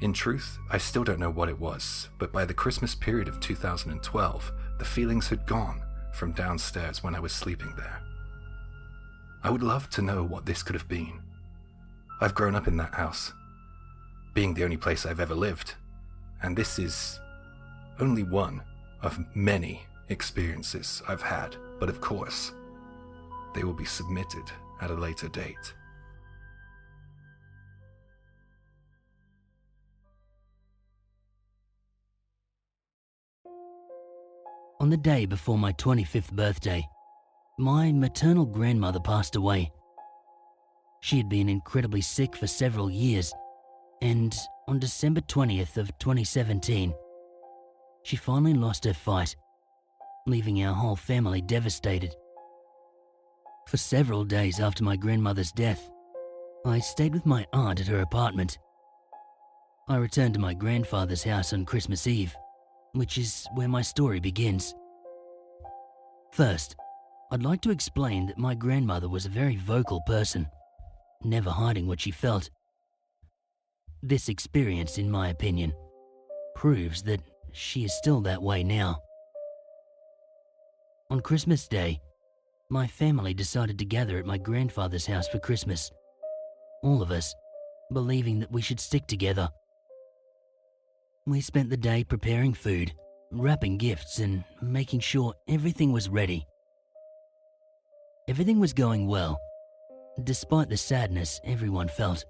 In truth, I still don't know what it was, but by the Christmas period of 2012, the feelings had gone from downstairs when I was sleeping there. I would love to know what this could have been. I've grown up in that house, being the only place I've ever lived, and this is only one of many experiences I've had, but of course, they will be submitted at a later date. On the day before my 25th birthday, my maternal grandmother passed away. She had been incredibly sick for several years, and on December 20th of 2017, she finally lost her fight, leaving our whole family devastated. For several days after my grandmother's death, I stayed with my aunt at her apartment. I returned to my grandfather's house on Christmas Eve, which is where my story begins. First, I'd like to explain that my grandmother was a very vocal person, never hiding what she felt. This experience, in my opinion, proves that she is still that way now. On Christmas Day, my family decided to gather at my grandfather's house for Christmas, all of us believing that we should stick together. We spent the day preparing food, wrapping gifts, and making sure everything was ready. Everything was going well, despite the sadness everyone felt,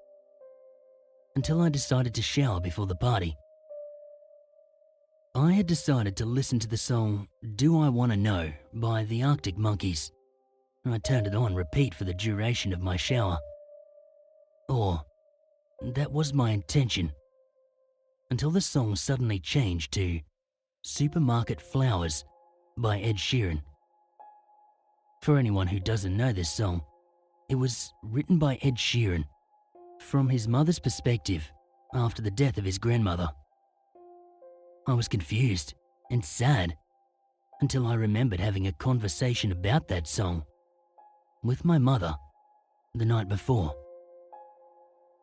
until I decided to shower before the party. I had decided to listen to the song Do I Wanna Know by the Arctic Monkeys, and I turned it on repeat for the duration of my shower. Or, that was my intention, until the song suddenly changed to Supermarket Flowers by Ed Sheeran. For anyone who doesn't know this song, it was written by Ed Sheeran from his mother's perspective after the death of his grandmother. I was confused and sad until I remembered having a conversation about that song with my mother the night before.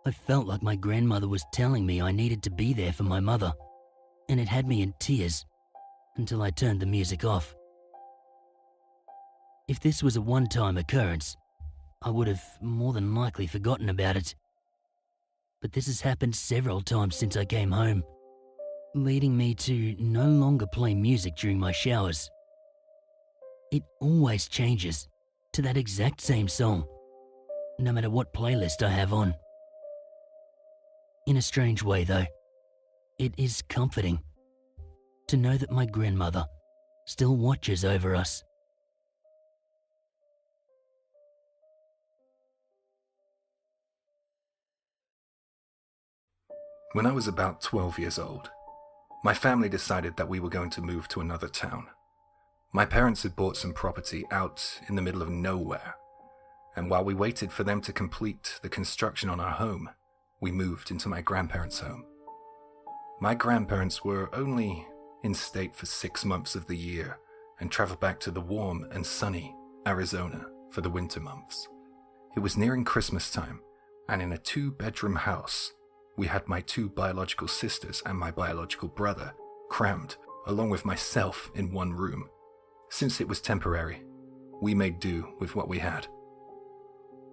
I felt like my grandmother was telling me I needed to be there for my mother, and it had me in tears until I turned the music off. If this was a one-time occurrence, I would have more than likely forgotten about it. But this has happened several times since I came home, leading me to no longer play music during my showers. It always changes to that exact same song, no matter what playlist I have on. In a strange way, though, it is comforting to know that my grandmother still watches over us. When I was about 12 years old, my family decided that we were going to move to another town. My parents had bought some property out in the middle of nowhere, and while we waited for them to complete the construction on our home, we moved into my grandparents' home. My grandparents were only in state for 6 months of the year and traveled back to the warm and sunny Arizona for the winter months. It was nearing Christmas time, and in a 2-bedroom house, we had my 2 biological sisters and my biological brother crammed, along with myself, in one room. Since it was temporary, we made do with what we had.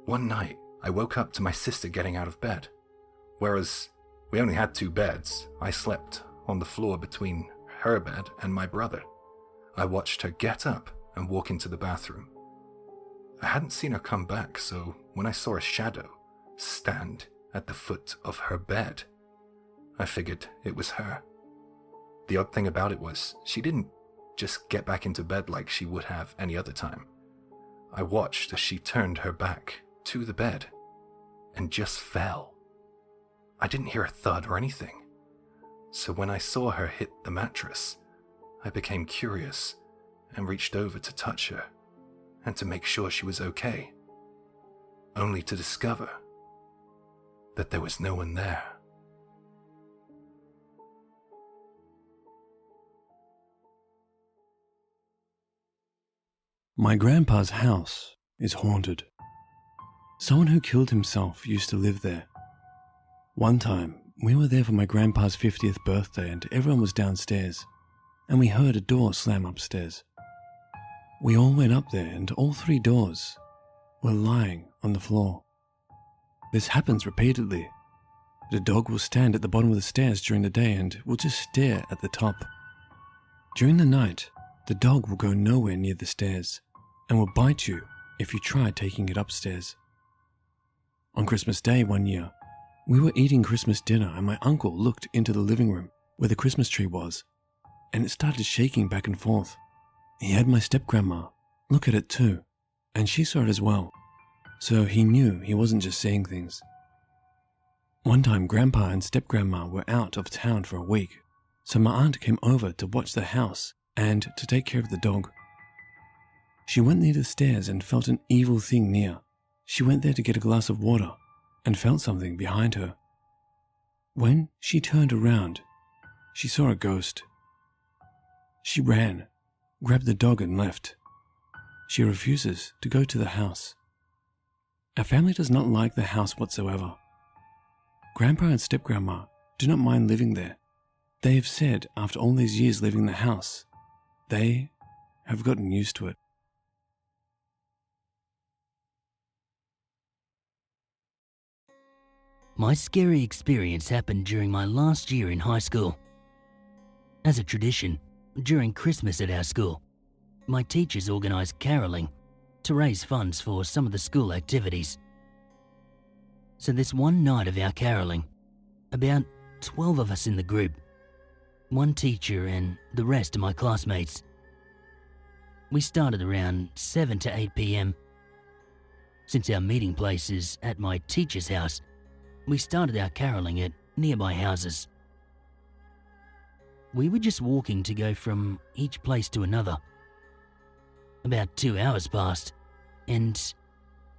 One night, I woke up to my sister getting out of bed. Whereas we only had 2 beds, I slept on the floor between her bed and my brother. I watched her get up and walk into the bathroom. I hadn't seen her come back, so when I saw a shadow stand at the foot of her bed, I figured it was her. The odd thing about it was, she didn't just get back into bed like she would have any other time. I watched as she turned her back to the bed and just fell. I didn't hear a thud or anything. So when I saw her hit the mattress, I became curious and reached over to touch her and to make sure she was okay, only to discover that there was no one there. My grandpa's house is haunted. Someone who killed himself used to live there. One time, we were there for my grandpa's 50th birthday and everyone was downstairs, and we heard a door slam upstairs. We all went up there and all 3 doors were lying on the floor. This happens repeatedly. The dog will stand at the bottom of the stairs during the day and will just stare at the top. During the night, the dog will go nowhere near the stairs and will bite you if you try taking it upstairs. On Christmas Day one year, we were eating Christmas dinner and my uncle looked into the living room where the Christmas tree was, and it started shaking back and forth. He had my step-grandma look at it too, and she saw it as well, so he knew he wasn't just seeing things. One time, Grandpa and step-grandma were out of town for a week, so my aunt came over to watch the house and to take care of the dog. She went near the stairs and felt an evil thing near. She went there to get a glass of water and felt something behind her. When she turned around, she saw a ghost. She ran, grabbed the dog and left. She refuses to go to the house. Our family does not like the house whatsoever. Grandpa and step-grandma do not mind living there. They have said after all these years living in the house, they have gotten used to it. My scary experience happened during my last year in high school. As a tradition, during Christmas at our school, my teachers organised caroling to raise funds for some of the school activities. So this one night of our caroling, about 12 of us in the group, one teacher and the rest of my classmates. We started around 7 to 8 p.m. Since our meeting place is at my teacher's house, we started our caroling at nearby houses. We were just walking to go from each place to another. About 2 hours passed, and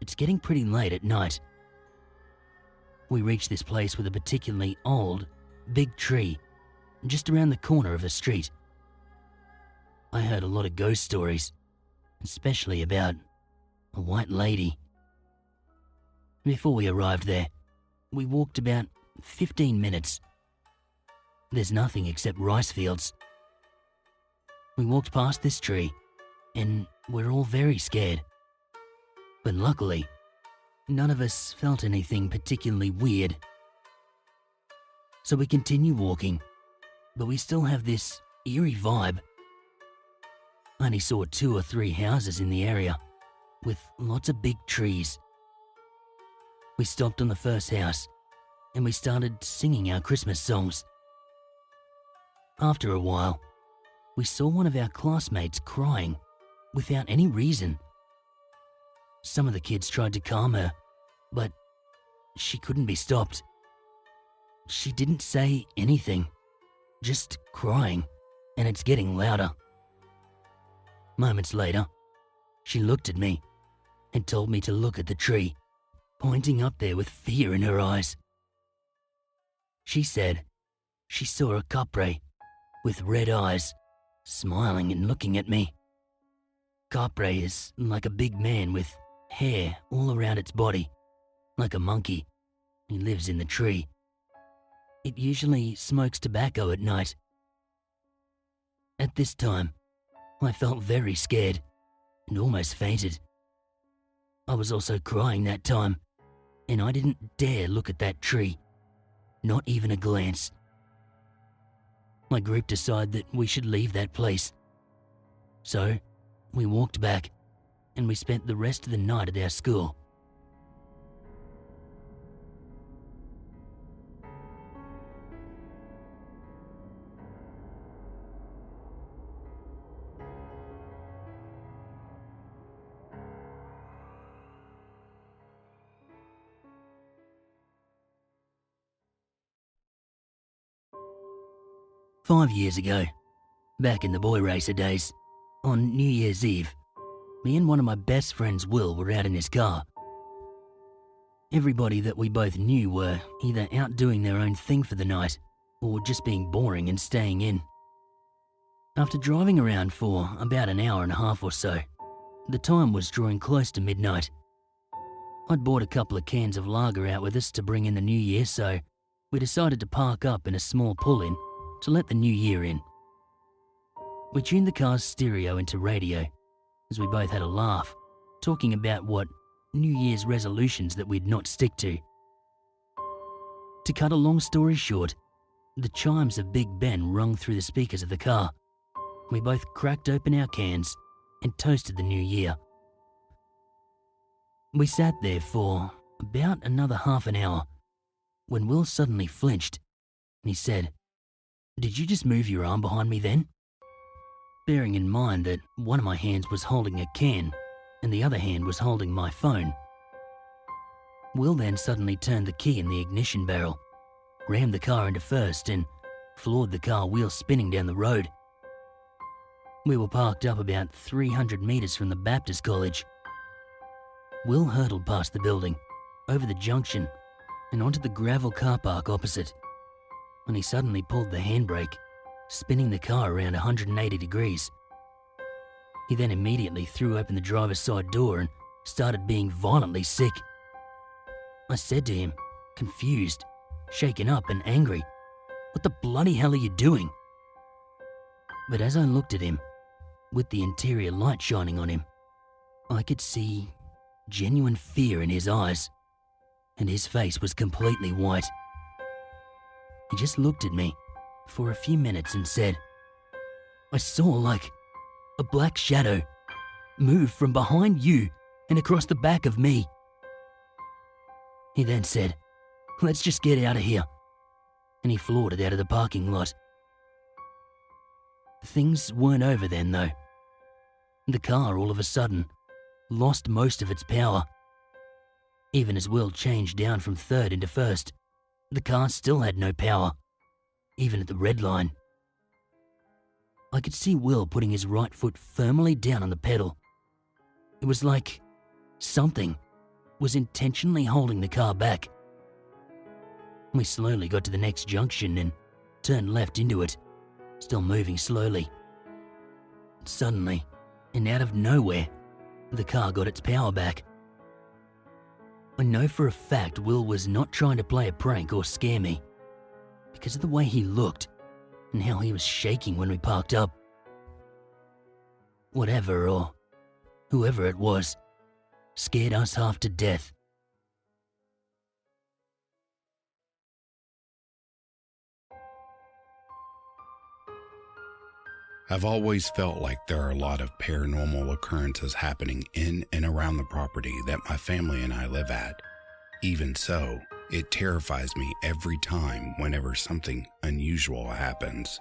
it's getting pretty late at night. We reached this place with a particularly old, big tree just around the corner of a street. I heard a lot of ghost stories, especially about a white lady. Before we arrived there, we walked about 15 minutes. There's nothing except rice fields. We walked past this tree, and we're all very scared. But luckily, none of us felt anything particularly weird. So we continue walking, but we still have this eerie vibe. I only saw 2 or 3 houses in the area, with lots of big trees. We stopped on the first house, and we started singing our Christmas songs. After a while, we saw one of our classmates crying without any reason. Some of the kids tried to calm her, but she couldn't be stopped. She didn't say anything, just crying, and it's getting louder. Moments later, she looked at me and told me to look at the tree, pointing up there with fear in her eyes. She said she saw a capre with red eyes, smiling and looking at me. Capre is like a big man with hair all around its body, like a monkey. He lives in the tree. It usually smokes tobacco at night. At this time, I felt very scared and almost fainted. I was also crying that time, and I didn't dare look at that tree, not even a glance. My group decided that we should leave that place. So, we walked back, and we spent the rest of the night at our school. "5 years ago, back in the boy racer days, on New Year's Eve, me and one of my best friends, Will, were out in his car. Everybody that we both knew were either out doing their own thing for the night or just being boring and staying in. After driving around for about an hour and a half or so, the time was drawing close to midnight. I'd bought a couple of cans of lager out with us to bring in the new year, so we decided to park up in a small pull-in to let the new year in. We tuned the car's stereo into radio, as we both had a laugh, talking about what New Year's resolutions that we'd not stick to. To cut a long story short, the chimes of Big Ben rung through the speakers of the car. We both cracked open our cans and toasted the new year. We sat there for about another half an hour when Will suddenly flinched and he said, "Did you just move your arm behind me then?" Bearing in mind that one of my hands was holding a can and the other hand was holding my phone. Will then suddenly turned the key in the ignition barrel, rammed the car into first and floored the car wheel spinning down the road. We were parked up about 300 meters from the Baptist College. Will hurtled past the building, over the junction, and onto the gravel car park opposite, when he suddenly pulled the handbrake, spinning the car around 180 degrees. He then immediately threw open the driver's side door and started being violently sick. I said to him, confused, shaken up and angry, "What the bloody hell are you doing?" But as I looked at him, with the interior light shining on him, I could see genuine fear in his eyes, and his face was completely white. He just looked at me for a few minutes and said, "I saw like a black shadow move from behind you and across the back of me." He then said, "Let's just get out of here," and he floored it out of the parking lot. Things weren't over then though. The car all of a sudden lost most of its power. Even as Will changed down from third into first, the car still had no power, even at the red line. I could see Will putting his right foot firmly down on the pedal. It was like something was intentionally holding the car back. We slowly got to the next junction and turned left into it, still moving slowly. Suddenly, and out of nowhere, the car got its power back. I know for a fact Will was not trying to play a prank or scare me, because of the way he looked and how he was shaking when we parked up. Whatever or whoever it was scared us half to death. I've always felt like there are a lot of paranormal occurrences happening in and around the property that my family and I live at. Even so, it terrifies me every time whenever something unusual happens.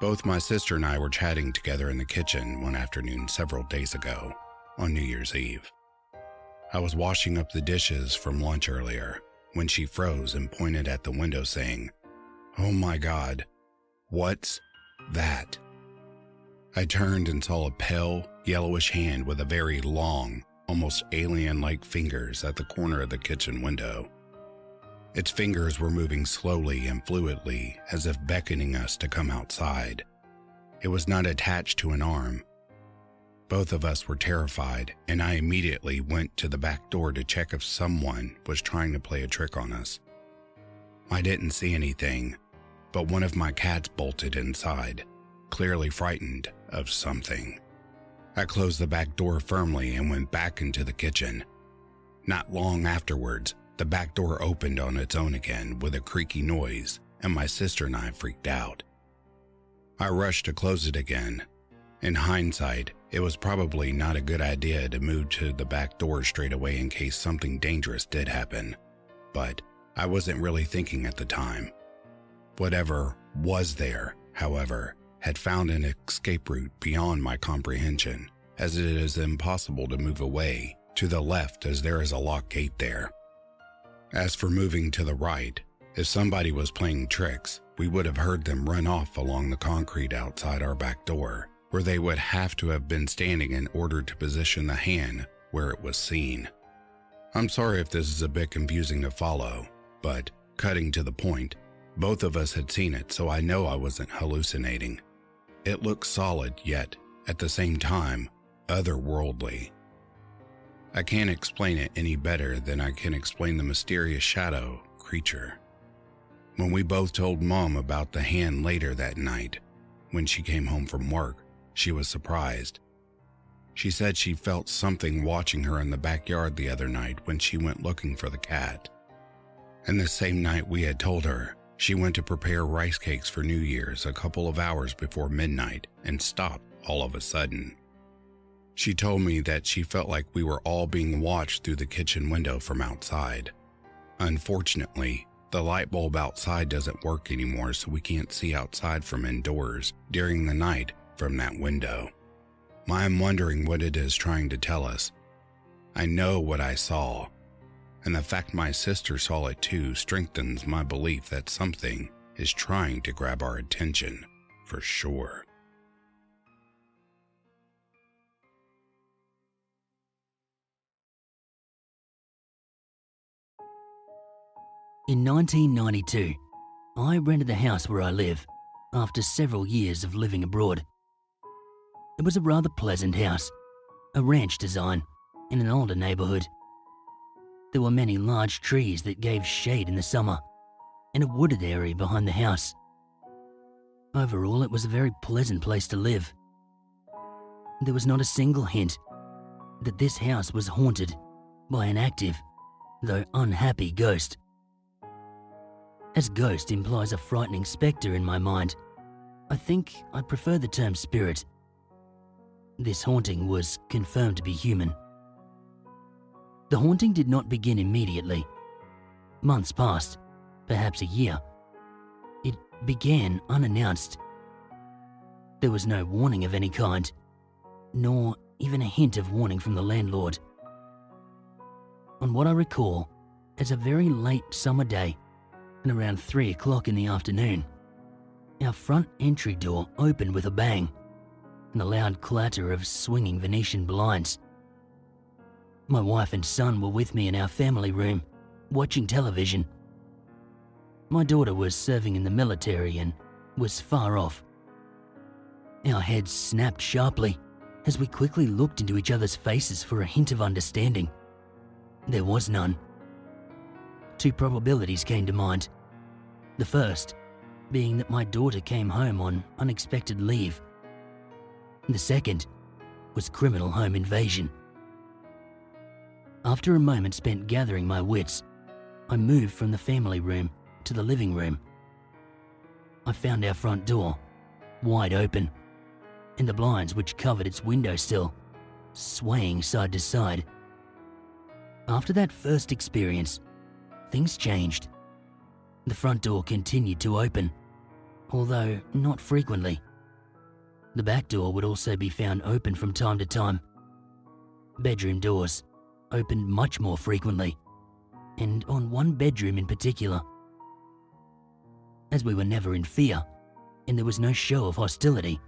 Both my sister and I were chatting together in the kitchen one afternoon several days ago, on New Year's Eve. I was washing up the dishes from lunch earlier when she froze and pointed at the window saying, "Oh my God, what's that?" I turned and saw a pale, yellowish hand with a very long, almost alien-like fingers at the corner of the kitchen window. Its fingers were moving slowly and fluidly as if beckoning us to come outside. It was not attached to an arm. Both of us were terrified, and I immediately went to the back door to check if someone was trying to play a trick on us. I didn't see anything, but one of my cats bolted inside, clearly frightened of something. I closed the back door firmly and went back into the kitchen. Not long afterwards, the back door opened on its own again with a creaky noise, and my sister and I freaked out. I rushed to close it again. In hindsight, it was probably not a good idea to move to the back door straight away in case something dangerous did happen, but I wasn't really thinking at the time. Whatever was there, however, had found an escape route beyond my comprehension, as it is impossible to move away to the left as there is a locked gate there. As for moving to the right, if somebody was playing tricks, we would have heard them run off along the concrete outside our back door, where they would have to have been standing in order to position the hand where it was seen. I'm sorry if this is a bit confusing to follow, but cutting to the point, both of us had seen it, so I know I wasn't hallucinating. It looked solid, yet, at the same time, otherworldly. I can't explain it any better than I can explain the mysterious shadow creature. When we both told Mom about the hand later that night, when she came home from work, she was surprised. She said she felt something watching her in the backyard the other night when she went looking for the cat. And the same night we had told her, she went to prepare rice cakes for New Year's a couple of hours before midnight and stopped all of a sudden. She told me that she felt like we were all being watched through the kitchen window from outside. Unfortunately, the light bulb outside doesn't work anymore, so we can't see outside from indoors during the night from that window. I'm wondering what it is trying to tell us. I know what I saw, and the fact my sister saw it too strengthens my belief that something is trying to grab our attention, for sure. In 1992, I rented the house where I live after several years of living abroad. It was a rather pleasant house, a ranch design in an older neighbourhood. There were many large trees that gave shade in the summer and a wooded area behind the house. Overall, it was a very pleasant place to live. There was not a single hint that this house was haunted by an active, though unhappy ghost. As ghost implies a frightening spectre in my mind, I think I prefer the term spirit. This haunting was confirmed to be human. The haunting did not begin immediately. Months passed, perhaps a year. It began unannounced. There was no warning of any kind, nor even a hint of warning from the landlord. On what I recall as a very late summer day, and around 3 o'clock in the afternoon, our front entry door opened with a bang and a loud clatter of swinging Venetian blinds. My wife and son were with me in our family room, watching television. My daughter was serving in the military and was far off. Our heads snapped sharply as we quickly looked into each other's faces for a hint of understanding. There was none. 2 probabilities came to mind. The first being that my daughter came home on unexpected leave. The second was criminal home invasion. After a moment spent gathering my wits, I moved from the family room to the living room. I found our front door wide open and the blinds which covered its windowsill, swaying side to side. After that first experience, things changed. The front door continued to open, although not frequently. The back door would also be found open from time to time. Bedroom doors opened much more frequently, and on one bedroom in particular. As we were never in fear, and there was no show of hostility,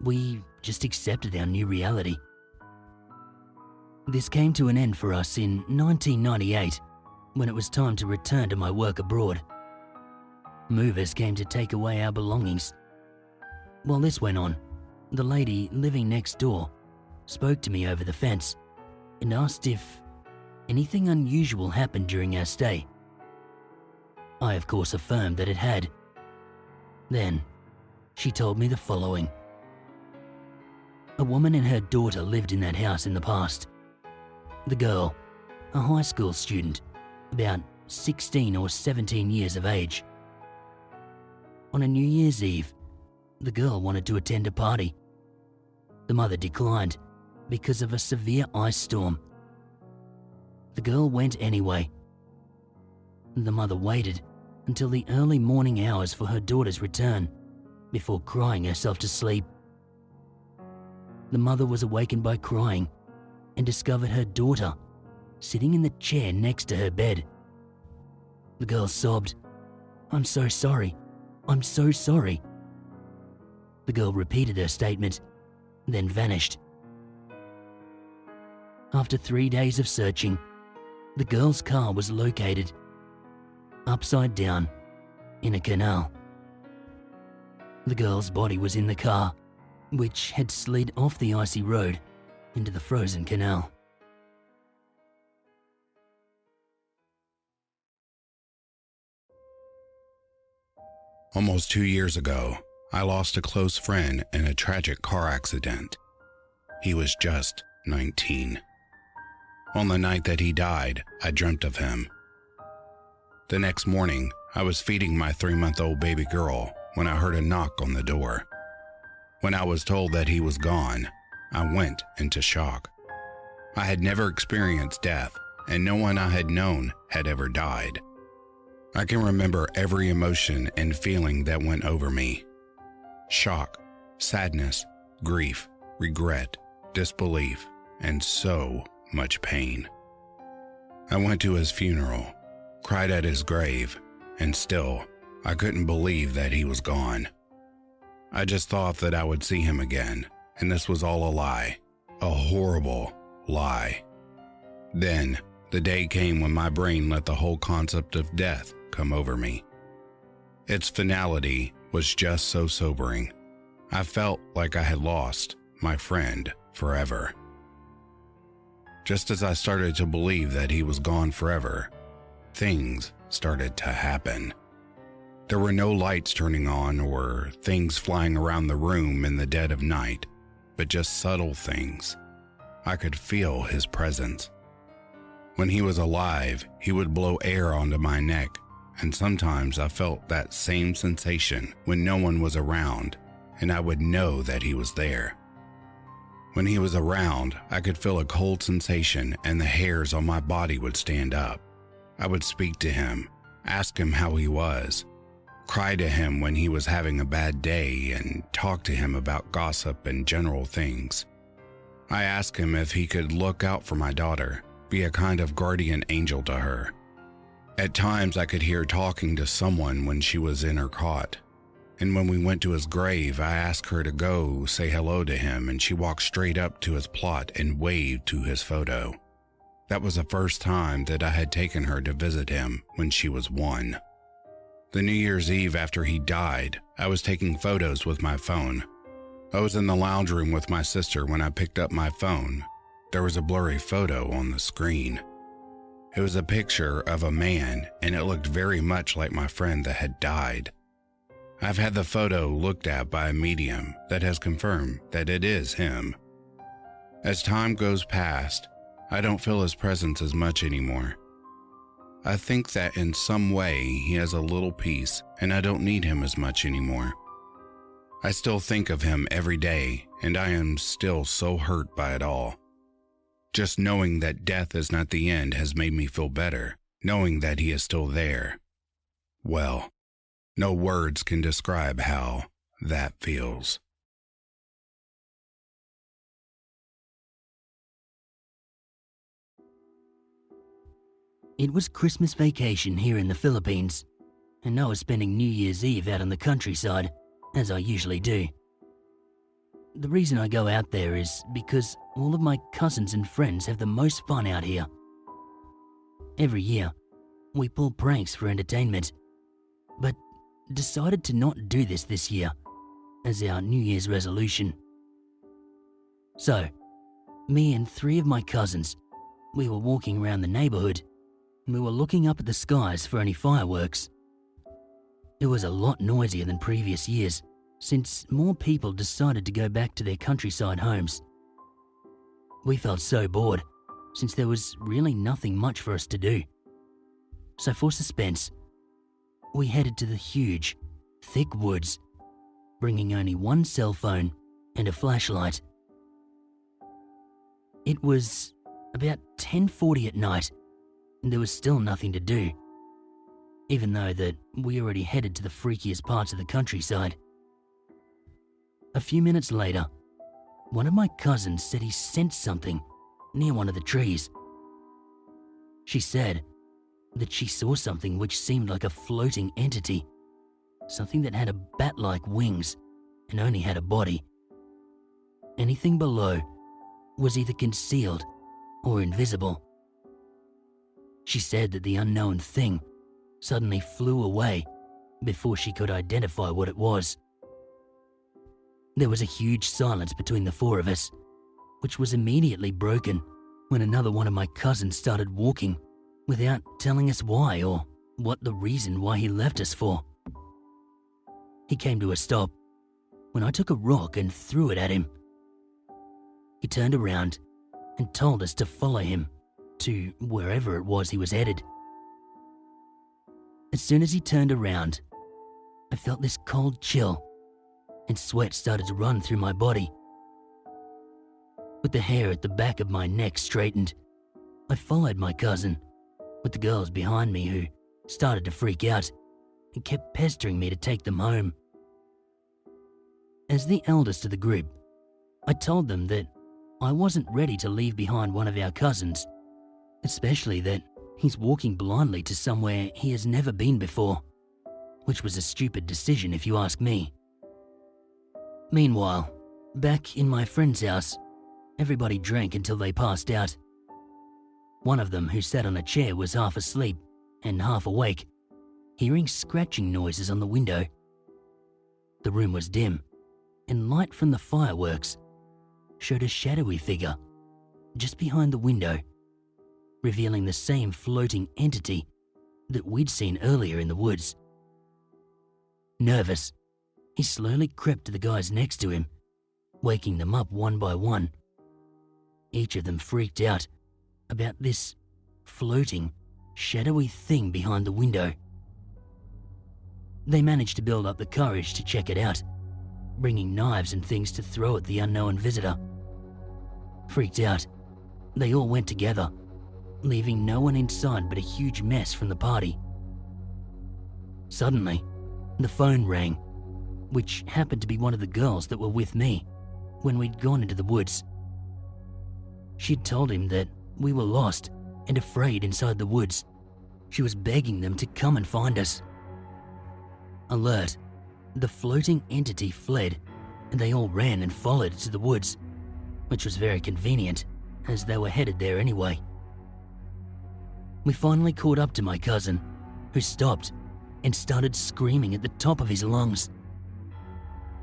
we just accepted our new reality. This came to an end for us in 1998, when it was time to return to my work abroad. Movers came to take away our belongings. While this went on, the lady living next door spoke to me over the fence and asked if anything unusual happened during our stay. I of course affirmed that it had. Then, she told me the following. A woman and her daughter lived in that house in the past. The girl, a high school student, about 16 or 17 years of age. On a New Year's Eve, the girl wanted to attend a party. The mother declined because of a severe ice storm. The girl went anyway. The mother waited until the early morning hours for her daughter's return before crying herself to sleep. The mother was awakened by crying and discovered her daughter sitting in the chair next to her bed. The girl sobbed, "I'm so sorry. I'm so sorry." The girl repeated her statement, then vanished. After 3 days of searching, the girl's car was located, upside down, in a canal. The girl's body was in the car, which had slid off the icy road into the frozen canal. Almost 2 years ago, I lost a close friend in a tragic car accident. He was just 19. On the night that he died, I dreamt of him. The next morning, I was feeding my 3-month-old baby girl when I heard a knock on the door. When I was told that he was gone, I went into shock. I had never experienced death, and no one I had known had ever died. I can remember every emotion and feeling that went over me. Shock, sadness, grief, regret, disbelief, and so much pain. I went to his funeral, cried at his grave, and still, I couldn't believe that he was gone. I just thought that I would see him again, and this was all a lie, a horrible lie. Then, the day came when my brain let the whole concept of death come over me. Its finality was just so sobering. I felt like I had lost my friend forever. Just as I started to believe that he was gone forever, things started to happen. There were no lights turning on or things flying around the room in the dead of night, but just subtle things. I could feel his presence. When he was alive, he would blow air onto my neck, and sometimes I felt that same sensation when no one was around, and I would know that he was there. When he was around, I could feel a cold sensation and the hairs on my body would stand up. I would speak to him, ask him how he was, cry to him when he was having a bad day, and talk to him about gossip and general things. I asked him if he could look out for my daughter, be a kind of guardian angel to her. At times I could hear talking to someone when she was in her cot. And when we went to his grave, I asked her to go say hello to him, and she walked straight up to his plot and waved to his photo. That was the first time that I had taken her to visit him when she was 1. The New Year's Eve after he died, I was taking photos with my phone. I was in the lounge room with my sister when I picked up my phone. There was a blurry photo on the screen. It was a picture of a man, and it looked very much like my friend that had died. I've had the photo looked at by a medium that has confirmed that it is him. As time goes past, I don't feel his presence as much anymore. I think that in some way he has a little piece, and I don't need him as much anymore. I still think of him every day, and I am still so hurt by it all. Just knowing that death is not the end has made me feel better, knowing that he is still there. Well, no words can describe how that feels. It was Christmas vacation here in the Philippines, and I was spending New Year's Eve out in the countryside, as I usually do. The reason I go out there is because all of my cousins and friends have the most fun out here. Every year, we pull pranks for entertainment, but decided to not do this year as our New Year's resolution. So, me and 3 of my cousins, we were walking around the neighborhood and we were looking up at the skies for any fireworks. It was a lot noisier than previous years, since more people decided to go back to their countryside homes. We felt so bored, since there was really nothing much for us to do. So for suspense, we headed to the huge, thick woods, bringing only one cell phone and a flashlight. It was about 10:40 at night, and there was still nothing to do, even though that we already headed to the freakiest parts of the countryside. A few minutes later, one of my cousins said he sensed something near one of the trees. She said that she saw something which seemed like a floating entity, something that had a bat-like wings and only had a body. Anything below was either concealed or invisible. She said that the unknown thing suddenly flew away before she could identify what it was. There was a huge silence between the 4 of us, which was immediately broken when another one of my cousins started walking without telling us why or what the reason why he left us for. He came to a stop when I took a rock and threw it at him. He turned around and told us to follow him to wherever it was he was headed. As soon as he turned around, I felt this cold chill and sweat started to run through my body. With the hair at the back of my neck straightened, I followed my cousin, with the girls behind me who started to freak out and kept pestering me to take them home. As the eldest of the group, I told them that I wasn't ready to leave behind one of our cousins, especially that he's walking blindly to somewhere he has never been before, which was a stupid decision if you ask me. Meanwhile, back in my friend's house, everybody drank until they passed out. One of them, who sat on a chair, was half asleep and half awake, hearing scratching noises on the window. The room was dim, and light from the fireworks showed a shadowy figure just behind the window, revealing the same floating entity that we'd seen earlier in the woods. Nervous, he slowly crept to the guys next to him, waking them up one by one. Each of them freaked out about this floating, shadowy thing behind the window. They managed to build up the courage to check it out, bringing knives and things to throw at the unknown visitor. Freaked out, they all went together, leaving no one inside but a huge mess from the party. Suddenly, the phone rang, which happened to be one of the girls that were with me when we'd gone into the woods. She'd told him that we were lost and afraid inside the woods. She was begging them to come and find us. Alert, the floating entity fled, and they all ran and followed to the woods, which was very convenient, as they were headed there anyway. We finally caught up to my cousin, who stopped and started screaming at the top of his lungs.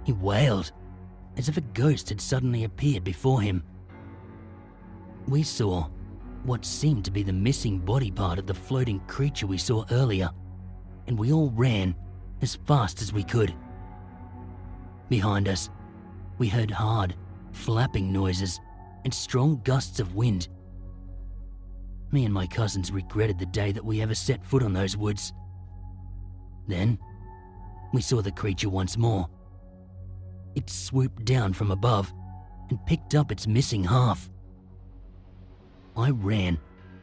He wailed, as if a ghost had suddenly appeared before him. We saw what seemed to be the missing body part of the floating creature we saw earlier, and we all ran as fast as we could. Behind us, we heard hard, flapping noises and strong gusts of wind. Me and my cousins regretted the day that we ever set foot on those woods. Then, we saw the creature once more. it swooped down from above and picked up its missing half. I ran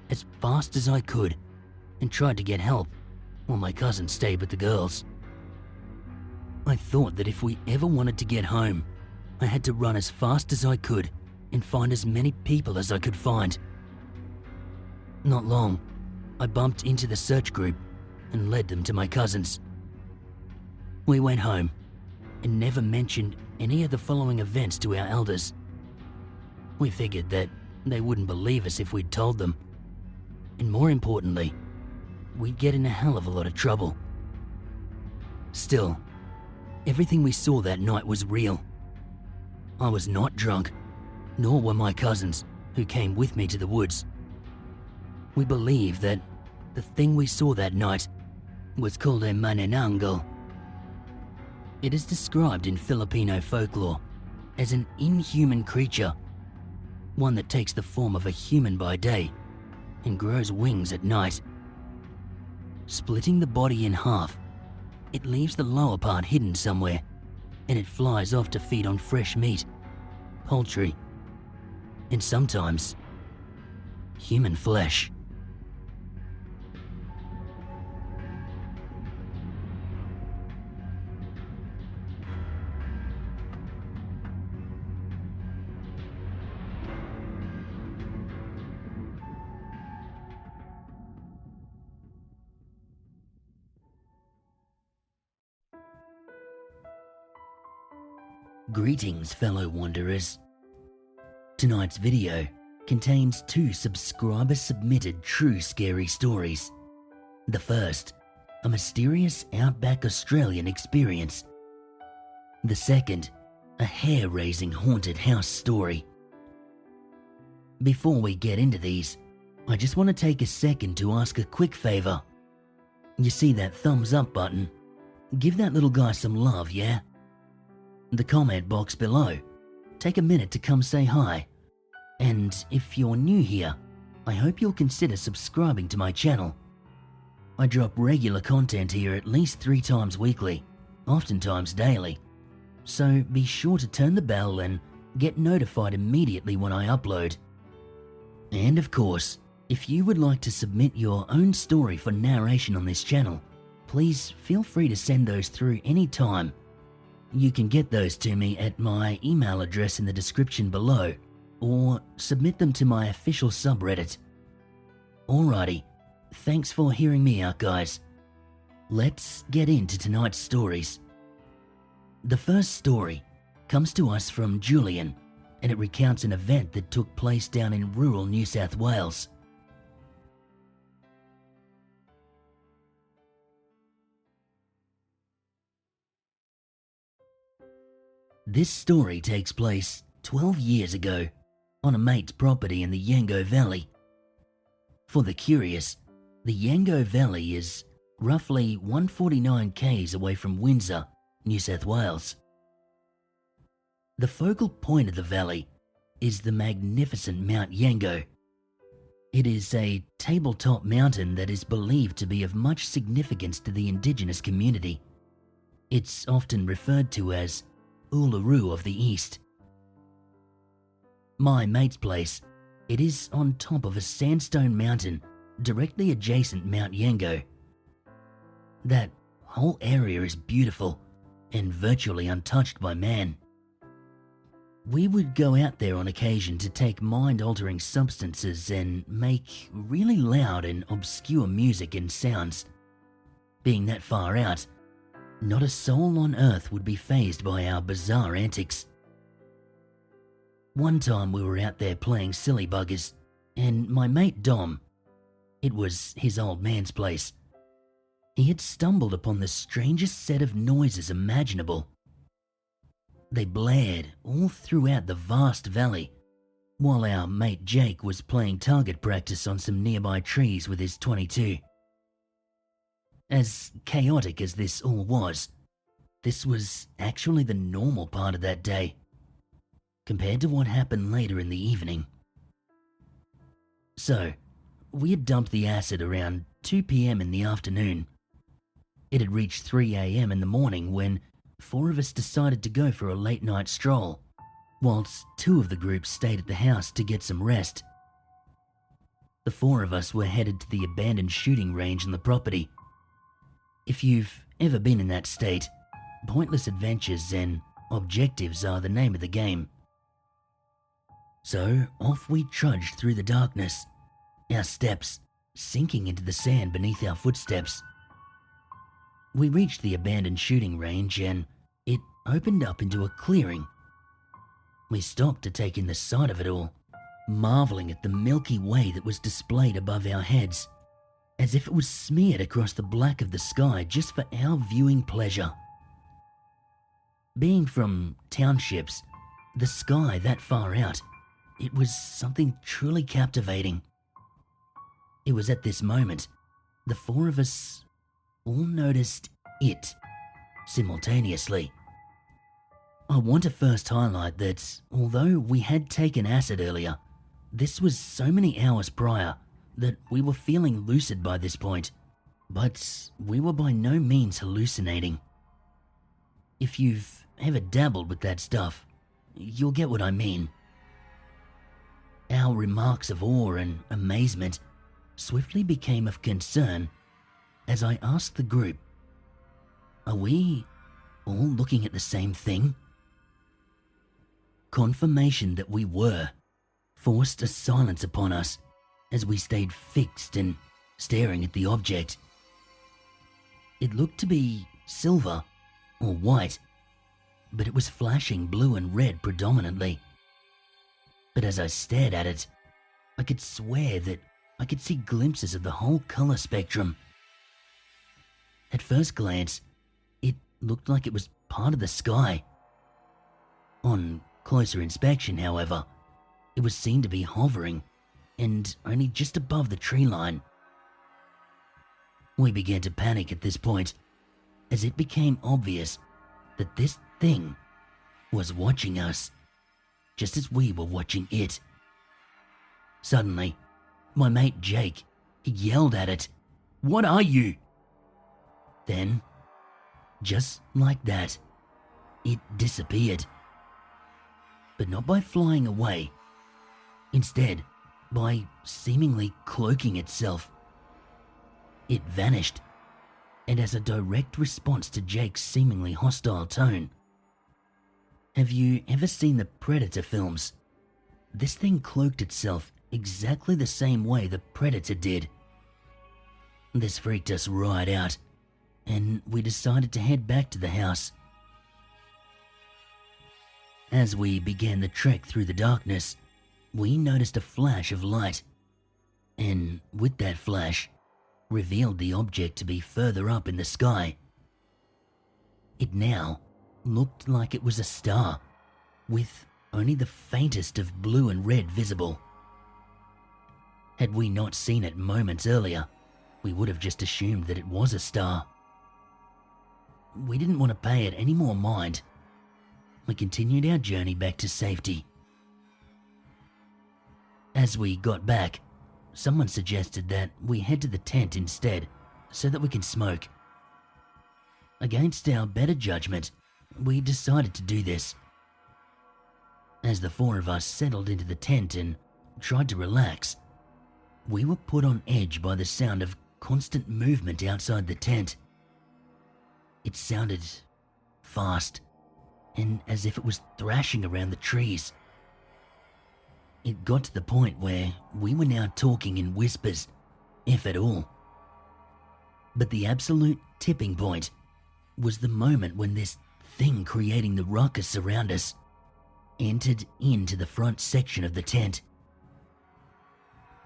as fast as I could and tried to get help while my cousin stayed with the girls. I thought that if we ever wanted to get home, I had to run as fast as I could and find as many people as I could find. Not long, I bumped into the search group and led them to my cousins. We went home and never mentioned any of the following events to our elders. We figured that they wouldn't believe us if we'd told them. And more importantly, we'd get in a hell of a lot of trouble. Still, everything we saw that night was real. I was not drunk, nor were my cousins who came with me to the woods. We believe that the thing we saw that night was called a manananggal. It is described in Filipino folklore as an inhuman creature, one that takes the form of a human by day and grows wings at night. Splitting the body in half, it leaves the lower part hidden somewhere, and it flies off to feed on fresh meat, poultry, and sometimes human flesh. Greetings, fellow wanderers. Tonight's video contains 2 subscriber-submitted true scary stories. The first, a mysterious Outback Australian experience. The second, a hair-raising haunted house story. Before we get into these, I just want to take a second to ask a quick favour. You see that thumbs up button? Give that little guy some love, yeah? The comment box below, take a minute to come say hi. And if you're new here, I hope you'll consider subscribing to my channel. I drop regular content here at least 3 times weekly, oftentimes daily. So be sure to turn the bell and get notified immediately when I upload. And of course, if you would like to submit your own story for narration on this channel, please feel free to send those through any time. You can get those to me at my email address in the description below, or submit them to my official subreddit. Alrighty, thanks for hearing me out, guys. Let's get into tonight's stories. The first story comes to us from Julian, and it recounts an event that took place down in rural New South Wales. This story takes place 12 years ago on a mate's property in the Yango Valley. For the curious, the Yango Valley is roughly 149 km away from Windsor, New South Wales. The focal point of the valley is the magnificent Mount Yango. It is a tabletop mountain that is believed to be of much significance to the Indigenous community. It's often referred to as Uluru of the East. My mate's place, it is on top of a sandstone mountain directly adjacent Mount Yango. That whole area is beautiful and virtually untouched by man. We would go out there on occasion to take mind-altering substances and make really loud and obscure music and sounds. Being that far out, not a soul on earth would be fazed by our bizarre antics. One time we were out there playing silly buggers, and my mate Dom, it was his old man's place, he had stumbled upon the strangest set of noises imaginable. They blared all throughout the vast valley, while our mate Jake was playing target practice on some nearby trees with his .22. As chaotic as this all was, this was actually the normal part of that day, compared to what happened later in the evening. So, we had dumped the acid around 2 PM in the afternoon. It had reached 3 AM in the morning when, 4 of us decided to go for a late night stroll, whilst 2 of the group stayed at the house to get some rest. The 4 of us were headed to the abandoned shooting range on the property. If you've ever been in that state, pointless adventures and objectives are the name of the game. So off we trudged through the darkness, our steps sinking into the sand beneath our footsteps. We reached the abandoned shooting range and it opened up into a clearing. We stopped to take in the sight of it all, marveling at the Milky Way that was displayed above our heads, as if it was smeared across the black of the sky just for our viewing pleasure. Being from townships, the sky that far out, it was something truly captivating. It was at this moment the 4 of us all noticed it simultaneously. I want to first highlight that although we had taken acid earlier, this was so many hours prior that we were feeling lucid by this point, but we were by no means hallucinating. If you've ever dabbled with that stuff, you'll get what I mean. Our remarks of awe and amazement swiftly became of concern as I asked the group, "Are we all looking at the same thing?" Confirmation that we were forced a silence upon us as we stayed fixed and staring at the object. It looked to be silver or white, but it was flashing blue and red predominantly. But as I stared at it, I could swear that I could see glimpses of the whole color spectrum. At first glance, it looked like it was part of the sky. On closer inspection, however, it was seen to be hovering and only just above the tree line. We began to panic at this point, as it became obvious that this thing was watching us, just as we were watching it. Suddenly, my mate Jake, he yelled at it, "What are you?" Then, just like that, it disappeared. But not by flying away. Instead, by seemingly cloaking itself. It vanished, and as a direct response to Jake's seemingly hostile tone. Have you ever seen the Predator films? This thing cloaked itself exactly the same way the Predator did. This freaked us right out, and we decided to head back to the house. As we began the trek through the darkness, we noticed a flash of light, and with that flash, revealed the object to be further up in the sky. It now looked like it was a star, with only the faintest of blue and red visible. Had we not seen it moments earlier, we would have just assumed that it was a star. We didn't want to pay it any more mind. We continued our journey back to safety. As we got back, someone suggested that we head to the tent instead so that we can smoke. Against our better judgment, we decided to do this. As the 4 of us settled into the tent and tried to relax, we were put on edge by the sound of constant movement outside the tent. It sounded fast, and as if it was thrashing around the trees. It got to the point where we were now talking in whispers, if at all. But the absolute tipping point was the moment when this thing creating the ruckus around us entered into the front section of the tent.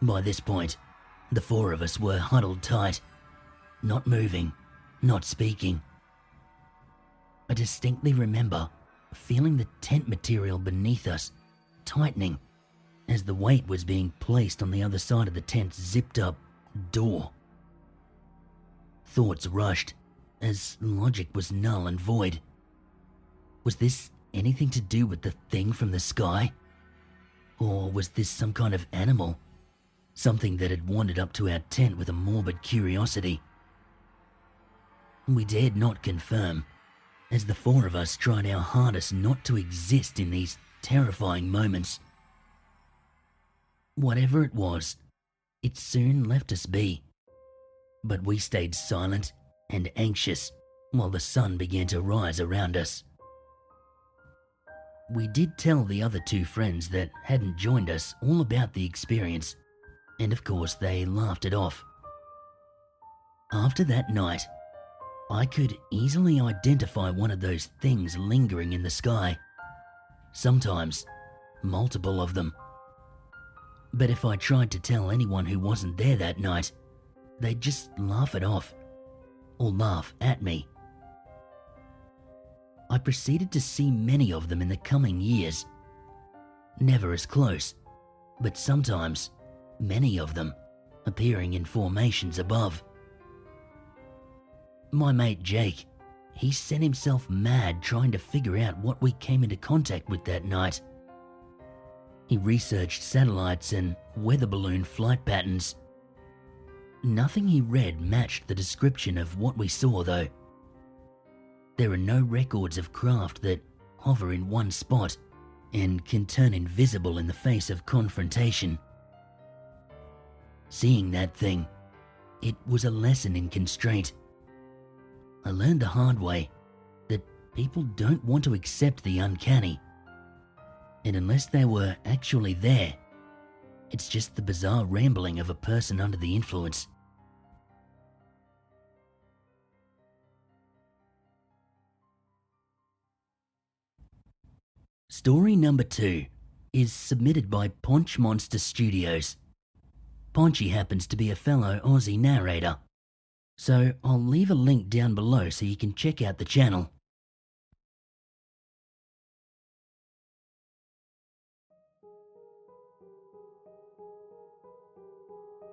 By this point, the 4 of us were huddled tight, not moving, not speaking. I distinctly remember feeling the tent material beneath us tightening as the weight was being placed on the other side of the tent's zipped-up door. Thoughts rushed as logic was null and void. Was this anything to do with the thing from the sky? Or was this some kind of animal? Something that had wandered up to our tent with a morbid curiosity? We dared not confirm, as the four of us tried our hardest not to exist in these terrifying moments. Whatever it was, it soon left us be, but we stayed silent and anxious while the sun began to rise around us. We did tell the other two friends that hadn't joined us all about the experience, and of course they laughed it off. After that night, I could easily identify one of those things lingering in the sky, sometimes multiple of them. But if I tried to tell anyone who wasn't there that night, they'd just laugh it off, or laugh at me. I proceeded to see many of them in the coming years. Never as close, but sometimes many of them appearing in formations above. My mate Jake, he set himself mad trying to figure out what we came into contact with that night. He researched satellites and weather balloon flight patterns. Nothing he read matched the description of what we saw though. There are no records of craft that hover in one spot and can turn invisible in the face of confrontation. Seeing that thing, it was a lesson in constraint. I learned the hard way that people don't want to accept the uncanny, and unless they were actually there, it's just the bizarre rambling of a person under the influence. Story number 2 is submitted by Ponch Monster Studios. Ponchy happens to be a fellow Aussie narrator, so I'll leave a link down below so you can check out the channel.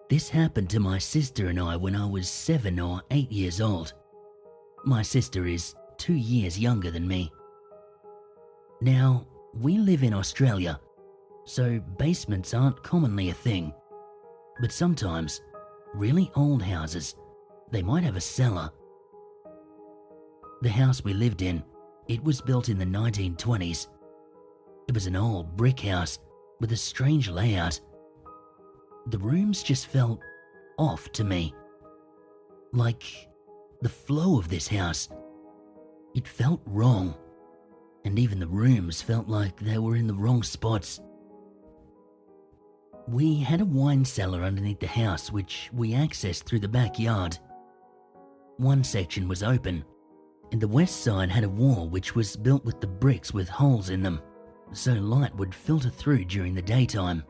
This happened to my sister and I when I was 7 or 8 years old. My sister is 2 years younger than me. Now, we live in Australia, so basements aren't commonly a thing. But sometimes, really old houses, they might have a cellar. The house we lived in, it was built in the 1920s. It was an old brick house with a strange layout. The rooms just felt off to me. Like the flow of this house. It felt wrong. And even the rooms felt like they were in the wrong spots. We had a wine cellar underneath the house which we accessed through the backyard. One section was open, and the west side had a wall which was built with the bricks with holes in them, so light would filter through during the daytime.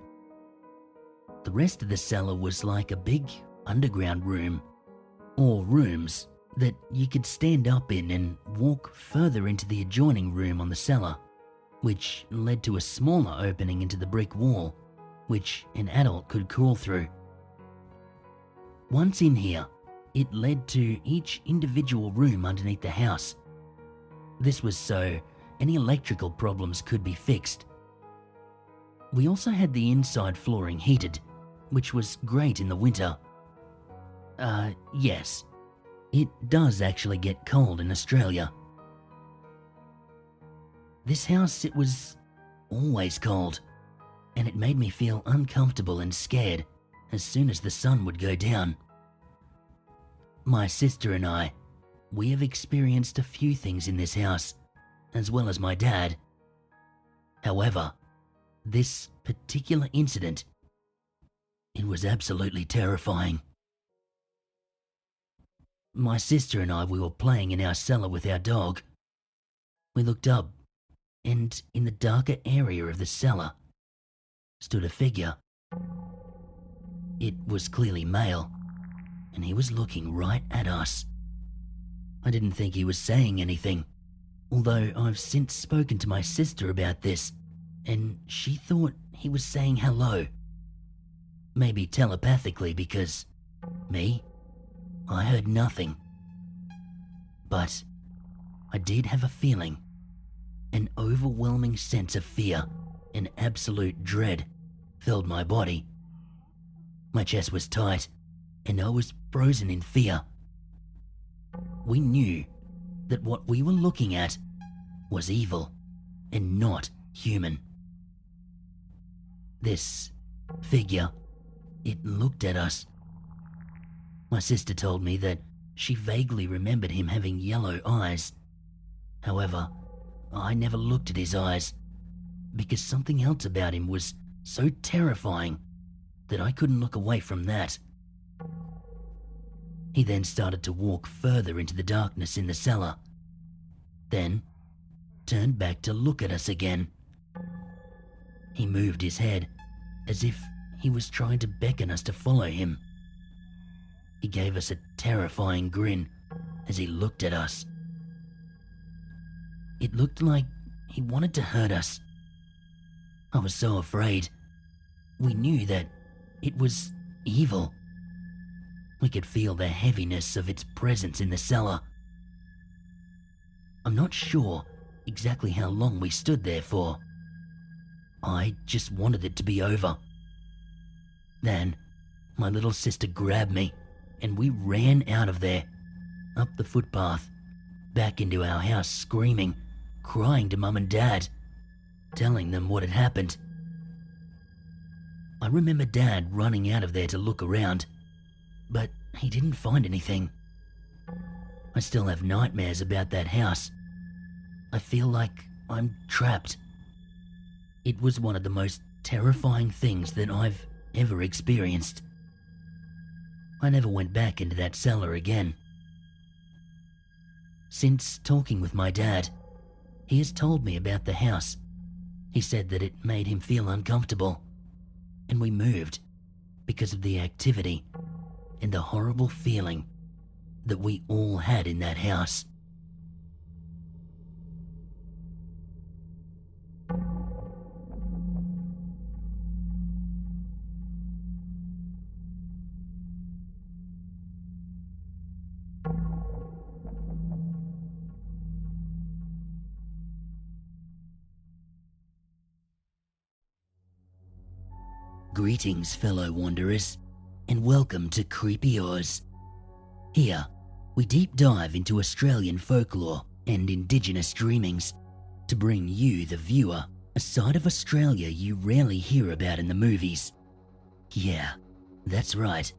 The rest of the cellar was like a big underground room, or rooms that you could stand up in and walk further into the adjoining room on the cellar, which led to a smaller opening into the brick wall, which an adult could crawl through. Once in here, it led to each individual room underneath the house. This was so any electrical problems could be fixed. We also had the inside flooring heated, which was great in the winter. Yes. It does actually get cold in Australia. This house, it was always cold, and it made me feel uncomfortable and scared as soon as the sun would go down. My sister and I, we have experienced a few things in this house, as well as my dad. However, this particular incident, it was absolutely terrifying. My sister and I, we were playing in our cellar with our dog. We looked up, and in the darker area of the cellar stood a figure. It was clearly male, and he was looking right at us. I didn't think he was saying anything, although I've since spoken to my sister about this, and she thought he was saying hello. Maybe telepathically, because me, I heard nothing. But I did have a feeling, an overwhelming sense of fear and absolute dread filled my body. My chest was tight, and I was frozen in fear. We knew that what we were looking at was evil and not human. This figure, it looked at us. My sister told me that she vaguely remembered him having yellow eyes. However, I never looked at his eyes because something else about him was so terrifying that I couldn't look away from that. He then started to walk further into the darkness in the cellar, then turned back to look at us again. He moved his head as if he was trying to beckon us to follow him. He gave us a terrifying grin as he looked at us. It looked like he wanted to hurt us. I was so afraid. We knew that it was evil. We could feel the heaviness of its presence in the cellar. I'm not sure exactly how long we stood there for. I just wanted it to be over. Then, my little sister grabbed me and we ran out of there, up the footpath, back into our house screaming, crying to Mum and Dad, telling them what had happened. I remember Dad running out of there to look around, but he didn't find anything. I still have nightmares about that house. I feel like I'm trapped. It was one of the most terrifying things that I've ever experienced. I never went back into that cellar again. Since talking with my dad, he has told me about the house. He said that it made him feel uncomfortable, and we moved because of the activity and the horrible feeling that we all had in that house. Greetings, fellow wanderers, and welcome to Creepypasta. Here, we deep dive into Australian folklore and Indigenous dreamings to bring you, the viewer, a side of Australia you rarely hear about in the movies. Yeah, that's right.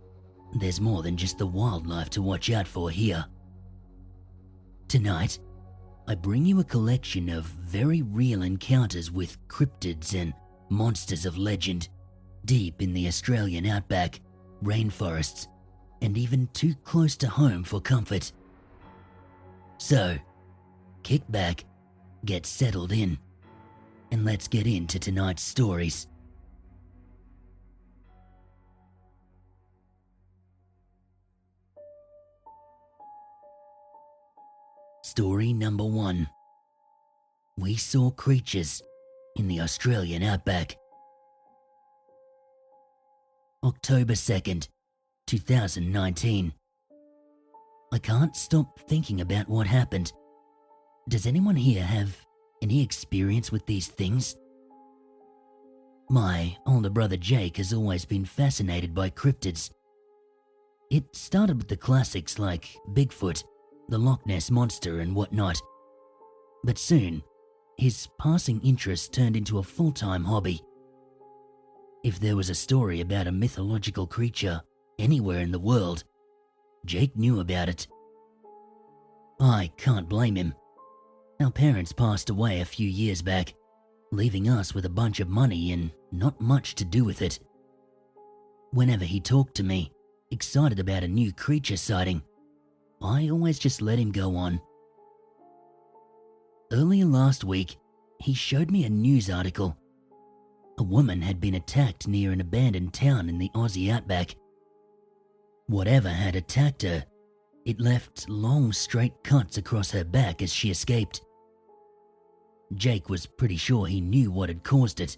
There's more than just the wildlife to watch out for here. Tonight, I bring you a collection of very real encounters with cryptids and monsters of legend deep in the Australian outback, rainforests, and even too close to home for comfort. So, kick back, get settled in, and let's get into tonight's stories. Story number 1. We saw creatures in the Australian outback. October 2nd, 2019. I can't stop thinking about what happened. Does anyone here have any experience with these things? My older brother Jake has always been fascinated by cryptids. It started with the classics like Bigfoot, the Loch Ness Monster and whatnot. But soon, his passing interest turned into a full-time hobby. If there was a story about a mythological creature anywhere in the world, Jake knew about it. I can't blame him. Our parents passed away a few years back, leaving us with a bunch of money and not much to do with it. Whenever he talked to me, excited about a new creature sighting, I always just let him go on. Earlier last week, he showed me a news article. A woman had been attacked near an abandoned town in the Aussie Outback. Whatever had attacked her, it left long straight cuts across her back as she escaped. Jake was pretty sure he knew what had caused it.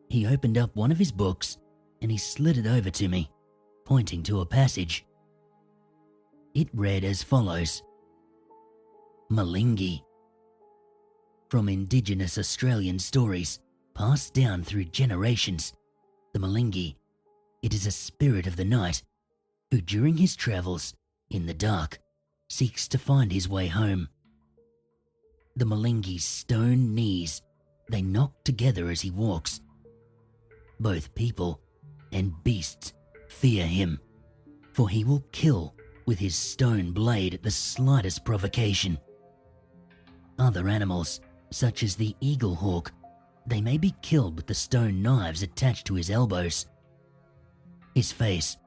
He opened up one of his books and he slid it over to me, pointing to a passage. It read as follows: Malingi. From Indigenous Australian stories, passed down through generations, the Malingi, it is a spirit of the night who during his travels in the dark seeks to find his way home. The Malingi's stone knees, they knock together as he walks. Both people and beasts fear him, for he will kill with his stone blade at the slightest provocation. Other animals, such as the eagle hawk, they may be killed with the stone knives attached to his elbows. His face,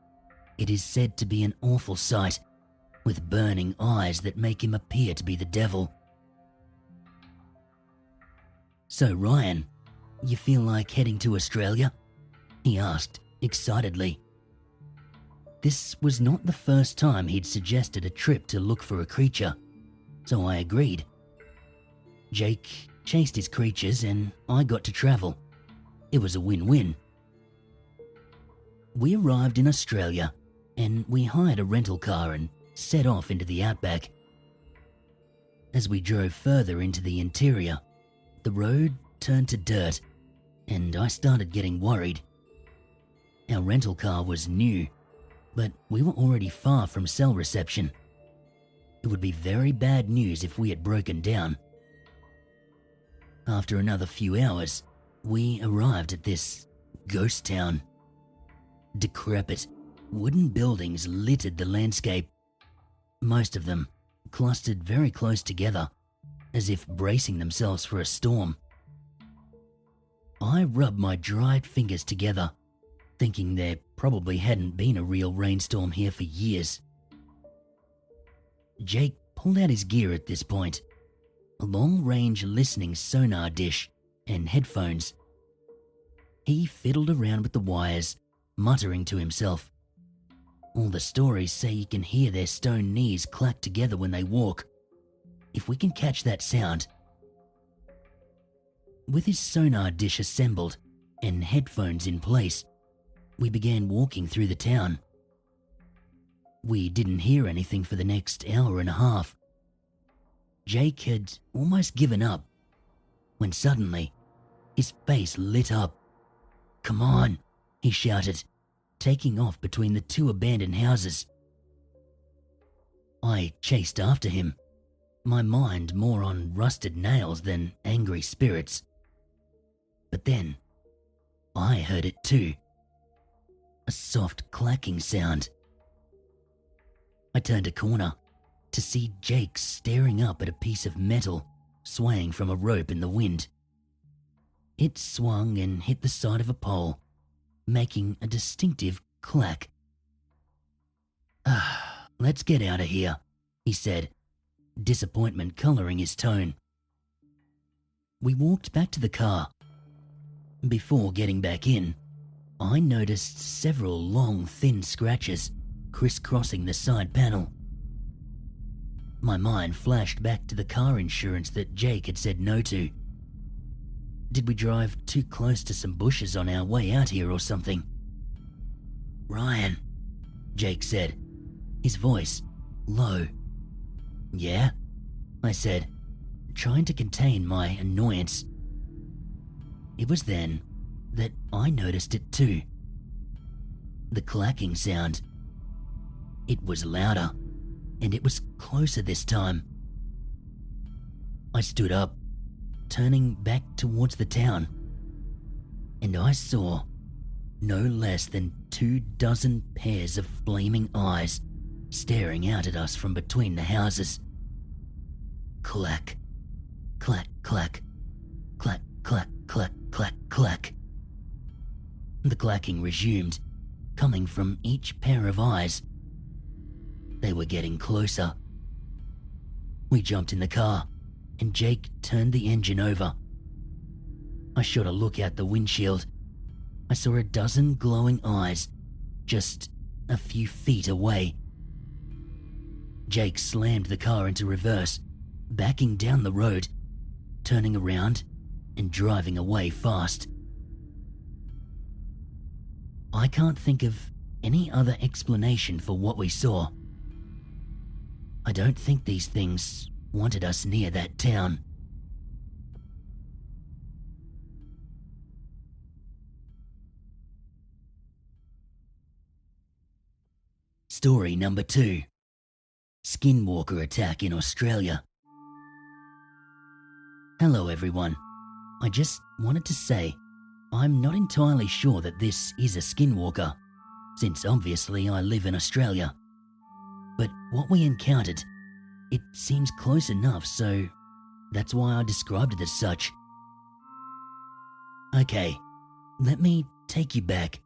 it is said to be an awful sight, with burning eyes that make him appear to be the devil. "So Ryan, you feel like heading to Australia?" he asked excitedly. This was not the first time he'd suggested a trip to look for a creature, so I agreed. Jake chased his creatures and I got to travel. It was a win-win. We arrived in Australia and we hired a rental car and set off into the Outback. As we drove further into the interior, the road turned to dirt and I started getting worried. Our rental car was new, but we were already far from cell reception. It would be very bad news if we had broken down. After another few hours, we arrived at this ghost town. Decrepit, wooden buildings littered the landscape, most of them clustered very close together, as if bracing themselves for a storm. I rubbed my dried fingers together, thinking there probably hadn't been a real rainstorm here for years. Jake pulled out his gear at this point, a long-range listening sonar dish and headphones. He fiddled around with the wires, muttering to himself. All the stories say you can hear their stone knees clack together when they walk. If we can catch that sound. With his sonar dish assembled and headphones in place, we began walking through the town. We didn't hear anything for the next hour and a half. Jake had almost given up, when suddenly his face lit up. "Come on," he shouted, taking off between the two abandoned houses. I chased after him, my mind more on rusted nails than angry spirits. But then, I heard it too. A soft clacking sound. I turned a corner to see Jake staring up at a piece of metal swaying from a rope in the wind. It swung and hit the side of a pole, making a distinctive clack. "Let's get out of here," he said, disappointment coloring his tone. We walked back to the car. Before getting back in, I noticed several long, thin scratches crisscrossing the side panel. My mind flashed back to the car insurance that Jake had said no to. Did we drive too close to some bushes on our way out here or something? "Ryan," Jake said, his voice low. "Yeah?" I said, trying to contain my annoyance. It was then that I noticed it too. The clacking sound. It was louder, and it was closer this time. I stood up, turning back towards the town, and I saw no less than 24 pairs of flaming eyes staring out at us from between the houses. Clack, clack, clack, clack, clack, clack, clack, clack. The clacking resumed, coming from each pair of eyes. They were getting closer. We jumped in the car, and Jake turned the engine over. I shot a look out the windshield. I saw 12 glowing eyes, just a few feet away. Jake slammed the car into reverse, backing down the road, turning around and driving away fast. I can't think of any other explanation for what we saw. I don't think these things wanted us near that town. Story number 2. skinwalker attack in Australia. Hello everyone. I just wanted to say I'm not entirely sure that this is a skinwalker, since obviously I live in Australia. But what we encountered, it seems close enough, so that's why I described it as such. Okay, let me take you back.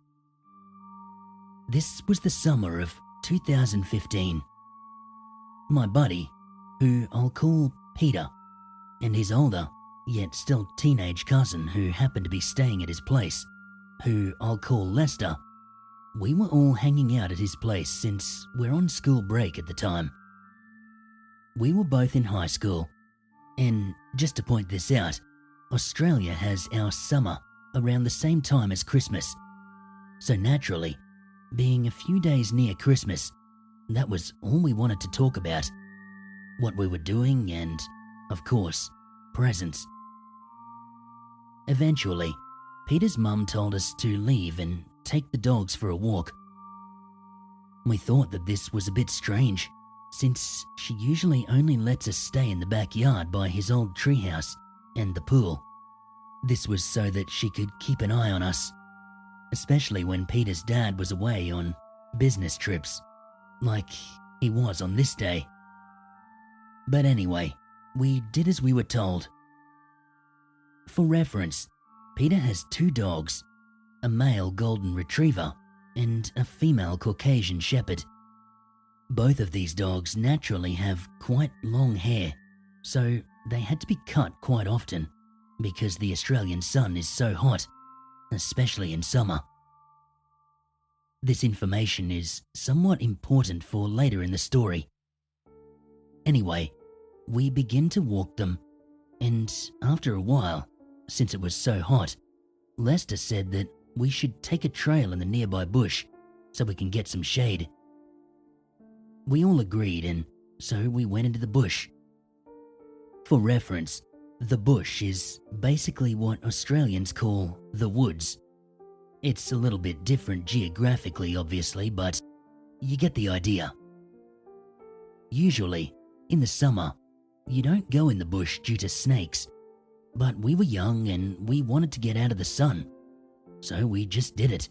This was the summer of 2015. My buddy, who I'll call Peter, and his older, yet still teenage cousin who happened to be staying at his place, who I'll call Lester, we were all hanging out at his place since we're on school break at the time. We were both in high school, and just to point this out, Australia has our summer around the same time as Christmas. So naturally, being a few days near Christmas, that was all we wanted to talk about. What we were doing and, of course, presents. Eventually, Peter's mum told us to leave and take the dogs for a walk. We thought that this was a bit strange, since she usually only lets us stay in the backyard by his old treehouse and the pool. This was so that she could keep an eye on us, especially when Peter's dad was away on business trips, like he was on this day. But anyway, we did as we were told. For reference, Peter has 2 dogs, a male golden retriever and a female Caucasian shepherd. Both of these dogs naturally have quite long hair, so they had to be cut quite often because the Australian sun is so hot, especially in summer. This information is somewhat important for later in the story. Anyway, we begin to walk them, and after a while, since it was so hot, Lester said that we should take a trail in the nearby bush so we can get some shade. We all agreed, and so we went into the bush. For reference, the bush is basically what Australians call the woods. It's a little bit different geographically, obviously, but you get the idea. Usually, in the summer, you don't go in the bush due to snakes, but we were young and we wanted to get out of the sun, so we just did it.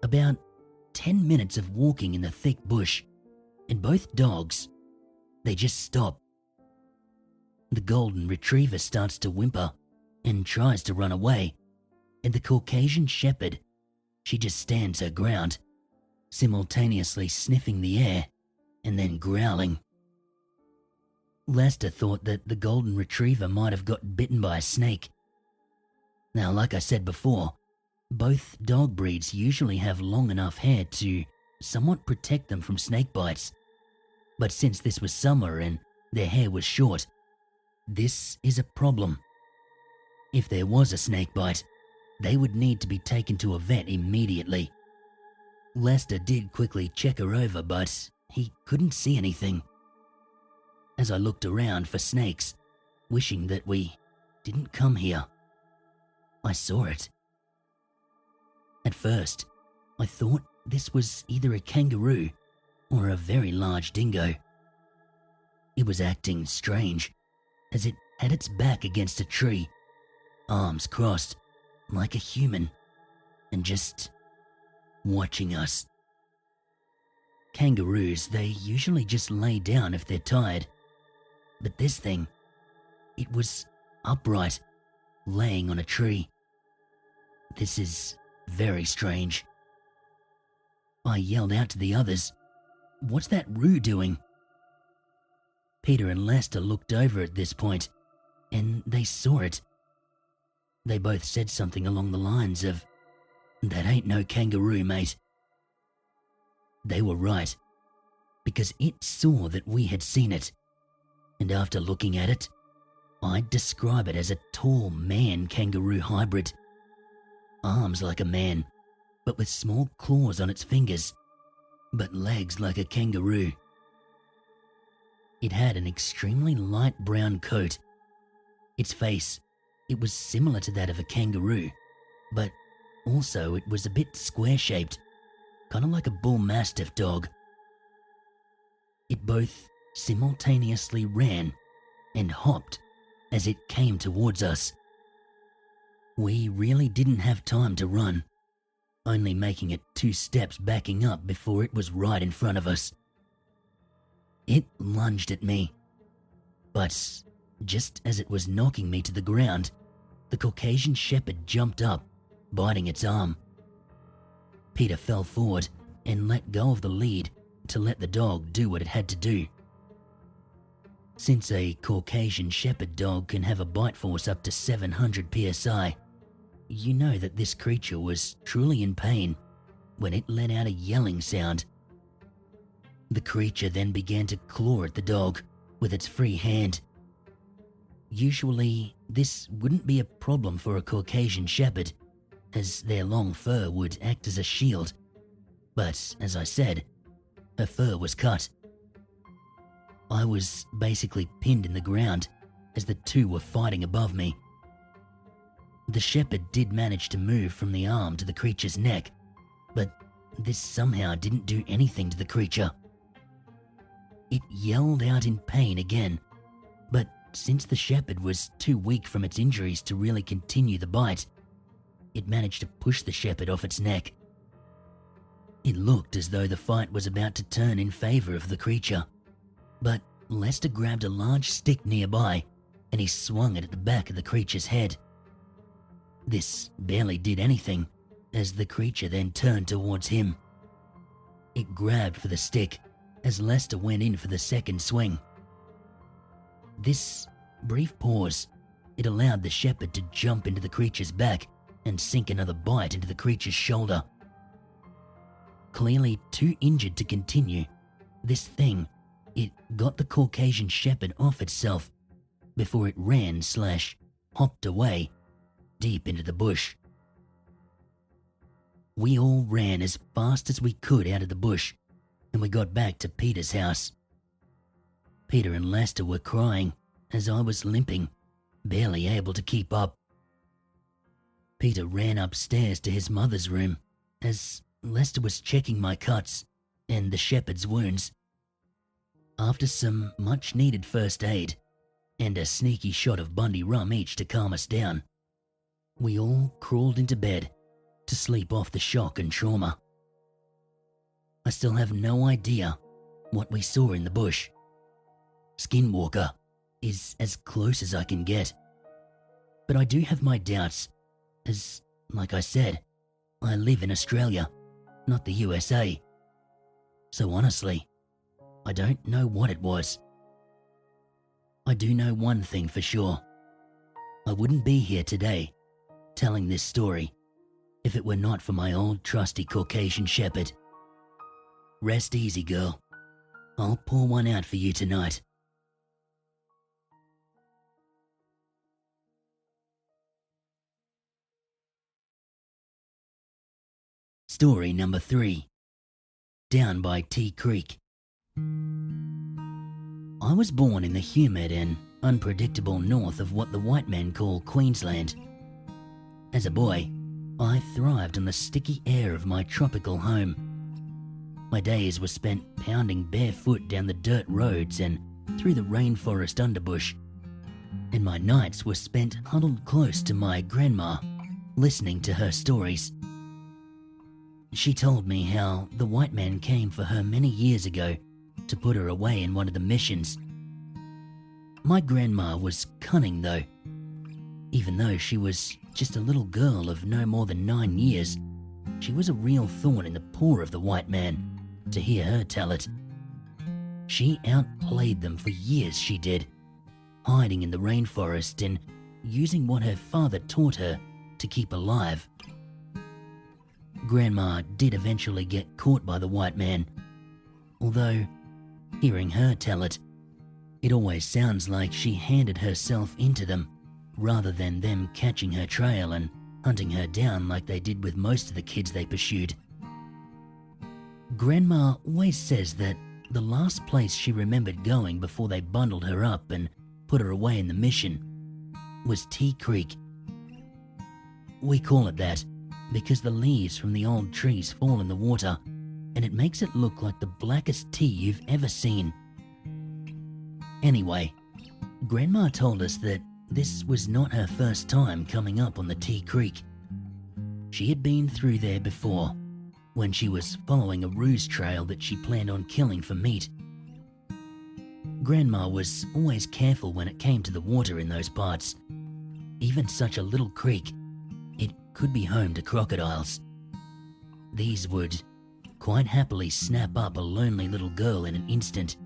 About 10 minutes of walking in the thick bush, and both dogs, they just stop. The golden retriever starts to whimper and tries to run away, and the Caucasian shepherd, she just stands her ground, simultaneously sniffing the air and then growling. Lester thought that the golden retriever might have got bitten by a snake. Now, like I said before, both dog breeds usually have long enough hair to somewhat protect them from snake bites. But since this was summer and their hair was short, this is a problem. If there was a snake bite, they would need to be taken to a vet immediately. Lester did quickly check her over, but he couldn't see anything. As I looked around for snakes, wishing that we didn't come here, I saw it. At first, I thought this was either a kangaroo or a very large dingo. It was acting strange, as it had its back against a tree, arms crossed, like a human, and just watching us. Kangaroos, they usually just lay down if they're tired, but this thing, it was upright, laying on a tree. This is very strange. I yelled out to the others, "What's that roo doing?" Peter and Lester looked over at this point, and they saw it. They both said something along the lines of, "That ain't no kangaroo, mate." They were right, because it saw that we had seen it, and after looking at it, I'd describe it as a tall man-kangaroo hybrid. Arms like a man, but with small claws on its fingers, but legs like a kangaroo. It had an extremely light brown coat. Its face, it was similar to that of a kangaroo, but also it was a bit square-shaped, kind of like a bull mastiff dog. It both simultaneously ran and hopped as it came towards us. We really didn't have time to run, only making it 2 steps backing up before it was right in front of us. It lunged at me, but just as it was knocking me to the ground, the Caucasian shepherd jumped up, biting its arm. Peter fell forward and let go of the lead to let the dog do what it had to do. Since a Caucasian shepherd dog can have a bite force up to 700 psi, you know that this creature was truly in pain when it let out a yelling sound. The creature then began to claw at the dog with its free hand. Usually, this wouldn't be a problem for a Caucasian shepherd, as their long fur would act as a shield. But, as I said, her fur was cut. I was basically pinned in the ground as the two were fighting above me. The shepherd did manage to move from the arm to the creature's neck, but this somehow didn't do anything to the creature. It yelled out in pain again, but since the shepherd was too weak from its injuries to really continue the bite, it managed to push the shepherd off its neck. It looked as though the fight was about to turn in favor of the creature, but Lester grabbed a large stick nearby and he swung it at the back of the creature's head. This barely did anything, as the creature then turned towards him. It grabbed for the stick as Lester went in for the second swing. This brief pause, it allowed the shepherd to jump into the creature's back and sink another bite into the creature's shoulder. Clearly too injured to continue, this thing, it got the Caucasian shepherd off itself before it ran/hopped away deep into the bush. We all ran as fast as we could out of the bush, and we got back to Peter's house. Peter and Lester were crying as I was limping, barely able to keep up. Peter ran upstairs to his mother's room as Lester was checking my cuts and the shepherd's wounds. After some much-needed first aid and a sneaky shot of Bundy rum each to calm us down, we all crawled into bed to sleep off the shock and trauma. I still have no idea what we saw in the bush. Skinwalker is as close as I can get. But I do have my doubts, as, like I said, I live in Australia, not the USA. So honestly, I don't know what it was. I do know one thing for sure. I wouldn't be here today, telling this story, if it were not for my old trusty Caucasian shepherd. Rest easy, girl. I'll pour one out for you tonight. Story number 3. Down by Tea Creek. I was born in the humid and unpredictable north of what the white men call Queensland. As a boy, I thrived on the sticky air of my tropical home. My days were spent pounding barefoot down the dirt roads and through the rainforest underbush, and my nights were spent huddled close to my grandma, listening to her stories. She told me how the white man came for her many years ago to put her away in one of the missions. My grandma was cunning though. Even though she was just a little girl of no more than 9 years, she was a real thorn in the paw of the white man, to hear her tell it. She outplayed them for years, she did, hiding in the rainforest and using what her father taught her to keep alive. Grandma did eventually get caught by the white man, although, hearing her tell it, it always sounds like she handed herself into them rather than them catching her trail and hunting her down like they did with most of the kids they pursued. Grandma always says that the last place she remembered going before they bundled her up and put her away in the mission was Tea Creek. We call it that because the leaves from the old trees fall in the water and it makes it look like the blackest tea you've ever seen. Anyway, Grandma told us that this was not her first time coming up on the Tea Creek. She had been through there before, when she was following a ruse trail that she planned on killing for meat. Grandma was always careful when it came to the water in those parts. Even such a little creek, it could be home to crocodiles. These would quite happily snap up a lonely little girl in an instant.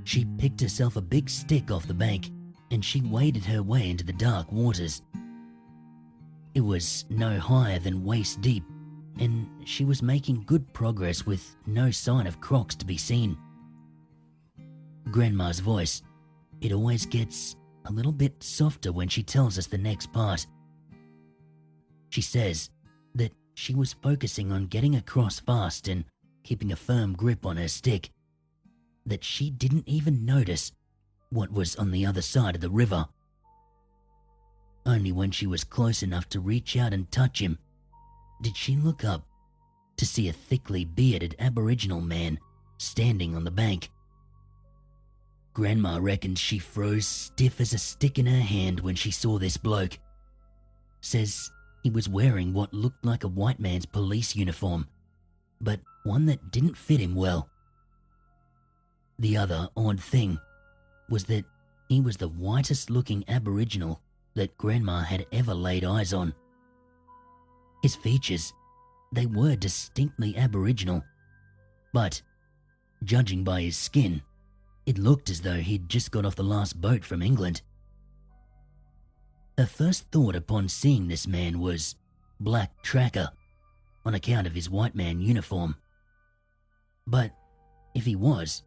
She picked herself a big stick off the bank and she waded her way into the dark waters. It was no higher than waist deep, and she was making good progress with no sign of crocs to be seen. Grandma's voice, it always gets a little bit softer when she tells us the next part. She says that she was focusing on getting across fast and keeping a firm grip on her stick, that she didn't even notice what was on the other side of the river. Only when she was close enough to reach out and touch him did she look up to see a thickly bearded Aboriginal man standing on the bank. Grandma reckons she froze stiff as a stick in her hand when she saw this bloke. Says he was wearing what looked like a white man's police uniform, but one that didn't fit him well. The other odd thing was that he was the whitest looking Aboriginal that Grandma had ever laid eyes on. His features, they were distinctly Aboriginal, but judging by his skin, it looked as though he'd just got off the last boat from England. Her first thought upon seeing this man was black tracker, on account of his white man uniform. But if he was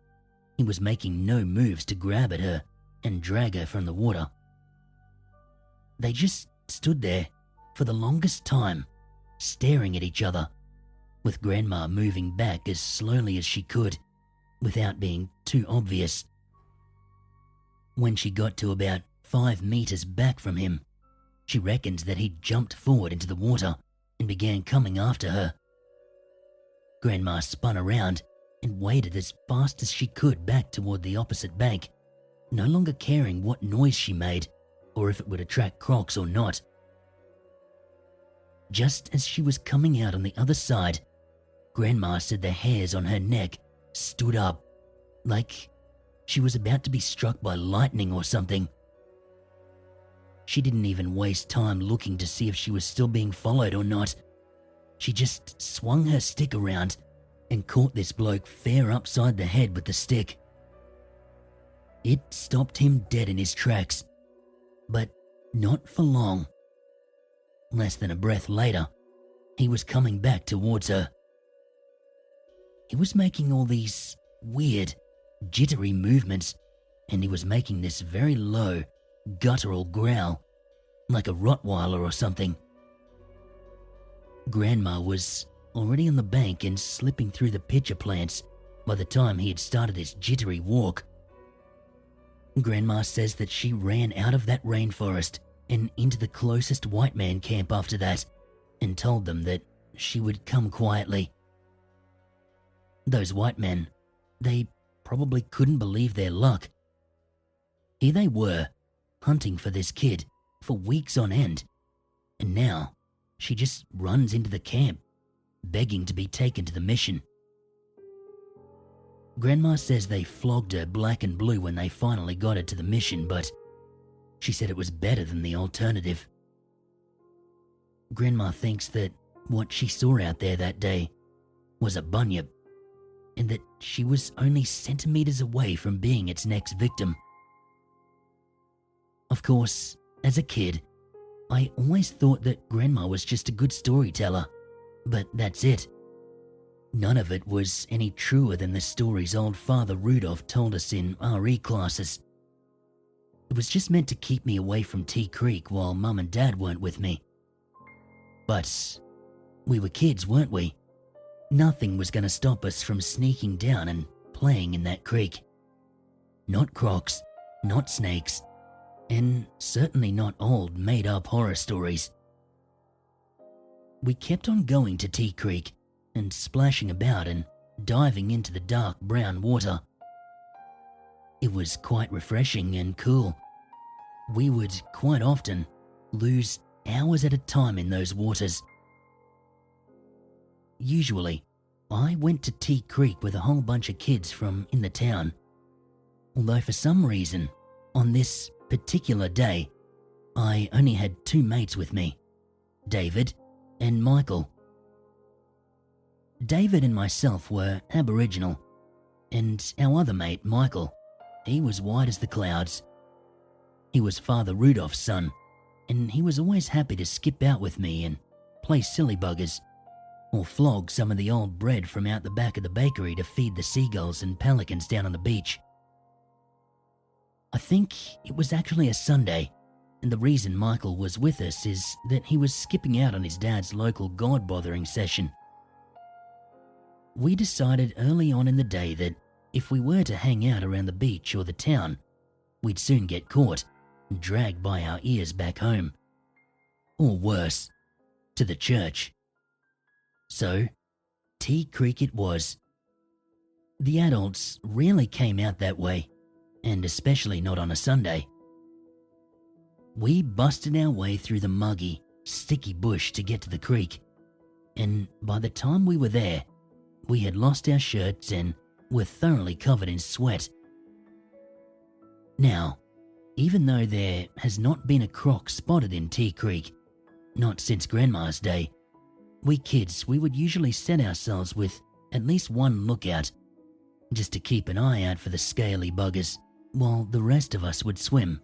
making no moves to grab at her and drag her from the water. They just stood there for the longest time, staring at each other, with Grandma moving back as slowly as she could, without being too obvious. When she got to about 5 meters back from him, she reckons that he jumped forward into the water and began coming after her. Grandma spun around and waded as fast as she could back toward the opposite bank, no longer caring what noise she made or if it would attract crocs or not. Just as she was coming out on the other side, Grandma said the hairs on her neck stood up, like she was about to be struck by lightning or something. She didn't even waste time looking to see if she was still being followed or not. She just swung her stick around and caught this bloke fair upside the head with the stick. It stopped him dead in his tracks, but not for long. Less than a breath later, he was coming back towards her. He was making all these weird, jittery movements, and he was making this very low, guttural growl, like a Rottweiler or something. Grandma was already on the bank and slipping through the pitcher plants by the time he had started his jittery walk. Grandma says that she ran out of that rainforest and into the closest white man camp after that and told them that she would come quietly. Those white men, they probably couldn't believe their luck. Here they were, hunting for this kid for weeks on end, and now she just runs into the camp, begging to be taken to the mission. Grandma says they flogged her black and blue when they finally got her to the mission, but she said it was better than the alternative. Grandma thinks that what she saw out there that day was a bunyip, and that she was only centimeters away from being its next victim. Of course, as a kid, I always thought that Grandma was just a good storyteller, but that's it. None of it was any truer than the stories old Father Rudolph told us in RE classes. It was just meant to keep me away from Tea Creek while Mum and Dad weren't with me. But we were kids, weren't we? Nothing was going to stop us from sneaking down and playing in that creek. Not crocs, not snakes, and certainly not old made-up horror stories. We kept on going to Tea Creek, and splashing about and diving into the dark brown water. It was quite refreshing and cool. We would quite often lose hours at a time in those waters. Usually, I went to Tea Creek with a whole bunch of kids from in the town, although for some reason, on this particular day, I only had 2 mates with me, David and Michael. David and myself were Aboriginal, and our other mate, Michael, he was white as the clouds. He was Father Rudolph's son, and he was always happy to skip out with me and play silly buggers, or flog some of the old bread from out the back of the bakery to feed the seagulls and pelicans down on the beach. I think it was actually a Sunday, and the reason Michael was with us is that he was skipping out on his dad's local god-bothering session. We decided early on in the day that if we were to hang out around the beach or the town, we'd soon get caught and dragged by our ears back home. Or worse, to the church. So, Tea Creek it was. The adults rarely came out that way, and especially not on a Sunday. We busted our way through the muggy, sticky bush to get to the creek, and by the time we were there, we had lost our shirts and were thoroughly covered in sweat. Now, even though there has not been a croc spotted in Tea Creek, not since Grandma's day, we kids, we would usually set ourselves with at least one lookout, just to keep an eye out for the scaly buggers, while the rest of us would swim.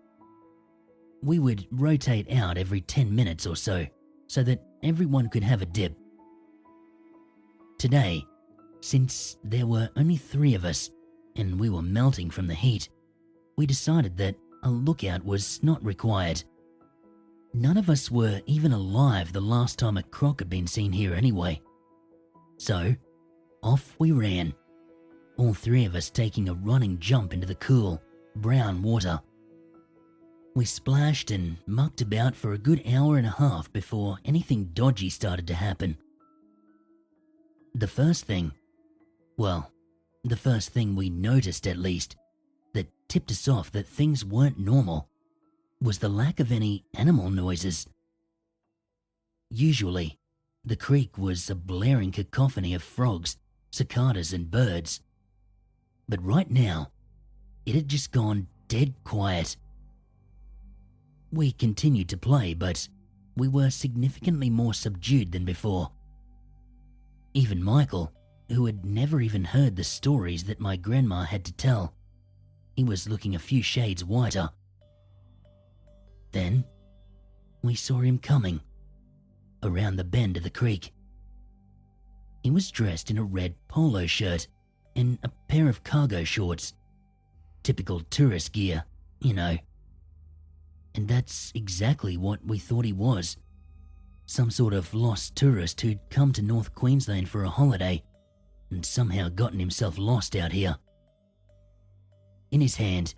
We would rotate out every 10 minutes or so that everyone could have a dip. Today, since there were only 3 of us and we were melting from the heat, we decided that a lookout was not required. None of us were even alive the last time a croc had been seen here anyway. So, off we ran, all 3 of us taking a running jump into the cool, brown water. We splashed and mucked about for a good hour and a half before anything dodgy started to happen. The first thing we noticed at least, that tipped us off that things weren't normal, was the lack of any animal noises. Usually, the creek was a blaring cacophony of frogs, cicadas and birds. But right now, it had just gone dead quiet. We continued to play, but we were significantly more subdued than before. Even Michael, who had never even heard the stories that my grandma had to tell, he was looking a few shades whiter. Then, we saw him coming, around the bend of the creek. He was dressed in a red polo shirt and a pair of cargo shorts. Typical tourist gear, you know. And that's exactly what we thought he was. Some sort of lost tourist who'd come to North Queensland for a holiday and somehow gotten himself lost out here. In his hand,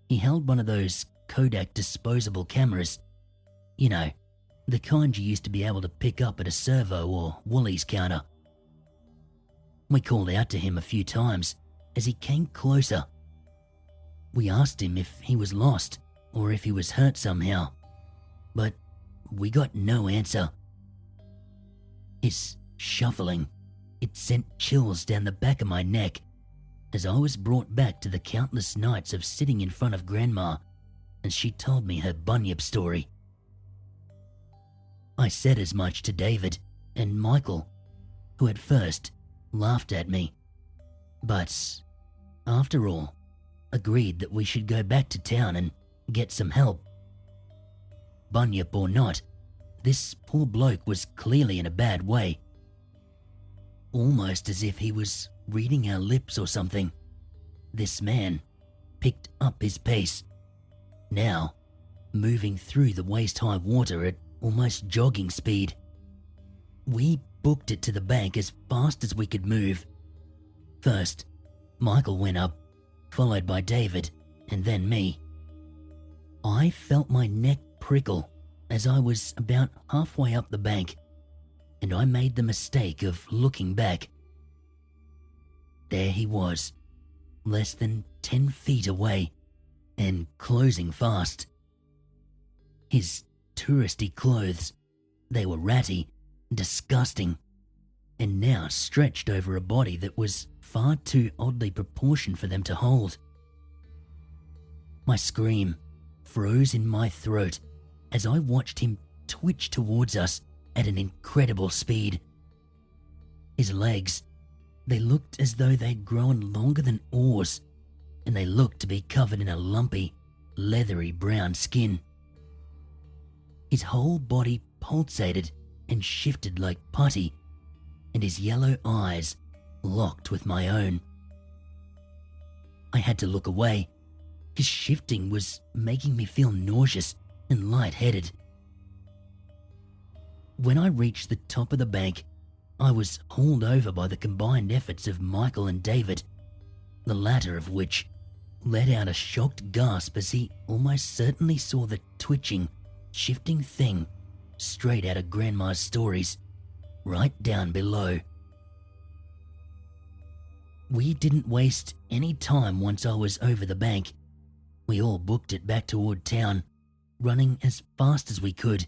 he held one of those Kodak disposable cameras. You know, the kind you used to be able to pick up at a Servo or Woolies counter. We called out to him a few times as he came closer. We asked him if he was lost or if he was hurt somehow, but we got no answer. His shuffling, it sent chills down the back of my neck as I was brought back to the countless nights of sitting in front of Grandma as she told me her bunyip story. I said as much to David and Michael, who at first laughed at me, but after all, agreed that we should go back to town and get some help. Bunyip or not, this poor bloke was clearly in a bad way. Almost as if he was reading our lips or something. This man picked up his pace, now moving through the waist-high water at almost jogging speed. We booked it to the bank as fast as we could move. First, Michael went up, followed by David, and then me. I felt my neck prickle as I was about halfway up the bank, and I made the mistake of looking back. There he was, less than 10 feet away, and closing fast. His touristy clothes, they were ratty, disgusting, and now stretched over a body that was far too oddly proportioned for them to hold. My scream froze in my throat as I watched him twitch towards us at an incredible speed. His legs, they looked as though they'd grown longer than oars, and they looked to be covered in a lumpy, leathery brown skin. His whole body pulsated and shifted like putty, and his yellow eyes locked with my own. I had to look away. His shifting was making me feel nauseous and lightheaded. When I reached the top of the bank, I was hauled over by the combined efforts of Michael and David, the latter of which let out a shocked gasp as he almost certainly saw the twitching, shifting thing straight out of Grandma's stories, right down below. We didn't waste any time once I was over the bank. We all booked it back toward town, running as fast as we could.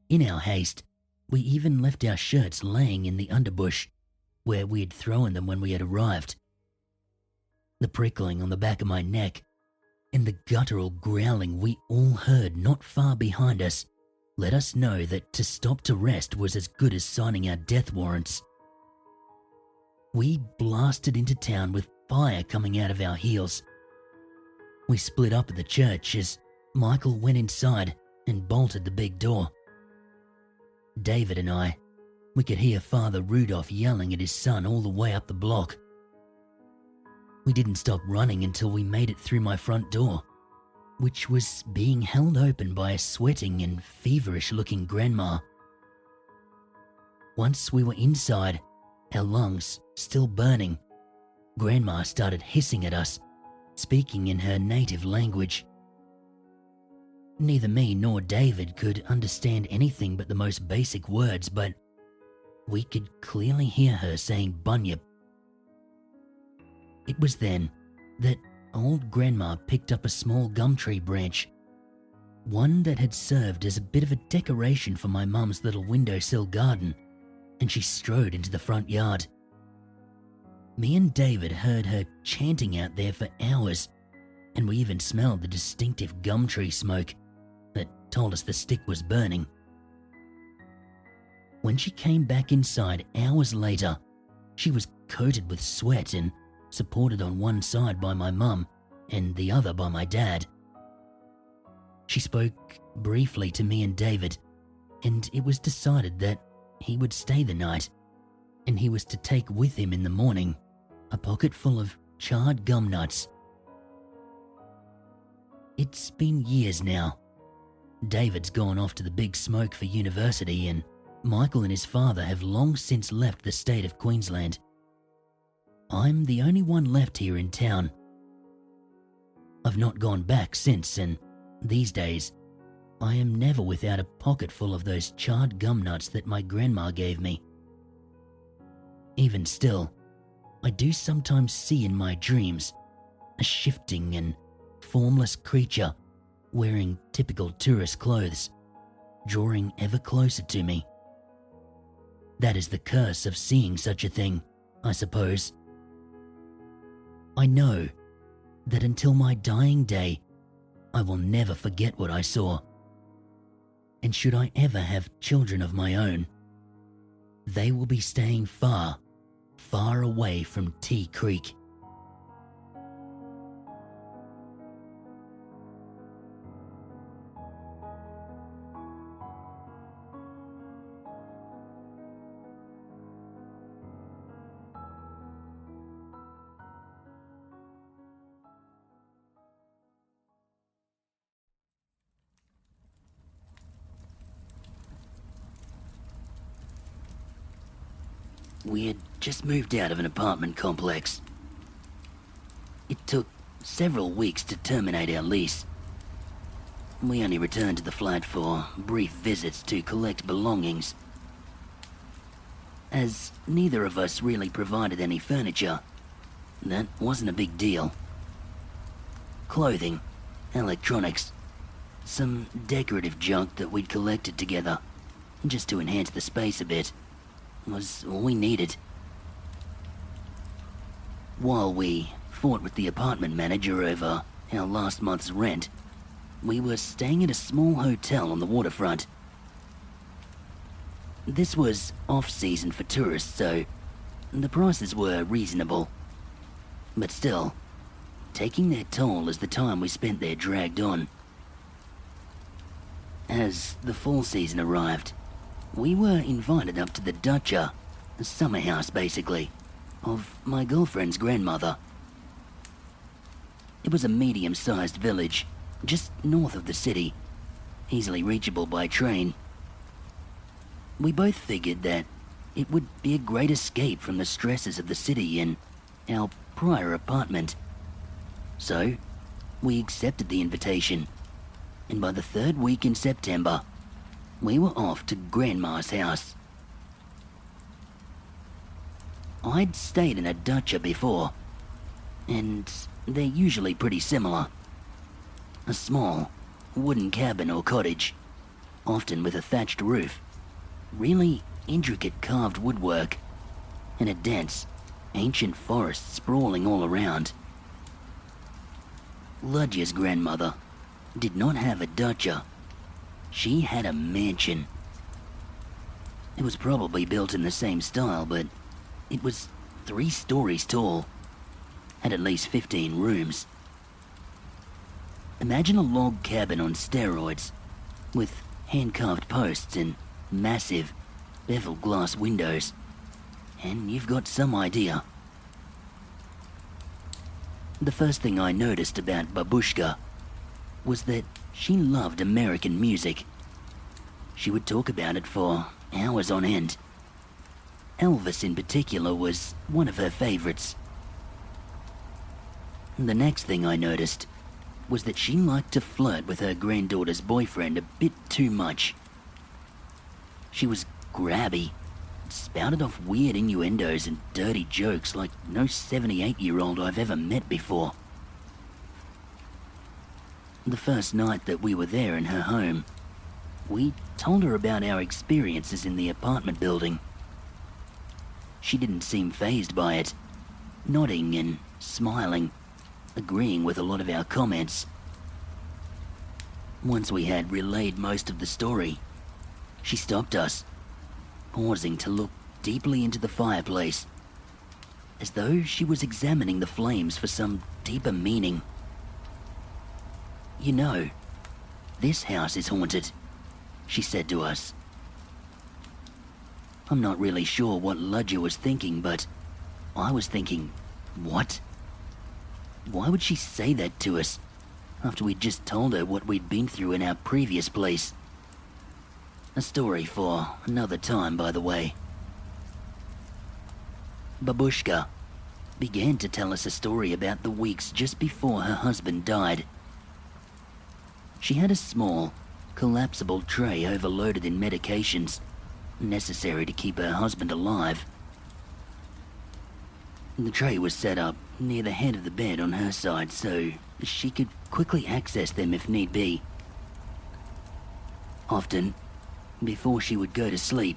In our haste, we even left our shirts laying in the underbush, where we had thrown them when we had arrived. The prickling on the back of my neck and the guttural growling we all heard not far behind us let us know that to stop to rest was as good as signing our death warrants. We blasted into town with fire coming out of our heels. We split up at the church as Michael went inside and bolted the big door. David and we could hear Father Rudolph yelling at his son all the way up the block. We didn't stop running until we made it through my front door, which was being held open by a sweating and feverish-looking grandma. Once we were inside, our lungs still burning, Grandma started hissing at us, speaking in her native language. Neither me nor David could understand anything but the most basic words, but we could clearly hear her saying bunyip. It was then that old Grandma picked up a small gum tree branch, one that had served as a bit of a decoration for my mum's little windowsill garden, and she strode into the front yard. Me and David heard her chanting out there for hours, and we even smelled the distinctive gum tree smoke that told us the stick was burning. When she came back inside hours later, she was coated with sweat and supported on one side by my mum and the other by my dad. She spoke briefly to me and David, and it was decided that he would stay the night, and he was to take with him in the morning a pocket full of charred gum nuts. It's been years now. David's gone off to the big smoke for university, and Michael and his father have long since left the state of Queensland. I'm the only one left here in town. I've not gone back since, and these days, I am never without a pocket full of those charred gum nuts that my grandma gave me. Even still, I do sometimes see in my dreams a shifting and formless creature wearing typical tourist clothes, drawing ever closer to me. That is the curse of seeing such a thing, I suppose. I know that until my dying day, I will never forget what I saw. And should I ever have children of my own, they will be staying far, far away from Tea Creek. We had just moved out of an apartment complex. It took several weeks to terminate our lease. We only returned to the flat for brief visits to collect belongings As neither of us really provided any furniture, that wasn't a big deal. Clothing, electronics, some decorative junk that we'd collected together, just to enhance the space a bit, was all we needed. While we fought with the apartment manager over our last month's rent, we were staying at a small hotel on the waterfront. This was off-season for tourists, so the prices were reasonable. But still, taking their toll as the time we spent there dragged on. As the fall season arrived, we were invited up to the dacha, a summer house basically, of my girlfriend's grandmother. It was a medium-sized village, just north of the city, easily reachable by train. We both figured that it would be a great escape from the stresses of the city in our prior apartment. So, we accepted the invitation, and by the third week in September, we were off to Grandma's house. I'd stayed in a dacha before, and they're usually pretty similar. A small, wooden cabin or cottage, often with a thatched roof, really intricate carved woodwork, and a dense, ancient forest sprawling all around. Ludja's grandmother did not have a dacha. She had a mansion. It was probably built in the same style, but it was 3 stories tall, had at least 15 rooms. Imagine a log cabin on steroids, with hand-carved posts and massive, beveled glass windows, and you've got some idea. The first thing I noticed about Babushka was that she loved American music. She would talk about it for hours on end. Elvis in particular was one of her favorites. The next thing I noticed was that she liked to flirt with her granddaughter's boyfriend a bit too much. She was grabby, spouted off weird innuendos and dirty jokes like no 78-year-old I've ever met before. The first night that we were there in her home, we told her about our experiences in the apartment building. She didn't seem fazed by it, nodding and smiling, agreeing with a lot of our comments. Once we had relayed most of the story, she stopped us, pausing to look deeply into the fireplace, as though she was examining the flames for some deeper meaning. "You know, this house is haunted," she said to us. I'm not really sure what Ludja was thinking, but I was thinking, what? Why would she say that to us, after we'd just told her what we'd been through in our previous place? A story for another time, by the way. Babushka began to tell us a story about the weeks just before her husband died. She had a small, collapsible tray overloaded in medications necessary to keep her husband alive. The tray was set up near the head of the bed on her side so she could quickly access them if need be. Often, before she would go to sleep,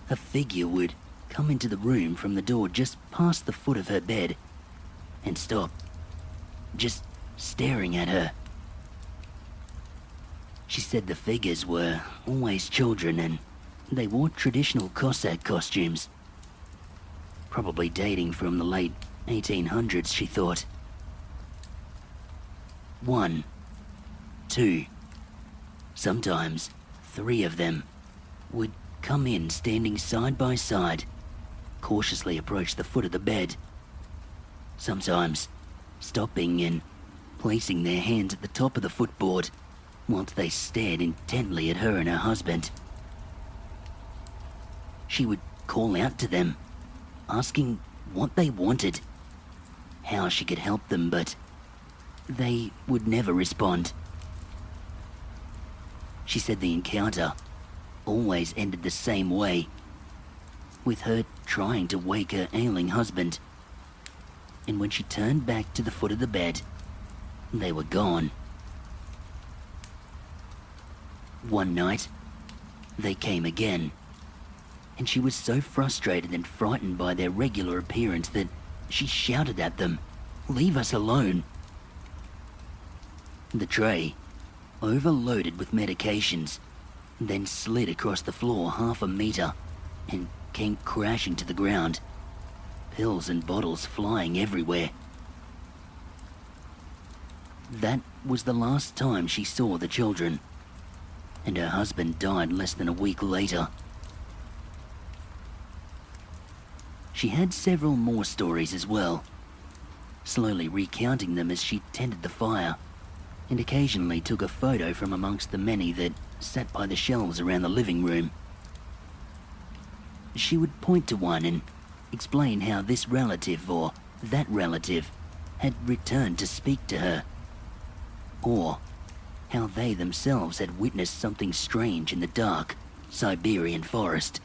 a figure would come into the room from the door just past the foot of her bed and stop, just staring at her. She said the figures were always children and they wore traditional Cossack costumes. Probably dating from the late 1800s, she thought. 1, 2, sometimes 3 of them would come in standing side by side, cautiously approach the foot of the bed. Sometimes stopping and placing their hands at the top of the footboard whilst they stared intently at her and her husband. She would call out to them, asking what they wanted, how she could help them, but they would never respond. She said the encounter always ended the same way. with her trying to wake her ailing husband. And when she turned back to the foot of the bed, they were gone. One night, they came again, and she was so frustrated and frightened by their regular appearance that she shouted at them, "Leave us alone." The tray, overloaded with medications, then slid across the floor 1/2 meter and came crashing to the ground, pills and bottles flying everywhere. That was the last time she saw the children, and her husband died less than a week later. She had several more stories as well, slowly recounting them as she tended the fire, and occasionally took a photo from amongst the many that sat by the shelves around the living room. She would point to one and explain how this relative or that relative had returned to speak to her, or how they themselves had witnessed something strange in the dark Siberian forest.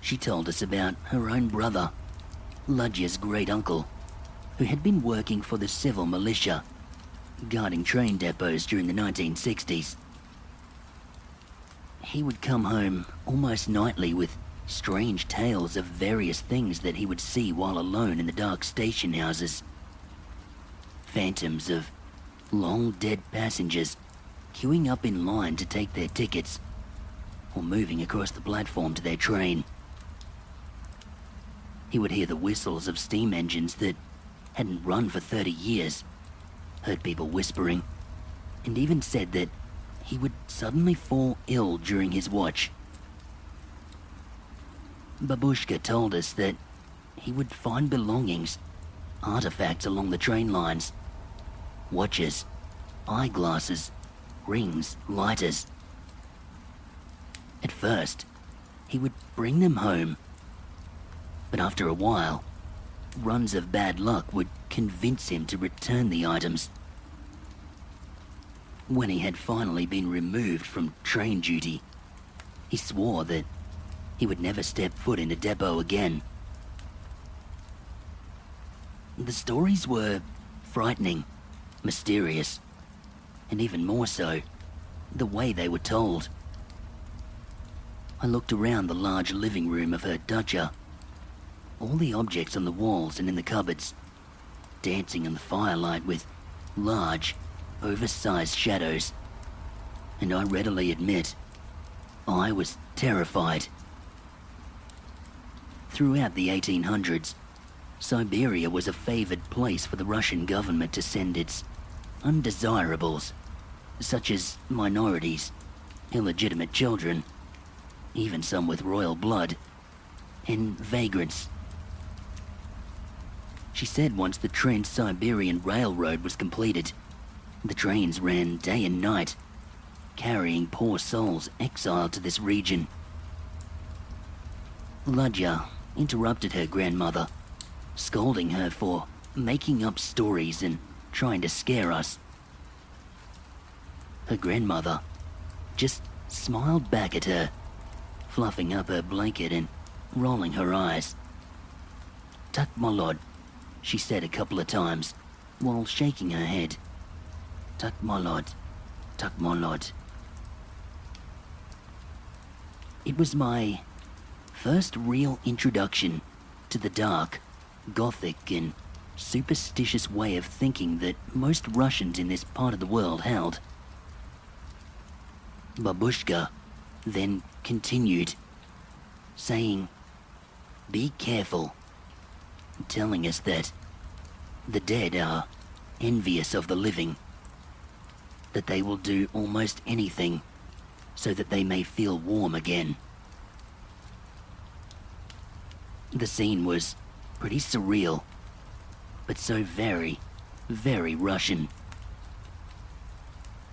She told us about her own brother, Ludja's great uncle, who had been working for the civil militia, guarding train depots during the 1960s. He would come home almost nightly with strange tales of various things that he would see while alone in the dark station houses. Phantoms of long dead passengers queuing up in line to take their tickets, or moving across the platform to their train. He would hear the whistles of steam engines that hadn't run for 30 years, heard people whispering, and even said that he would suddenly fall ill during his watch. Babushka told us that he would find belongings, artifacts along the train lines, watches, eyeglasses, rings, lighters. At first, he would bring them home, but after a while, runs of bad luck would convince him to return the items. When he had finally been removed from train duty, he swore that he would never step foot in a depot again. The stories were frightening, mysterious, and even more so, the way they were told. I looked around the large living room of her dacha, all the objects on the walls and in the cupboards, dancing in the firelight with large, oversized shadows, and I readily admit, I was terrified. Throughout the 1800s, Siberia was a favored place for the Russian government to send its undesirables, such as minorities, illegitimate children, even some with royal blood, and vagrants. She said once the Trans-Siberian Railroad was completed, the trains ran day and night, carrying poor souls exiled to this region. Ludja interrupted her grandmother, scolding her for making up stories and trying to scare us. Her grandmother just smiled back at her, fluffing up her blanket and rolling her eyes. "Tak molod," she said a couple of times, while shaking her head. "Tak molod, tak molod." It was my first real introduction to the dark, gothic, and superstitious way of thinking that most Russians in this part of the world held. Babushka then continued, saying, "Be careful," telling us that the dead are envious of the living, that they will do almost anything so that they may feel warm again. The scene was pretty surreal, but so very, very Russian.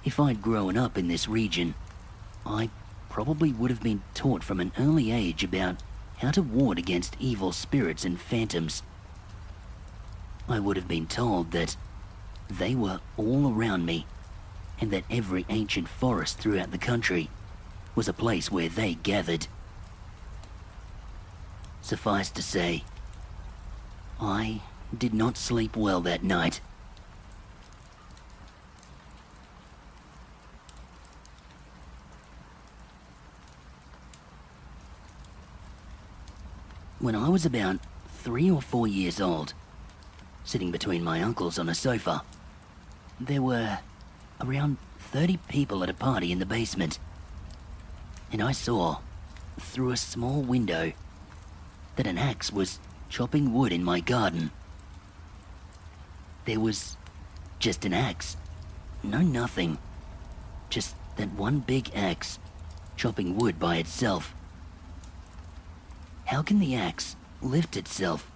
If I'd grown up in this region, I probably would have been taught from an early age about how to ward against evil spirits and phantoms. I would have been told that they were all around me, and that every ancient forest throughout the country was a place where they gathered. Suffice to say, I did not sleep well that night. When I was about 3 or 4 years old, sitting between my uncles on a sofa, there were around 30 people at a party in the basement, and I saw, through a small window, that an axe was chopping wood in my garden. There was just an axe, no nothing, just that one big axe chopping wood by itself. How can the axe lift itself?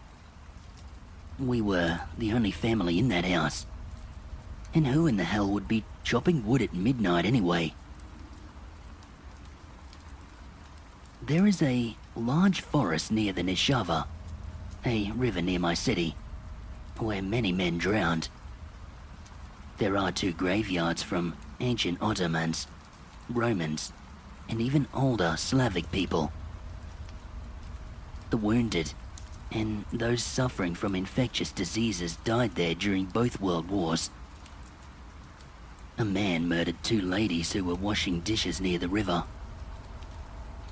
We were the only family in that house, and who in the hell would be chopping wood at midnight anyway? There is a large forest near the Nishava, a river near my city, where many men drowned. There are 2 graveyards from ancient Ottomans, Romans, and even older Slavic people. The wounded and those suffering from infectious diseases died there during both world wars. A man murdered 2 ladies who were washing dishes near the river.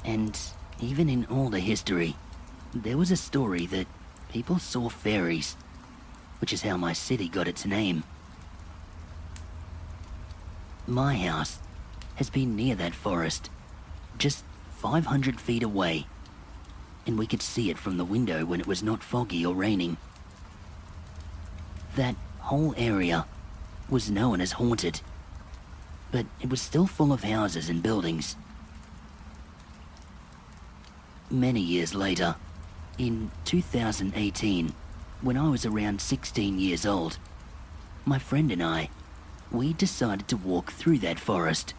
And even in older history, there was a story that people saw fairies, which is how my city got its name. My house has been near that forest, just 500 feet away, and we could see it from the window when it was not foggy or raining. That whole area was known as haunted, but it was still full of houses and buildings. Many years later, in 2018, when I was around 16 years old, my friend and we decided to walk through that forest,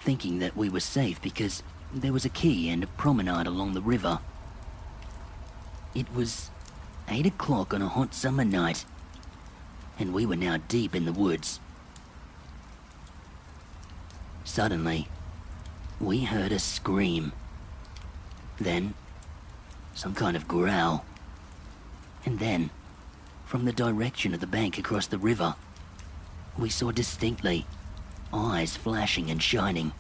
thinking that we were safe because there was a quay and a promenade along the river. It was 8 o'clock on a hot summer night, and we were now deep in the woods. Suddenly, we heard a scream. Then, some kind of growl. And then, from the direction of the bank across the river, we saw distinctly eyes flashing and shining.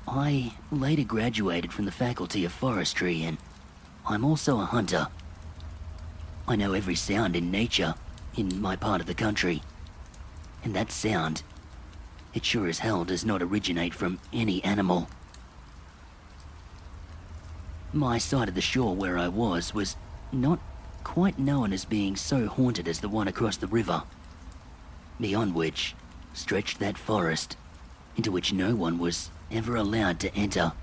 I later graduated from the Faculty of Forestry, and I'm also a hunter. I know every sound in nature in my part of the country, and that sound, it sure as hell does not originate from any animal. My side of the shore where I was not quite known as being so haunted as the one across the river, beyond which stretched that forest into which no one was ever allowed to enter.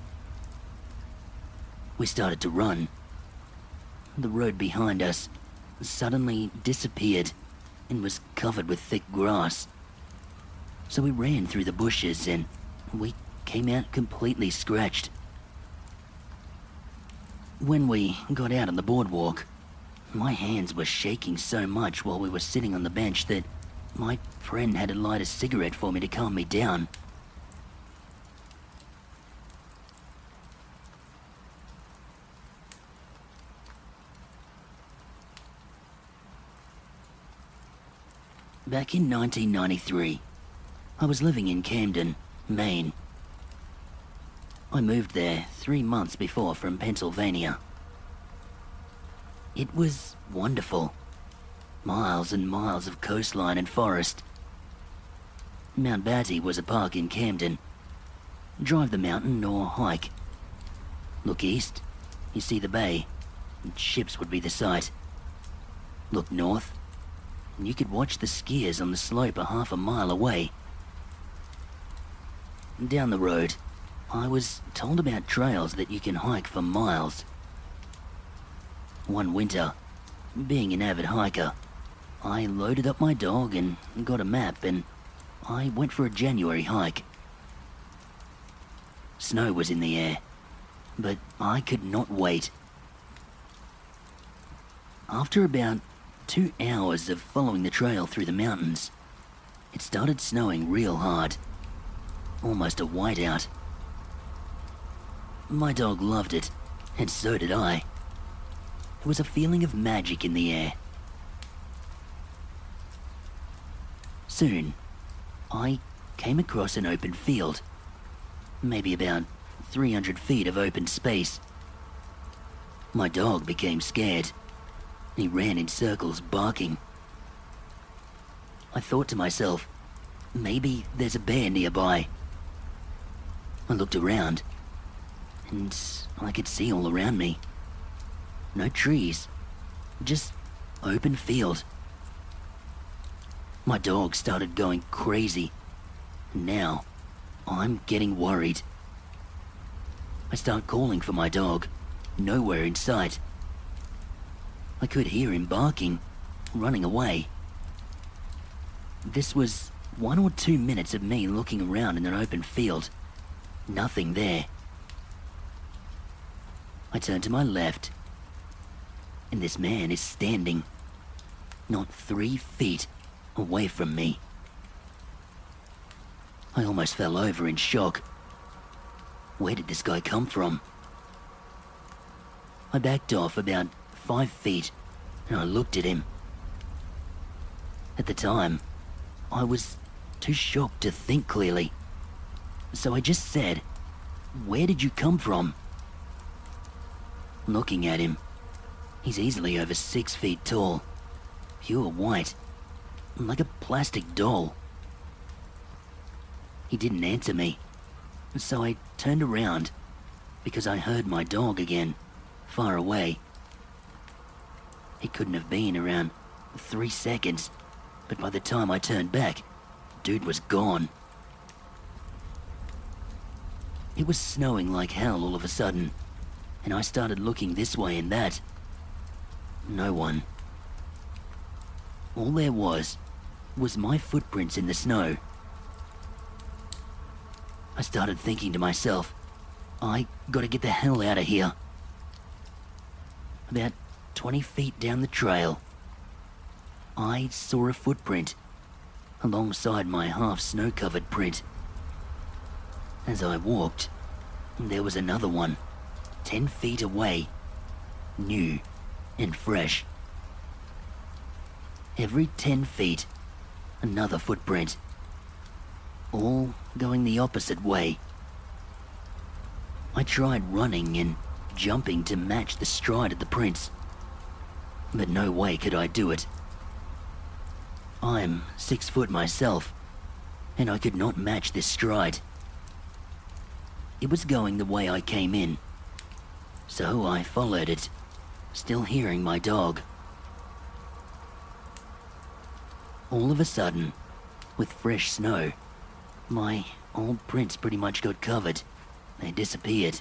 We started to run. The road behind us suddenly disappeared and was covered with thick grass. So we ran through the bushes and we came out completely scratched. When we got out on the boardwalk, my hands were shaking so much while we were sitting on the bench that my friend had to light a cigarette for me to calm me down. Back in 1993, I was living in Camden, Maine. I moved there 3 months before from Pennsylvania. It was wonderful. Miles and miles of coastline and forest. Mount Batty was a park in Camden. Drive the mountain or hike. Look east, you see the bay, and ships would be the sight. Look north, and you could watch the skiers on the slope a half a mile away. Down the road, I was told about trails that you can hike for miles. One winter, being an avid hiker, I loaded up my dog and got a map, and I went for a January hike. Snow was in the air, but I could not wait. After about 2 hours of following the trail through the mountains, it started snowing real hard, almost a whiteout. My dog loved it, and so did I. There was a feeling of magic in the air. Soon, I came across an open field, maybe about 300 feet of open space. My dog became scared. He ran in circles, barking. I thought to myself, maybe there's a bear nearby. I looked around, and I could see all around me. No trees, just open field. My dog started going crazy. Now, I'm getting worried. I start calling for my dog, nowhere in sight. I could hear him barking, running away. This was 1 or 2 minutes of me looking around in an open field. Nothing there. I turn to my left, and this man is standing, not 3 feet away from me. I almost fell over in shock. Where did this guy come from? I backed off about 5 feet, and I looked at him. At the time, I was too shocked to think clearly. So I just said, "Where did you come from?" Looking at him, he's easily over 6 feet tall, pure white, like a plastic doll. He didn't answer me, so I turned around because I heard my dog again, far away. He couldn't have been around 3 seconds, but by the time I turned back, dude was gone. It was snowing like hell all of a sudden, and I started looking this way and that. No one. All there was my footprints in the snow. I started thinking to myself, I gotta get the hell out of here. About 20 feet down the trail, I saw a footprint alongside my half snow-covered print. As I walked, there was another one, 10 feet away, new and fresh. Every 10 feet, another footprint, all going the opposite way. I tried running and jumping to match the stride of the prints, but no way could I do it. I'm 6 foot myself, and I could not match this stride. It was going the way I came in, so I followed it, still hearing my dog. All of a sudden, with fresh snow, my old prints pretty much got covered. They disappeared.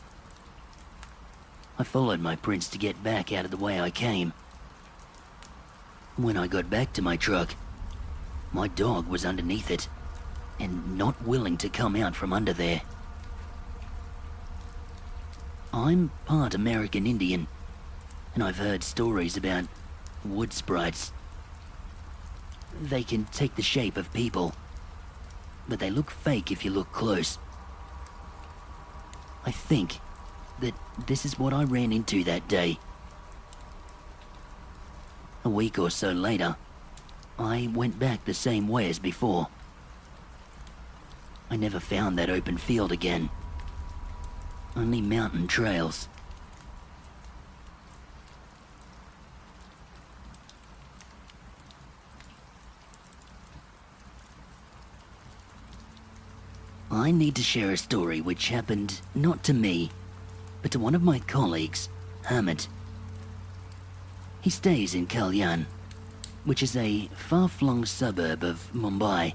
I followed my prints to get back out of the way I came. When I got back to my truck, my dog was underneath it, and not willing to come out from under there. I'm part American Indian, and I've heard stories about wood sprites. They can take the shape of people, but they look fake if you look close. I think that this is what I ran into that day. A week or so later, I went back the same way as before. I never found that open field again. Only mountain trails. I need to share a story which happened not to me, but to one of my colleagues, Hamid. He stays in Kalyan, which is a far-flung suburb of Mumbai.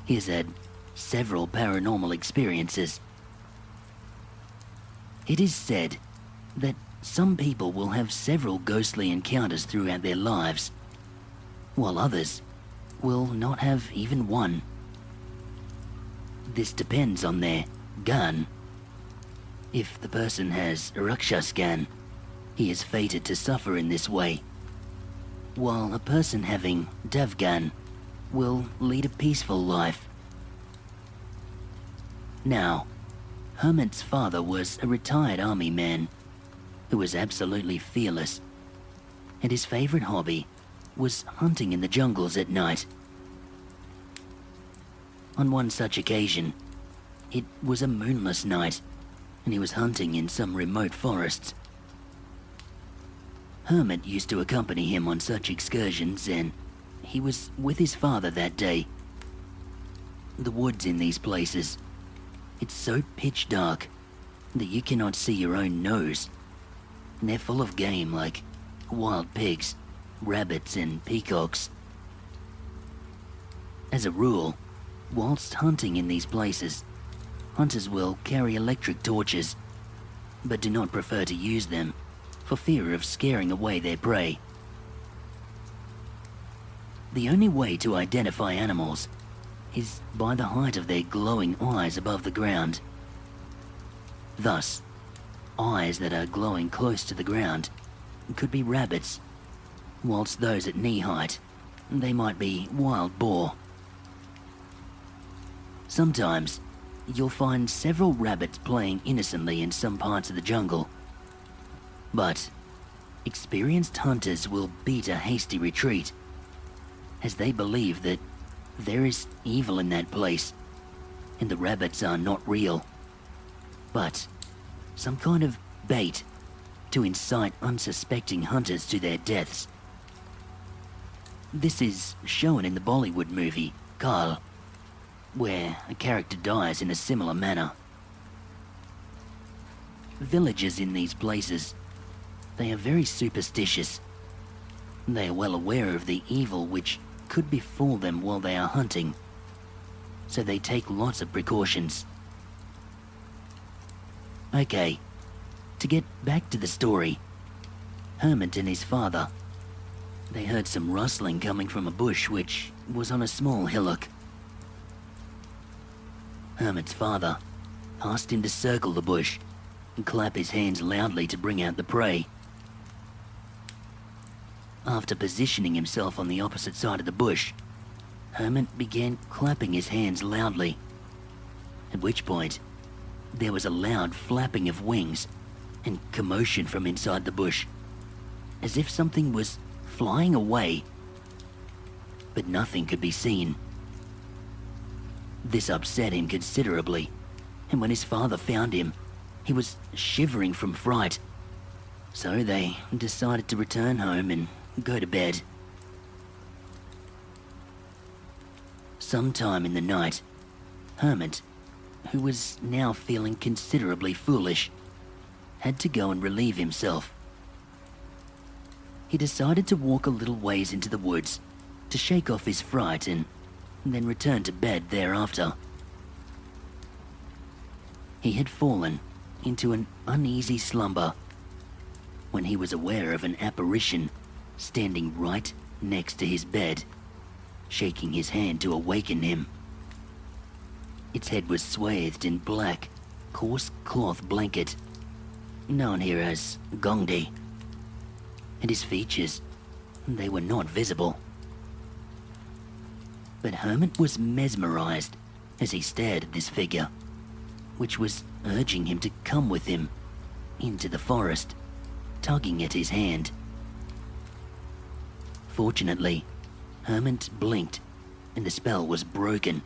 He has had several paranormal experiences. It is said that some people will have several ghostly encounters throughout their lives, while others will not have even one. This depends on their gan. If the person has Rakshas gan, he is fated to suffer in this way, while a person having Devgan will lead a peaceful life. Now, Hermit's father was a retired army man who was absolutely fearless, and his favorite hobby was hunting in the jungles at night. On one such occasion, it was a moonless night, and he was hunting in some remote forests. Hermit used to accompany him on such excursions, and he was with his father that day. The woods in these places, it's so pitch dark that you cannot see your own nose. And they're full of game like wild pigs, rabbits, and peacocks. As a rule, whilst hunting in these places, hunters will carry electric torches, but do not prefer to use them for fear of scaring away their prey. The only way to identify animals is by the height of their glowing eyes above the ground. Thus, eyes that are glowing close to the ground could be rabbits, whilst those at knee height, they might be wild boar. Sometimes, you'll find several rabbits playing innocently in some parts of the jungle. But experienced hunters will beat a hasty retreat, as they believe that there is evil in that place, and the rabbits are not real, but some kind of bait to incite unsuspecting hunters to their deaths. This is shown in the Bollywood movie, Carl, where a character dies in a similar manner. Villagers in these places, they are very superstitious. They are well aware of the evil which could befall them while they are hunting, so they take lots of precautions. Okay, to get back to the story, Hermit and his father, they heard some rustling coming from a bush which was on a small hillock. Hermit's father asked him to circle the bush and clap his hands loudly to bring out the prey. After positioning himself on the opposite side of the bush, Hermit began clapping his hands loudly, at which point there was a loud flapping of wings and commotion from inside the bush, as if something was flying away, but nothing could be seen. This upset him considerably, and when his father found him, he was shivering from fright, so they decided to return home and go to bed. Sometime in the night, Hermit, who was now feeling considerably foolish, had to go and relieve himself. He decided to walk a little ways into the woods to shake off his fright and then return to bed thereafter. He had fallen into an uneasy slumber when he was aware of an apparition standing right next to his bed, shaking his hand to awaken him. Its head was swathed in black, coarse cloth blanket, known here as gongdi, and his features, they were not visible. But Hermit was mesmerized as he stared at this figure, which was urging him to come with him into the forest, tugging at his hand. Fortunately, Hermit blinked and the spell was broken,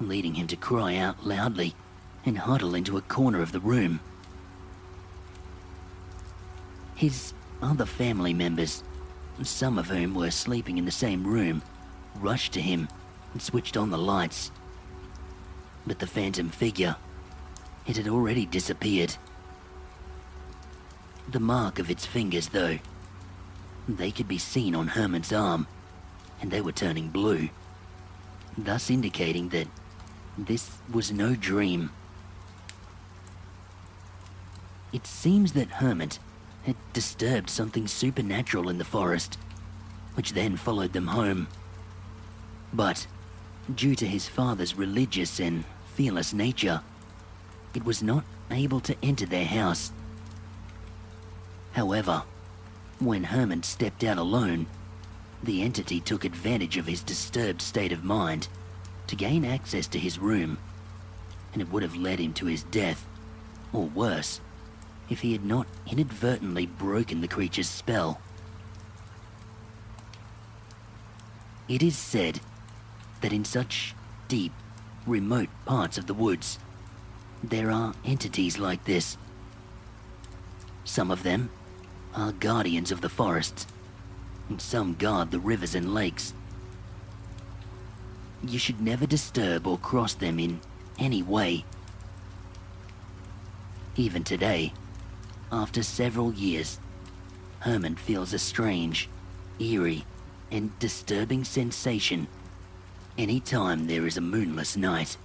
leading him to cry out loudly and huddle into a corner of the room. His other family members, some of whom were sleeping in the same room, rushed to him and switched on the lights. But the phantom figure, it had already disappeared. The mark of its fingers, though, they could be seen on Hermit's arm, and they were turning blue, thus indicating that this was no dream. It seems that Hermit had disturbed something supernatural in the forest, which then followed them home. But due to his father's religious and fearless nature, it was not able to enter their house. However, when Hermit stepped out alone, the entity took advantage of his disturbed state of mind to gain access to his room and it would have led him to his death, or worse, if he had not inadvertently broken the creature's spell. It is said that in such deep, remote parts of the woods, there are entities like this. Some of them are guardians of the forests, and some guard the rivers and lakes. You should never disturb or cross them in any way. Even today, after several years, Herman feels a strange, eerie, and disturbing sensation any time there is a moonless night.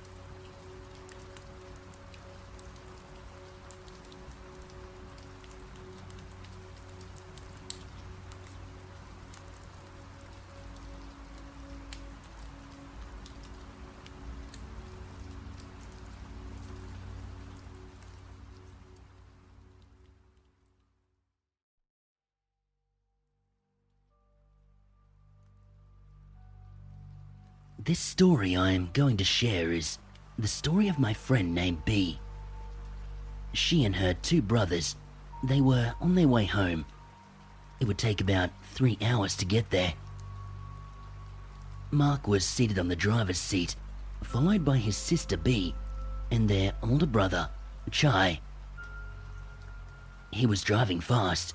This story I am going to share is the story of my friend named B. She and her 2 brothers, they were on their way home. It would take about 3 hours to get there. Mark was seated on the driver's seat, followed by his sister B and their older brother, Chai. He was driving fast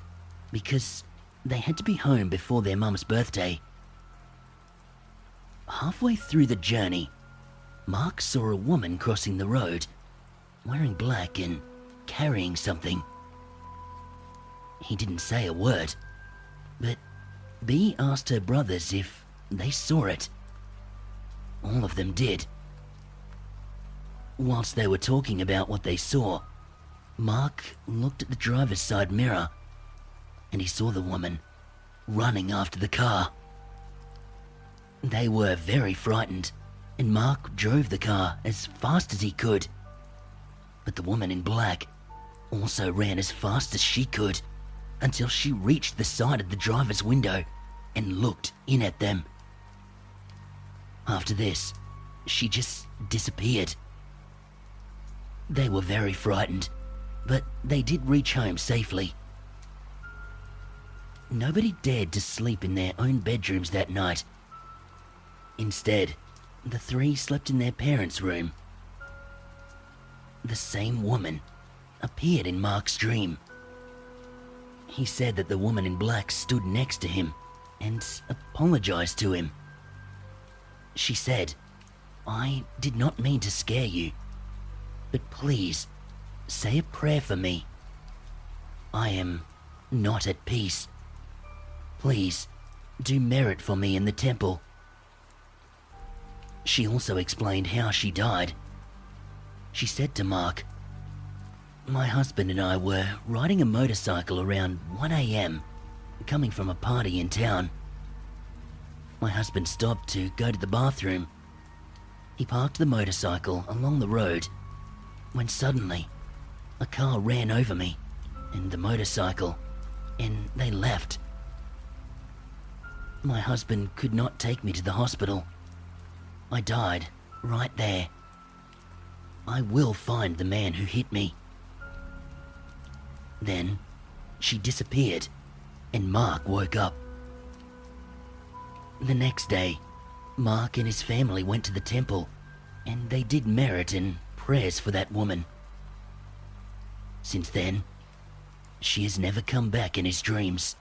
because they had to be home before their mum's birthday. Halfway through the journey, Mark saw a woman crossing the road, wearing black and carrying something. He didn't say a word, but B asked her brothers if they saw it. All of them did. Whilst they were talking about what they saw, Mark looked at the driver's side mirror and he saw the woman running after the car. They were very frightened, and Mark drove the car as fast as he could. But the woman in black also ran as fast as she could until she reached the side of the driver's window and looked in at them. After this, she just disappeared. They were very frightened, but they did reach home safely. Nobody dared to sleep in their own bedrooms that night. Instead, the 3 slept in their parents' room. The same woman appeared in Mark's dream. He said that the woman in black stood next to him and apologized to him. She said, "I did not mean to scare you, but please, say a prayer for me. I am not at peace. Please, do merit for me in the temple." She also explained how she died. She said to Mark, "My husband and I were riding a motorcycle around 1 a.m, coming from a party in town. My husband stopped to go to the bathroom. He parked the motorcycle along the road when suddenly a car ran over me and the motorcycle, and they left. My husband could not take me to the hospital. I died right there. I will find the man who hit me." Then she disappeared and Mark woke up. The next day, Mark and his family went to the temple and they did merit and prayers for that woman. Since then, she has never come back in his dreams.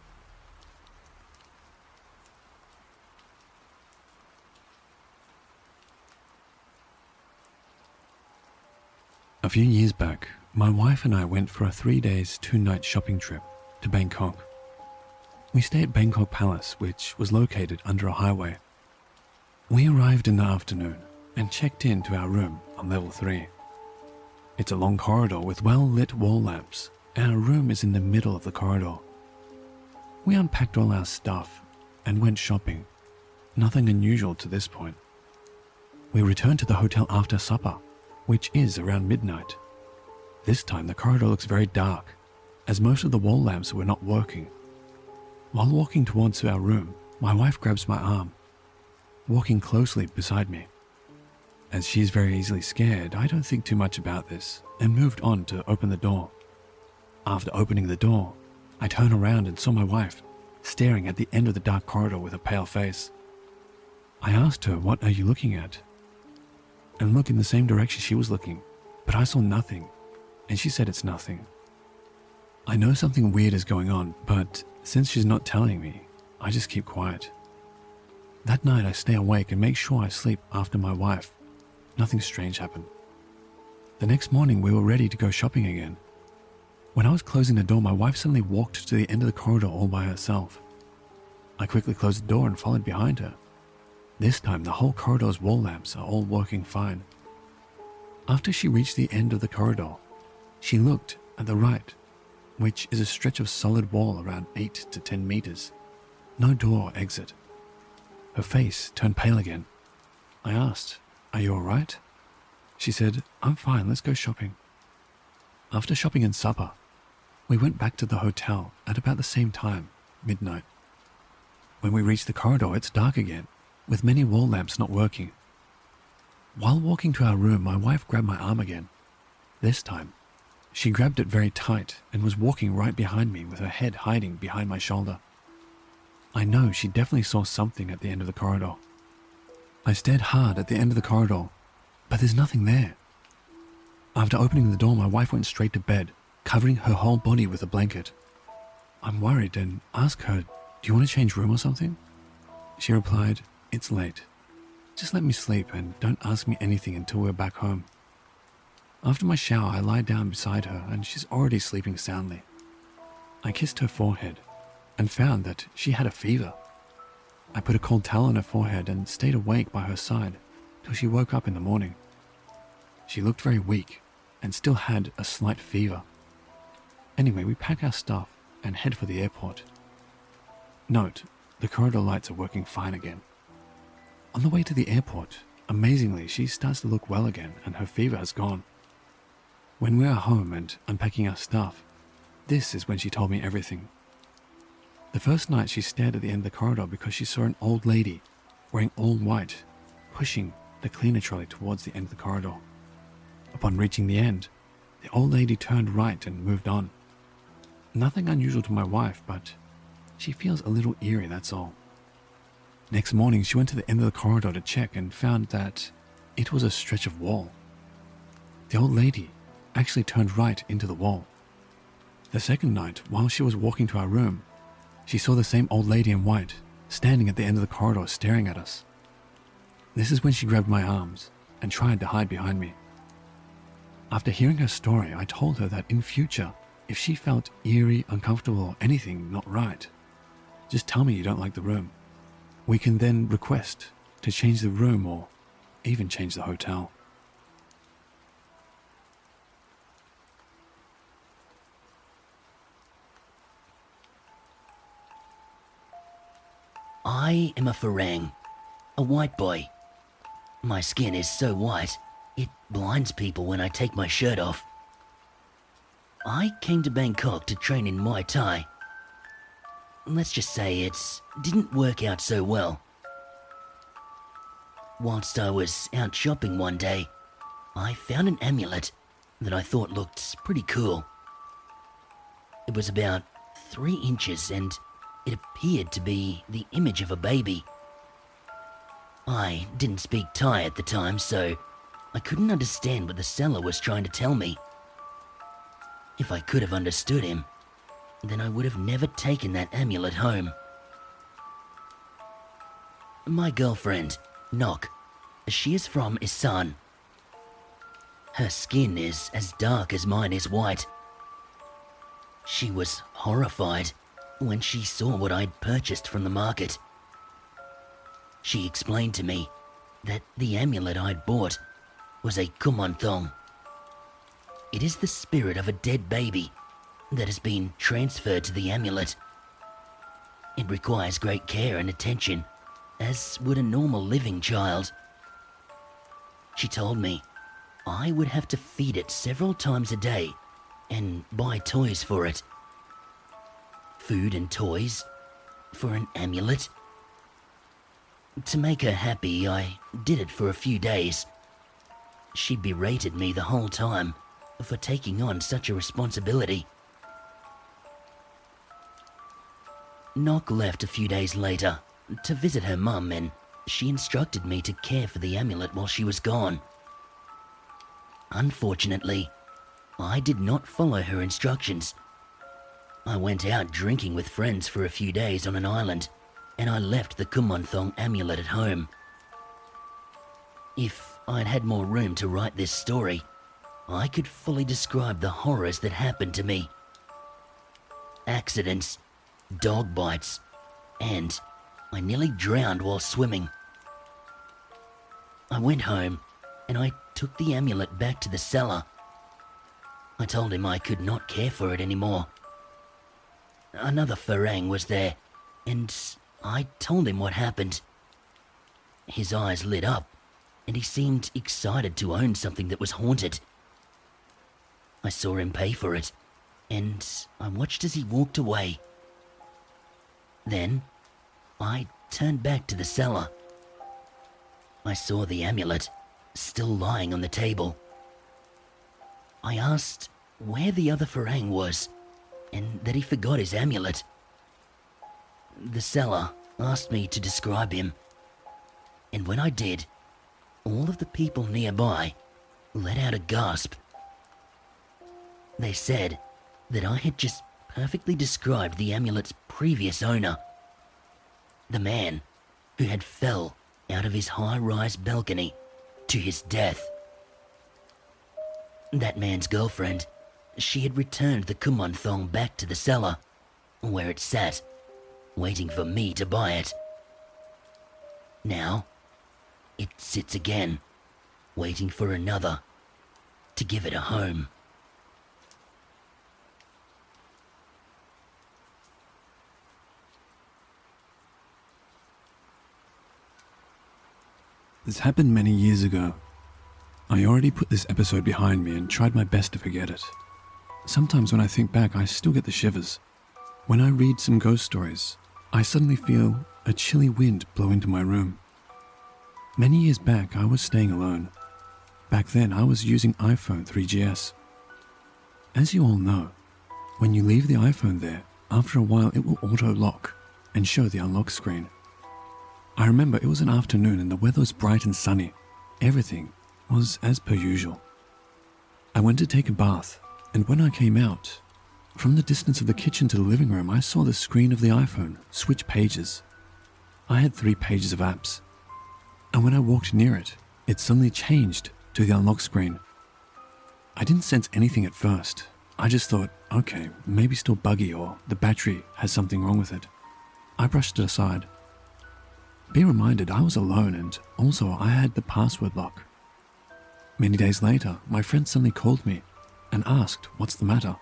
A few years back, my wife and I went for a 3-days, 2-night shopping trip to Bangkok. We stayed at Bangkok Palace, which was located under a highway. We arrived in the afternoon and checked into our room on level 3. It's a long corridor with well-lit wall lamps, and our room is in the middle of the corridor. We unpacked all our stuff and went shopping. Nothing unusual to this point. We returned to the hotel after supper, which is around midnight. This time the corridor looks very dark, as most of the wall lamps were not working. While walking towards our room, my wife grabs my arm, walking closely beside me. As she's very easily scared, I don't think too much about this and moved on to open the door. After opening the door, I turned around and saw my wife staring at the end of the dark corridor with a pale face. I asked her, "What are you looking at?" and looked in the same direction she was looking, but I saw nothing, and she said it's nothing. I know something weird is going on, but since she's not telling me, I just keep quiet. That night I stay awake and make sure I sleep after my wife. Nothing strange happened. The next morning we were ready to go shopping again. When I was closing the door, my wife suddenly walked to the end of the corridor all by herself. I quickly closed the door and followed behind her. This time the whole corridor's wall lamps are all working fine. After she reached the end of the corridor, she looked at the right, which is a stretch of solid wall around 8 to 10 meters. No door or exit. Her face turned pale again. I asked, "Are you alright?" She said, "I'm fine, let's go shopping." After shopping and supper, we went back to the hotel at about the same time, midnight. When we reached the corridor, it's dark again, with many wall lamps not working. While walking to our room, my wife grabbed my arm again. This time, she grabbed it very tight and was walking right behind me with her head hiding behind my shoulder. I know she definitely saw something at the end of the corridor. I stared hard at the end of the corridor, but there's nothing there. After opening the door, my wife went straight to bed, covering her whole body with a blanket. I'm worried and asked her, "Do you want to change room or something?" She replied, "It's late. Just let me sleep and don't ask me anything until we're back home." After my shower, I lie down beside her and she's already sleeping soundly. I kissed her forehead and found that she had a fever. I put a cold towel on her forehead and stayed awake by her side till she woke up in the morning. She looked very weak and still had a slight fever. Anyway, we pack our stuff and head for the airport. Note, the corridor lights are working fine again. On the way to the airport, amazingly, she starts to look well again and her fever has gone. When we are home and unpacking our stuff, this is when she told me everything. The first night she stared at the end of the corridor because she saw an old lady wearing all white, pushing the cleaner trolley towards the end of the corridor. Upon reaching the end, the old lady turned right and moved on. Nothing unusual to my wife, but she feels a little eerie, that's all. Next morning, she went to the end of the corridor to check and found that it was a stretch of wall. The old lady actually turned right into the wall. The second night, while she was walking to our room, she saw the same old lady in white standing at the end of the corridor staring at us. This is when she grabbed my arms and tried to hide behind me. After hearing her story, I told her that in future, if she felt eerie, uncomfortable, or anything not right, just tell me you don't like the room. We can then request to change the room or even change the hotel. I am a Farang, a white boy. My skin is so white, it blinds people when I take my shirt off. I came to Bangkok to train in Muay Thai. Let's just say it didn't work out so well. Whilst I was out shopping one day, I found an amulet that I thought looked pretty cool. It was about 3 inches and it appeared to be the image of a baby. I didn't speak Thai at the time, so I couldn't understand what the seller was trying to tell me. If I could have understood him, then I would have never taken that amulet home. My girlfriend, Nok, she is from Isan. Her skin is as dark as mine is white. She was horrified when she saw what I'd purchased from the market. She explained to me that the amulet I'd bought was a kumanthong. It is the spirit of a dead baby that has been transferred to the amulet. It requires great care and attention, as would a normal living child. She told me I would have to feed it several times a day and buy toys for it. Food and toys for an amulet. To make her happy, I did it for a few days, she berated me the whole time for taking on such a responsibility. Nock left a few days later to visit her mum, and she instructed me to care for the amulet while she was gone. Unfortunately, I did not follow her instructions. I went out drinking with friends for a few days on an island, and I left the Kumanthong amulet at home. If I'd had more room to write this story, I could fully describe the horrors that happened to me. Accidents, dog bites, and I nearly drowned while swimming. I went home and I took the amulet back to the seller. I told him I could not care for it anymore. Another Farang was there, and I told him what happened. His eyes lit up, and he seemed excited to own something that was haunted. I saw him pay for it, and I watched as he walked away. Then, I turned back to the cellar. I saw the amulet still lying on the table. I asked where the other Farang was, and that he forgot his amulet. The seller asked me to describe him, and when I did, all of the people nearby let out a gasp. They said that I had just perfectly described the amulet's previous owner, the man who had fell out of his high-rise balcony to his death. That man's girlfriend, she had returned the Kumanthong back to the cellar, where it sat, waiting for me to buy it. Now, it sits again, waiting for another to give it a home. This happened many years ago. I already put this episode behind me and tried my best to forget it. Sometimes when I think back, I still get the shivers. When I read some ghost stories, I suddenly feel a chilly wind blow into my room. Many years back, I was staying alone. Back then, I was using iPhone 3GS. As you all know, when you leave the iPhone there, after a while it will auto-lock and show the unlock screen. I remember it was an afternoon and the weather was bright and sunny. Everything was as per usual. I went to take a bath, and when I came out, from the distance of the kitchen to the living room, I saw the screen of the iPhone switch pages. I had 3 pages of apps, and when I walked near it, it suddenly changed to the unlock screen. I didn't sense anything at first. I just thought, okay, maybe still buggy or the battery has something wrong with it. I brushed it aside. Be reminded, I was alone and also I had the password lock. Many days later, my friend suddenly called me and asked what's the matter.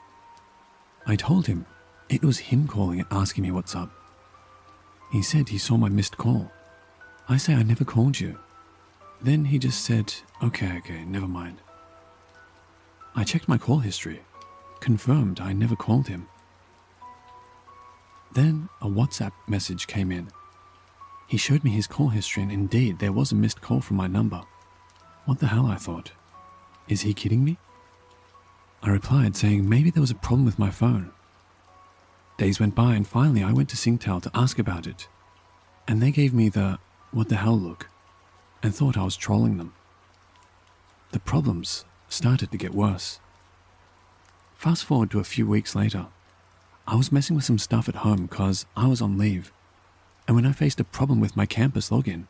I told him it was him calling and asking me what's up. He said he saw my missed call. I say I never called you. Then he just said, okay, never mind. I checked my call history, confirmed I never called him. Then a WhatsApp message came in. He showed me his call history and indeed there was a missed call from my number. What the hell, I thought. Is he kidding me? I replied saying maybe there was a problem with my phone. Days went by and finally I went to Singtel to ask about it. And they gave me the what the hell look and thought I was trolling them. The problems started to get worse. Fast forward to a few weeks later. I was messing with some stuff at home because I was on leave. And when I faced a problem with my campus login,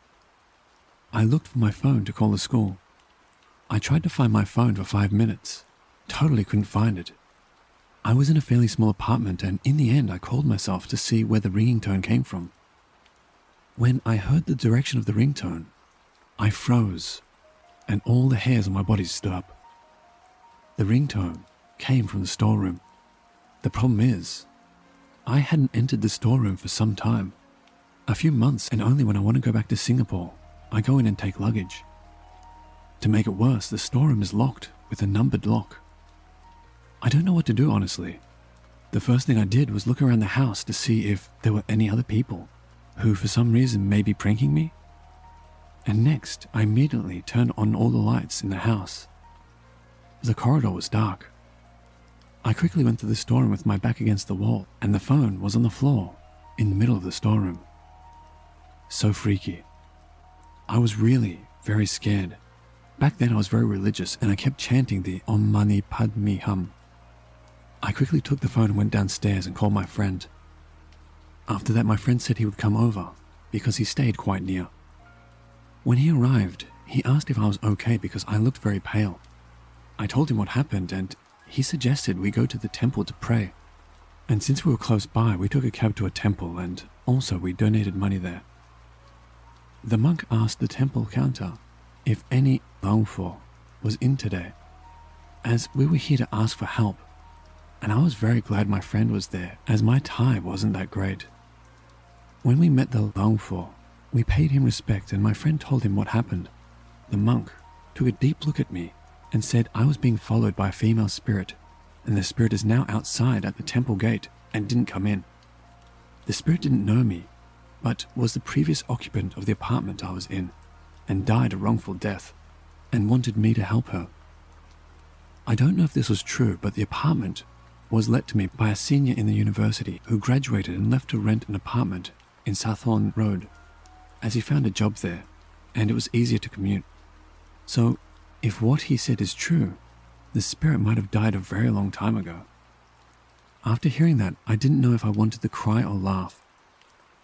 I looked for my phone to call the school. I tried to find my phone for 5 minutes. Totally couldn't find it. I was in a fairly small apartment and in the end I called myself to see where the ringing tone came from. When I heard the direction of the ringtone, I froze and all the hairs on my body stood up. The ringtone came from the storeroom. The problem is, I hadn't entered the storeroom for some time. A few months, and only when I want to go back to Singapore, I go in and take luggage. To make it worse, the storeroom is locked with a numbered lock. I don't know what to do, honestly. The first thing I did was look around the house to see if there were any other people who for some reason may be pranking me. And next, I immediately turned on all the lights in the house. The corridor was dark. I quickly went to the storeroom with my back against the wall, and the phone was on the floor, in the middle of the storeroom. So freaky. I was really very scared. Back then I was very religious, and I kept chanting the Om Mani Padme Hum. I quickly took the phone and went downstairs and called my friend. After that, my friend said he would come over, because he stayed quite near. When he arrived, he asked if I was okay because I looked very pale. I told him what happened, and he suggested we go to the temple to pray. And since we were close by, we took a cab to a temple, and also we donated money there. The monk asked the temple counter if any Laungfo was in today, as we were here to ask for help, and I was very glad my friend was there, as my Thai wasn't that great. When we met the Laungfo, we paid him respect, and my friend told him what happened. The monk took a deep look at me and said I was being followed by a female spirit, and the spirit is now outside at the temple gate and didn't come in. The spirit didn't know me, but was the previous occupant of the apartment I was in, and died a wrongful death, and wanted me to help her. I don't know if this was true, but the apartment was let to me by a senior in the university who graduated and left to rent an apartment in Sathorn Road, as he found a job there, and it was easier to commute. So, if what he said is true, the spirit might have died a very long time ago. After hearing that, I didn't know if I wanted to cry or laugh.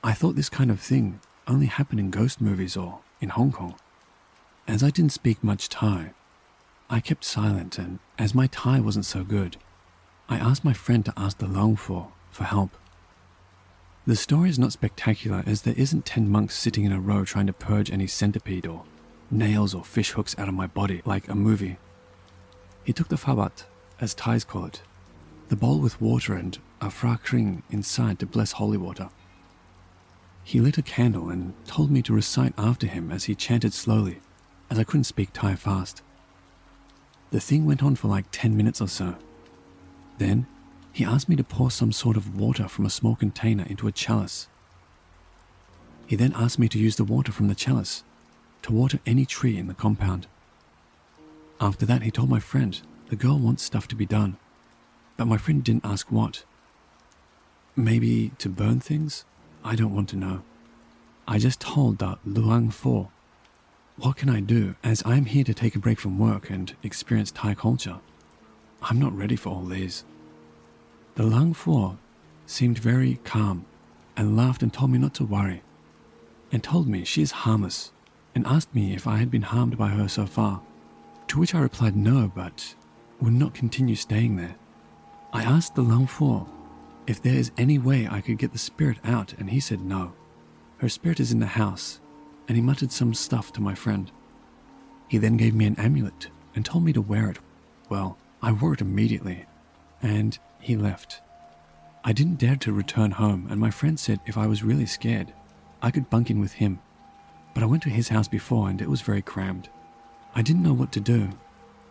I thought this kind of thing only happened in ghost movies or in Hong Kong. As I didn't speak much Thai, I kept silent, and as my Thai wasn't so good, I asked my friend to ask the Laungfo for help. The story is not spectacular, as there isn't 10 monks sitting in a row trying to purge any centipede or nails or fish hooks out of my body like a movie. He took the phabat, as Thais call it, the bowl with water and a phra kring inside to bless holy water. He lit a candle and told me to recite after him as he chanted slowly, as I couldn't speak Thai fast. The thing went on for like 10 minutes or so. Then, he asked me to pour some sort of water from a small container into a chalice. He then asked me to use the water from the chalice to water any tree in the compound. After that, he told my friend the girl wants stuff to be done, but my friend didn't ask what. Maybe to burn things? I don't want to know. I just told the Luang Fo, what can I do, as I am here to take a break from work and experience Thai culture? I'm not ready for all these. The Luang Fo seemed very calm and laughed and told me not to worry, and told me she is harmless, and asked me if I had been harmed by her so far, to which I replied no, but would not continue staying there. I asked the Luang Fo if there is any way I could get the spirit out, and he said no. Her spirit is in the house, and he muttered some stuff to my friend. He then gave me an amulet and told me to wear it. Well, I wore it immediately, and he left. I didn't dare to return home, and my friend said if I was really scared, I could bunk in with him. But I went to his house before, and it was very crammed. I didn't know what to do.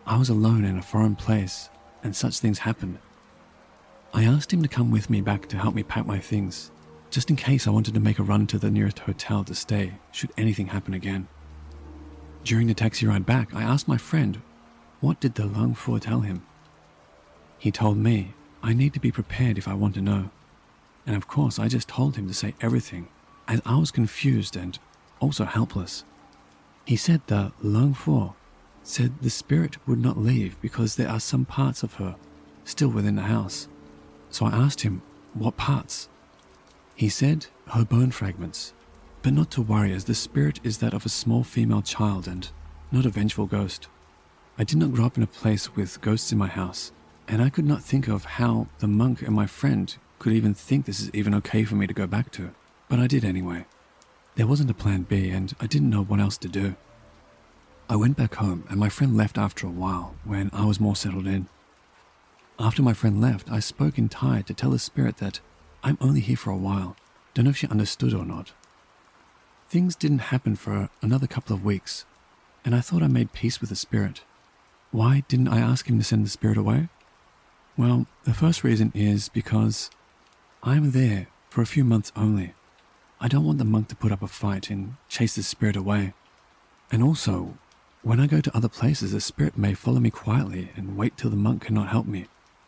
I was alone in a foreign place, and such things happened. I asked him to come with me back to help me pack my things, just in case I wanted to make a run to the nearest hotel to stay, should anything happen again. During the taxi ride back, I asked my friend, what did the Luang Fo tell him? He told me I need to be prepared if I want to know, and of course I just told him to say everything, as I was confused and also helpless. He said the Luang Fo said the spirit would not leave because there are some parts of her still within the house. So I asked him, what parts? He said her bone fragments, but not to worry, as the spirit is that of a small female child and not a vengeful ghost. I did not grow up in a place with ghosts in my house, and I could not think of how the monk and my friend could even think this is even okay for me to go back to, but I did anyway. There wasn't a plan B, and I didn't know what else to do. I went back home, and my friend left after a while when I was more settled in. After my friend left, I spoke in Thai to tell the spirit that I'm only here for a while. Don't know if she understood or not. Things didn't happen for another couple of weeks, and I thought I made peace with the spirit. Why didn't I ask him to send the spirit away? Well, the first reason is because I'm there for a few months only. I don't want the monk to put up a fight and chase the spirit away. And also, when I go to other places, the spirit may follow me quietly and wait till the monk cannot help me,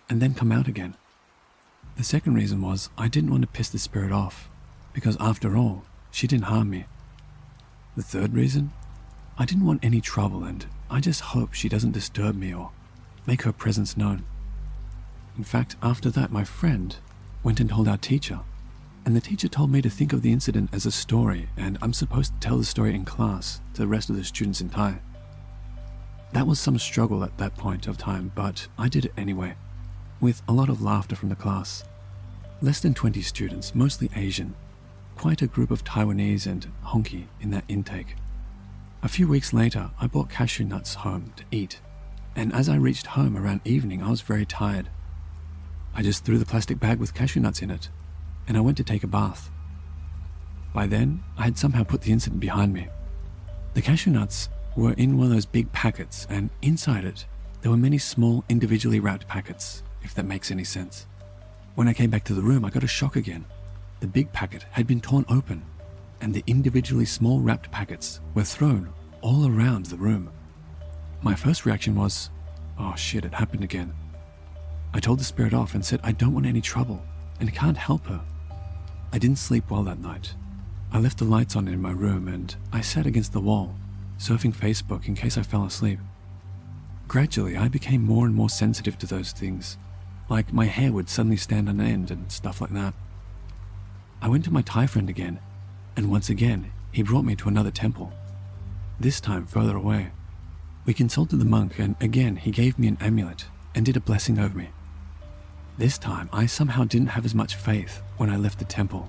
and then come out again. The second reason was I didn't want to piss the spirit off, because after all, she didn't harm me. The third reason? I didn't want any trouble, and I just hope she doesn't disturb me or make her presence known. In fact, after that, my friend went and told our teacher, and the teacher told me to think of the incident as a story, and I'm supposed to tell the story in class to the rest of the students in Thai. That was some struggle at that point of time, but I did it anyway, with a lot of laughter from the class. Less than 20 students, mostly Asian, quite a group of Taiwanese and Honky in that intake. A few weeks later, I bought cashew nuts home to eat, and as I reached home around evening, I was very tired. I just threw the plastic bag with cashew nuts in it, and I went to take a bath. By then, I had somehow put the incident behind me. The cashew nuts were in one of those big packets, and inside it, there were many small individually wrapped packets, if that makes any sense. When I came back to the room, I got a shock again. The big packet had been torn open, and the individually small wrapped packets were thrown all around the room. My first reaction was, oh shit, it happened again. I told the spirit off and said I don't want any trouble, and can't help her. I didn't sleep well that night. I left the lights on in my room, and I sat against the wall, surfing Facebook in case I fell asleep. Gradually, I became more and more sensitive to those things, like my hair would suddenly stand on end and stuff like that. I went to my Thai friend again, and once again, he brought me to another temple, this time further away. We consulted the monk, and again he gave me an amulet and did a blessing over me. This time, I somehow didn't have as much faith when I left the temple.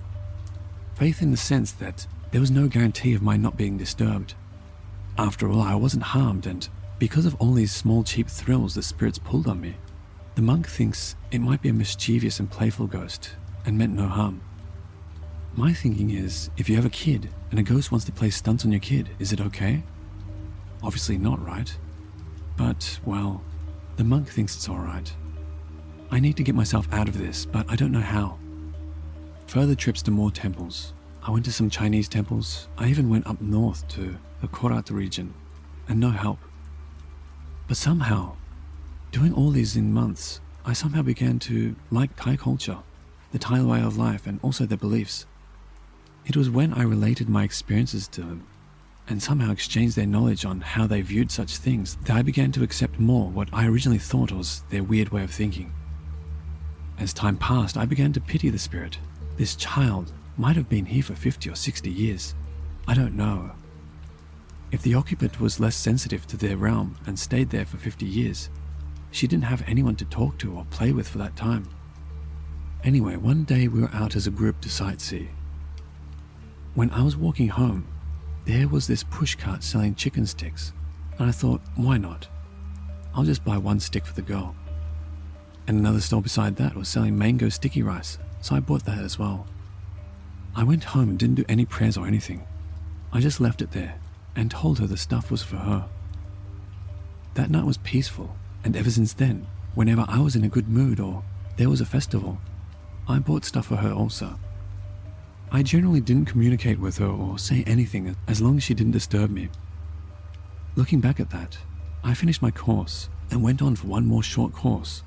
Faith in the sense that there was no guarantee of my not being disturbed. After all, I wasn't harmed, and because of all these small cheap thrills the spirits pulled on me, the monk thinks it might be a mischievous and playful ghost and meant no harm. My thinking is, if you have a kid and a ghost wants to play stunts on your kid, is it okay? Obviously not, right? But, well, the monk thinks it's alright. I need to get myself out of this, but I don't know how. Further trips to more temples. I went to some Chinese temples. I even went up north to the Quora region, and no help. But somehow, doing all these in months, I somehow began to like Thai culture, the Thai way of life, and also their beliefs. It was when I related my experiences to them, and somehow exchanged their knowledge on how they viewed such things, that I began to accept more what I originally thought was their weird way of thinking. As time passed, I began to pity the spirit. This child might have been here for 50 or 60 years. I don't know. If the occupant was less sensitive to their realm and stayed there for 50 years, she didn't have anyone to talk to or play with for that time. Anyway, one day we were out as a group to sightsee. When I was walking home, there was this pushcart selling chicken sticks, and I thought, why not? I'll just buy one stick for the girl. And another stall beside that was selling mango sticky rice, so I bought that as well. I went home and didn't do any prayers or anything. I just left it there and told her the stuff was for her. That night was peaceful, and ever since then, whenever I was in a good mood or there was a festival, I bought stuff for her also. I generally didn't communicate with her or say anything as long as she didn't disturb me. Looking back at that, I finished my course and went on for one more short course.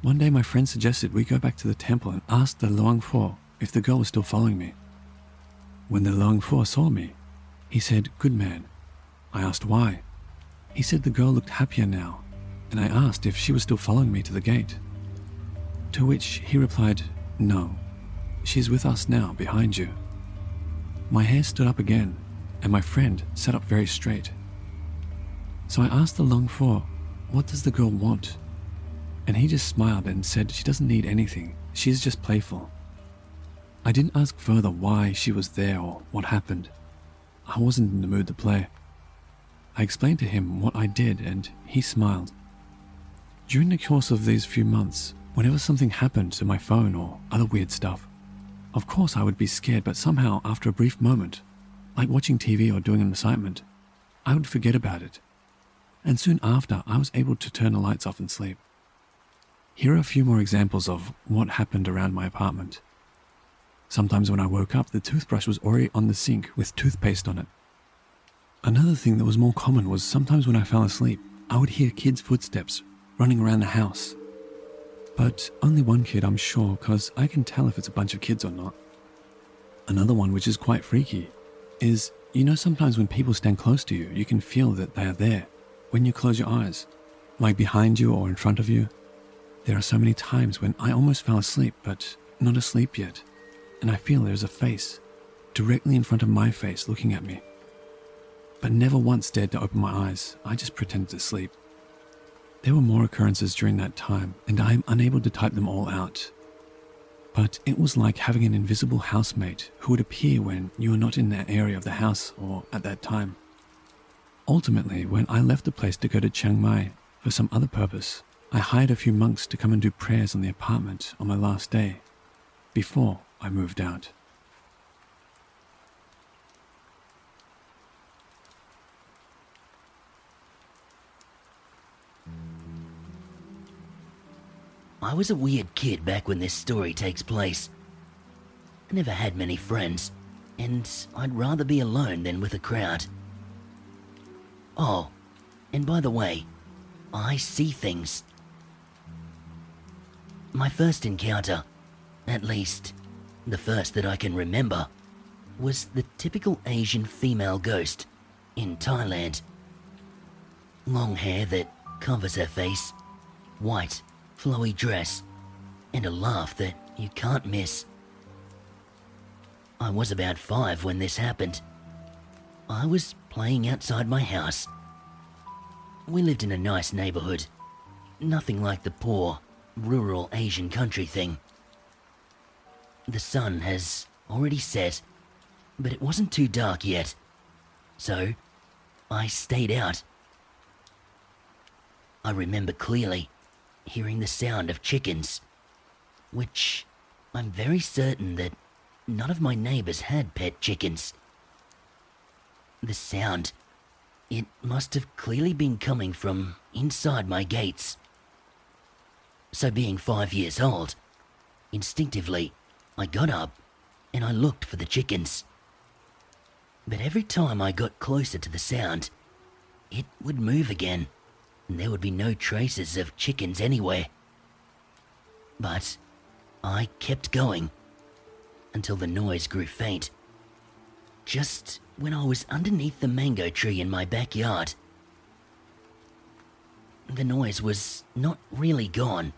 One day my friend suggested we go back to the temple and ask the Luang Pho if the girl was still following me. When the Luang Pho saw me, he said, "Good man." I asked why. He said the girl looked happier now, and I asked if she was still following me to the gate. To which he replied, "No, she's with us now, behind you." My hair stood up again, and my friend sat up very straight. So I asked the Luang Pho, "What does the girl want?" And he just smiled and said she doesn't need anything, she's just playful. I didn't ask further why she was there or what happened. I wasn't in the mood to play. I explained to him what I did, and he smiled. During the course of these few months, whenever something happened to my phone or other weird stuff, of course I would be scared, but somehow after a brief moment, like watching TV or doing an assignment, I would forget about it. And soon after, I was able to turn the lights off and sleep. Here are a few more examples of what happened around my apartment. Sometimes when I woke up, the toothbrush was already on the sink with toothpaste on it. Another thing that was more common was sometimes when I fell asleep, I would hear kids' footsteps running around the house. But only one kid, I'm sure, because I can tell if it's a bunch of kids or not. Another one, which is quite freaky, is, sometimes when people stand close to you, you can feel that they are there when you close your eyes, like behind you or in front of you. There are so many times when I almost fell asleep, but not asleep yet, and I feel there's a face directly in front of my face looking at me. But never once dared to open my eyes. I just pretended to sleep. There were more occurrences during that time, and I am unable to type them all out. But it was like having an invisible housemate who would appear when you are not in that area of the house or at that time. Ultimately, when I left the place to go to Chiang Mai for some other purpose, I hired a few monks to come and do prayers on the apartment on my last day, before I moved out. I was a weird kid back when this story takes place. I never had many friends, and I'd rather be alone than with a crowd. Oh, and by the way, I see things. My first encounter, at least the first that I can remember, was the typical Asian female ghost in Thailand. Long hair that covers her face, white, flowy dress, and a laugh that you can't miss. I was about 5 when this happened. I was playing outside my house. We lived in a nice neighborhood, nothing like the poor, rural Asian country thing. The sun has already set, but it wasn't too dark yet, so I stayed out. I remember clearly hearing the sound of chickens, which I'm very certain that none of my neighbors had pet chickens. The sound, it must have clearly been coming from inside my gates. So being 5 years old, instinctively I got up and I looked for the chickens. But every time I got closer to the sound, it would move again, and there would be no traces of chickens anywhere. But I kept going until the noise grew faint. Just when I was underneath the mango tree in my backyard. The noise was not really gone,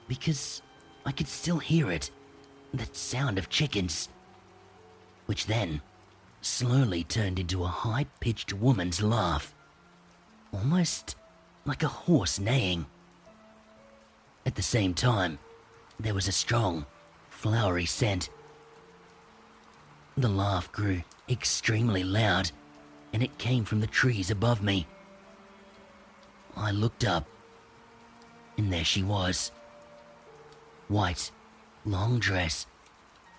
because I could still hear it, that sound of chickens, which then slowly turned into a high-pitched woman's laugh, almost like a horse neighing. At the same time, there was a strong, flowery scent. The laugh grew extremely loud, and it came from the trees above me. I looked up, and there she was. White, long dress,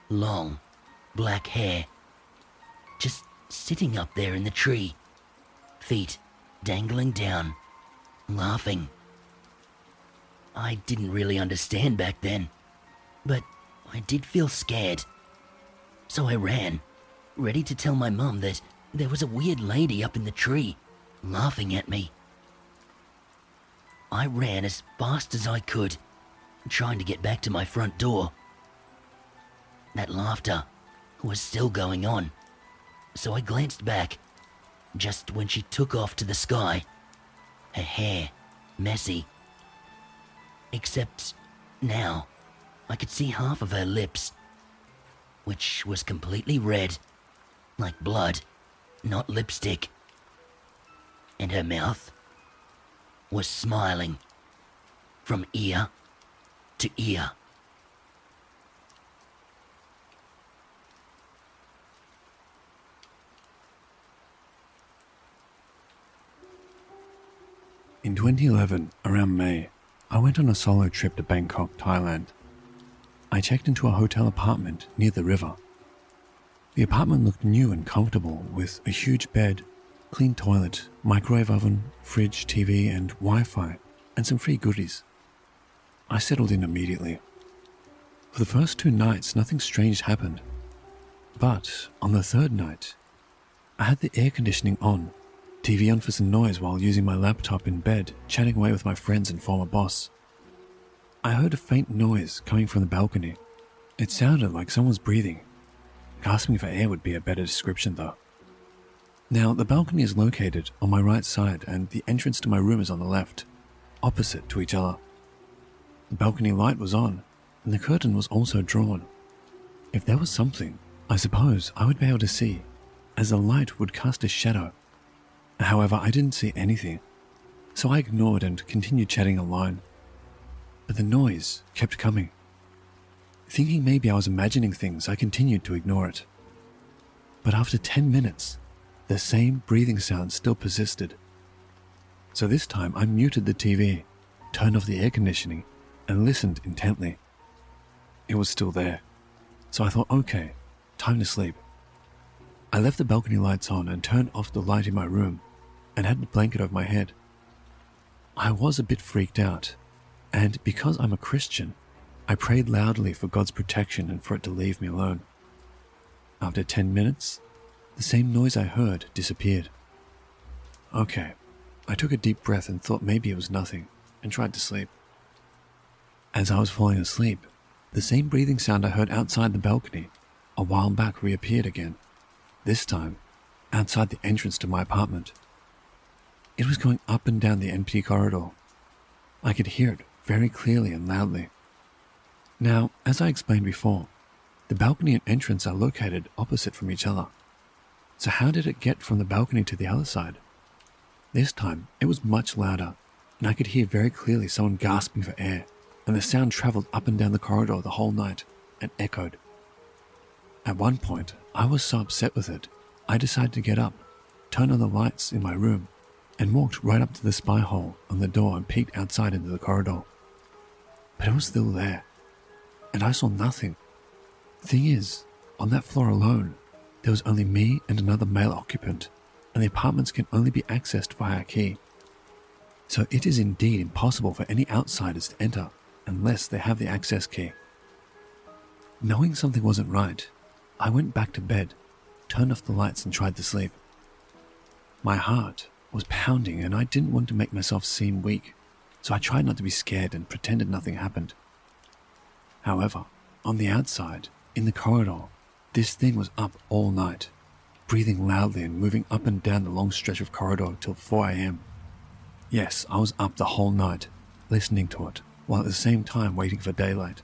long, black hair, just sitting up there in the tree, feet dangling down, laughing. I didn't really understand back then, but I did feel scared. So I ran, ready to tell my mum that there was a weird lady up in the tree, laughing at me. I ran as fast as I could, trying to get back to my front door. That laughter was still going on, so I glanced back, just when she took off to the sky, her hair messy. Except now, I could see half of her lips, which was completely red, like blood, not lipstick. And her mouth was smiling from ear to ear. In 2011, around May, I went on a solo trip to Bangkok, Thailand. I checked into a hotel apartment near the river. The apartment looked new and comfortable, with a huge bed, clean toilet, microwave oven, fridge, TV, and Wi-Fi, and some free goodies. I settled in immediately. For the first 2 nights, nothing strange happened. But on the 3rd night, I had the air conditioning on, TV on for some noise while using my laptop in bed, chatting away with my friends and former boss. I heard a faint noise coming from the balcony. It sounded like someone was breathing. Gasping for air would be a better description though. Now, the balcony is located on my right side and the entrance to my room is on the left, opposite to each other. The balcony light was on and the curtain was also drawn. If there was something, I suppose I would be able to see, as the light would cast a shadow. However, I didn't see anything, so I ignored and continued chatting online. But the noise kept coming. Thinking maybe I was imagining things, I continued to ignore it. But after 10 minutes, the same breathing sound still persisted. So this time I muted the TV, turned off the air conditioning, and listened intently. It was still there, so I thought, okay, time to sleep. I left the balcony lights on and turned off the light in my room and had the blanket over my head. I was a bit freaked out, and because I'm a Christian, I prayed loudly for God's protection and for it to leave me alone. After 10 minutes, the same noise I heard disappeared. Okay, I took a deep breath and thought maybe it was nothing and tried to sleep. As I was falling asleep, the same breathing sound I heard outside the balcony a while back reappeared again, this time outside the entrance to my apartment. It was going up and down the empty corridor. I could hear it very clearly and loudly. Now, as I explained before, the balcony and entrance are located opposite from each other. So how did it get from the balcony to the other side? This time, it was much louder, and I could hear very clearly someone gasping for air, and the sound traveled up and down the corridor the whole night and echoed. At one point, I was so upset with it, I decided to get up, turn on the lights in my room, and walked right up to the spy hole on the door and peeked outside into the corridor. But it was still there, and I saw nothing. Thing is, on that floor alone, there was only me and another male occupant, and the apartments can only be accessed via a key. So it is indeed impossible for any outsiders to enter unless they have the access key. Knowing something wasn't right, I went back to bed, turned off the lights and tried to sleep. My heart was pounding and I didn't want to make myself seem weak, so I tried not to be scared and pretended nothing happened. However, on the outside, in the corridor, this thing was up all night, breathing loudly and moving up and down the long stretch of corridor till 4 a.m. Yes, I was up the whole night, listening to it, while at the same time waiting for daylight.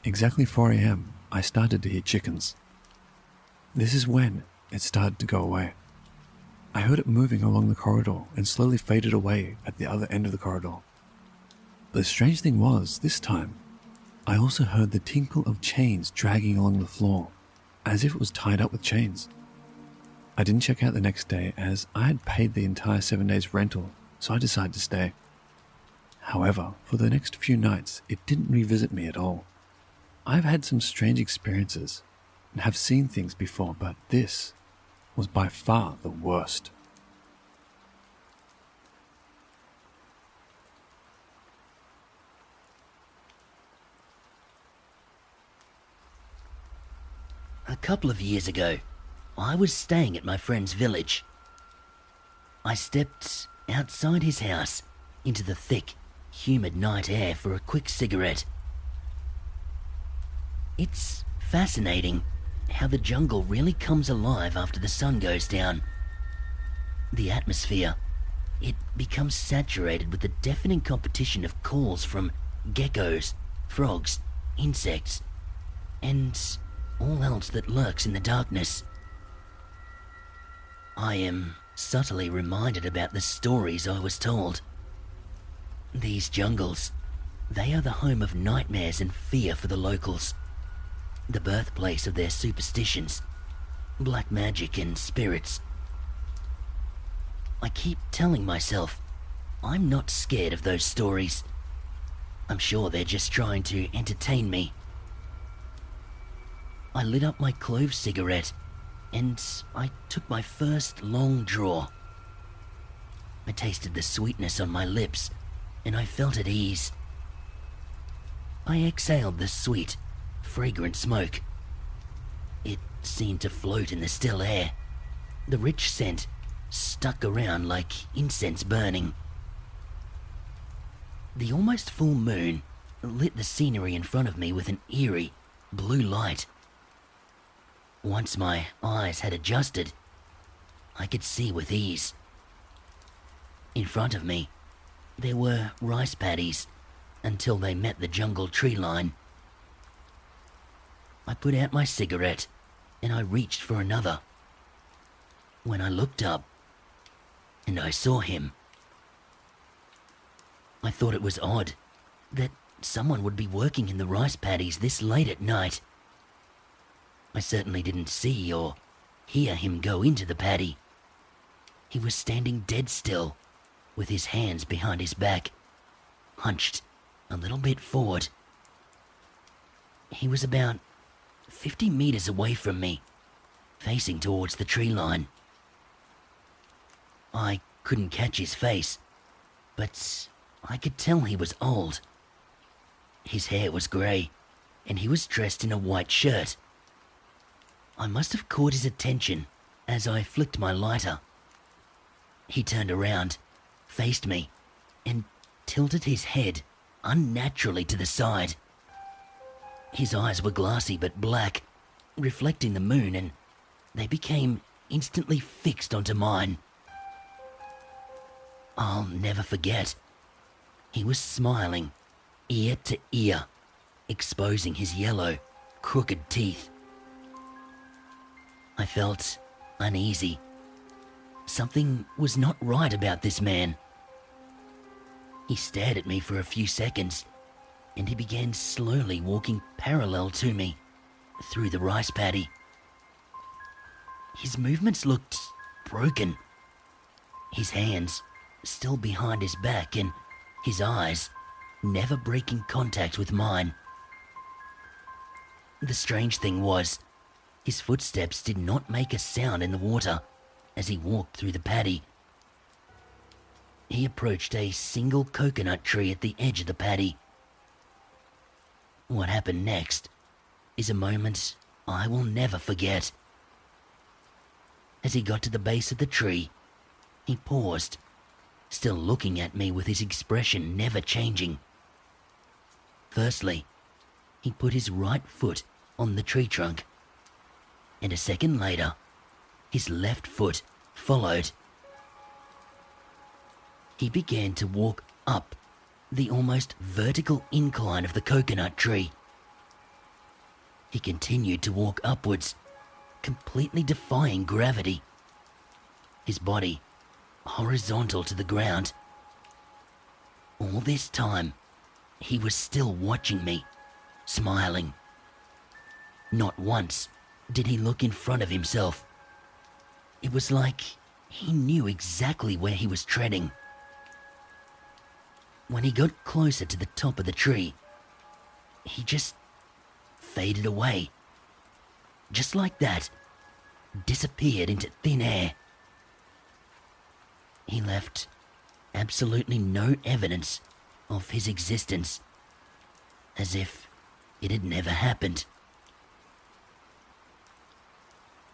Exactly 4 a.m., I started to hear chickens. This is when it started to go away. I heard it moving along the corridor and slowly faded away at the other end of the corridor. But the strange thing was, this time, I also heard the tinkle of chains dragging along the floor, as if it was tied up with chains. I didn't check out the next day as I had paid the entire 7 days rental, so I decided to stay. However, for the next few nights, it didn't revisit me at all. I've had some strange experiences and have seen things before, but this was by far the worst. A couple of years ago, I was staying at my friend's village. I stepped outside his house into the thick, humid night air for a quick cigarette. It's fascinating how the jungle really comes alive after the sun goes down. The atmosphere, it becomes saturated with the deafening competition of calls from geckos, frogs, insects, and all else that lurks in the darkness. I am subtly reminded about the stories I was told. These jungles, they are the home of nightmares and fear for the locals, the birthplace of their superstitions, black magic and spirits. I keep telling myself, I'm not scared of those stories. I'm sure they're just trying to entertain me. I lit up my clove cigarette and I took my first long draw. I tasted the sweetness on my lips and I felt at ease. I exhaled the sweet, fragrant smoke. It seemed to float in the still air, The rich scent stuck around like incense burning. The almost full moon lit the scenery in front of me with an eerie blue light. Once my eyes had adjusted, I could see with ease. In front of me, there were rice paddies until they met the jungle tree line. I put out my cigarette and I reached for another. When I looked up and I saw him, I thought it was odd that someone would be working in the rice paddies this late at night. I certainly didn't see or hear him go into the paddy. He was standing dead still, with his hands behind his back, hunched a little bit forward. He was about 50 meters away from me, facing towards the tree line. I couldn't catch his face, but I could tell he was old. His hair was grey, and he was dressed in a white shirt. I must have caught his attention as I flicked my lighter. He turned around, faced me, and tilted his head unnaturally to the side. His eyes were glassy but black, reflecting the moon, and they became instantly fixed onto mine. I'll never forget. He was smiling, ear to ear, exposing his yellow, crooked teeth. I felt uneasy. Something was not right about this man. He stared at me for a few seconds, and he began slowly walking parallel to me through the rice paddy. His movements looked broken. His hands still behind his back and his eyes never breaking contact with mine. The strange thing was, his footsteps did not make a sound in the water as he walked through the paddy. He approached a single coconut tree at the edge of the paddy. What happened next is a moment I will never forget. As he got to the base of the tree, he paused, still looking at me with his expression never changing. Firstly, he put his right foot on the tree trunk, and a second later, his left foot followed. He began to walk up the almost vertical incline of the coconut tree. He continued to walk upwards, completely defying gravity, his body horizontal to the ground. All this time, he was still watching me, smiling. Not once did he look in front of himself. It was like he knew exactly where he was treading. When he got closer to the top of the tree, he just faded away. Just like that, disappeared into thin air. He left absolutely no evidence of his existence, as if it had never happened.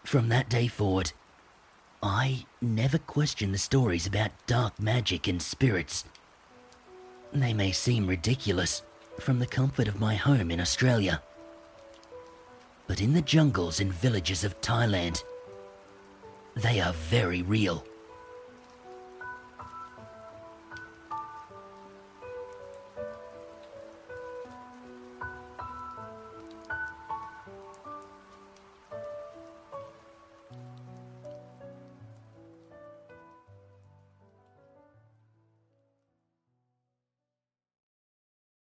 From that day forward, I never questioned the stories about dark magic and spirits. They may seem ridiculous from the comfort of my home in Australia, but in the jungles and villages of Thailand, they are very real.